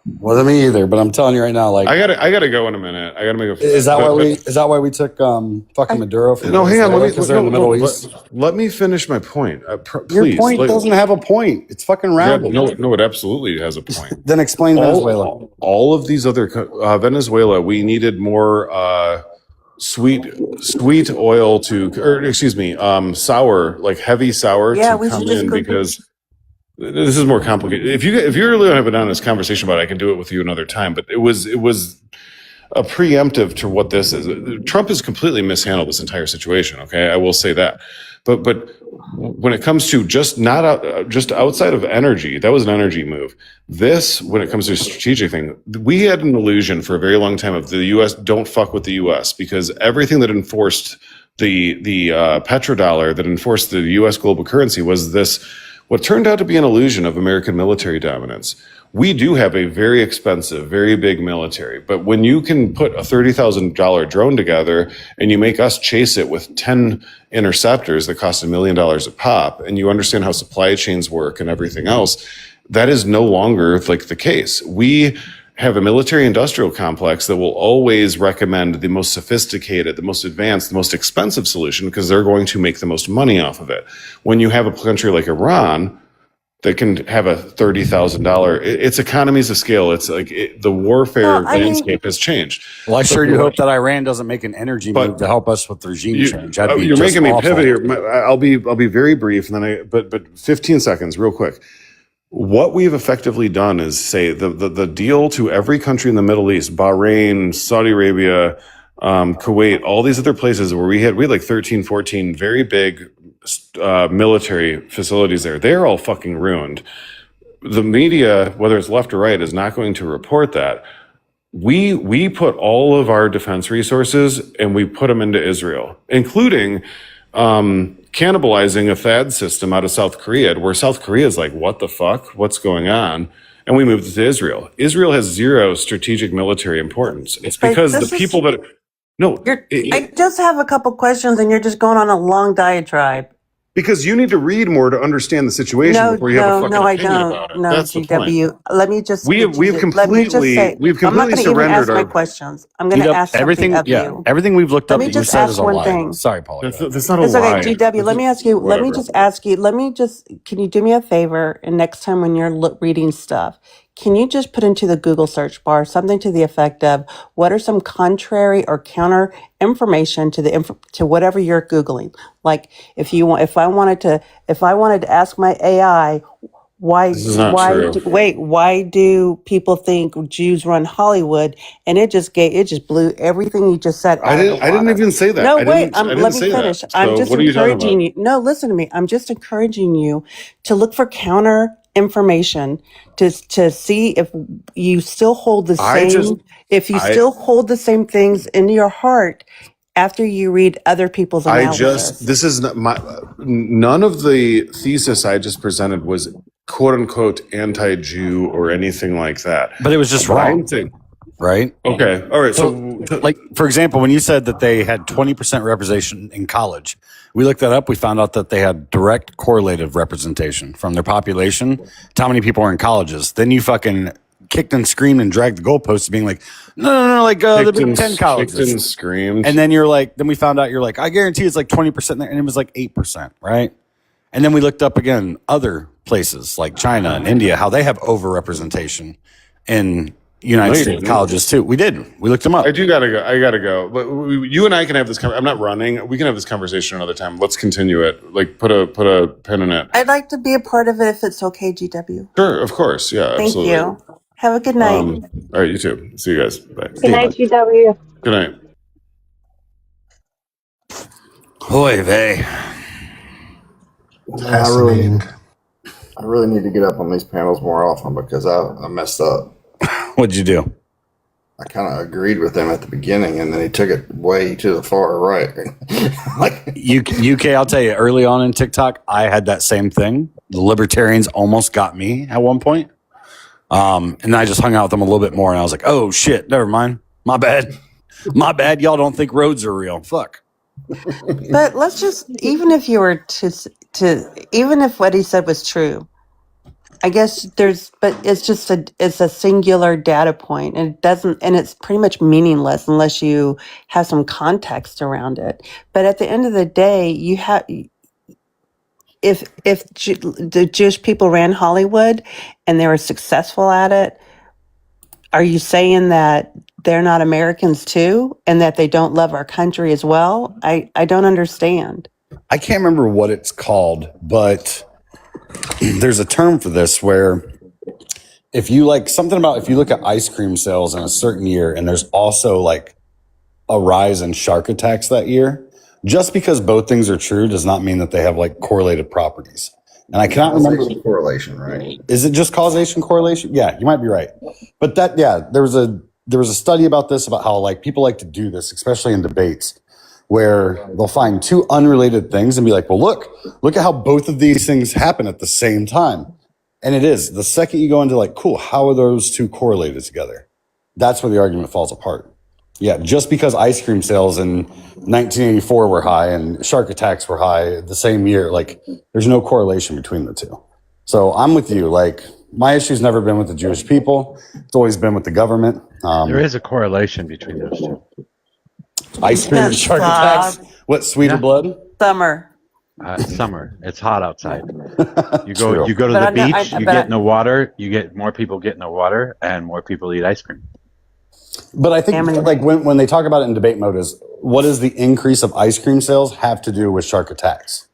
Wasn't me either, but I'm telling you right now, I gotta go in a minute. I gotta make a. Is that why we took fucking Maduro from? No, hang on. Because they're in the Middle East. Let me finish my point. Please. Your point doesn't have a point. It's fucking ramble. No, it absolutely has a point. Then explain Venezuela. All of these other Venezuela, we needed more sweet oil sour, like heavy sour to come in because. This is more complicated. If you really want to have an honest conversation about it, I can do it with you another time. But it was a preemptive to what this is. Trump has completely mishandled this entire situation. Okay, I will say that. But when it comes to just outside of energy, that was an energy move. This, when it comes to a strategic thing, we had an illusion for a very long time of the U.S. don't fuck with the U.S. because everything that enforced the petrodollar, that enforced the U.S. global currency, was this. What turned out to be an illusion of American military dominance. We do have a very expensive, very big military, but when you can put a $30,000 drone together and you make us chase it with 10 interceptors that cost $1 million a pop, and you understand how supply chains work and everything else, that is no longer the case. We have a military industrial complex that will always recommend the most sophisticated, the most advanced, the most expensive solution because they're going to make the most money off of it. When you have a country like Iran that can have a $30,000, it's economies of scale. It's the warfare landscape has changed. Well, I sure do hope that Iran doesn't make an energy move to help us with the regime change. You're making me pivot here. I'll be very brief, and then but 15 seconds, real quick. what we've effectively done is say the deal to every country in the Middle East, Bahrain, Saudi Arabia, Kuwait, all these other places where we had like 13, 14 very big military facilities there. They're all fucking ruined. The media, whether it's left or right, is not going to report that. We put all of our defense resources and we put them into Israel, including cannibalizing a THAAD system out of South Korea, where South Korea is like, what the fuck? What's going on? And we moved it to Israel. Israel has zero strategic military importance. It's because the people that... No. I just have a couple questions and you're just going on a long diatribe. Because you need to read more to understand the situation before you have a fucking opinion about it. No, That's the point. GW. Let me just. We've completely I'm not going to even ask my questions. I'm going to ask everything. something of you. Everything we've looked up Let me that you just said ask is a one lie. thing. Sorry, Paul. That's not a It's lie. okay, GW. Let me ask you. Let me just ask you. Can you do me a favor? And next time when you're reading stuff, can you just put into the Google search bar something to the effect of what are some contrary or counter information to whatever you're Googling? Like if I wanted to ask my AI why This is not true. why do people think Jews run Hollywood? And it just blew everything you just said out of the water. I didn't even say that. No, I wait. didn't Let me say finish. that. I'm So just what are you talking encouraging about? you. No, listen to me. I'm just encouraging you to look for counter information to see if you still hold the still hold the same things in your heart after you read other people's analysis. This is not none of the thesis I just presented was quote unquote anti-Jew or anything like that. But it was just wrong, right? Okay. All right. So, like, for example, when you said that they had 20% representation in college, we looked that up. We found out that they had direct correlative representation from their population to how many people are in colleges. Then you fucking kicked and screamed and dragged the goalposts, being like, no, like the Big Ten colleges. Kicked and screamed. And then then we found out, you're like, I guarantee it's like 20% there. And it was like 8%, right? And then we looked up again other places like China and India, how they have overrepresentation in United States colleges too. We did. We looked them up. I gotta go. But you and I can have this. I'm not running. We can have this conversation another time. Let's continue it. Like put a pin in it. I'd like to be a part of it if it's okay, GW. Sure, of course. Yeah, Thank absolutely. you. Have a good night. All right, you too. See you guys. Bye. Good night, GW. Good night. Hoy vey. I really need to get up on these panels more often because I messed up. What'd you do? I kind of agreed with him at the beginning, and then he took it way to the far right. UK, I'll tell you, early on in TikTok, I had that same thing. The libertarians almost got me at one point. And then I just hung out with them a little bit more, and I was like, oh, shit, never mind. My bad. My bad. Y'all don't think roads are real. Fuck. But let's just, even if you were even if what he said was true, I guess but it's a singular data point, and it's pretty much meaningless unless you have some context around it. But at the end of the day, if the Jewish people ran Hollywood and they were successful at it, are you saying that they're not Americans too, and that they don't love our country as well? I don't understand. I can't remember what it's called, but there's a term for this where if you look at ice cream sales in a certain year, and there's also like a rise in shark attacks that year, just because both things are true does not mean that they have like correlated properties. And I cannot remember correlation, right? Is it just causation correlation? Yeah, you might be right. But there was a study about this, about how like people like to do this, especially in debates, where they'll find two unrelated things and be like, well, look at how both of these things happen at the same time. And it is. The second you go into like, cool, how are those two correlated together? That's where the argument falls apart. Yeah, just because ice cream sales in 1984 were high and shark attacks were high the same year, like there's no correlation between the two. So I'm with you. Like my issue's never been with the Jewish people. It's always been with the government. There is a correlation between those two. Ice cream and shark attacks. What, sweeter blood? Summer. Summer. It's hot outside. You go to the beach, you get in the water, you get more people get in the water, and more people eat ice cream. But I think like when they talk about it in debate mode is, what does the increase of ice cream sales have to do with shark attacks?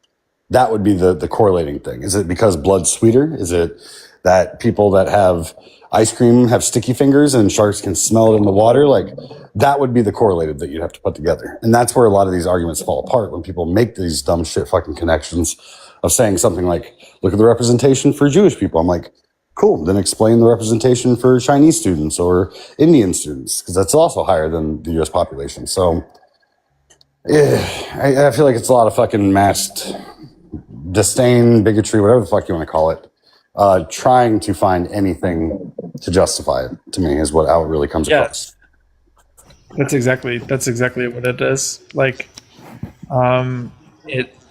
That would be the correlating thing. Is it because blood's sweeter? Is it that people that have ice cream have sticky fingers and sharks can smell it in the water. Like that would be the correlated that you'd have to put together. And that's where a lot of these arguments fall apart when people make these dumb shit fucking connections of saying something like, look at the representation for Jewish people. I'm like, cool, then explain the representation for Chinese students or Indian students, because that's also higher than the US population. So I feel like it's a lot of fucking masked disdain, bigotry, whatever the fuck you want to call it, trying to find anything to justify it, to me, is how it really comes across. That's exactly what it is. Like,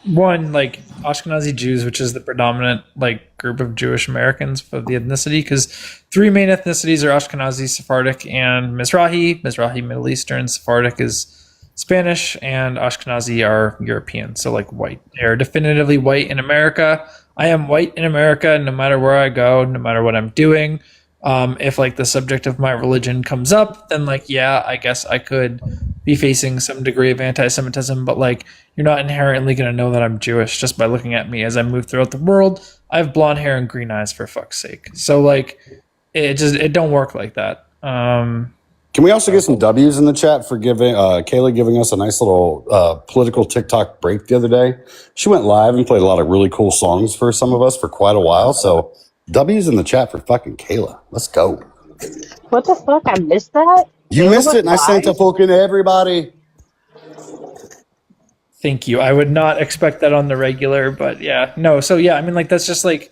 like Ashkenazi Jews, which is the predominant like group of Jewish Americans of the ethnicity, because three main ethnicities are Ashkenazi, Sephardic, and Mizrahi. Mizrahi, Middle Eastern. Sephardic is Spanish, and Ashkenazi are European. So like white. They're definitively white in America. I am white in America, no matter where I go, no matter what I'm doing. If like the subject of my religion comes up, then like, yeah, I guess I could be facing some degree of anti-Semitism, but like, you're not inherently going to know that I'm Jewish just by looking at me as I move throughout the world. I have blonde hair and green eyes, for fuck's sake. So like, it don't work like that. Can we also get some W's in the chat for Kayla giving us a nice little political TikTok break the other day? She went live and played a lot of really cool songs for some of us for quite a while. So W's in the chat for fucking Kayla. Let's go. What the fuck? I missed that? You missed it, and I sent a fucking everybody. Thank you. I would not expect that on the regular, but yeah. No, so yeah, I mean, like, that's just like,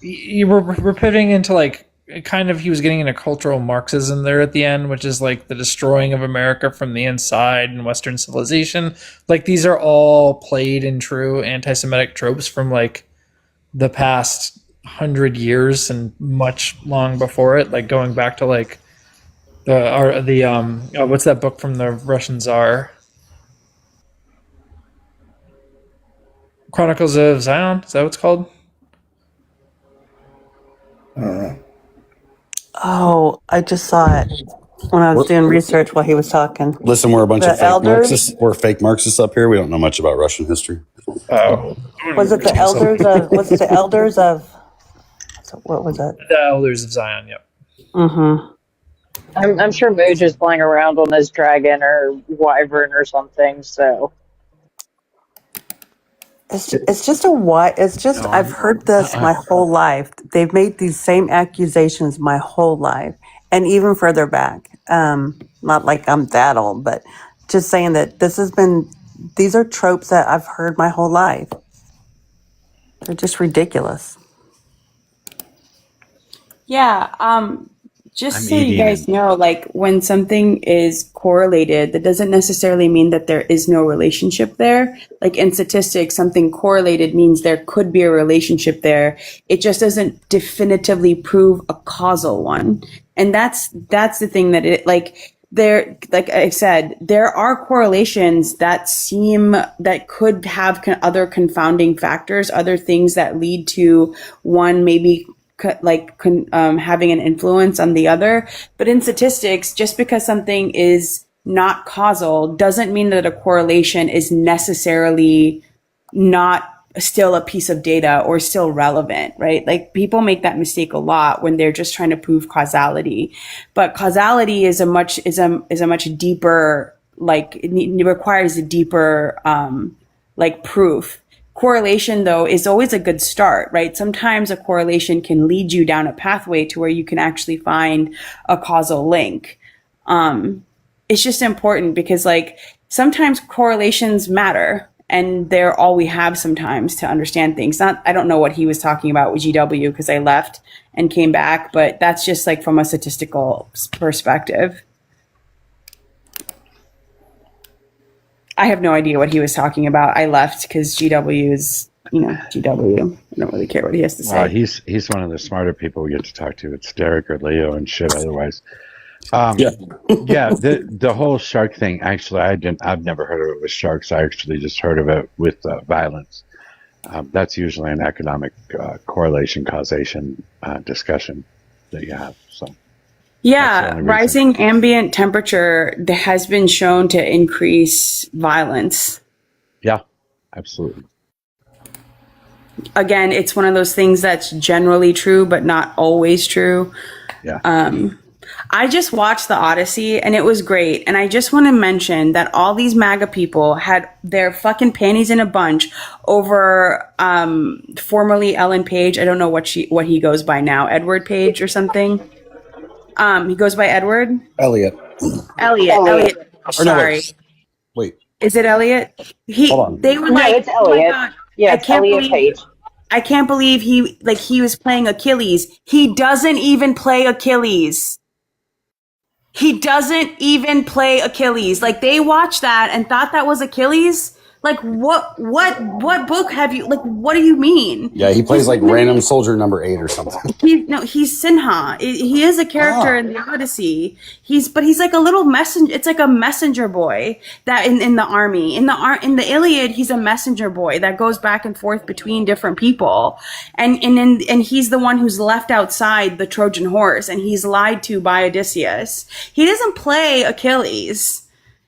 we're pivoting into like, kind of, he was getting into cultural Marxism there at the end, which is like the destroying of America from the inside and Western civilization. Like, these are all played in true anti-Semitic tropes from like the past 100 years and much long before it, like going back to like what's that book from the Russian Tsar? Chronicles of Zion? Is that what it's called? Oh, I just saw it when I was doing research while he was talking. Listen, we're a bunch of fake elders? Marxists. We're fake Marxists up here. We don't know much about Russian history. Oh, Was it the elders of? Was it the elders of? What was it? The Elders of Zion. Yep. Mm-hmm. I'm sure Mooj is flying around on his dragon or wyvern or something, so. It's just I've heard this my whole life. They've made these same accusations my whole life, and even further back. Not like I'm that old, but just saying that these are tropes that I've heard my whole life. They're just ridiculous. Yeah, just I'm so you eating guys know, like when something is correlated, that doesn't necessarily mean that there is no relationship there. Like in statistics, something correlated means there could be a relationship there. It just doesn't definitively prove a causal one. And that's the thing that like I said, there are correlations that could have other confounding factors, other things that lead to one maybe having an influence on the other. But in statistics, just because something is not causal doesn't mean that a correlation is necessarily not still a piece of data or still relevant, right? Like people make that mistake a lot when they're just trying to prove causality. But causality is a much deeper, like it requires a deeper proof. Correlation, though, is always a good start, right? Sometimes a correlation can lead you down a pathway to where you can actually find a causal link. It's just important because, like, sometimes correlations matter, and they're all we have sometimes to understand things. I don't know what he was talking about with GW because I left and came back, but that's just like from a statistical perspective. I have no idea what he was talking about. I left because GW is, GW. I don't really care what he has to say. He's one of the smarter people we get to talk to. It's Derek or Leo and shit otherwise. Yeah. The whole shark thing, actually, I've never heard of it with sharks. I actually just heard of it with violence. That's usually an economic correlation causation discussion that you have. So. Yeah, rising ambient temperature has been shown to increase violence. Yeah, absolutely. again, it's one of those things that's generally true, but not always true. Yeah. I just watched The Odyssey and it was great. And I just want to mention that all these MAGA people had their fucking panties in a bunch over formerly Ellen Page. I don't know what he goes by now, Edward Page or something. He goes by Edward. Elliot. Sorry. Wait. Is it Elliot? Hold on. They were No, like, it's Elliot. Oh my God, Yeah, it's Elliot Page. I can't believe he was playing Achilles. He doesn't even play Achilles. He doesn't even play Achilles. Like, they watched that and thought that was Achilles. Like, what book have you, like, what do you mean? Yeah, he plays like random soldier number 8 or something. He's Sinha. He is a character in the Odyssey. But he's like a little messenger. It's like a messenger boy that in the army. In the Iliad, he's a messenger boy that goes back and forth between different people. And he's the one who's left outside the Trojan horse, and he's lied to by Odysseus. He doesn't play Achilles.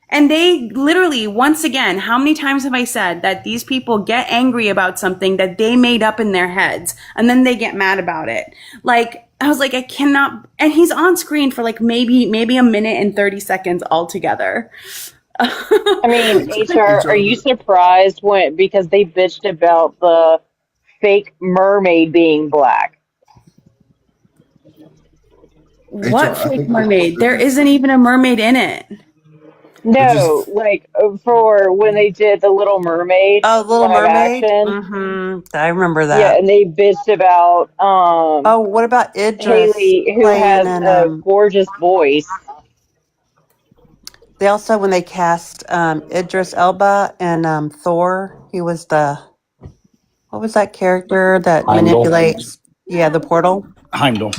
And they literally, once again, how many times have I said that these people get angry about something that they made up in their heads and then they get mad about it? Like, I was like, I cannot, and he's on screen for like maybe a minute and 30 seconds altogether. I mean, HR, are you surprised because they bitched about the fake mermaid being black? What fake mermaid? There isn't even a mermaid in it. No, like for when they did the Little Mermaid. Oh, Little live Mermaid. action. Mm-hmm. I remember that. Yeah, and they bitched about oh, what about Idris Haley, who has a gorgeous voice. They also, when they cast Idris Elba and Thor, he was what was that character that manipulates? Yeah, the portal. Heimdall.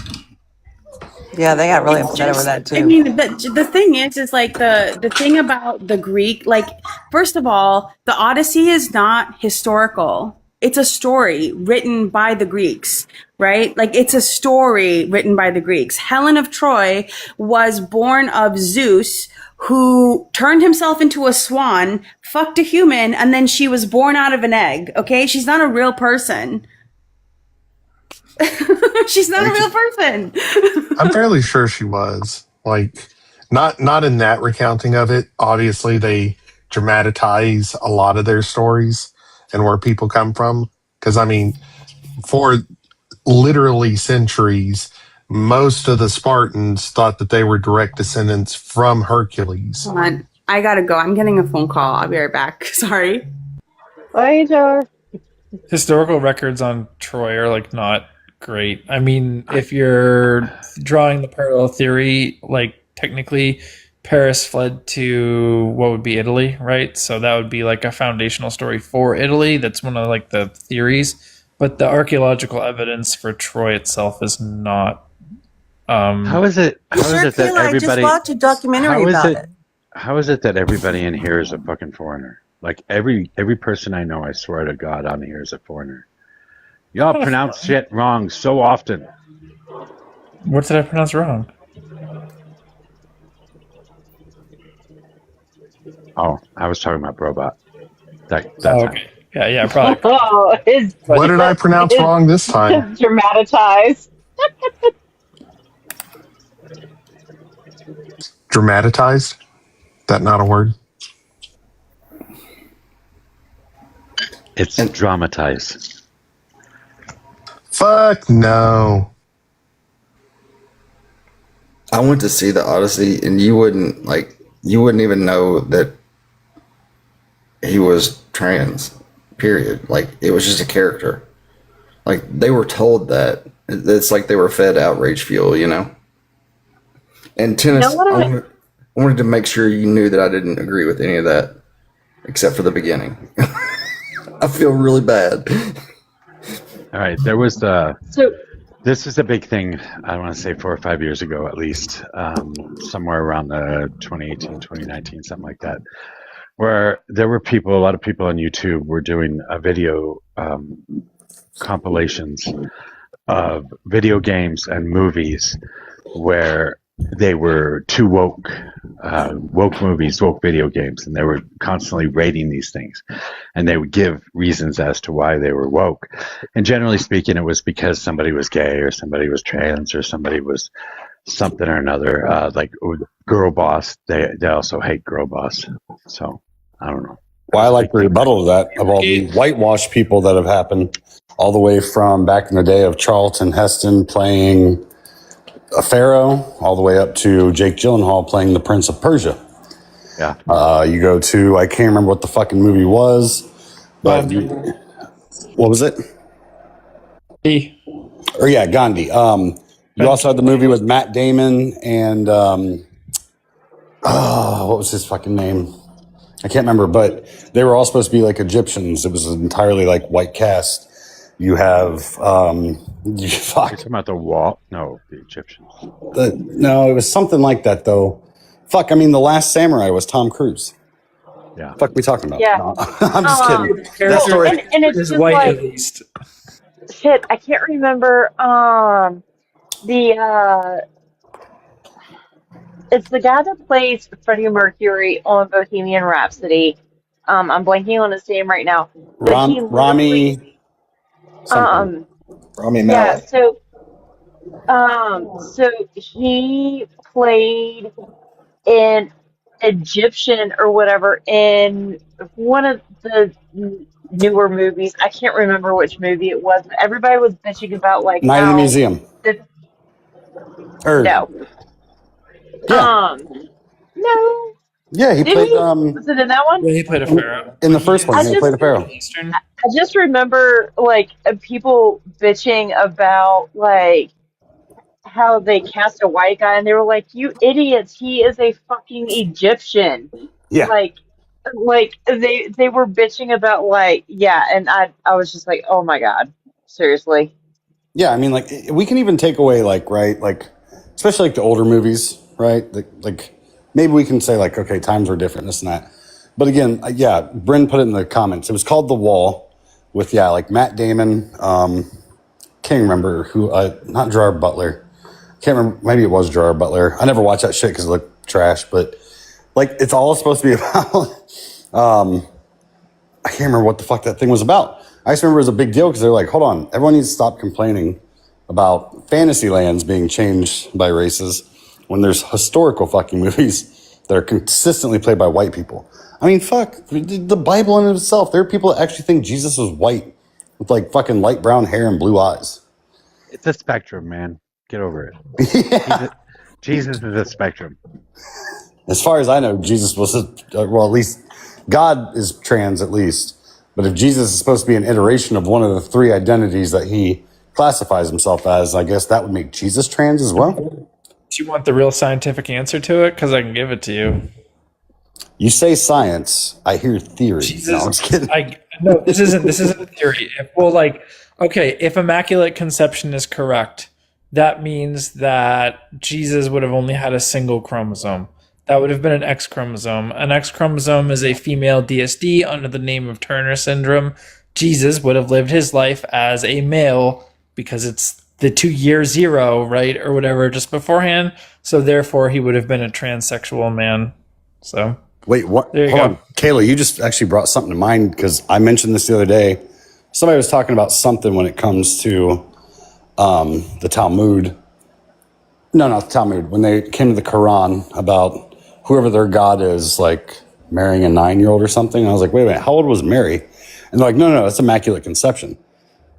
Yeah, they got really upset over that too. I mean, the thing is like the thing about the Greek, like, first of all, the Odyssey is not historical. It's a story written by the Greeks, right? Like, it's a story written by the Greeks. Helen of Troy was born of Zeus, who turned himself into a swan, fucked a human, and then she was born out of an egg, okay? She's not a real person. She's not a real person. I'm fairly sure she was. Like, not in that recounting of it. Obviously, they dramatize a lot of their stories and where people come from. Because, I mean, for literally centuries, most of the Spartans thought that they were direct descendants from Hercules. Hold on. I gotta go. I'm getting a phone call. I'll be right back. Sorry. Bye, HR. Historical records on Troy are like not great. I mean, if you're drawing the parallel theory, like technically Paris fled to what would be Italy, right? So that would be like a foundational story for Italy. That's one of like the theories. But the archaeological evidence for Troy itself is not. How is it that everybody? I just watched a documentary about it. How is it that everybody in here is a fucking foreigner? Like every person I know, I swear to God, on here is a foreigner. Y'all pronounce shit wrong so often. What did I pronounce wrong? Oh, I was talking about robot. That's okay. Yeah, probably. What did I pronounce wrong this time? Dramatized. Dramatized? That not a word? It's dramatized. Fuck no. I went to see the Odyssey, and you wouldn't even know that he was trans. Period. Like, it was just a character. Like, they were told that. It's like they were fed outrage fuel, you know. And tennis, I wanted to make sure you knew that I didn't agree with any of that, except for the beginning. I feel really bad. All right, there was this is a big thing, I want to say 4 or 5 years ago at least, somewhere around the 2018, 2019, something like that, where there were a lot of people on YouTube were doing a video compilations of video games and movies where they were too woke, woke movies, woke video games, and they were constantly rating these things. And they would give reasons as to why they were woke. And generally speaking, it was because somebody was gay or somebody was trans or somebody was something or another. Like Girl Boss, they also hate Girl Boss. So I don't know. Well, I like the rebuttal of that, of all the whitewash people that have happened, all the way from back in the day of Charlton Heston playing a pharaoh, all the way up to Jake Gyllenhaal playing the Prince of Persia. Yeah. You go to, I can't remember what the fucking movie was, but what was it? Or yeah, Gandhi. You also had the movie with Matt Damon and what was his fucking name? I can't remember, but they were all supposed to be like Egyptians. It was an entirely like white cast. You have You're talking about the wall? No, the Egyptians. No, it was something like that though. Fuck, I mean, The Last Samurai was Tom Cruise. Yeah. Fuck, we talking about? Yeah. No, I'm just kidding. That story and it's is just white like, at least. shit, I can't remember it's the guy that plays Freddie Mercury on Bohemian Rhapsody. I'm blanking on his name right now. But he literally Rami something. Rami yeah, Malek. so he played an Egyptian or whatever in one of the newer movies. I can't remember which movie it was, but everybody was bitching about like Night in the how Museum. no. Yeah. No. Yeah, he Did played he? Was it in that one? Yeah, he played a pharaoh. in the first one. I He just played a pharaoh. I just remember like people bitching about like how they cast a white guy and they were like, "You idiots, he is a fucking Egyptian." Yeah. Like they were bitching about like yeah, and I was just like, "Oh my God. Seriously?" Yeah, I mean, like we can even take away like right, like especially like the older movies, right? Like maybe we can say like, okay, times were different, this and that. But again, yeah, Bryn put it in the comments. It was called The Wall, with like Matt Damon. Can't remember who. Not Gerard Butler. Can't remember. Maybe it was Gerard Butler. I never watched that shit because it looked trash. But like, it's all supposed to be about. I can't remember what the fuck that thing was about. I just remember it was a big deal because they're like, hold on, everyone needs to stop complaining about fantasy lands being changed by races when there's historical fucking movies that are consistently played by white people. I mean, fuck, the Bible in itself, there are people that actually think Jesus was white with like fucking light brown hair and blue eyes. It's a spectrum, man. Get over it. Jesus is a spectrum. As far as I know, Jesus was, well, at least God is trans at least. But if Jesus is supposed to be an iteration of one of the three identities that he classifies himself as, I guess that would make Jesus trans as well. Do you want the real scientific answer to it? Because I can give it to you. You say science, I hear theory. Jesus, no, I'm just kidding. No, this isn't a theory. If Immaculate Conception is correct, that means that Jesus would have only had a single chromosome. That would have been an X chromosome. An X chromosome is a female DSD under the name of Turner syndrome. Jesus would have lived his life as a male because it's the 2 year zero, right? Or whatever, just beforehand. So therefore he would have been a transsexual man. So wait, what? There you Hold go. on. Kayla, you just actually brought something to mind because I mentioned this the other day. Somebody was talking about something when it comes to the Talmud. No, not the Talmud. When they came to the Quran about whoever their God is, like marrying a 9-year-old or something. And I was like, wait a minute, how old was Mary? And they're like, no, it's Immaculate Conception.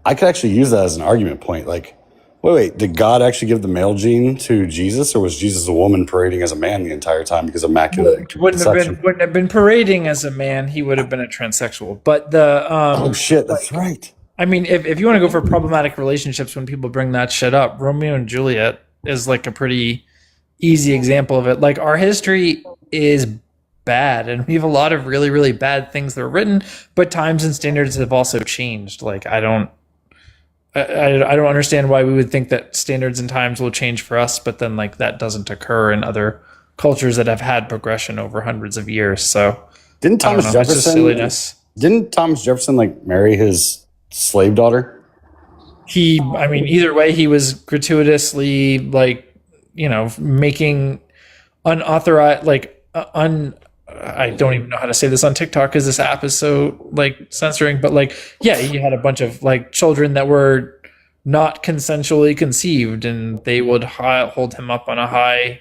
I could actually use that as an argument point. Like, wait, did God actually give the male gene to Jesus, or was Jesus a woman parading as a man the entire time because of Immaculate Conception? Wouldn't have been parading as a man. He would have been a transsexual. But the oh shit, that's right. I mean, if you want to go for problematic relationships, when people bring that shit up, Romeo and Juliet is like a pretty easy example of it. Like, our history is bad, and we have a lot of really, really bad things that are written, but times and standards have also changed. Like, I don't understand why we would think that standards and times will change for us, but then like that doesn't occur in other cultures that have had progression over hundreds of years. So didn't Thomas It's just Jefferson silliness. Didn't Thomas Jefferson like marry his slave daughter? Either way, he was gratuitously making unauthorized, I don't even know how to say this on TikTok because this app is so censoring, but he had a bunch of children that were not consensually conceived, and they would hold him up on a high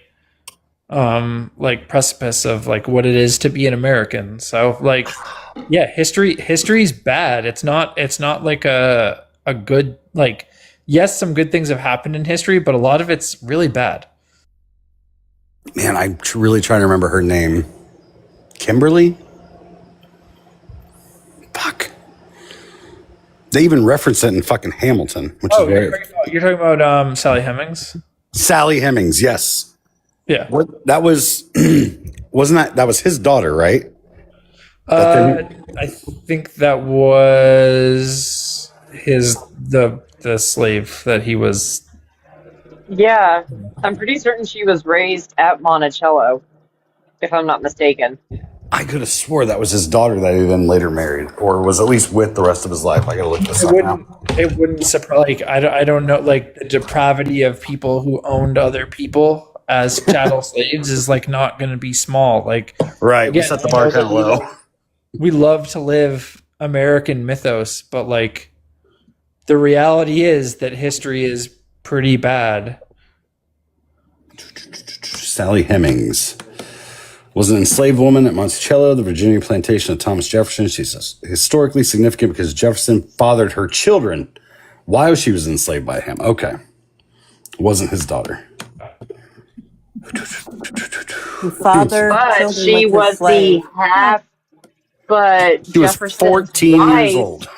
precipice of what it is to be an American. So history's bad. It's not like a good, yes, some good things have happened in history, but a lot of it's really bad. Man, I'm really trying to remember her name. Kimberly? Fuck. They even reference it in fucking Hamilton, which is very... You're talking about Sally Hemings? Sally Hemings, yes. Yeah. That was... wasn't that was his daughter, right? I think that was the slave that he was... Yeah, I'm pretty certain she was raised at Monticello, if I'm not mistaken. I could have swore that was his daughter that he then later married, or was at least with the rest of his life. I gotta look this up now. It wouldn't surprise. I don't know. The depravity of people who owned other people as chattel slaves is not going to be small. Right, again, we set the bar kind of low. We love to live American mythos, but the reality is that history is pretty bad. Sally Hemings was an enslaved woman at Monticello, the Virginia plantation of Thomas Jefferson. She's historically significant because Jefferson fathered her children while she was enslaved by him. Okay. Wasn't his daughter. Father, but she was the half. But she was 14 years old.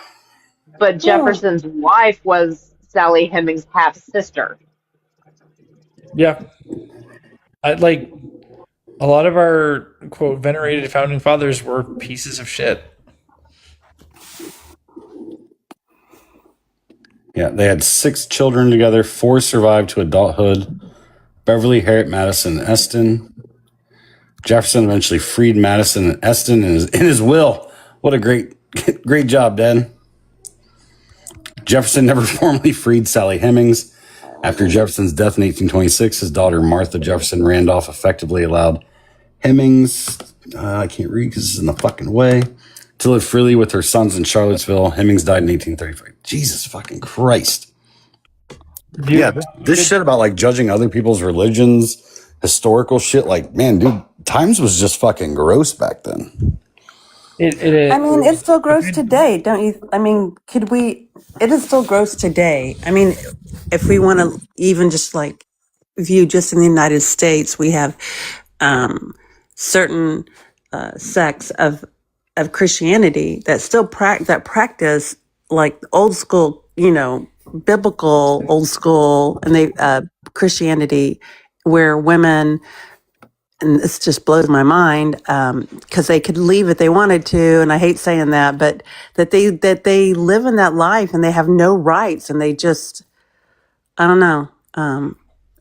But Jefferson's wife was Sally Hemings' half sister. Yeah. A lot of our, quote, venerated founding fathers were pieces of shit. Yeah, they had 6 children together. 4 survived to adulthood. Beverly, Harriet, Madison, and Eston. Jefferson eventually freed Madison and Eston in his will. What a great job, Dad. Jefferson never formally freed Sally Hemings. After Jefferson's death in 1826, his daughter Martha Jefferson Randolph effectively allowed Hemings, I can't read because it's in the fucking way, to live freely with her sons in Charlottesville. Hemings died in 1835. Jesus fucking Christ. Yeah, this shit about judging other people's religions, historical shit, man, dude, times was just fucking gross back then. It is. I mean, it's still gross today, don't you? I mean, it is still gross today. I mean, if we want to even just view just in the United States, we have certain sects of Christianity that still practice old school, biblical old school, and they Christianity where women, and this just blows my mind because they could leave if they wanted to, and I hate saying that, but that they live in that life and they have no rights, and they just, I don't know. And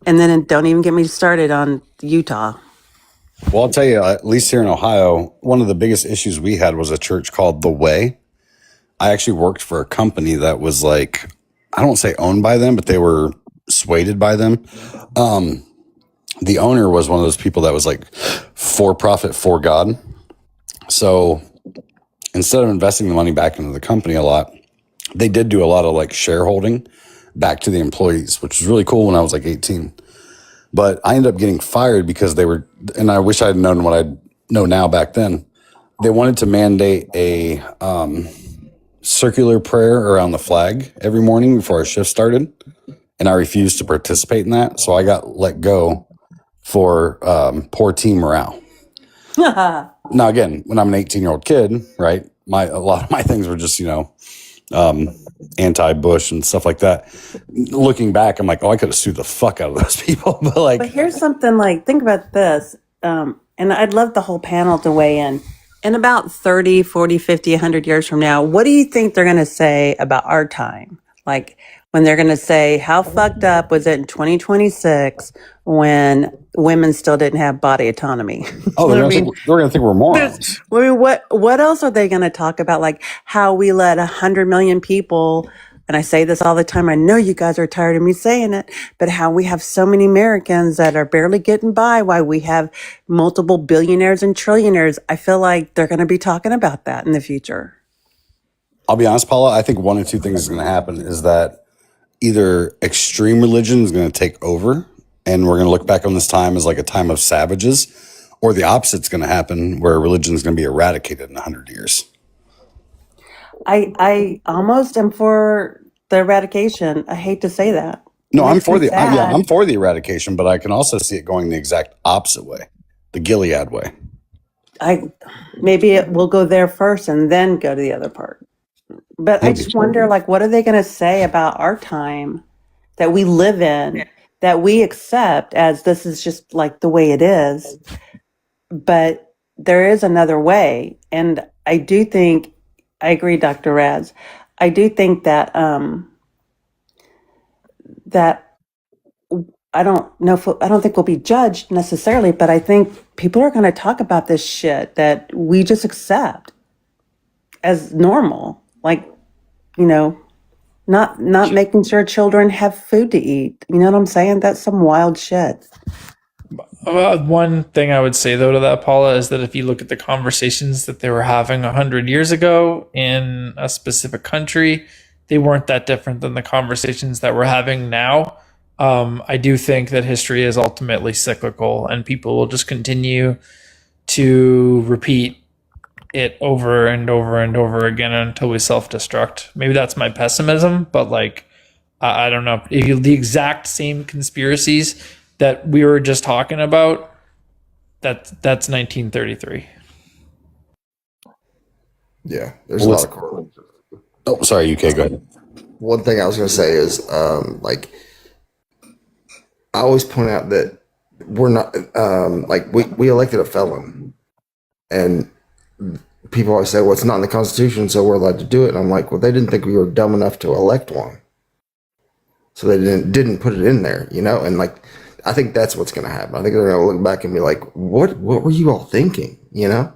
then don't even get me started on Utah. Well, I'll tell you, at least here in Ohio, one of the biggest issues we had was a church called The Way. I actually worked for a company that was I don't say owned by them, but they were swayed by them. The owner was one of those people that was for profit, for God. So instead of investing the money back into the company a lot, they did do a lot of shareholding back to the employees, which was really cool when I was 18. But I ended up getting fired because they were, and I wish I had known what I know now back then. They wanted to mandate a circular prayer around the flag every morning before our shift started. And I refused to participate in that. So I got let go for poor team morale. Now, again, when I'm an 18-year-old kid, right, a lot of my things were just, anti-Bush and stuff like that. Looking back, I'm like, I could have sued the fuck out of those people. But here's something think about this. And I'd love the whole panel to weigh in. In about 30, 40, 50, 100 years from now, what do you think they're going to say about our time? When they're going to say, how fucked up was it in 2026 when women still didn't have body autonomy? Oh, they're going to think we're morons. What else are they going to talk about? How we let 100 million people and I say this all the time, I know you guys are tired of me saying it, but how we have so many Americans that are barely getting by, why we have multiple billionaires and trillionaires, I feel like they're going to be talking about that in the future. I'll be honest, Paula, I think one of two things is going to happen is that either extreme religion is going to take over and we're going to look back on this time as like a time of savages, or the opposite's going to happen where religion is going to be eradicated in 100 years. I almost am for the eradication. I hate to say that. No, I'm for the eradication, but I can also see it going the exact opposite way, the Gilead way. Maybe it will go there first and then go to the other part. But I just wonder, like, what are they going to say about our time that we live in, that we accept as this is just like the way it is, but there is another way. And I do think, I agree, Dr. Raz. I do think that that I don't know if I don't think we'll be judged necessarily, but I think people are going to talk about this shit that we just accept as normal, like, you know, not making sure children have food to eat. You know what I'm saying? That's some wild shit. One thing I would say, though, to that, Paula, is that if you look at the conversations that they were having 100 years ago in a specific country, they weren't that different than the conversations that we're having now. I do think that history is ultimately cyclical, and people will just continue to repeat it over and over and over again until we self-destruct. Maybe that's my pessimism, but like, I don't know. If you the exact same conspiracies that we were just talking about, that's 1933. Yeah, there's a lot of correlations. Oh, sorry, UK, go ahead. One thing I was going to say is, like, I always point out that we're not, like, we elected a felon, and people always say, well, it's not in the Constitution, so we're allowed to do it. And I'm like, well, they didn't think we were dumb enough to elect one, so they didn't put it in there, you know? And like, I think that's what's going to happen. I think they're going to look back and be like, what were you all thinking, you know?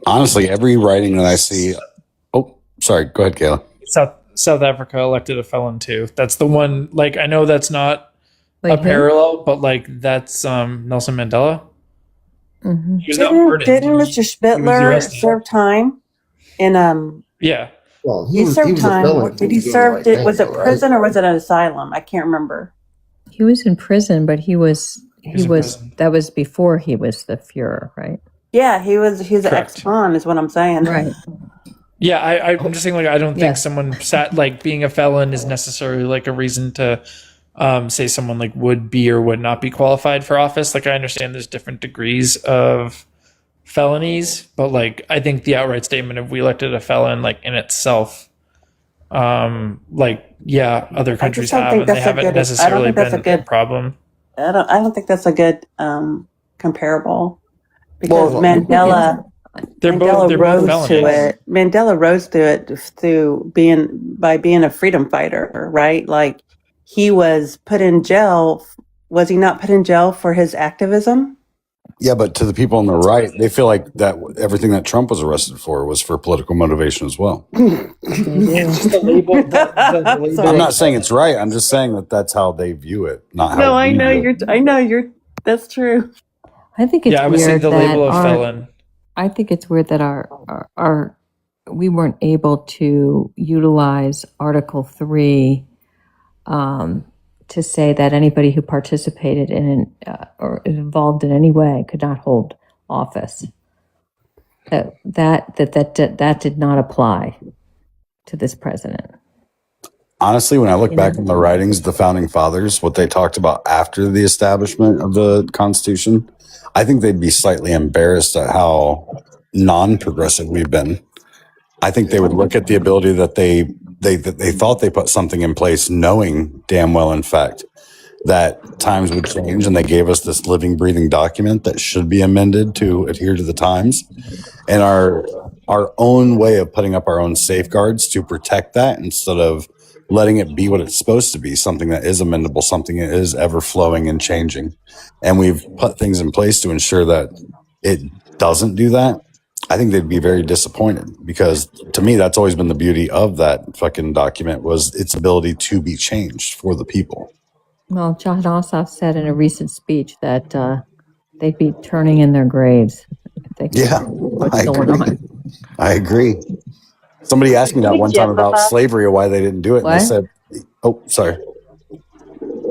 Honestly, every writing that I see, oh, sorry, go ahead, Kayla. South Africa elected a felon too. That's the one. Like, I know that's not a parallel, but like that's Nelson Mandela. Mm-hmm. He was not murdered. Didn't Mr. Spittler serve time in Yeah. Well, he served time. Did he serve? Was it prison or was it an asylum? I can't remember. He was in prison, but he was prison. that was before he was the Fuhrer, right? Yeah, he's an ex-con is what I'm saying. Right. Yeah, I'm just saying, like, I don't think someone like being a felon is necessarily like a reason to say someone like would be or would not be qualified for office. Like, I understand there's different degrees of felonies, but like, I think the outright statement of we elected a felon, like in itself, like, yeah, other countries have, and they haven't necessarily been a problem. I don't think that's a good comparable, because Mandela rose to it. Mandela rose to it by being a freedom fighter, right? Like, he was put in jail. Was he not put in jail for his activism? Yeah, but to the people on the right, they feel like that everything that Trump was arrested for was for political motivation as well. It's just the label. The label. I'm not saying it's right. I'm just saying that that's how they view it, not how. No, I know you're. That's true. I think it's I would say the label of felon. I think it's weird that our we weren't able to utilize Article 3 to say that anybody who participated in or is involved in any way could not hold office. That did not apply to this president. Honestly, when I look back on the writings of the founding fathers, what they talked about after the establishment of the Constitution, I think they'd be slightly embarrassed at how non-progressive we've been. I think they would look at the ability that they thought they put something in place, knowing damn well, in fact, that times would change, and they gave us this living, breathing document that should be amended to adhere to the times, and our own way of putting up our own safeguards to protect that instead of letting it be what it's supposed to be, something that is amendable, something that is ever flowing and changing. And we've put things in place to ensure that it doesn't do that. I think they'd be very disappointed, because to me, that's always been the beauty of that fucking document, was its ability to be changed for the people. Well, John Ossoff said in a recent speech that they'd be turning in their graves if they could Yeah, what's I going agree. on. I agree. Somebody asked me that Hey, one time about Jeffa. slavery or why they didn't do it. And they What? said, oh, sorry.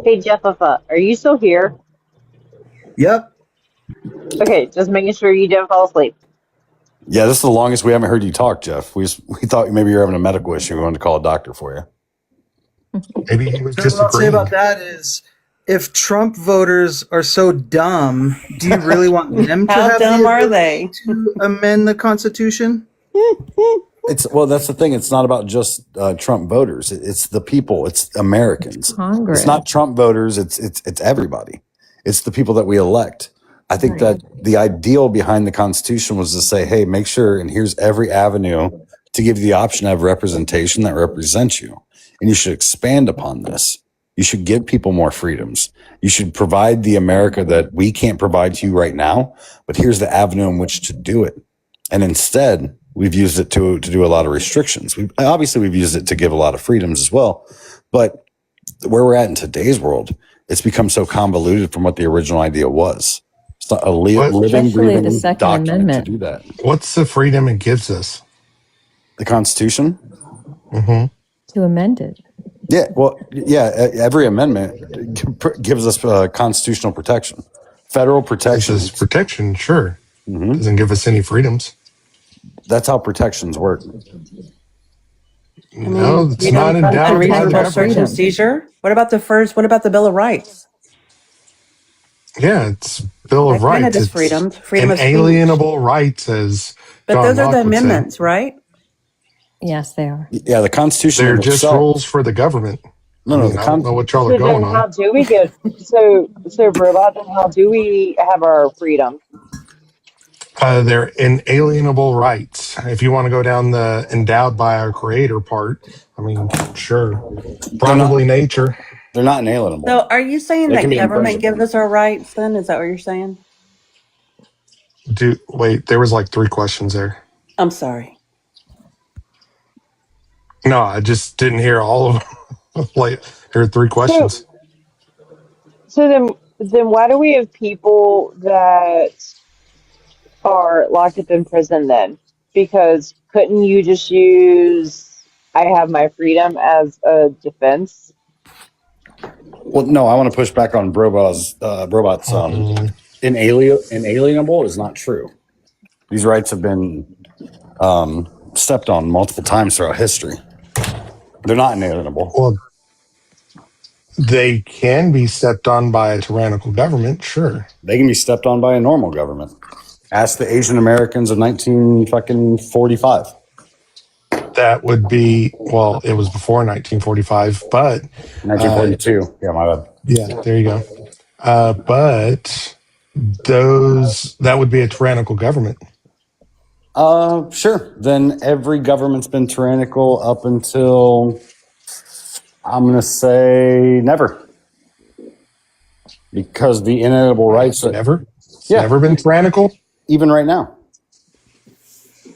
Hey, Jeffa, are you still here? Yep. Okay, just making sure you didn't fall asleep. Yeah, this is the longest we haven't heard you talk, Jeff. We thought maybe you're having a medical issue. We wanted to call a doctor for you. Maybe he was What I'll say disagreeing. about that is, if Trump voters are so dumb, do you really want them to How have dumb the are ability they? to amend the Constitution? Well, that's the thing. It's not about just Trump voters. It's the people. It's Americans. Congress. It's not Trump voters. It's everybody. It's the people that we elect. I think that the ideal behind the Constitution was to say, hey, make sure, and here's every avenue to give you the option to have representation that represents you. And you should expand upon this. You should give people more freedoms. You should provide the America that we can't provide to you right now, but here's the avenue in which to do it. And instead, we've used it to do a lot of restrictions. We've used it to give a lot of freedoms as well. But where we're at in today's world, it's become so convoluted from what the original idea was. It's not a living, breathing the Second document Amendment. to do that. What's the freedom it gives us? The Constitution? Mm-hmm. To amend it. Yeah, well, yeah, every amendment gives us constitutional protection. Federal protection. This is protection, sure. Mm-hmm. Doesn't give us any freedoms. That's how protections work. No, it's not endowed by the Unreasonable search government. and seizure. What about the first? What about the Bill of Rights? Yeah, it's Bill of That kind of Rights. does It's freedom of speech. inalienable rights, as But John those are Locke the would say. amendments, right? Yes, they are. Yeah, the Constitution They're just itself. rules for the government. No, I mean, I don't know what y'all So are going then, how on. do we get robot? Then how do we have our freedom? They're inalienable rights. If you want to go down the endowed by our creator part, I mean, sure. Probably nature. They're not inalienable. So, are you saying They that can be government infringed gives upon. us our rights? Then is that what you're saying? Wait, there was like 3 questions there. I'm sorry. No, I just didn't hear all of them. Like, there are 3 questions. So then why do we have people that are locked up in prison then? Because couldn't you just use "I have my freedom" as a defense? Well, no, I want to push back on Robot's inalienable is not true. These rights have been stepped on multiple times throughout history. They're not inalienable. Well, they can be stepped on by a tyrannical government, sure. They can be stepped on by a normal government. Ask the Asian Americans of 1945. That would be, well, it was before 1945, but 1942. Yeah, my bad. Yeah, there you go. But that would be a tyrannical government. Sure. Then every government's been tyrannical up until, I'm going to say, never. Because the inalienable rights. Never? Yeah. Never been tyrannical? Even right now.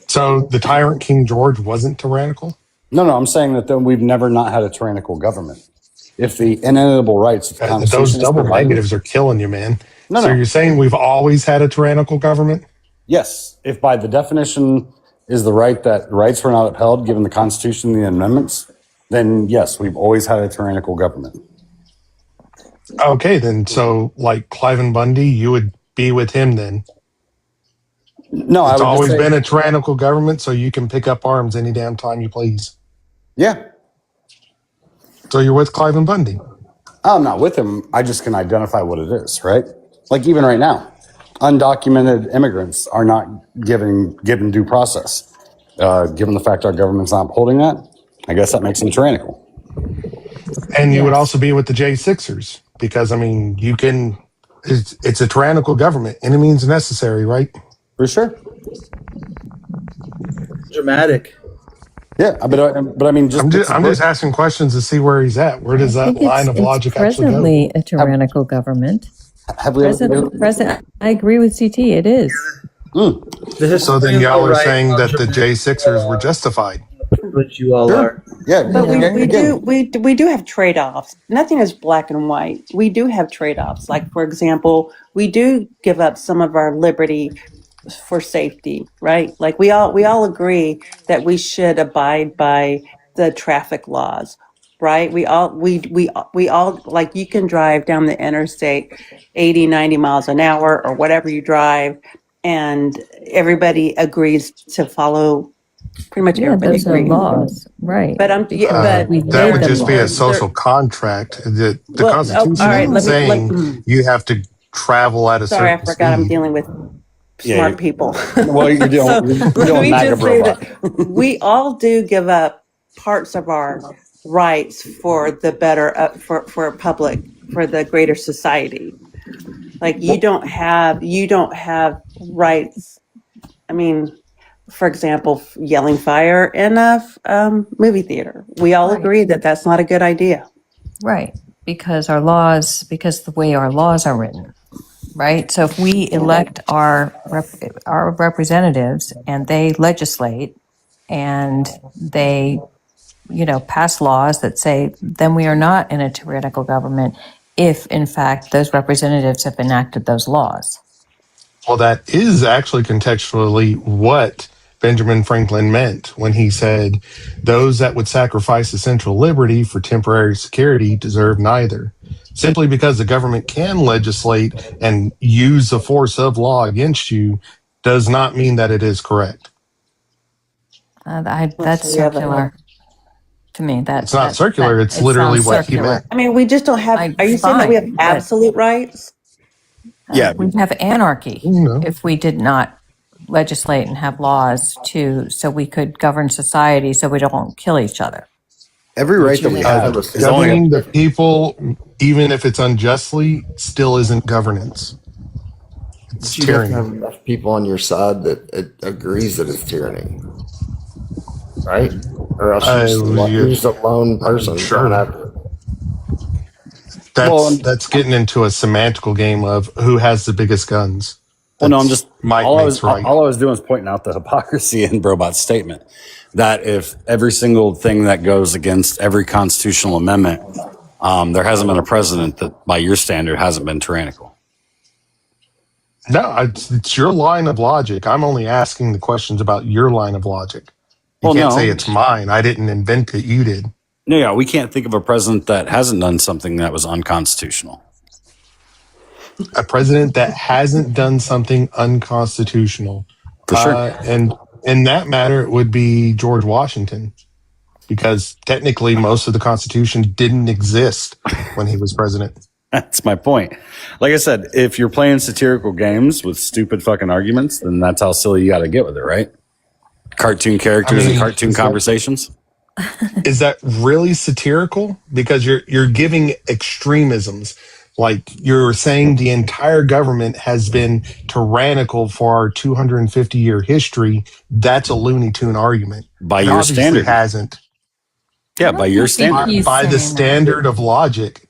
So the tyrant King George wasn't tyrannical? No, I'm saying that we've never not had a tyrannical government. If the inalienable rights of the Constitution those is double provided- negatives are killing you, man. No. You're saying we've always had a tyrannical government? Yes. If by the definition is the right that rights were not upheld given the Constitution and the amendments, then yes, we've always had a tyrannical government. Okay, then so like Cliven Bundy, you would be with him then? No, it's I would always just say, been a tyrannical government, so you can pick up arms any damn time you please. Yeah. So you're with Cliven Bundy? I'm not with him. I just can identify what it is, right? Like even right now, undocumented immigrants are not given due process. Given the fact our government's not upholding that, I guess that makes them tyrannical. And you would also be with the J6ers because, I mean, it's a tyrannical government. Any means necessary, right? For sure. Dramatic. Yeah, but I mean, I'm just asking questions to see where he's at. Where does that line of logic actually go? Presently a tyrannical government. Have we present, I agree with CT. It is. So then y'all are saying that the J6ers were justified. Which you all are. Yeah, But we do have trade-offs. Nothing is black and white. We do have trade-offs. Like, for example, we do give up some of our liberty for safety, right? Like we all agree that we should abide by the traffic laws, right? We all like, you can drive down the interstate 80, 90 miles an hour or whatever you drive, and everybody agrees to follow. Pretty much everybody those are agrees. laws, right? But that would just be a social contract. The Constitution all right, isn't saying you have to travel at a Sorry, I certain forgot. I'm speed. dealing with smart people. Well, you're doing, So let me just say that we all do give up parts of our rights for the better, for public, for the greater society. Like you don't have rights. I mean, for example, yelling fire in a movie theater. We all agree that that's not a good idea. Right, because the way our laws are written, right? So if we elect our representatives and they legislate and they, pass laws that say, then we are not in a tyrannical government if, in fact, those representatives have enacted those laws. Well, that is actually contextually what Benjamin Franklin meant when he said, those that would sacrifice essential liberty for temporary security deserve neither. Simply because the government can legislate and use the force of law against you does not mean that it is correct. That's circular to me. It's not circular. It's literally what he meant. I mean, we just don't have, are you saying that we have absolute rights? Yeah. We'd have anarchy if we did not legislate and have laws so we could govern society so we don't kill each other. Every right that we have is governing the people, even if it's unjustly, still isn't governance. It's you tyranny. have to have enough people on your side that it agrees that it's tyranny, right? Or else you're just a lone person. Sure. That's getting into a semantical game of who has the biggest guns. Well, no, I'm just all I was doing was pointing out the hypocrisy in Brobot's statement that if every single thing that goes against every constitutional amendment, there hasn't been a president that, by your standard, hasn't been tyrannical. No, it's your line of logic. I'm only asking the questions about your line of logic. You can't say it's mine. I didn't invent it. You did. No, yeah, we can't think of a president that hasn't done something that was unconstitutional. A president that hasn't done something unconstitutional. For sure. And in that matter, it would be George Washington, because technically most of the Constitution didn't exist when he was president. That's my point. Like I said, if you're playing satirical games with stupid fucking arguments, then that's how silly you got to get with it, right? Cartoon characters and cartoon conversations. Is that really satirical? Because you're giving extremisms. Like you're saying the entire government has been tyrannical for our 250-year history. That's a Looney Tune argument. By your standard. It hasn't. Yeah, by your standard. By the standard of logic.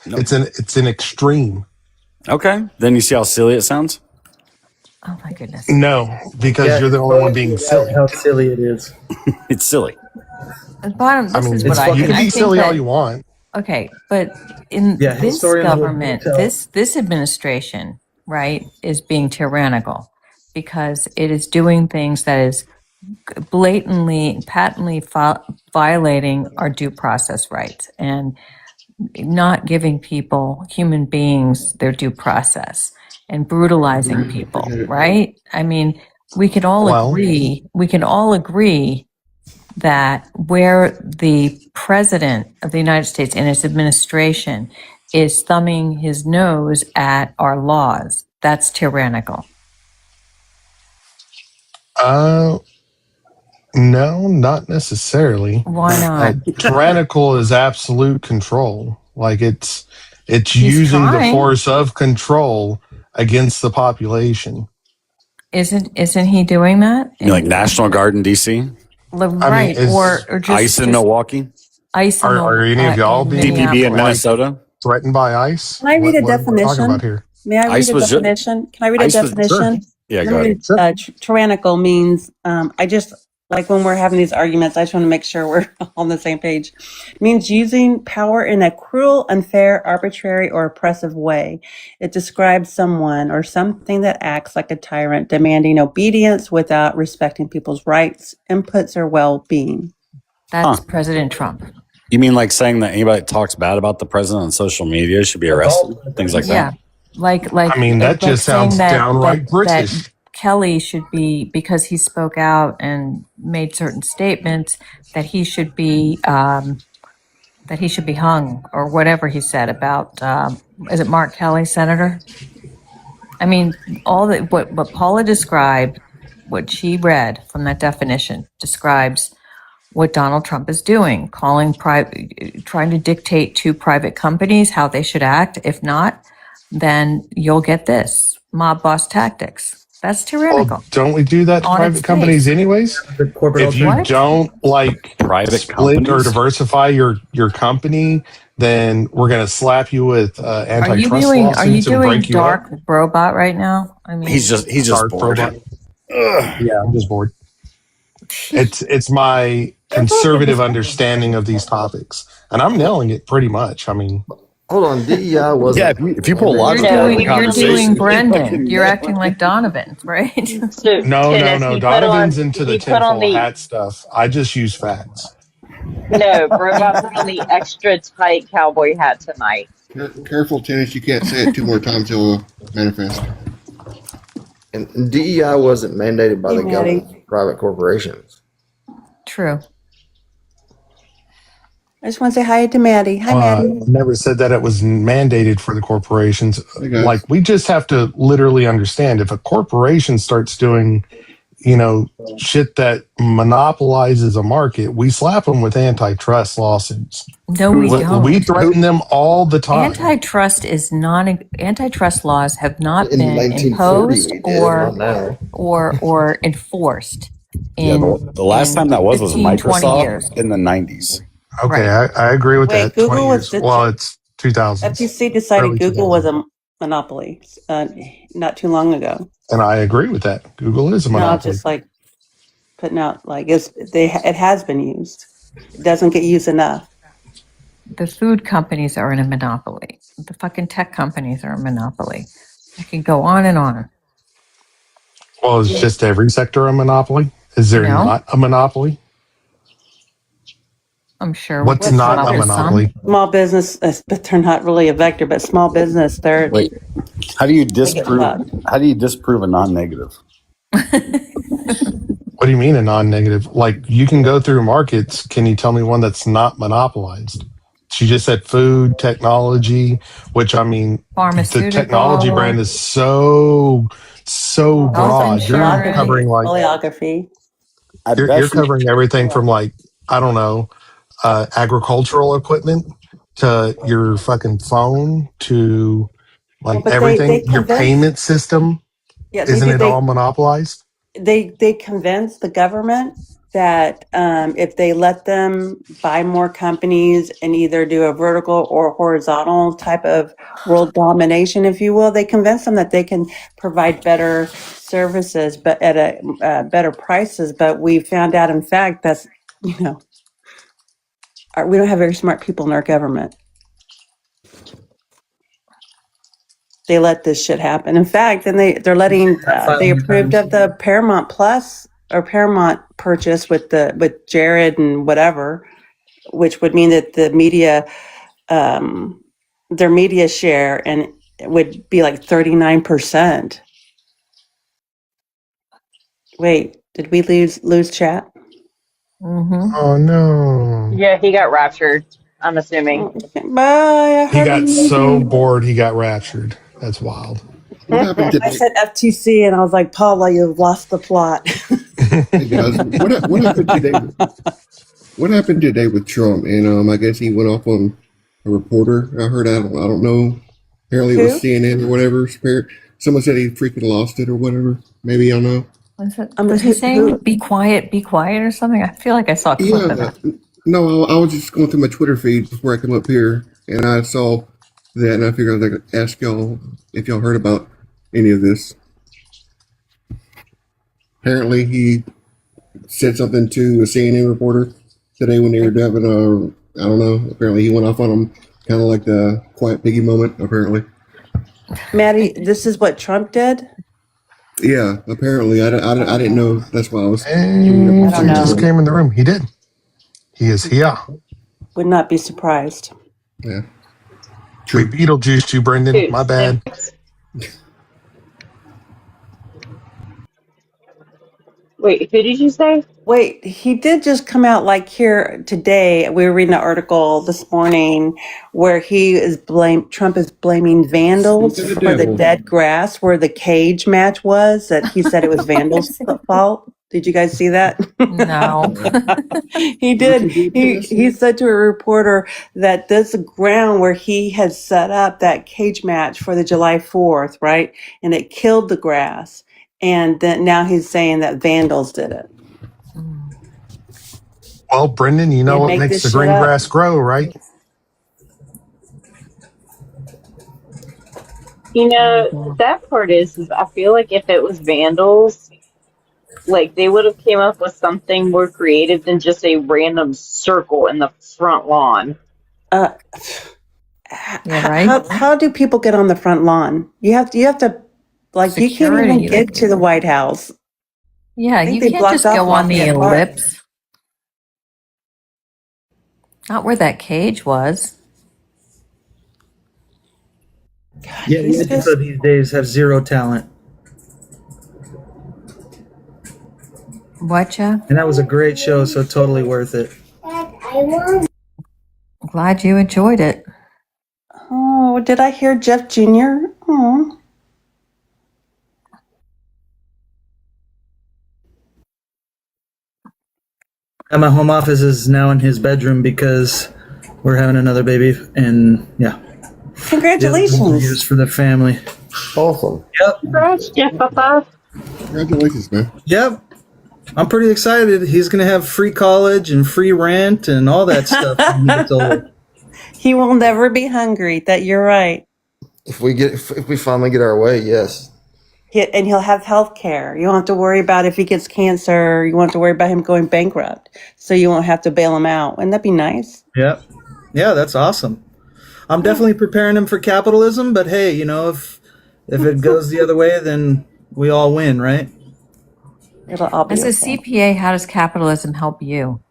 It's an extreme. Okay. Then you see how silly it sounds? Oh my goodness. No, because you're the only one being silly. How silly it is. It's silly. Is what I you think. can be silly all you want. Okay, but in this government, this administration, right, is being tyrannical because it is doing things that is blatantly, patently violating our due process rights and not giving people, human beings, their due process and brutalizing people, right? I mean, we can all agree that where the president of the United States and his administration is thumbing his nose at our laws, that's tyrannical. No, not necessarily. Why not? Tyrannical is absolute control. Like it's using the force of control against the population. Isn't he doing that? You like National Guard in DC? Right, or just ICE in Milwaukee? ICE in Are any of y'all being DPB in Minnesota? Threatened by ICE? Can I read a definition? About here? May I read a definition? Can I read a definition? Yeah, go ahead. Tyrannical means, I just, like when we're having these arguments, I just want to make sure we're on the same page. It means using power in a cruel, unfair, arbitrary, or oppressive way. It describes someone or something that acts like a tyrant, demanding obedience without respecting people's rights, inputs, or well-being. That's President Trump. You mean like saying that anybody that talks bad about the president on social media should be arrested? Things like Yeah. that? Like I mean, that just sounds downright British. that Kelly should be, because he spoke out and made certain statements, that he should be hung, or whatever he said about is it Mark Kelly, Senator? I mean, all that what Paula described, what she read from that definition describes what Donald Trump is doing, trying to dictate to private companies how they should act. If not, then you'll get this mob boss tactics. That's tyrannical. Well, don't we do that to private companies anyways? If you don't like private split or companies? diversify your company, then we're going to slap you with antitrust lawsuits Are you and doing break you up. dark robot right now? I mean, He's just Dark bored. robot. Yeah, I'm just bored. It's my conservative understanding of these topics, and I'm nailing it pretty much. I mean, hold on, DEI wasn't. Yeah, if you pull logic you're out of the doing conversation, Brendan. You're acting like Donovan, right? So, no. Kenneth, Donovan's into the he put on tinfoil the hat stuff. I just use facts. no, Robot put on the extra tight cowboy hat tonight. Careful, tennis. You can't say it 2 more times. It'll manifest. And DEI wasn't mandated by the government, private corporations. True. I just want to say hi to Maddie. Hi, Maddie. Never said that it was mandated for the corporations. Like, we just have to literally understand if a corporation starts doing, shit that monopolizes a market, we slap them with antitrust lawsuits. No, we don't. We threaten them all the time. Antitrust laws have not In been 1940 imposed we did, not now. or enforced in the last time that was 15, 20 Microsoft years. in the 90s. Okay, I agree with that. Google 20 was years. Well, it's 2000s. FTC decided Early Google 2000s. was a monopoly not too long ago. And I agree with that. Google is a Now monopoly. it's just like putting out it has been used. It doesn't get used enough. The food companies are in a monopoly. The fucking tech companies are a monopoly. I can go on and on. Well, is just every sector a monopoly? Is there not a monopoly? I'm sure. What's not a monopoly? Small business, but they're not really a vector. But small business, they're Wait, how do you disprove a non-negative? What do you mean a non-negative? Like, you can go through markets. Can you tell me one that's not monopolized? She just said food, technology, which, I mean, the technology brand is so broad. You're covering like oleography. You're covering everything from, like, I don't know, agricultural equipment to your fucking phone to like everything. Your payment system, isn't it all monopolized? They convince the government that if they let them buy more companies and either do a vertical or horizontal type of world domination, if you will, they convince them that they can provide better services, but at a better prices. But we found out, in fact, that's we don't have very smart people in our government. They let this shit happen. In fact, and they're letting they approved of the Paramount Plus or Paramount purchase with Jared and whatever, which would mean that the media, their media share and it would be like 39%. Wait, did we lose chat? Mm-hmm. Oh no! Yeah, he got raptured. I'm assuming. Bye. He got so bored he got raptured. That's wild. I said FTC and I was like, Paula, you've lost the plot. Hey guys, what happened today? What happened today with Trump? And I guess he went off on a reporter. I heard. I don't know. Apparently it was CNN or whatever. Someone said he freaking lost it or whatever. Maybe y'all know. Was he saying be quiet or something? I feel like I saw a clip of that. No, I was just going through my Twitter feed before I come up here, and I saw that, and I figured I'd ask y'all if y'all heard about any of this. apparently he said something to a CNN reporter today when they were having I don't know. Apparently he went off on him, kind of like the quiet piggy moment. Apparently, Maddie, this is what Trump did? yeah. Apparently, I didn't know. That's why I was. And I don't he just know. came in the room. He did. He is here. Would not be surprised. Yeah. We Beetlejuiced you, Brendan. My bad. Wait, who did you say? Wait, he did just come out like here today. We were reading an article this morning where Trump is blaming vandals for the dead grass where the cage match was, that he said it was vandals' fault. Did you guys see that? No. He did. He said to a reporter that this ground where he had set up that cage match for the July 4th, right? And it killed the grass. And then now he's saying that vandals did it. Well, Brendan, you know what makes the green grass grow, right? You know, the sad part is I feel like if it was vandals, like they would have came up with something more creative than just a random circle in the front lawn. How do people get on the front lawn? You have to like Security, you can't even get to the White House. Yeah, you can't just go on the ellipse. Not where that cage was. Yeah, the Edges of these days have zero talent. Whatcha? And that was a great show, so totally worth it. Glad you enjoyed it. Oh, did I hear Jeff Jr.? Oh. And my home office is now in his bedroom because we're having another baby, and yeah. Congratulations. Years for the family. Awesome. Yep. Congrats, Jeff Papa. Congratulations, man. Yep. I'm pretty excited. He's going to have free college and free rent and all that stuff when he gets older. He will never be hungry. That you're right. If we finally get our way, yes. And he'll have health care. You don't have to worry about if he gets cancer. You won't have to worry about him going bankrupt. So you won't have to bail him out. Wouldn't that be nice? Yep. Yeah, that's awesome. I'm definitely preparing him for capitalism, but hey, you know, if it goes the other way, then we all win, right? It'll all be As a CPA, how does capitalism help you?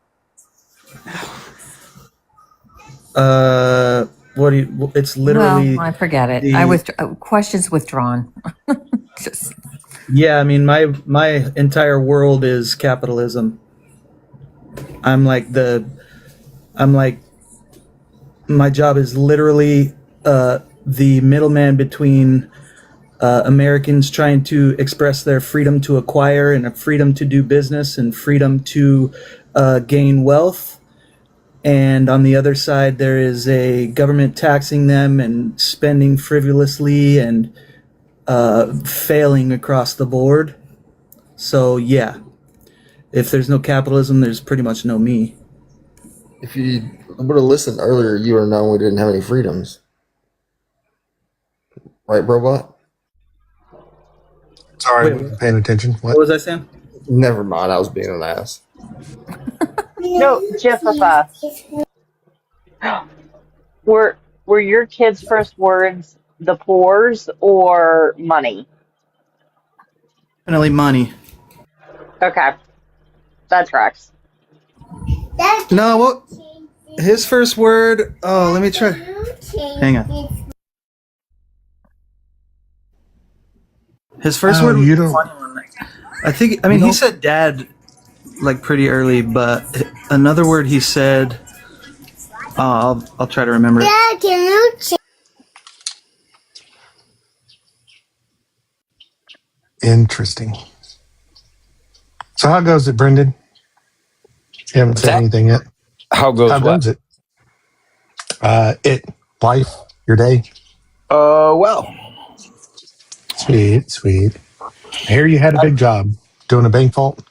What do you? It's literally. Well, I forget it. Questions withdrawn. Just. Yeah, I mean, my entire world is capitalism. My job is literally the middleman between Americans trying to express their freedom to acquire and a freedom to do business and freedom to gain wealth. And on the other side, there is a government taxing them and spending frivolously and failing across the board. So yeah, if there's no capitalism, there's pretty much no me. If you would have listened earlier, you would have known we didn't have any freedoms. Right, Robot? Sorry, I wasn't paying attention. What was I saying? Never mind, I was being an ass. No, Jeff Papa. Were your kids' first words the pores or money? Definitely money. Okay. That tracks. No, what? His first word. Oh, let me try. Hang on. His first word. You don't. I think. I mean, he said dad like pretty early, but another word he said. I'll try to remember it. Dad, can you Interesting. So how goes it, Brendan? You haven't said anything yet. How goes it? Life, your day. Well. Sweet. I hear you had a big job doing a bank vault.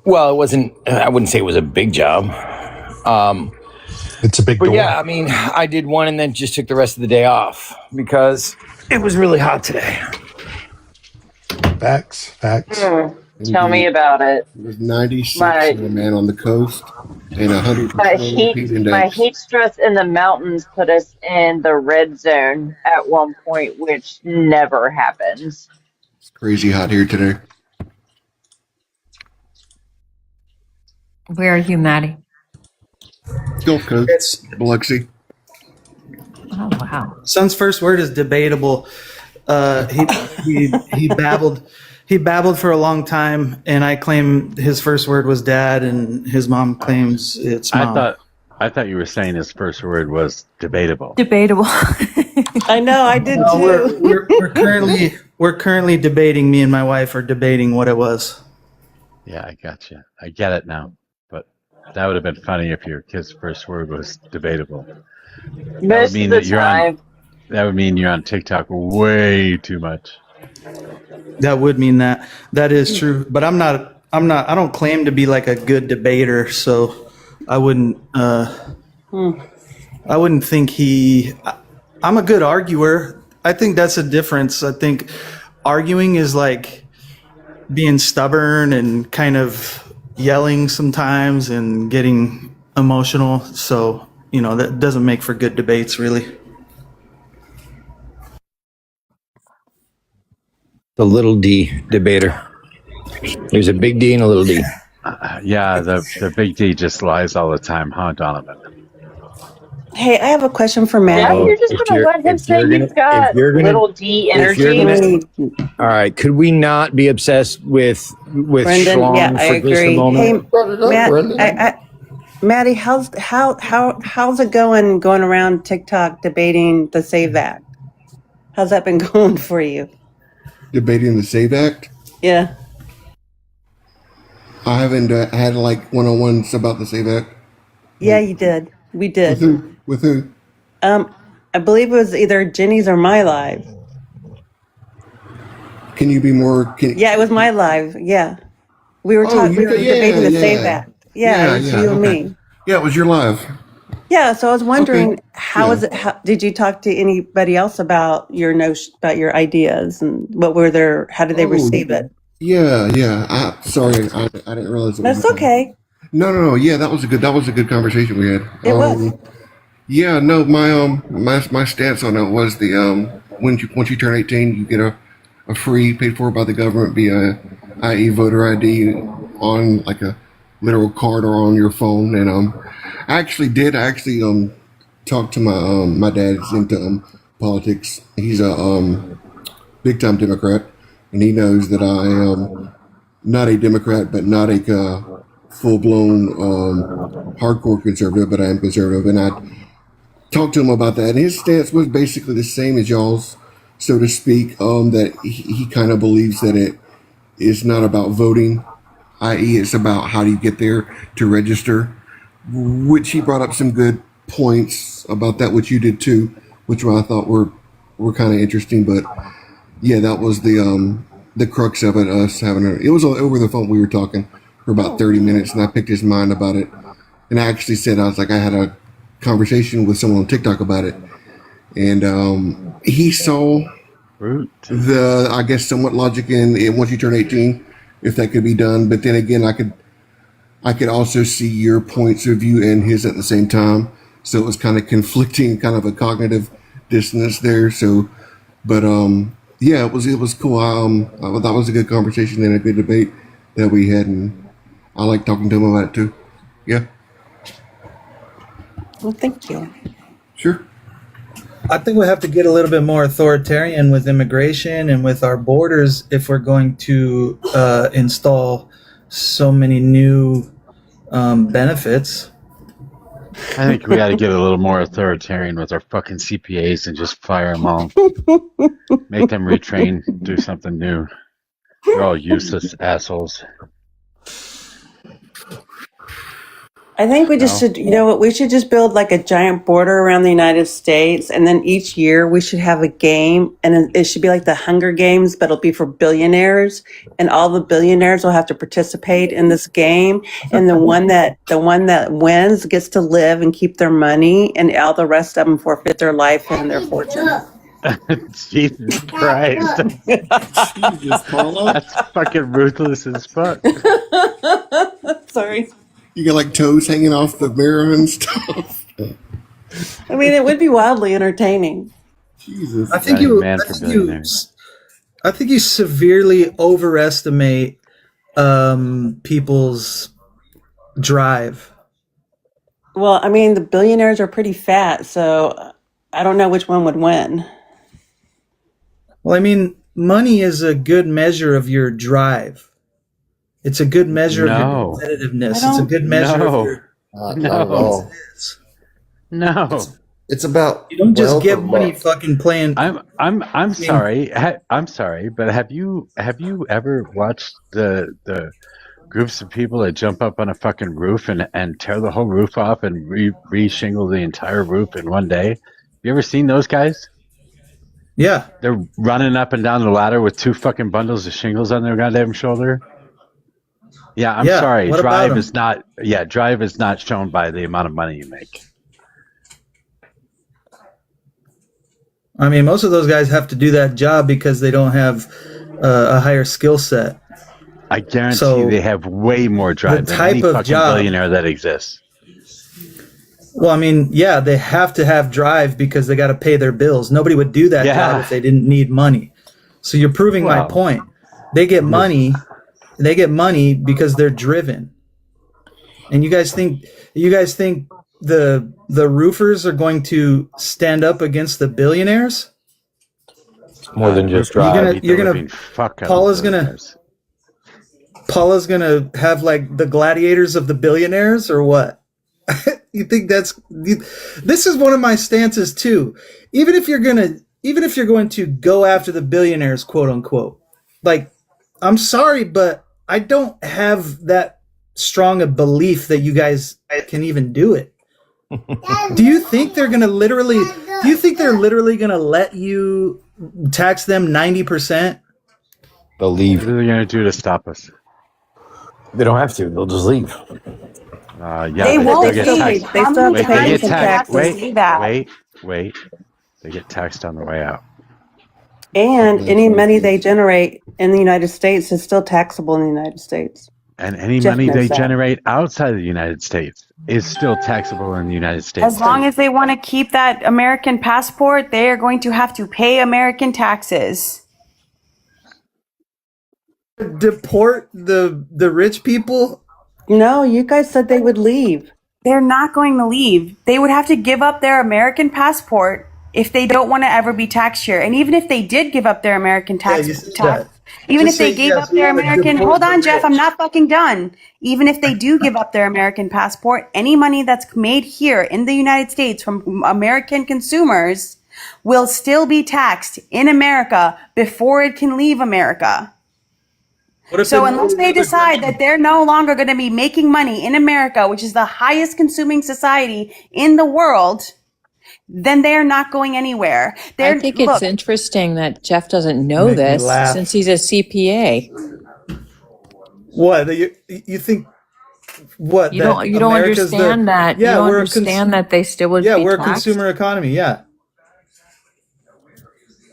Well, it wasn't. I wouldn't say it was a big job. It's a big. But door. yeah, I mean, I did one and then just took the rest of the day off because it was really hot today. Facts. Tell me Indeed. about it. It was 96 My in a man on the coast and 100 my control heat heat my index. heat stress in the mountains put us in the red zone at one point, which never happens. It's crazy hot here today. Where are you, Maddie? Gulf Coast, Biloxi. Oh, wow. Son's first word is debatable. He babbled for a long time, and I claim his first word was dad, and his mom claims it's mom. I thought you were saying his first word was debatable. Debatable. I know, I did No, too. we're currently debating. Me and my wife are debating what it was. Yeah, I got you. I get it now. But that would have been funny if your kid's first word was debatable. Most of the time. That would mean you're on TikTok way too much. That would mean that. That is true. But I'm not. I don't claim to be like a good debater, so I wouldn't. I wouldn't think I'm a good arguer. I think that's a difference. I think arguing is like being stubborn and kind of yelling sometimes and getting emotional. So, that doesn't make for good debates, really. The little D debater. There's a big D and a little D. Yeah, the big D just lies all the time, huh, Donovan? Hey, I have a question for Yeah, Maddie. you're just gonna let him say you've got little D energy. All right, could we not be obsessed with Brendan, yeah, Schlong I for just a agree. Hey, moment? Maddie, how's it going around TikTok debating the Save Act? How's that been going for you? Debating the SAVE Act? Yeah. I haven't had like one-on-ones about the SAVE Act. Yeah, you did. We did. With who? I believe it was either Jenny's or my live. Can you be more? Yeah, it was my live. Yeah, we were talking. We were debating the Save Act. Yeah, it was you and me. Yeah, it was your live. Yeah, so I was wondering, how is it? How, did you talk to anybody else about your notion, about your ideas, and what were their? How did they receive it? Yeah. Sorry, I didn't realize it was. That's okay. No. Yeah, that was a good conversation we had. It was. Yeah, no, my stance on it was the once you turn 18, you get a free paid for by the government via i.e. voter ID on like a literal card or on your phone. And I actually talked to my dad's into politics. He's a big time Democrat, and he knows that I am not a Democrat, but not a full blown hardcore conservative, but I am conservative, and I talked to him about that. And his stance was basically the same as y'all's, so to speak. That he kind of believes that it is not about voting, i.e., it's about how do you get there to register. Which he brought up some good points about that, which you did too, which I thought were kind of interesting. But yeah, that was the crux of it. Us having it was over the phone. We were talking for about 30 minutes, and I picked his mind about it. And I actually said I had a conversation with someone on TikTok about it, and he saw the, I guess, somewhat logic in once you turn 18, if that could be done. But then again, I could also see your points of view and his at the same time. So it was kind of conflicting, kind of a cognitive dissonance there. So, but yeah, it was cool. That was a good conversation and a good debate that we had, and I like talking to him about it too. Yeah. Well, thank you. Sure. I think we have to get a little bit more authoritarian with immigration and with our borders if we're going to install so many new benefits. I think we got to get a little more authoritarian with our fucking CPAs and just fire them all. Make them retrain, do something new. They're all useless assholes. I think we just should, we should just build like a giant border around the United States. And then each year we should have a game, and it should be like the Hunger Games, but it'll be for billionaires, and all the billionaires will have to participate in this game. And the one that wins gets to live and keep their money, and all the rest of them forfeit their life and their fortune. Jesus Christ. Jesus, Paula. That's fucking ruthless as fuck. Sorry. You got like toes hanging off the mirror and stuff. I mean, it would be wildly entertaining. Jesus. I think you severely overestimate people's drive. Well, I mean, the billionaires are pretty fat, so I don't know which one would win. Well, I mean, money is a good measure of your drive. It's a good measure of your competitiveness. It's a good measure of your. Not at all. No. It's about you don't just wealth get or money luck. fucking playing. I'm sorry. I'm sorry, but have you ever watched the groups of people that jump up on a fucking roof and tear the whole roof off and re-shingle the entire roof in one day? You ever seen those guys? Yeah. They're running up and down the ladder with 2 fucking bundles of shingles on their goddamn shoulder. Yeah, I'm sorry. Drive is not shown by the amount of money you make. I mean, most of those guys have to do that job because they don't have a higher skill set. I guarantee they have way more drive than any fucking billionaire that exists. Well, I mean, yeah, they have to have drive because they got to pay their bills. Nobody would do that job if they didn't need money. So you're proving my point. They get money. They get money because they're driven. And you guys think the roofers are going to stand up against the billionaires? More than just drive. Paula's gonna have like the gladiators of the billionaires or what? You think this is one of my stances too. Even if you're going to go after the billionaires, quote unquote, like, I'm sorry, but I don't have that strong a belief that you guys can even do it. Do you think they're literally going to let you tax them 90%? They'll leave. What are they going to do to stop us? They don't have to. They'll just leave. They won't. They still have to pay income taxes. Wait. They get taxed on the way out. And any money they generate in the United States is still taxable in the United States. And any money they generate outside of the United States is still taxable in the United States. As long as they want to keep that American passport, they are going to have to pay American taxes. Deport the rich people? No, you guys said they would leave. They're not going to leave. They would have to give up their American passport if they don't want to ever be taxed here. And even if they did give up their American hold on, Jeff, I'm not fucking done. Even if they do give up their American passport, any money that's made here in the United States from American consumers will still be taxed in America before it can leave America. So unless they decide that they're no longer going to be making money in America, which is the highest consuming society in the world, then they're not going anywhere. I think it's interesting that Jeff doesn't know this since he's a CPA. What? You think what? You don't understand that. Yeah, you don't understand that they still would be we're taxed? a consumer economy, yeah.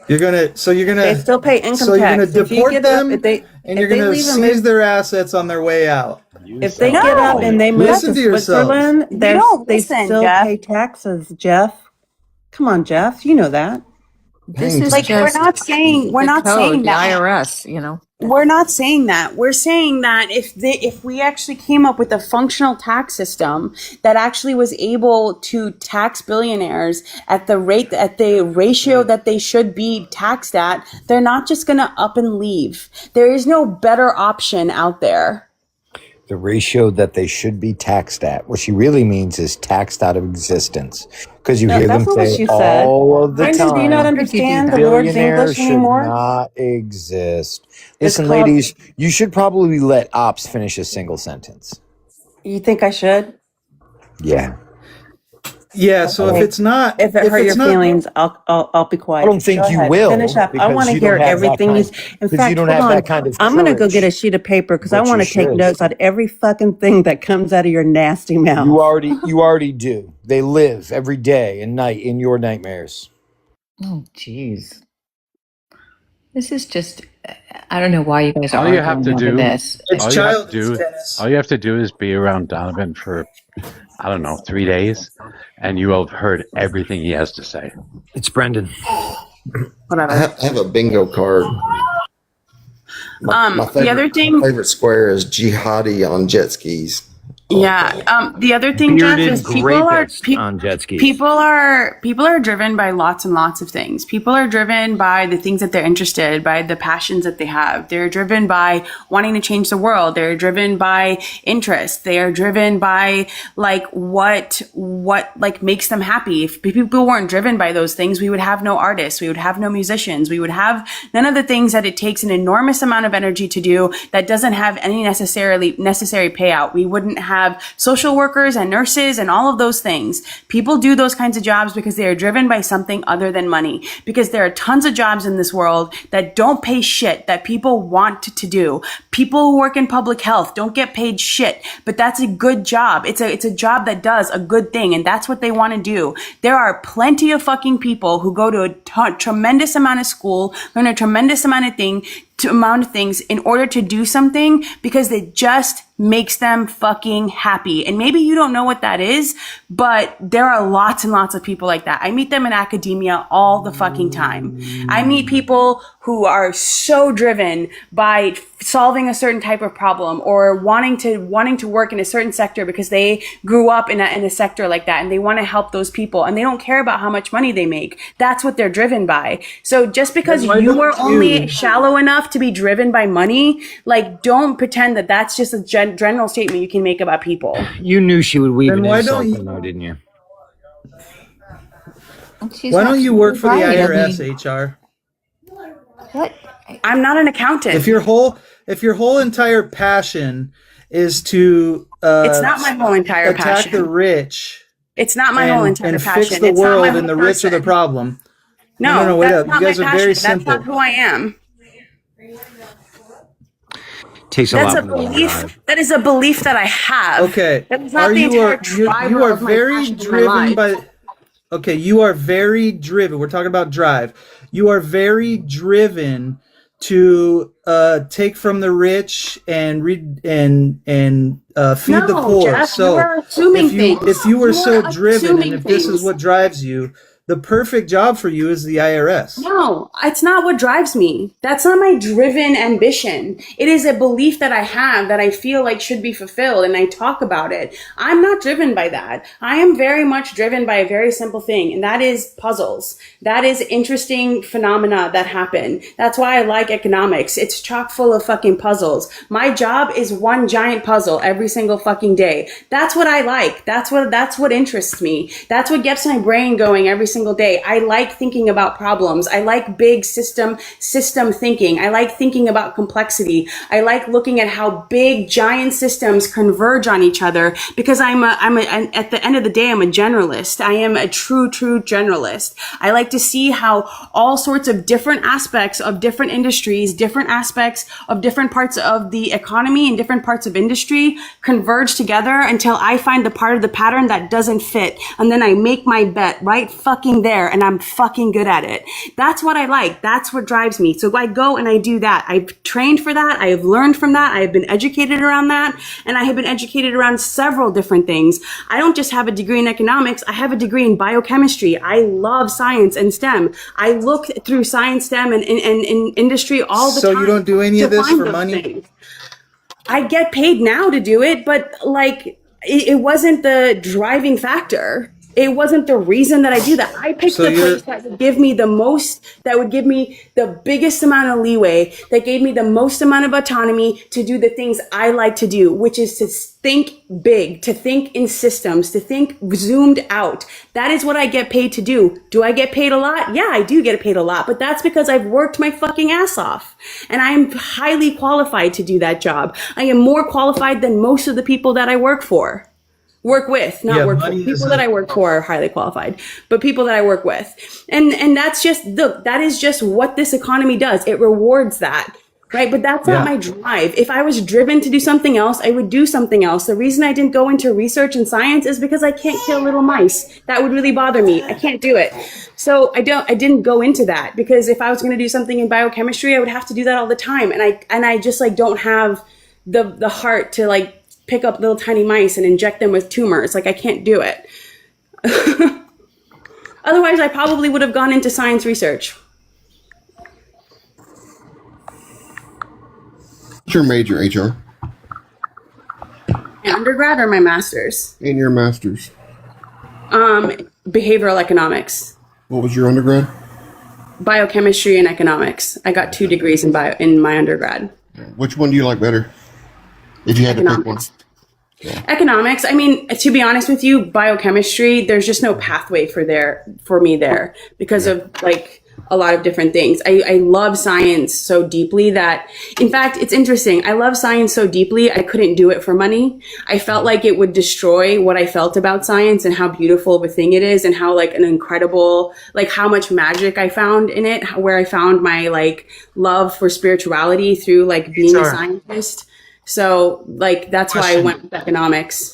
You're gonna they still pay income tax. So you're gonna deport them, and you're gonna seize their assets on their way out. If they get up and they move to Switzerland, they still pay taxes, Jeff. Come on, Jeff. You know that. This is like we're not saying that. The IRS, We're not saying that. We're saying that if we actually came up with a functional tax system that actually was able to tax billionaires at the ratio that they should be taxed at, they're not just going to up and leave. There is no better option out there. The ratio that they should be taxed at. What she really means is taxed out of existence. Because you hear them say all of the time, do you not understand the Lord's English anymore? Should not exist. Listen, ladies, you should probably let Ops finish a single sentence. You think I should? Yeah. Yeah, so if it's not... If it hurt your feelings, I'll be quiet. I don't think you will. Finish up. I want to hear everything. In fact, you don't have that kind of I'm going to go get a sheet of paper because I want to take notes on every fucking thing that comes out of your nasty mouth. You already do. They live every day and night in your nightmares. Oh, geez. This is just, I don't know why you guys are All you have to arguing over do, this. all you have to do is be around Donovan for, I don't know, 3 days, and you will have heard everything he has to say. It's Brendan. Whatever. I have a bingo card. My The other thing, favorite square is jihadi on jet skis. yeah. The other thing, Jeff, Bearded is people are on jet skis. people are driven by lots and lots of things. People are driven by the things that they're interested by, the passions that they have. They're driven by wanting to change the world. They're driven by interest. They are driven by like what like makes them happy. If people weren't driven by those things, we would have no artists. We would have no musicians. We would have none of the things that it takes an enormous amount of energy to do that doesn't have any necessary payout. We wouldn't have social workers and nurses and all of those things. People do those kinds of jobs because they are driven by something other than money. Because there are tons of jobs in this world that don't pay shit that people want to do. People who work in public health don't get paid shit, but that's a good job. It's a job that does a good thing, and that's what they want to do. There are plenty of fucking people who go to a tremendous amount of school, learn a tremendous amount of things in order to do something because it just makes them fucking happy. And maybe you don't know what that is, but there are lots and lots of people like that. I meet them in academia all the fucking time. I meet people who are so driven by solving a certain type of problem or wanting to work in a certain sector because they grew up in a sector like that and they want to help those people and they don't care about how much money they make. That's what they're driven by. So just because you are only shallow enough to be driven by money, like don't pretend that that's just a general statement you can make about people. You knew she would weave Then an why insult don't you- in there, didn't you? Why don't you work for the IRS, HR? What? I'm not an accountant. If your whole entire passion is to it's not my whole entire attack passion. the rich. It's not my whole entire and passion. fix the It's not my world, whole and the rich are the person. problem. No, wait that's up. not You guys my are very passion. That's simple. not who I am. Takes a That's lot a more than belief. that. That is a belief that I have. Okay. That is not the entire driver you are of my very passion in my driven life. by. Okay, you are very driven. We're talking about drive. You are very driven to take from the rich and feed the poor. Jeff, So you are assuming things. if you were You so are driven, assuming and if this is things. what drives you, the perfect job for you is the IRS. No, it's not what drives me. That's not my driven ambition. It is a belief that I have that I feel like should be fulfilled, and I talk about it. I'm not driven by that. I am very much driven by a very simple thing, and that is puzzles. That is interesting phenomena that happen. That's why I like economics. It's chock full of fucking puzzles. My job is one giant puzzle every single fucking day. That's what I like. That's what interests me. That's what gets my brain going every single day. I like thinking about problems. I like big system thinking. I like thinking about complexity. I like looking at how big giant systems converge on each other because at the end of the day, I'm a generalist. I am a true generalist. I like to see how all sorts of different aspects of different industries, different aspects of different parts of the economy and different parts of industry converge together until I find the part of the pattern that doesn't fit. And then I make my bet right fucking there and I'm fucking good at it. That's what I like. That's what drives me. So I go and I do that. I've trained for that. I have learned from that. I have been educated around that. And I have been educated around several different things. I don't just have a degree in economics. I have a degree in biochemistry. I love science and STEM. I look through science, STEM, and industry all the time. So you don't do any of this for money? Things. I get paid now to do it, but like it wasn't the driving factor. It wasn't the reason that I do that. I picked the place that would give me the most, that would give me the biggest amount of leeway, that gave me the most amount of autonomy to do the things I like to do, which is to think big, to think in systems, to think zoomed out. That is what I get paid to do. Do I get paid a lot? Yeah, I do get paid a lot, but that's because I've worked my fucking ass off. And I am highly qualified to do that job. I am more qualified than most of the people that I work with, people that I work for are highly qualified, but people that I work with. And that's just, look, that is just what this economy does. It rewards that. Right, but that's not my drive. If I was driven to do something else, I would do something else. The reason I didn't go into research and science is because I can't kill little mice. That would really bother me. I can't do it. So I didn't go into that, because if I was going to do something in biochemistry, I would have to do that all the time. And I just like don't have the heart to like pick up little tiny mice and inject them with tumors. Like I can't do it. Otherwise, I probably would have gone into science research. What's your major, HR? My undergrad or my master's? In your master's. Behavioral economics. What was your undergrad? Biochemistry and economics. I got 2 degrees in my undergrad. Which one do you like better? If you had to pick one. Economics. I mean, to be honest with you, biochemistry, there's just no pathway for me there because of like a lot of different things. I love science so deeply that, in fact, it's interesting. I love science so deeply, I couldn't do it for money. I felt like it would destroy what I felt about science and how beautiful of a thing it is and how like an incredible, like how much magic I found in it, where I found my like love for spirituality through like being a scientist. So like, that's why I went with economics.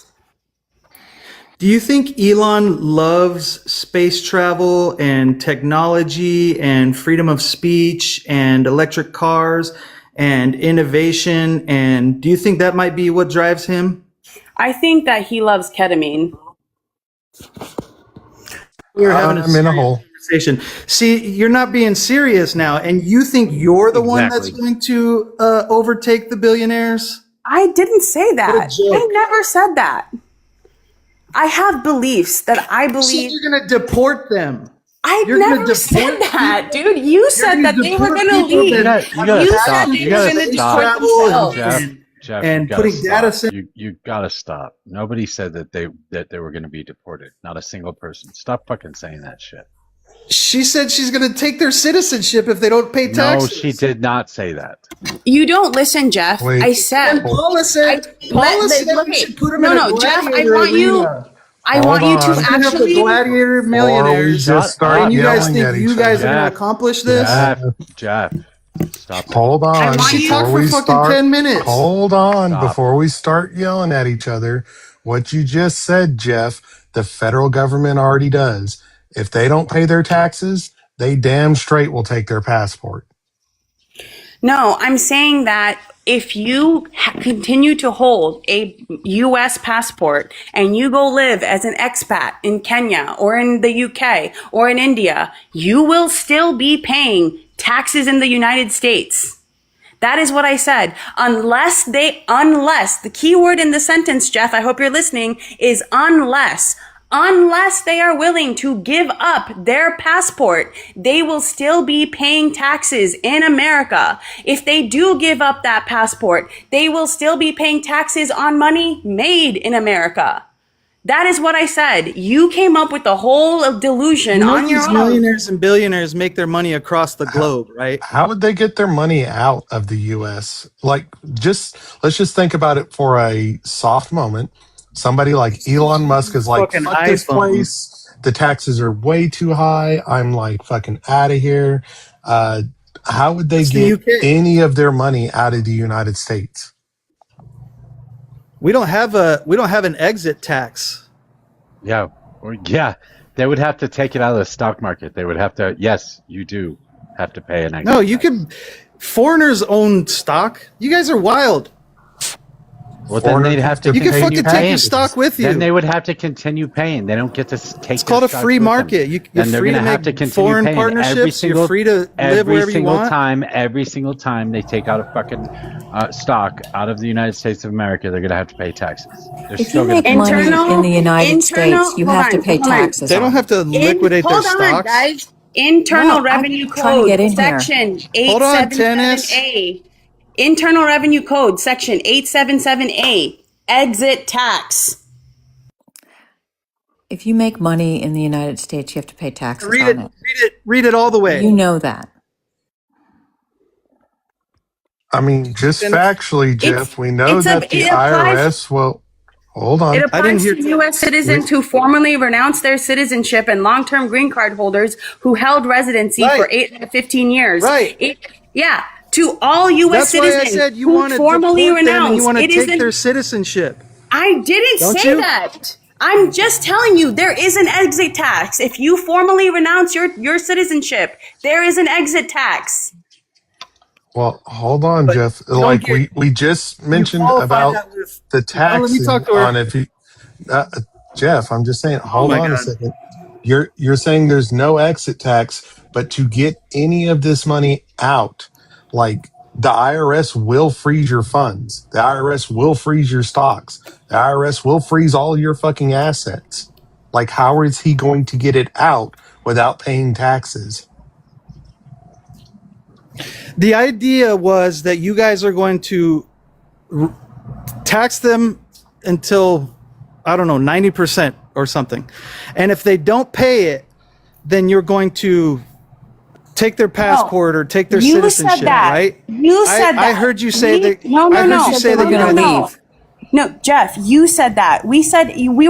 Do you think Elon loves space travel and technology and freedom of speech and electric cars and innovation? And do you think that might be what drives him? I think that he loves ketamine. We're having I'm in a hole. Conversation. See, you're not being serious now, and you think you're the one that's going to overtake the billionaires? I didn't say that. I never said that. I have beliefs that I believe. So you're going to deport them. I never said that, dude. You said that they were going to leave. You gotta stop. You gotta stop. Jeff, and putting data centers. You gotta stop. Nobody said that they were going to be deported. Not a single person. Stop fucking saying that shit. She said she's going to take their citizenship if they don't pay taxes. No, she did not say that. You don't listen, Jeff. Wait. I said. And Paula said we should put them in a Jeff, gladiator arena. I want you to actually. Gladiator millionaires. Just start and you guys yelling think at you each guys other. are going to accomplish this? Jeff, stop. Hold on. She talked for fucking start, 10 minutes. Hold on. Before we start yelling at each other, what you just said, Jeff, the federal government already does. If they don't pay their taxes, they damn straight will take their passport. No, I'm saying that if you continue to hold a U.S. passport and you go live as an expat in Kenya or in the UK or in India, you will still be paying taxes in the United States. That is what I said. Unless the key word in the sentence, Jeff, I hope you're listening, is unless they are willing to give up their passport, they will still be paying taxes in America. If they do give up that passport, they will still be paying taxes on money made in America. That is what I said. You came up with the whole delusion on your own. Millionaires and billionaires make their money across the globe, right? How would they get their money out of the U.S.? Like, let's just think about it for a soft moment. Somebody like Elon Musk is like, fuck this place. The taxes are way too high. I'm like fucking out of here. How would they get any of their money out of the United States? We don't have an exit tax. Yeah. They would have to take it out of the stock market. They would have to. Yes, you do have to pay an exit. No, you could. Foreigners own stock. You guys are wild. Well, then they'd have to. You can fucking take your stock with you. Then they would have to continue paying. They don't get to take. It's called a free market. You're free to make foreign partnerships. You're free to live wherever you want. Every single time they take out a fucking stock out of the United States of America, they're going to have to pay taxes. If you make money in the United States, you have to pay taxes. They don't have to liquidate their stocks. Hold on, guys. Internal Revenue Code, Section 877A. Internal Revenue Code, Section 877A, exit tax. If you make money in the United States, you have to pay taxes on it. Read it all the way. You know that. I mean, just factually, Jeff, we know that the IRS will. Hold on. It applies to U.S. citizens who formerly renounced their citizenship and long-term green card holders who held residency for 8 to 15 years. Right. to all U.S. That's why citizens I said you who want to formally deport them and you renounce. want to It take isn't. their citizenship. I didn't Don't say you? that. I'm just telling you there is an exit tax. If you formally renounce your citizenship, there is an exit tax. Well, hold on, But Jeff. you don't Like get we just you mentioned qualify about that with. the Oh, let me taxing talk to on her. if you Jeff, I'm just saying, Oh hold my on a God. second. You're saying there's no exit tax, but to get any of this money out, like the IRS will freeze your funds. The IRS will freeze your stocks. The IRS will freeze all your fucking assets. Like, how is he going to get it out without paying taxes? The idea was that you guys are going to tax them until, I don't know, 90% or something. And if they don't pay it, then you're going to take their passport or take their You citizenship, said that. right? You said that. I heard you say that. No, I heard no. you say No, that you're no, going to no. leave. No, Jeff, you said that. We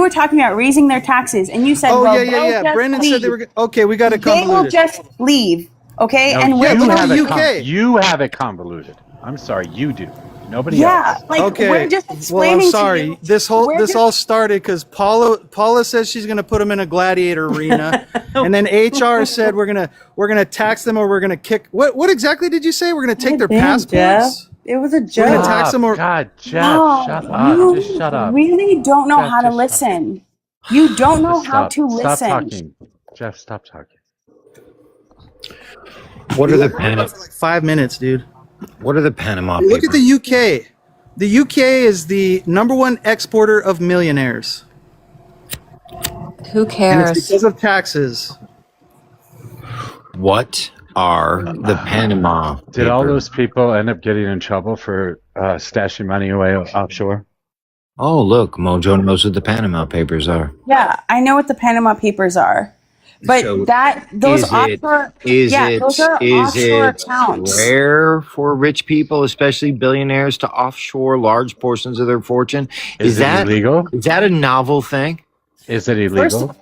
were talking about raising their taxes, and you said, Oh, well, yeah. they'll just Brendan leave. said they were. Okay, we got it They will convoluted. just leave. Okay, No, and we're you have telling it. you. You have it convoluted. I'm sorry, you do. Nobody Yeah, else. like Okay. we're just Well, I'm explaining to sorry. you. This all started because Paula says she's going to put them in a gladiator arena, and then HR said we're gonna tax them or we're gonna kick. What exactly did you say? We're gonna take their passports. Jeff. It was a We're gonna joke. tax them or God, Jeff, Wow, shut up. Just you shut up. really don't know Jeff, how to just shut up. listen. You don't know Just how stop. to Stop listen. talking. Jeff, stop talking. What are the for like 5 minutes, dude. What are the Panama Look Papers? at the UK. The UK is the #1 exporter of millionaires, Who and it's cares? because of taxes. What are the Panama Did all Papers? those people end up getting in trouble for stashing money away offshore? Oh, look, Mojo knows what the Panama Papers are. Yeah, I know what the Panama Papers are, but So those is offshore, those it are offshore accounts. rare for rich people, especially billionaires, to offshore large portions of their fortune? Is it illegal? Is that a novel thing? Is it illegal?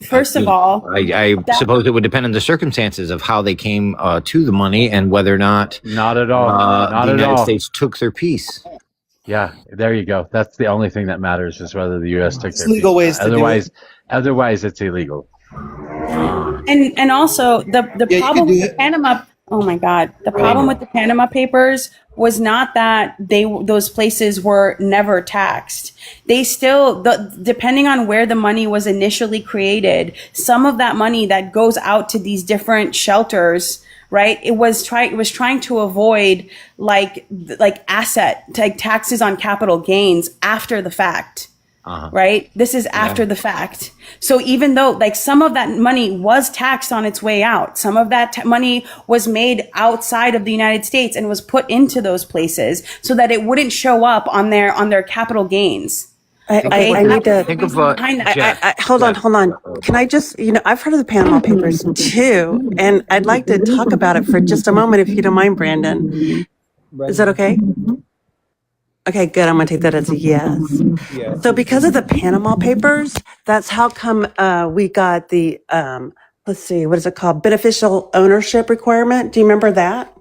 First of all, I suppose it would depend on the circumstances of how they came to the money and whether or not Not at all. Not the at United all. States took their piece. Yeah, there you go. That's the only thing that matters is whether the U.S. took their legal piece. ways to do it. Otherwise, it's illegal. and also the Yeah, you problem could do with the it. Panama. Oh my God, the problem with the Panama Papers was not that those places were never taxed. They still, depending on where the money was initially created, some of that money that goes out to these different shelters, right? It was trying to avoid like taxes on capital gains after the fact. Right? This is after the fact. So even though like some of that money was taxed on its way out, some of that money was made outside of the United States and was put into those places so that it wouldn't show up on their capital gains. I need to think of Jeff. hold on. Can I just, I've heard of the Panama Papers too, and I'd like to talk about it for just a moment, if you don't mind, Brandon. Is that okay? Okay, good. I'm going to take that as a yes. So because of the Panama Papers, that's how come we got the, let's see, what is it called? Beneficial ownership requirement. Do you remember that?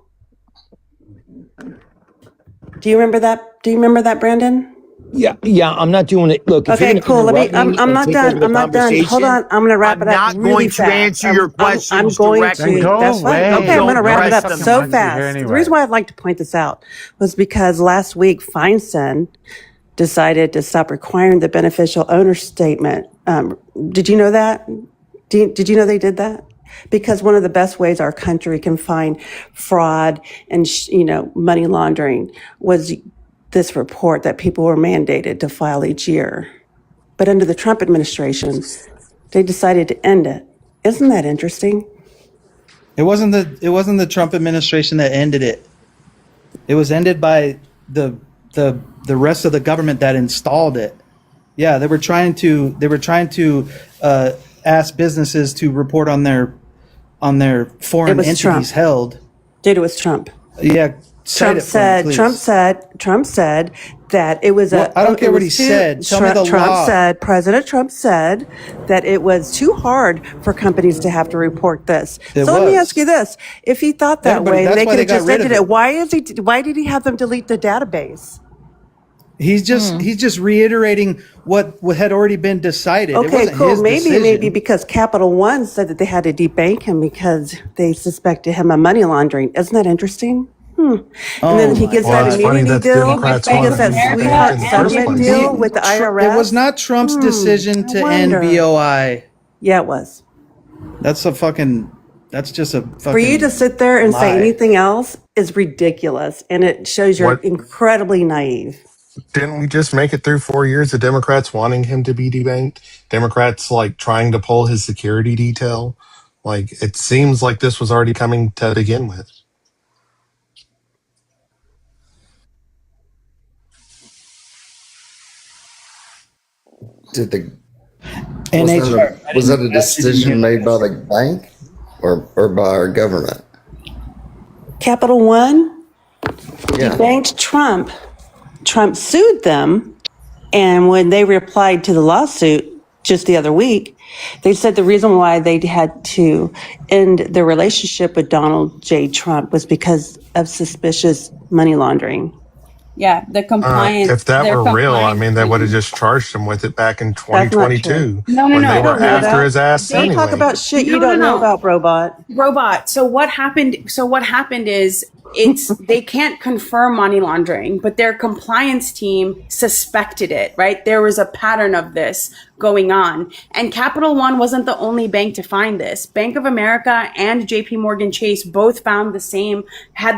Do you remember that, Brandon? Yeah, I'm not doing it. Look, if Okay, you're cool. gonna interrupt me I'm and not take done. over the I'm not done. Hold conversation, on. I'm going to wrap it up I'm not really going to fast. answer your questions I'm going directly. to. That's fine. Okay, I'm going to wrap it up so fast. The reason why I'd like to point this out was because last week Feinstein decided to stop requiring the beneficial owner statement. Did you know that? Did you know they did that? Because one of the best ways our country can find fraud and money laundering was this report that people were mandated to file each year. But under the Trump administration, they decided to end it. Isn't that interesting? It wasn't the Trump administration that ended it. It was ended by the rest of the government that installed it. Yeah, they were trying to ask businesses to report on their foreign entities Trump. held. Dude, it was Trump. Yeah, Trump said that it was I don't care what he said. Tell me the law. President Trump said that it was too hard for companies to have to report this. It so let me was. ask you this: if he thought that Everybody- way, that's they why could they have got just rid ended of it. Why did he have them delete the database? He's just reiterating what had already been decided. It Okay, wasn't cool. his decision. Maybe because Capital One said that they had to debank him because they suspected him of money laundering. Isn't that interesting? And then he gets that immunity deal. He gets that sweetheart settlement deal with the IRS. It was not Trump's decision to end BOI. Yeah, it was. That's just a fucking For you to sit there and say lie. anything else is ridiculous, and it shows you're incredibly naive. Didn't we just make it through 4 years of Democrats wanting him to be debanked? Democrats like trying to pull his security detail. Like it seems like this was already coming to begin with. Was that a decision made by the bank or by our government? Capital One debanked Trump. Trump sued them, and when they replied to the lawsuit just the other week, they said the reason why they had to end their relationship with Donald J. Trump was because of suspicious money laundering. Yeah, the compliance. If that were real, I mean, they would have just charged him with it back in 2022. No, when they were after his ass Don't anyway. talk about shit you don't know about, Robot. So what happened is they can't confirm money laundering, but their compliance team suspected it, right? There was a pattern of this going on. And Capital One wasn't the only bank to find this. Bank of America and JP Morgan Chase both had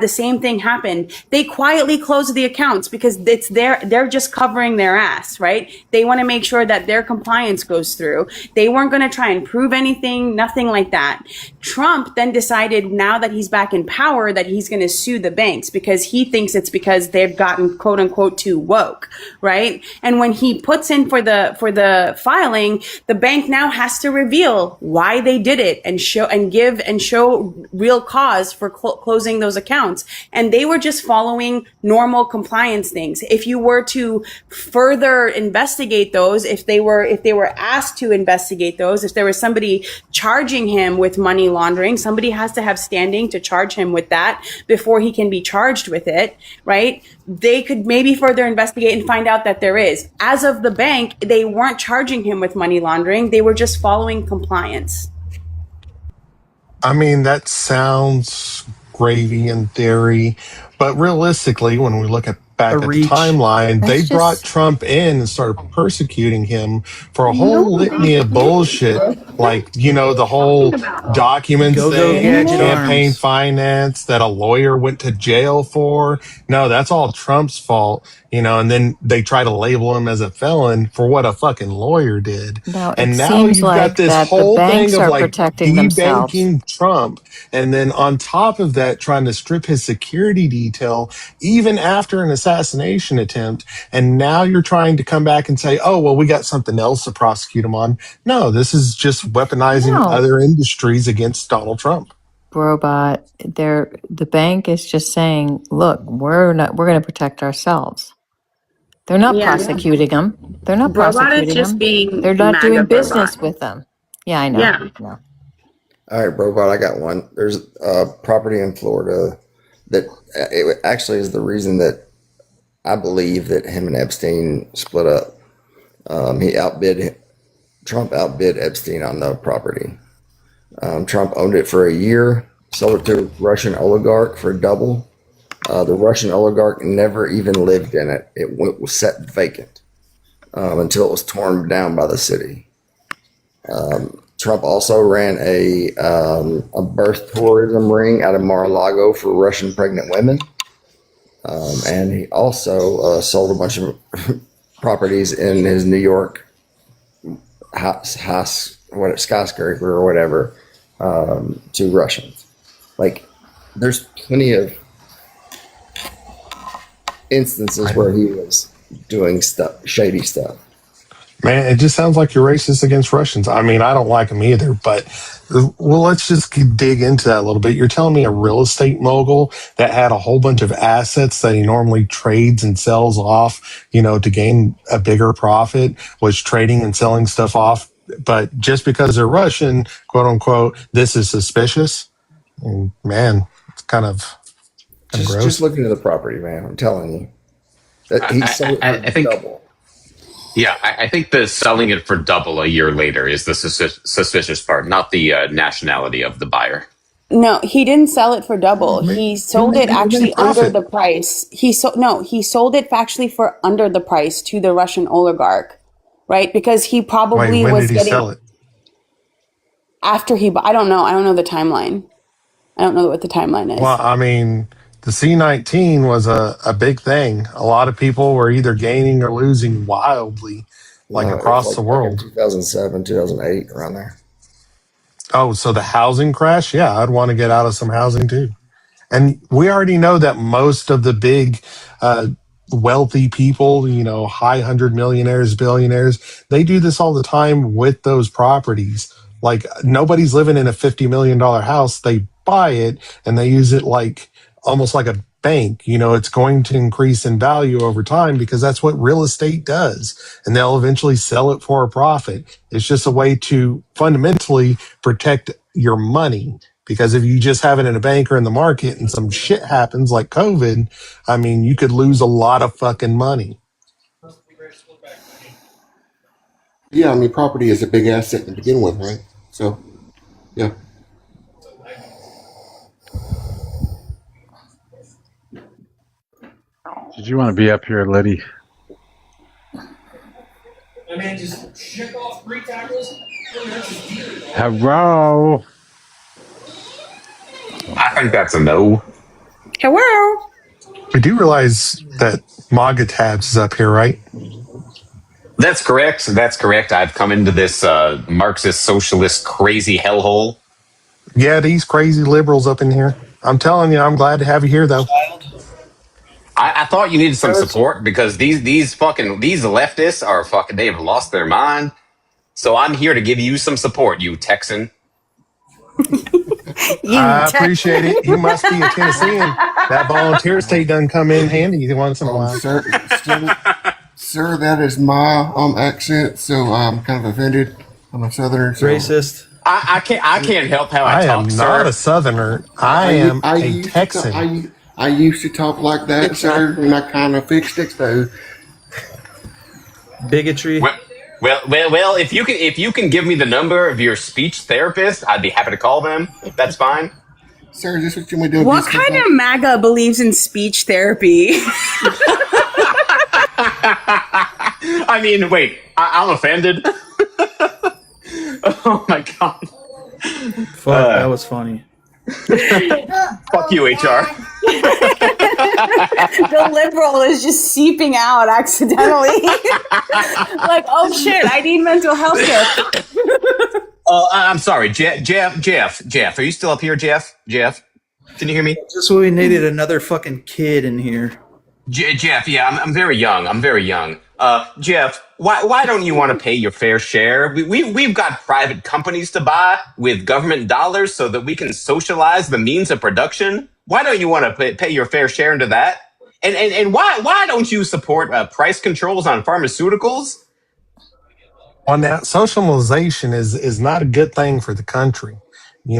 the same thing happen. They quietly closed the accounts because they're just covering their ass, right? They want to make sure that their compliance goes through. They weren't going to try and prove anything, nothing like that. Trump then decided, now that he's back in power, that he's going to sue the banks because he thinks it's because they've gotten quote unquote too woke, right? And when he puts in for the filing, the bank now has to reveal why they did it and show real cause for closing those accounts. And they were just following normal compliance things. If you were to further investigate those, if they were asked to investigate those, if there was somebody charging him with money laundering, somebody has to have standing to charge him with that before he can be charged with it, right? They could maybe further investigate and find out that there is. As of the bank, they weren't charging him with money laundering. They were just following compliance. I mean, that sounds gravy in theory, but realistically, when we look back at the timeline, they brought Trump in and started persecuting him for a whole litany of bullshit, like, the whole documents thing, campaign finance that a lawyer went to jail for. No, that's all Trump's fault, and then they try to label him as a felon for what a fucking lawyer did. No, and it now seems you've like got this that the whole banks thing of are like protecting themselves. debanking Trump, and then on top of that, trying to strip his security detail, even after an assassination attempt. And now you're trying to come back and say, oh, well, we got something else to prosecute him on. No, this is just weaponizing other industries against Donald Trump. Robot, the bank is just saying, look, we're going to protect ourselves. They're not prosecuting them. They're not prosecuting is just them. being They're not doing MAGA business robot. with them. Yeah, I know. Yeah. No. All right, Robot, I got one. There's a property in Florida that it actually is the reason that I believe that him and Epstein split up. Trump outbid Epstein on the property. Trump owned it for a year, sold it to a Russian oligarch for double. The Russian oligarch never even lived in it. It was set vacant until it was torn down by the city. Trump also ran a birth tourism ring out of Mar-a-Lago for Russian pregnant women. And he also sold a bunch of properties in his New York skyscraper or whatever to Russians. Like, there's plenty of instances where he was doing shady stuff. Man, it just sounds like you're racist against Russians. I mean, I don't like them either, but well, let's just dig into that a little bit. You're telling me a real estate mogul that had a whole bunch of assets that he normally trades and sells off, to gain a bigger profit, was trading and selling stuff off. But just because they're Russian, quote unquote, this is suspicious. And man, it's kind of gross. Just looking at the property, man. I'm telling you that he sold it for double. Yeah, I think the selling it for double a year later is the suspicious part, not the nationality of the buyer. No, he didn't sell it for double. He sold it actually under the price. He sold it actually for under the price to the Russian oligarch, right? Because he probably when was did he sell it? After I don't know the timeline. I don't know what the timeline is. Well, I mean, the C-19 was a big thing. A lot of people were either gaining or losing wildly, across the world. 2007, 2008, around there. Oh, so the housing crash? Yeah, I'd want to get out of some housing too. And we already know that most of the big wealthy people, high 100 millionaires, billionaires, they do this all the time with those properties. Like nobody's living in a $50 million house. They buy it and they use it almost like a bank. It's going to increase in value over time because that's what real estate does. And they'll eventually sell it for a profit. It's just a way to fundamentally protect your money. Because if you just have it in a bank or in the market and some shit happens like COVID, I mean, you could lose a lot of fucking money. Yeah, I mean, property is a big asset to begin with, right? So, yeah. Did you want to be up here, Liddy? I mean, just ship off 3 tackles. Hello. I think that's a no. Hello. I do realize that MAGA tabs is up here, right? That's correct. I've come into this Marxist socialist crazy hellhole. Yeah, these crazy liberals up in here. I'm telling you, I'm glad to have you here, though. I thought you needed some support because these leftists are fucking. They have lost their mind. So I'm here to give you some support, you Texan. I appreciate it. You must be a Tennessean. That volunteer state doesn't come in handy once in a while. Sir, that is my accent, so I'm kind of offended. I'm a Southerner. So. Racist. I can't help how I talk, sir. I am not a Southerner. I am a Texan. I used to talk like that, sir, and I kind of fixed it, though. Bigotry. Well. If you can give me the number of your speech therapist, I'd be happy to call them. That's fine. Sir, is this what you want to do? What kind of MAGA believes in speech therapy? I mean, wait, I'm offended. Oh my god. Fuck, that was funny. Fuck you, HR. The liberal is just seeping out accidentally. Like, oh shit, I need mental health care. I'm sorry, Jeff. Are you still up here, Jeff? Can you hear me? Just we needed another fucking kid in here. Jeff, yeah, I'm very young. Jeff, why don't you want to pay your fair share? We've got private companies to buy with government dollars so that we can socialize the means of production. Why don't you want to pay your fair share into that? And why don't you support price controls on pharmaceuticals? On that, socialization is not a good thing for the country. We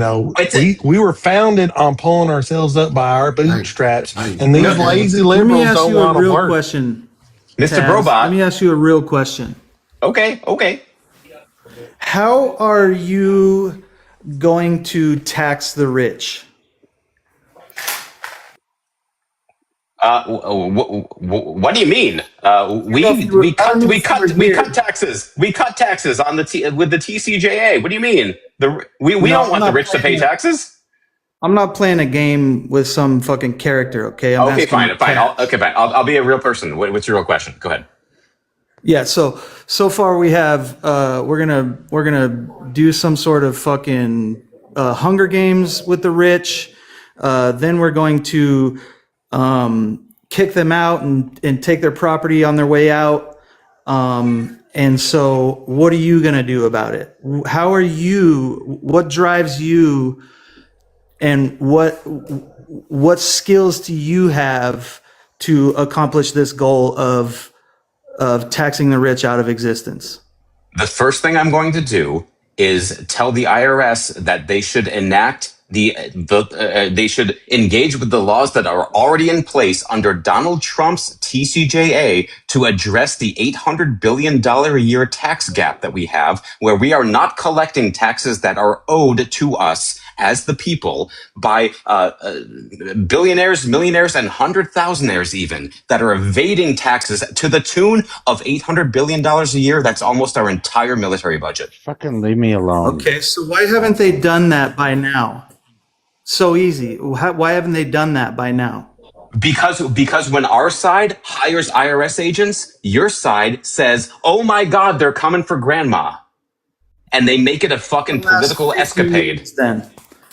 were founded on pulling ourselves up by our bootstraps, and these lazy liberals don't want to work. Question, Mr. Taz, Brobot. let me ask you a real question. Okay. How are you going to tax the rich? What do you mean? We cut taxes. We cut taxes on with the TCJA. What do you mean? We don't want the rich to pay taxes. I'm not playing a game with some fucking character. Okay. Okay, fine. I'll be a real person. What's your real question? Go ahead. Yeah. So far we have we're gonna do some sort of fucking Hunger Games with the rich. Then we're going to kick them out and take their property on their way out. And so what are you going to do about it? What drives you, and what skills do you have to accomplish this goal of taxing the rich out of existence? The first thing I'm going to do is tell the IRS that they should enact they should engage with the laws that are already in place under Donald Trump's TCJA to address the $800 billion a year tax gap that we have, where we are not collecting taxes that are owed to us as the people by billionaires, millionaires, and 100,000aires even that are evading taxes to the tune of $800 billion a year. That's almost our entire military budget. Fucking leave me alone. Okay, so why haven't they done that by now? So easy. Why haven't they done that by now? Because when our side hires IRS agents, your side says, "Oh my God, they're coming for grandma," and they make it a fucking political escapade. Then,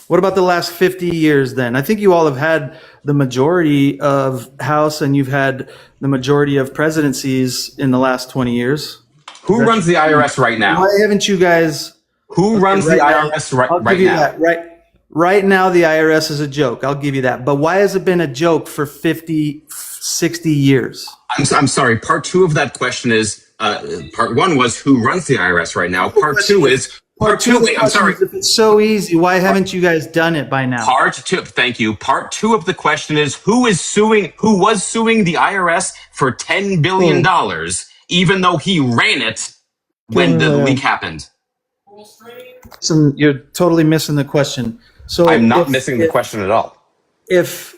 what about the last 50 years? Then I think you all have had the majority of House, and you've had the majority of presidencies in the last 20 years. Who runs the IRS right now? Why haven't you guys? Who runs the IRS right now? Right now, the IRS is a joke. I'll give you that. But why has it been a joke for 50, 60 years? I'm sorry. Part two of that question is, part one was who runs the IRS right now. Part two is, I'm sorry. If it's so easy, why haven't you guys done it by now? Thank you. Part two of the question is who was suing the IRS for $10 billion, even though he ran it when the leak happened? So you're totally missing the question. So I'm not missing the question at all. If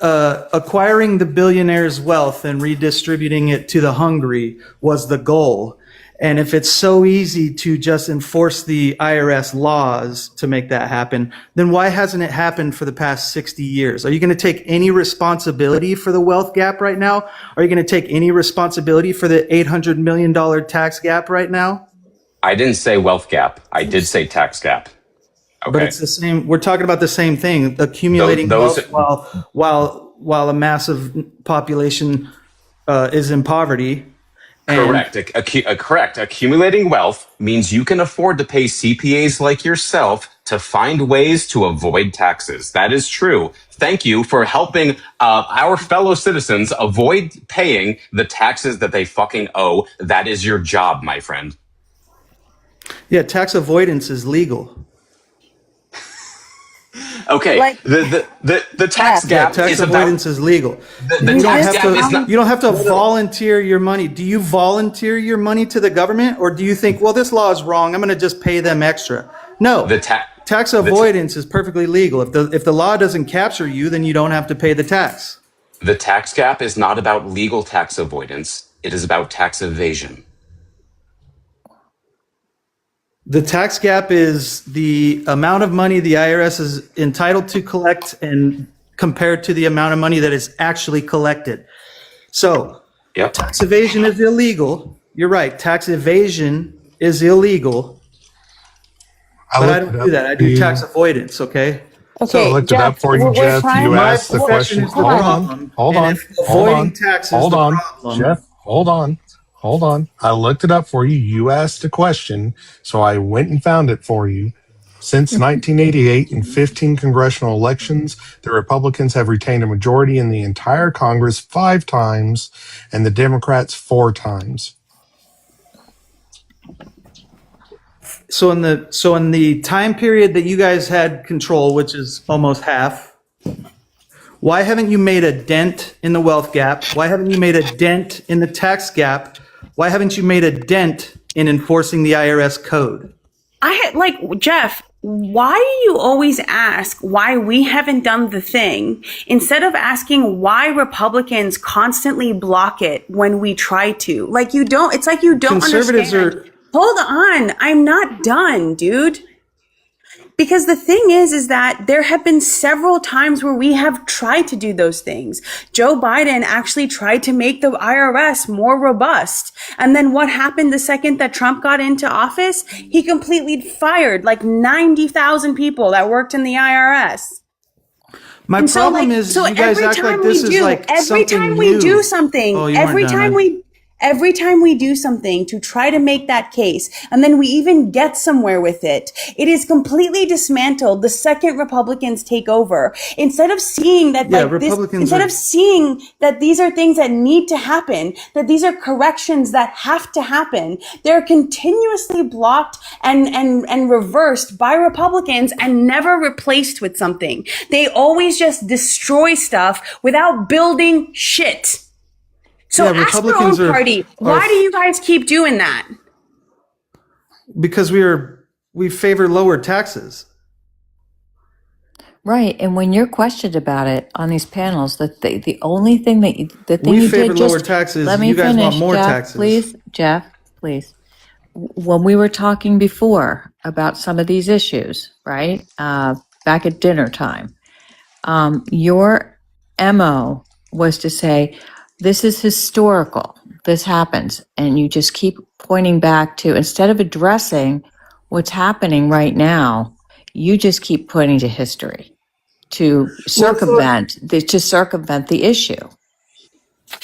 acquiring the billionaire's wealth and redistributing it to the hungry was the goal, and if it's so easy to just enforce the IRS laws to make that happen, then why hasn't it happened for the past 60 years? Are you going to take any responsibility for the wealth gap right now? Are you going to take any responsibility for the $800 million tax gap right now? I didn't say wealth gap. I did say tax gap. Okay. But it's the same. We're talking about the same thing: accumulating wealth while a massive population is in poverty. Correct. Correct. Accumulating wealth means you can afford to pay CPAs like yourself to find ways to avoid taxes. That is true. Thank you for helping our fellow citizens avoid paying the taxes that they fucking owe. That is your job, my friend. Yeah, tax avoidance is legal. Okay, Like- the tax gap tax is avoidance is legal. The tax gap is not. You don't have to volunteer your money. Do you volunteer your money to the government, or do you think, well, this law is wrong, I'm going to just pay them extra? No. Tax avoidance is perfectly legal. If the law doesn't capture you, then you don't have to pay the tax. The tax gap is not about legal tax avoidance. It is about tax evasion. The tax gap is the amount of money the IRS is entitled to collect and compared to the amount of money that is actually collected. So, tax evasion is illegal. You're right. Tax evasion is illegal. But I don't do that. I do tax avoidance, okay? Okay, so I looked it up for you, Jeff. You asked the question. Hold on. Jeff, hold on. I looked it up for you. You asked a question, so I went and found it for you. Since 1988, in 15 congressional elections, the Republicans have retained a majority in the entire Congress 5 times, and the Democrats 4 times. So in the time period that you guys had control, which is almost half, why haven't you made a dent in the wealth gap? Why haven't you made a dent in the tax gap? Why haven't you made a dent in enforcing the IRS code? Jeff, why do you always ask why we haven't done the thing instead of asking why Republicans constantly block it when we try to? It's like you don't understand. Hold on. I'm not done, dude. Because the thing is that there have been several times where we have tried to do those things. Joe Biden actually tried to make the IRS more robust. And then what happened the second that Trump got into office? He completely fired like 90,000 people that worked in the IRS. My problem is you guys act like this is like something new. Every time we do something, Every time we do something to try to make that case, and then we even get somewhere with it, it is completely dismantled the second Republicans take over. Instead of seeing that, instead of seeing that these are things that need to happen, that these are corrections that have to happen, they're continuously blocked and reversed by Republicans and never replaced with something. They always just destroy stuff without building shit. So ask your own party, why do you guys keep doing that? Because we favor lower taxes. Right, and when you're questioned about it on these panels, the only thing that We you favor did lower taxes. let me You guys finish, want more Jeff, taxes. please, Jeff, please. When we were talking before about some of these issues, right, back at dinner time, your MO was to say, this is historical, this happens, and you just keep pointing back to, instead of addressing what's happening right now, you just keep pointing to history to circumvent the issue.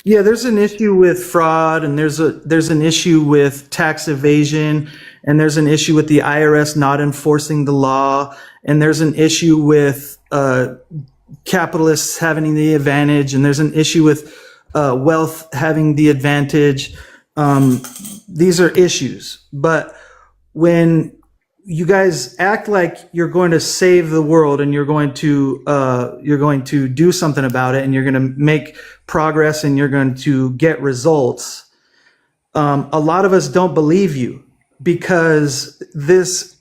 Yeah, there's an issue with fraud, and there's an issue with tax evasion, and there's an issue with the IRS not enforcing the law, and there's an issue with capitalists having the advantage, and there's an issue with wealth having the advantage. These are issues, but when you guys act like you're going to save the world and you're going to do something about it, and you're going to make progress and you're going to get results, a lot of us don't believe you, because this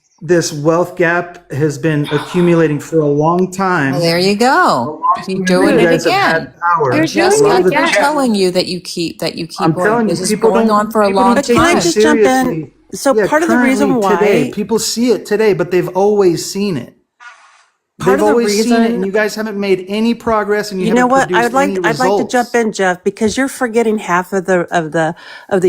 wealth gap has been accumulating for a long time. Well, there you go. You're doing it again. You're telling you that you keep I'm going. telling you, This is going on for a long But can I time. just jump in? So part of the reason why today, people see it today, but they've always seen it. Part They've of the always seen it, reason- and you guys haven't made any progress, and you know haven't what? produced any I'd like to results. jump in, Jeff, because you're forgetting half of the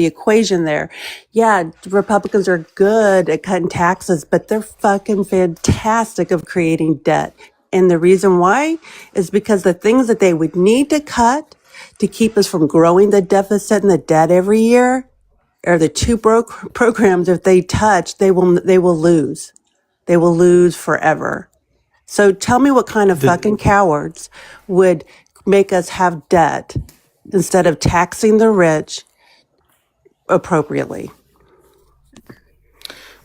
equation there. Yeah, Republicans are good at cutting taxes, but they're fucking fantastic of creating debt. And the reason why is because the things that they would need to cut to keep us from growing the deficit and the debt every year are the two programs. If they touch, they will lose. They will lose forever. So tell me what kind of fucking cowards would make us have debt instead of taxing the rich appropriately.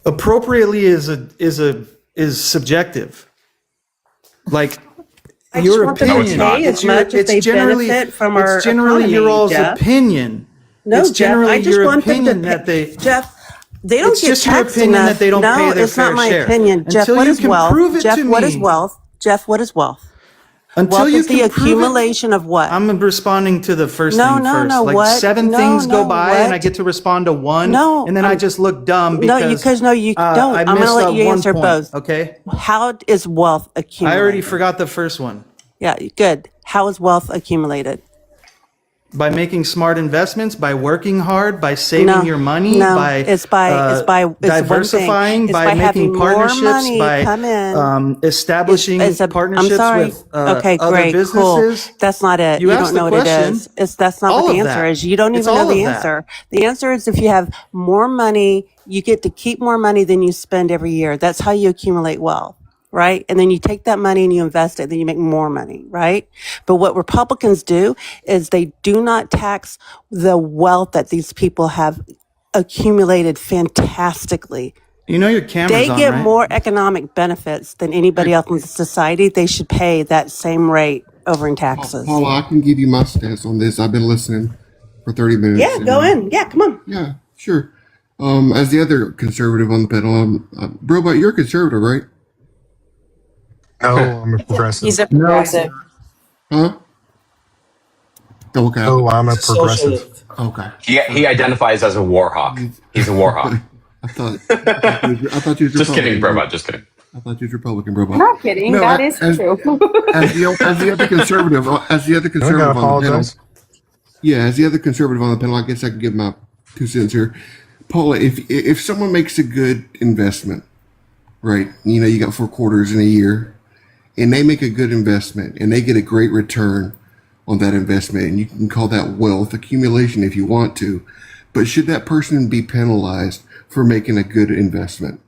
Appropriately is subjective. Like I your just want them to opinion. pay as much as they benefit from our It's generally economy, your all's Jeff. opinion. No, it's Jeff, generally I just your want them to opinion pay. that they. Jeff, they don't It's get just your taxed opinion enough. that they don't No, pay their it's not fair my share. opinion. Jeff, Until what you is can wealth? prove it Jeff, to what is me. wealth? Jeff, what is wealth? Until Wealth you is the can prove it. accumulation of what? I'm responding to the first No, thing no, first. no, Like what? 7 No, things go no, by, what? and I get to respond to one, No, and then I just look dumb because you don't. I I'm going to missed let you one answer point, both. Okay, How is wealth I accumulated? already forgot the first one. Yeah, good. How is wealth accumulated? By making smart investments, by working hard, by saving your money, by it's diversifying, It's by by making having more partnerships, money by come in. establishing I'm partnerships sorry. with Okay, other great, businesses. cool. That's not it. You You asked don't know the what it question. is. That's not All what the of answer that. is. You don't It's even know all the of that. answer. The answer is if you have more money, you get to keep more money than you spend every year. That's how you accumulate wealth. Right? And then you take that money and you invest it, then you make more money, right? But what Republicans do is they do not tax the wealth that these people have accumulated fantastically. You know your camera's They on, get right? more economic benefits than anybody else in society. They should pay that same rate over in taxes. Paula, I can give you my stats on this. I've been listening for 30 minutes. Yeah, go in. Yeah, come on. Yeah, sure. As the other conservative on the panel, Robot, you're a conservative, right? No, I'm a progressive. He's a progressive. Huh? Okay. Oh, I'm a progressive. Okay. He identifies as a war hawk. He's a war hawk. I thought you was Just kidding, Republican. Robot. Just kidding. I thought you was Republican, Robot. Not kidding. No, That is true. As the other conservative, as the other conservative on the panel. apologize. Yeah, as the other conservative on the panel, I guess I can give my 2 cents here. Paula, if someone makes a good investment, right? You know, you got 4 quarters in a year, and they make a good investment and they get a great return. on that investment, and you can call that wealth accumulation if you want to. But should that person be penalized for making a good investment?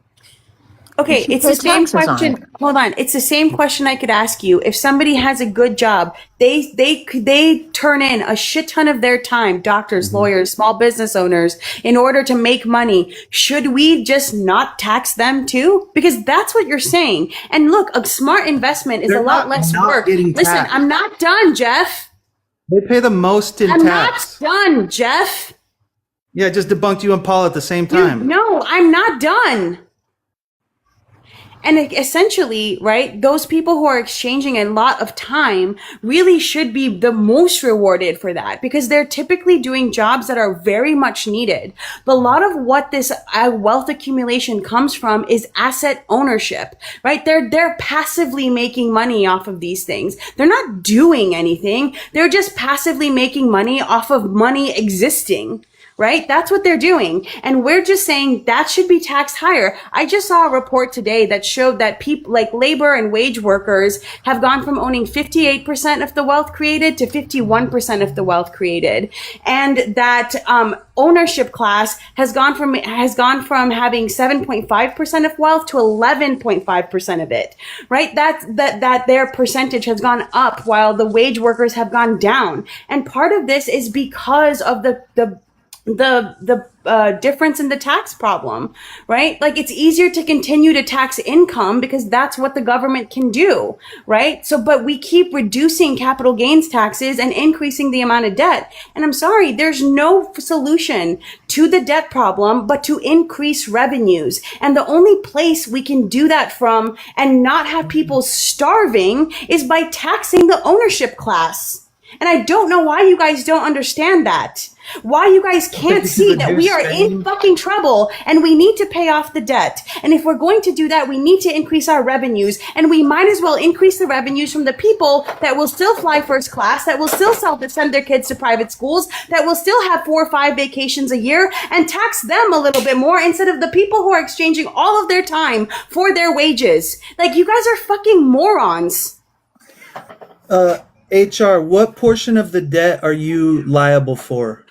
Okay, it's the same question. Hold on, it's the same question I could ask you. If somebody has a good job, they turn in a shit ton of their time, doctors, lawyers, small business owners, in order to make money. Should we just not tax them too? Because that's what you're saying. And look, a smart investment is a lot less work. Listen, I'm not done, Jeff. They pay the most in I'm tax. not done, Jeff. Yeah, I just debunked you and Paul at the same time. No, I'm not done. And essentially, right, those people who are exchanging a lot of time really should be the most rewarded for that, because they're typically doing jobs that are very much needed. But a lot of what this wealth accumulation comes from is asset ownership, right? They're passively making money off of these things. They're not doing anything. They're just passively making money off of money existing. Right? That's what they're doing. And we're just saying that should be taxed higher. I just saw a report today that showed that people like labor and wage workers have gone from owning 58% of the wealth created to 51% of the wealth created. And that, ownership class has gone from having 7.5% of wealth to 11.5% of it, right? That their percentage has gone up while the wage workers have gone down. And part of this is because of the difference in the tax problem, right? Like, it's easier to continue to tax income because that's what the government can do, right? So, but we keep reducing capital gains taxes and increasing the amount of debt. And I'm sorry, there's no solution to the debt problem but to increase revenues. And the only place we can do that from and not have people starving is by taxing the ownership class. And I don't know why you guys don't understand that. Why you guys can't see that we are in fucking trouble and we need to pay off the debt. And if we're going to do that, we need to increase our revenues. And we might as well increase the revenues from the people that will still fly first class, that will still send their kids to private schools, that will still have 4 or 5 vacations a year, and tax them a little bit more instead of the people who are exchanging all of their time for their wages. Like, you guys are fucking morons. HR, what portion of the debt are you liable for?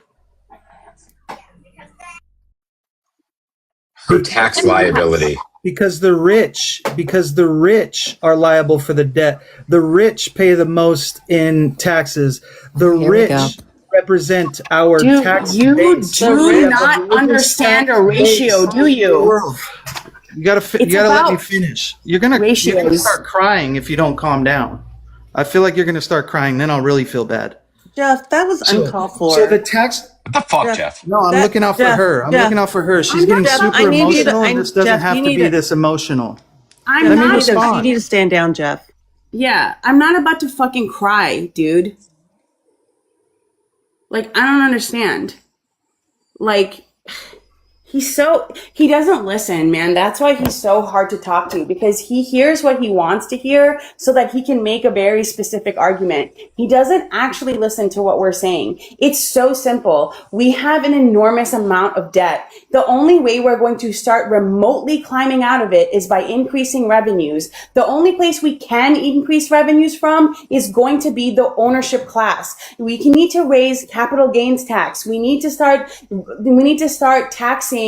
Her tax liability. Because the rich are liable for the debt. The rich pay the most in taxes. The rich represent our tax you base. do not understand a ratio, do you? You gotta let me finish. You're gonna start crying if you don't calm down. I feel like you're gonna start crying, then I'll really feel bad. Jeff, that was uncalled for. So the tax. What the fuck, Jeff? No, I'm looking out for her. I'm looking out for her. She's getting super emotional, and this doesn't have to be this emotional. I'm not. You need to stand down, Jeff. Yeah, I'm not about to fucking cry, dude. Like, I don't understand. Like, he doesn't listen, man. That's why he's so hard to talk to, because he hears what he wants to hear so that he can make a very specific argument. He doesn't actually listen to what we're saying. It's so simple. We have an enormous amount of debt. The only way we're going to start remotely climbing out of it is by increasing revenues. The only place we can increase revenues from is going to be the ownership class. We need to raise capital gains tax. We need to start taxing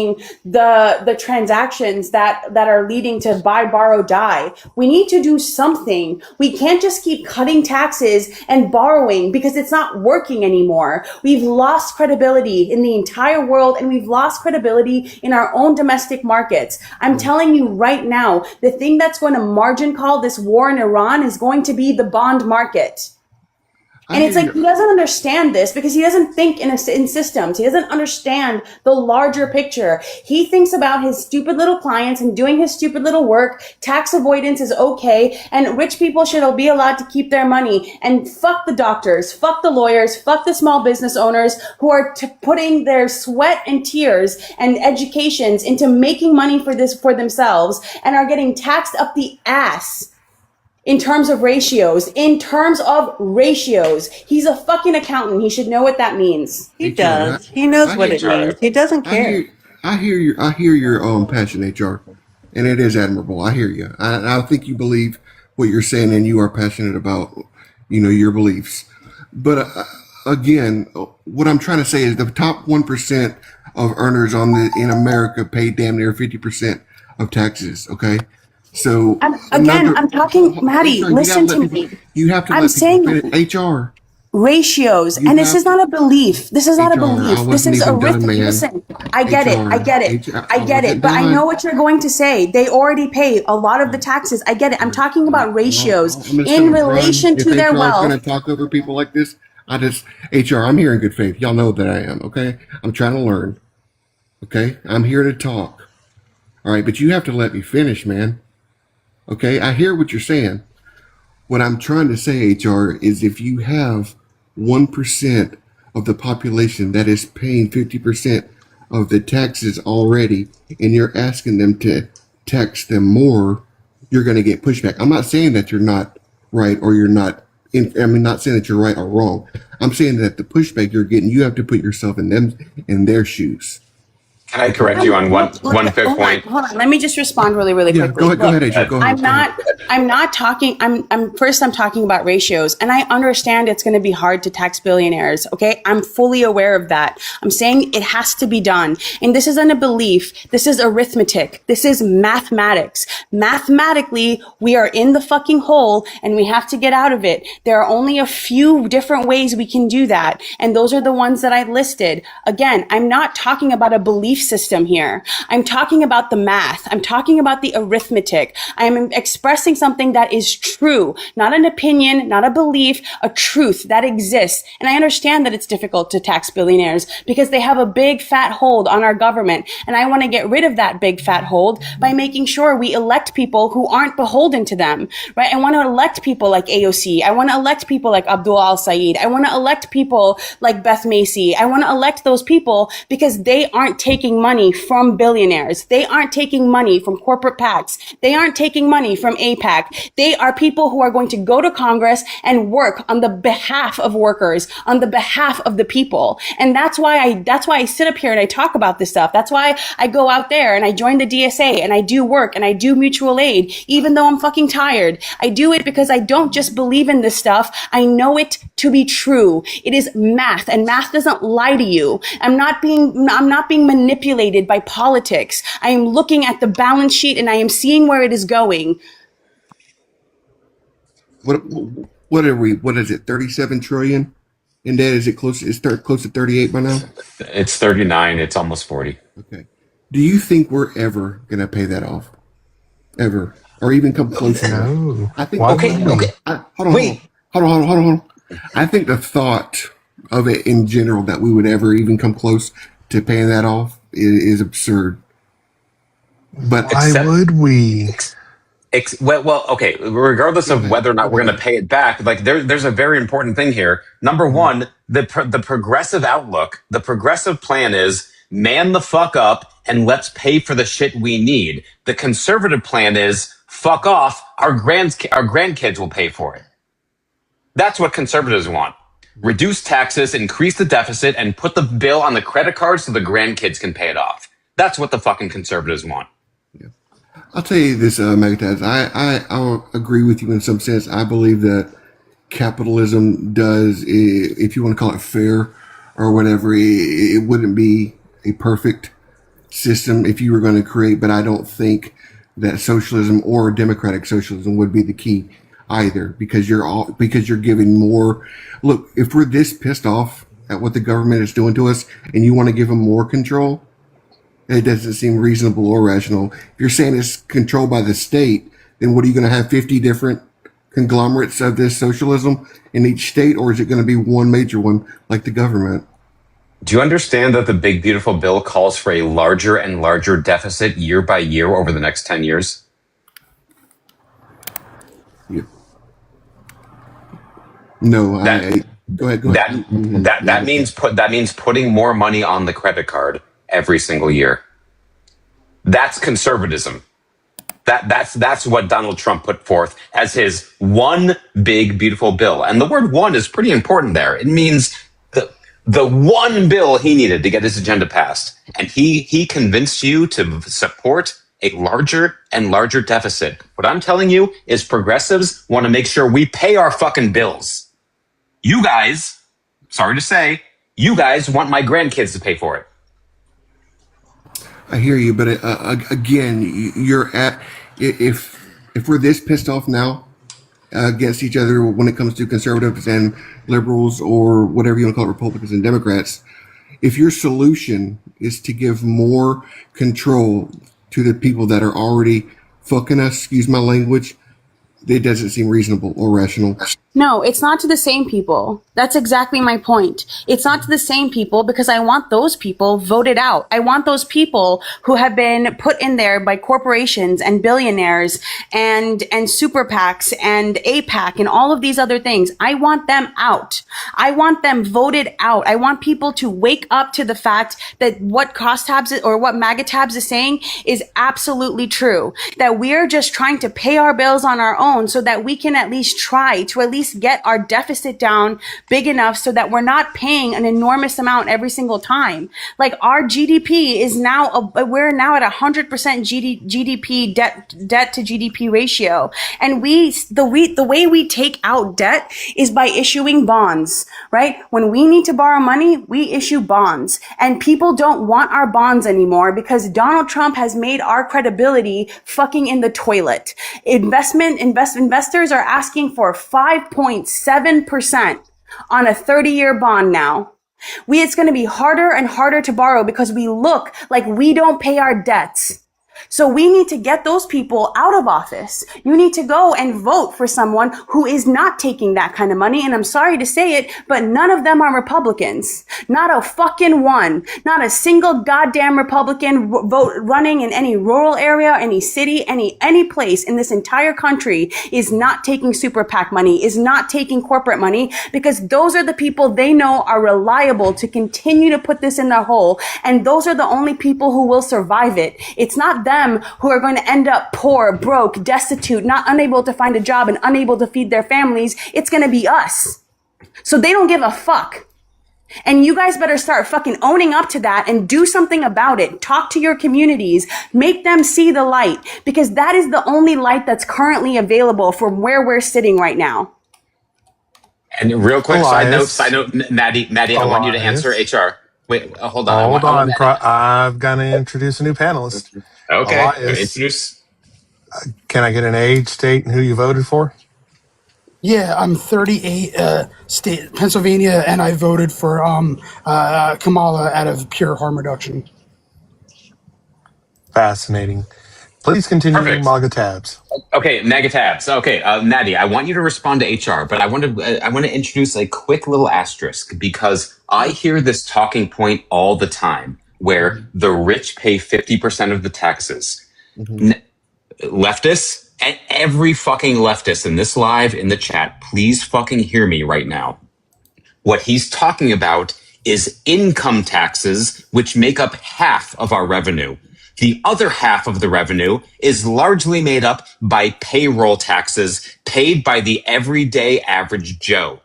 the transactions that are leading to buy, borrow, die. We need to do something. We can't just keep cutting taxes and borrowing because it's not working anymore. We've lost credibility in the entire world, and we've lost credibility in our own domestic markets. I'm telling you right now, the thing that's going to margin call this war in Iran is going to be the bond market. And it's like, he doesn't understand this because he doesn't think in systems. He doesn't understand the larger picture. He thinks about his stupid little clients and doing his stupid little work. Tax avoidance is okay. And rich people should be allowed to keep their money. And fuck the doctors, fuck the lawyers, fuck the small business owners who are putting their sweat and tears and educations into making money for themselves and are getting taxed up the ass. In terms of ratios, he's a fucking accountant. He should know what that means. He does. He knows what it means. He doesn't care. I hear your passion, HR, and it is admirable. I hear you. I think you believe what you're saying, and you are passionate about, your beliefs. But again, what I'm trying to say is the top 1% of earners in America pay damn near 50% of taxes. Okay, so I'm talking, Maddie. Listen to me. You have to I'm let saying people finish. HR ratios, and this is not a belief. This is not a belief. This is arithmetic. Listen, I get it. I get it. But I know what you're going to say. They already pay a lot of the taxes. I get it. I'm talking about ratios in relation to their wealth. Going to talk over people like this. HR. I'm here in good faith. Y'all know that I am. Okay, I'm trying to learn. Okay, I'm here to talk. All right, but you have to let me finish, man. Okay, I hear what you're saying. What I'm trying to say, HR, is if you have 1% of the population that is paying 50% of the taxes already, and you're asking them to tax them more, you're going to get pushback. I'm not saying that you're not right or you're not. Not saying that you're right or wrong. I'm saying that the pushback you're getting, you have to put yourself in their shoes. Can I correct you on one quick point? Hold on. Let me just respond really quickly. Go ahead, AJ. Go ahead. I'm not talking. I'm talking about ratios, and I understand it's going to be hard to tax billionaires. Okay, I'm fully aware of that. I'm saying it has to be done, and this isn't a belief. This is arithmetic. This is mathematics. Mathematically, we are in the fucking hole, and we have to get out of it. There are only a few different ways we can do that, and those are the ones that I listed. Again, I'm not talking about a belief system here. I'm talking about the math. I'm talking about the arithmetic. I'm expressing something that is true, not an opinion, not a belief, a truth that exists. And I understand that it's difficult to tax billionaires because they have a big fat hold on our government. And I want to get rid of that big fat hold by making sure we elect people who aren't beholden to them, right? I want to elect people like AOC. I want to elect people like Abdul Al-Sayed. I want to elect people like Beth Macy. I want to elect those people because they aren't taking money from billionaires. They aren't taking money from corporate PACs. They aren't taking money from APAC. They are people who are going to go to Congress and work on the behalf of workers, on the behalf of the people. And that's why I sit up here and I talk about this stuff. That's why I go out there and I join the DSA and I do work and I do mutual aid, even though I'm fucking tired. I do it because I don't just believe in this stuff. I know it to be true. It is math, and math doesn't lie to you. I'm not being manipulated by politics. I am looking at the balance sheet and I am seeing where it is going. What are we? What is it? 37 trillion in debt? Is it close? It's close to 38 by now. It's 39. It's almost 40. Okay. Do you think we're ever gonna pay that off? Ever, or even come close? No. I think. Okay. Hold on. I think the thought of it in general that we would ever even come close to paying that off is absurd. But why would we? Well, okay. Regardless of whether or not we're going to pay it back, like there's a very important thing here. Number one, the progressive outlook, the progressive plan is man the fuck up and let's pay for the shit we need. The conservative plan is fuck off. Our grandkids will pay for it. That's what conservatives want. Reduce taxes, increase the deficit, and put the bill on the credit card so the grandkids can pay it off. That's what the fucking conservatives want. I'll tell you this, Megataz. I agree with you in some sense. I believe that capitalism does, if you want to call it fair or whatever, it wouldn't be a perfect system if you were going to create, but I don't think that socialism or democratic socialism would be the key either, because you're giving more. Look, if we're this pissed off at what the government is doing to us and you want to give them more control, it doesn't seem reasonable or rational. If you're saying it's controlled by the state, then what are you going to have 50 different conglomerates of this socialism in each state, or is it going to be one major one like the government? Do you understand that the Big Beautiful Bill calls for a larger and larger deficit year by year over the next 10 years? Yeah. No, go ahead. That means putting more money on the credit card every single year. That's conservatism. That's what Donald Trump put forth as his one big beautiful bill. And the word one is pretty important there. It means the one bill he needed to get his agenda passed. And he convinced you to support a larger and larger deficit. What I'm telling you is progressives want to make sure we pay our fucking bills. You guys, sorry to say, you guys want my grandkids to pay for it. I hear you, but again, you're at if we're this pissed off now against each other when it comes to conservatives and liberals or whatever you want to call it, Republicans and Democrats. If your solution is to give more control to the people that are already fucking us, excuse my language, it doesn't seem reasonable or rational. No, it's not to the same people. That's exactly my point. It's not to the same people because I want those people voted out. I want those people who have been put in there by corporations and billionaires and super PACs and APAC and all of these other things. I want them out. I want them voted out. I want people to wake up to the fact that what Crosstabs or what MAGA Tabs is saying is absolutely true. That we're just trying to pay our bills on our own so that we can at least try to at least get our deficit down big enough so that we're not paying an enormous amount every single time. Like our GDP is now, we're now at 100% GDP debt to GDP ratio. And the way we take out debt is by issuing bonds, right? When we need to borrow money, we issue bonds, and people don't want our bonds anymore because Donald Trump has made our credibility fucking in the toilet. Investors are asking for 5.7% on a 30-year bond now. It's going to be harder and harder to borrow because we look like we don't pay our debts. So we need to get those people out of office. You need to go and vote for someone who is not taking that kind of money. And I'm sorry to say it, but none of them are Republicans. Not a fucking one. Not a single goddamn Republican vote running in any rural area, any city, any place in this entire country is not taking super PAC money, is not taking corporate money, because those are the people they know are reliable to continue to put this in their hole. And those are the only people who will survive it. It's not them who are going to end up poor, broke, destitute, not unable to find a job and unable to feed their families. It's going to be us. So they don't give a fuck. And you guys better start fucking owning up to that and do something about it. Talk to your communities. Make them see the light, because that is the only light that's currently available from where we're sitting right now. And real quick, side note, Maddie, I want you to answer HR. Wait, hold on. Hold on. I've got to introduce a new panelist. Okay, introduce. Can I get an age, state, and who you voted for? Yeah, I'm 38, state Pennsylvania, and I voted for Kamala out of pure harm reduction. Fascinating. Please continue. Perfect. MAGA Tabs. Okay, MAGA Tabs. Okay, Maddie, I want you to respond to HR, but I want to introduce a quick little asterisk, because I hear this talking point all the time where the rich pay 50% of the taxes. Leftists, and every fucking leftist in this live, in the chat, please fucking hear me right now. What he's talking about is income taxes, which make up half of our revenue. The other half of the revenue is largely made up by payroll taxes paid by the everyday average Joe.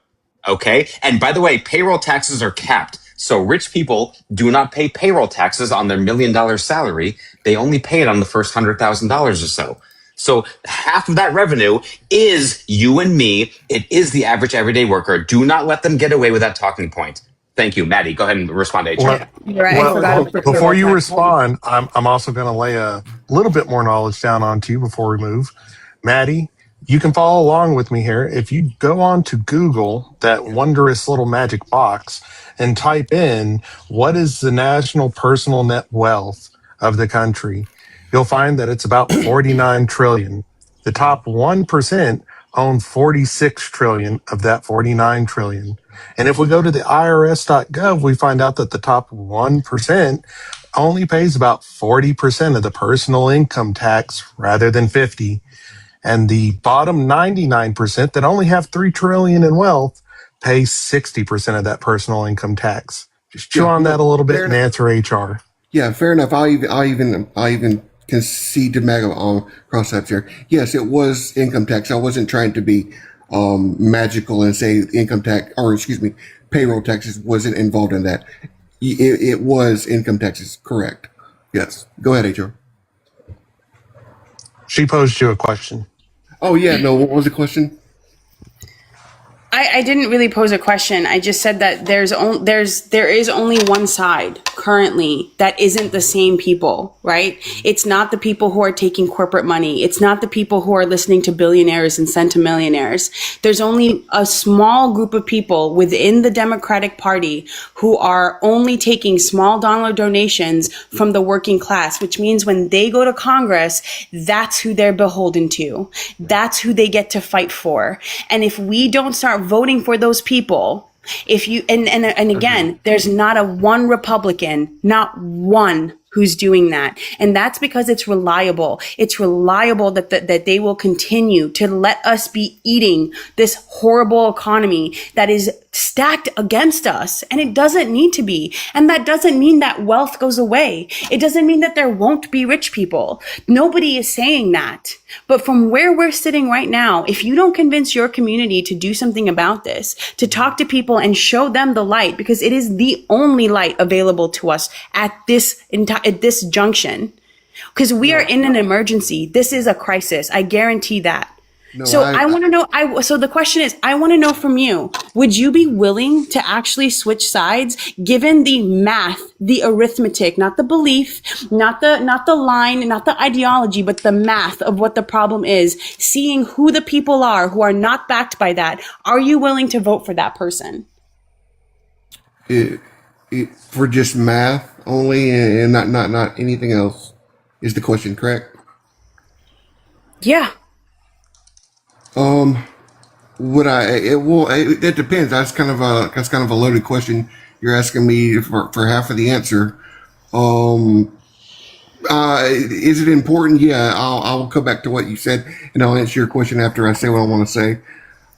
Okay? And by the way, payroll taxes are capped. So rich people do not pay payroll taxes on their $1 million salary. They only pay it on the first $100,000 or so. So half of that revenue is you and me. It is the average everyday worker. Do not let them get away with that talking point. Thank you, Maddie. Go ahead and respond to HR. Before you respond, I'm also going to lay a little bit more knowledge down onto you before we move. Maddie, you can follow along with me here. If you go on to Google, that wondrous little magic box, and type in what is the national personal net wealth of the country, you'll find that it's about 49 trillion. The top 1% own 46 trillion of that 49 trillion. And if we go to the IRS.gov, we find out that the top 1% only pays about 40% of the personal income tax rather than 50. And the bottom 99% that only have 3 trillion in wealth pay 60% of that personal income tax. Just chew on that a little bit and answer HR. Yeah, fair enough. I even concede to MAGA crosstabs here. Yes, it was income tax. I wasn't trying to be magical and say income tax, or excuse me, payroll taxes wasn't involved in that. It was income taxes, correct? Yes. Go ahead, HR. She posed you a question. Oh yeah, no. What was the question? I didn't really pose a question. I just said that there is only one side currently that isn't the same people, right? It's not the people who are taking corporate money. It's not the people who are listening to billionaires and centimillionaires. There's only a small group of people within the Democratic Party who are only taking small dollar donations from the working class, which means when they go to Congress, that's who they're beholden to. That's who they get to fight for. And if we don't start voting for those people, if you and again, there's not a one Republican, not one who's doing that. And that's because it's reliable. It's reliable that they will continue to let us be eating this horrible economy that is stacked against us. And it doesn't need to be. And that doesn't mean that wealth goes away. It doesn't mean that there won't be rich people. Nobody is saying that. But from where we're sitting right now, if you don't convince your community to do something about this, to talk to people and show them the light, because it is the only light available to us at this junction, because we are in an emergency. This is a crisis. I guarantee that. So I want to know, so the question is, I want to know from you, would you be willing to actually switch sides given the math, the arithmetic, not the belief, not the line, not the ideology, but the math of what the problem is, seeing who the people are who are not backed by that? Are you willing to vote for that person? For just math only and not anything else is the question, correct? Yeah. Would I? It depends. That's kind of a loaded question. You're asking me for half of the answer. Is it important? Yeah, I'll go back to what you said, and I'll answer your question after I say what I want to say.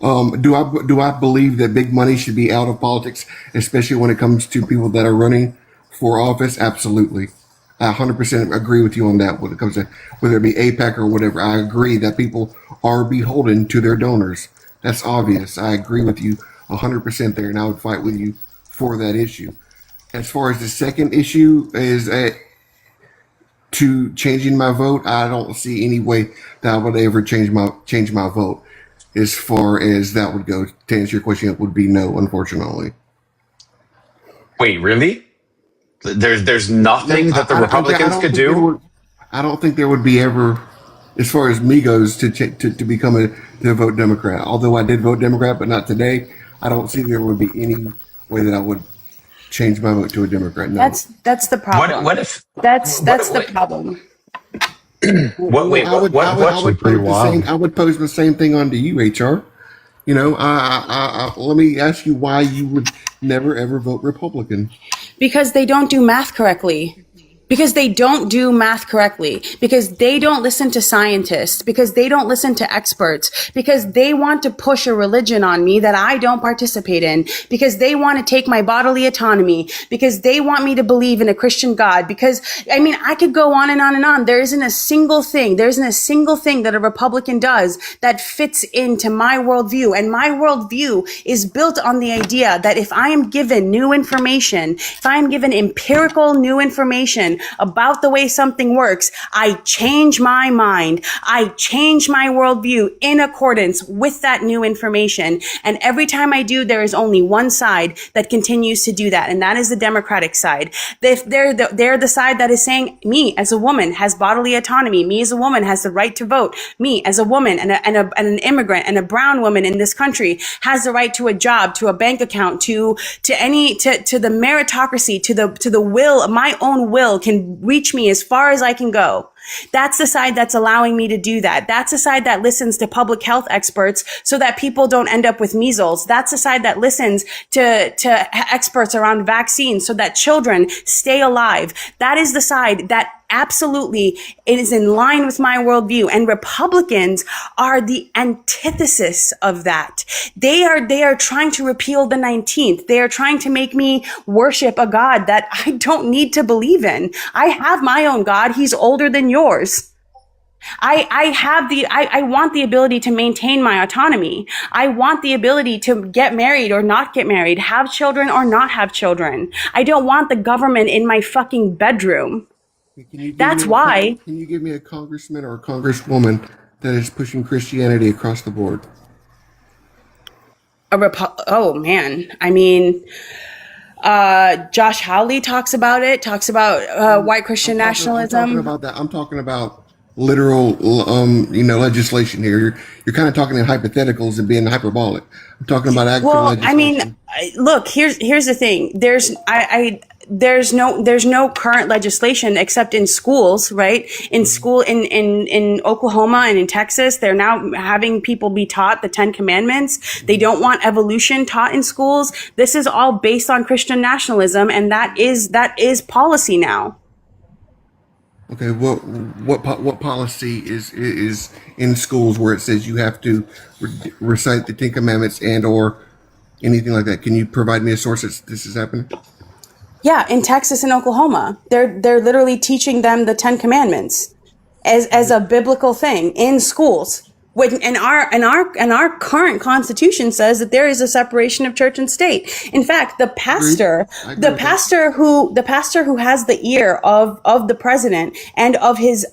Do I believe that big money should be out of politics, especially when it comes to people that are running for office? Absolutely. I 100% agree with you on that when it comes to whether it be APAC or whatever. I agree that people are beholden to their donors. That's obvious. I agree with you 100% there, and I would fight with you for that issue. As far as the second issue is to changing my vote, I don't see any way that I would ever change my vote. As far as that would go, to answer your question, it would be no, unfortunately. Wait, really? There's nothing that the Republicans could do? I don't think there would be ever, as far as me goes, to become to vote Democrat. Although I did vote Democrat, but not today. I don't see there would be any way that I would change my vote to a Democrat. No. That's the problem. What if that's the problem? I would pose the same thing onto you, HR. You know, let me ask you why you would never ever vote Republican. Because they don't do math correctly. Because they don't do math correctly. Because they don't listen to scientists. Because they don't listen to experts. Because they want to push a religion on me that I don't participate in. Because they want to take my bodily autonomy. Because they want me to believe in a Christian God. Because, I mean, I could go on and on and on. There isn't a single thing that a Republican does that fits into my worldview. And my worldview is built on the idea that if I am given new information, if I am given empirical new information about the way something works, I change my mind. I change my worldview in accordance with that new information. And every time I do, there is only one side that continues to do that. And that is the Democratic side. They're the side that is saying, me as a woman has bodily autonomy. Me as a woman has the right to vote. Me as a woman and an immigrant and a brown woman in this country has the right to a job, to a bank account, to the meritocracy, to the will, my own will can reach me as far as I can go. That's the side that's allowing me to do that. That's the side that listens to public health experts so that people don't end up with measles. That's the side that listens to experts around vaccines so that children stay alive. That is the side that absolutely it is in line with my worldview. And Republicans are the antithesis of that. They are trying to repeal the 19th. They are trying to make me worship a God that I don't need to believe in. I have my own God. He's older than yours. I want the ability to maintain my autonomy. I want the ability to get married or not get married, have children or not have children. I don't want the government in my fucking bedroom. That's why. Can you give me a congressman or a congresswoman that is pushing Christianity across the board? Oh man, I mean, Josh Hawley talks about it. Talks about white Christian nationalism. I'm talking about that. I'm talking about literal, legislation here. You're kind of talking in hypotheticals and being hyperbolic. I'm talking about actual legislation. I mean, look, here's the thing. There's no current legislation except in schools, right? In school in Oklahoma and in Texas, they're now having people be taught the 10 Commandments. They don't want evolution taught in schools. This is all based on Christian nationalism, and that is policy now. Okay, what policy is in schools where it says you have to recite the 10 Commandments and or anything like that? Can you provide me a source that this is happening? Yeah, in Texas and Oklahoma, they're literally teaching them the 10 Commandments as a biblical thing in schools. And our current constitution says that there is a separation of church and state. In fact, the pastor who has the ear of the president and of his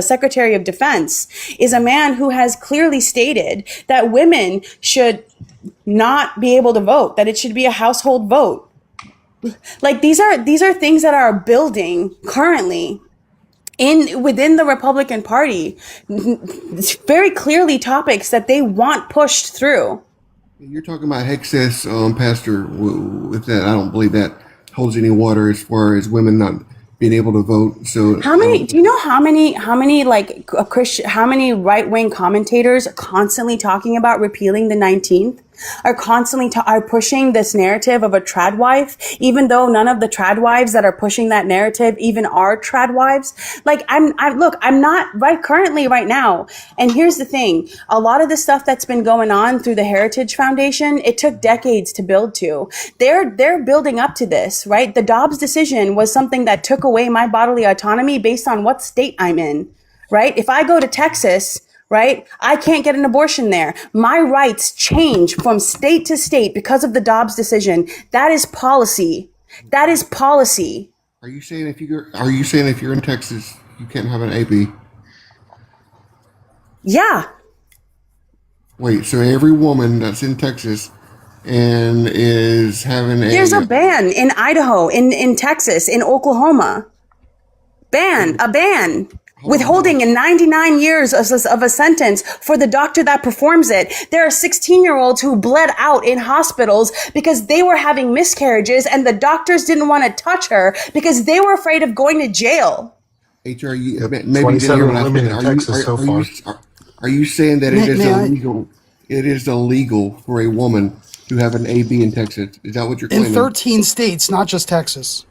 Secretary of Defense is a man who has clearly stated that women should not be able to vote, that it should be a household vote. Like these are things that are building currently within the Republican Party, very clearly topics that they want pushed through. You're talking about excess, Pastor. With that, I don't believe that holds any water as far as women not being able to vote. So, how many? Do you know how many right-wing commentators are constantly talking about repealing the 19th? Are constantly are pushing this narrative of a trad wife, even though none of the trad wives that are pushing that narrative even are trad wives. Like I'm not currently right now. And here's the thing: a lot of the stuff that's been going on through the Heritage Foundation, it took decades to build to. They're building up to this, right? The Dobbs decision was something that took away my bodily autonomy based on what state I'm in, right? If I go to Texas, right, I can't get an abortion there. My rights change from state to state because of the Dobbs decision. That is policy. That is policy. Are you saying if you're in Texas, you can't have an AB? Yeah. Wait, so every woman that's in Texas and is having There's a ban in Idaho, in Texas, in Oklahoma. A ban. Withholding in 99 years of a sentence for the doctor that performs it. There are 16-year-olds who bled out in hospitals because they were having miscarriages and the doctors didn't want to touch her because they were afraid of going to jail. HR, maybe you didn't hear what I said. Are you saying that it is illegal? It is illegal for a woman to have an AB in Texas. Is that what you're claiming? In 13 states, not just Texas.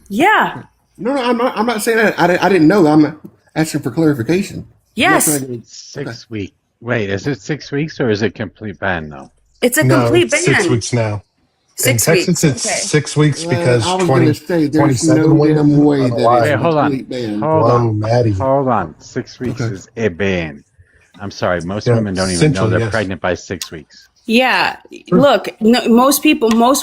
Yeah. No, I'm not saying that. I didn't know. I'm asking for clarification. Yes. 6 weeks. Wait, is it 6 weeks or is it complete ban though? It's a complete ban. 6 weeks now. 6 in weeks. Texas, it's 6 weeks because I was going to say there's 27 no damn way that Hey, it's hold on. complete ban. Hold on. 6 weeks is a ban. I'm sorry. Most women don't even know they're pregnant by 6 weeks. Yeah. Look, most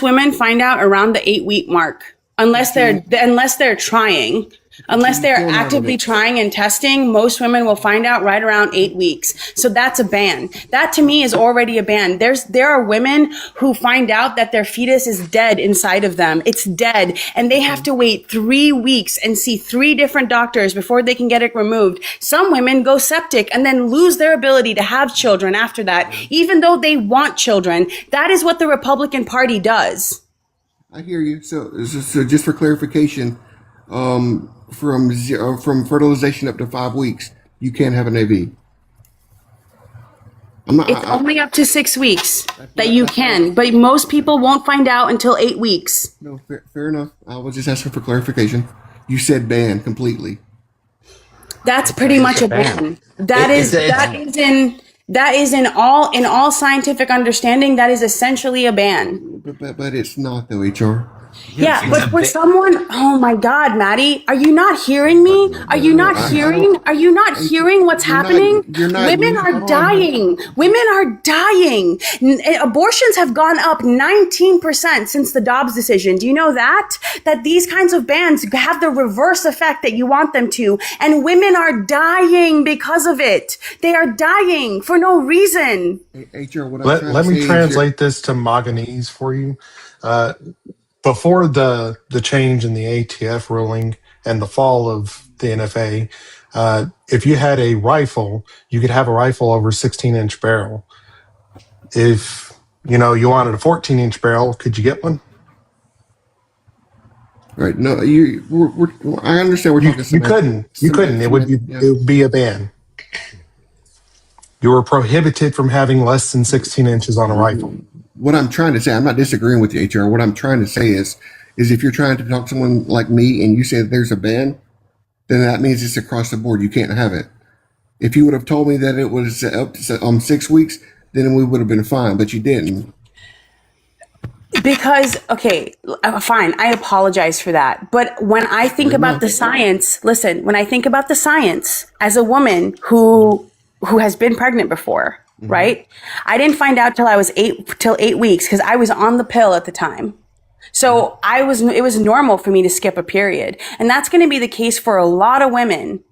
women find out around the 8-week mark, unless they're trying. Unless they're actively trying and testing, most women will find out right around 8 weeks. So that's a ban. That to me is already a ban. There are women who find out that their fetus is dead inside of them. It's dead. And they have to wait 3 weeks and see 3 different doctors before they can get it removed. Some women go septic and then lose their ability to have children after that, even though they want children. That is what the Republican Party does. I hear you. So just for clarification, from fertilization up to 5 weeks, you can't have an AV. It's only up to 6 weeks that you can, but most people won't find out until 8 weeks. No, fair enough. I was just asking for clarification. You said ban completely. That's pretty much a ban. That is in all scientific understanding. That is essentially a ban. But it's not though, HR. Yeah, but for someone, oh my God, Maddie, are you not hearing me? Are you not hearing? Are you not hearing what's happening? Women are dying. Women are dying. Abortions have gone up 19% since the Dobbs decision. Do you know that? That these kinds of bans have the reverse effect that you want them to. And women are dying because of it. They are dying for no reason. Let me translate this to Maganese for you. Before the change in the ATF ruling and the fall of the NFA, if you had a rifle, you could have a rifle over 16-inch barrel. If you wanted a 14-inch barrel, could you get one? Right. No, I understand we're talking. You couldn't. You couldn't. It would be a ban. You were prohibited from having less than 16 inches on a rifle. What I'm trying to say, I'm not disagreeing with you, HR. What I'm trying to say is if you're trying to talk to someone like me and you say that there's a ban, then that means it's across the board. You can't have it. If you would have told me that it was up to 6 weeks, then we would have been fine, but you didn't. Because, okay, fine, I apologize for that. But when I think about the science, listen, when I think about the science as a woman who has been pregnant before, right? I didn't find out till I was 8 weeks because I was on the pill at the time. So it was normal for me to skip a period. And that's going to be the case for a lot of women,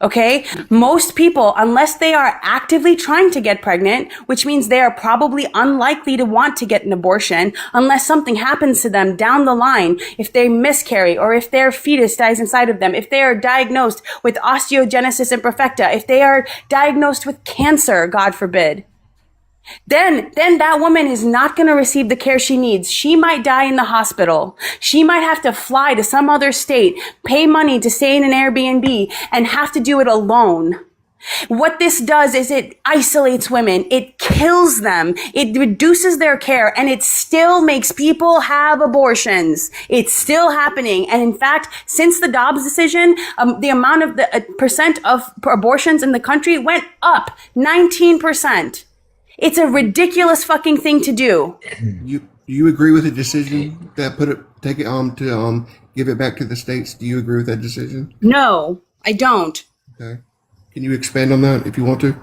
Okay. Most people, unless they are actively trying to get pregnant, which means they are probably unlikely to want to get an abortion unless something happens to them down the line. If they miscarry or if their fetus dies inside of them, if they are diagnosed with osteogenesis imperfecta, if they are diagnosed with cancer, God forbid, then that woman is not going to receive the care she needs. She might die in the hospital. She might have to fly to some other state, pay money to stay in an Airbnb, and have to do it alone. What this does is it isolates women. It kills them. It reduces their care, and it still makes people have abortions. It's still happening. And in fact, since the Dobbs decision, the amount of the percent of abortions in the country went up 19%. It's a ridiculous fucking thing to do. You agree with the decision that take it to give it back to the states? Do you agree with that decision? No, I don't. Okay. Can you expand on that if you want to?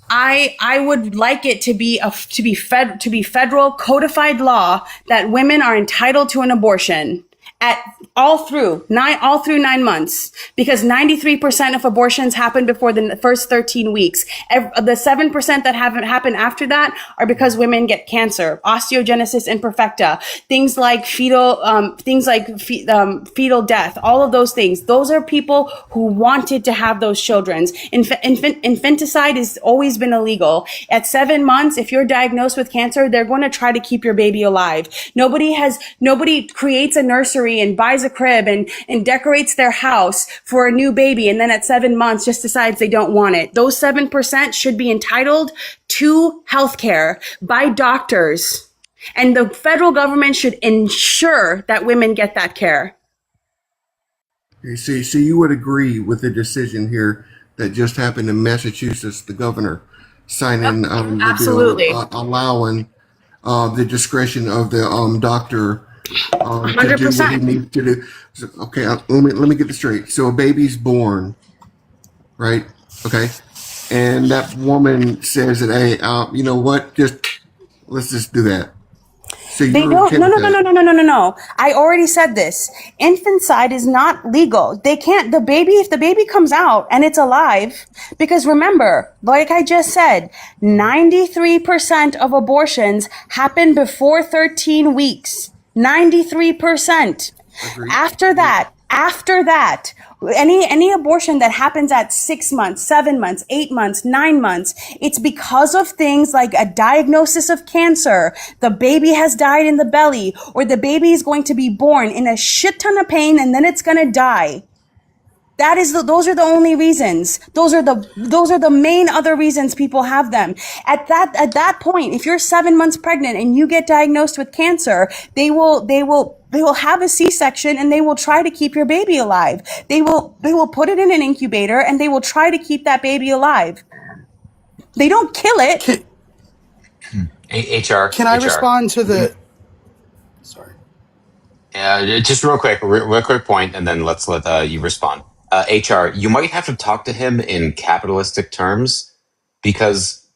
I would like it to be federal codified law that women are entitled to an abortion all through 9 months, because 93% of abortions happen before the first 13 weeks. The 7% that haven't happened after that are because women get cancer, osteogenesis imperfecta, things like fetal death, all of those things. Those are people who wanted to have those children. Infanticide has always been illegal. At 7 months, if you're diagnosed with cancer, they're going to try to keep your baby alive. Nobody creates a nursery and buys a crib and decorates their house for a new baby, and then at 7 months just decides they don't want it. Those 7% should be entitled to health care by doctors, and the federal government should ensure that women get that care. You see, so you would agree with the decision here that just happened in Massachusetts, the governor signing absolutely the bill allowing the discretion of the doctor 100%. to do what he needs to do. So, okay, let me get this straight. So a baby's born, right? Okay, and that woman says that, hey, you know what? Let's just do that. So they don't. No. I already said this. Infanticide is not legal. They can't. If the baby comes out and it's alive, because remember, like I just said, 93% of abortions happen before 13 weeks. 93%. Agreed. After that, any abortion that happens at 6 months, 7 months, 8 months, 9 months, it's because of things like a diagnosis of cancer, the baby has died in the belly, or the baby is going to be born in a shit ton of pain and then it's going to die. Those are the only reasons. Those are the main other reasons people have them. At that point, if you're 7 months pregnant and you get diagnosed with cancer, they will have a C-section and they will try to keep your baby alive. They will put it in an incubator and they will try to keep that baby alive. They don't kill it. HR. Can I respond to the Just real quick point, and then let's let you respond. HR, you might have to talk to him in capitalistic terms because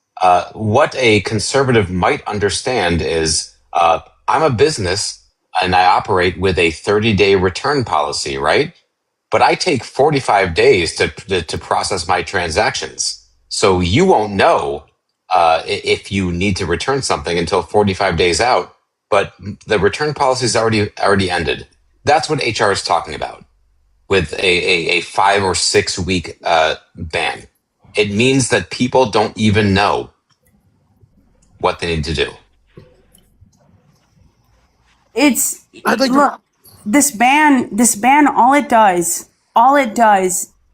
what a conservative might understand is I'm a business and I operate with a 30-day return policy, right? But I take 45 days to process my transactions. So you won't know if you need to return something until 45 days out, but the return policy is already ended. That's what HR is talking about with a 5 or 6 week ban. It means that people don't even know what they need to do. It's look, this ban, all it does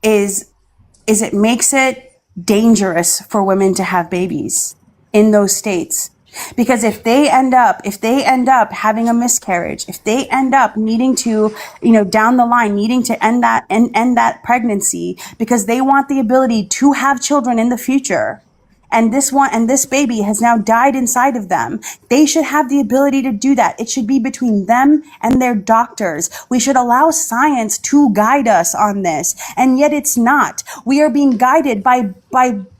is it makes it dangerous for women to have babies in those states. Because if they end up having a miscarriage, if they end up needing to, down the line, needing to end that pregnancy because they want the ability to have children in the future, and this baby has now died inside of them, they should have the ability to do that. It should be between them and their doctors. We should allow science to guide us on this, and yet it's not. We are being guided by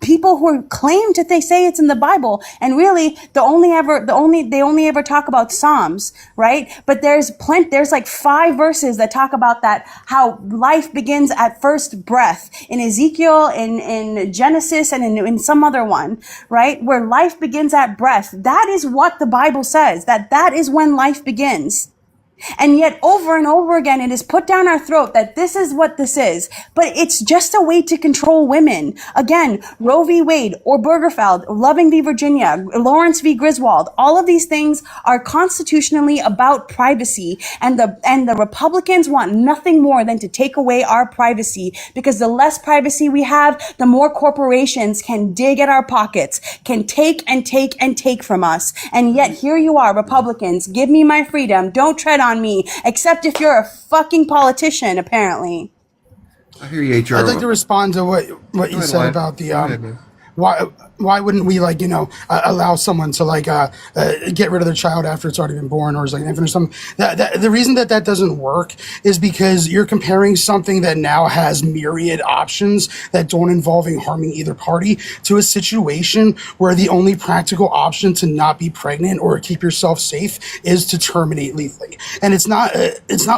people who claim to say it's in the Bible, and really they only ever talk about Psalms, right? But there's like 5 verses that talk about that, how life begins at first breath in Ezekiel, in Genesis, and in some other one, right? Where life begins at breath. That is what the Bible says, that is when life begins. And yet over and over again, it is put down our throat that this is what this is. But it's just a way to control women. Again, Roe v. Wade or Burgerfeld, Loving v. Virginia, Lawrence v. Griswold, all of these things are constitutionally about privacy. And the Republicans want nothing more than to take away our privacy, because the less privacy we have, the more corporations can dig at our pockets, can take and take and take from us. And yet here you are, Republicans, give me my freedom. Don't tread on me, except if you're a fucking politician, apparently. I hear you, HR. I'd like to respond to what you said about the why wouldn't we allow someone to get rid of their child after it's already been born, or is like an infant or something? The reason that doesn't work is because you're comparing something that now has myriad options that don't involve harming either party to a situation where the only practical option to not be pregnant or keep yourself safe is to terminate lethally. And it's not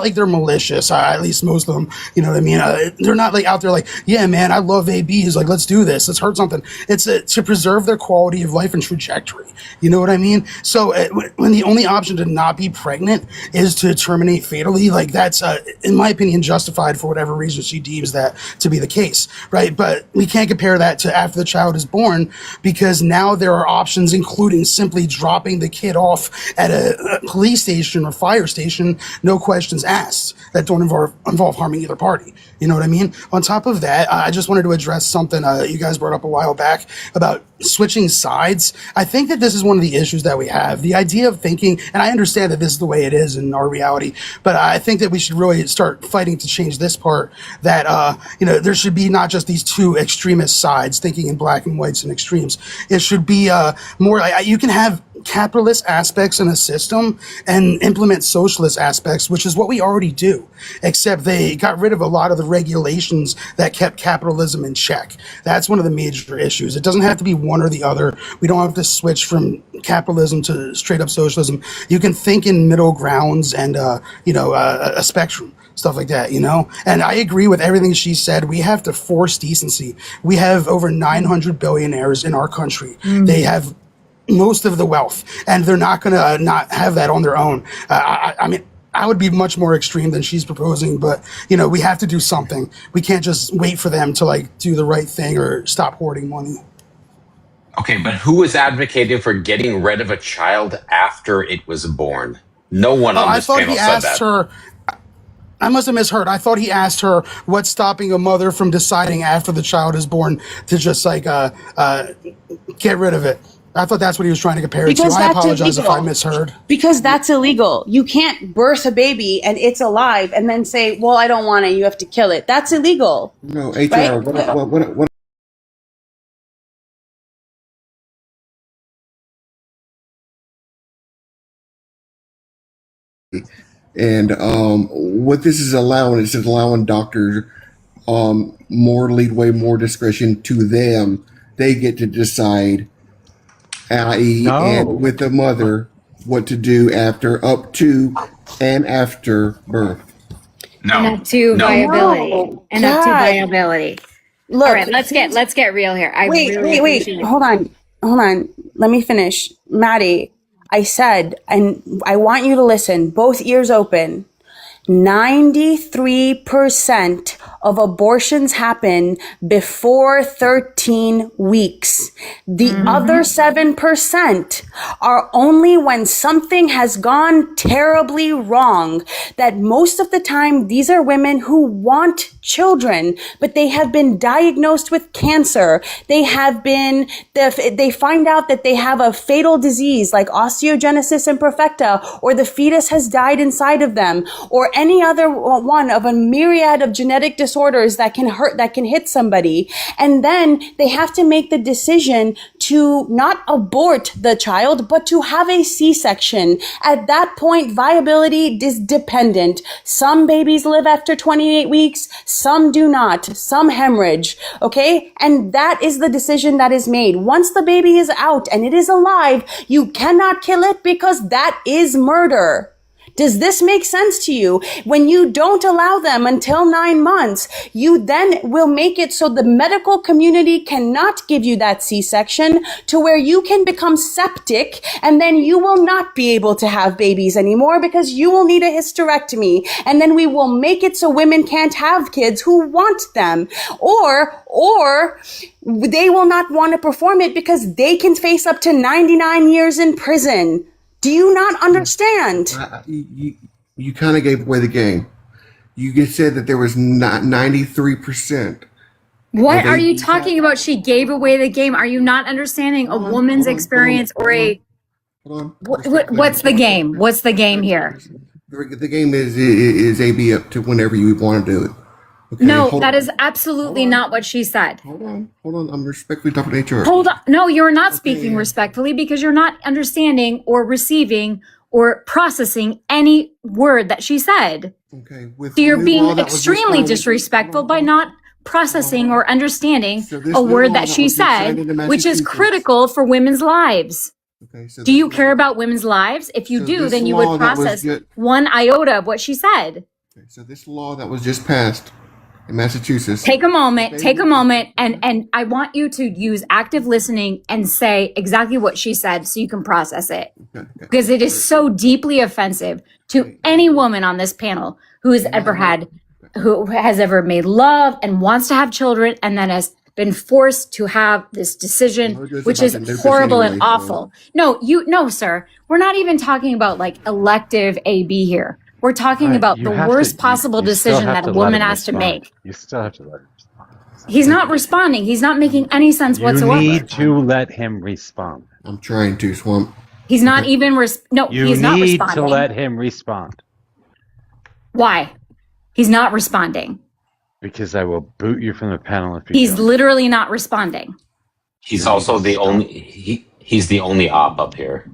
like they're malicious. At least most of them, you know what I mean. They're not out there yeah, man, I love ABs. Let's do this. Let's hurt something. It's to preserve their quality of life and trajectory. You know what I mean? So when the only option to not be pregnant is to terminate fatally, that's, in my opinion, justified for whatever reason she deems that to be the case, right? But we can't compare that to after the child is born, because now there are options, including simply dropping the kid off at a police station or fire station, no questions asked, that don't involve harming either party. You know what I mean? On top of that, I just wanted to address something you guys brought up a while back about switching sides. I think that this is one of the issues that we have. The idea of thinking, and I understand that this is the way it is in our reality, but I think that we should really start fighting to change this part, that, there should be not just these two extremist sides thinking in black and whites and extremes. It should be more like you can have capitalist aspects in a system and implement socialist aspects, which is what we already do, except they got rid of a lot of the regulations that kept capitalism in check. That's one of the major issues. It doesn't have to be one or the other. We don't have to switch from capitalism to straight up socialism. You can think in middle grounds and a spectrum, stuff like that, And I agree with everything she said. We have to force decency. We have over 900 billionaires in our country. They have most of the wealth, and they're not going to not have that on their own. I mean, I would be much more extreme than she's proposing, but we have to do something. We can't just wait for them to do the right thing or stop hoarding money. Okay, but who is advocating for getting rid of a child after it was born? No one on this panel said that. I must have misheard. I thought he asked her what's stopping a mother from deciding after the child is born to just get rid of it. I thought that's what he was trying to compare it to. I apologize if I misheard. Because that's illegal. You can't birth a baby and it's alive and then say, well, I don't want it, you have to kill it. That's illegal. No, HR, right? what And what this is allowing is allowing doctors more leadway, more discretion to them. They get to decide, i.e., and with the mother, what to do after, up to, and after birth. And up to viability. And up to viability. Look, all right, let's get real here. I wait, really appreciate it. Hold on. Let me finish. Maddie, I said, and I want you to listen, both ears open. 93% of abortions happen before 13 weeks. The other 7% are only when something has gone terribly wrong. That most of the time, these are women who want children, but they have been diagnosed with cancer. They find out that they have a fatal disease like osteogenesis imperfecta, or the fetus has died inside of them, or any other one of a myriad of genetic disorders that can hit somebody. And then they have to make the decision to not abort the child, but to have a C-section. At that point, viability is dependent. Some babies live after 28 weeks, some do not, some hemorrhage, okay? And that is the decision that is made. Once the baby is out and it is alive, you cannot kill it because that is murder. Does this make sense to you? When you don't allow them until 9 months, you then will make it so the medical community cannot give you that C-section to where you can become septic, and then you will not be able to have babies anymore because you will need a hysterectomy. And then we will make it so women can't have kids who want them. Or they will not want to perform it because they can face up to 99 years in prison. Do you not understand? You kind of gave away the game. You just said that there was not 93%. What are you talking about? She gave away the game. Are you not understanding a woman's experience or a... What's the game? What's the game here? The game is AB up to whenever you want to do it. Okay, no, that is absolutely not what she said. Hold on. I'm respectfully talking to HR. Hold on. No, you're not speaking respectfully because you're not understanding or receiving or processing any word that she said. Okay. So you're being extremely disrespectful by not processing or understanding a word that she said, which is critical for women's lives. Okay, so do you care about women's lives? If you do, then you would process one iota of what she said. Okay, so this law that was just passed in Massachusetts. Take a moment, and I want you to use active listening and say exactly what she said so you can process it. Okay. Because it is so deeply offensive to any woman on this panel who has ever made love and wants to have children and then has been forced to have this decision, which is horrible and awful. No, sir. We're not even talking about like elective AB here. We're talking about the worst possible decision that a woman has to make. You still have to let him respond. He's not responding. He's not making any sense whatsoever. You need to let him respond. I'm trying to, Swamp. He's not even he's not responding. You need to let him respond. Why? He's not responding. Because I will boot you from the panel if you He's literally not responding. He's also the only he's the only op up here.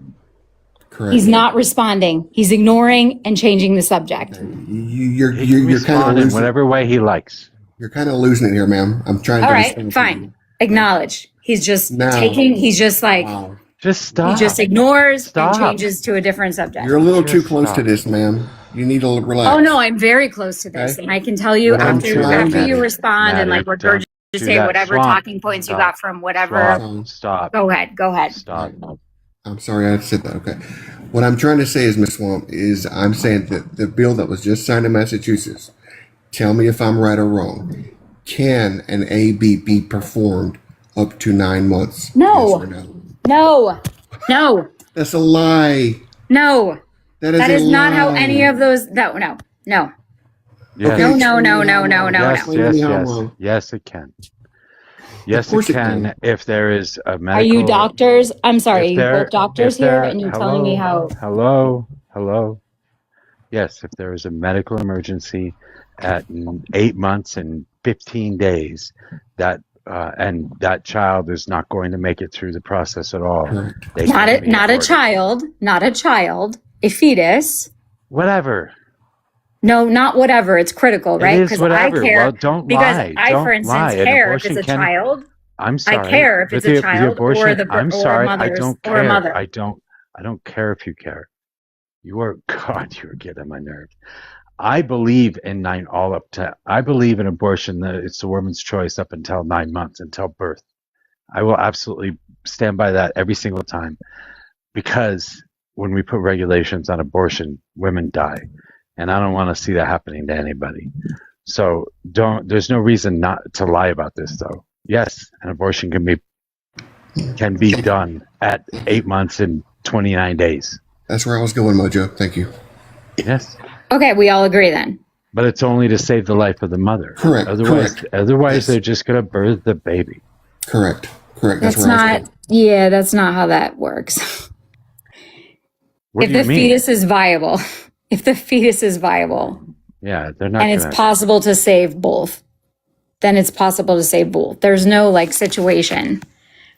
Correct. He's not responding. He's ignoring and changing the subject. You're kind of in whatever way he likes. You're kind of losing it here, ma'am. I'm trying to. All right, fine. Acknowledge. He's just he's just like, just stop. He just ignores Stop. and changes to a different subject. You're a little too close to this, ma'am. You need to relax. Oh no, I'm very close to this, and I can tell you after you respond and like regurgitate whatever talking points you got from whatever. Stop. Go ahead. Stop. I'm sorry I said that. Okay. What I'm trying to say is, Miss Swamp, is I'm saying that the bill that was just signed in Massachusetts, tell me if I'm right or wrong, can an AB be performed up to 9 months? No. Yes or No. That's a lie. No. That is not how any of those. No. Yes. Okay. No. Yes, it can. Yes, it can. If there is a medical. Are you doctors? I'm sorry. You both doctors here, and you're telling me how. Hello. Yes, if there is a medical emergency at 8 months and 15 days, and that child is not going to make it through the process at all. Not a child, a fetus. Whatever. No, not whatever. It's critical, right? It is whatever. Well, don't lie. I, for Don't instance, lie. An care if abortion it's a can. child. I'm I sorry, care if but it's a the child or abortion. the I'm or sorry. I mothers don't or a care. mother. I don't care if you care. You are God. You're getting on my nerves. I believe in I believe in abortion that it's the woman's choice up until 9 months, until birth. I will absolutely stand by that every single time, because when we put regulations on abortion, women die, and I don't want to see that happening to anybody. So there's no reason not to lie about this, though. Yes, an abortion can be done at 8 months and 29 days. That's where I was going, Mojo. Thank you. Yes. Okay, we all agree then. But it's only to save the life of the mother. Correct. Otherwise, Yes. they're just going to birth the baby. Correct. That's not. Yeah, that's not how that works. What If do you the mean? fetus is viable, Yeah, they're not. and it's possible to save both, then it's possible to save both. There's no like situation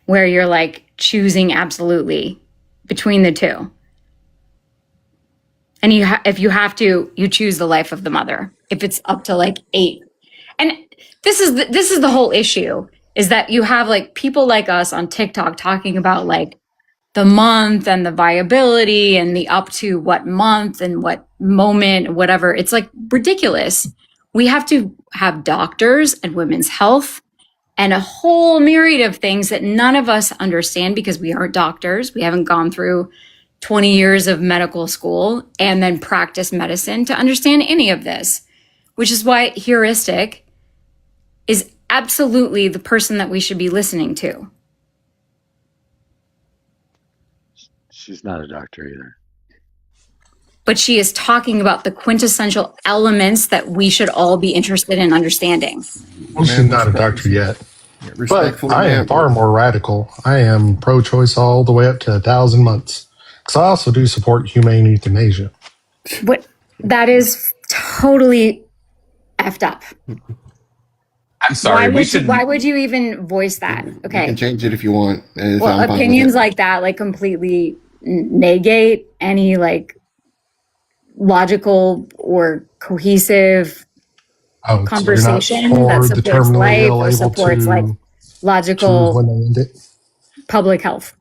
where you're like choosing absolutely between the two. And if you have to, you choose the life of the mother. If it's up to like 8, and this is the whole issue, is that you have like people like us on TikTok talking about like the month and the viability and the up to what month and what moment, whatever. It's like ridiculous. We have to have doctors and women's health and a whole myriad of things that none of us understand because we aren't doctors. We haven't gone through 20 years of medical school and then practice medicine to understand any of this, which is why heuristic is absolutely the person that we should be listening to. She's not a doctor either. But she is talking about the quintessential elements that we should all be interested in understanding. Well, she's not a doctor yet. But I am ma'am. far more radical. I am pro-choice all the way up to 1,000 months. Because I also do support humane euthanasia. What? That is totally effed up. I'm sorry. Why would you even voice that? You Okay. can change it if you want. And Well, I'm fine with opinions it. like that like completely negate any like logical or cohesive Oh, conversation so you're that not for the supports terminally life ill or able supports like to choose logical when they end it? public health.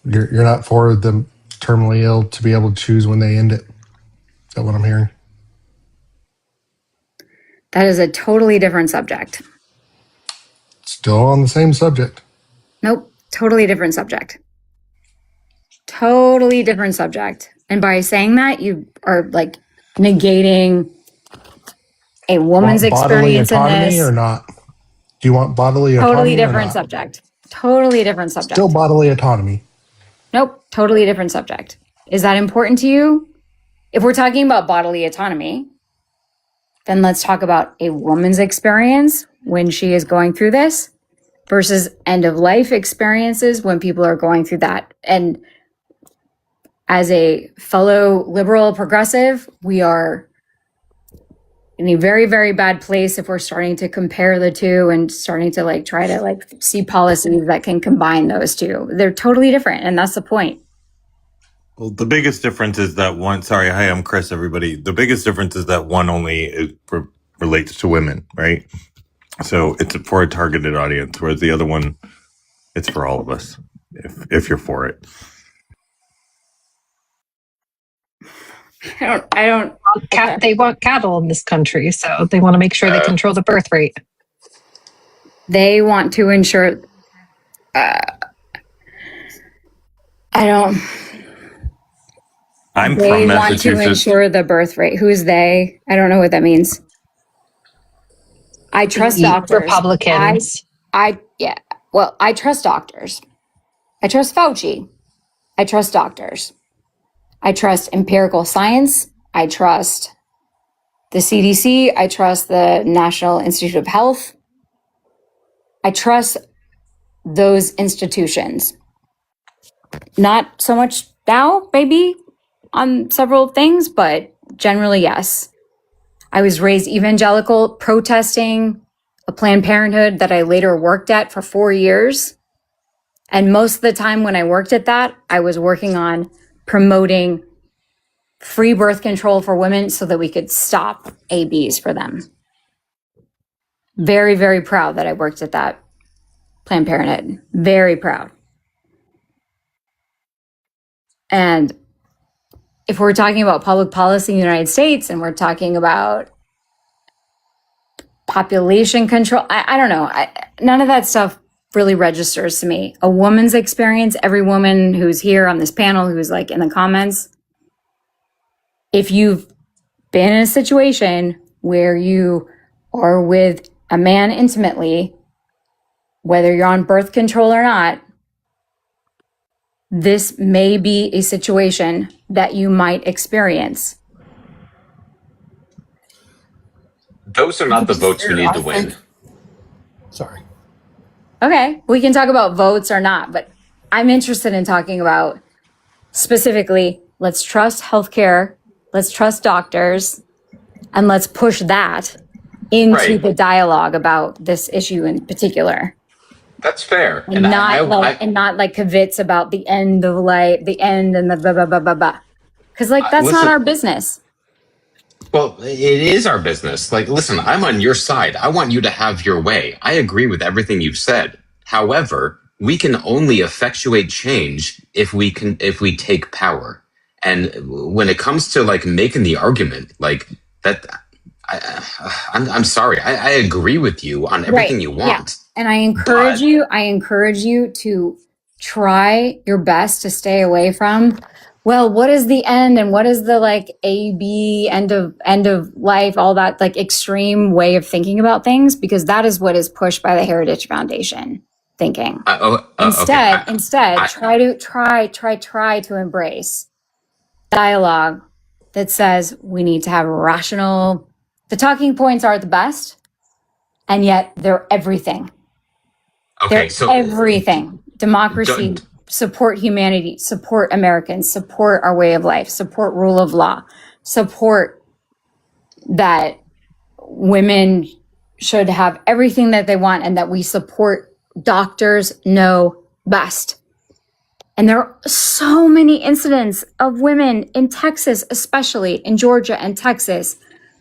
You're not for the terminally ill to be able to choose when they end it. Is that what I'm hearing? That is a totally different subject. Still on the same subject. Nope, totally different subject. Totally different subject. And by saying that, you are like negating a woman's Bodily experience in autonomy this. or not? Do you want bodily autonomy Totally or different not? subject. Totally different subject. Still bodily autonomy. Nope, totally different subject. Is that important to you? If we're talking about bodily autonomy, then let's talk about a woman's experience when she is going through this versus end of life experiences when people are going through that. And as a fellow liberal progressive, we are in a very, very bad place if we're starting to compare the two and starting to like try to like see policies that can combine those two. They're totally different, and that's the point. Well, the biggest difference is that one. Sorry, hi, I'm Chris. Everybody, the biggest difference is that one only relates to women, right? So it's for a targeted audience, whereas the other one, it's for all of us. If you're for it. I don't. They want cattle in this country, so they want to make sure they control the birth rate. They want to ensure. I'm They from want to Massachusetts. ensure the birth rate. Who's they? I don't know what that means. I trust The doctors. Republicans. Yeah. Well, I trust doctors. I trust Fauci. I trust doctors. I trust empirical science. I trust the CDC. I trust the National Institute of Health. I trust those institutions. Not so much now, maybe on several things, but generally, yes. I was raised evangelical, protesting a Planned Parenthood that I later worked at for 4 years. And most of the time when I worked at that, I was working on promoting free birth control for women so that we could stop ABs for them. Very, very proud that I worked at that Planned Parenthood. Very proud. And if we're talking about public policy in the United States and we're talking about population control, I don't know. None of that stuff really registers to me. A woman's experience, every woman who's here on this panel, who's like in the comments, if you've been in a situation where you are with a man intimately, whether you're on birth control or not, this may be a situation that you might experience. Those are not the votes we need to win. Sorry. Okay, we can talk about votes or not, but I'm interested in talking about specifically, let's trust healthcare, let's trust doctors, and let's push that into the dialogue about this issue in particular. That's fair. And not like kavitz about the end of life, the end and the blah, blah, blah, blah, blah. Because that's not our business. Well, it is our business. Like, listen, I'm on your side. I want you to have your way. I agree with everything you've said. However, we can only effectuate change if we take power. And when it comes to like making the argument like that, I'm sorry. I agree with you on everything you want. Yeah. And I encourage you to try your best to stay away from, well, what is the end and what is the like AB end of life, all that like extreme way of thinking about things, because that is what is pushed by the Heritage Foundation thinking. Instead, try to embrace dialogue that says we need to have rational. The talking points are the best, and yet they're everything. Okay, they're everything. Democracy, support humanity, support Americans, support our way of life, support rule of law, support that women should have everything that they want, and that we support doctors know best. And there are so many incidents of women in Texas, especially in Georgia and Texas,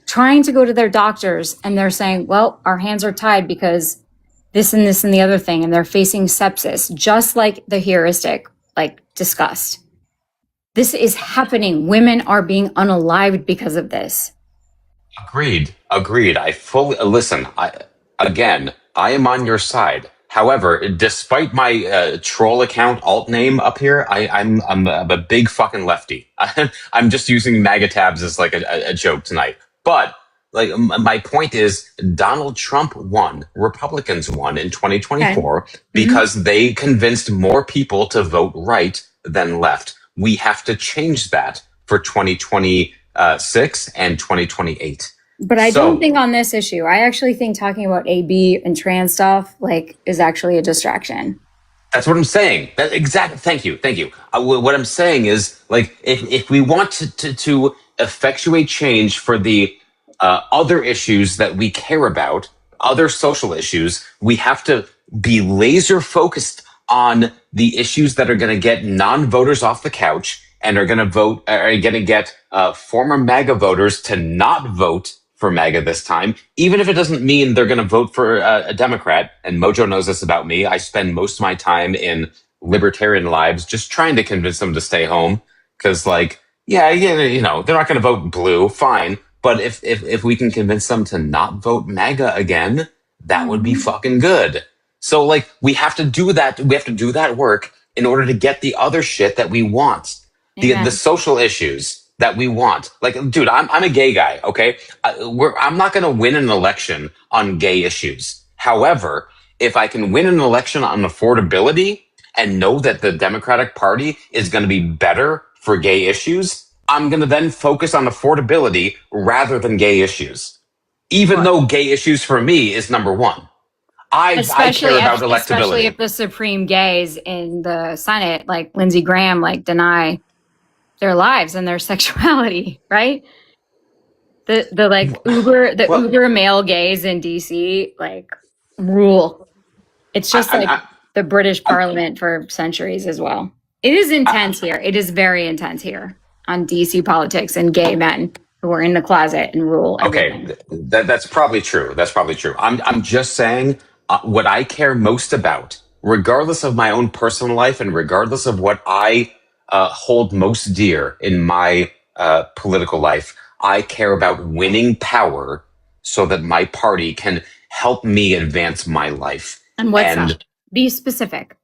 trying to go to their doctors and they're saying, well, our hands are tied because this and this and the other thing, and they're facing sepsis, just like the heuristic, like discussed. This is happening. Women are being unalived because of this. Agreed. I fully listen. I am on your side. However, despite my troll account alt name up here, I'm a big fucking lefty. I'm just using MAGA tabs as like a joke tonight. But like my point is, Donald Trump won, Republicans won in 2024 because they convinced more people to vote right than left. We have to change that for 2026 and 2028. But I don't think on this issue. I actually think talking about AB and trans stuff like is actually a distraction. That's what I'm saying. Thank you. What I'm saying is, like, if we want to effectuate change for the other issues that we care about, other social issues, we have to be laser focused on the issues that are going to get non-voters off the couch and are going to get former MAGA voters to not vote for MAGA this time, even if it doesn't mean they're going to vote for a Democrat. And Mojo knows this about me. I spend most of my time in libertarian lives just trying to convince them to stay home. Because, like, they're not going to vote blue, fine. But if we can convince them to not vote MAGA again, that would be fucking good. So, like, we have to do that. We have to do that work in order to get the other shit that we want, the social issues that we want. Like, dude, I'm a gay guy, okay? I'm not going to win an election on gay issues. However, if I can win an election on affordability and know that the Democratic Party is going to be better for gay issues, I'm going to then focus on affordability rather than gay issues. Even though gay issues for me is number one. I care about electability. Especially if the supreme gays in the Senate, like Lindsey Graham, like deny their lives and their sexuality, right? The uber male gays in DC like rule. It's just the British Parliament for centuries as well. It is intense here. It is very intense here. on DC politics and gay men who are in the closet and rule everything. Okay, that's probably true. That's probably true. I'm just saying what I care most about, regardless of my own personal life and regardless of what I hold most dear in my political life. I care about winning power so that my party can help me advance my life. And what's that? Be specific.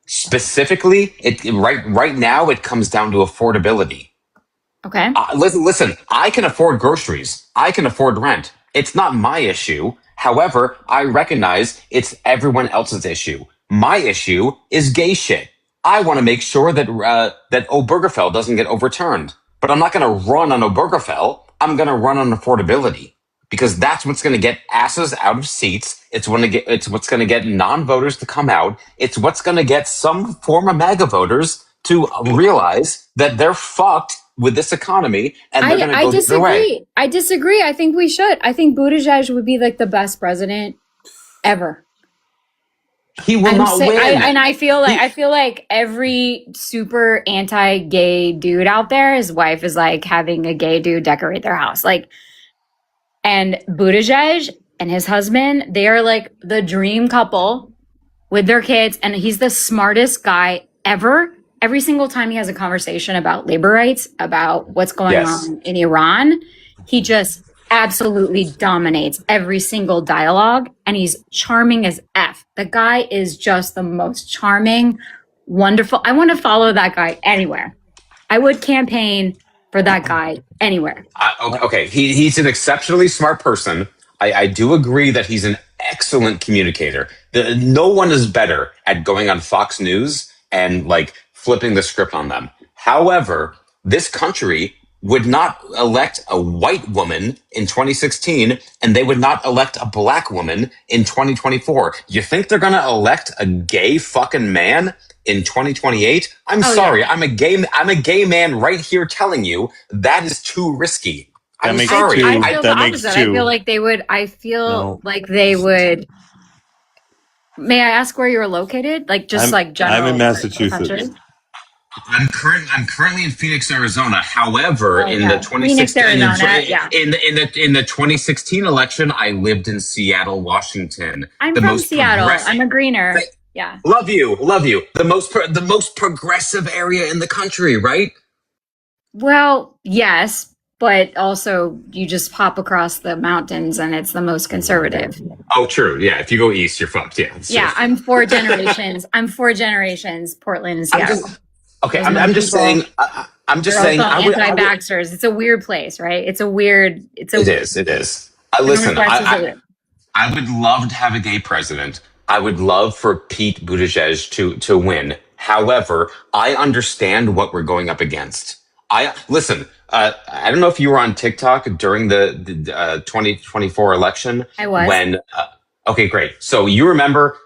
Specifically, right now it comes down to affordability. Okay. Listen, I can afford groceries. I can afford rent. It's not my issue. However, I recognize it's everyone else's issue. My issue is gay shit. I want to make sure that that Obergefell doesn't get overturned. But I'm not going to run on Obergefell. I'm going to run on affordability because that's what's going to get asses out of seats. It's what's going to get non-voters to come out. It's what's going to get some form of MAGA voters to realize that they're fucked with this economy and they're going to go their way. I disagree. I think we should. I think Buttigieg would be like the best president ever. He will not win. I feel like every super anti-gay dude out there, his wife is like having a gay dude decorate their house. And Buttigieg and his husband, they are like the dream couple with their kids. And he's the smartest guy ever. Every single time he has a conversation about labor rights, about what's going on in Iran, he just absolutely dominates every single dialogue. And he's charming as F. The guy is just the most charming, wonderful. I want to follow that guy anywhere. I would campaign for that guy anywhere. Okay, he's an exceptionally smart person. I do agree that he's an excellent communicator. No one is better at going on Fox News and flipping the script on them. However, this country would not elect a white woman in 2016, and they would not elect a black woman in 2024. You think they're going to elect a gay fucking man in 2028? I'm sorry. Yeah. I'm a gay man right here telling you that is too risky. I'm sorry. I feel the opposite. I feel like they would. Like they would. May I ask where you're located? General. I'm in Massachusetts. I'm currently in Phoenix, Arizona. However, in the 2016 election, I lived in Seattle, Washington. I'm from Seattle. I'm a greener. Yeah. Love you. The most progressive area in the country, right? Well, yes, but also you just pop across the mountains and it's the most conservative. Oh, true. Yeah. If you go east, you're fucked. Yeah. Yeah. I'm 4 generations. Portland and Seattle. I'm just saying. Anti-vaxxers. It's a weird place, right? It is. Listen, I would love to have a gay president. I would love for Pete Buttigieg to win. However, I understand what we're going up against. I don't know if you were on TikTok during the 2024 election. I was. Okay, great. So you remember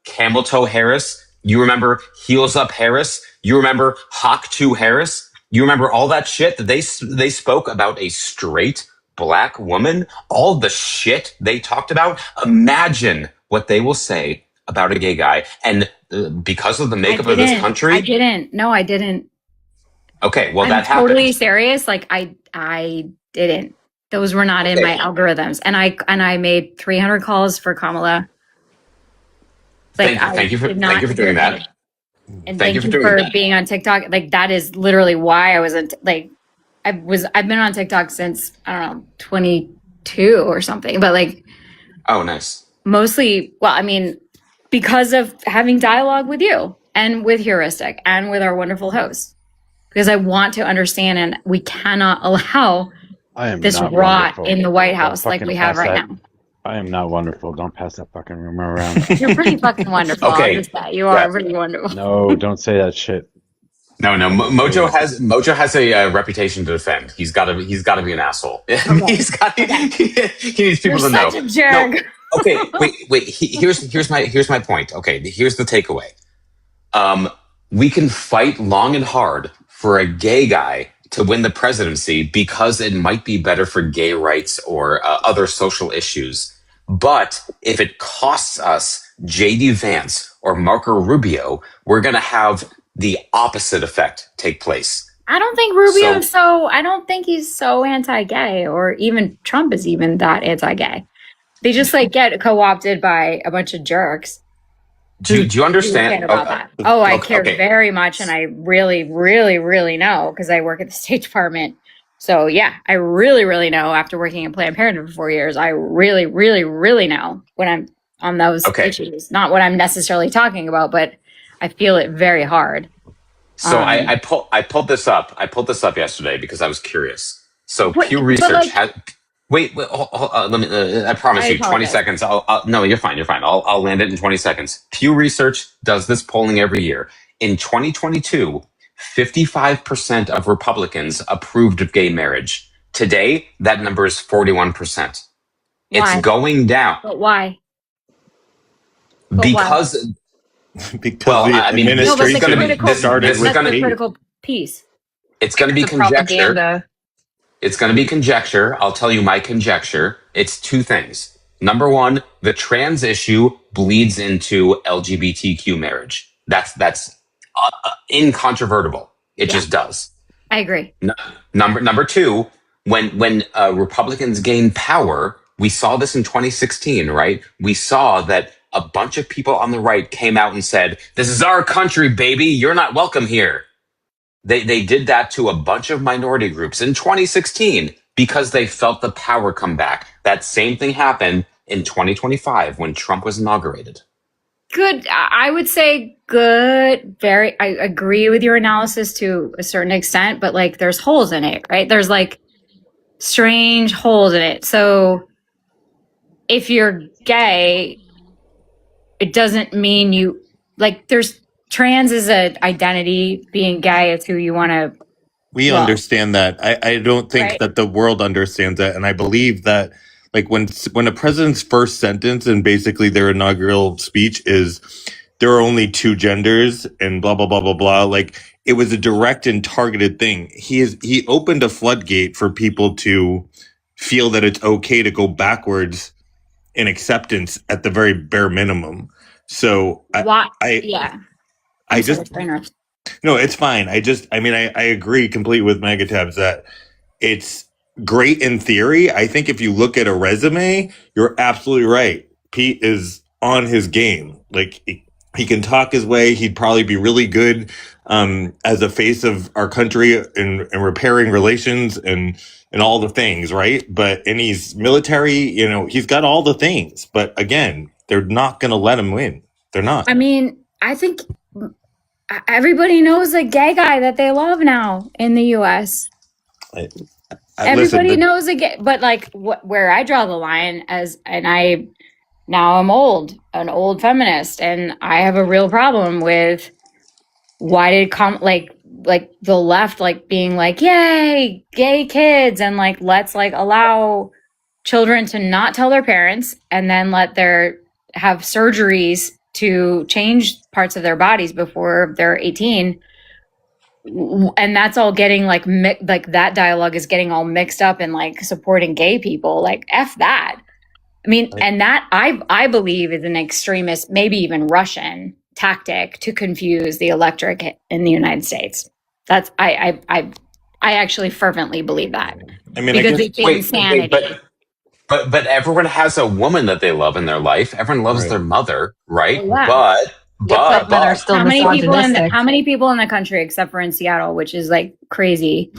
Camel Toe Harris? You remember Heels Up Harris? You remember Hawk 2 Harris? You remember all that shit that they spoke about a straight black woman? All the shit they talked about? Imagine what they will say about a gay guy. And because of the makeup of this country... I didn't. No, I didn't. Okay, well, that happened. I'm totally happened. Serious. I didn't. Those were not in my algorithms. And I made 300 calls for Kamala. Thank you for doing that. And thank you for being on TikTok. That is literally why I was I've been on TikTok since, I don't know, 22 or something, but oh, nice. Mostly, because of having dialogue with you and with Heuristic and with our wonderful host, because I want to understand, and we cannot allow this rot in the White House like we have right now. I am not wonderful. Don't pass that fucking rumor around. You're pretty fucking wonderful. Okay. You are pretty wonderful. No, don't say that shit. No. Mojo has a reputation to defend. He's got to be an asshole. Okay. he needs people to know. Such a jerk. No. Okay, wait. Here's my point. Okay, here's the takeaway. We can fight long and hard for a gay guy to win the presidency because it might be better for gay rights or other social issues. But if it costs us J.D. Vance or Marco Rubio, we're going to have the opposite effect take place. I don't think Rubio's I don't think he's so anti-gay, or even Trump is even that anti-gay. They just like get co-opted by a bunch of jerks. Do you understand? Care about that? Oh, I care very much, and I really, really, really know because I work at the State Department. So yeah, I really, really know after working in Planned Parenthood for 4 years. I really, really, really know when I'm on those issues. Not what I'm necessarily talking about, but I feel it very hard. So I pulled this up. I pulled this up yesterday because I was curious. So Pew Research has. Wait, let me. I promise you, 20 seconds. No, you're fine. You're fine. I'll land it in 20 seconds. Pew Research does this polling every year. In 2022, 55% of Republicans approved of gay marriage. Today, that number is 41%. It's going down. But why? Because the administration started with the critical piece. It's going to be conjecture. It's going to be conjecture. I'll tell you my conjecture. It's two things. Number one, the trans issue bleeds into LGBTQ marriage. That's incontrovertible. It just does. I agree. Number two, when Republicans gained power, we saw this in 2016, right? We saw that a bunch of people on the right came out and said, "This is our country, baby. You're not welcome here." They did that to a bunch of minority groups in 2016 because they felt the power come back. That same thing happened in 2025 when Trump was inaugurated. Good. I would say good. I agree with your analysis to a certain extent, but like there's holes in it, right? There's like strange holes in it. So if you're gay, it doesn't mean you like there's trans is an identity. Being gay is who you want to. We understand that. I don't think that the world understands that, and I believe that, like when a president's first sentence and basically their inaugural speech is, there are only two genders and blah blah blah blah blah. Like it was a direct and targeted thing. He opened a floodgate for people to feel that it's okay to go backwards in acceptance at the very bare minimum. So No, it's fine. I agree completely with Megatabs that it's great in theory. I think if you look at a resume, you're absolutely right. Pete is on his game. Like he can talk his way. He'd probably be really good as a face of our country in repairing relations and all the things, right? And he's military, he's got all the things. But again, they're not going to let him win. They're not. I mean, I think everybody knows a gay guy that they love now in the U.S. Everybody knows a gay, but like where I draw the line I'm an old feminist, and I have a real problem with why did like the left like being like, yay, gay kids, and like let's like allow children to not tell their parents and then have surgeries to change parts of their bodies before they're 18. And that's all getting like that dialogue is getting all mixed up in like supporting gay people. Like F that. I mean, and that I believe is an extremist, maybe even Russian tactic to confuse the electorate in the United States. That's I actually fervently believe that. I mean, because it's insanity. But everyone has a woman that they love in their life. Everyone loves their mother, right? Yeah. But men are still how many people in the country, except for in Seattle, which is like crazy,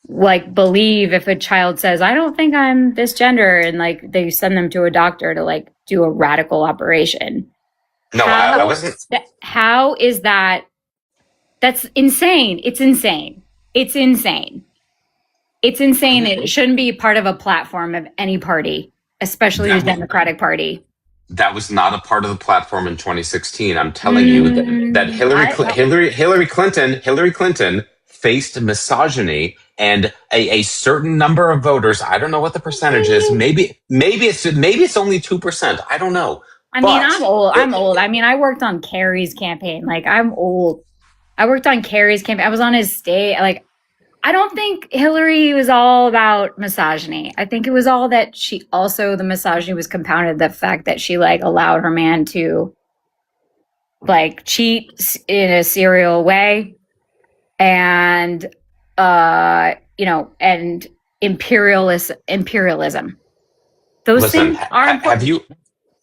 like believe if a child says, I don't think I'm this gender, and like they send them to a doctor to like do a radical operation. No, I wasn't. How is that? That's insane. It's insane. It's insane. It's insane. It shouldn't be part of a platform of any party, especially the Democratic Party. That was not a part of the platform in 2016. I'm telling you that Hillary Clinton faced misogyny, and a certain number of voters. I don't know what the percentage is. Maybe it's only 2%. I don't know. I mean, I'm old. I mean, I worked on Kerry's campaign. Like, I'm old. I worked on Kerry's campaign. I was on his state. Like, I don't think Hillary was all about misogyny. I think it was all that the misogyny was compounded the fact that she like allowed her man to like cheat in a serial way. And and imperialism. Those Listen, things are important.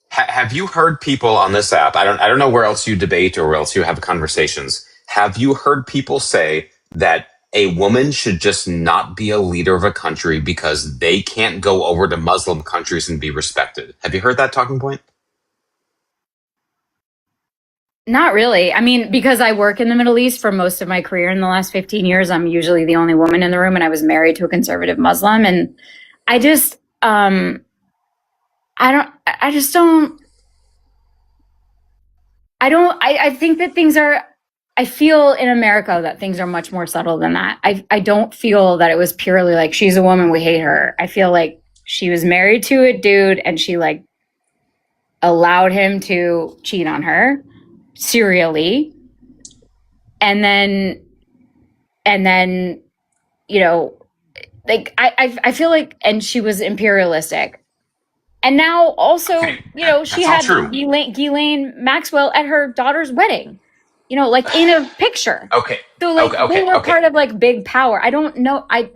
have you heard people on this app? I don't know where else you debate or where else you have conversations. Have you heard people say that a woman should just not be a leader of a country because they can't go over to Muslim countries and be respected? Have you heard that talking point? Not really. I mean, because I work in the Middle East for most of my career in the last 15 years, I'm usually the only woman in the room, and I was married to a conservative Muslim. And I just, I think that I feel in America that things are much more subtle than that. I don't feel that it was purely like, she's a woman, we hate her. I feel like she was married to a dude and she like allowed him to cheat on her serially. And then, like, I feel like, and she was imperialistic. And now also, she had Ghislaine Maxwell at her daughter's wedding, like in a picture. Okay. So like they were part of like big power. I don't know. I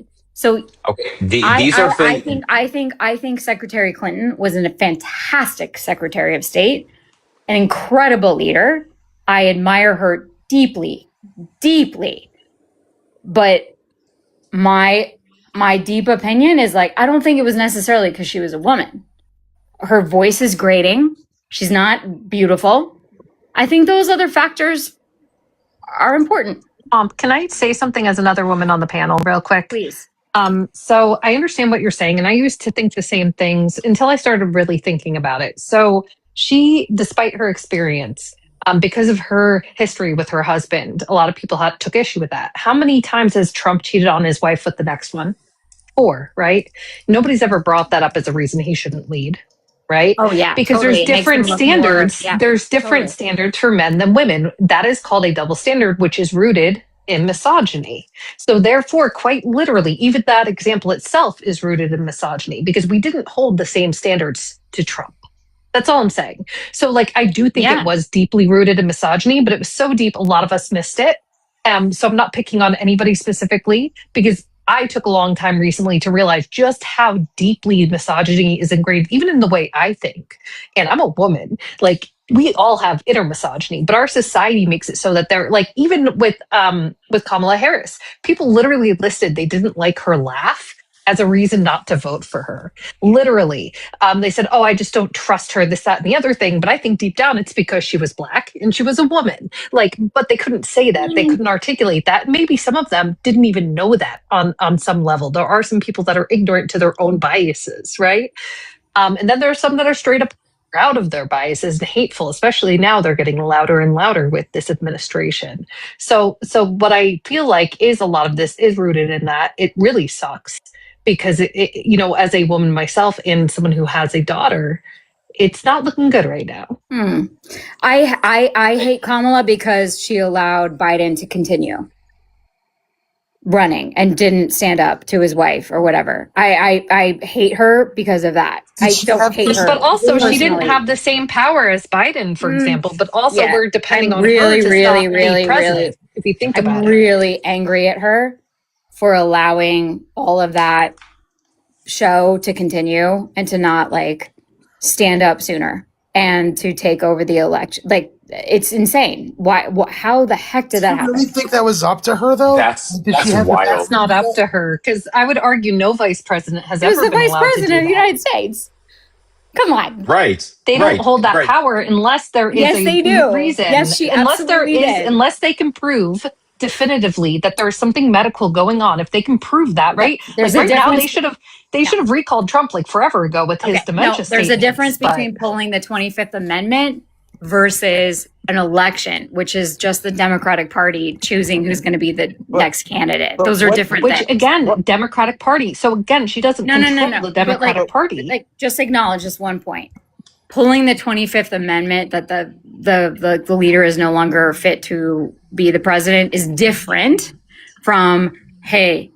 think Secretary Clinton was a fantastic Secretary of State, an incredible leader. I admire her deeply, deeply. But my deep opinion is like, I don't think it was necessarily because she was a woman. Her voice is grating. She's not beautiful. I think those other factors are important. Can I say something as another woman on the panel real quick? Please. So I understand what you're saying, and I used to think the same things until I started really thinking about it. So she, despite her experience, because of her history with her husband, a lot of people took issue with that. How many times has Trump cheated on his wife with the next one? 4, right? Nobody's ever brought that up as a reason he shouldn't lead. Right? Oh yeah. Because totally. there's different standards. There's different standards for men than women. That is called a double standard, which is rooted in misogyny. So therefore, quite literally, even that example itself is rooted in misogyny because we didn't hold the same standards to Trump. That's all I'm saying. So like, I do think it was deeply rooted in misogyny, but it was so deep, a lot of us missed it. So I'm not picking on anybody specifically because I took a long time recently to realize just how deeply misogyny is ingrained, even in the way I think. And I'm a woman. Like, we all have inner misogyny, but our society makes it so that they're like, even with Kamala Harris, people literally listed they didn't like her laugh as a reason not to vote for her. Literally. They said, oh, I just don't trust her, this, that, and the other thing. But I think deep down it's because she was Black and she was a woman. Like, but they couldn't say that. They couldn't articulate that. Maybe some of them didn't even know that on some level. There are some people that are ignorant to their own biases, right? And then there are some that are straight up proud of their biases and hateful, especially now they're getting louder and louder with this administration. So what I feel like is a lot of this is rooted in that. It really sucks. Because as a woman myself and someone who has a daughter, it's not looking good right now. I hate Kamala because she allowed Biden to continue running and didn't stand up to his wife or whatever. I hate her because of that. I don't hate her. But also she didn't have the same power as Biden, for example. But also we're depending on her to stop being president. If you think about it. I'm really angry at her for allowing all of that show to continue and to not like stand up sooner and to take over the election. Like, it's insane. Why? How the heck did that happen? You really think that was up to her though? That's wild. That's not up to her because I would argue no vice president has ever been allowed to do that. He was the vice president of the United States. Come on. Right. They don't hold that power unless there is a reason. Yes, she absolutely did. Unless they can prove definitively that there's something medical going on. If they can prove that, right? There's like right now they should have recalled Trump like forever ago with his dementia. There's a difference between pulling the 25th Amendment versus an election, which is just the Democratic Party choosing who's going to be the next candidate. Those are different things. Which again, Democratic Party. So again, she doesn't control the Democratic Party. Like, just acknowledge this one point. Pulling the 25th Amendment that the leader is no longer fit to be the president is different from, hey,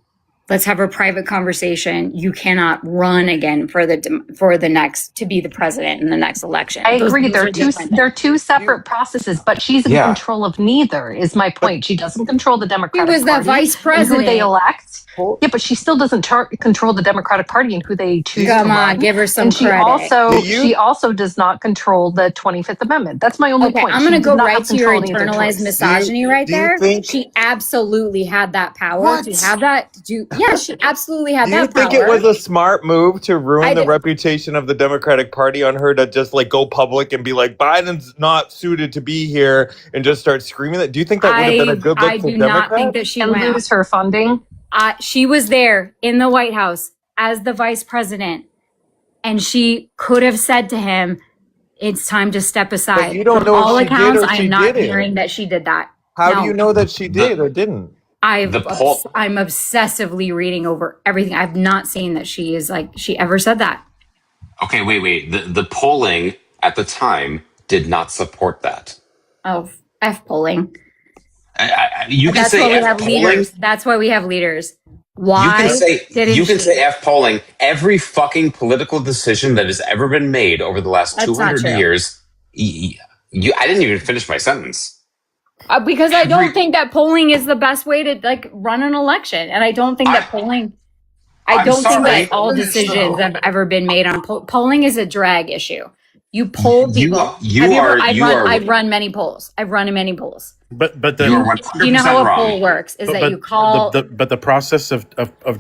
let's have a private conversation. You cannot run again for the next to be the president in the next election. I agree. They're two separate processes, but she's in control of neither. Is my point. She doesn't control the Democratic Party. She was the vice president. And who they elect. Yeah, but she still doesn't control the Democratic Party and who they choose. Come on, give her some credit. She also does not control the 25th Amendment. That's my only point. I'm going to go right to your internalized misogyny right there. She absolutely had that power to have that. Yeah, she absolutely had that power. Do you think it was a smart move to ruin the reputation of the Democratic Party on her to just like go public and be like, Biden's not suited to be here and just start screaming that? Do you think that would have been a good look for Democrats? I do not think that she would lose her funding. She was there in the White House as the vice president, and she could have said to him, "It's time to step aside." But you don't know From all if she accounts, did or I she am not didn't. hearing that she did that. How do you know that she did or didn't? I'm obsessively reading over everything. I've not seen that she ever said that. Okay, wait. The polling at the time did not support that. Oh, F polling. You can That's say why we F have polling. leaders. That's why we have leaders. Why you can say F polling. Every fucking political decision that has ever been made over the last That's 200 not true. years. I didn't even finish my sentence. Because I don't think that polling is the best way to run an election, and I don't think that polling. I don't think that all decisions have ever been made on polling is a drag issue. You poll people. I've run many polls. I've run many polls. But do you know how a poll works? Is that you call the process of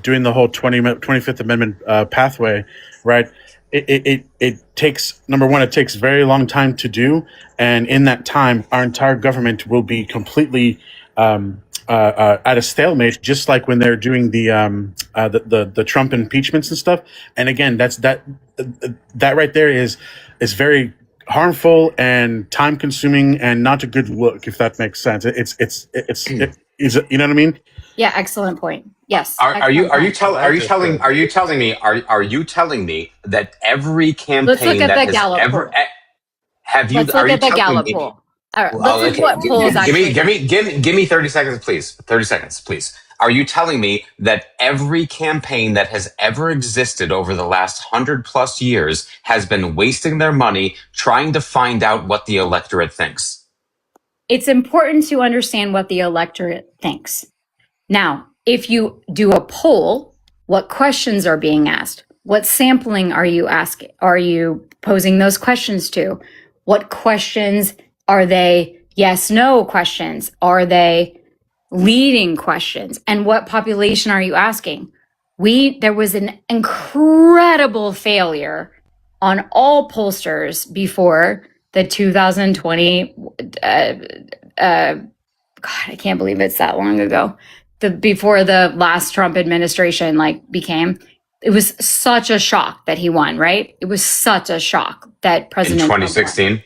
doing the whole 25th Amendment pathway, right? It takes, number one, it takes very long time to do, and in that time, our entire government will be completely at a stalemate, just like when they're doing the Trump impeachments and stuff. And again, that right there is very harmful and time consuming and not a good look, if that makes sense. It's you know what I mean? Yeah, excellent point. Yes. Are you telling me that every campaign Let's look at that the has Gallup ever poll. Let's look at the Gallup poll. All right, let's see what polls actually. Give me 30 seconds, please. 30 seconds, please. Are you telling me that every campaign that has ever existed over the last 100+ years has been wasting their money trying to find out what the electorate thinks? It's important to understand what the electorate thinks. Now, if you do a poll, what questions are being asked? What sampling are you asking? Are you posing those questions to? What questions are they? Yes, no questions. Are they leading questions? And what population are you asking? There was an incredible failure on all pollsters before the 2020, God, I can't believe it's that long ago. Before the last Trump administration became, it was such a shock that he won, right? It was such a shock that President in Trump 2016. won.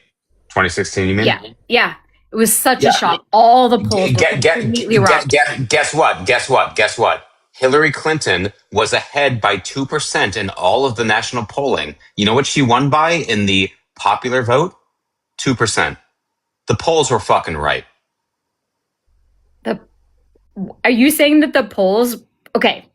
2016, you mean? Yeah. It was such a shock. All the polls were completely wrong. Guess what? Hillary Clinton was ahead by 2% in all of the national polling. You know what she won by in the popular vote? 2%. The polls were fucking right. Are you saying that the polls? Okay.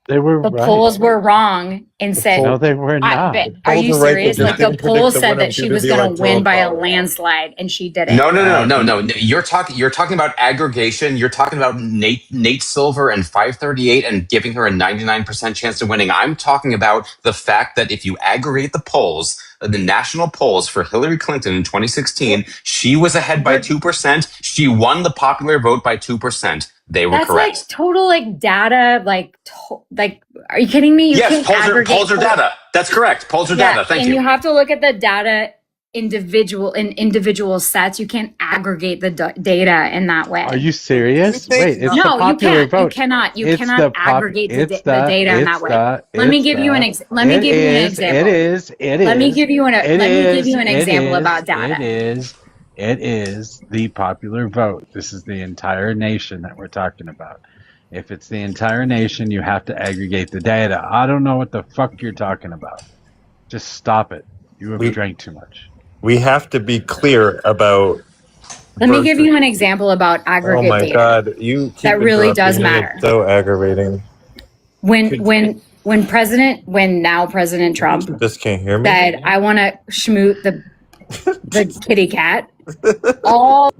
They were the right. polls were wrong and said. No, they were not. Are you serious? The poll said that she was going to win by a landslide, and she didn't. No. You're talking about aggregation. You're talking about Nate Silver and 538 and giving her a 99% chance of winning. I'm talking about the fact that if you aggregate the polls, the national polls for Hillary Clinton in 2016, she was ahead by 2%. She won the popular vote by 2%. They were correct. That's total data. Are you kidding me? Yes, polls are data. That's correct. Polls are data. Thank you. And you have to look at the data individual sets. You can't aggregate the data in that way. Are you serious? Wait, it's the popular you can't. vote. You cannot aggregate the data in that way. Let me give you an example. It is. Let me give you an example about data. It is the popular vote. This is the entire nation that we're talking about. If it's the entire nation, you have to aggregate the data. I don't know what the fuck you're talking about. Just stop it. You have drank too much. We have to be clear about. Let me give you an example about aggregate data. Oh my God. You keep that really does interrupting me. matter. It's so aggravating. When now President Trump Just can't hear me. said, I want to schmoot the kitty cat, all.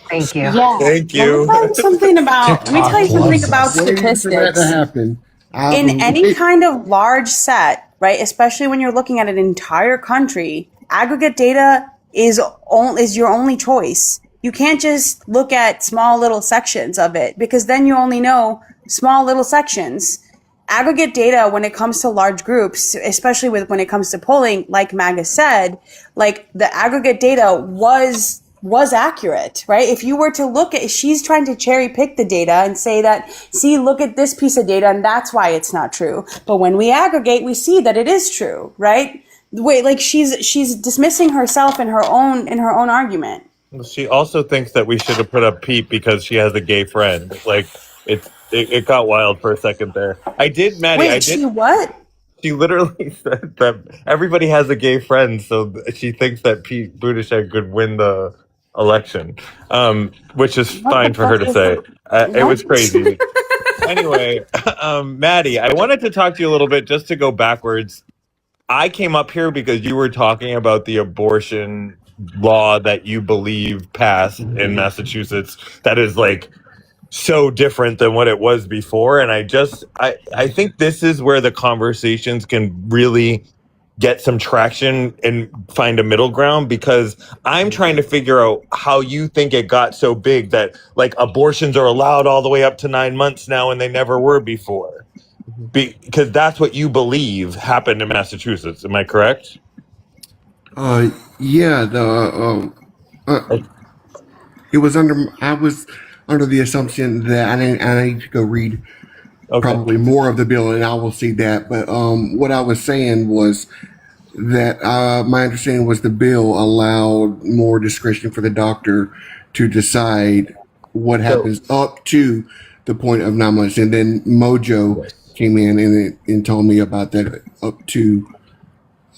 Thank you. Yeah. Thank Let me you. tell you something about. Let me tell you something about Waiting for that to statistics. happen. In any kind of large set, right? Especially when you're looking at an entire country, aggregate data is your only choice. You can't just look at small little sections of it because then you only know small little sections. Aggregate data when it comes to large groups, especially when it comes to polling, like Maga said, like the aggregate data was accurate, right? If you were to look at, she's trying to cherry pick the data and say that, see, look at this piece of data and that's why it's not true. But when we aggregate, we see that it is true, right? Wait, like she's dismissing herself in her own argument. She also thinks that we should have put up Pete because she has a gay friend. Like it got wild for a second there. Maddie. She what? She literally said that everybody has a gay friend, so she thinks that Pete Buttigieg could win the election, which is fine for her to say. It was crazy. Anyway, Maddie, I wanted to talk to you a little bit just to go backwards. I came up here because you were talking about the abortion law that you believe passed in Massachusetts that is like so different than what it was before. And I think this is where the conversations can really get some traction and find a middle ground, because I'm trying to figure out how you think it got so big that like abortions are allowed all the way up to 9 months now and they never were before. Because that's what you believe happened in Massachusetts. Am I correct? Yeah. It was I was under the assumption that I need to go read probably more of the bill, and I will see that. But what I was saying was that my understanding was the bill allowed more discretion for the doctor to decide what happens up to the point of 9 months, and then MOJO came in and told me about that up to.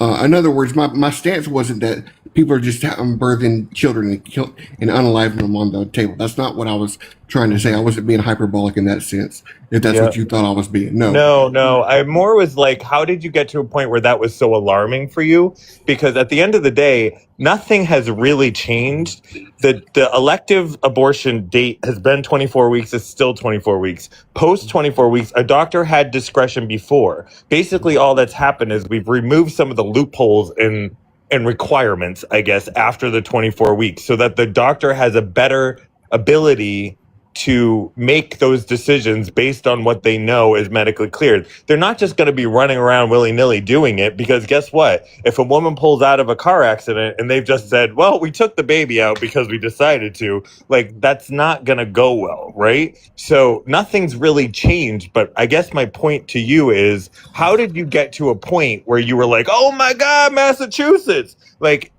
In other words, my stance wasn't that people are just birthing children and unaliving them on the table. That's not what I was trying to say. I wasn't being hyperbolic in that sense. If that's what you thought I was being, no. I more was like, how did you get to a point where that was so alarming for you? Because at the end of the day, nothing has really changed. The elective abortion date has been 24 weeks. It's still 24 weeks. Post 24 weeks, a doctor had discretion before. Basically, all that's happened is we've removed some of the loopholes and requirements, I guess, after the 24 weeks, so that the doctor has a better ability to make those decisions based on what they know is medically cleared. They're not just going to be running around willy-nilly doing it, because guess what? If a woman pulls out of a car accident and they've just said, well, we took the baby out because we decided to, like, that's not going to go well, right? So nothing's really changed. But I guess my point to you is, how did you get to a point where you were like, oh my God, Massachusetts? Like,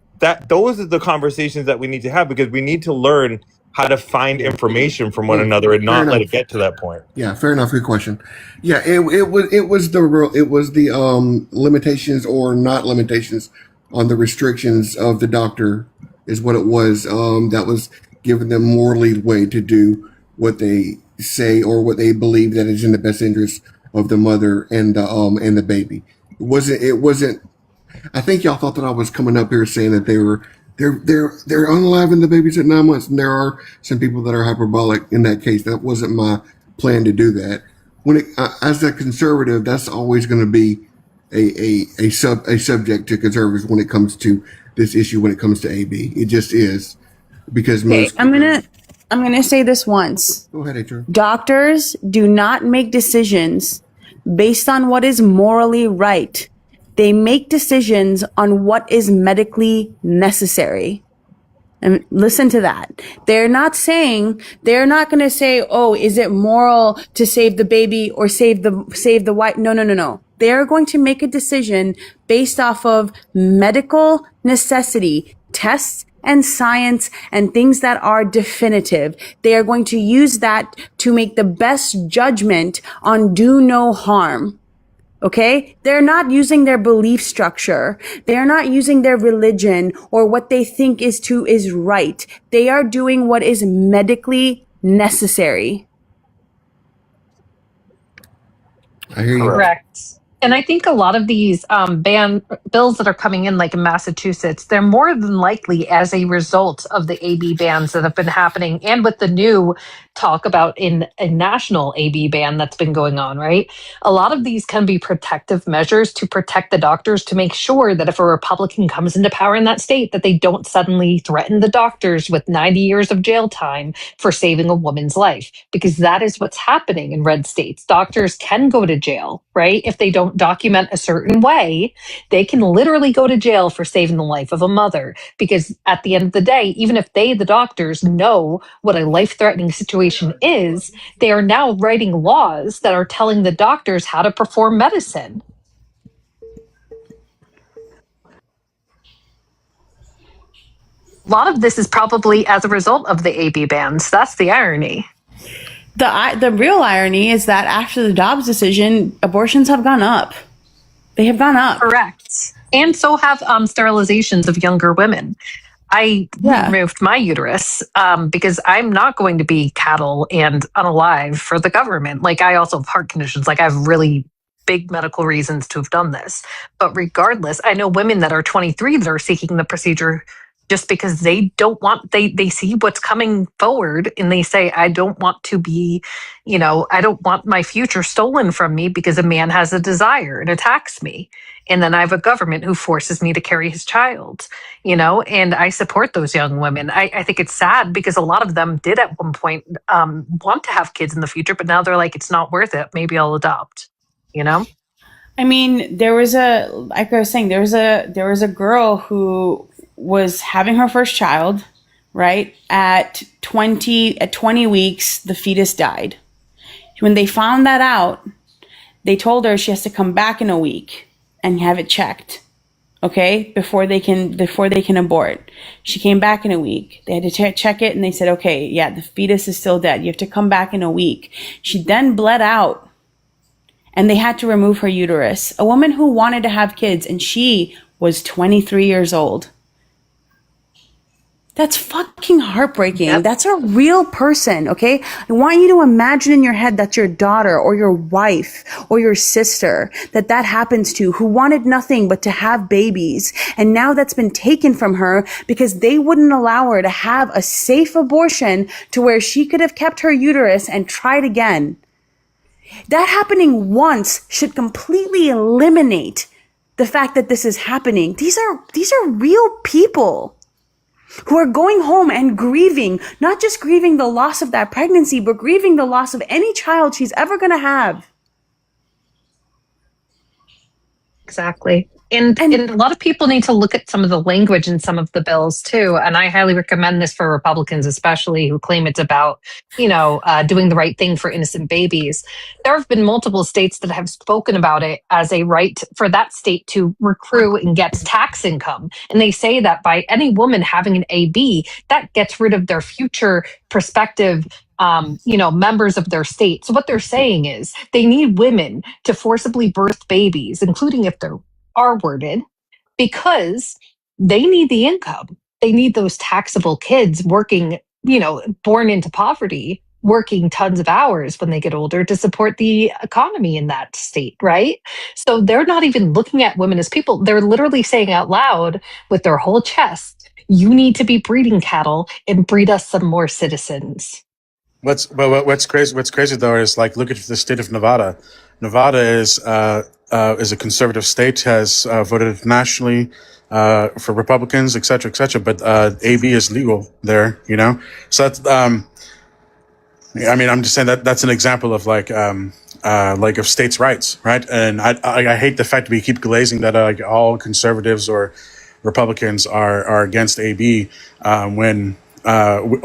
those are the conversations that we need to have, because we need to learn how to find information from one another and not let it get to that point. Yeah, fair enough. Good question. Yeah, it was the limitations or not limitations on the restrictions of the doctor is what it was. That was giving them more leeway to do what they say or what they believe that is in the best interest of the mother and the baby. It wasn't. I think y'all thought that I was coming up here saying that they're unaliving the babies at 9 months, and there are some people that are hyperbolic in that case. That wasn't my plan to do that. As a conservative, that's always going to be a subject to conservatives when it comes to this issue. When it comes to AB, it just is, because most. I'm gonna say this once. Go ahead, Adrian. Doctors do not make decisions based on what is morally right. They make decisions on what is medically necessary. And listen to that. They're not going to say, oh, is it moral to save the baby or save the wife? No. They're going to make a decision based off of medical necessity, tests and science and things that are definitive. They are going to use that to make the best judgment on do no harm. Okay? They're not using their belief structure. They're not using their religion or what they think is right. They are doing what is medically necessary. I hear you. Correct. And I think a lot of these ban bills that are coming in, like in Massachusetts, they're more than likely as a result of the AB bans that have been happening, and with the new talk about in a national AB ban that's been going on, right? A lot of these can be protective measures to protect the doctors, to make sure that if a Republican comes into power in that state, that they don't suddenly threaten the doctors with 90 years of jail time for saving a woman's life, because that is what's happening in red states. Doctors can go to jail, right? If they don't document a certain way, they can literally go to jail for saving the life of a mother, because at the end of the day, even if they, the doctors, know what a life-threatening situation is, they are now writing laws that are telling the doctors how to perform medicine. A lot of this is probably as a result of the AB bans. That's the irony. The real irony is that after the Dobbs decision, abortions have gone up. They have gone up. Correct. And so have sterilizations of younger women. I removed my uterus because I'm not going to be cattle and unalive for the government. Like, I also have heart conditions. Like, I have really big medical reasons to have done this. But regardless, I know women that are 23 that are seeking the procedure just because they don't want, they see what's coming forward, and they say, I don't want to be, I don't want my future stolen from me because a man has a desire and attacks me. And then I have a government who forces me to carry his child, and I support those young women. I think it's sad because a lot of them did at one point want to have kids in the future, but now they're like, it's not worth it. Maybe I'll adopt, I mean, like I was saying, there was a girl who was having her first child, right? At 20 weeks, the fetus died. When they found that out, they told her she has to come back in a week and have it checked, okay, before they can abort. She came back in a week. They had to check it, and they said, okay, yeah, the fetus is still dead. You have to come back in a week. She then bled out, and they had to remove her uterus. A woman who wanted to have kids, and she was 23 years old. That's fucking heartbreaking. Yep. That's a real person, okay? I want you to imagine in your head that's your daughter or your wife or your sister that happens to, who wanted nothing but to have babies. And now that's been taken from her because they wouldn't allow her to have a safe abortion to where she could have kept her uterus and tried again. That happening once should completely eliminate the fact that this is happening. These are real people who are going home and grieving, not just grieving the loss of that pregnancy, but grieving the loss of any child she's ever going to have. Exactly. And a lot of people need to look at some of the language in some of the bills too. And I highly recommend this for Republicans, especially who claim it's about, doing the right thing for innocent babies. There have been multiple states that have spoken about it as a right for that state to recruit and get tax income. And they say that by any woman having an AB, that gets rid of their future prospective members of their state. So what they're saying is they need women to forcibly birth babies, including if they're R-worded, because they need the income. They need those taxable kids working, born into poverty, working tons of hours when they get older to support the economy in that state, right? So they're not even looking at women as people. They're literally saying out loud with their whole chest, you need to be breeding cattle and breed us some more citizens. What's crazy though is, like, look at the state of Nevada. Nevada is a conservative state, has voted nationally for Republicans, et cetera, but AB is legal there, So that's I'm just saying that's an example of of states' rights, right? And I hate the fact that we keep glazing that all conservatives or Republicans are against AB when here we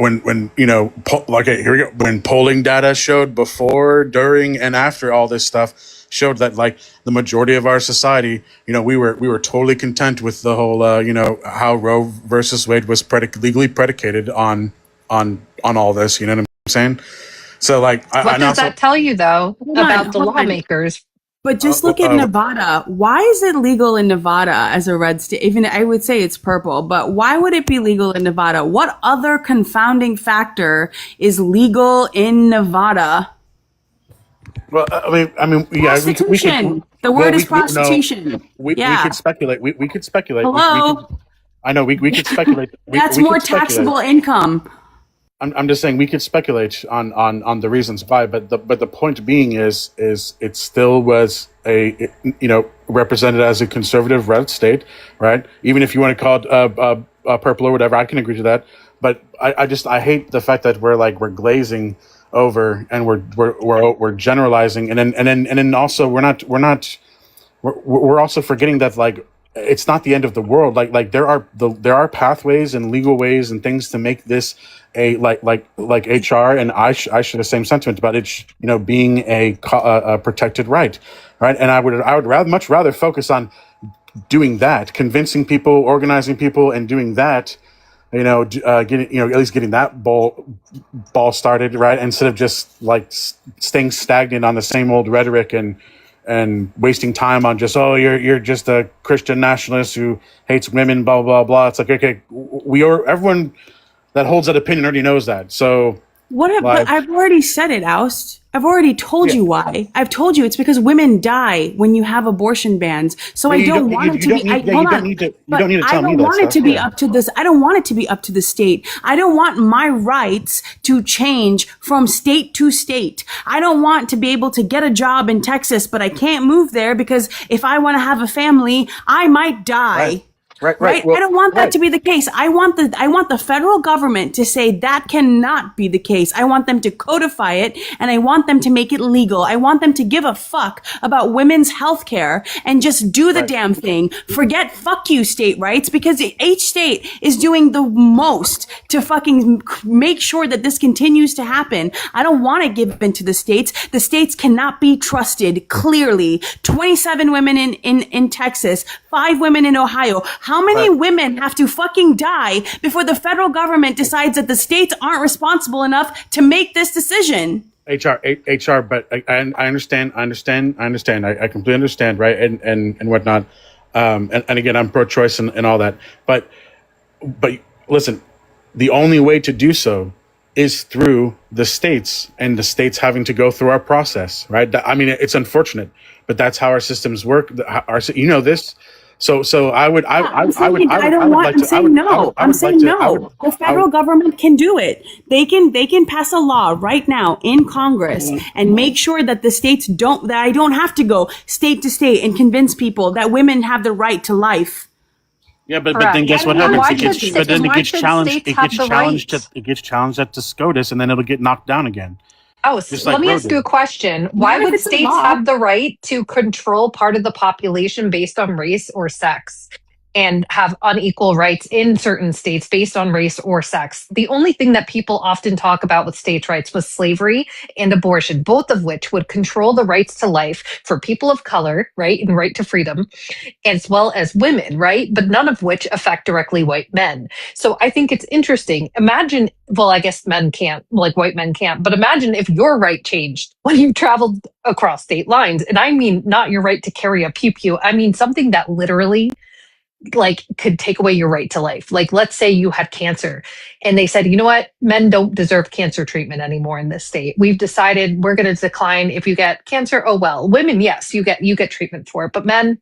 go. When polling data showed before, during, and after all this stuff showed that the majority of our society, we were totally content with the whole, how Roe versus Wade was legally predicated on all this. You know what I'm saying? So what does that tell you though about the lawmakers? But just look at Nevada. Why is it legal in Nevada as a red state? Even I would say it's purple, but why would it be legal in Nevada? What other confounding factor is legal in Nevada? Well, yeah, prostitution. The word is prostitution. We could speculate. We could speculate. We could. Hello. I know we could speculate. That's We more could speculate. taxable income. I'm just saying we could speculate on the reasons why, but the point being is it still was represented as a conservative red state, right? Even if you want to call it purple or whatever, I can agree to that. But I hate the fact that we're glazing over and we're generalizing, and then also we're also forgetting that it's not the end of the world. There are pathways and legal ways and things to make this a like HR, and I share the same sentiment about it being a protected right, and I would much rather focus on doing that, convincing people, organizing people, and doing that, getting at least getting that ball started, right, instead of just staying stagnant on the same old rhetoric and wasting time on just, you're just a Christian nationalist who hates women, blah blah blah. It's like, okay, everyone that holds that opinion already knows that. So But I've already said it, Oust. I've already told you why. I've told you it's because women die when you have abortion bans. So I don't want it to be. You don't need to tell me that stuff. I don't want it to be up to this. I don't want it to be up to the state. I don't want my rights to change from state to state. I don't want to be able to get a job in Texas, but I can't move there because if I want to have a family, I might die. Right. Well, I don't want that to be the case. I want the federal government to say that cannot be the case. I want them to codify it, and I want them to make it legal. I want them to give a fuck about women's health care and just do the damn thing. Forget fuck you state rights, because each state is doing the most to fucking make sure that this continues to happen. I don't want to give in to the states. The states cannot be trusted, clearly. 27 women in Texas, 5 women in Ohio. How many women have to fucking die before the federal government decides that the states aren't responsible enough to make this decision? HR, but I understand. I completely understand, right? And whatnot. And again, I'm pro-choice and all that. But listen, the only way to do so is through the states, and the states having to go through our process, right? I mean, it's unfortunate, but that's how our systems work. This. So I'm saying no. The federal government can do it. They can pass a law right now in Congress and make sure that the states that I don't have to go state to state and convince people that women have the right to life. Yeah, but then guess what happens? It gets challenged at the SCOTUS, and then it'll get knocked down again. Oh, so let me ask you a question. Why would states have the right to control part of the population based on race or sex and have unequal rights in certain states based on race or sex? The only thing that people often talk about with states' rights was slavery and abortion, both of which would control the rights to life for people of color, right, and right to freedom, as well as women, right? But none of which affect directly white men. So I think it's interesting. Imagine, well, I guess men can't, like white men can't, but imagine if your right changed when you traveled across state lines. And I mean, not your right to carry a pew-pew. I mean, something that literally could take away your right to life. Like, let's say you had cancer and they said, you know what, men don't deserve cancer treatment anymore in this state. We've decided we're going to decline. If you get cancer, oh well. Women, yes, you get treatment for it, but men,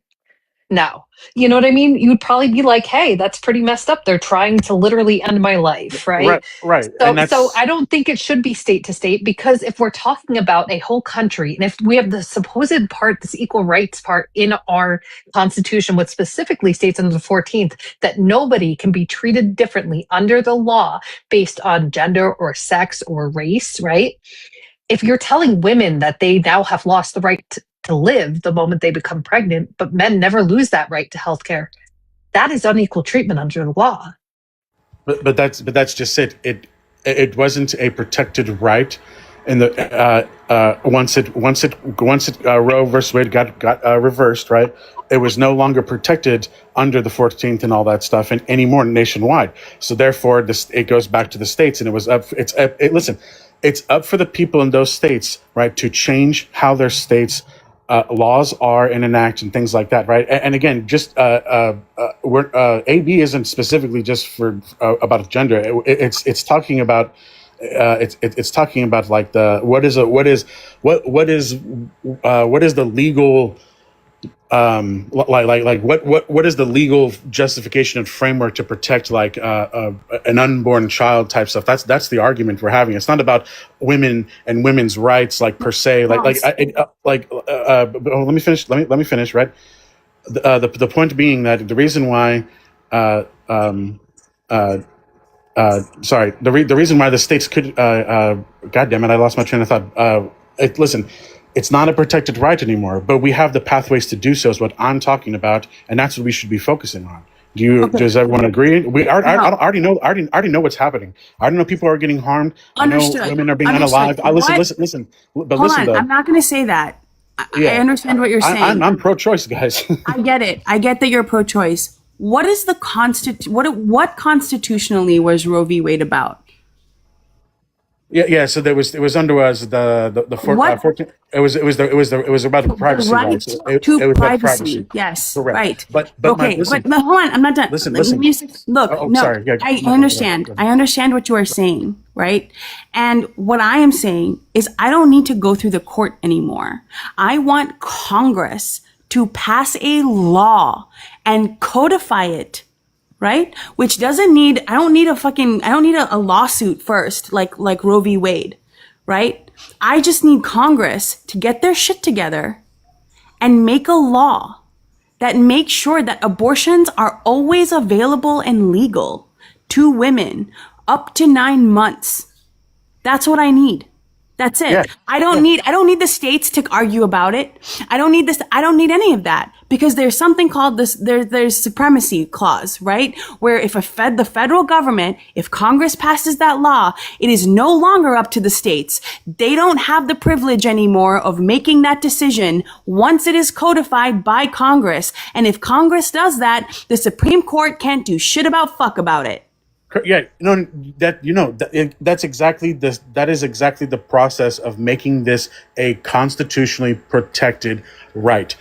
no. You know what I mean? You'd probably be like, hey, that's pretty messed up. They're trying to literally end my life, right? Right. So I don't think it should be state to state, because if we're talking about a whole country, and if we have the supposed part, this equal rights part in our Constitution, which specifically states under the 14th that nobody can be treated differently under the law based on gender or sex or race, right? If you're telling women that they now have lost the right to live the moment they become pregnant, but men never lose that right to healthcare, that is unequal treatment under the law. But that's just it. It wasn't a protected right in the once Roe versus Wade got reversed, right? It was no longer protected under the 14th and all that stuff and anymore nationwide. So therefore, it goes back to the states, and it was up. It's up for the people in those states, right, to change how their states laws are and enact and things like that, right? And again, just AB isn't specifically just for about gender. It's talking about it's talking about like what is the legal what is the legal justification and framework to protect like an unborn child type stuff. That's the argument we're having. It's not about women and women's rights like per se. Let me finish. Let me finish. Right. The point being that the reason why sorry, the reason why the states could, God damn it, I lost my train of thought. Listen, it's not a protected right anymore, but we have the pathways to do so is what I'm talking about, and that's what we should be focusing on. Does everyone agree? I already know what's happening. I already know people are getting harmed. Understood. I know women are being unalived. Listen. But Hold listen, on, though. I'm not going to say that. I understand what you're saying. I'm pro-choice, guys. I get it. I get that you're pro-choice. What is the what constitutionally was Roe v. Wade about? Yeah. So it was under us the 14. It was about privacy rights. It was about privacy. Yes, Correct. right. But okay, but hold on, I'm not done. Listen. Look, no, sorry. Yeah, I understand. I understand what you are saying, right? And what I am saying is I don't need to go through the court anymore. I want Congress to pass a law and codify it, right? Which doesn't need, I don't need a lawsuit first, like Roe v. Wade, right? I just need Congress to get their shit together and make a law that makes sure that abortions are always available and legal to women up to 9 months. That's what I need. That's it. Yeah. I don't need the states to argue about it. I don't need any of that because there's something called there's supremacy clause, right? Where if the federal government, if Congress passes that law, it is no longer up to the states. They don't have the privilege anymore of making that decision once it is codified by Congress. And if Congress does that, the Supreme Court can't do shit about it. Yeah, that's exactly this. That is exactly the process of making this a constitutionally protected right.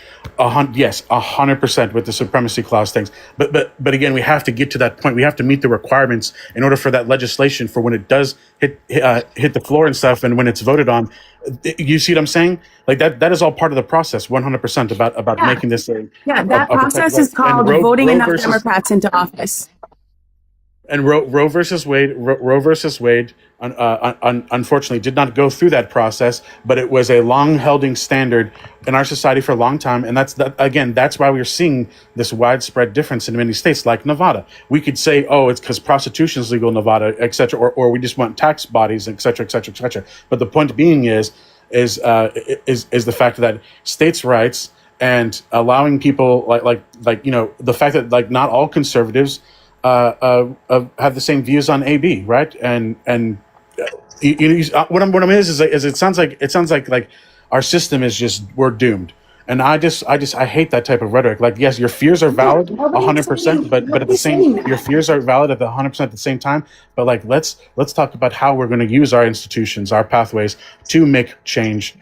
Yes, 100% with the supremacy clause things. But again, we have to get to that point. We have to meet the requirements in order for that legislation for when it does hit the floor and stuff, and when it's voted on. You see what I'm saying? Like that is all part of the process. 100% about making this a that process is called voting enough Democrats into office. And Roe versus Wade, unfortunately, did not go through that process, but it was a long-held standard in our society for a long time, and that's why we're seeing this widespread difference in many states, like Nevada. We could say, oh, it's because prostitution is legal in Nevada, et cetera, or we just want tax bodies, et cetera, et cetera, et cetera. But the point being is the fact that states' rights and allowing people like the fact that like not all conservatives have the same views on AB, right? And what I'm is it sounds like our system is just we're doomed. And I hate that type of rhetoric. Like, yes, your fears are valid 100%, but at the same, your fears are valid at the 100% at the same time. But like, let's talk about how we're going to use our institutions, our pathways to make change.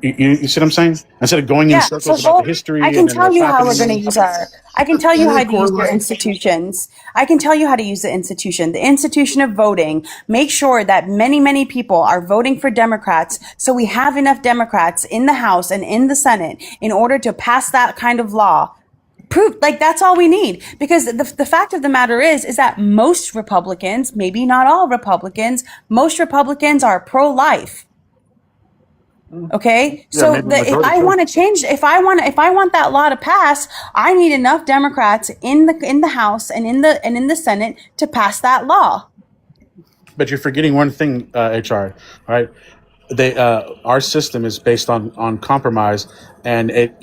You see what I'm saying? Instead of going in circles about the history. I can tell you how we're going to use I can tell you how to use your institutions. I can tell you how to use the institution of voting. Make sure that many, many people are voting for Democrats. So we have enough Democrats in the House and in the Senate in order to pass that kind of law. Proof, like that's all we need. Because the fact of the matter is that most Republicans, maybe not all Republicans, most Republicans are pro-life. Okay, so if I want to change, if I want that law to pass, I need enough Democrats in the House and in the Senate to pass that law. But you're forgetting one thing, HR. Right? Our system is based on compromise, and it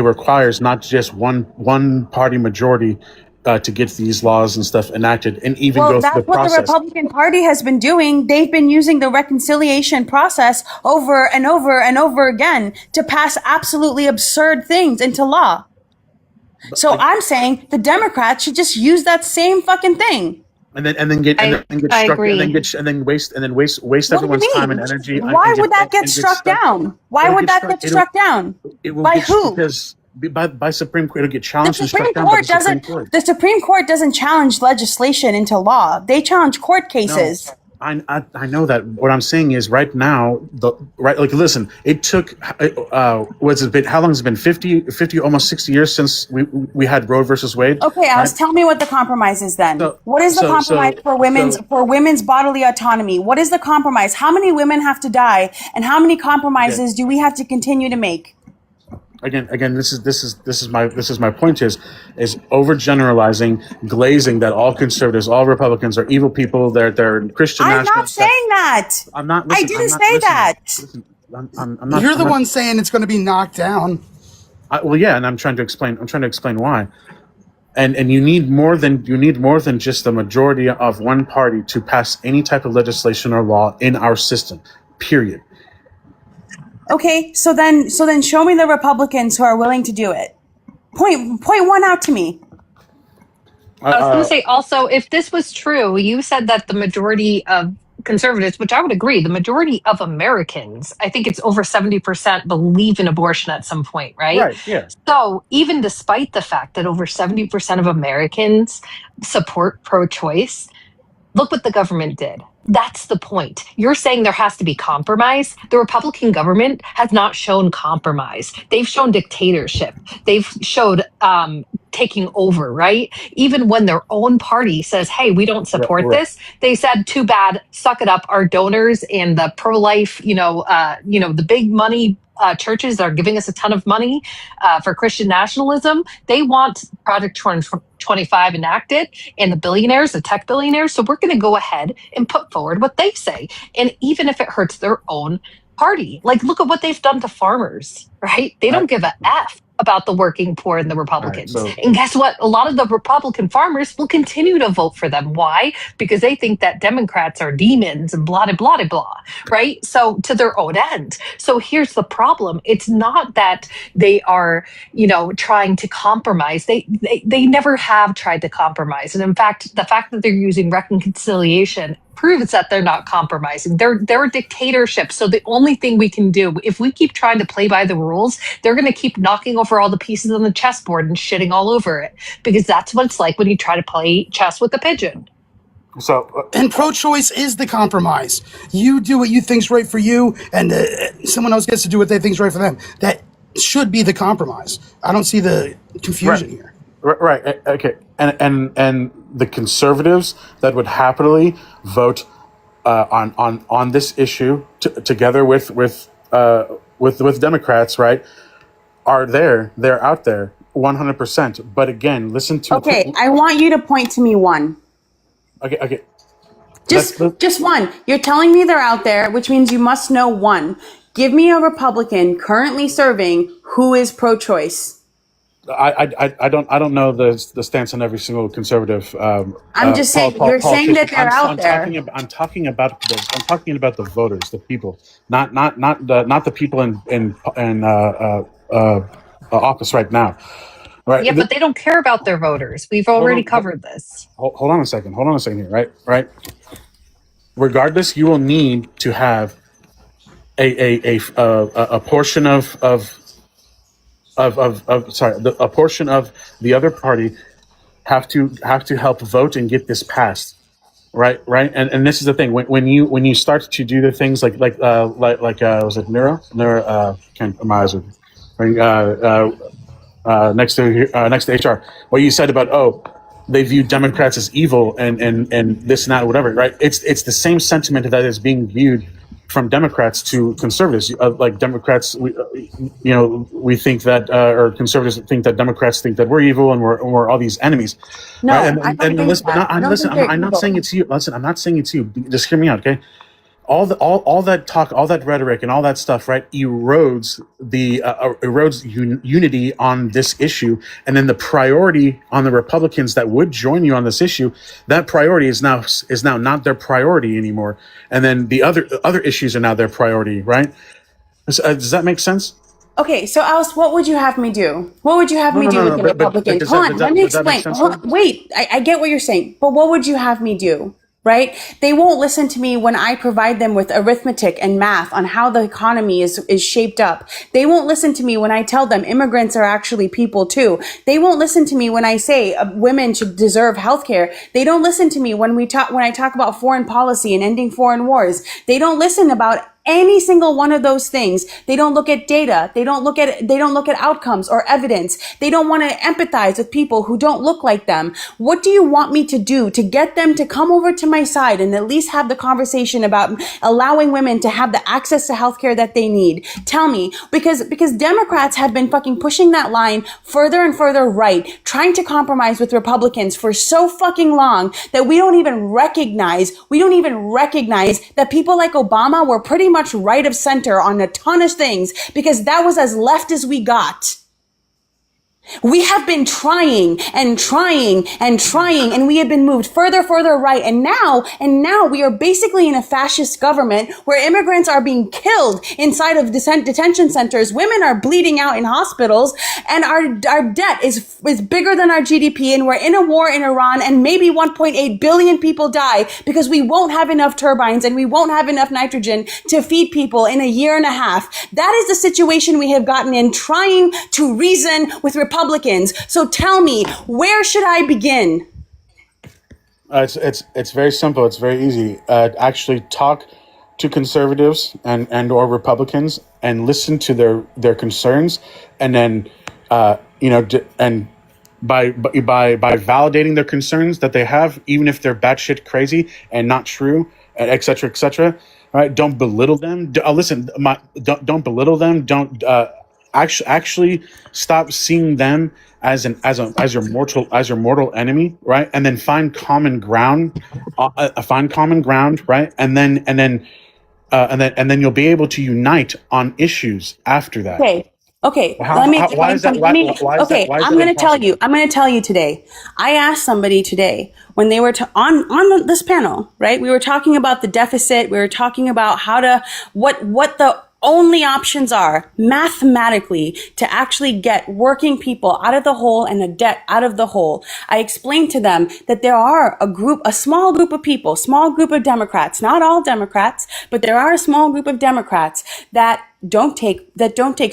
requires not just one party majority to get these laws and stuff enacted, and even go through the process. Well, that's what the Republican Party has been doing. They've been using the reconciliation process over and over and over again to pass absolutely absurd things into law. So I'm saying the Democrats should just use that same fucking thing. And then waste everyone's time and energy. Why would that get struck down? Why would that get struck down? By who? Because by Supreme Court, it'll get challenged and struck down. The Supreme Court doesn't challenge legislation into law. They challenge court cases. I know that. What I'm saying is right now, listen, it took, what's it been, how long has it been? 50, almost 60 years since we had Roe versus Wade. Okay, Alice, tell me what the compromise is then. What is the compromise for women's bodily autonomy? What is the compromise? How many women have to die, and how many compromises do we have to continue to make? Again, this is my point is overgeneralizing, glazing that all conservatives, all Republicans are evil people. They're Christian. I'm not saying that. I'm not. I didn't say that. Listen, I'm not. You're the one saying it's going to be knocked down. Well, yeah, and I'm trying to explain why. And you need more than just the majority of one party to pass any type of legislation or law in our system. Period. Okay, so then show me the Republicans who are willing to do it. Point one out to me. I was going to say also, if this was true, you said that the majority of conservatives, which I would agree, the majority of Americans, I think it's over 70% believe in abortion at some point, right? Right, yeah. So even despite the fact that over 70% of Americans support pro-choice, look what the government did. That's the point. You're saying there has to be compromise. The Republican government has not shown compromise. They've shown dictatorship. They've showed taking over, right? Even when their own party says, hey, we don't support this, they said, too bad, suck it up. Our donors and the pro-life, the big money churches that are giving us a ton of money for Christian nationalism, they want Project 25 enacted, and the tech billionaires. So we're going to go ahead and put forward what they say. And even if it hurts their own party, like look at what they've done to farmers, right? They don't give a F about the working poor and the Republicans. And guess what? A lot of the Republican farmers will continue to vote for them. Why? Because they think that Democrats are demons and blah, blah, blah, blah, right? So to their own end. So here's the problem. It's not that they are, trying to compromise. They never have tried to compromise. And in fact, the fact that they're using reconciliation proves that they're not compromising. They're a dictatorship. So the only thing we can do, if we keep trying to play by the rules, they're going to keep knocking over all the pieces on the chessboard and shitting all over it, because that's what it's like when you try to play chess with a pigeon. So, and pro-choice is the compromise. You do what you think's right for you, and someone else gets to do what they think's right for them. That should be the compromise. I don't see the confusion here. Right. Okay. And the conservatives that would happily vote on this issue together with Democrats, right, are there. They're out there 100%. But again, listen to. Okay, I want you to point to me one. Okay. Just one. You're telling me they're out there, which means you must know one. Give me a Republican currently serving who is pro-choice. I don't know the stance on every single conservative. I'm just saying you're saying that they're out there. I'm talking about the voters, the people, not the people in office right now. Right. Yeah, but they don't care about their voters. We've already covered this. Hold on a second here. Right. Regardless, you will need to have a portion a portion of the other party have to help vote and get this passed, right? And this is the thing, when you start to do the things like was it Nero can't my eyes are next to HR, what you said about they view Democrats as evil and this and that, whatever, right? It's the same sentiment that is being viewed from Democrats to conservatives. Like Democrats, we think that, or conservatives think that Democrats think that we're evil and we're all these enemies. No, right? I'm not saying it's you. Listen, I'm not saying it's you. Just hear me out, okay? All that talk, all that rhetoric, and all that stuff, right, erodes unity on this issue, and then the priority on the Republicans that would join you on this issue, that priority is now not their priority anymore, and then the other issues are now their priority, right? Does that make sense? Okay, so Alice, what would you have me do? What would you have me do with the Republicans? Hold on, let me explain. Wait, I get what you're saying, but what would you have me do? right? They won't listen to me when I provide them with arithmetic and math on how the economy is shaped up. They won't listen to me when I tell them immigrants are actually people too. They won't listen to me when I say women should deserve healthcare. They don't listen to me when I talk about foreign policy and ending foreign wars. They don't listen about any single one of those things. They don't look at data. They don't look at outcomes or evidence. They don't want to empathize with people who don't look like them. What do you want me to do to get them to come over to my side and at least have the conversation about allowing women to have the access to healthcare that they need? Tell me, because Democrats have been fucking pushing that line further and further right, trying to compromise with Republicans for so fucking long that we don't even recognize that people like Obama were pretty much right of center on a ton of things, because that was as left as we got. We have been trying, and we have been moved further right. And now we are basically in a fascist government where immigrants are being killed inside of detention centers. Women are bleeding out in hospitals, and our debt is bigger than our GDP. And we're in a war in Iran, and maybe 1.8 billion people die because we won't have enough turbines and we won't have enough nitrogen to feed people in a year and a half. That is the situation we have gotten in, trying to reason with Republicans. So tell me, where should I begin? It's very simple. It's very easy. Actually, talk to conservatives and or Republicans and listen to their concerns, and then and by validating their concerns that they have, even if they're batshit crazy and not true, et cetera, right? Don't belittle them. Don't belittle them. Don't actually stop seeing them as your mortal enemy, right? And then find common ground, right? And then you'll be able to unite on issues after that. Okay. I'm going to tell you today. I asked somebody today when they were on this panel, right? We were talking about the deficit. We were talking about what the only options are mathematically to actually get working people out of the hole and the debt out of the hole. I explained to them that there are a small group of people, small group of Democrats, not all Democrats, but there are a small group of Democrats that don't take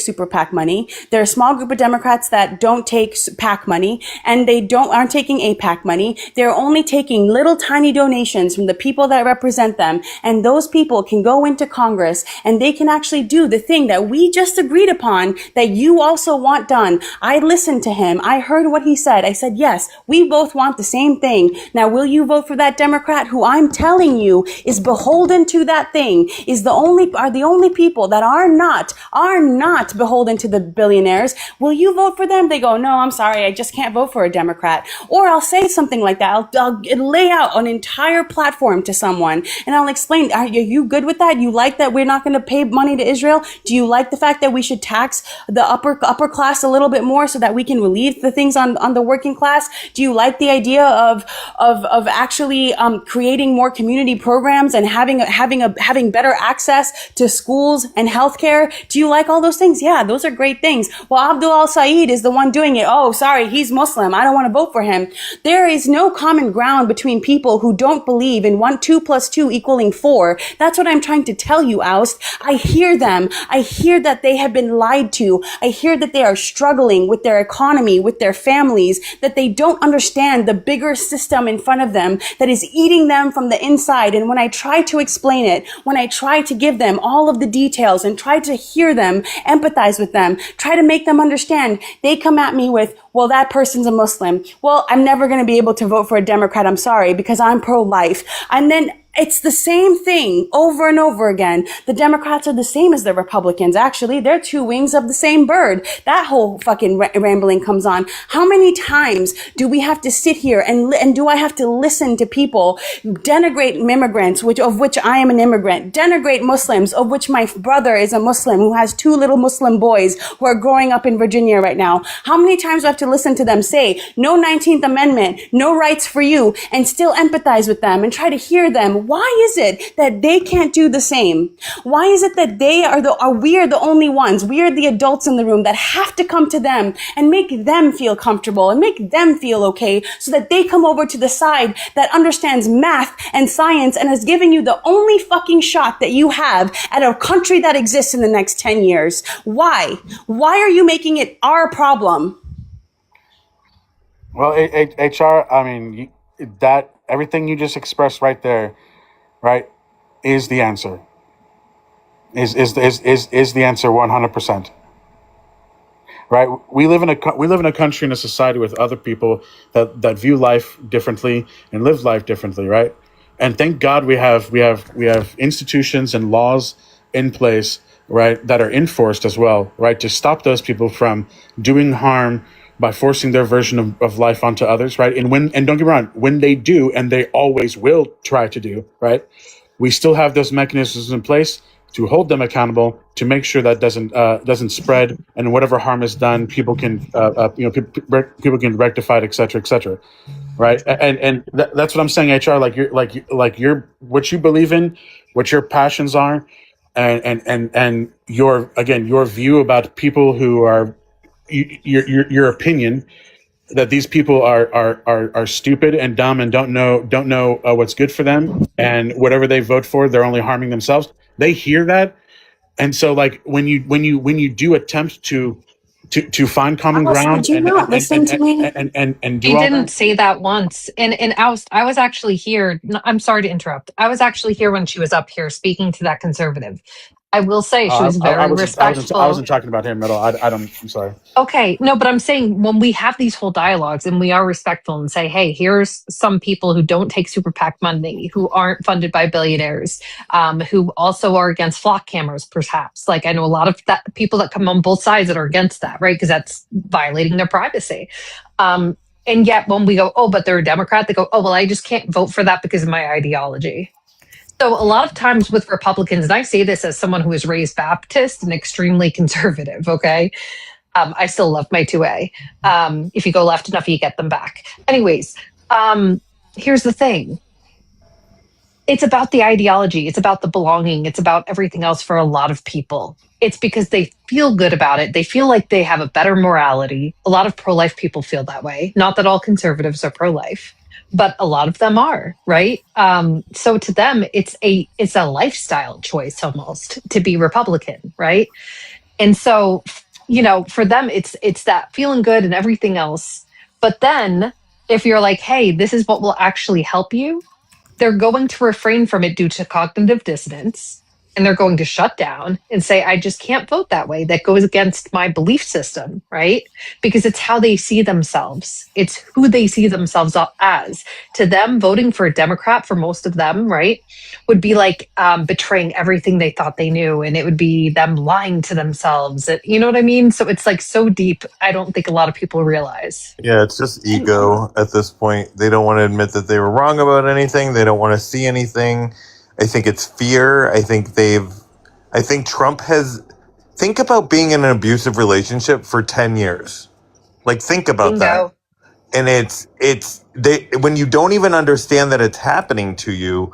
super PAC money. There are a small group of Democrats that don't take PAC money, and aren't taking APAC money. They're only taking little tiny donations from the people that represent them, and those people can go into Congress and they can actually do the thing that we just agreed upon that you also want done. I listened to him. I heard what he said. I said, yes, we both want the same thing. Now, will you vote for that Democrat who I'm telling you is beholden to that thing, are the only people that are not beholden to the billionaires? Will you vote for them? They go, no, I'm sorry, I just can't vote for a Democrat. Or I'll say something like that. I'll lay out an entire platform to someone and I'll explain, are you good with that? You like that we're not going to pay money to Israel? Do you like the fact that we should tax the upper class a little bit more so that we can relieve the things on the working class? Do you like the idea of actually creating more community programs and having better access to schools and healthcare? Do you like all those things? Yeah, those are great things. Well, Abdul al-Said is the one doing it. Oh, sorry, he's Muslim. I don't want to vote for him. There is no common ground between people who don't believe in 2 + 2 = 4. That's what I'm trying to tell you, Oust. I hear them. I hear that they have been lied to. I hear that they are struggling with their economy, with their families, that they don't understand the bigger system in front of them that is eating them from the inside. And when I try to explain it, when I try to give them all of the details and try to hear them, empathize with them, try to make them understand, they come at me with, well, that person's a Muslim. Well, I'm never going to be able to vote for a Democrat. I'm sorry, because I'm pro-life. And then it's the same thing over and over again. The Democrats are the same as the Republicans. Actually, they're two wings of the same bird. That whole fucking rambling comes on. How many times do we have to sit here and do I have to listen to people denigrate immigrants, of which I am an immigrant, denigrate Muslims, of which my brother is a Muslim who has 2 little Muslim boys who are growing up in Virginia right now? How many times do I have to listen to them say, no 19th Amendment, no rights for you, and still empathize with them and try to hear them them? Why is it that they can't do the same? Why is it that we are the only ones, we are the adults in the room that have to come to them and make them feel comfortable and make them feel okay so that they come over to the side that understands math and science and has given you the only fucking shot that you have at a country that exists in the next 10 years? Why? Why are you making it our problem? Well, HR, I mean, that everything you just expressed right there, right, is the answer. Is the answer 100%. Right? We live in a country and a society with other people that view life differently and live life differently, right? And thank God we have institutions and laws in place, right, that are enforced as well, right, to stop those people from doing harm by forcing their version of life onto others, right? And don't get me wrong, when they do, and they always will try to do, right, we still have those mechanisms in place to hold them accountable, to make sure that doesn't spread, and whatever harm is done, people can people can rectify it, et cetera, right? And that's what I'm saying, HR. Like you're what you believe in, what your passions are, and your view about people who are your opinion that these people are stupid and dumb and don't know what's good for them, and whatever they vote for, they're only harming themselves. They hear that, and so like when you do attempt to find common Alice, ground would you not listen to me? and do He all didn't that. say that once. And I was actually here. I'm sorry to interrupt. I was actually here when she was up here speaking to that conservative. I will say she was I very wasn't respectful. talking about him at all. I don't. I'm sorry. Okay, no, but I'm saying when we have these whole dialogues and we are respectful and say, hey, here's some people who don't take super PAC money, who aren't funded by billionaires, who also are against flock cameras, perhaps. Like I know a lot of people that come on both sides that are against that, right? Because that's violating their privacy. And yet when we go, oh, but they're a Democrat, they go, oh, well, I just can't vote for that because of my ideology. So a lot of times with Republicans, and I say this as someone who was raised Baptist and extremely conservative, okay? I still love my 2A. If you go left enough, you get them back. Anyways, here's the thing. It's about the ideology. It's about the belonging. It's about everything else for a lot of people. It's because they feel good about it. They feel like they have a better morality. A lot of pro-life people feel that way. Not that all conservatives are pro-life, but a lot of them are, right? So to them, it's a lifestyle choice almost to be Republican, right? And so, for them, it's that feeling good and everything else. But then if you're like, hey, this is what will actually help you, they're going to refrain from it due to cognitive dissonance. And they're going to shut down and say, I just can't vote that way. That goes against my belief system, right? Because it's how they see themselves. It's who they see themselves as. To them, voting for a Democrat, for most of them, right, would be like betraying everything they thought they knew. And it would be them lying to themselves. You know what I mean? So it's like so deep, I don't think a lot of people realize. Yeah, it's just ego at this point. They don't want to admit that they were wrong about anything. They don't want to see anything. I think it's fear. I think Trump think about being in an abusive relationship for 10 years. Like, think about that. Bingo. And when you don't even understand that it's happening to you,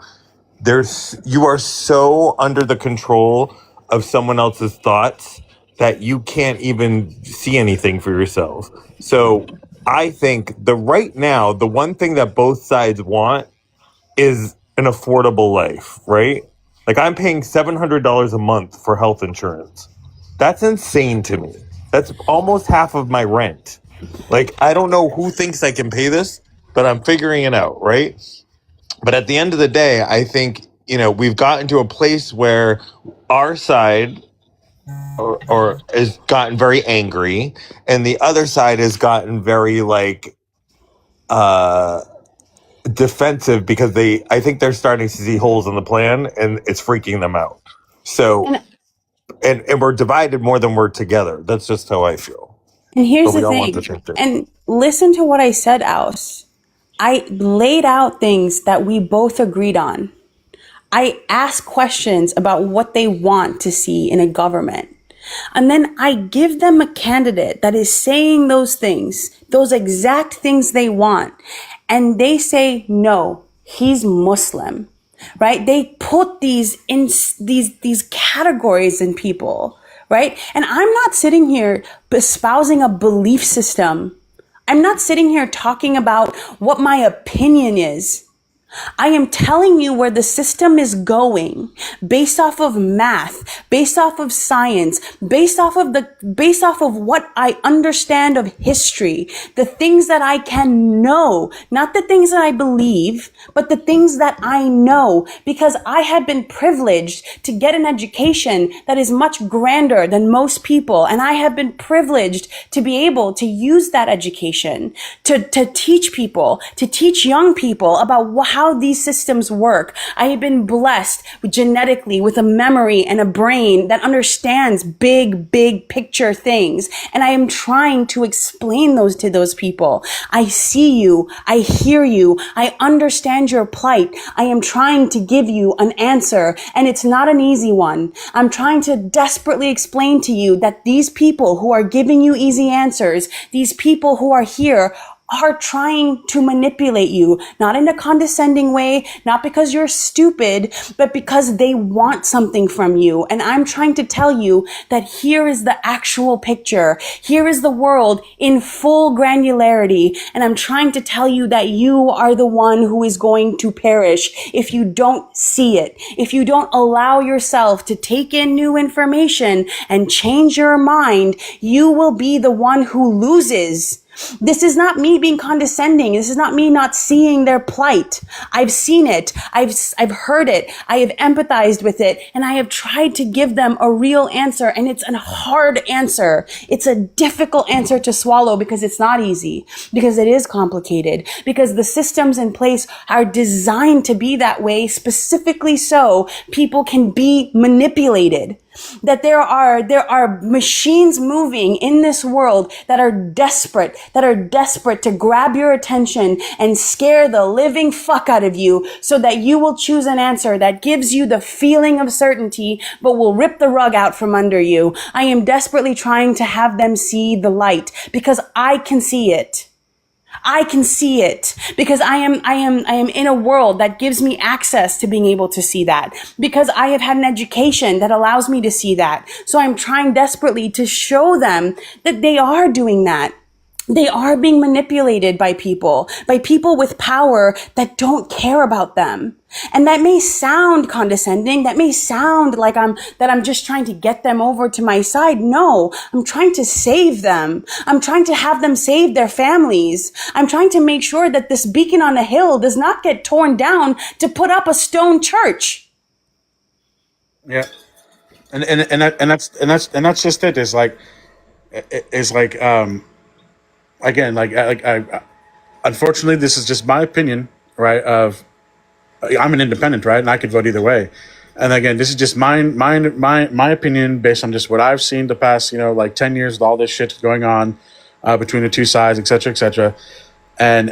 you are so under the control of someone else's thoughts that you can't even see anything for yourself. So I think right now, the one thing that both sides want is an affordable life, right? Like I'm paying $700 a month for health insurance. That's insane to me. That's almost half of my rent. Like, I don't know who thinks I can pay this, but I'm figuring it out, right? But at the end of the day, I think, we've gotten to a place where our side or has gotten very angry and the other side has gotten very defensive because I think they're starting to see holes in the plan and it's freaking them out. So and we're divided more than we're together. That's just how I feel. And here's But we the all want thing. the same thing. And listen to what I said, Aus. I laid out things that we both agreed on. I asked questions about what they want to see in a government. And then I give them a candidate that is saying those things, those exact things they want. And they say, no, he's Muslim. right? They put these categories in people, right? And I'm not sitting here espousing a belief system. I'm not sitting here talking about what my opinion is. I am telling you where the system is going based off of math, based off of science, based off of what I understand of history, the things that I can know, not the things that I believe, but the things that I know, because I have been privileged to get an education that is much grander than most people. And I have been privileged to be able to use that education to teach people, to teach young people about how these systems work. I have been blessed genetically with a memory and a brain that understands big picture things. And I am trying to explain those to those people. I see you. I hear you. I understand your plight. I am trying to give you an answer, and it's not an easy one. I'm trying to desperately explain to you that these people who are giving you easy answers, these people who are here, are trying to manipulate you, not in a condescending way, not because you're stupid, but because they want something from you. And I'm trying to tell you that here is the actual picture. Here is the world in full granularity. And I'm trying to tell you that you are the one who is going to perish if you don't see it, if you don't allow yourself to take in new information and change your mind. You will be the one who loses. This is not me being condescending. This is not me not seeing their plight. I've seen it. I've heard it. I have empathized with it, and I have tried to give them a real answer, and it's a hard answer. It's a difficult answer to swallow because it's not easy, because it is complicated, because the systems in place are designed to be that way, specifically so people can be manipulated. That there are machines moving in this world that are desperate to grab your attention and scare the living fuck out of you so that you will choose an answer that gives you the feeling of certainty but will rip the rug out from under you. I am desperately trying to have them see the light because I can see it. I can see it because I am in a world that gives me access to being able to see that, because I have had an education that allows me to see that. So I'm trying desperately to show them that they are doing that. They are being manipulated by people with power that don't care about them. And that may sound condescending. That may sound like I'm just trying to get them over to my side. No, I'm trying to save them. I'm trying to have them save their families. I'm trying to make sure that this beacon on a hill does not get torn down to put up a stone church. Yeah. And that's just it. Again, I unfortunately, this is just my opinion, right? I'm an independent, right? And I could vote either way. And again, this is just my opinion based on just what I've seen the past, 10 years with all this shit going on between the two sides, et cetera, et cetera. And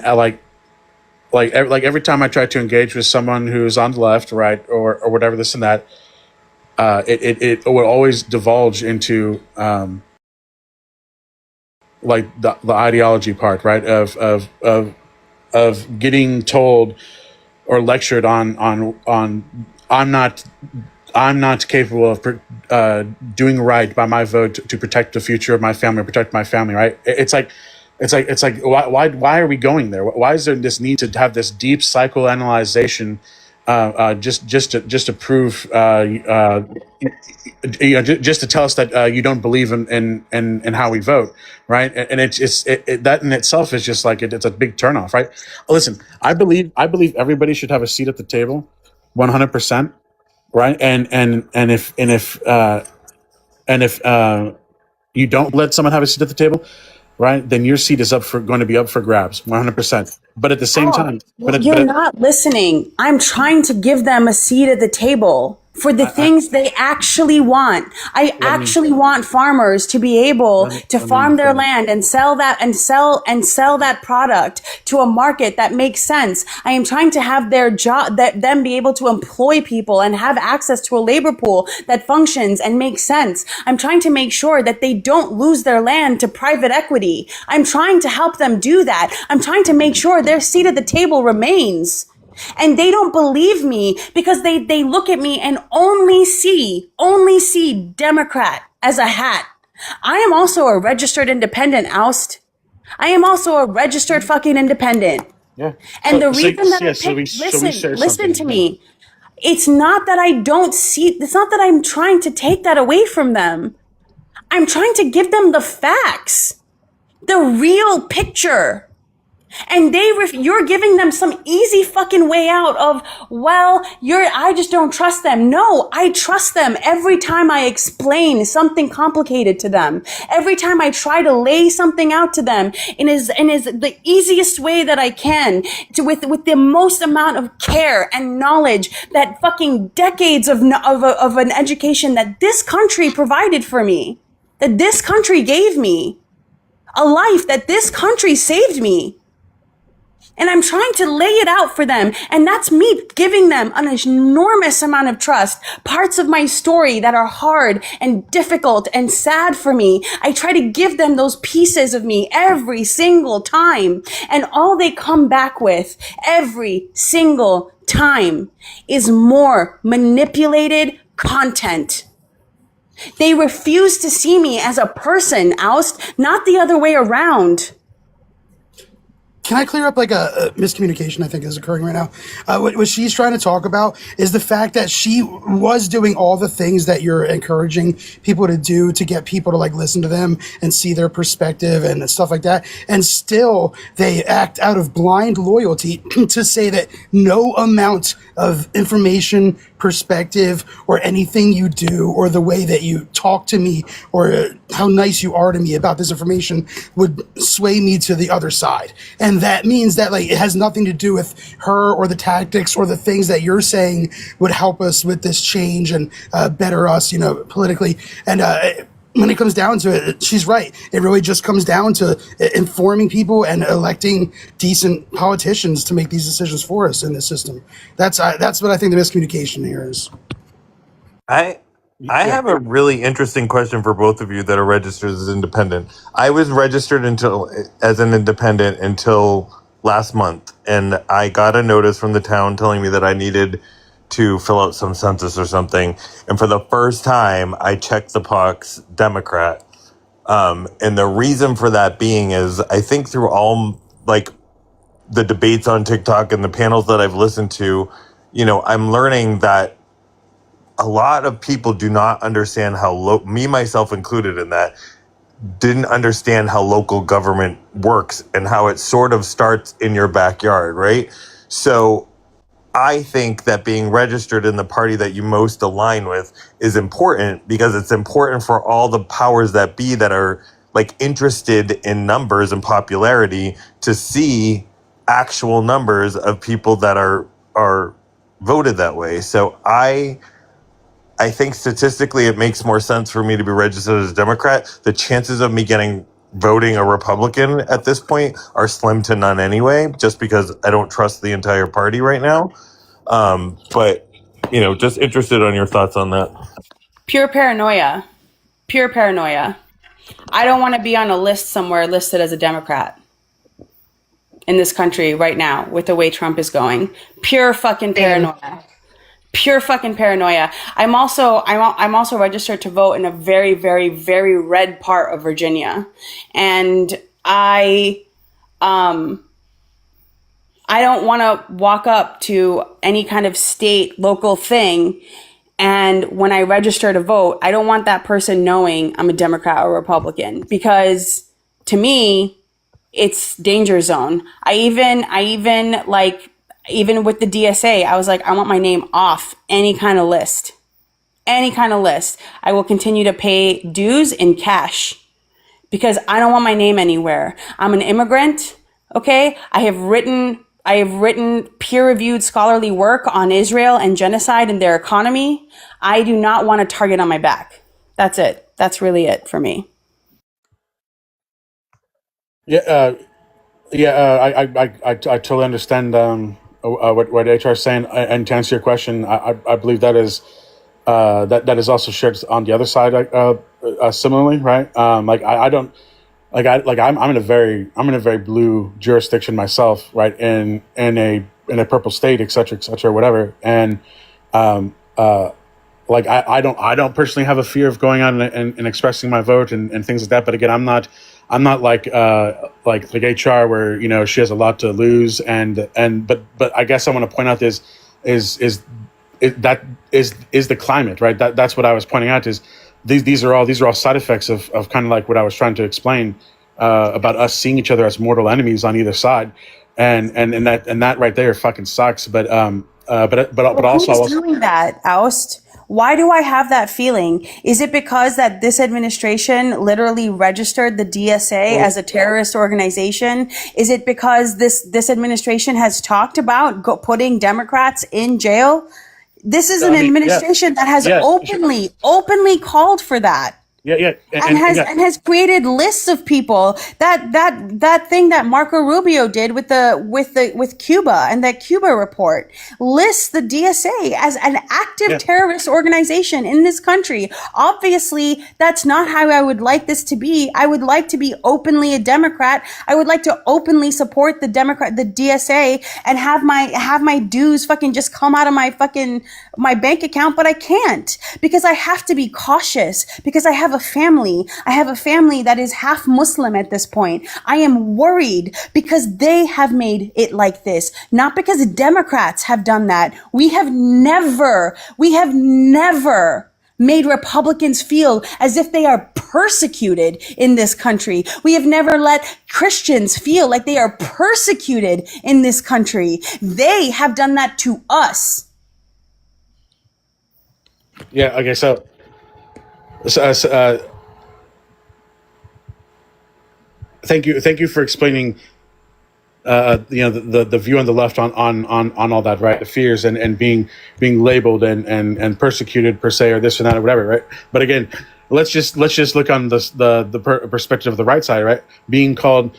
every time I try to engage with someone who's on the left, right, or whatever, this and that, it will always divulge into the ideology part, right? Of getting told or lectured on I'm not capable of doing right by my vote to protect the future of my family or protect my family, right? It's like why are we going there? Why is there this need to have this deep psychoanalyzation just to prove just to tell us that you don't believe in how we vote, right? And it's that in itself is just like it's a big turnoff, right? Listen, I believe everybody should have a seat at the table, 100%, right? And if you don't let someone have a seat at the table, right, then your seat is going to be up for grabs, 100%. But at the same time, you're not listening. I'm trying to give them a seat at the table for the things they actually want. I actually want farmers to be able to farm their land and sell that product to a market that makes sense. I am trying to have their job, them be able to employ people and have access to a labor pool that functions and makes sense. I'm trying to make sure that they don't lose their land to private equity. I'm trying to help them do that. I'm trying to make sure their seat at the table remains. And they don't believe me because they look at me and only see Democrat as a hat. I am also a registered independent, Oust. I am also a registered fucking independent. Yeah. And the So, reason that I so we picked, share listen something. to me. It's not that I don't see, it's not that I'm trying to take that away from them. I'm trying to give them the facts, the real picture. And you're giving them some easy fucking way out of, well, I just don't trust them. No, I trust them every time I explain something complicated to them. Every time I try to lay something out to them in the easiest way that I can, with the most amount of care and knowledge that fucking decades of an education that this country provided for me, that this country gave me, a life that this country saved me. And I'm trying to lay it out for them. And that's me giving them an enormous amount of trust. Parts of my story that are hard and difficult and sad for me. I try to give them those pieces of me every single time. And all they come back with every single time is more manipulated content. They refuse to see me as a person, Oust, not the other way around. Can I clear up like a miscommunication I think is occurring right now? What she's trying to talk about is the fact that she was doing all the things that you're encouraging people to do to get people to like listen to them and see their perspective and stuff like that. And still they act out of blind loyalty to say that no amount of information, perspective, or anything you do, or the way that you talk to me, or how nice you are to me about this information would sway me to the other side. And that means that like it has nothing to do with her or the tactics or the things that you're saying would help us with this change and better us, politically. And when it comes down to it, she's right. It really just comes down to informing people and electing decent politicians to make these decisions for us in this system. That's what I think the miscommunication here is. I have a really interesting question for both of you that are registered as independent. I was registered as an independent until last month, and I got a notice from the town telling me that I needed to fill out some census or something. And for the first time, I checked the box Democrat. And the reason for that being is I think through all like the debates on TikTok and the panels that I've listened to, I'm learning that a lot of people do not understand how me, myself included in that, didn't understand how local government works and how it sort of starts in your backyard, right? So I think that being registered in the party that you most align with is important because it's important for all the powers that be that are like interested in numbers and popularity to see actual numbers of people that are voted that way. So I think statistically it makes more sense for me to be registered as a Democrat. The chances of me voting a Republican at this point are slim to none anyway, just because I don't trust the entire party right now. But, just interested on your thoughts on that. Pure paranoia. Pure paranoia. I don't want to be on a list somewhere listed as a Democrat in this country right now with the way Trump is going. Pure fucking paranoia. Pure fucking paranoia. I'm also registered to vote in a very, very, very red part of Virginia. And I don't want to walk up to any kind of state, local thing. And when I register to vote, I don't want that person knowing I'm a Democrat or Republican, because to me, it's danger zone. Even with the DSA, I was like, I want my name off any kind of list. Any kind of list. I will continue to pay dues in cash because I don't want my name anywhere. I'm an immigrant, okay? I have written peer-reviewed scholarly work on Israel and genocide and their economy. I do not want a target on my back. That's it. That's really it for me. I totally understand what HR is saying, and to answer your question, I believe that is that is also shared on the other side, similarly, right? I'm in a very blue jurisdiction myself, right? In a in a purple state, et cetera, whatever. And like I don't personally have a fear of going out and expressing my vote and things like that. But again, I'm not like HR where, you know, she has a lot to lose. But I guess I want to point out is the climate, right? That's what I was pointing out is these are all side effects of kind of like what I was trying to explain about us seeing each other as mortal enemies on either side. And that right there fucking sucks. But also who's doing that, Oust? Why do I have that feeling? Is it because that this administration literally registered the DSA as a terrorist organization? Is it because this administration has talked about putting Democrats in jail? This is an administration that has openly called for that. And has created lists of people. That thing that Marco Rubio did with Cuba and that Cuba report lists the DSA as an active terrorist organization in this country. Obviously, that's not how I would like this to be. I would like to be openly a Democrat. I would like to openly support the DSA and have my dues fucking just come out of my bank account, but I can't because I have to be cautious because I have a family. I have a family that is half Muslim at this point. I am worried because they have made it like this, not because Democrats have done that. We have never made Republicans feel as if they are persecuted in this country. We have never let Christians feel like they are persecuted in this country. They have done that to us. Yeah. Okay. So thank you for explaining, the view on the left on all that, right? The fears and being labeled and persecuted per se, or this and that or whatever, right? But again, let's just look on the perspective of the right side, right? Being called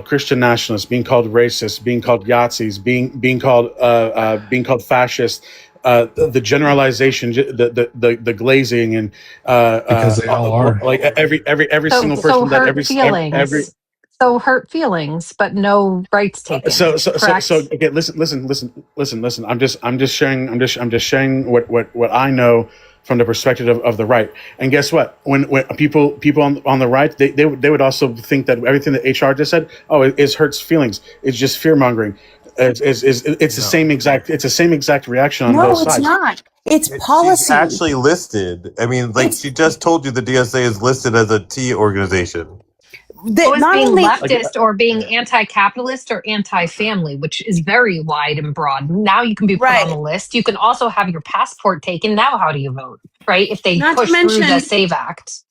Christian nationalists, being called racist, being called Yazis, being called fascist. The generalization, the glazing, and because they all are like every single person that hurt feelings, but no rights taken. So again, listen. I'm just sharing what I know from the perspective of the right. And guess what? When people on the right, they would also think that everything that HR just said, it hurts feelings. It's just fear mongering. It's the same exact reaction on both sides. No, it's not. It's policy. She's actually listed. I mean, she just told you the DSA is listed as a T organization. Being leftist or being anti-capitalist or anti-family, which is very wide and broad. Now you can be put on the list. You can also have your passport taken. Now how do you vote? Right? If they push through the SAVE Act.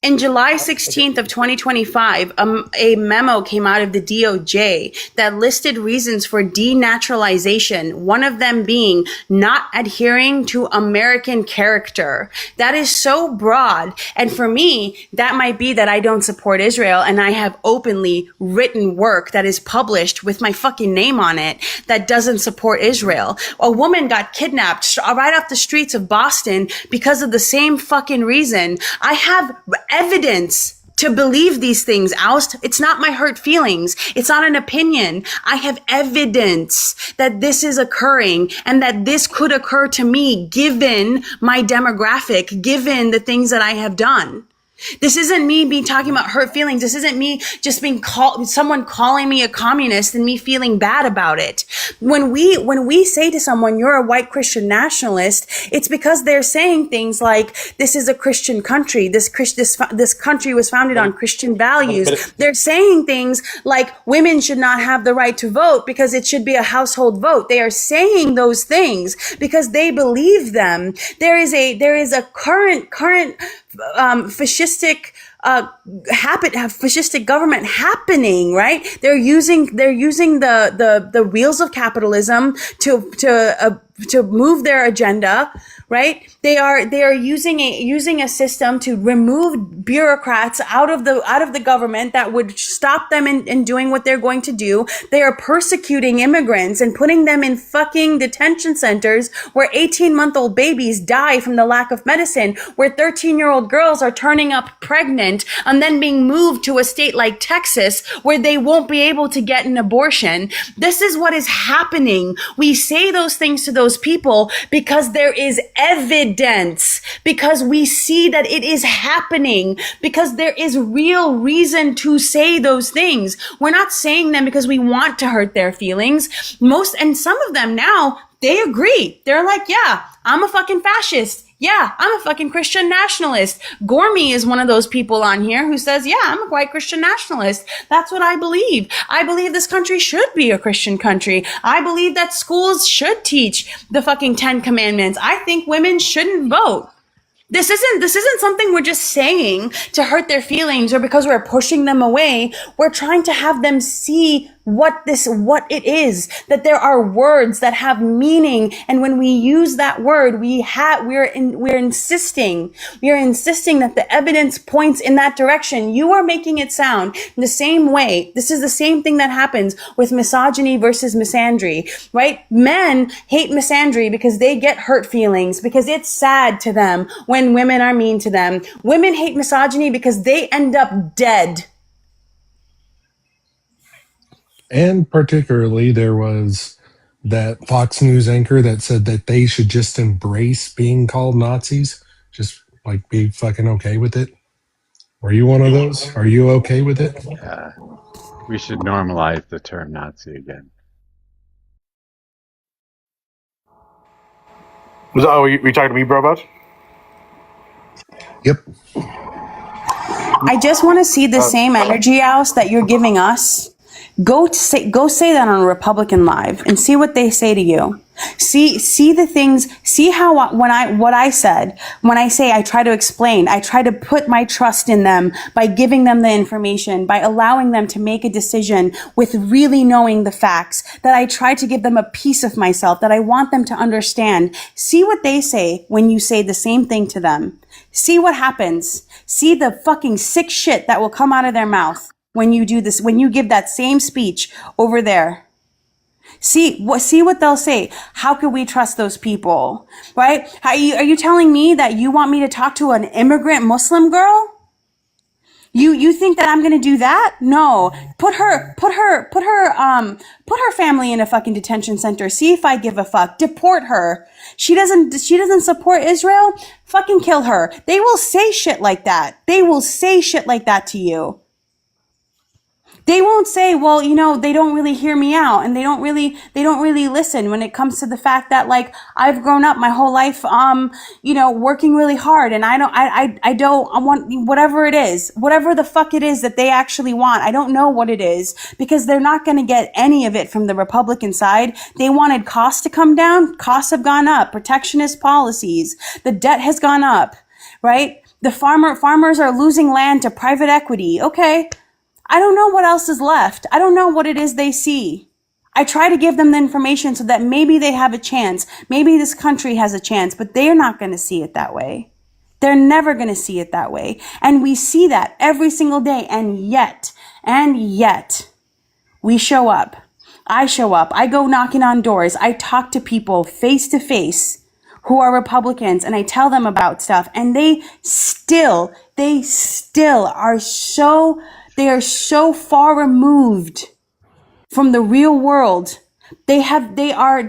In July 16th of 2025, a memo came out of the DOJ that listed reasons for denaturalization, one of them being not adhering to American character. That is so broad. And for me, that might be that I don't support Israel and I have openly written work that is published with my fucking name on it that doesn't support Israel. A woman got kidnapped right off the streets of Boston because of the same fucking reason. I have evidence to believe these things, Oust. It's not my hurt feelings. It's not an opinion. I have evidence that this is occurring and that this could occur to me given my demographic, given the things that I have done. This isn't me talking about hurt feelings. This isn't me just someone calling me a communist and me feeling bad about it. When we say to someone, you're a white Christian nationalist, it's because they're saying things like, this is a Christian country. This country was founded on Christian values. They're saying things like women should not have the right to vote because it should be a household vote. They are saying those things because they believe them. There is a current fascistic fascistic government happening, right? They're using the wheels of capitalism to move their agenda, right? They are using a system to remove bureaucrats out of the government that would stop them in doing what they're going to do. They are persecuting immigrants and putting them in fucking detention centers where 18-month-old babies die from the lack of medicine, where 13-year-old girls are turning up pregnant pregnant and then being moved to a state like Texas where they won't be able to get an abortion. This is what is happening. We say those things to those people because there is evidence, because we see that it is happening, because there is real reason to say those things. We're not saying them because we want to hurt their feelings. And some of them now, they agree. They're like, yeah, I'm a fucking fascist. Yeah, I'm a fucking Christian nationalist. Gormy is one of those people on here who says, yeah, I'm a white Christian nationalist. That's what I believe. I believe this country should be a Christian country. I believe that schools should teach the fucking 10 commandments. I think women shouldn't vote. This isn't something we're just saying to hurt their feelings or because we're pushing them away. We're trying to have them see what it is, that there are words that have meaning. And when we use that word, we're insisting that the evidence points in that direction. You are making it sound the same way. This is the same thing that happens with misogyny versus misandry, right? Men hate misandry because they get hurt feelings, because it's sad to them when women are mean to them. Women hate misogyny because they end up dead. And particularly, there was that Fox News anchor that said that they should just embrace being called Nazis, just like be fucking okay with it. Were you one of those? Are you okay with it? Yeah. We should normalize the term Nazi again. Were you talking to me, bro, about? Yep. I just want to see the same energy house that you're giving us. Go say that on a Republican Live and see what they say to you. See the things, see how what I said, when I say I try to explain, I try to put my trust in them by giving them the information, by allowing them to make a decision with really knowing the facts, that I try to give them a piece of myself, that I want them to understand. See what they say when you say the same thing to them. See what happens. See the fucking sick shit that will come out of their mouth when you do this, when you give that same speech over there. See what they'll say. How could we trust those people? Right? Are you telling me that you want me to talk to an immigrant Muslim girl? You think that I'm going to do that? No. Put her family in a fucking detention center. See if I give a fuck. Deport her. She doesn't support Israel. Fucking kill her. They will say shit like that. They will say shit like that to you. They won't say, well, they don't really hear me out, and they don't really listen when it comes to the fact that, like, I've grown up my whole life, working really hard, and I want whatever it is, whatever the fuck it is that they actually want. I don't know what it is, because they're not going to get any of it from the Republican side. They wanted costs to come down. Costs have gone up. Protectionist policies. The debt has gone up, right? The farmers are losing land to private equity. Okay. I don't know what else is left. I don't know what it is they see. I try to give them the information so that maybe they have a chance. Maybe this country has a chance, but they're not going to see it that way. They're never going to see it that way. And we see that every single day. And yet, we show up. I show up. I go knocking on doors. I talk to people face to face who are Republicans, and I tell them about stuff, and they still are so far removed from the real world. They are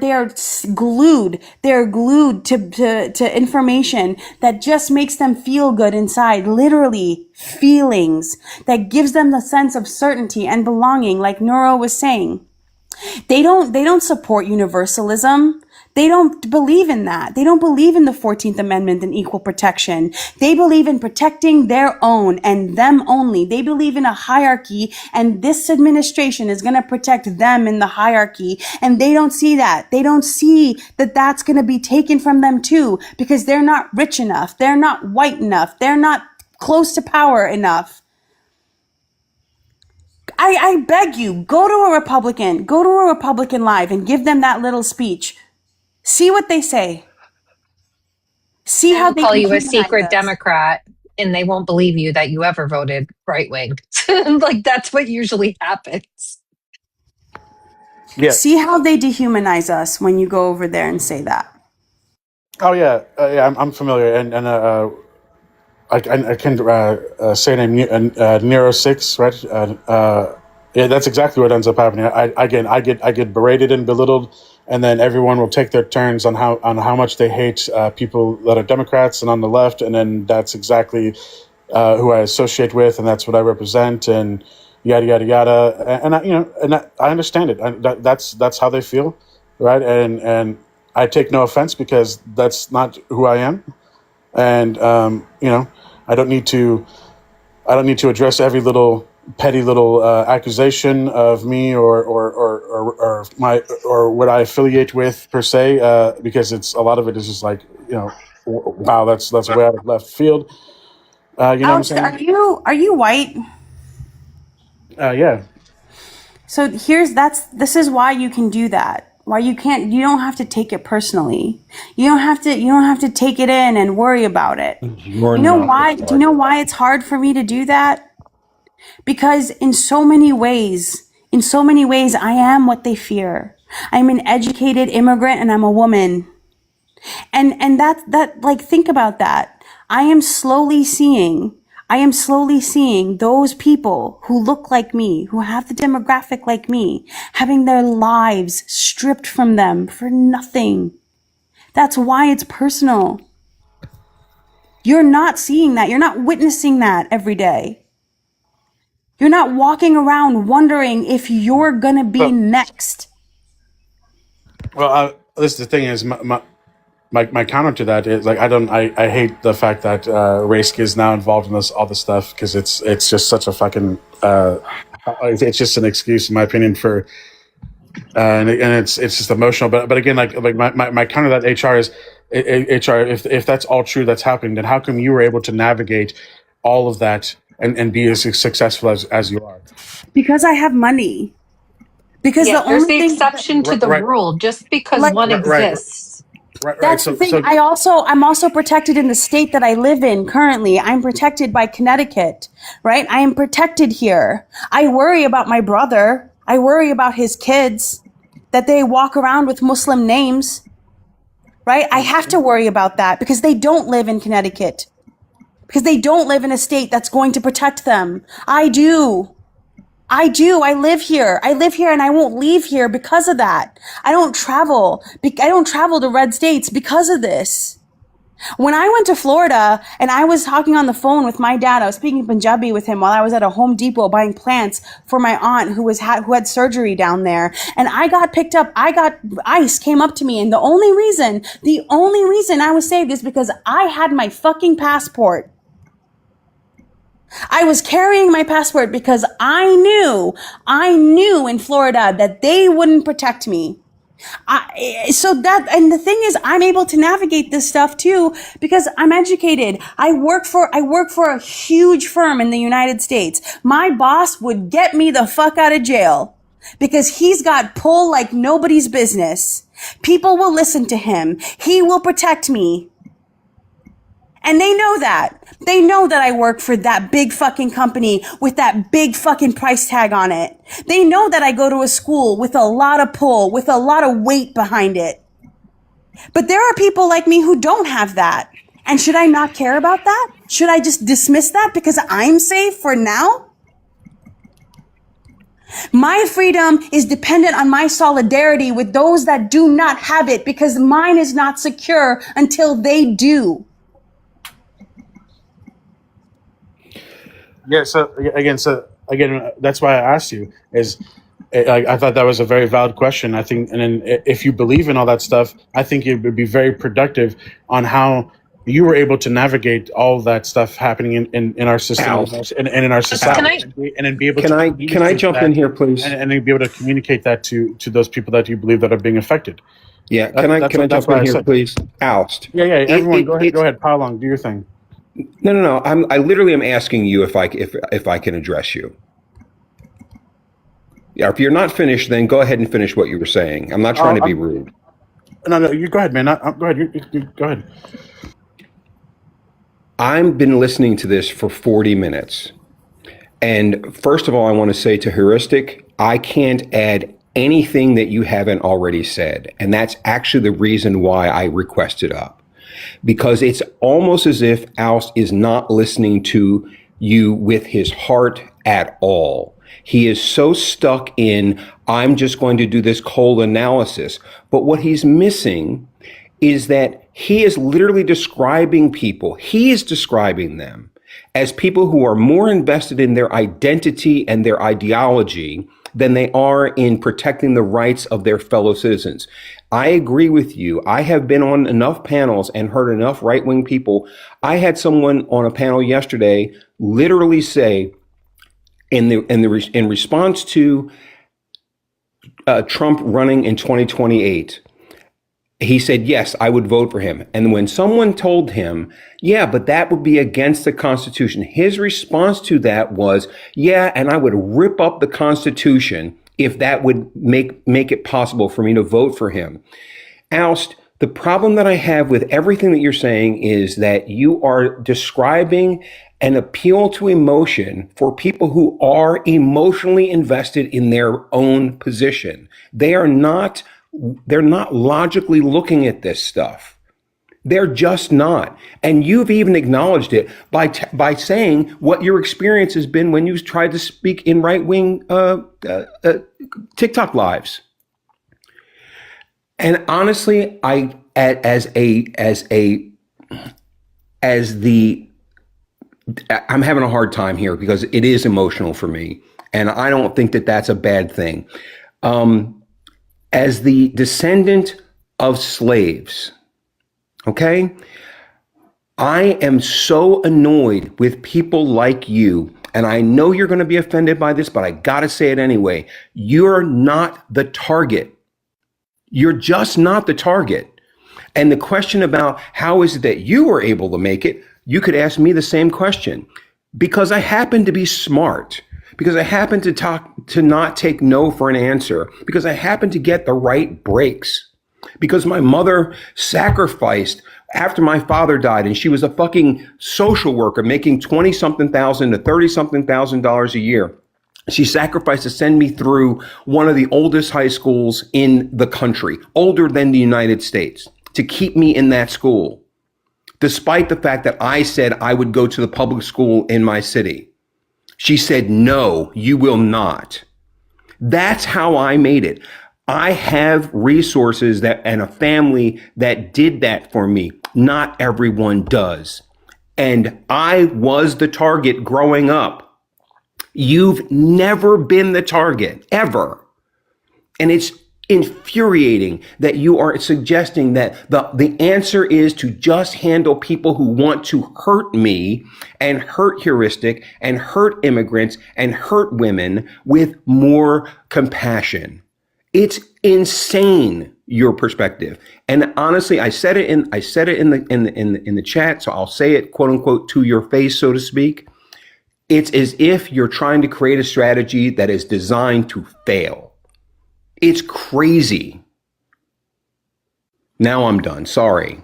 glued. They're glued to information that just makes them feel good inside. Literally feelings that gives them the sense of certainty and belonging, like Nuro was saying. They don't support universalism. They don't believe in that. They don't believe in the 14th Amendment and equal protection. They believe in protecting their own and them only. They believe in a hierarchy, and this administration is going to protect them in the hierarchy. And they don't see that. They don't see that that's going to be taken from them too, because they're not rich enough. They're not white enough. They're not close to power enough. I beg you, go to a Republican Live and give them that little speech. See what they say. See how they call you a secret Democrat, and they won't believe you that you ever voted right wing. Like, that's what usually happens. Yeah. See how they dehumanize us when you go over there and say that. Oh yeah, I'm familiar, and I can say Nero 6, right? Yeah, that's exactly what ends up happening. I get berated and belittled, and then everyone will take their turns on how much they hate people that are Democrats and on the left, and then that's exactly who I associate with, and that's what I represent, and yada yada yada. And I understand it. That's how they feel, right? And I take no offense because that's not who I am, and I don't need to address every little petty little accusation of me or my or what I affiliate with per se, because it's a lot of it is just like wow, that's way out of left field. You know what I'm Alex, saying? are you white? Yeah. So this is why you can do that. Why you don't have to take it personally. You don't have to take it in and worry about it. You're You know not why? Do you know why it's hard for me to do that? Because in so many ways, I am what they fear. I'm an educated immigrant and I'm a woman. And that like, think about that. I am slowly seeing those people who look like me, who have the demographic like me, having their lives stripped from them for nothing. That's why it's personal. You're not seeing that. You're not witnessing that every day. You're not walking around wondering if you're gonna be next. Well, this the thing is my counter to that is like I hate the fact that race is now involved in all this stuff because it's just such a fucking it's just an excuse in my opinion for and it's just emotional. But again, like my counter to that HR is HR. If that's all true, that's happening. Then how come you were able to navigate all of that and be as successful as you are? Because I have money. Because there's the exception to the rule. Just because one exists. That's the thing. I'm also protected in the state that I live in currently. I'm protected by Connecticut, right? I am protected here. I worry about my brother. I worry about his kids, that they walk around with Muslim names, right? I have to worry about that because they don't live in Connecticut, because they don't live in a state that's going to protect them. I do. I live here. And I won't leave here because of that. I don't travel to red states because of this. When I went to Florida and I was talking on the phone with my dad, I was speaking Punjabi with him while I was at a Home Depot buying plants for my aunt who had surgery down there. And I got picked up. ICE came up to me. And the only reason I was saved is because I had my fucking passport. I was carrying my passport because I knew in Florida that they wouldn't protect me. And the thing is, I'm able to navigate this stuff too because I'm educated. I work for a huge firm in the United States. My boss would get me the fuck out of jail because he's got pull like nobody's business. People will listen to him. He will protect me. And they know that. They know that I work for that big fucking company with that big fucking price tag on it. They know that I go to a school with a lot of pull, with a lot of weight behind it. But there are people like me who don't have that. And should I not care about that? Should I just dismiss that because I'm safe for now? My freedom is dependent on my solidarity with those that do not have it because mine is not secure until they do. Yeah. So again, that's why I asked you. I thought that was a very valid question. I think, and then if you believe in all that stuff, I think it would be very productive on how you were able to navigate all that stuff happening in our system and in our society, and then be able can I jump in here, please, and then be able to communicate that to those people that you believe that are being affected. Yeah. Can I jump in here, please? Oust. Yeah. Everyone, go ahead. Pile on. Do your thing. No. I literally am asking you if I can address you. Yeah, if you're not finished, then go ahead and finish what you were saying. I'm not trying to be rude. No, you go ahead, man. Go ahead. You go ahead. I've been listening to this for 40 minutes. And first of all, I want to say to Heuristic, I can't add anything that you haven't already said. And that's actually the reason why I requested up. because it's almost as if Oust is not listening to you with his heart at all. He is so stuck in, I'm just going to do this cold analysis. But what he's missing is that he is literally describing people. He is describing them as people who are more invested in their identity and their ideology than they are in protecting the rights of their fellow citizens. I agree with you. I have been on enough panels and heard enough right-wing people. I had someone on a panel yesterday literally say, in response to Trump running in 2028, he said, yes, I would vote for him. And when someone told him, yeah, but that would be against the Constitution, his response to that was, yeah, and I would rip up the Constitution if that would make it possible for me to vote for him. Oust, the problem that I have with everything that you're saying is that you are describing an appeal to emotion for people who are emotionally invested in their own position. They're not logically looking at this stuff. They're just not. And you've even acknowledged it by saying what your experience has been when you've tried to speak in right-wing TikTok lives. And honestly, I'm having a hard time here because it is emotional for me. And I don't think that that's a bad thing. As the descendant of slaves, okay, I am so annoyed with people like you. And I know you're going to be offended by this, but I got to say it anyway. You're not the target. You're just not the target. And the question about how is it that you were able to make it, you could ask me the same question. Because I happen to be smart. Because I happen to not take no for an answer. Because I happen to get the right breaks. Because my mother sacrificed after my father died, and she was a fucking social worker making $20-something thousand to $30-something thousand a year. She sacrificed to send me through one of the oldest high schools in the country, older than the United States, to keep me in that school, despite the fact that I said I would go to the public school in my city. She said, no, you will not. That's how I made it. I have resources and a family that did that for me. Not everyone does. And I was the target growing up. You've never been the target, ever. And it's infuriating that you are suggesting that the answer is to just handle people who want to hurt me and hurt heuristic and hurt immigrants and hurt women with more compassion. It's insane, your perspective. And honestly, I said it in the chat, so I'll say it, quote unquote, to your face, so to speak. It's as if you're trying to create a strategy that is designed to fail. It's crazy. Now I'm done. Sorry.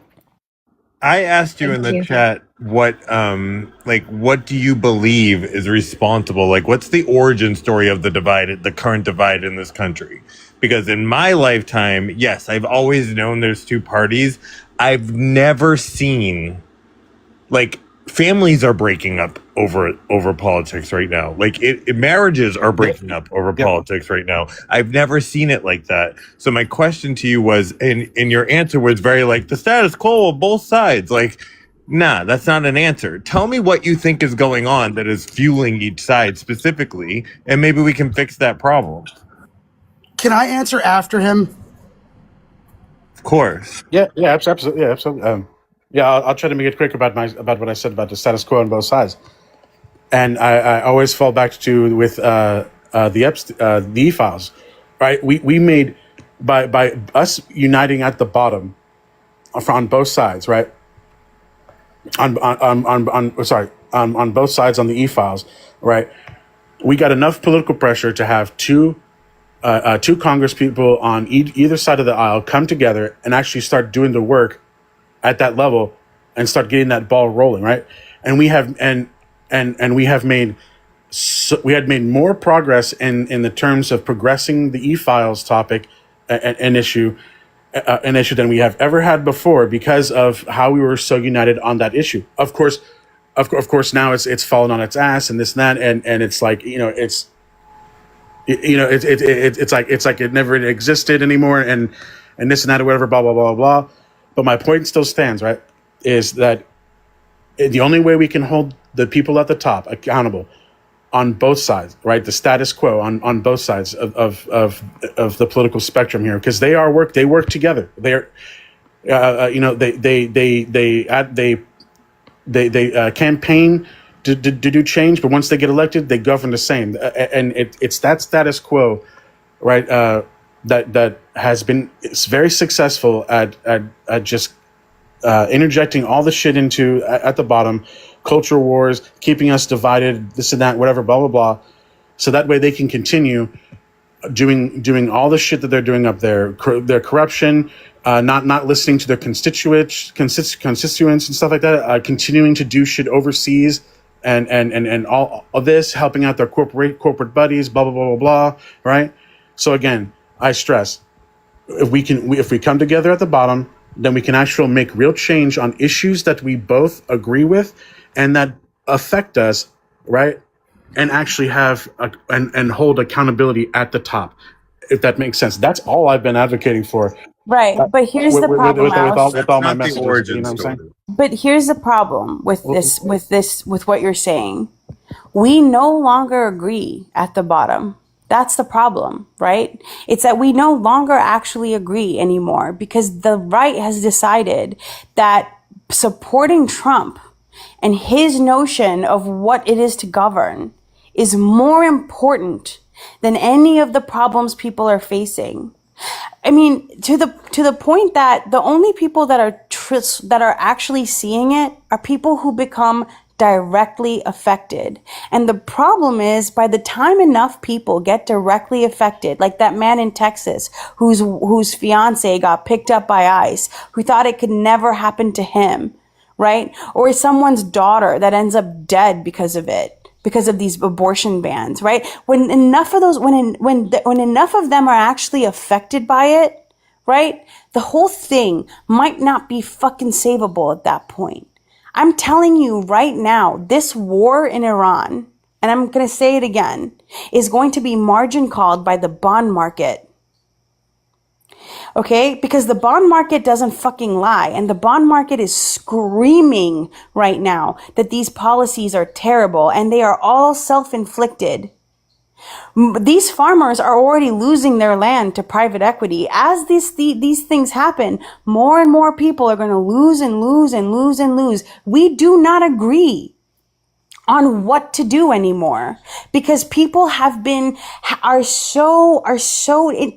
I asked you in the chat what do you believe is responsible? Like, what's the origin story of the current divide in this country? Because in my lifetime, yes, I've always known there's two parties. I've never seen, like, families are breaking up over politics right now. Like marriages are breaking up over politics right now. I've never seen it like that. So my question to you was, and your answer was very like the status quo of both sides. Like, nah, that's not an answer. Tell me what you think is going on that is fueling each side specifically, and maybe we can fix that problem. Can I answer after him? Of course. Yeah, absolutely. Yeah, absolutely. I'll try to make it quick about what I said about the status quo on both sides. And I always fall back to with the e-files, right? We made by us uniting at the bottom on both sides, right? On both sides on the e-files, right? We got enough political pressure to have two Congress people on either side of the aisle come together and actually start doing the work at that level and start getting that ball rolling, right? And we have made more progress in the terms of progressing the e-files topic and issue an issue than we have ever had before because of how we were so united on that issue. Of course, now it's fallen on its ass and this and that, and it's like it's like it never existed anymore, and this and that or whatever, blah blah blah blah. But my point still stands, right? Is that the only way we can hold the people at the top accountable on both sides, right? The status quo on both sides of the political spectrum here, because they work together. They're they campaign to do change, but once they get elected, they govern the same. And it's that status quo, right? That has been very successful at just interjecting all the shit into at the bottom, culture wars, keeping us divided, this and that, whatever, blah blah blah. So that way they can continue doing all the shit that they're doing up there, their corruption, not listening to their constituents and stuff like that, continuing to do shit overseas, and all of this, helping out their corporate buddies, blah blah blah blah blah. Right. So again, I stress, if we come together at the bottom, then we can actually make real change on issues that we both agree with and that affect us, right? And actually have and hold accountability at the top, if that makes sense. That's all I've been advocating for. Right, but here's the problem, with all my messages. You know what I'm saying? But here's the problem with what you're saying. We no longer agree at the bottom. That's the problem, right? It's that we no longer actually agree anymore because the right has decided that supporting Trump and his notion of what it is to govern is more important than any of the problems people are facing. I mean, to the point that the only people that are actually seeing it are people who become directly affected. And the problem is, by the time enough people get directly affected, like that man in Texas whose fiance got picked up by ICE, who thought it could never happen to him, right? Or someone's daughter that ends up dead because of it, because of these abortion bans, right? When enough of those, when enough of them are actually affected by it, right? The whole thing might not be fucking savable at that point. I'm telling you right now, this war in Iran, and I'm going to say it again, is going to be margin called by the bond market. Okay? Because the bond market doesn't fucking lie. And the bond market is screaming right now that these policies are terrible and they are all self-inflicted. These farmers are already losing their land to private equity. As these things happen, more and more people are going to lose and lose and lose and lose. We do not agree on what to do anymore because people are so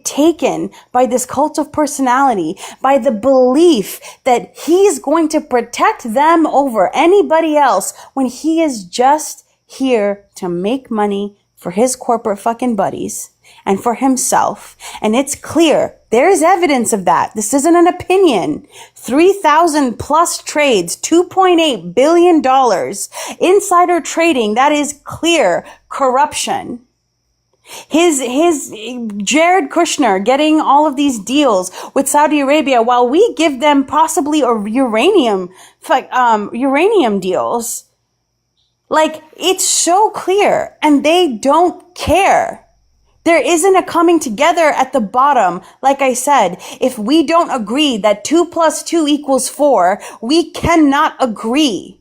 taken by this cult of personality, by the belief that he's going to protect them over anybody else when he is just here to make money for his corporate fucking buddies and for himself. And it's clear. There's evidence of that. This isn't an opinion. 3,000 plus trades, $2.8 billion. Insider trading, that is clear corruption. His Jared Kushner getting all of these deals with Saudi Arabia while we give them possibly uranium deals. Like, it's so clear, and they don't care. There isn't a coming together at the bottom. Like I said, if we don't agree that 2 + 2 = 4, we cannot agree.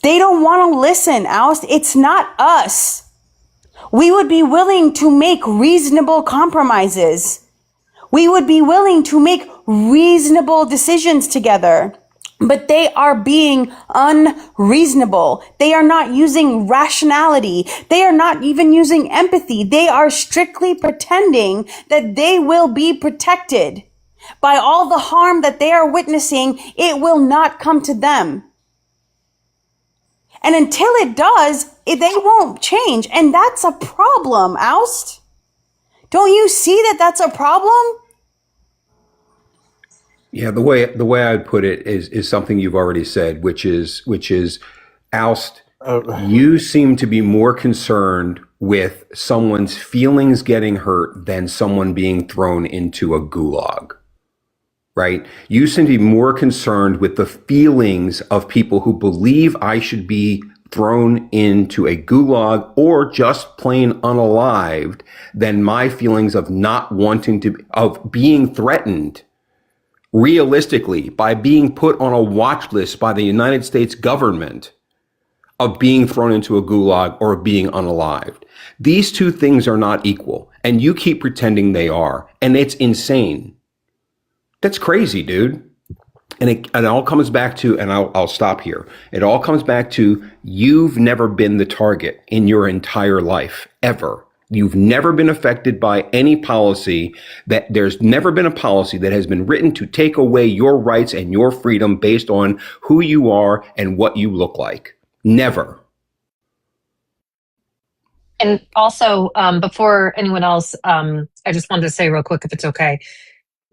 They don't want to listen, Oust. It's not us. We would be willing to make reasonable compromises. We would be willing to make reasonable decisions together. But they are being unreasonable. They are not using rationality. They are not even using empathy. They are strictly pretending that they will be protected. By all the harm that they are witnessing, it will not come to them. And until it does, they won't change. And that's a problem, Oust. Don't you see that that's a problem? Yeah, the way I'd put it is something you've already said, which is Oust. You seem to be more concerned with someone's feelings getting hurt than someone being thrown into a gulag, right? You seem to be more concerned with the feelings of people who believe I should be thrown into a gulag or just plain unalived than my feelings of not wanting to, of being threatened realistically by being put on a watch list by the United States government of being thrown into a gulag or being unalived. These two things are not equal, and you keep pretending they are, and it's insane. That's crazy, dude. And it all comes back to, and I'll stop here. It all comes back to you've never been the target in your entire life, ever. You've never been affected by any policy there's never been a policy that has been written to take away your rights and your freedom based on who you are and what you look like. Never. And also, before anyone else, I just wanted to say real quick, if it's okay,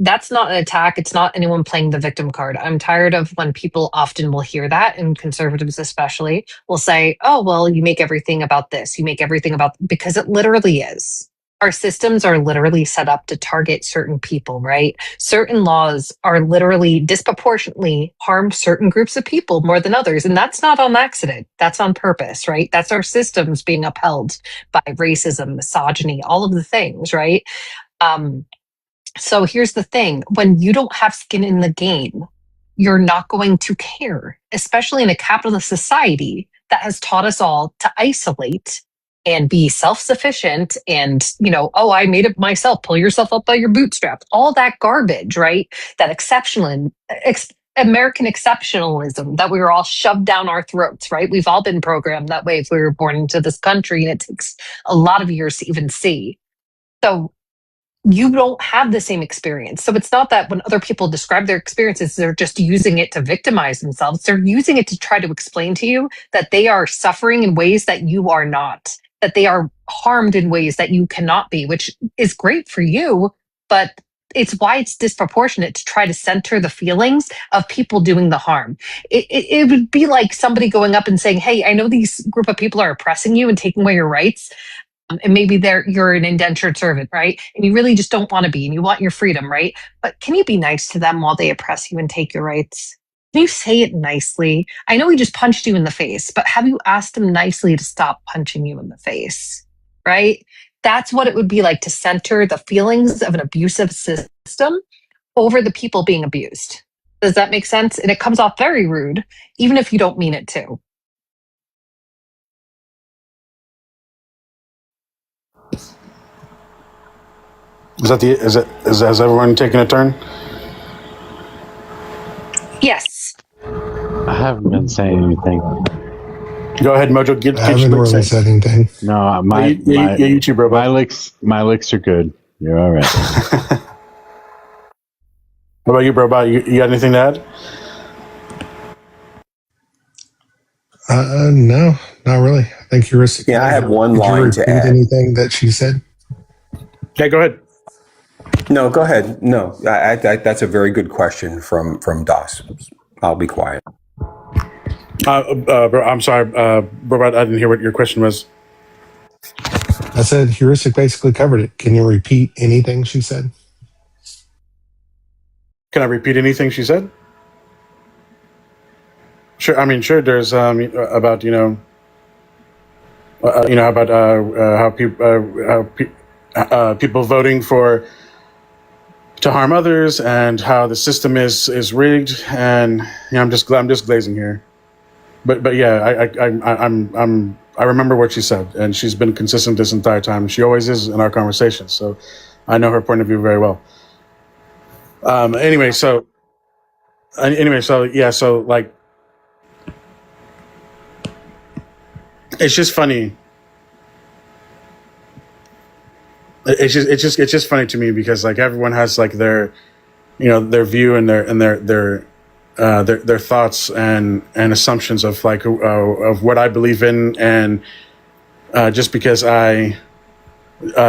that's not an attack. It's not anyone playing the victim card. I'm tired of when people often will hear that, and conservatives especially will say, oh, well, you make everything about this. You make everything about, because it literally is. Our systems are literally set up to target certain people, right? Certain laws are literally disproportionately harm certain groups of people more than others. And that's not on accident. That's on purpose, right? That's our systems being upheld by racism, misogyny, all of the things, right? So here's the thing. When you don't have skin in the game, you're not going to care, especially in a capitalist society that has taught us all to isolate and be self-sufficient and, oh, I made it myself, pull yourself up by your bootstraps, all that garbage, right? That American exceptionalism that we were all shoved down our throats, right? We've all been programmed that way if we were born into this country, and it takes a lot of years to even see. So you don't have the same experience. So it's not that when other people describe their experiences, they're just using it to victimize themselves. They're using it to try to explain to you that they are suffering in ways that you are not, that they are harmed in ways that you cannot be, which is great for you, but it's why it's disproportionate to try to center the feelings of people doing the harm. It would be like somebody going up and saying, hey, I know these group of people are oppressing you and taking away your rights. And maybe you're an indentured servant, right? And you really just don't want to be, and you want your freedom, right? But can you be nice to them while they oppress you and take your rights? Can you say it nicely? I know he just punched you in the face, but have you asked him nicely to stop punching you in the face, right? That's what it would be like to center the feelings of an abusive system over the people being abused. Does that make sense? And it comes off very rude, even if you don't mean it to. Has everyone taken a turn? Yes. I haven't been saying anything. Go ahead, Mojo. I haven't really said anything. No, my licks are good. You're all right. What about you, bro? You got anything to add? No, not really. I think heuristic. Yeah, I have one Did line you to repeat add. anything that she said? Okay, go ahead. No, go ahead. No, that's a very good question from Das. I'll be quiet. Bro, I'm sorry, bro. I didn't hear what your question was. I said heuristic basically covered it. Can you repeat anything she said? Can I repeat anything she said? Sure. I mean, sure. There's about about how people voting to harm others, and how the system is rigged, and I'm just glazing here. But yeah, I remember what she said, and she's been consistent this entire time. She always is in our conversations, so I know her point of view very well. Anyway, so yeah, so like, it's just funny. It's just funny to me because like everyone has like their view and their thoughts and assumptions of like of what I believe in, and just because I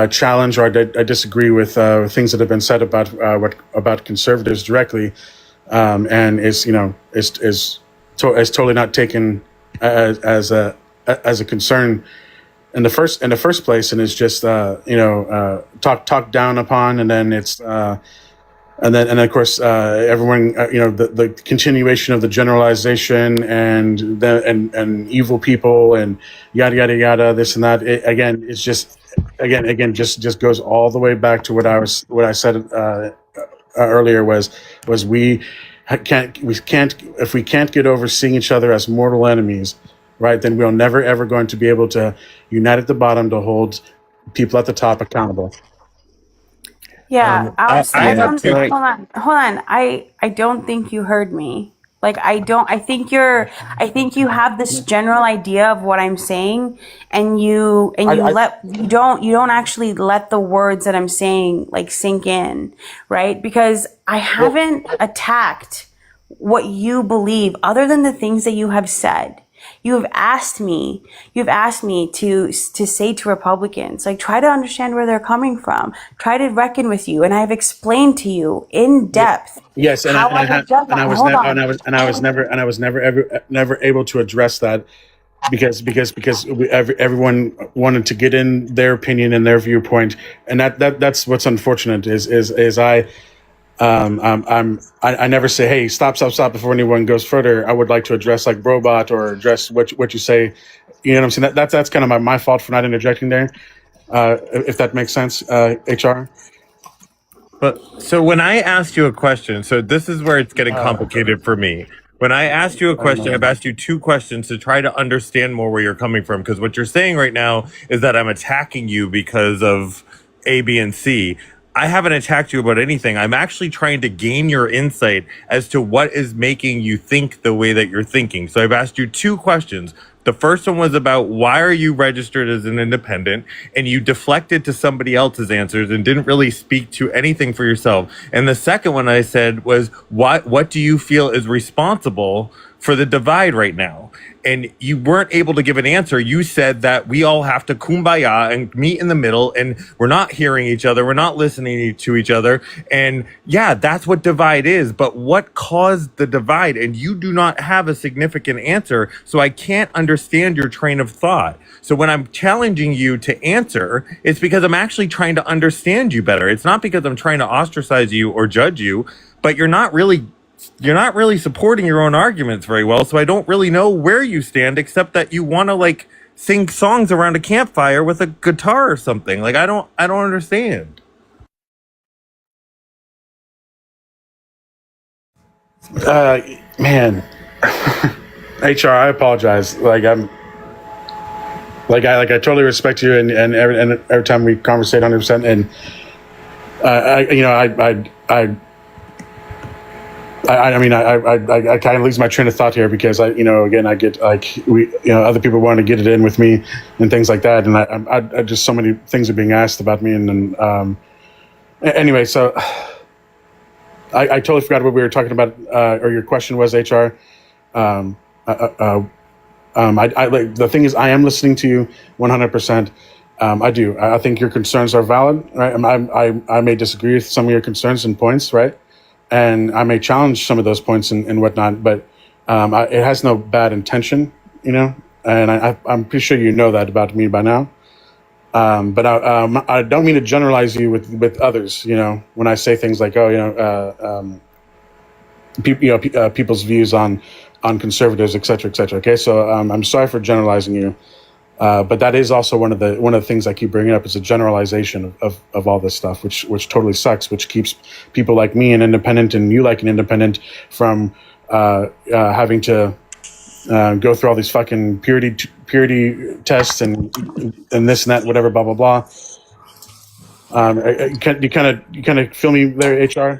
challenge or I disagree with things that have been said about conservatives directly, and is totally not taken as a concern in the first place, and it's just talked down upon, and then it's and then of course everyone the continuation of the generalization and evil people and yada yada yada, this and that. It's just just goes all the way back to what I said earlier was we can't if we can't get over seeing each other as mortal enemies, right, then we're never ever going to be able to unite at the bottom to hold people at the top accountable. Yeah, Alex, I have to. hold on. I don't think you heard me. Like, I think you have this general idea of what I'm saying, and you don't actually let the words that I'm saying like sink in, right? Because I haven't attacked what you believe other than the things that you have said. You've asked me to say to Republicans, like, try to understand where they're coming from, try to reckon with you, and I've explaid to you in depth. Yes, and I was never able to address that because everyone wanted to get in their opinion and their viewpoint, and that's what's unfortunate is I never say, hey, stop before anyone goes further. I would like to address like robot or address what you say. You know what I'm saying? That's kind of my fault for not interjecting there. If that makes sense, HR. But so when I asked you a question, so this is where it's getting complicated for me. When I asked you a question, I've asked you two questions to try to understand more where you're coming from. Because what you're saying right now is that I'm attacking you because of A, B, and C. I haven't attacked you about anything. I'm actually trying to gain your insight as to what is making you think the way that you're thinking. So I've asked you two questions. The first one was about why are you registered as an independent, and you deflected to somebody else's answers and didn't really speak to anything for yourself. And the second one I said was what do you feel is responsible for the divide right now? And you weren't able to give an answer. You said that we all have to kumbaya and meet in the middle, and we're not hearing each other. We're not listening to each other. And yeah, that's what divide is. But what caused the divide? And you do not have a significant answer. So I can't understand your train of thought. So when I'm challenging you to answer, it's because I'm actually trying to understand you better. It's not because I'm trying to ostracize you or judge you, but you're not really supporting your own arguments very well, so I don't really know where you stand, except that you want to like sing songs around a campfire with a guitar or something. Like I don't understand. Man, HR, I apologize. I totally respect you, and every time we conversate 100%, and I kind of lose my train of thought here because I get other people want to get it in with me and things like that, and I just so many things are being asked about me, and then anyway, so I totally forgot what we were talking about, or your question was, HR. The thing is, I am listening to you 100%. I do. I think your concerns are valid, right? I may disagree with some of your concerns and points, right? And I may challenge some of those points and whatnot, but it has no bad intention, and I'm pretty sure you know that about me by now. But I don't mean to generalize you with others, when I say things like, people's views on conservatives, et cetera, et cetera. Okay, so I'm sorry for generalizing you, but that is also one of the things I keep bringing up is a generalization of all this stuff, which totally sucks, which keeps people like me an independent and you like an independent from having to go through all these fucking purity tests and this and that, whatever, blah blah blah. You kind of feel me there, HR?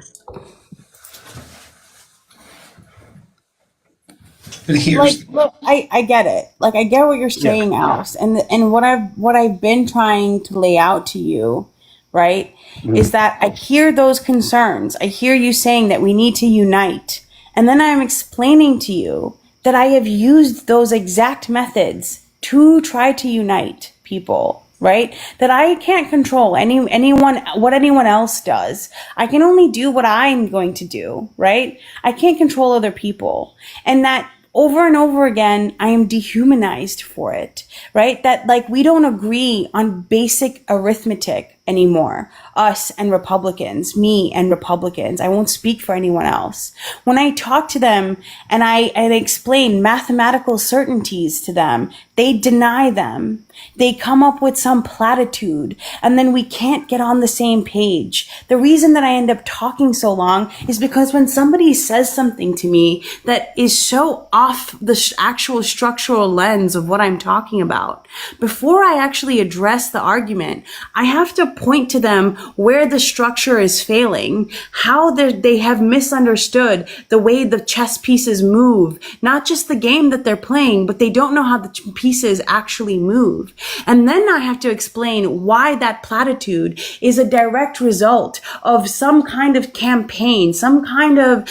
Look, I get it. Like, I get what you're saying, Alice, and what I've been trying to lay out to you, right, is that I hear those concerns. I hear you saying that we need to unite, and then I'm explaining to you that I have used those exact methods to try to unite people. Right? That I can't control what anyone else does. I can only do what I'm going to do, right? I can't control other people. And that over and over again, I am dehumanized for it, right? That like we don't agree on basic arithmetic anymore. Us and Republicans, me and Republicans. I won't speak for anyone else. When I talk to them and I explain mathematical certainties to them, they deny them. They come up with some platitude and then we can't get on the same page. The reason that I end up talking so long is because when somebody says something to me that is so off the actual structural lens of what I'm talking about, before I actually address the argument, I have to point to them where the structure is failing, how they have misunderstood the way the chess pieces move, not just the game that they're playing, but they don't know how the pieces actually move. And then I have to explain why that platitude is a direct result of some kind of campaign, some kind of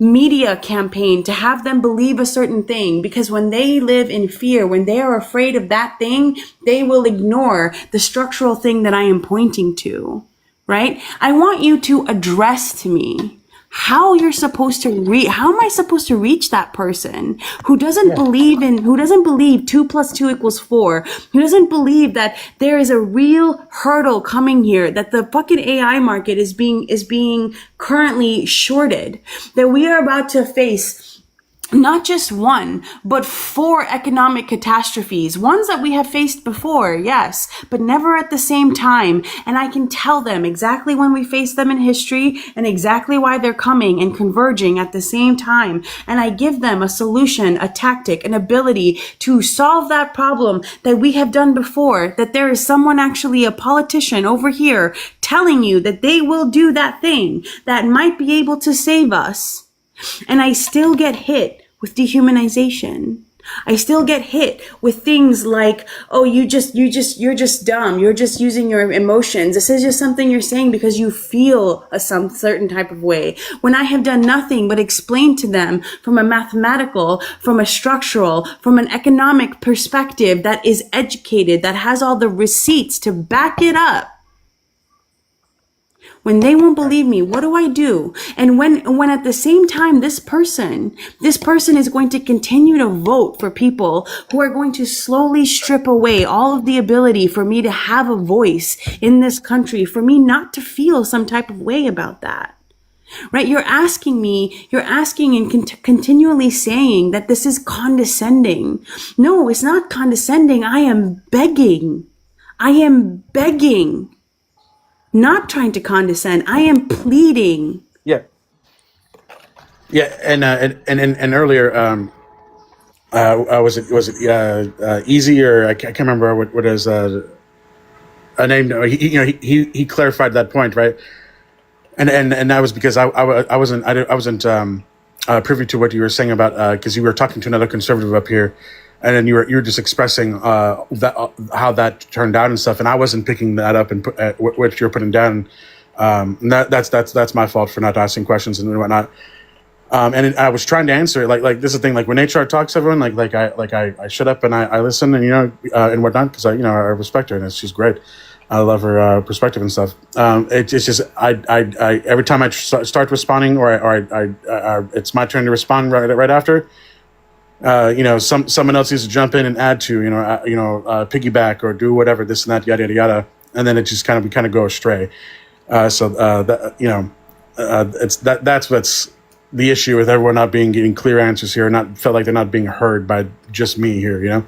media campaign to have them believe a certain thing, because when they live in fear, when they are afraid of that thing, they will ignore the structural thing that I am pointing to, right? I want you to address to me how you're supposed to how am I supposed to reach that person who doesn't believe 2 + 2 = 4, who doesn't believe that there is a real hurdle coming here, that the fucking AI market is being currently shorted, that we are about to face not just one, but 4 economic catastrophes, ones that we have faced before, yes, but never at the same time. And I can tell them exactly when we face them in history and exactly why they're coming and converging at the same time. And I give them a solution, a tactic, an ability to solve that problem that we have done before, that there is someone, actually a politician over here, telling you that they will do that thing that might be able to save us. And I still get hit with dehumanization. I still get hit with things like, oh, you're just dumb. You're just using your emotions. This is just something you're saying because you feel some certain type of way. When I have done nothing but explain to them from a mathematical, from a structural, from an economic perspective that is educated, that has all the receipts to back it up. When they won't believe me, what do I do? And when at the same time, this person is going to continue to vote for people who are going to slowly strip away all of the ability for me to have a voice in this country, for me not to feel some type of way about that. Right? You're asking and continually saying that this is condescending. No, it's not condescending. I am begging. Not trying to condescend. I am pleading. Yeah. And earlier, was it easy, or I can't remember what is a name. He clarified that point, right? And that was because I wasn't privy to what you were saying about, because you were talking to another conservative up here, and then you were just expressing how that turned out and stuff, and I wasn't picking that up and what you're putting down. And that's my fault for not asking questions and whatnot. And I was trying to answer it, like this is the thing, like when HR talks to everyone, I shut up and I listen, and and whatnot, because I respect her and she's great. I love her perspective and stuff. It's just I every time I start responding, or it's my turn to respond right after. Someone else needs to jump in and add to, piggyback or do whatever, this and that, yada yada yada, and then it just we kind of go astray. It's that's what's the issue with everyone not getting clear answers here, not felt like they're not being heard by just me here.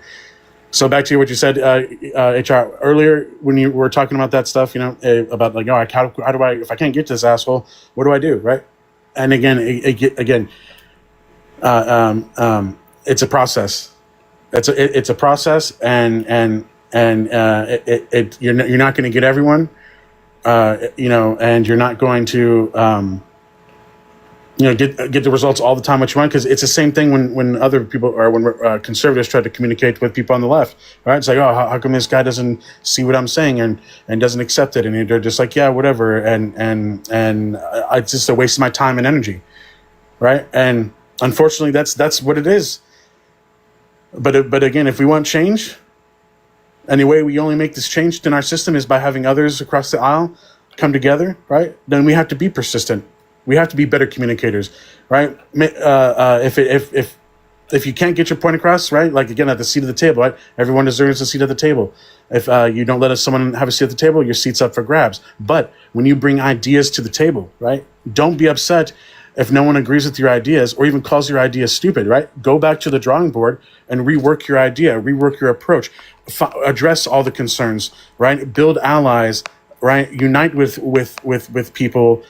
So back to what you said, HR, earlier when you were talking about that stuff, about like, how do I, if I can't get to this asshole, what do I do, right? And again, it's a process. It's a process, and you're not going to get everyone, and you're not going to get the results all the time what you want, because it's the same thing when other people, or when conservatives try to communicate with people on the left, right? It's like, oh, how come this guy doesn't see what I'm saying and doesn't accept it, and they're just like, yeah, whatever, and it's just a waste of my time and energy, right? And unfortunately, that's what it is. But again, if we want change, and the way we only make this change in our system is by having others across the aisle come together, right? Then we have to be persistent. We have to be better communicators, right? If you can't get your point across, right? Like again, at the seat of the table, right? Everyone deserves a seat at the table. If you don't let someone have a seat at the table, your seat's up for grabs. But when you bring ideas to the table, right? Don't be upset if no one agrees with your ideas or even calls your idea stupid, right? Go back to the drawing board and rework your idea, rework your approach, address all the concerns, right? Build allies, right? Unite with people,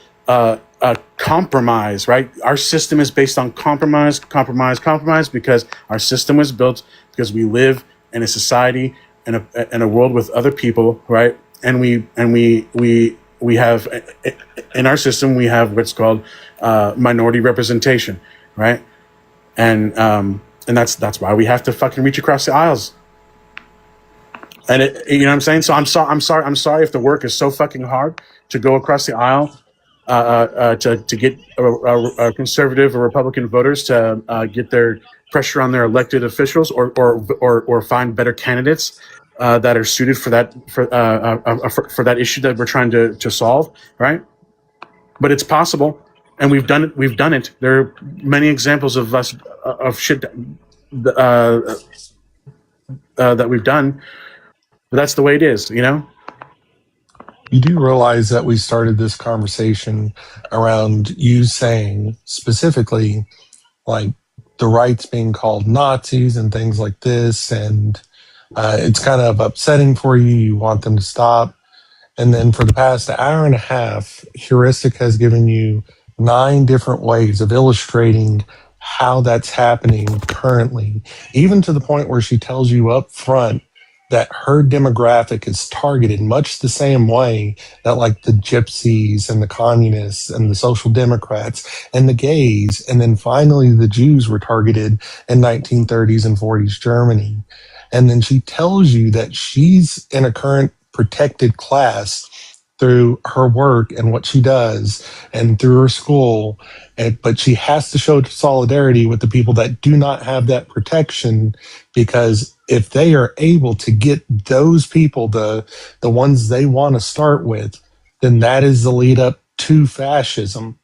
compromise, right? Our system is based on compromise because our system was built because we live in a society in a world with other people, right? And we have in our system we have what's called minority representation, right? And that's why we have to fucking reach across the aisles. And you know what I'm saying? So I'm sorry if the work is so fucking hard to go across the aisle to get a conservative or Republican voters to get their pressure on their elected officials or find better candidates that are suited for that issue that we're trying to solve, right? But it's possible, and we've done it. We've done it. There are many examples of us of shit that we've done. But that's the way it is, you know? You do realize that we started this conversation around you saying specifically, like, the right's being called Nazis and things like this, and it's kind of upsetting for you. You want them to stop. And then for the past hour and a half, Heuristic has given you 9 different ways of illustrating how that's happening currently, even to the point where she tells you up front that her demographic is targeted much the same way that like the gypsies and the communists and the social democrats and the gays and then finally the Jews were targeted in 1930s and 40s Germany. And then she tells you that she's in a current protected class through her work and what she does and through her school. But she has to show solidarity with the people that do not have that protection, because if they are able to get those people, the ones they want to start with, then that is the lead up to fascism.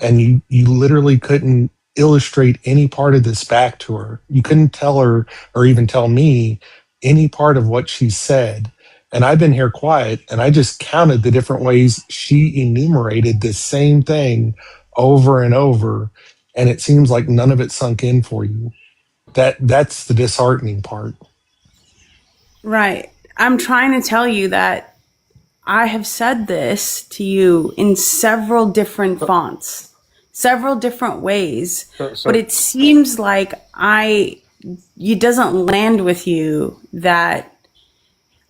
And you literally couldn't illustrate any part of this back to her. You couldn't tell her or even tell me any part of what she said. And I've been here quiet and I just counted the different ways she enumerated the same thing over and over. And it seems like none of it sunk in for you. That's the disheartening part. Right. I'm trying to tell you that I have said this to you in several different fonts, several different ways, but it seems like it doesn't land with you that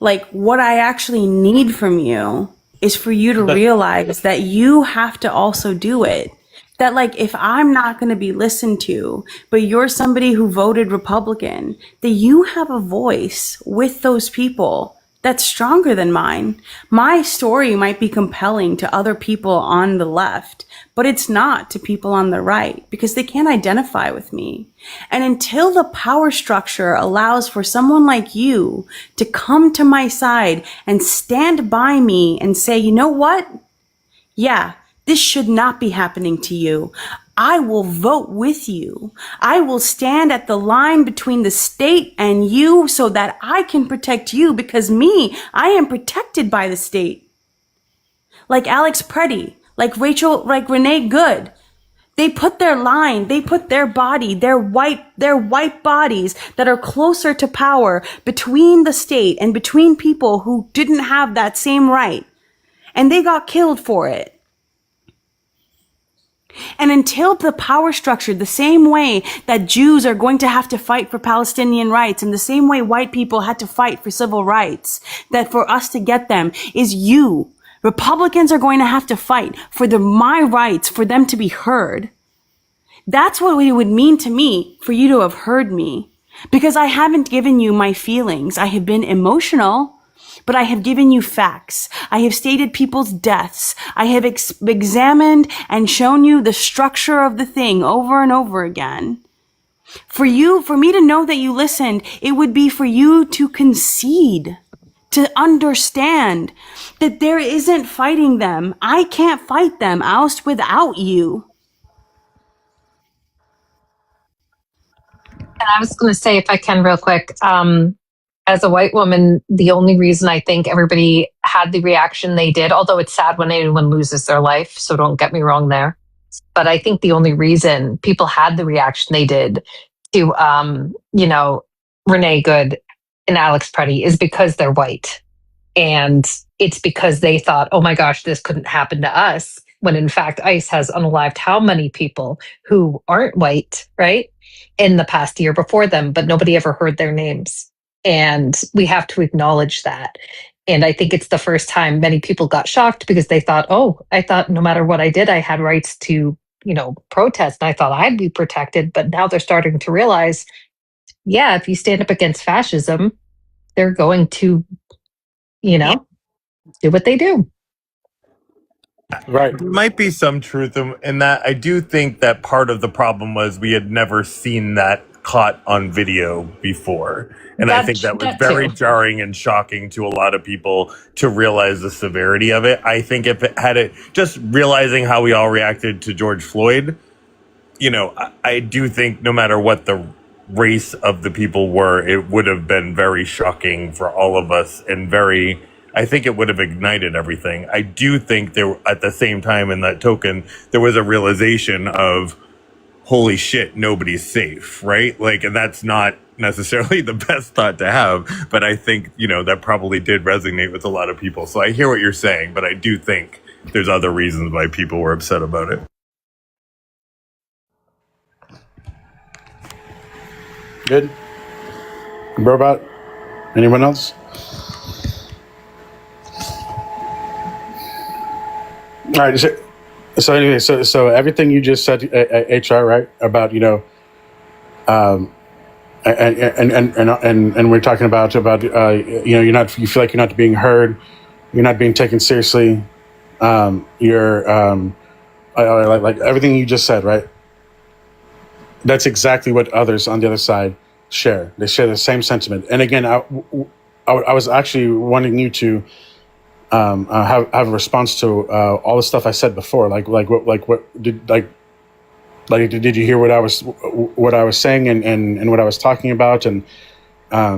like what I actually need from you is for you to realize that you have to also do it. That like, if I'm not going to be listened to, but you're somebody who voted Republican, that you have a voice with those people that's stronger than mine. My story might be compelling to other people on the left, but it's not to people on the right because they can't identify with me. And until the power structure allows for someone like you to come to my side and stand by me and say, you know what? Yeah, this should not be happening to you. I will vote with you. I will stand at the line between the state and you so that I can protect you, because I am protected by the state. Like Alex Preddy, like Rachel, like Renee Good. They put their line, they put their body, their white bodies that are closer to power between the state and between people who didn't have that same right. And they got killed for it. And until the power structure, the same way that Jews are going to have to fight for Palestinian rights, and the same way white people had to fight for civil rights, that for us to get them is you. Republicans are going to have to fight for my rights, for them to be heard. That's what it would mean to me for you to have heard me. Because I haven't given you my feelings. I have been emotional. But I have given you facts. I have stated people's deaths. I have examined and shown you the structure of the thing over and over again. For me to know that you listened, it would be for you to concede to understand that there isn't fighting them. I can't fight them, Oust, without you. And I was going to say, if I can, real quick, as a white woman, the only reason I think everybody had the reaction they did, although it's sad when anyone loses their life, so don't get me wrong there. But I think the only reason people had the reaction they did to, Renee Good and Alex Preddy is because they're white. And it's because they thought, oh my gosh, this couldn't happen to us. When in fact, ICE has unalived how many people who aren't white, right? In the past year before them, but nobody ever heard their names. And we have to acknowledge that. And I think it's the first time many people got shocked because they thought, oh, I thought no matter what I did, I had rights to, protest. And I thought I'd be protected. But now they're starting to realize, yeah, if you stand up against fascism, they're going to, do what they do. Right. There might be some truth in that. I do think that part of the problem was we had never seen that caught on video before. And I think that was very jarring and shocking to a lot of people to realize the severity of it. I think if it had it, just realizing how we all reacted to George Floyd, I do think no matter what the race of the people were, it would have been very shocking for all of us and I think it would have ignited everything. I do think there, at the same time, in that token, there was a realization of, holy shit, nobody's safe, right? And that's not necessarily the best thought to have, but I think, that probably did resonate with a lot of people. So I hear what you're saying, but I do think there's other reasons why people were upset about it. Good. Robot? Anyone else? All right. So anyway, so everything you just said, HR, right? About and we're talking about you feel like you're not being heard, you're not being taken seriously. You're like everything you just said, right? That's exactly what others on the other side share. They share the same sentiment. And again, I was actually wanting you to have a response to all the stuff I said before. Did you hear what I was saying and what I was talking about and how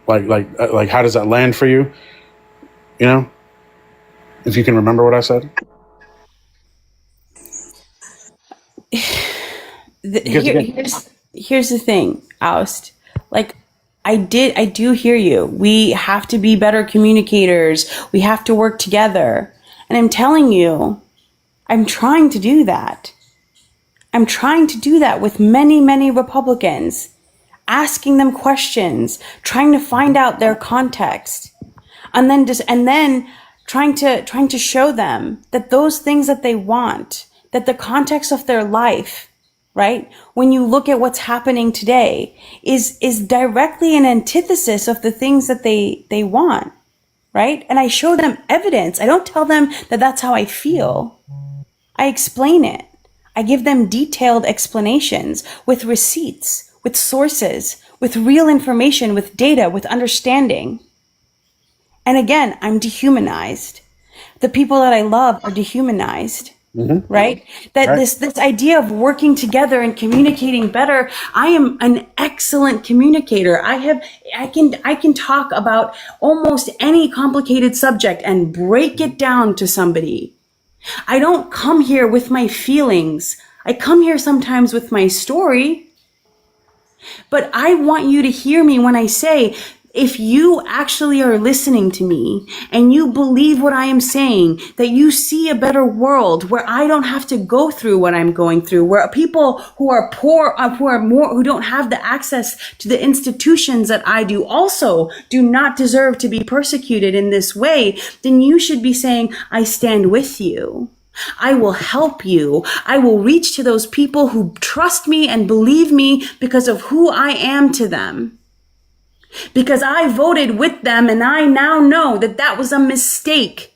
does that land for you? If you can remember what I said. Here's the thing, Oust. I do hear you. We have to be better communicators. We have to work together. And I'm telling you, I'm trying to do that. I'm trying to do that with many, many Republicans, asking them questions, trying to find out their context, and then trying to show them that those things that they want, that the context of their life, right? When you look at what's happening today is directly an antithesis of the things that they want, right? And I show them evidence. I don't tell them that that's how I feel. I explain it. I give them detailed explanations with receipts, with sources, with real information, with data, with understanding. And again, I'm dehumanized. The people that I love are dehumanized. Mm-hmm. Right? This idea of working together and communicating better. I am an excellent communicator. I can talk about almost any complicated subject and break it down to somebody. I don't come here with my feelings. I come here sometimes with my story. But I want you to hear me when I say, if you actually are listening to me and you believe what I am saying, that you see a better world where I don't have to go through what I'm going through, where people who are poor, who don't have the access to the institutions that I do also do not deserve to be persecuted in this way, then you should be saying, I stand with you. I will help you. I will reach to those people who trust me and believe me because of who I am to them. Because I voted with them and I now know that that was a mistake.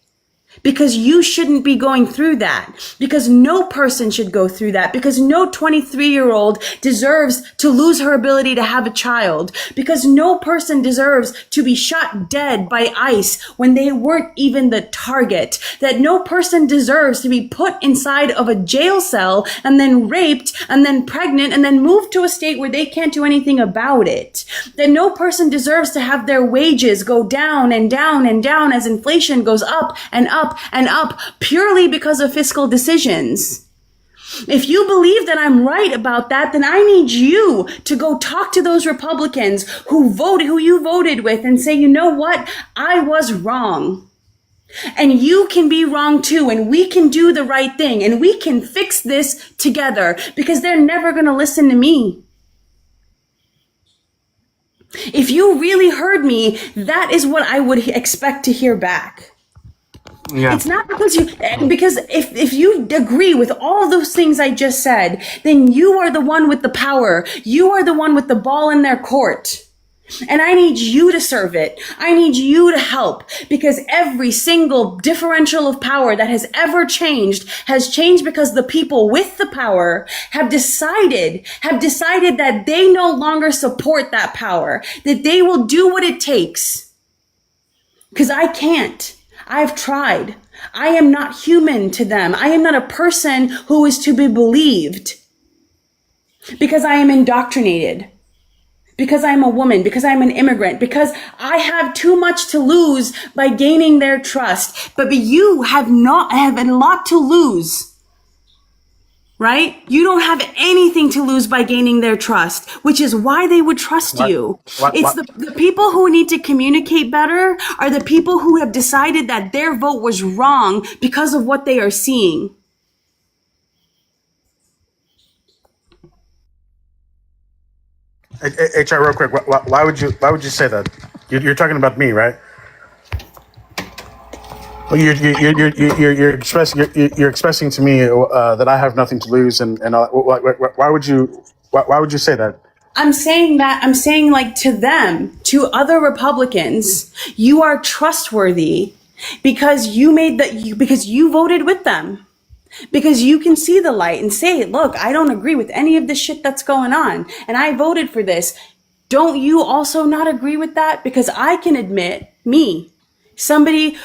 because you shouldn't be going through that, because no person should go through that, because no 23-year-old deserves to lose her ability to have a child, because no person deserves to be shot dead by ICE when they weren't even the target, that no person deserves to be put inside of a jail cell and then raped and then pregnant and then moved to a state where they can't do anything about it, that no person deserves to have their wages go down and down and down as inflation goes up and up and up purely because of fiscal decisions. If you believe that I'm right about that, then I need you to go talk to those Republicans who you voted with and say, you know what? I was wrong. And you can be wrong too, and we can do the right thing, and we can fix this together, because they're never going to listen to me. If you really heard me, that is what I would expect to hear back. Yeah. It's not because if you agree with all those things I just said, then you are the one with the power. You are the one with the ball in their court. And I need you to serve it. I need you to help, because every single differential of power that has ever changed has changed because the people with the power have decided that they no longer support that power, that they will do what it takes. Because I can't. I've tried. I am not human to them. I am not a person who is to be believed, because I am indoctrinated, because I'm a woman, because I'm an immigrant, because I have too much to lose by gaining their trust. But you have a lot to lose, right? You don't have anything to lose by gaining their trust, which is why they would trust you. It's the people who need to communicate better are the people who have decided that their vote was wrong because of what they are seeing. HR, real quick, why would you say that? You're talking about me, right? Well, you're expressing to me that I have nothing to lose, and why would you say that? I'm saying like to them, to other Republicans, you are trustworthy because because you voted with them. Because you can see the light and say, look, I don't agree with any of the shit that's going on, and I voted for this. Don't you also not agree with that? Because I can admit, somebody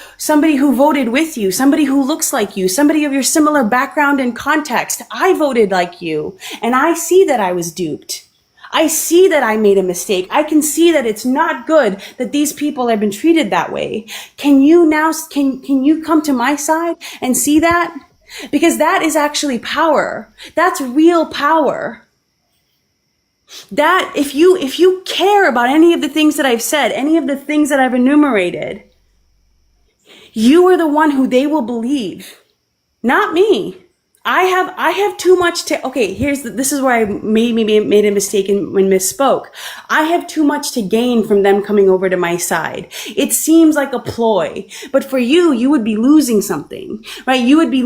who voted with you, somebody who looks like you, somebody of your similar background and context, I voted like you, and I see that I was duped. I see that I made a mistake. I can see that it's not good that these people have been treated that way. Can you come to my side and see that? Because that is actually power. That's real power. That if you care about any of the things that I've said, any of the things that I've enumerated, you are the one who they will believe, not me. I have too much to, okay, this is where I maybe made a mistake when misspoke. I have too much to gain from them coming over to my side. It seems like a ploy, but for you would be losing something, right? You would be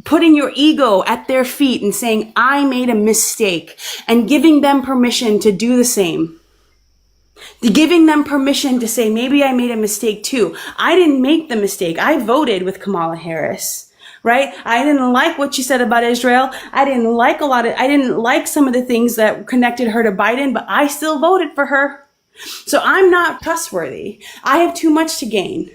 putting your ego at their feet and saying, I made a mistake, and giving them permission to do the same. Giving them permission to say, maybe I made a mistake too. I didn't make the mistake. I voted with Kamala Harris. Right? I didn't like what she said about Israel. I didn't like some of the things that connected her to Biden, but I still voted for her. So I'm not trustworthy. I have too much to gain.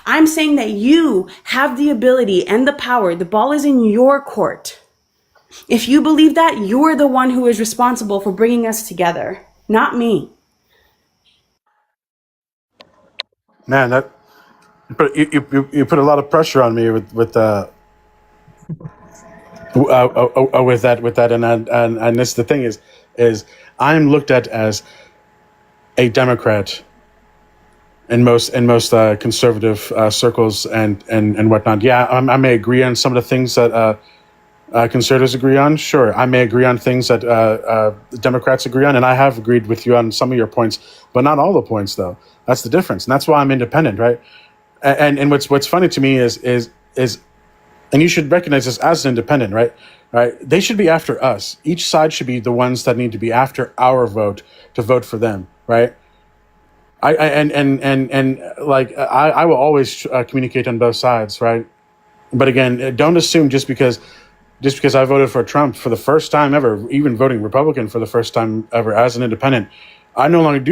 I'm saying that you have the ability and the power. The ball is in your court. If you believe that, you're the one who is responsible for bringing us together, not me. Man, you put a lot of pressure on me with that, and this the thing is I'm looked at as a Democrat in most conservative circles and whatnot. Yeah, I may agree on some of the things that conservatives agree on. Sure, I may agree on things that Democrats agree on, and I have agreed with you on some of your points, but not all the points, though. That's the difference, and that's why I'm independent, right? And what's funny to me is, and you should recognize this as an independent, right? Right? They should be after us. Each side should be the ones that need to be after our vote to vote for them, right? I will always communicate on both sides, right? But again, don't assume just because I voted for Trump for the first time ever, even voting Republican for the first time ever as an independent, I no longer do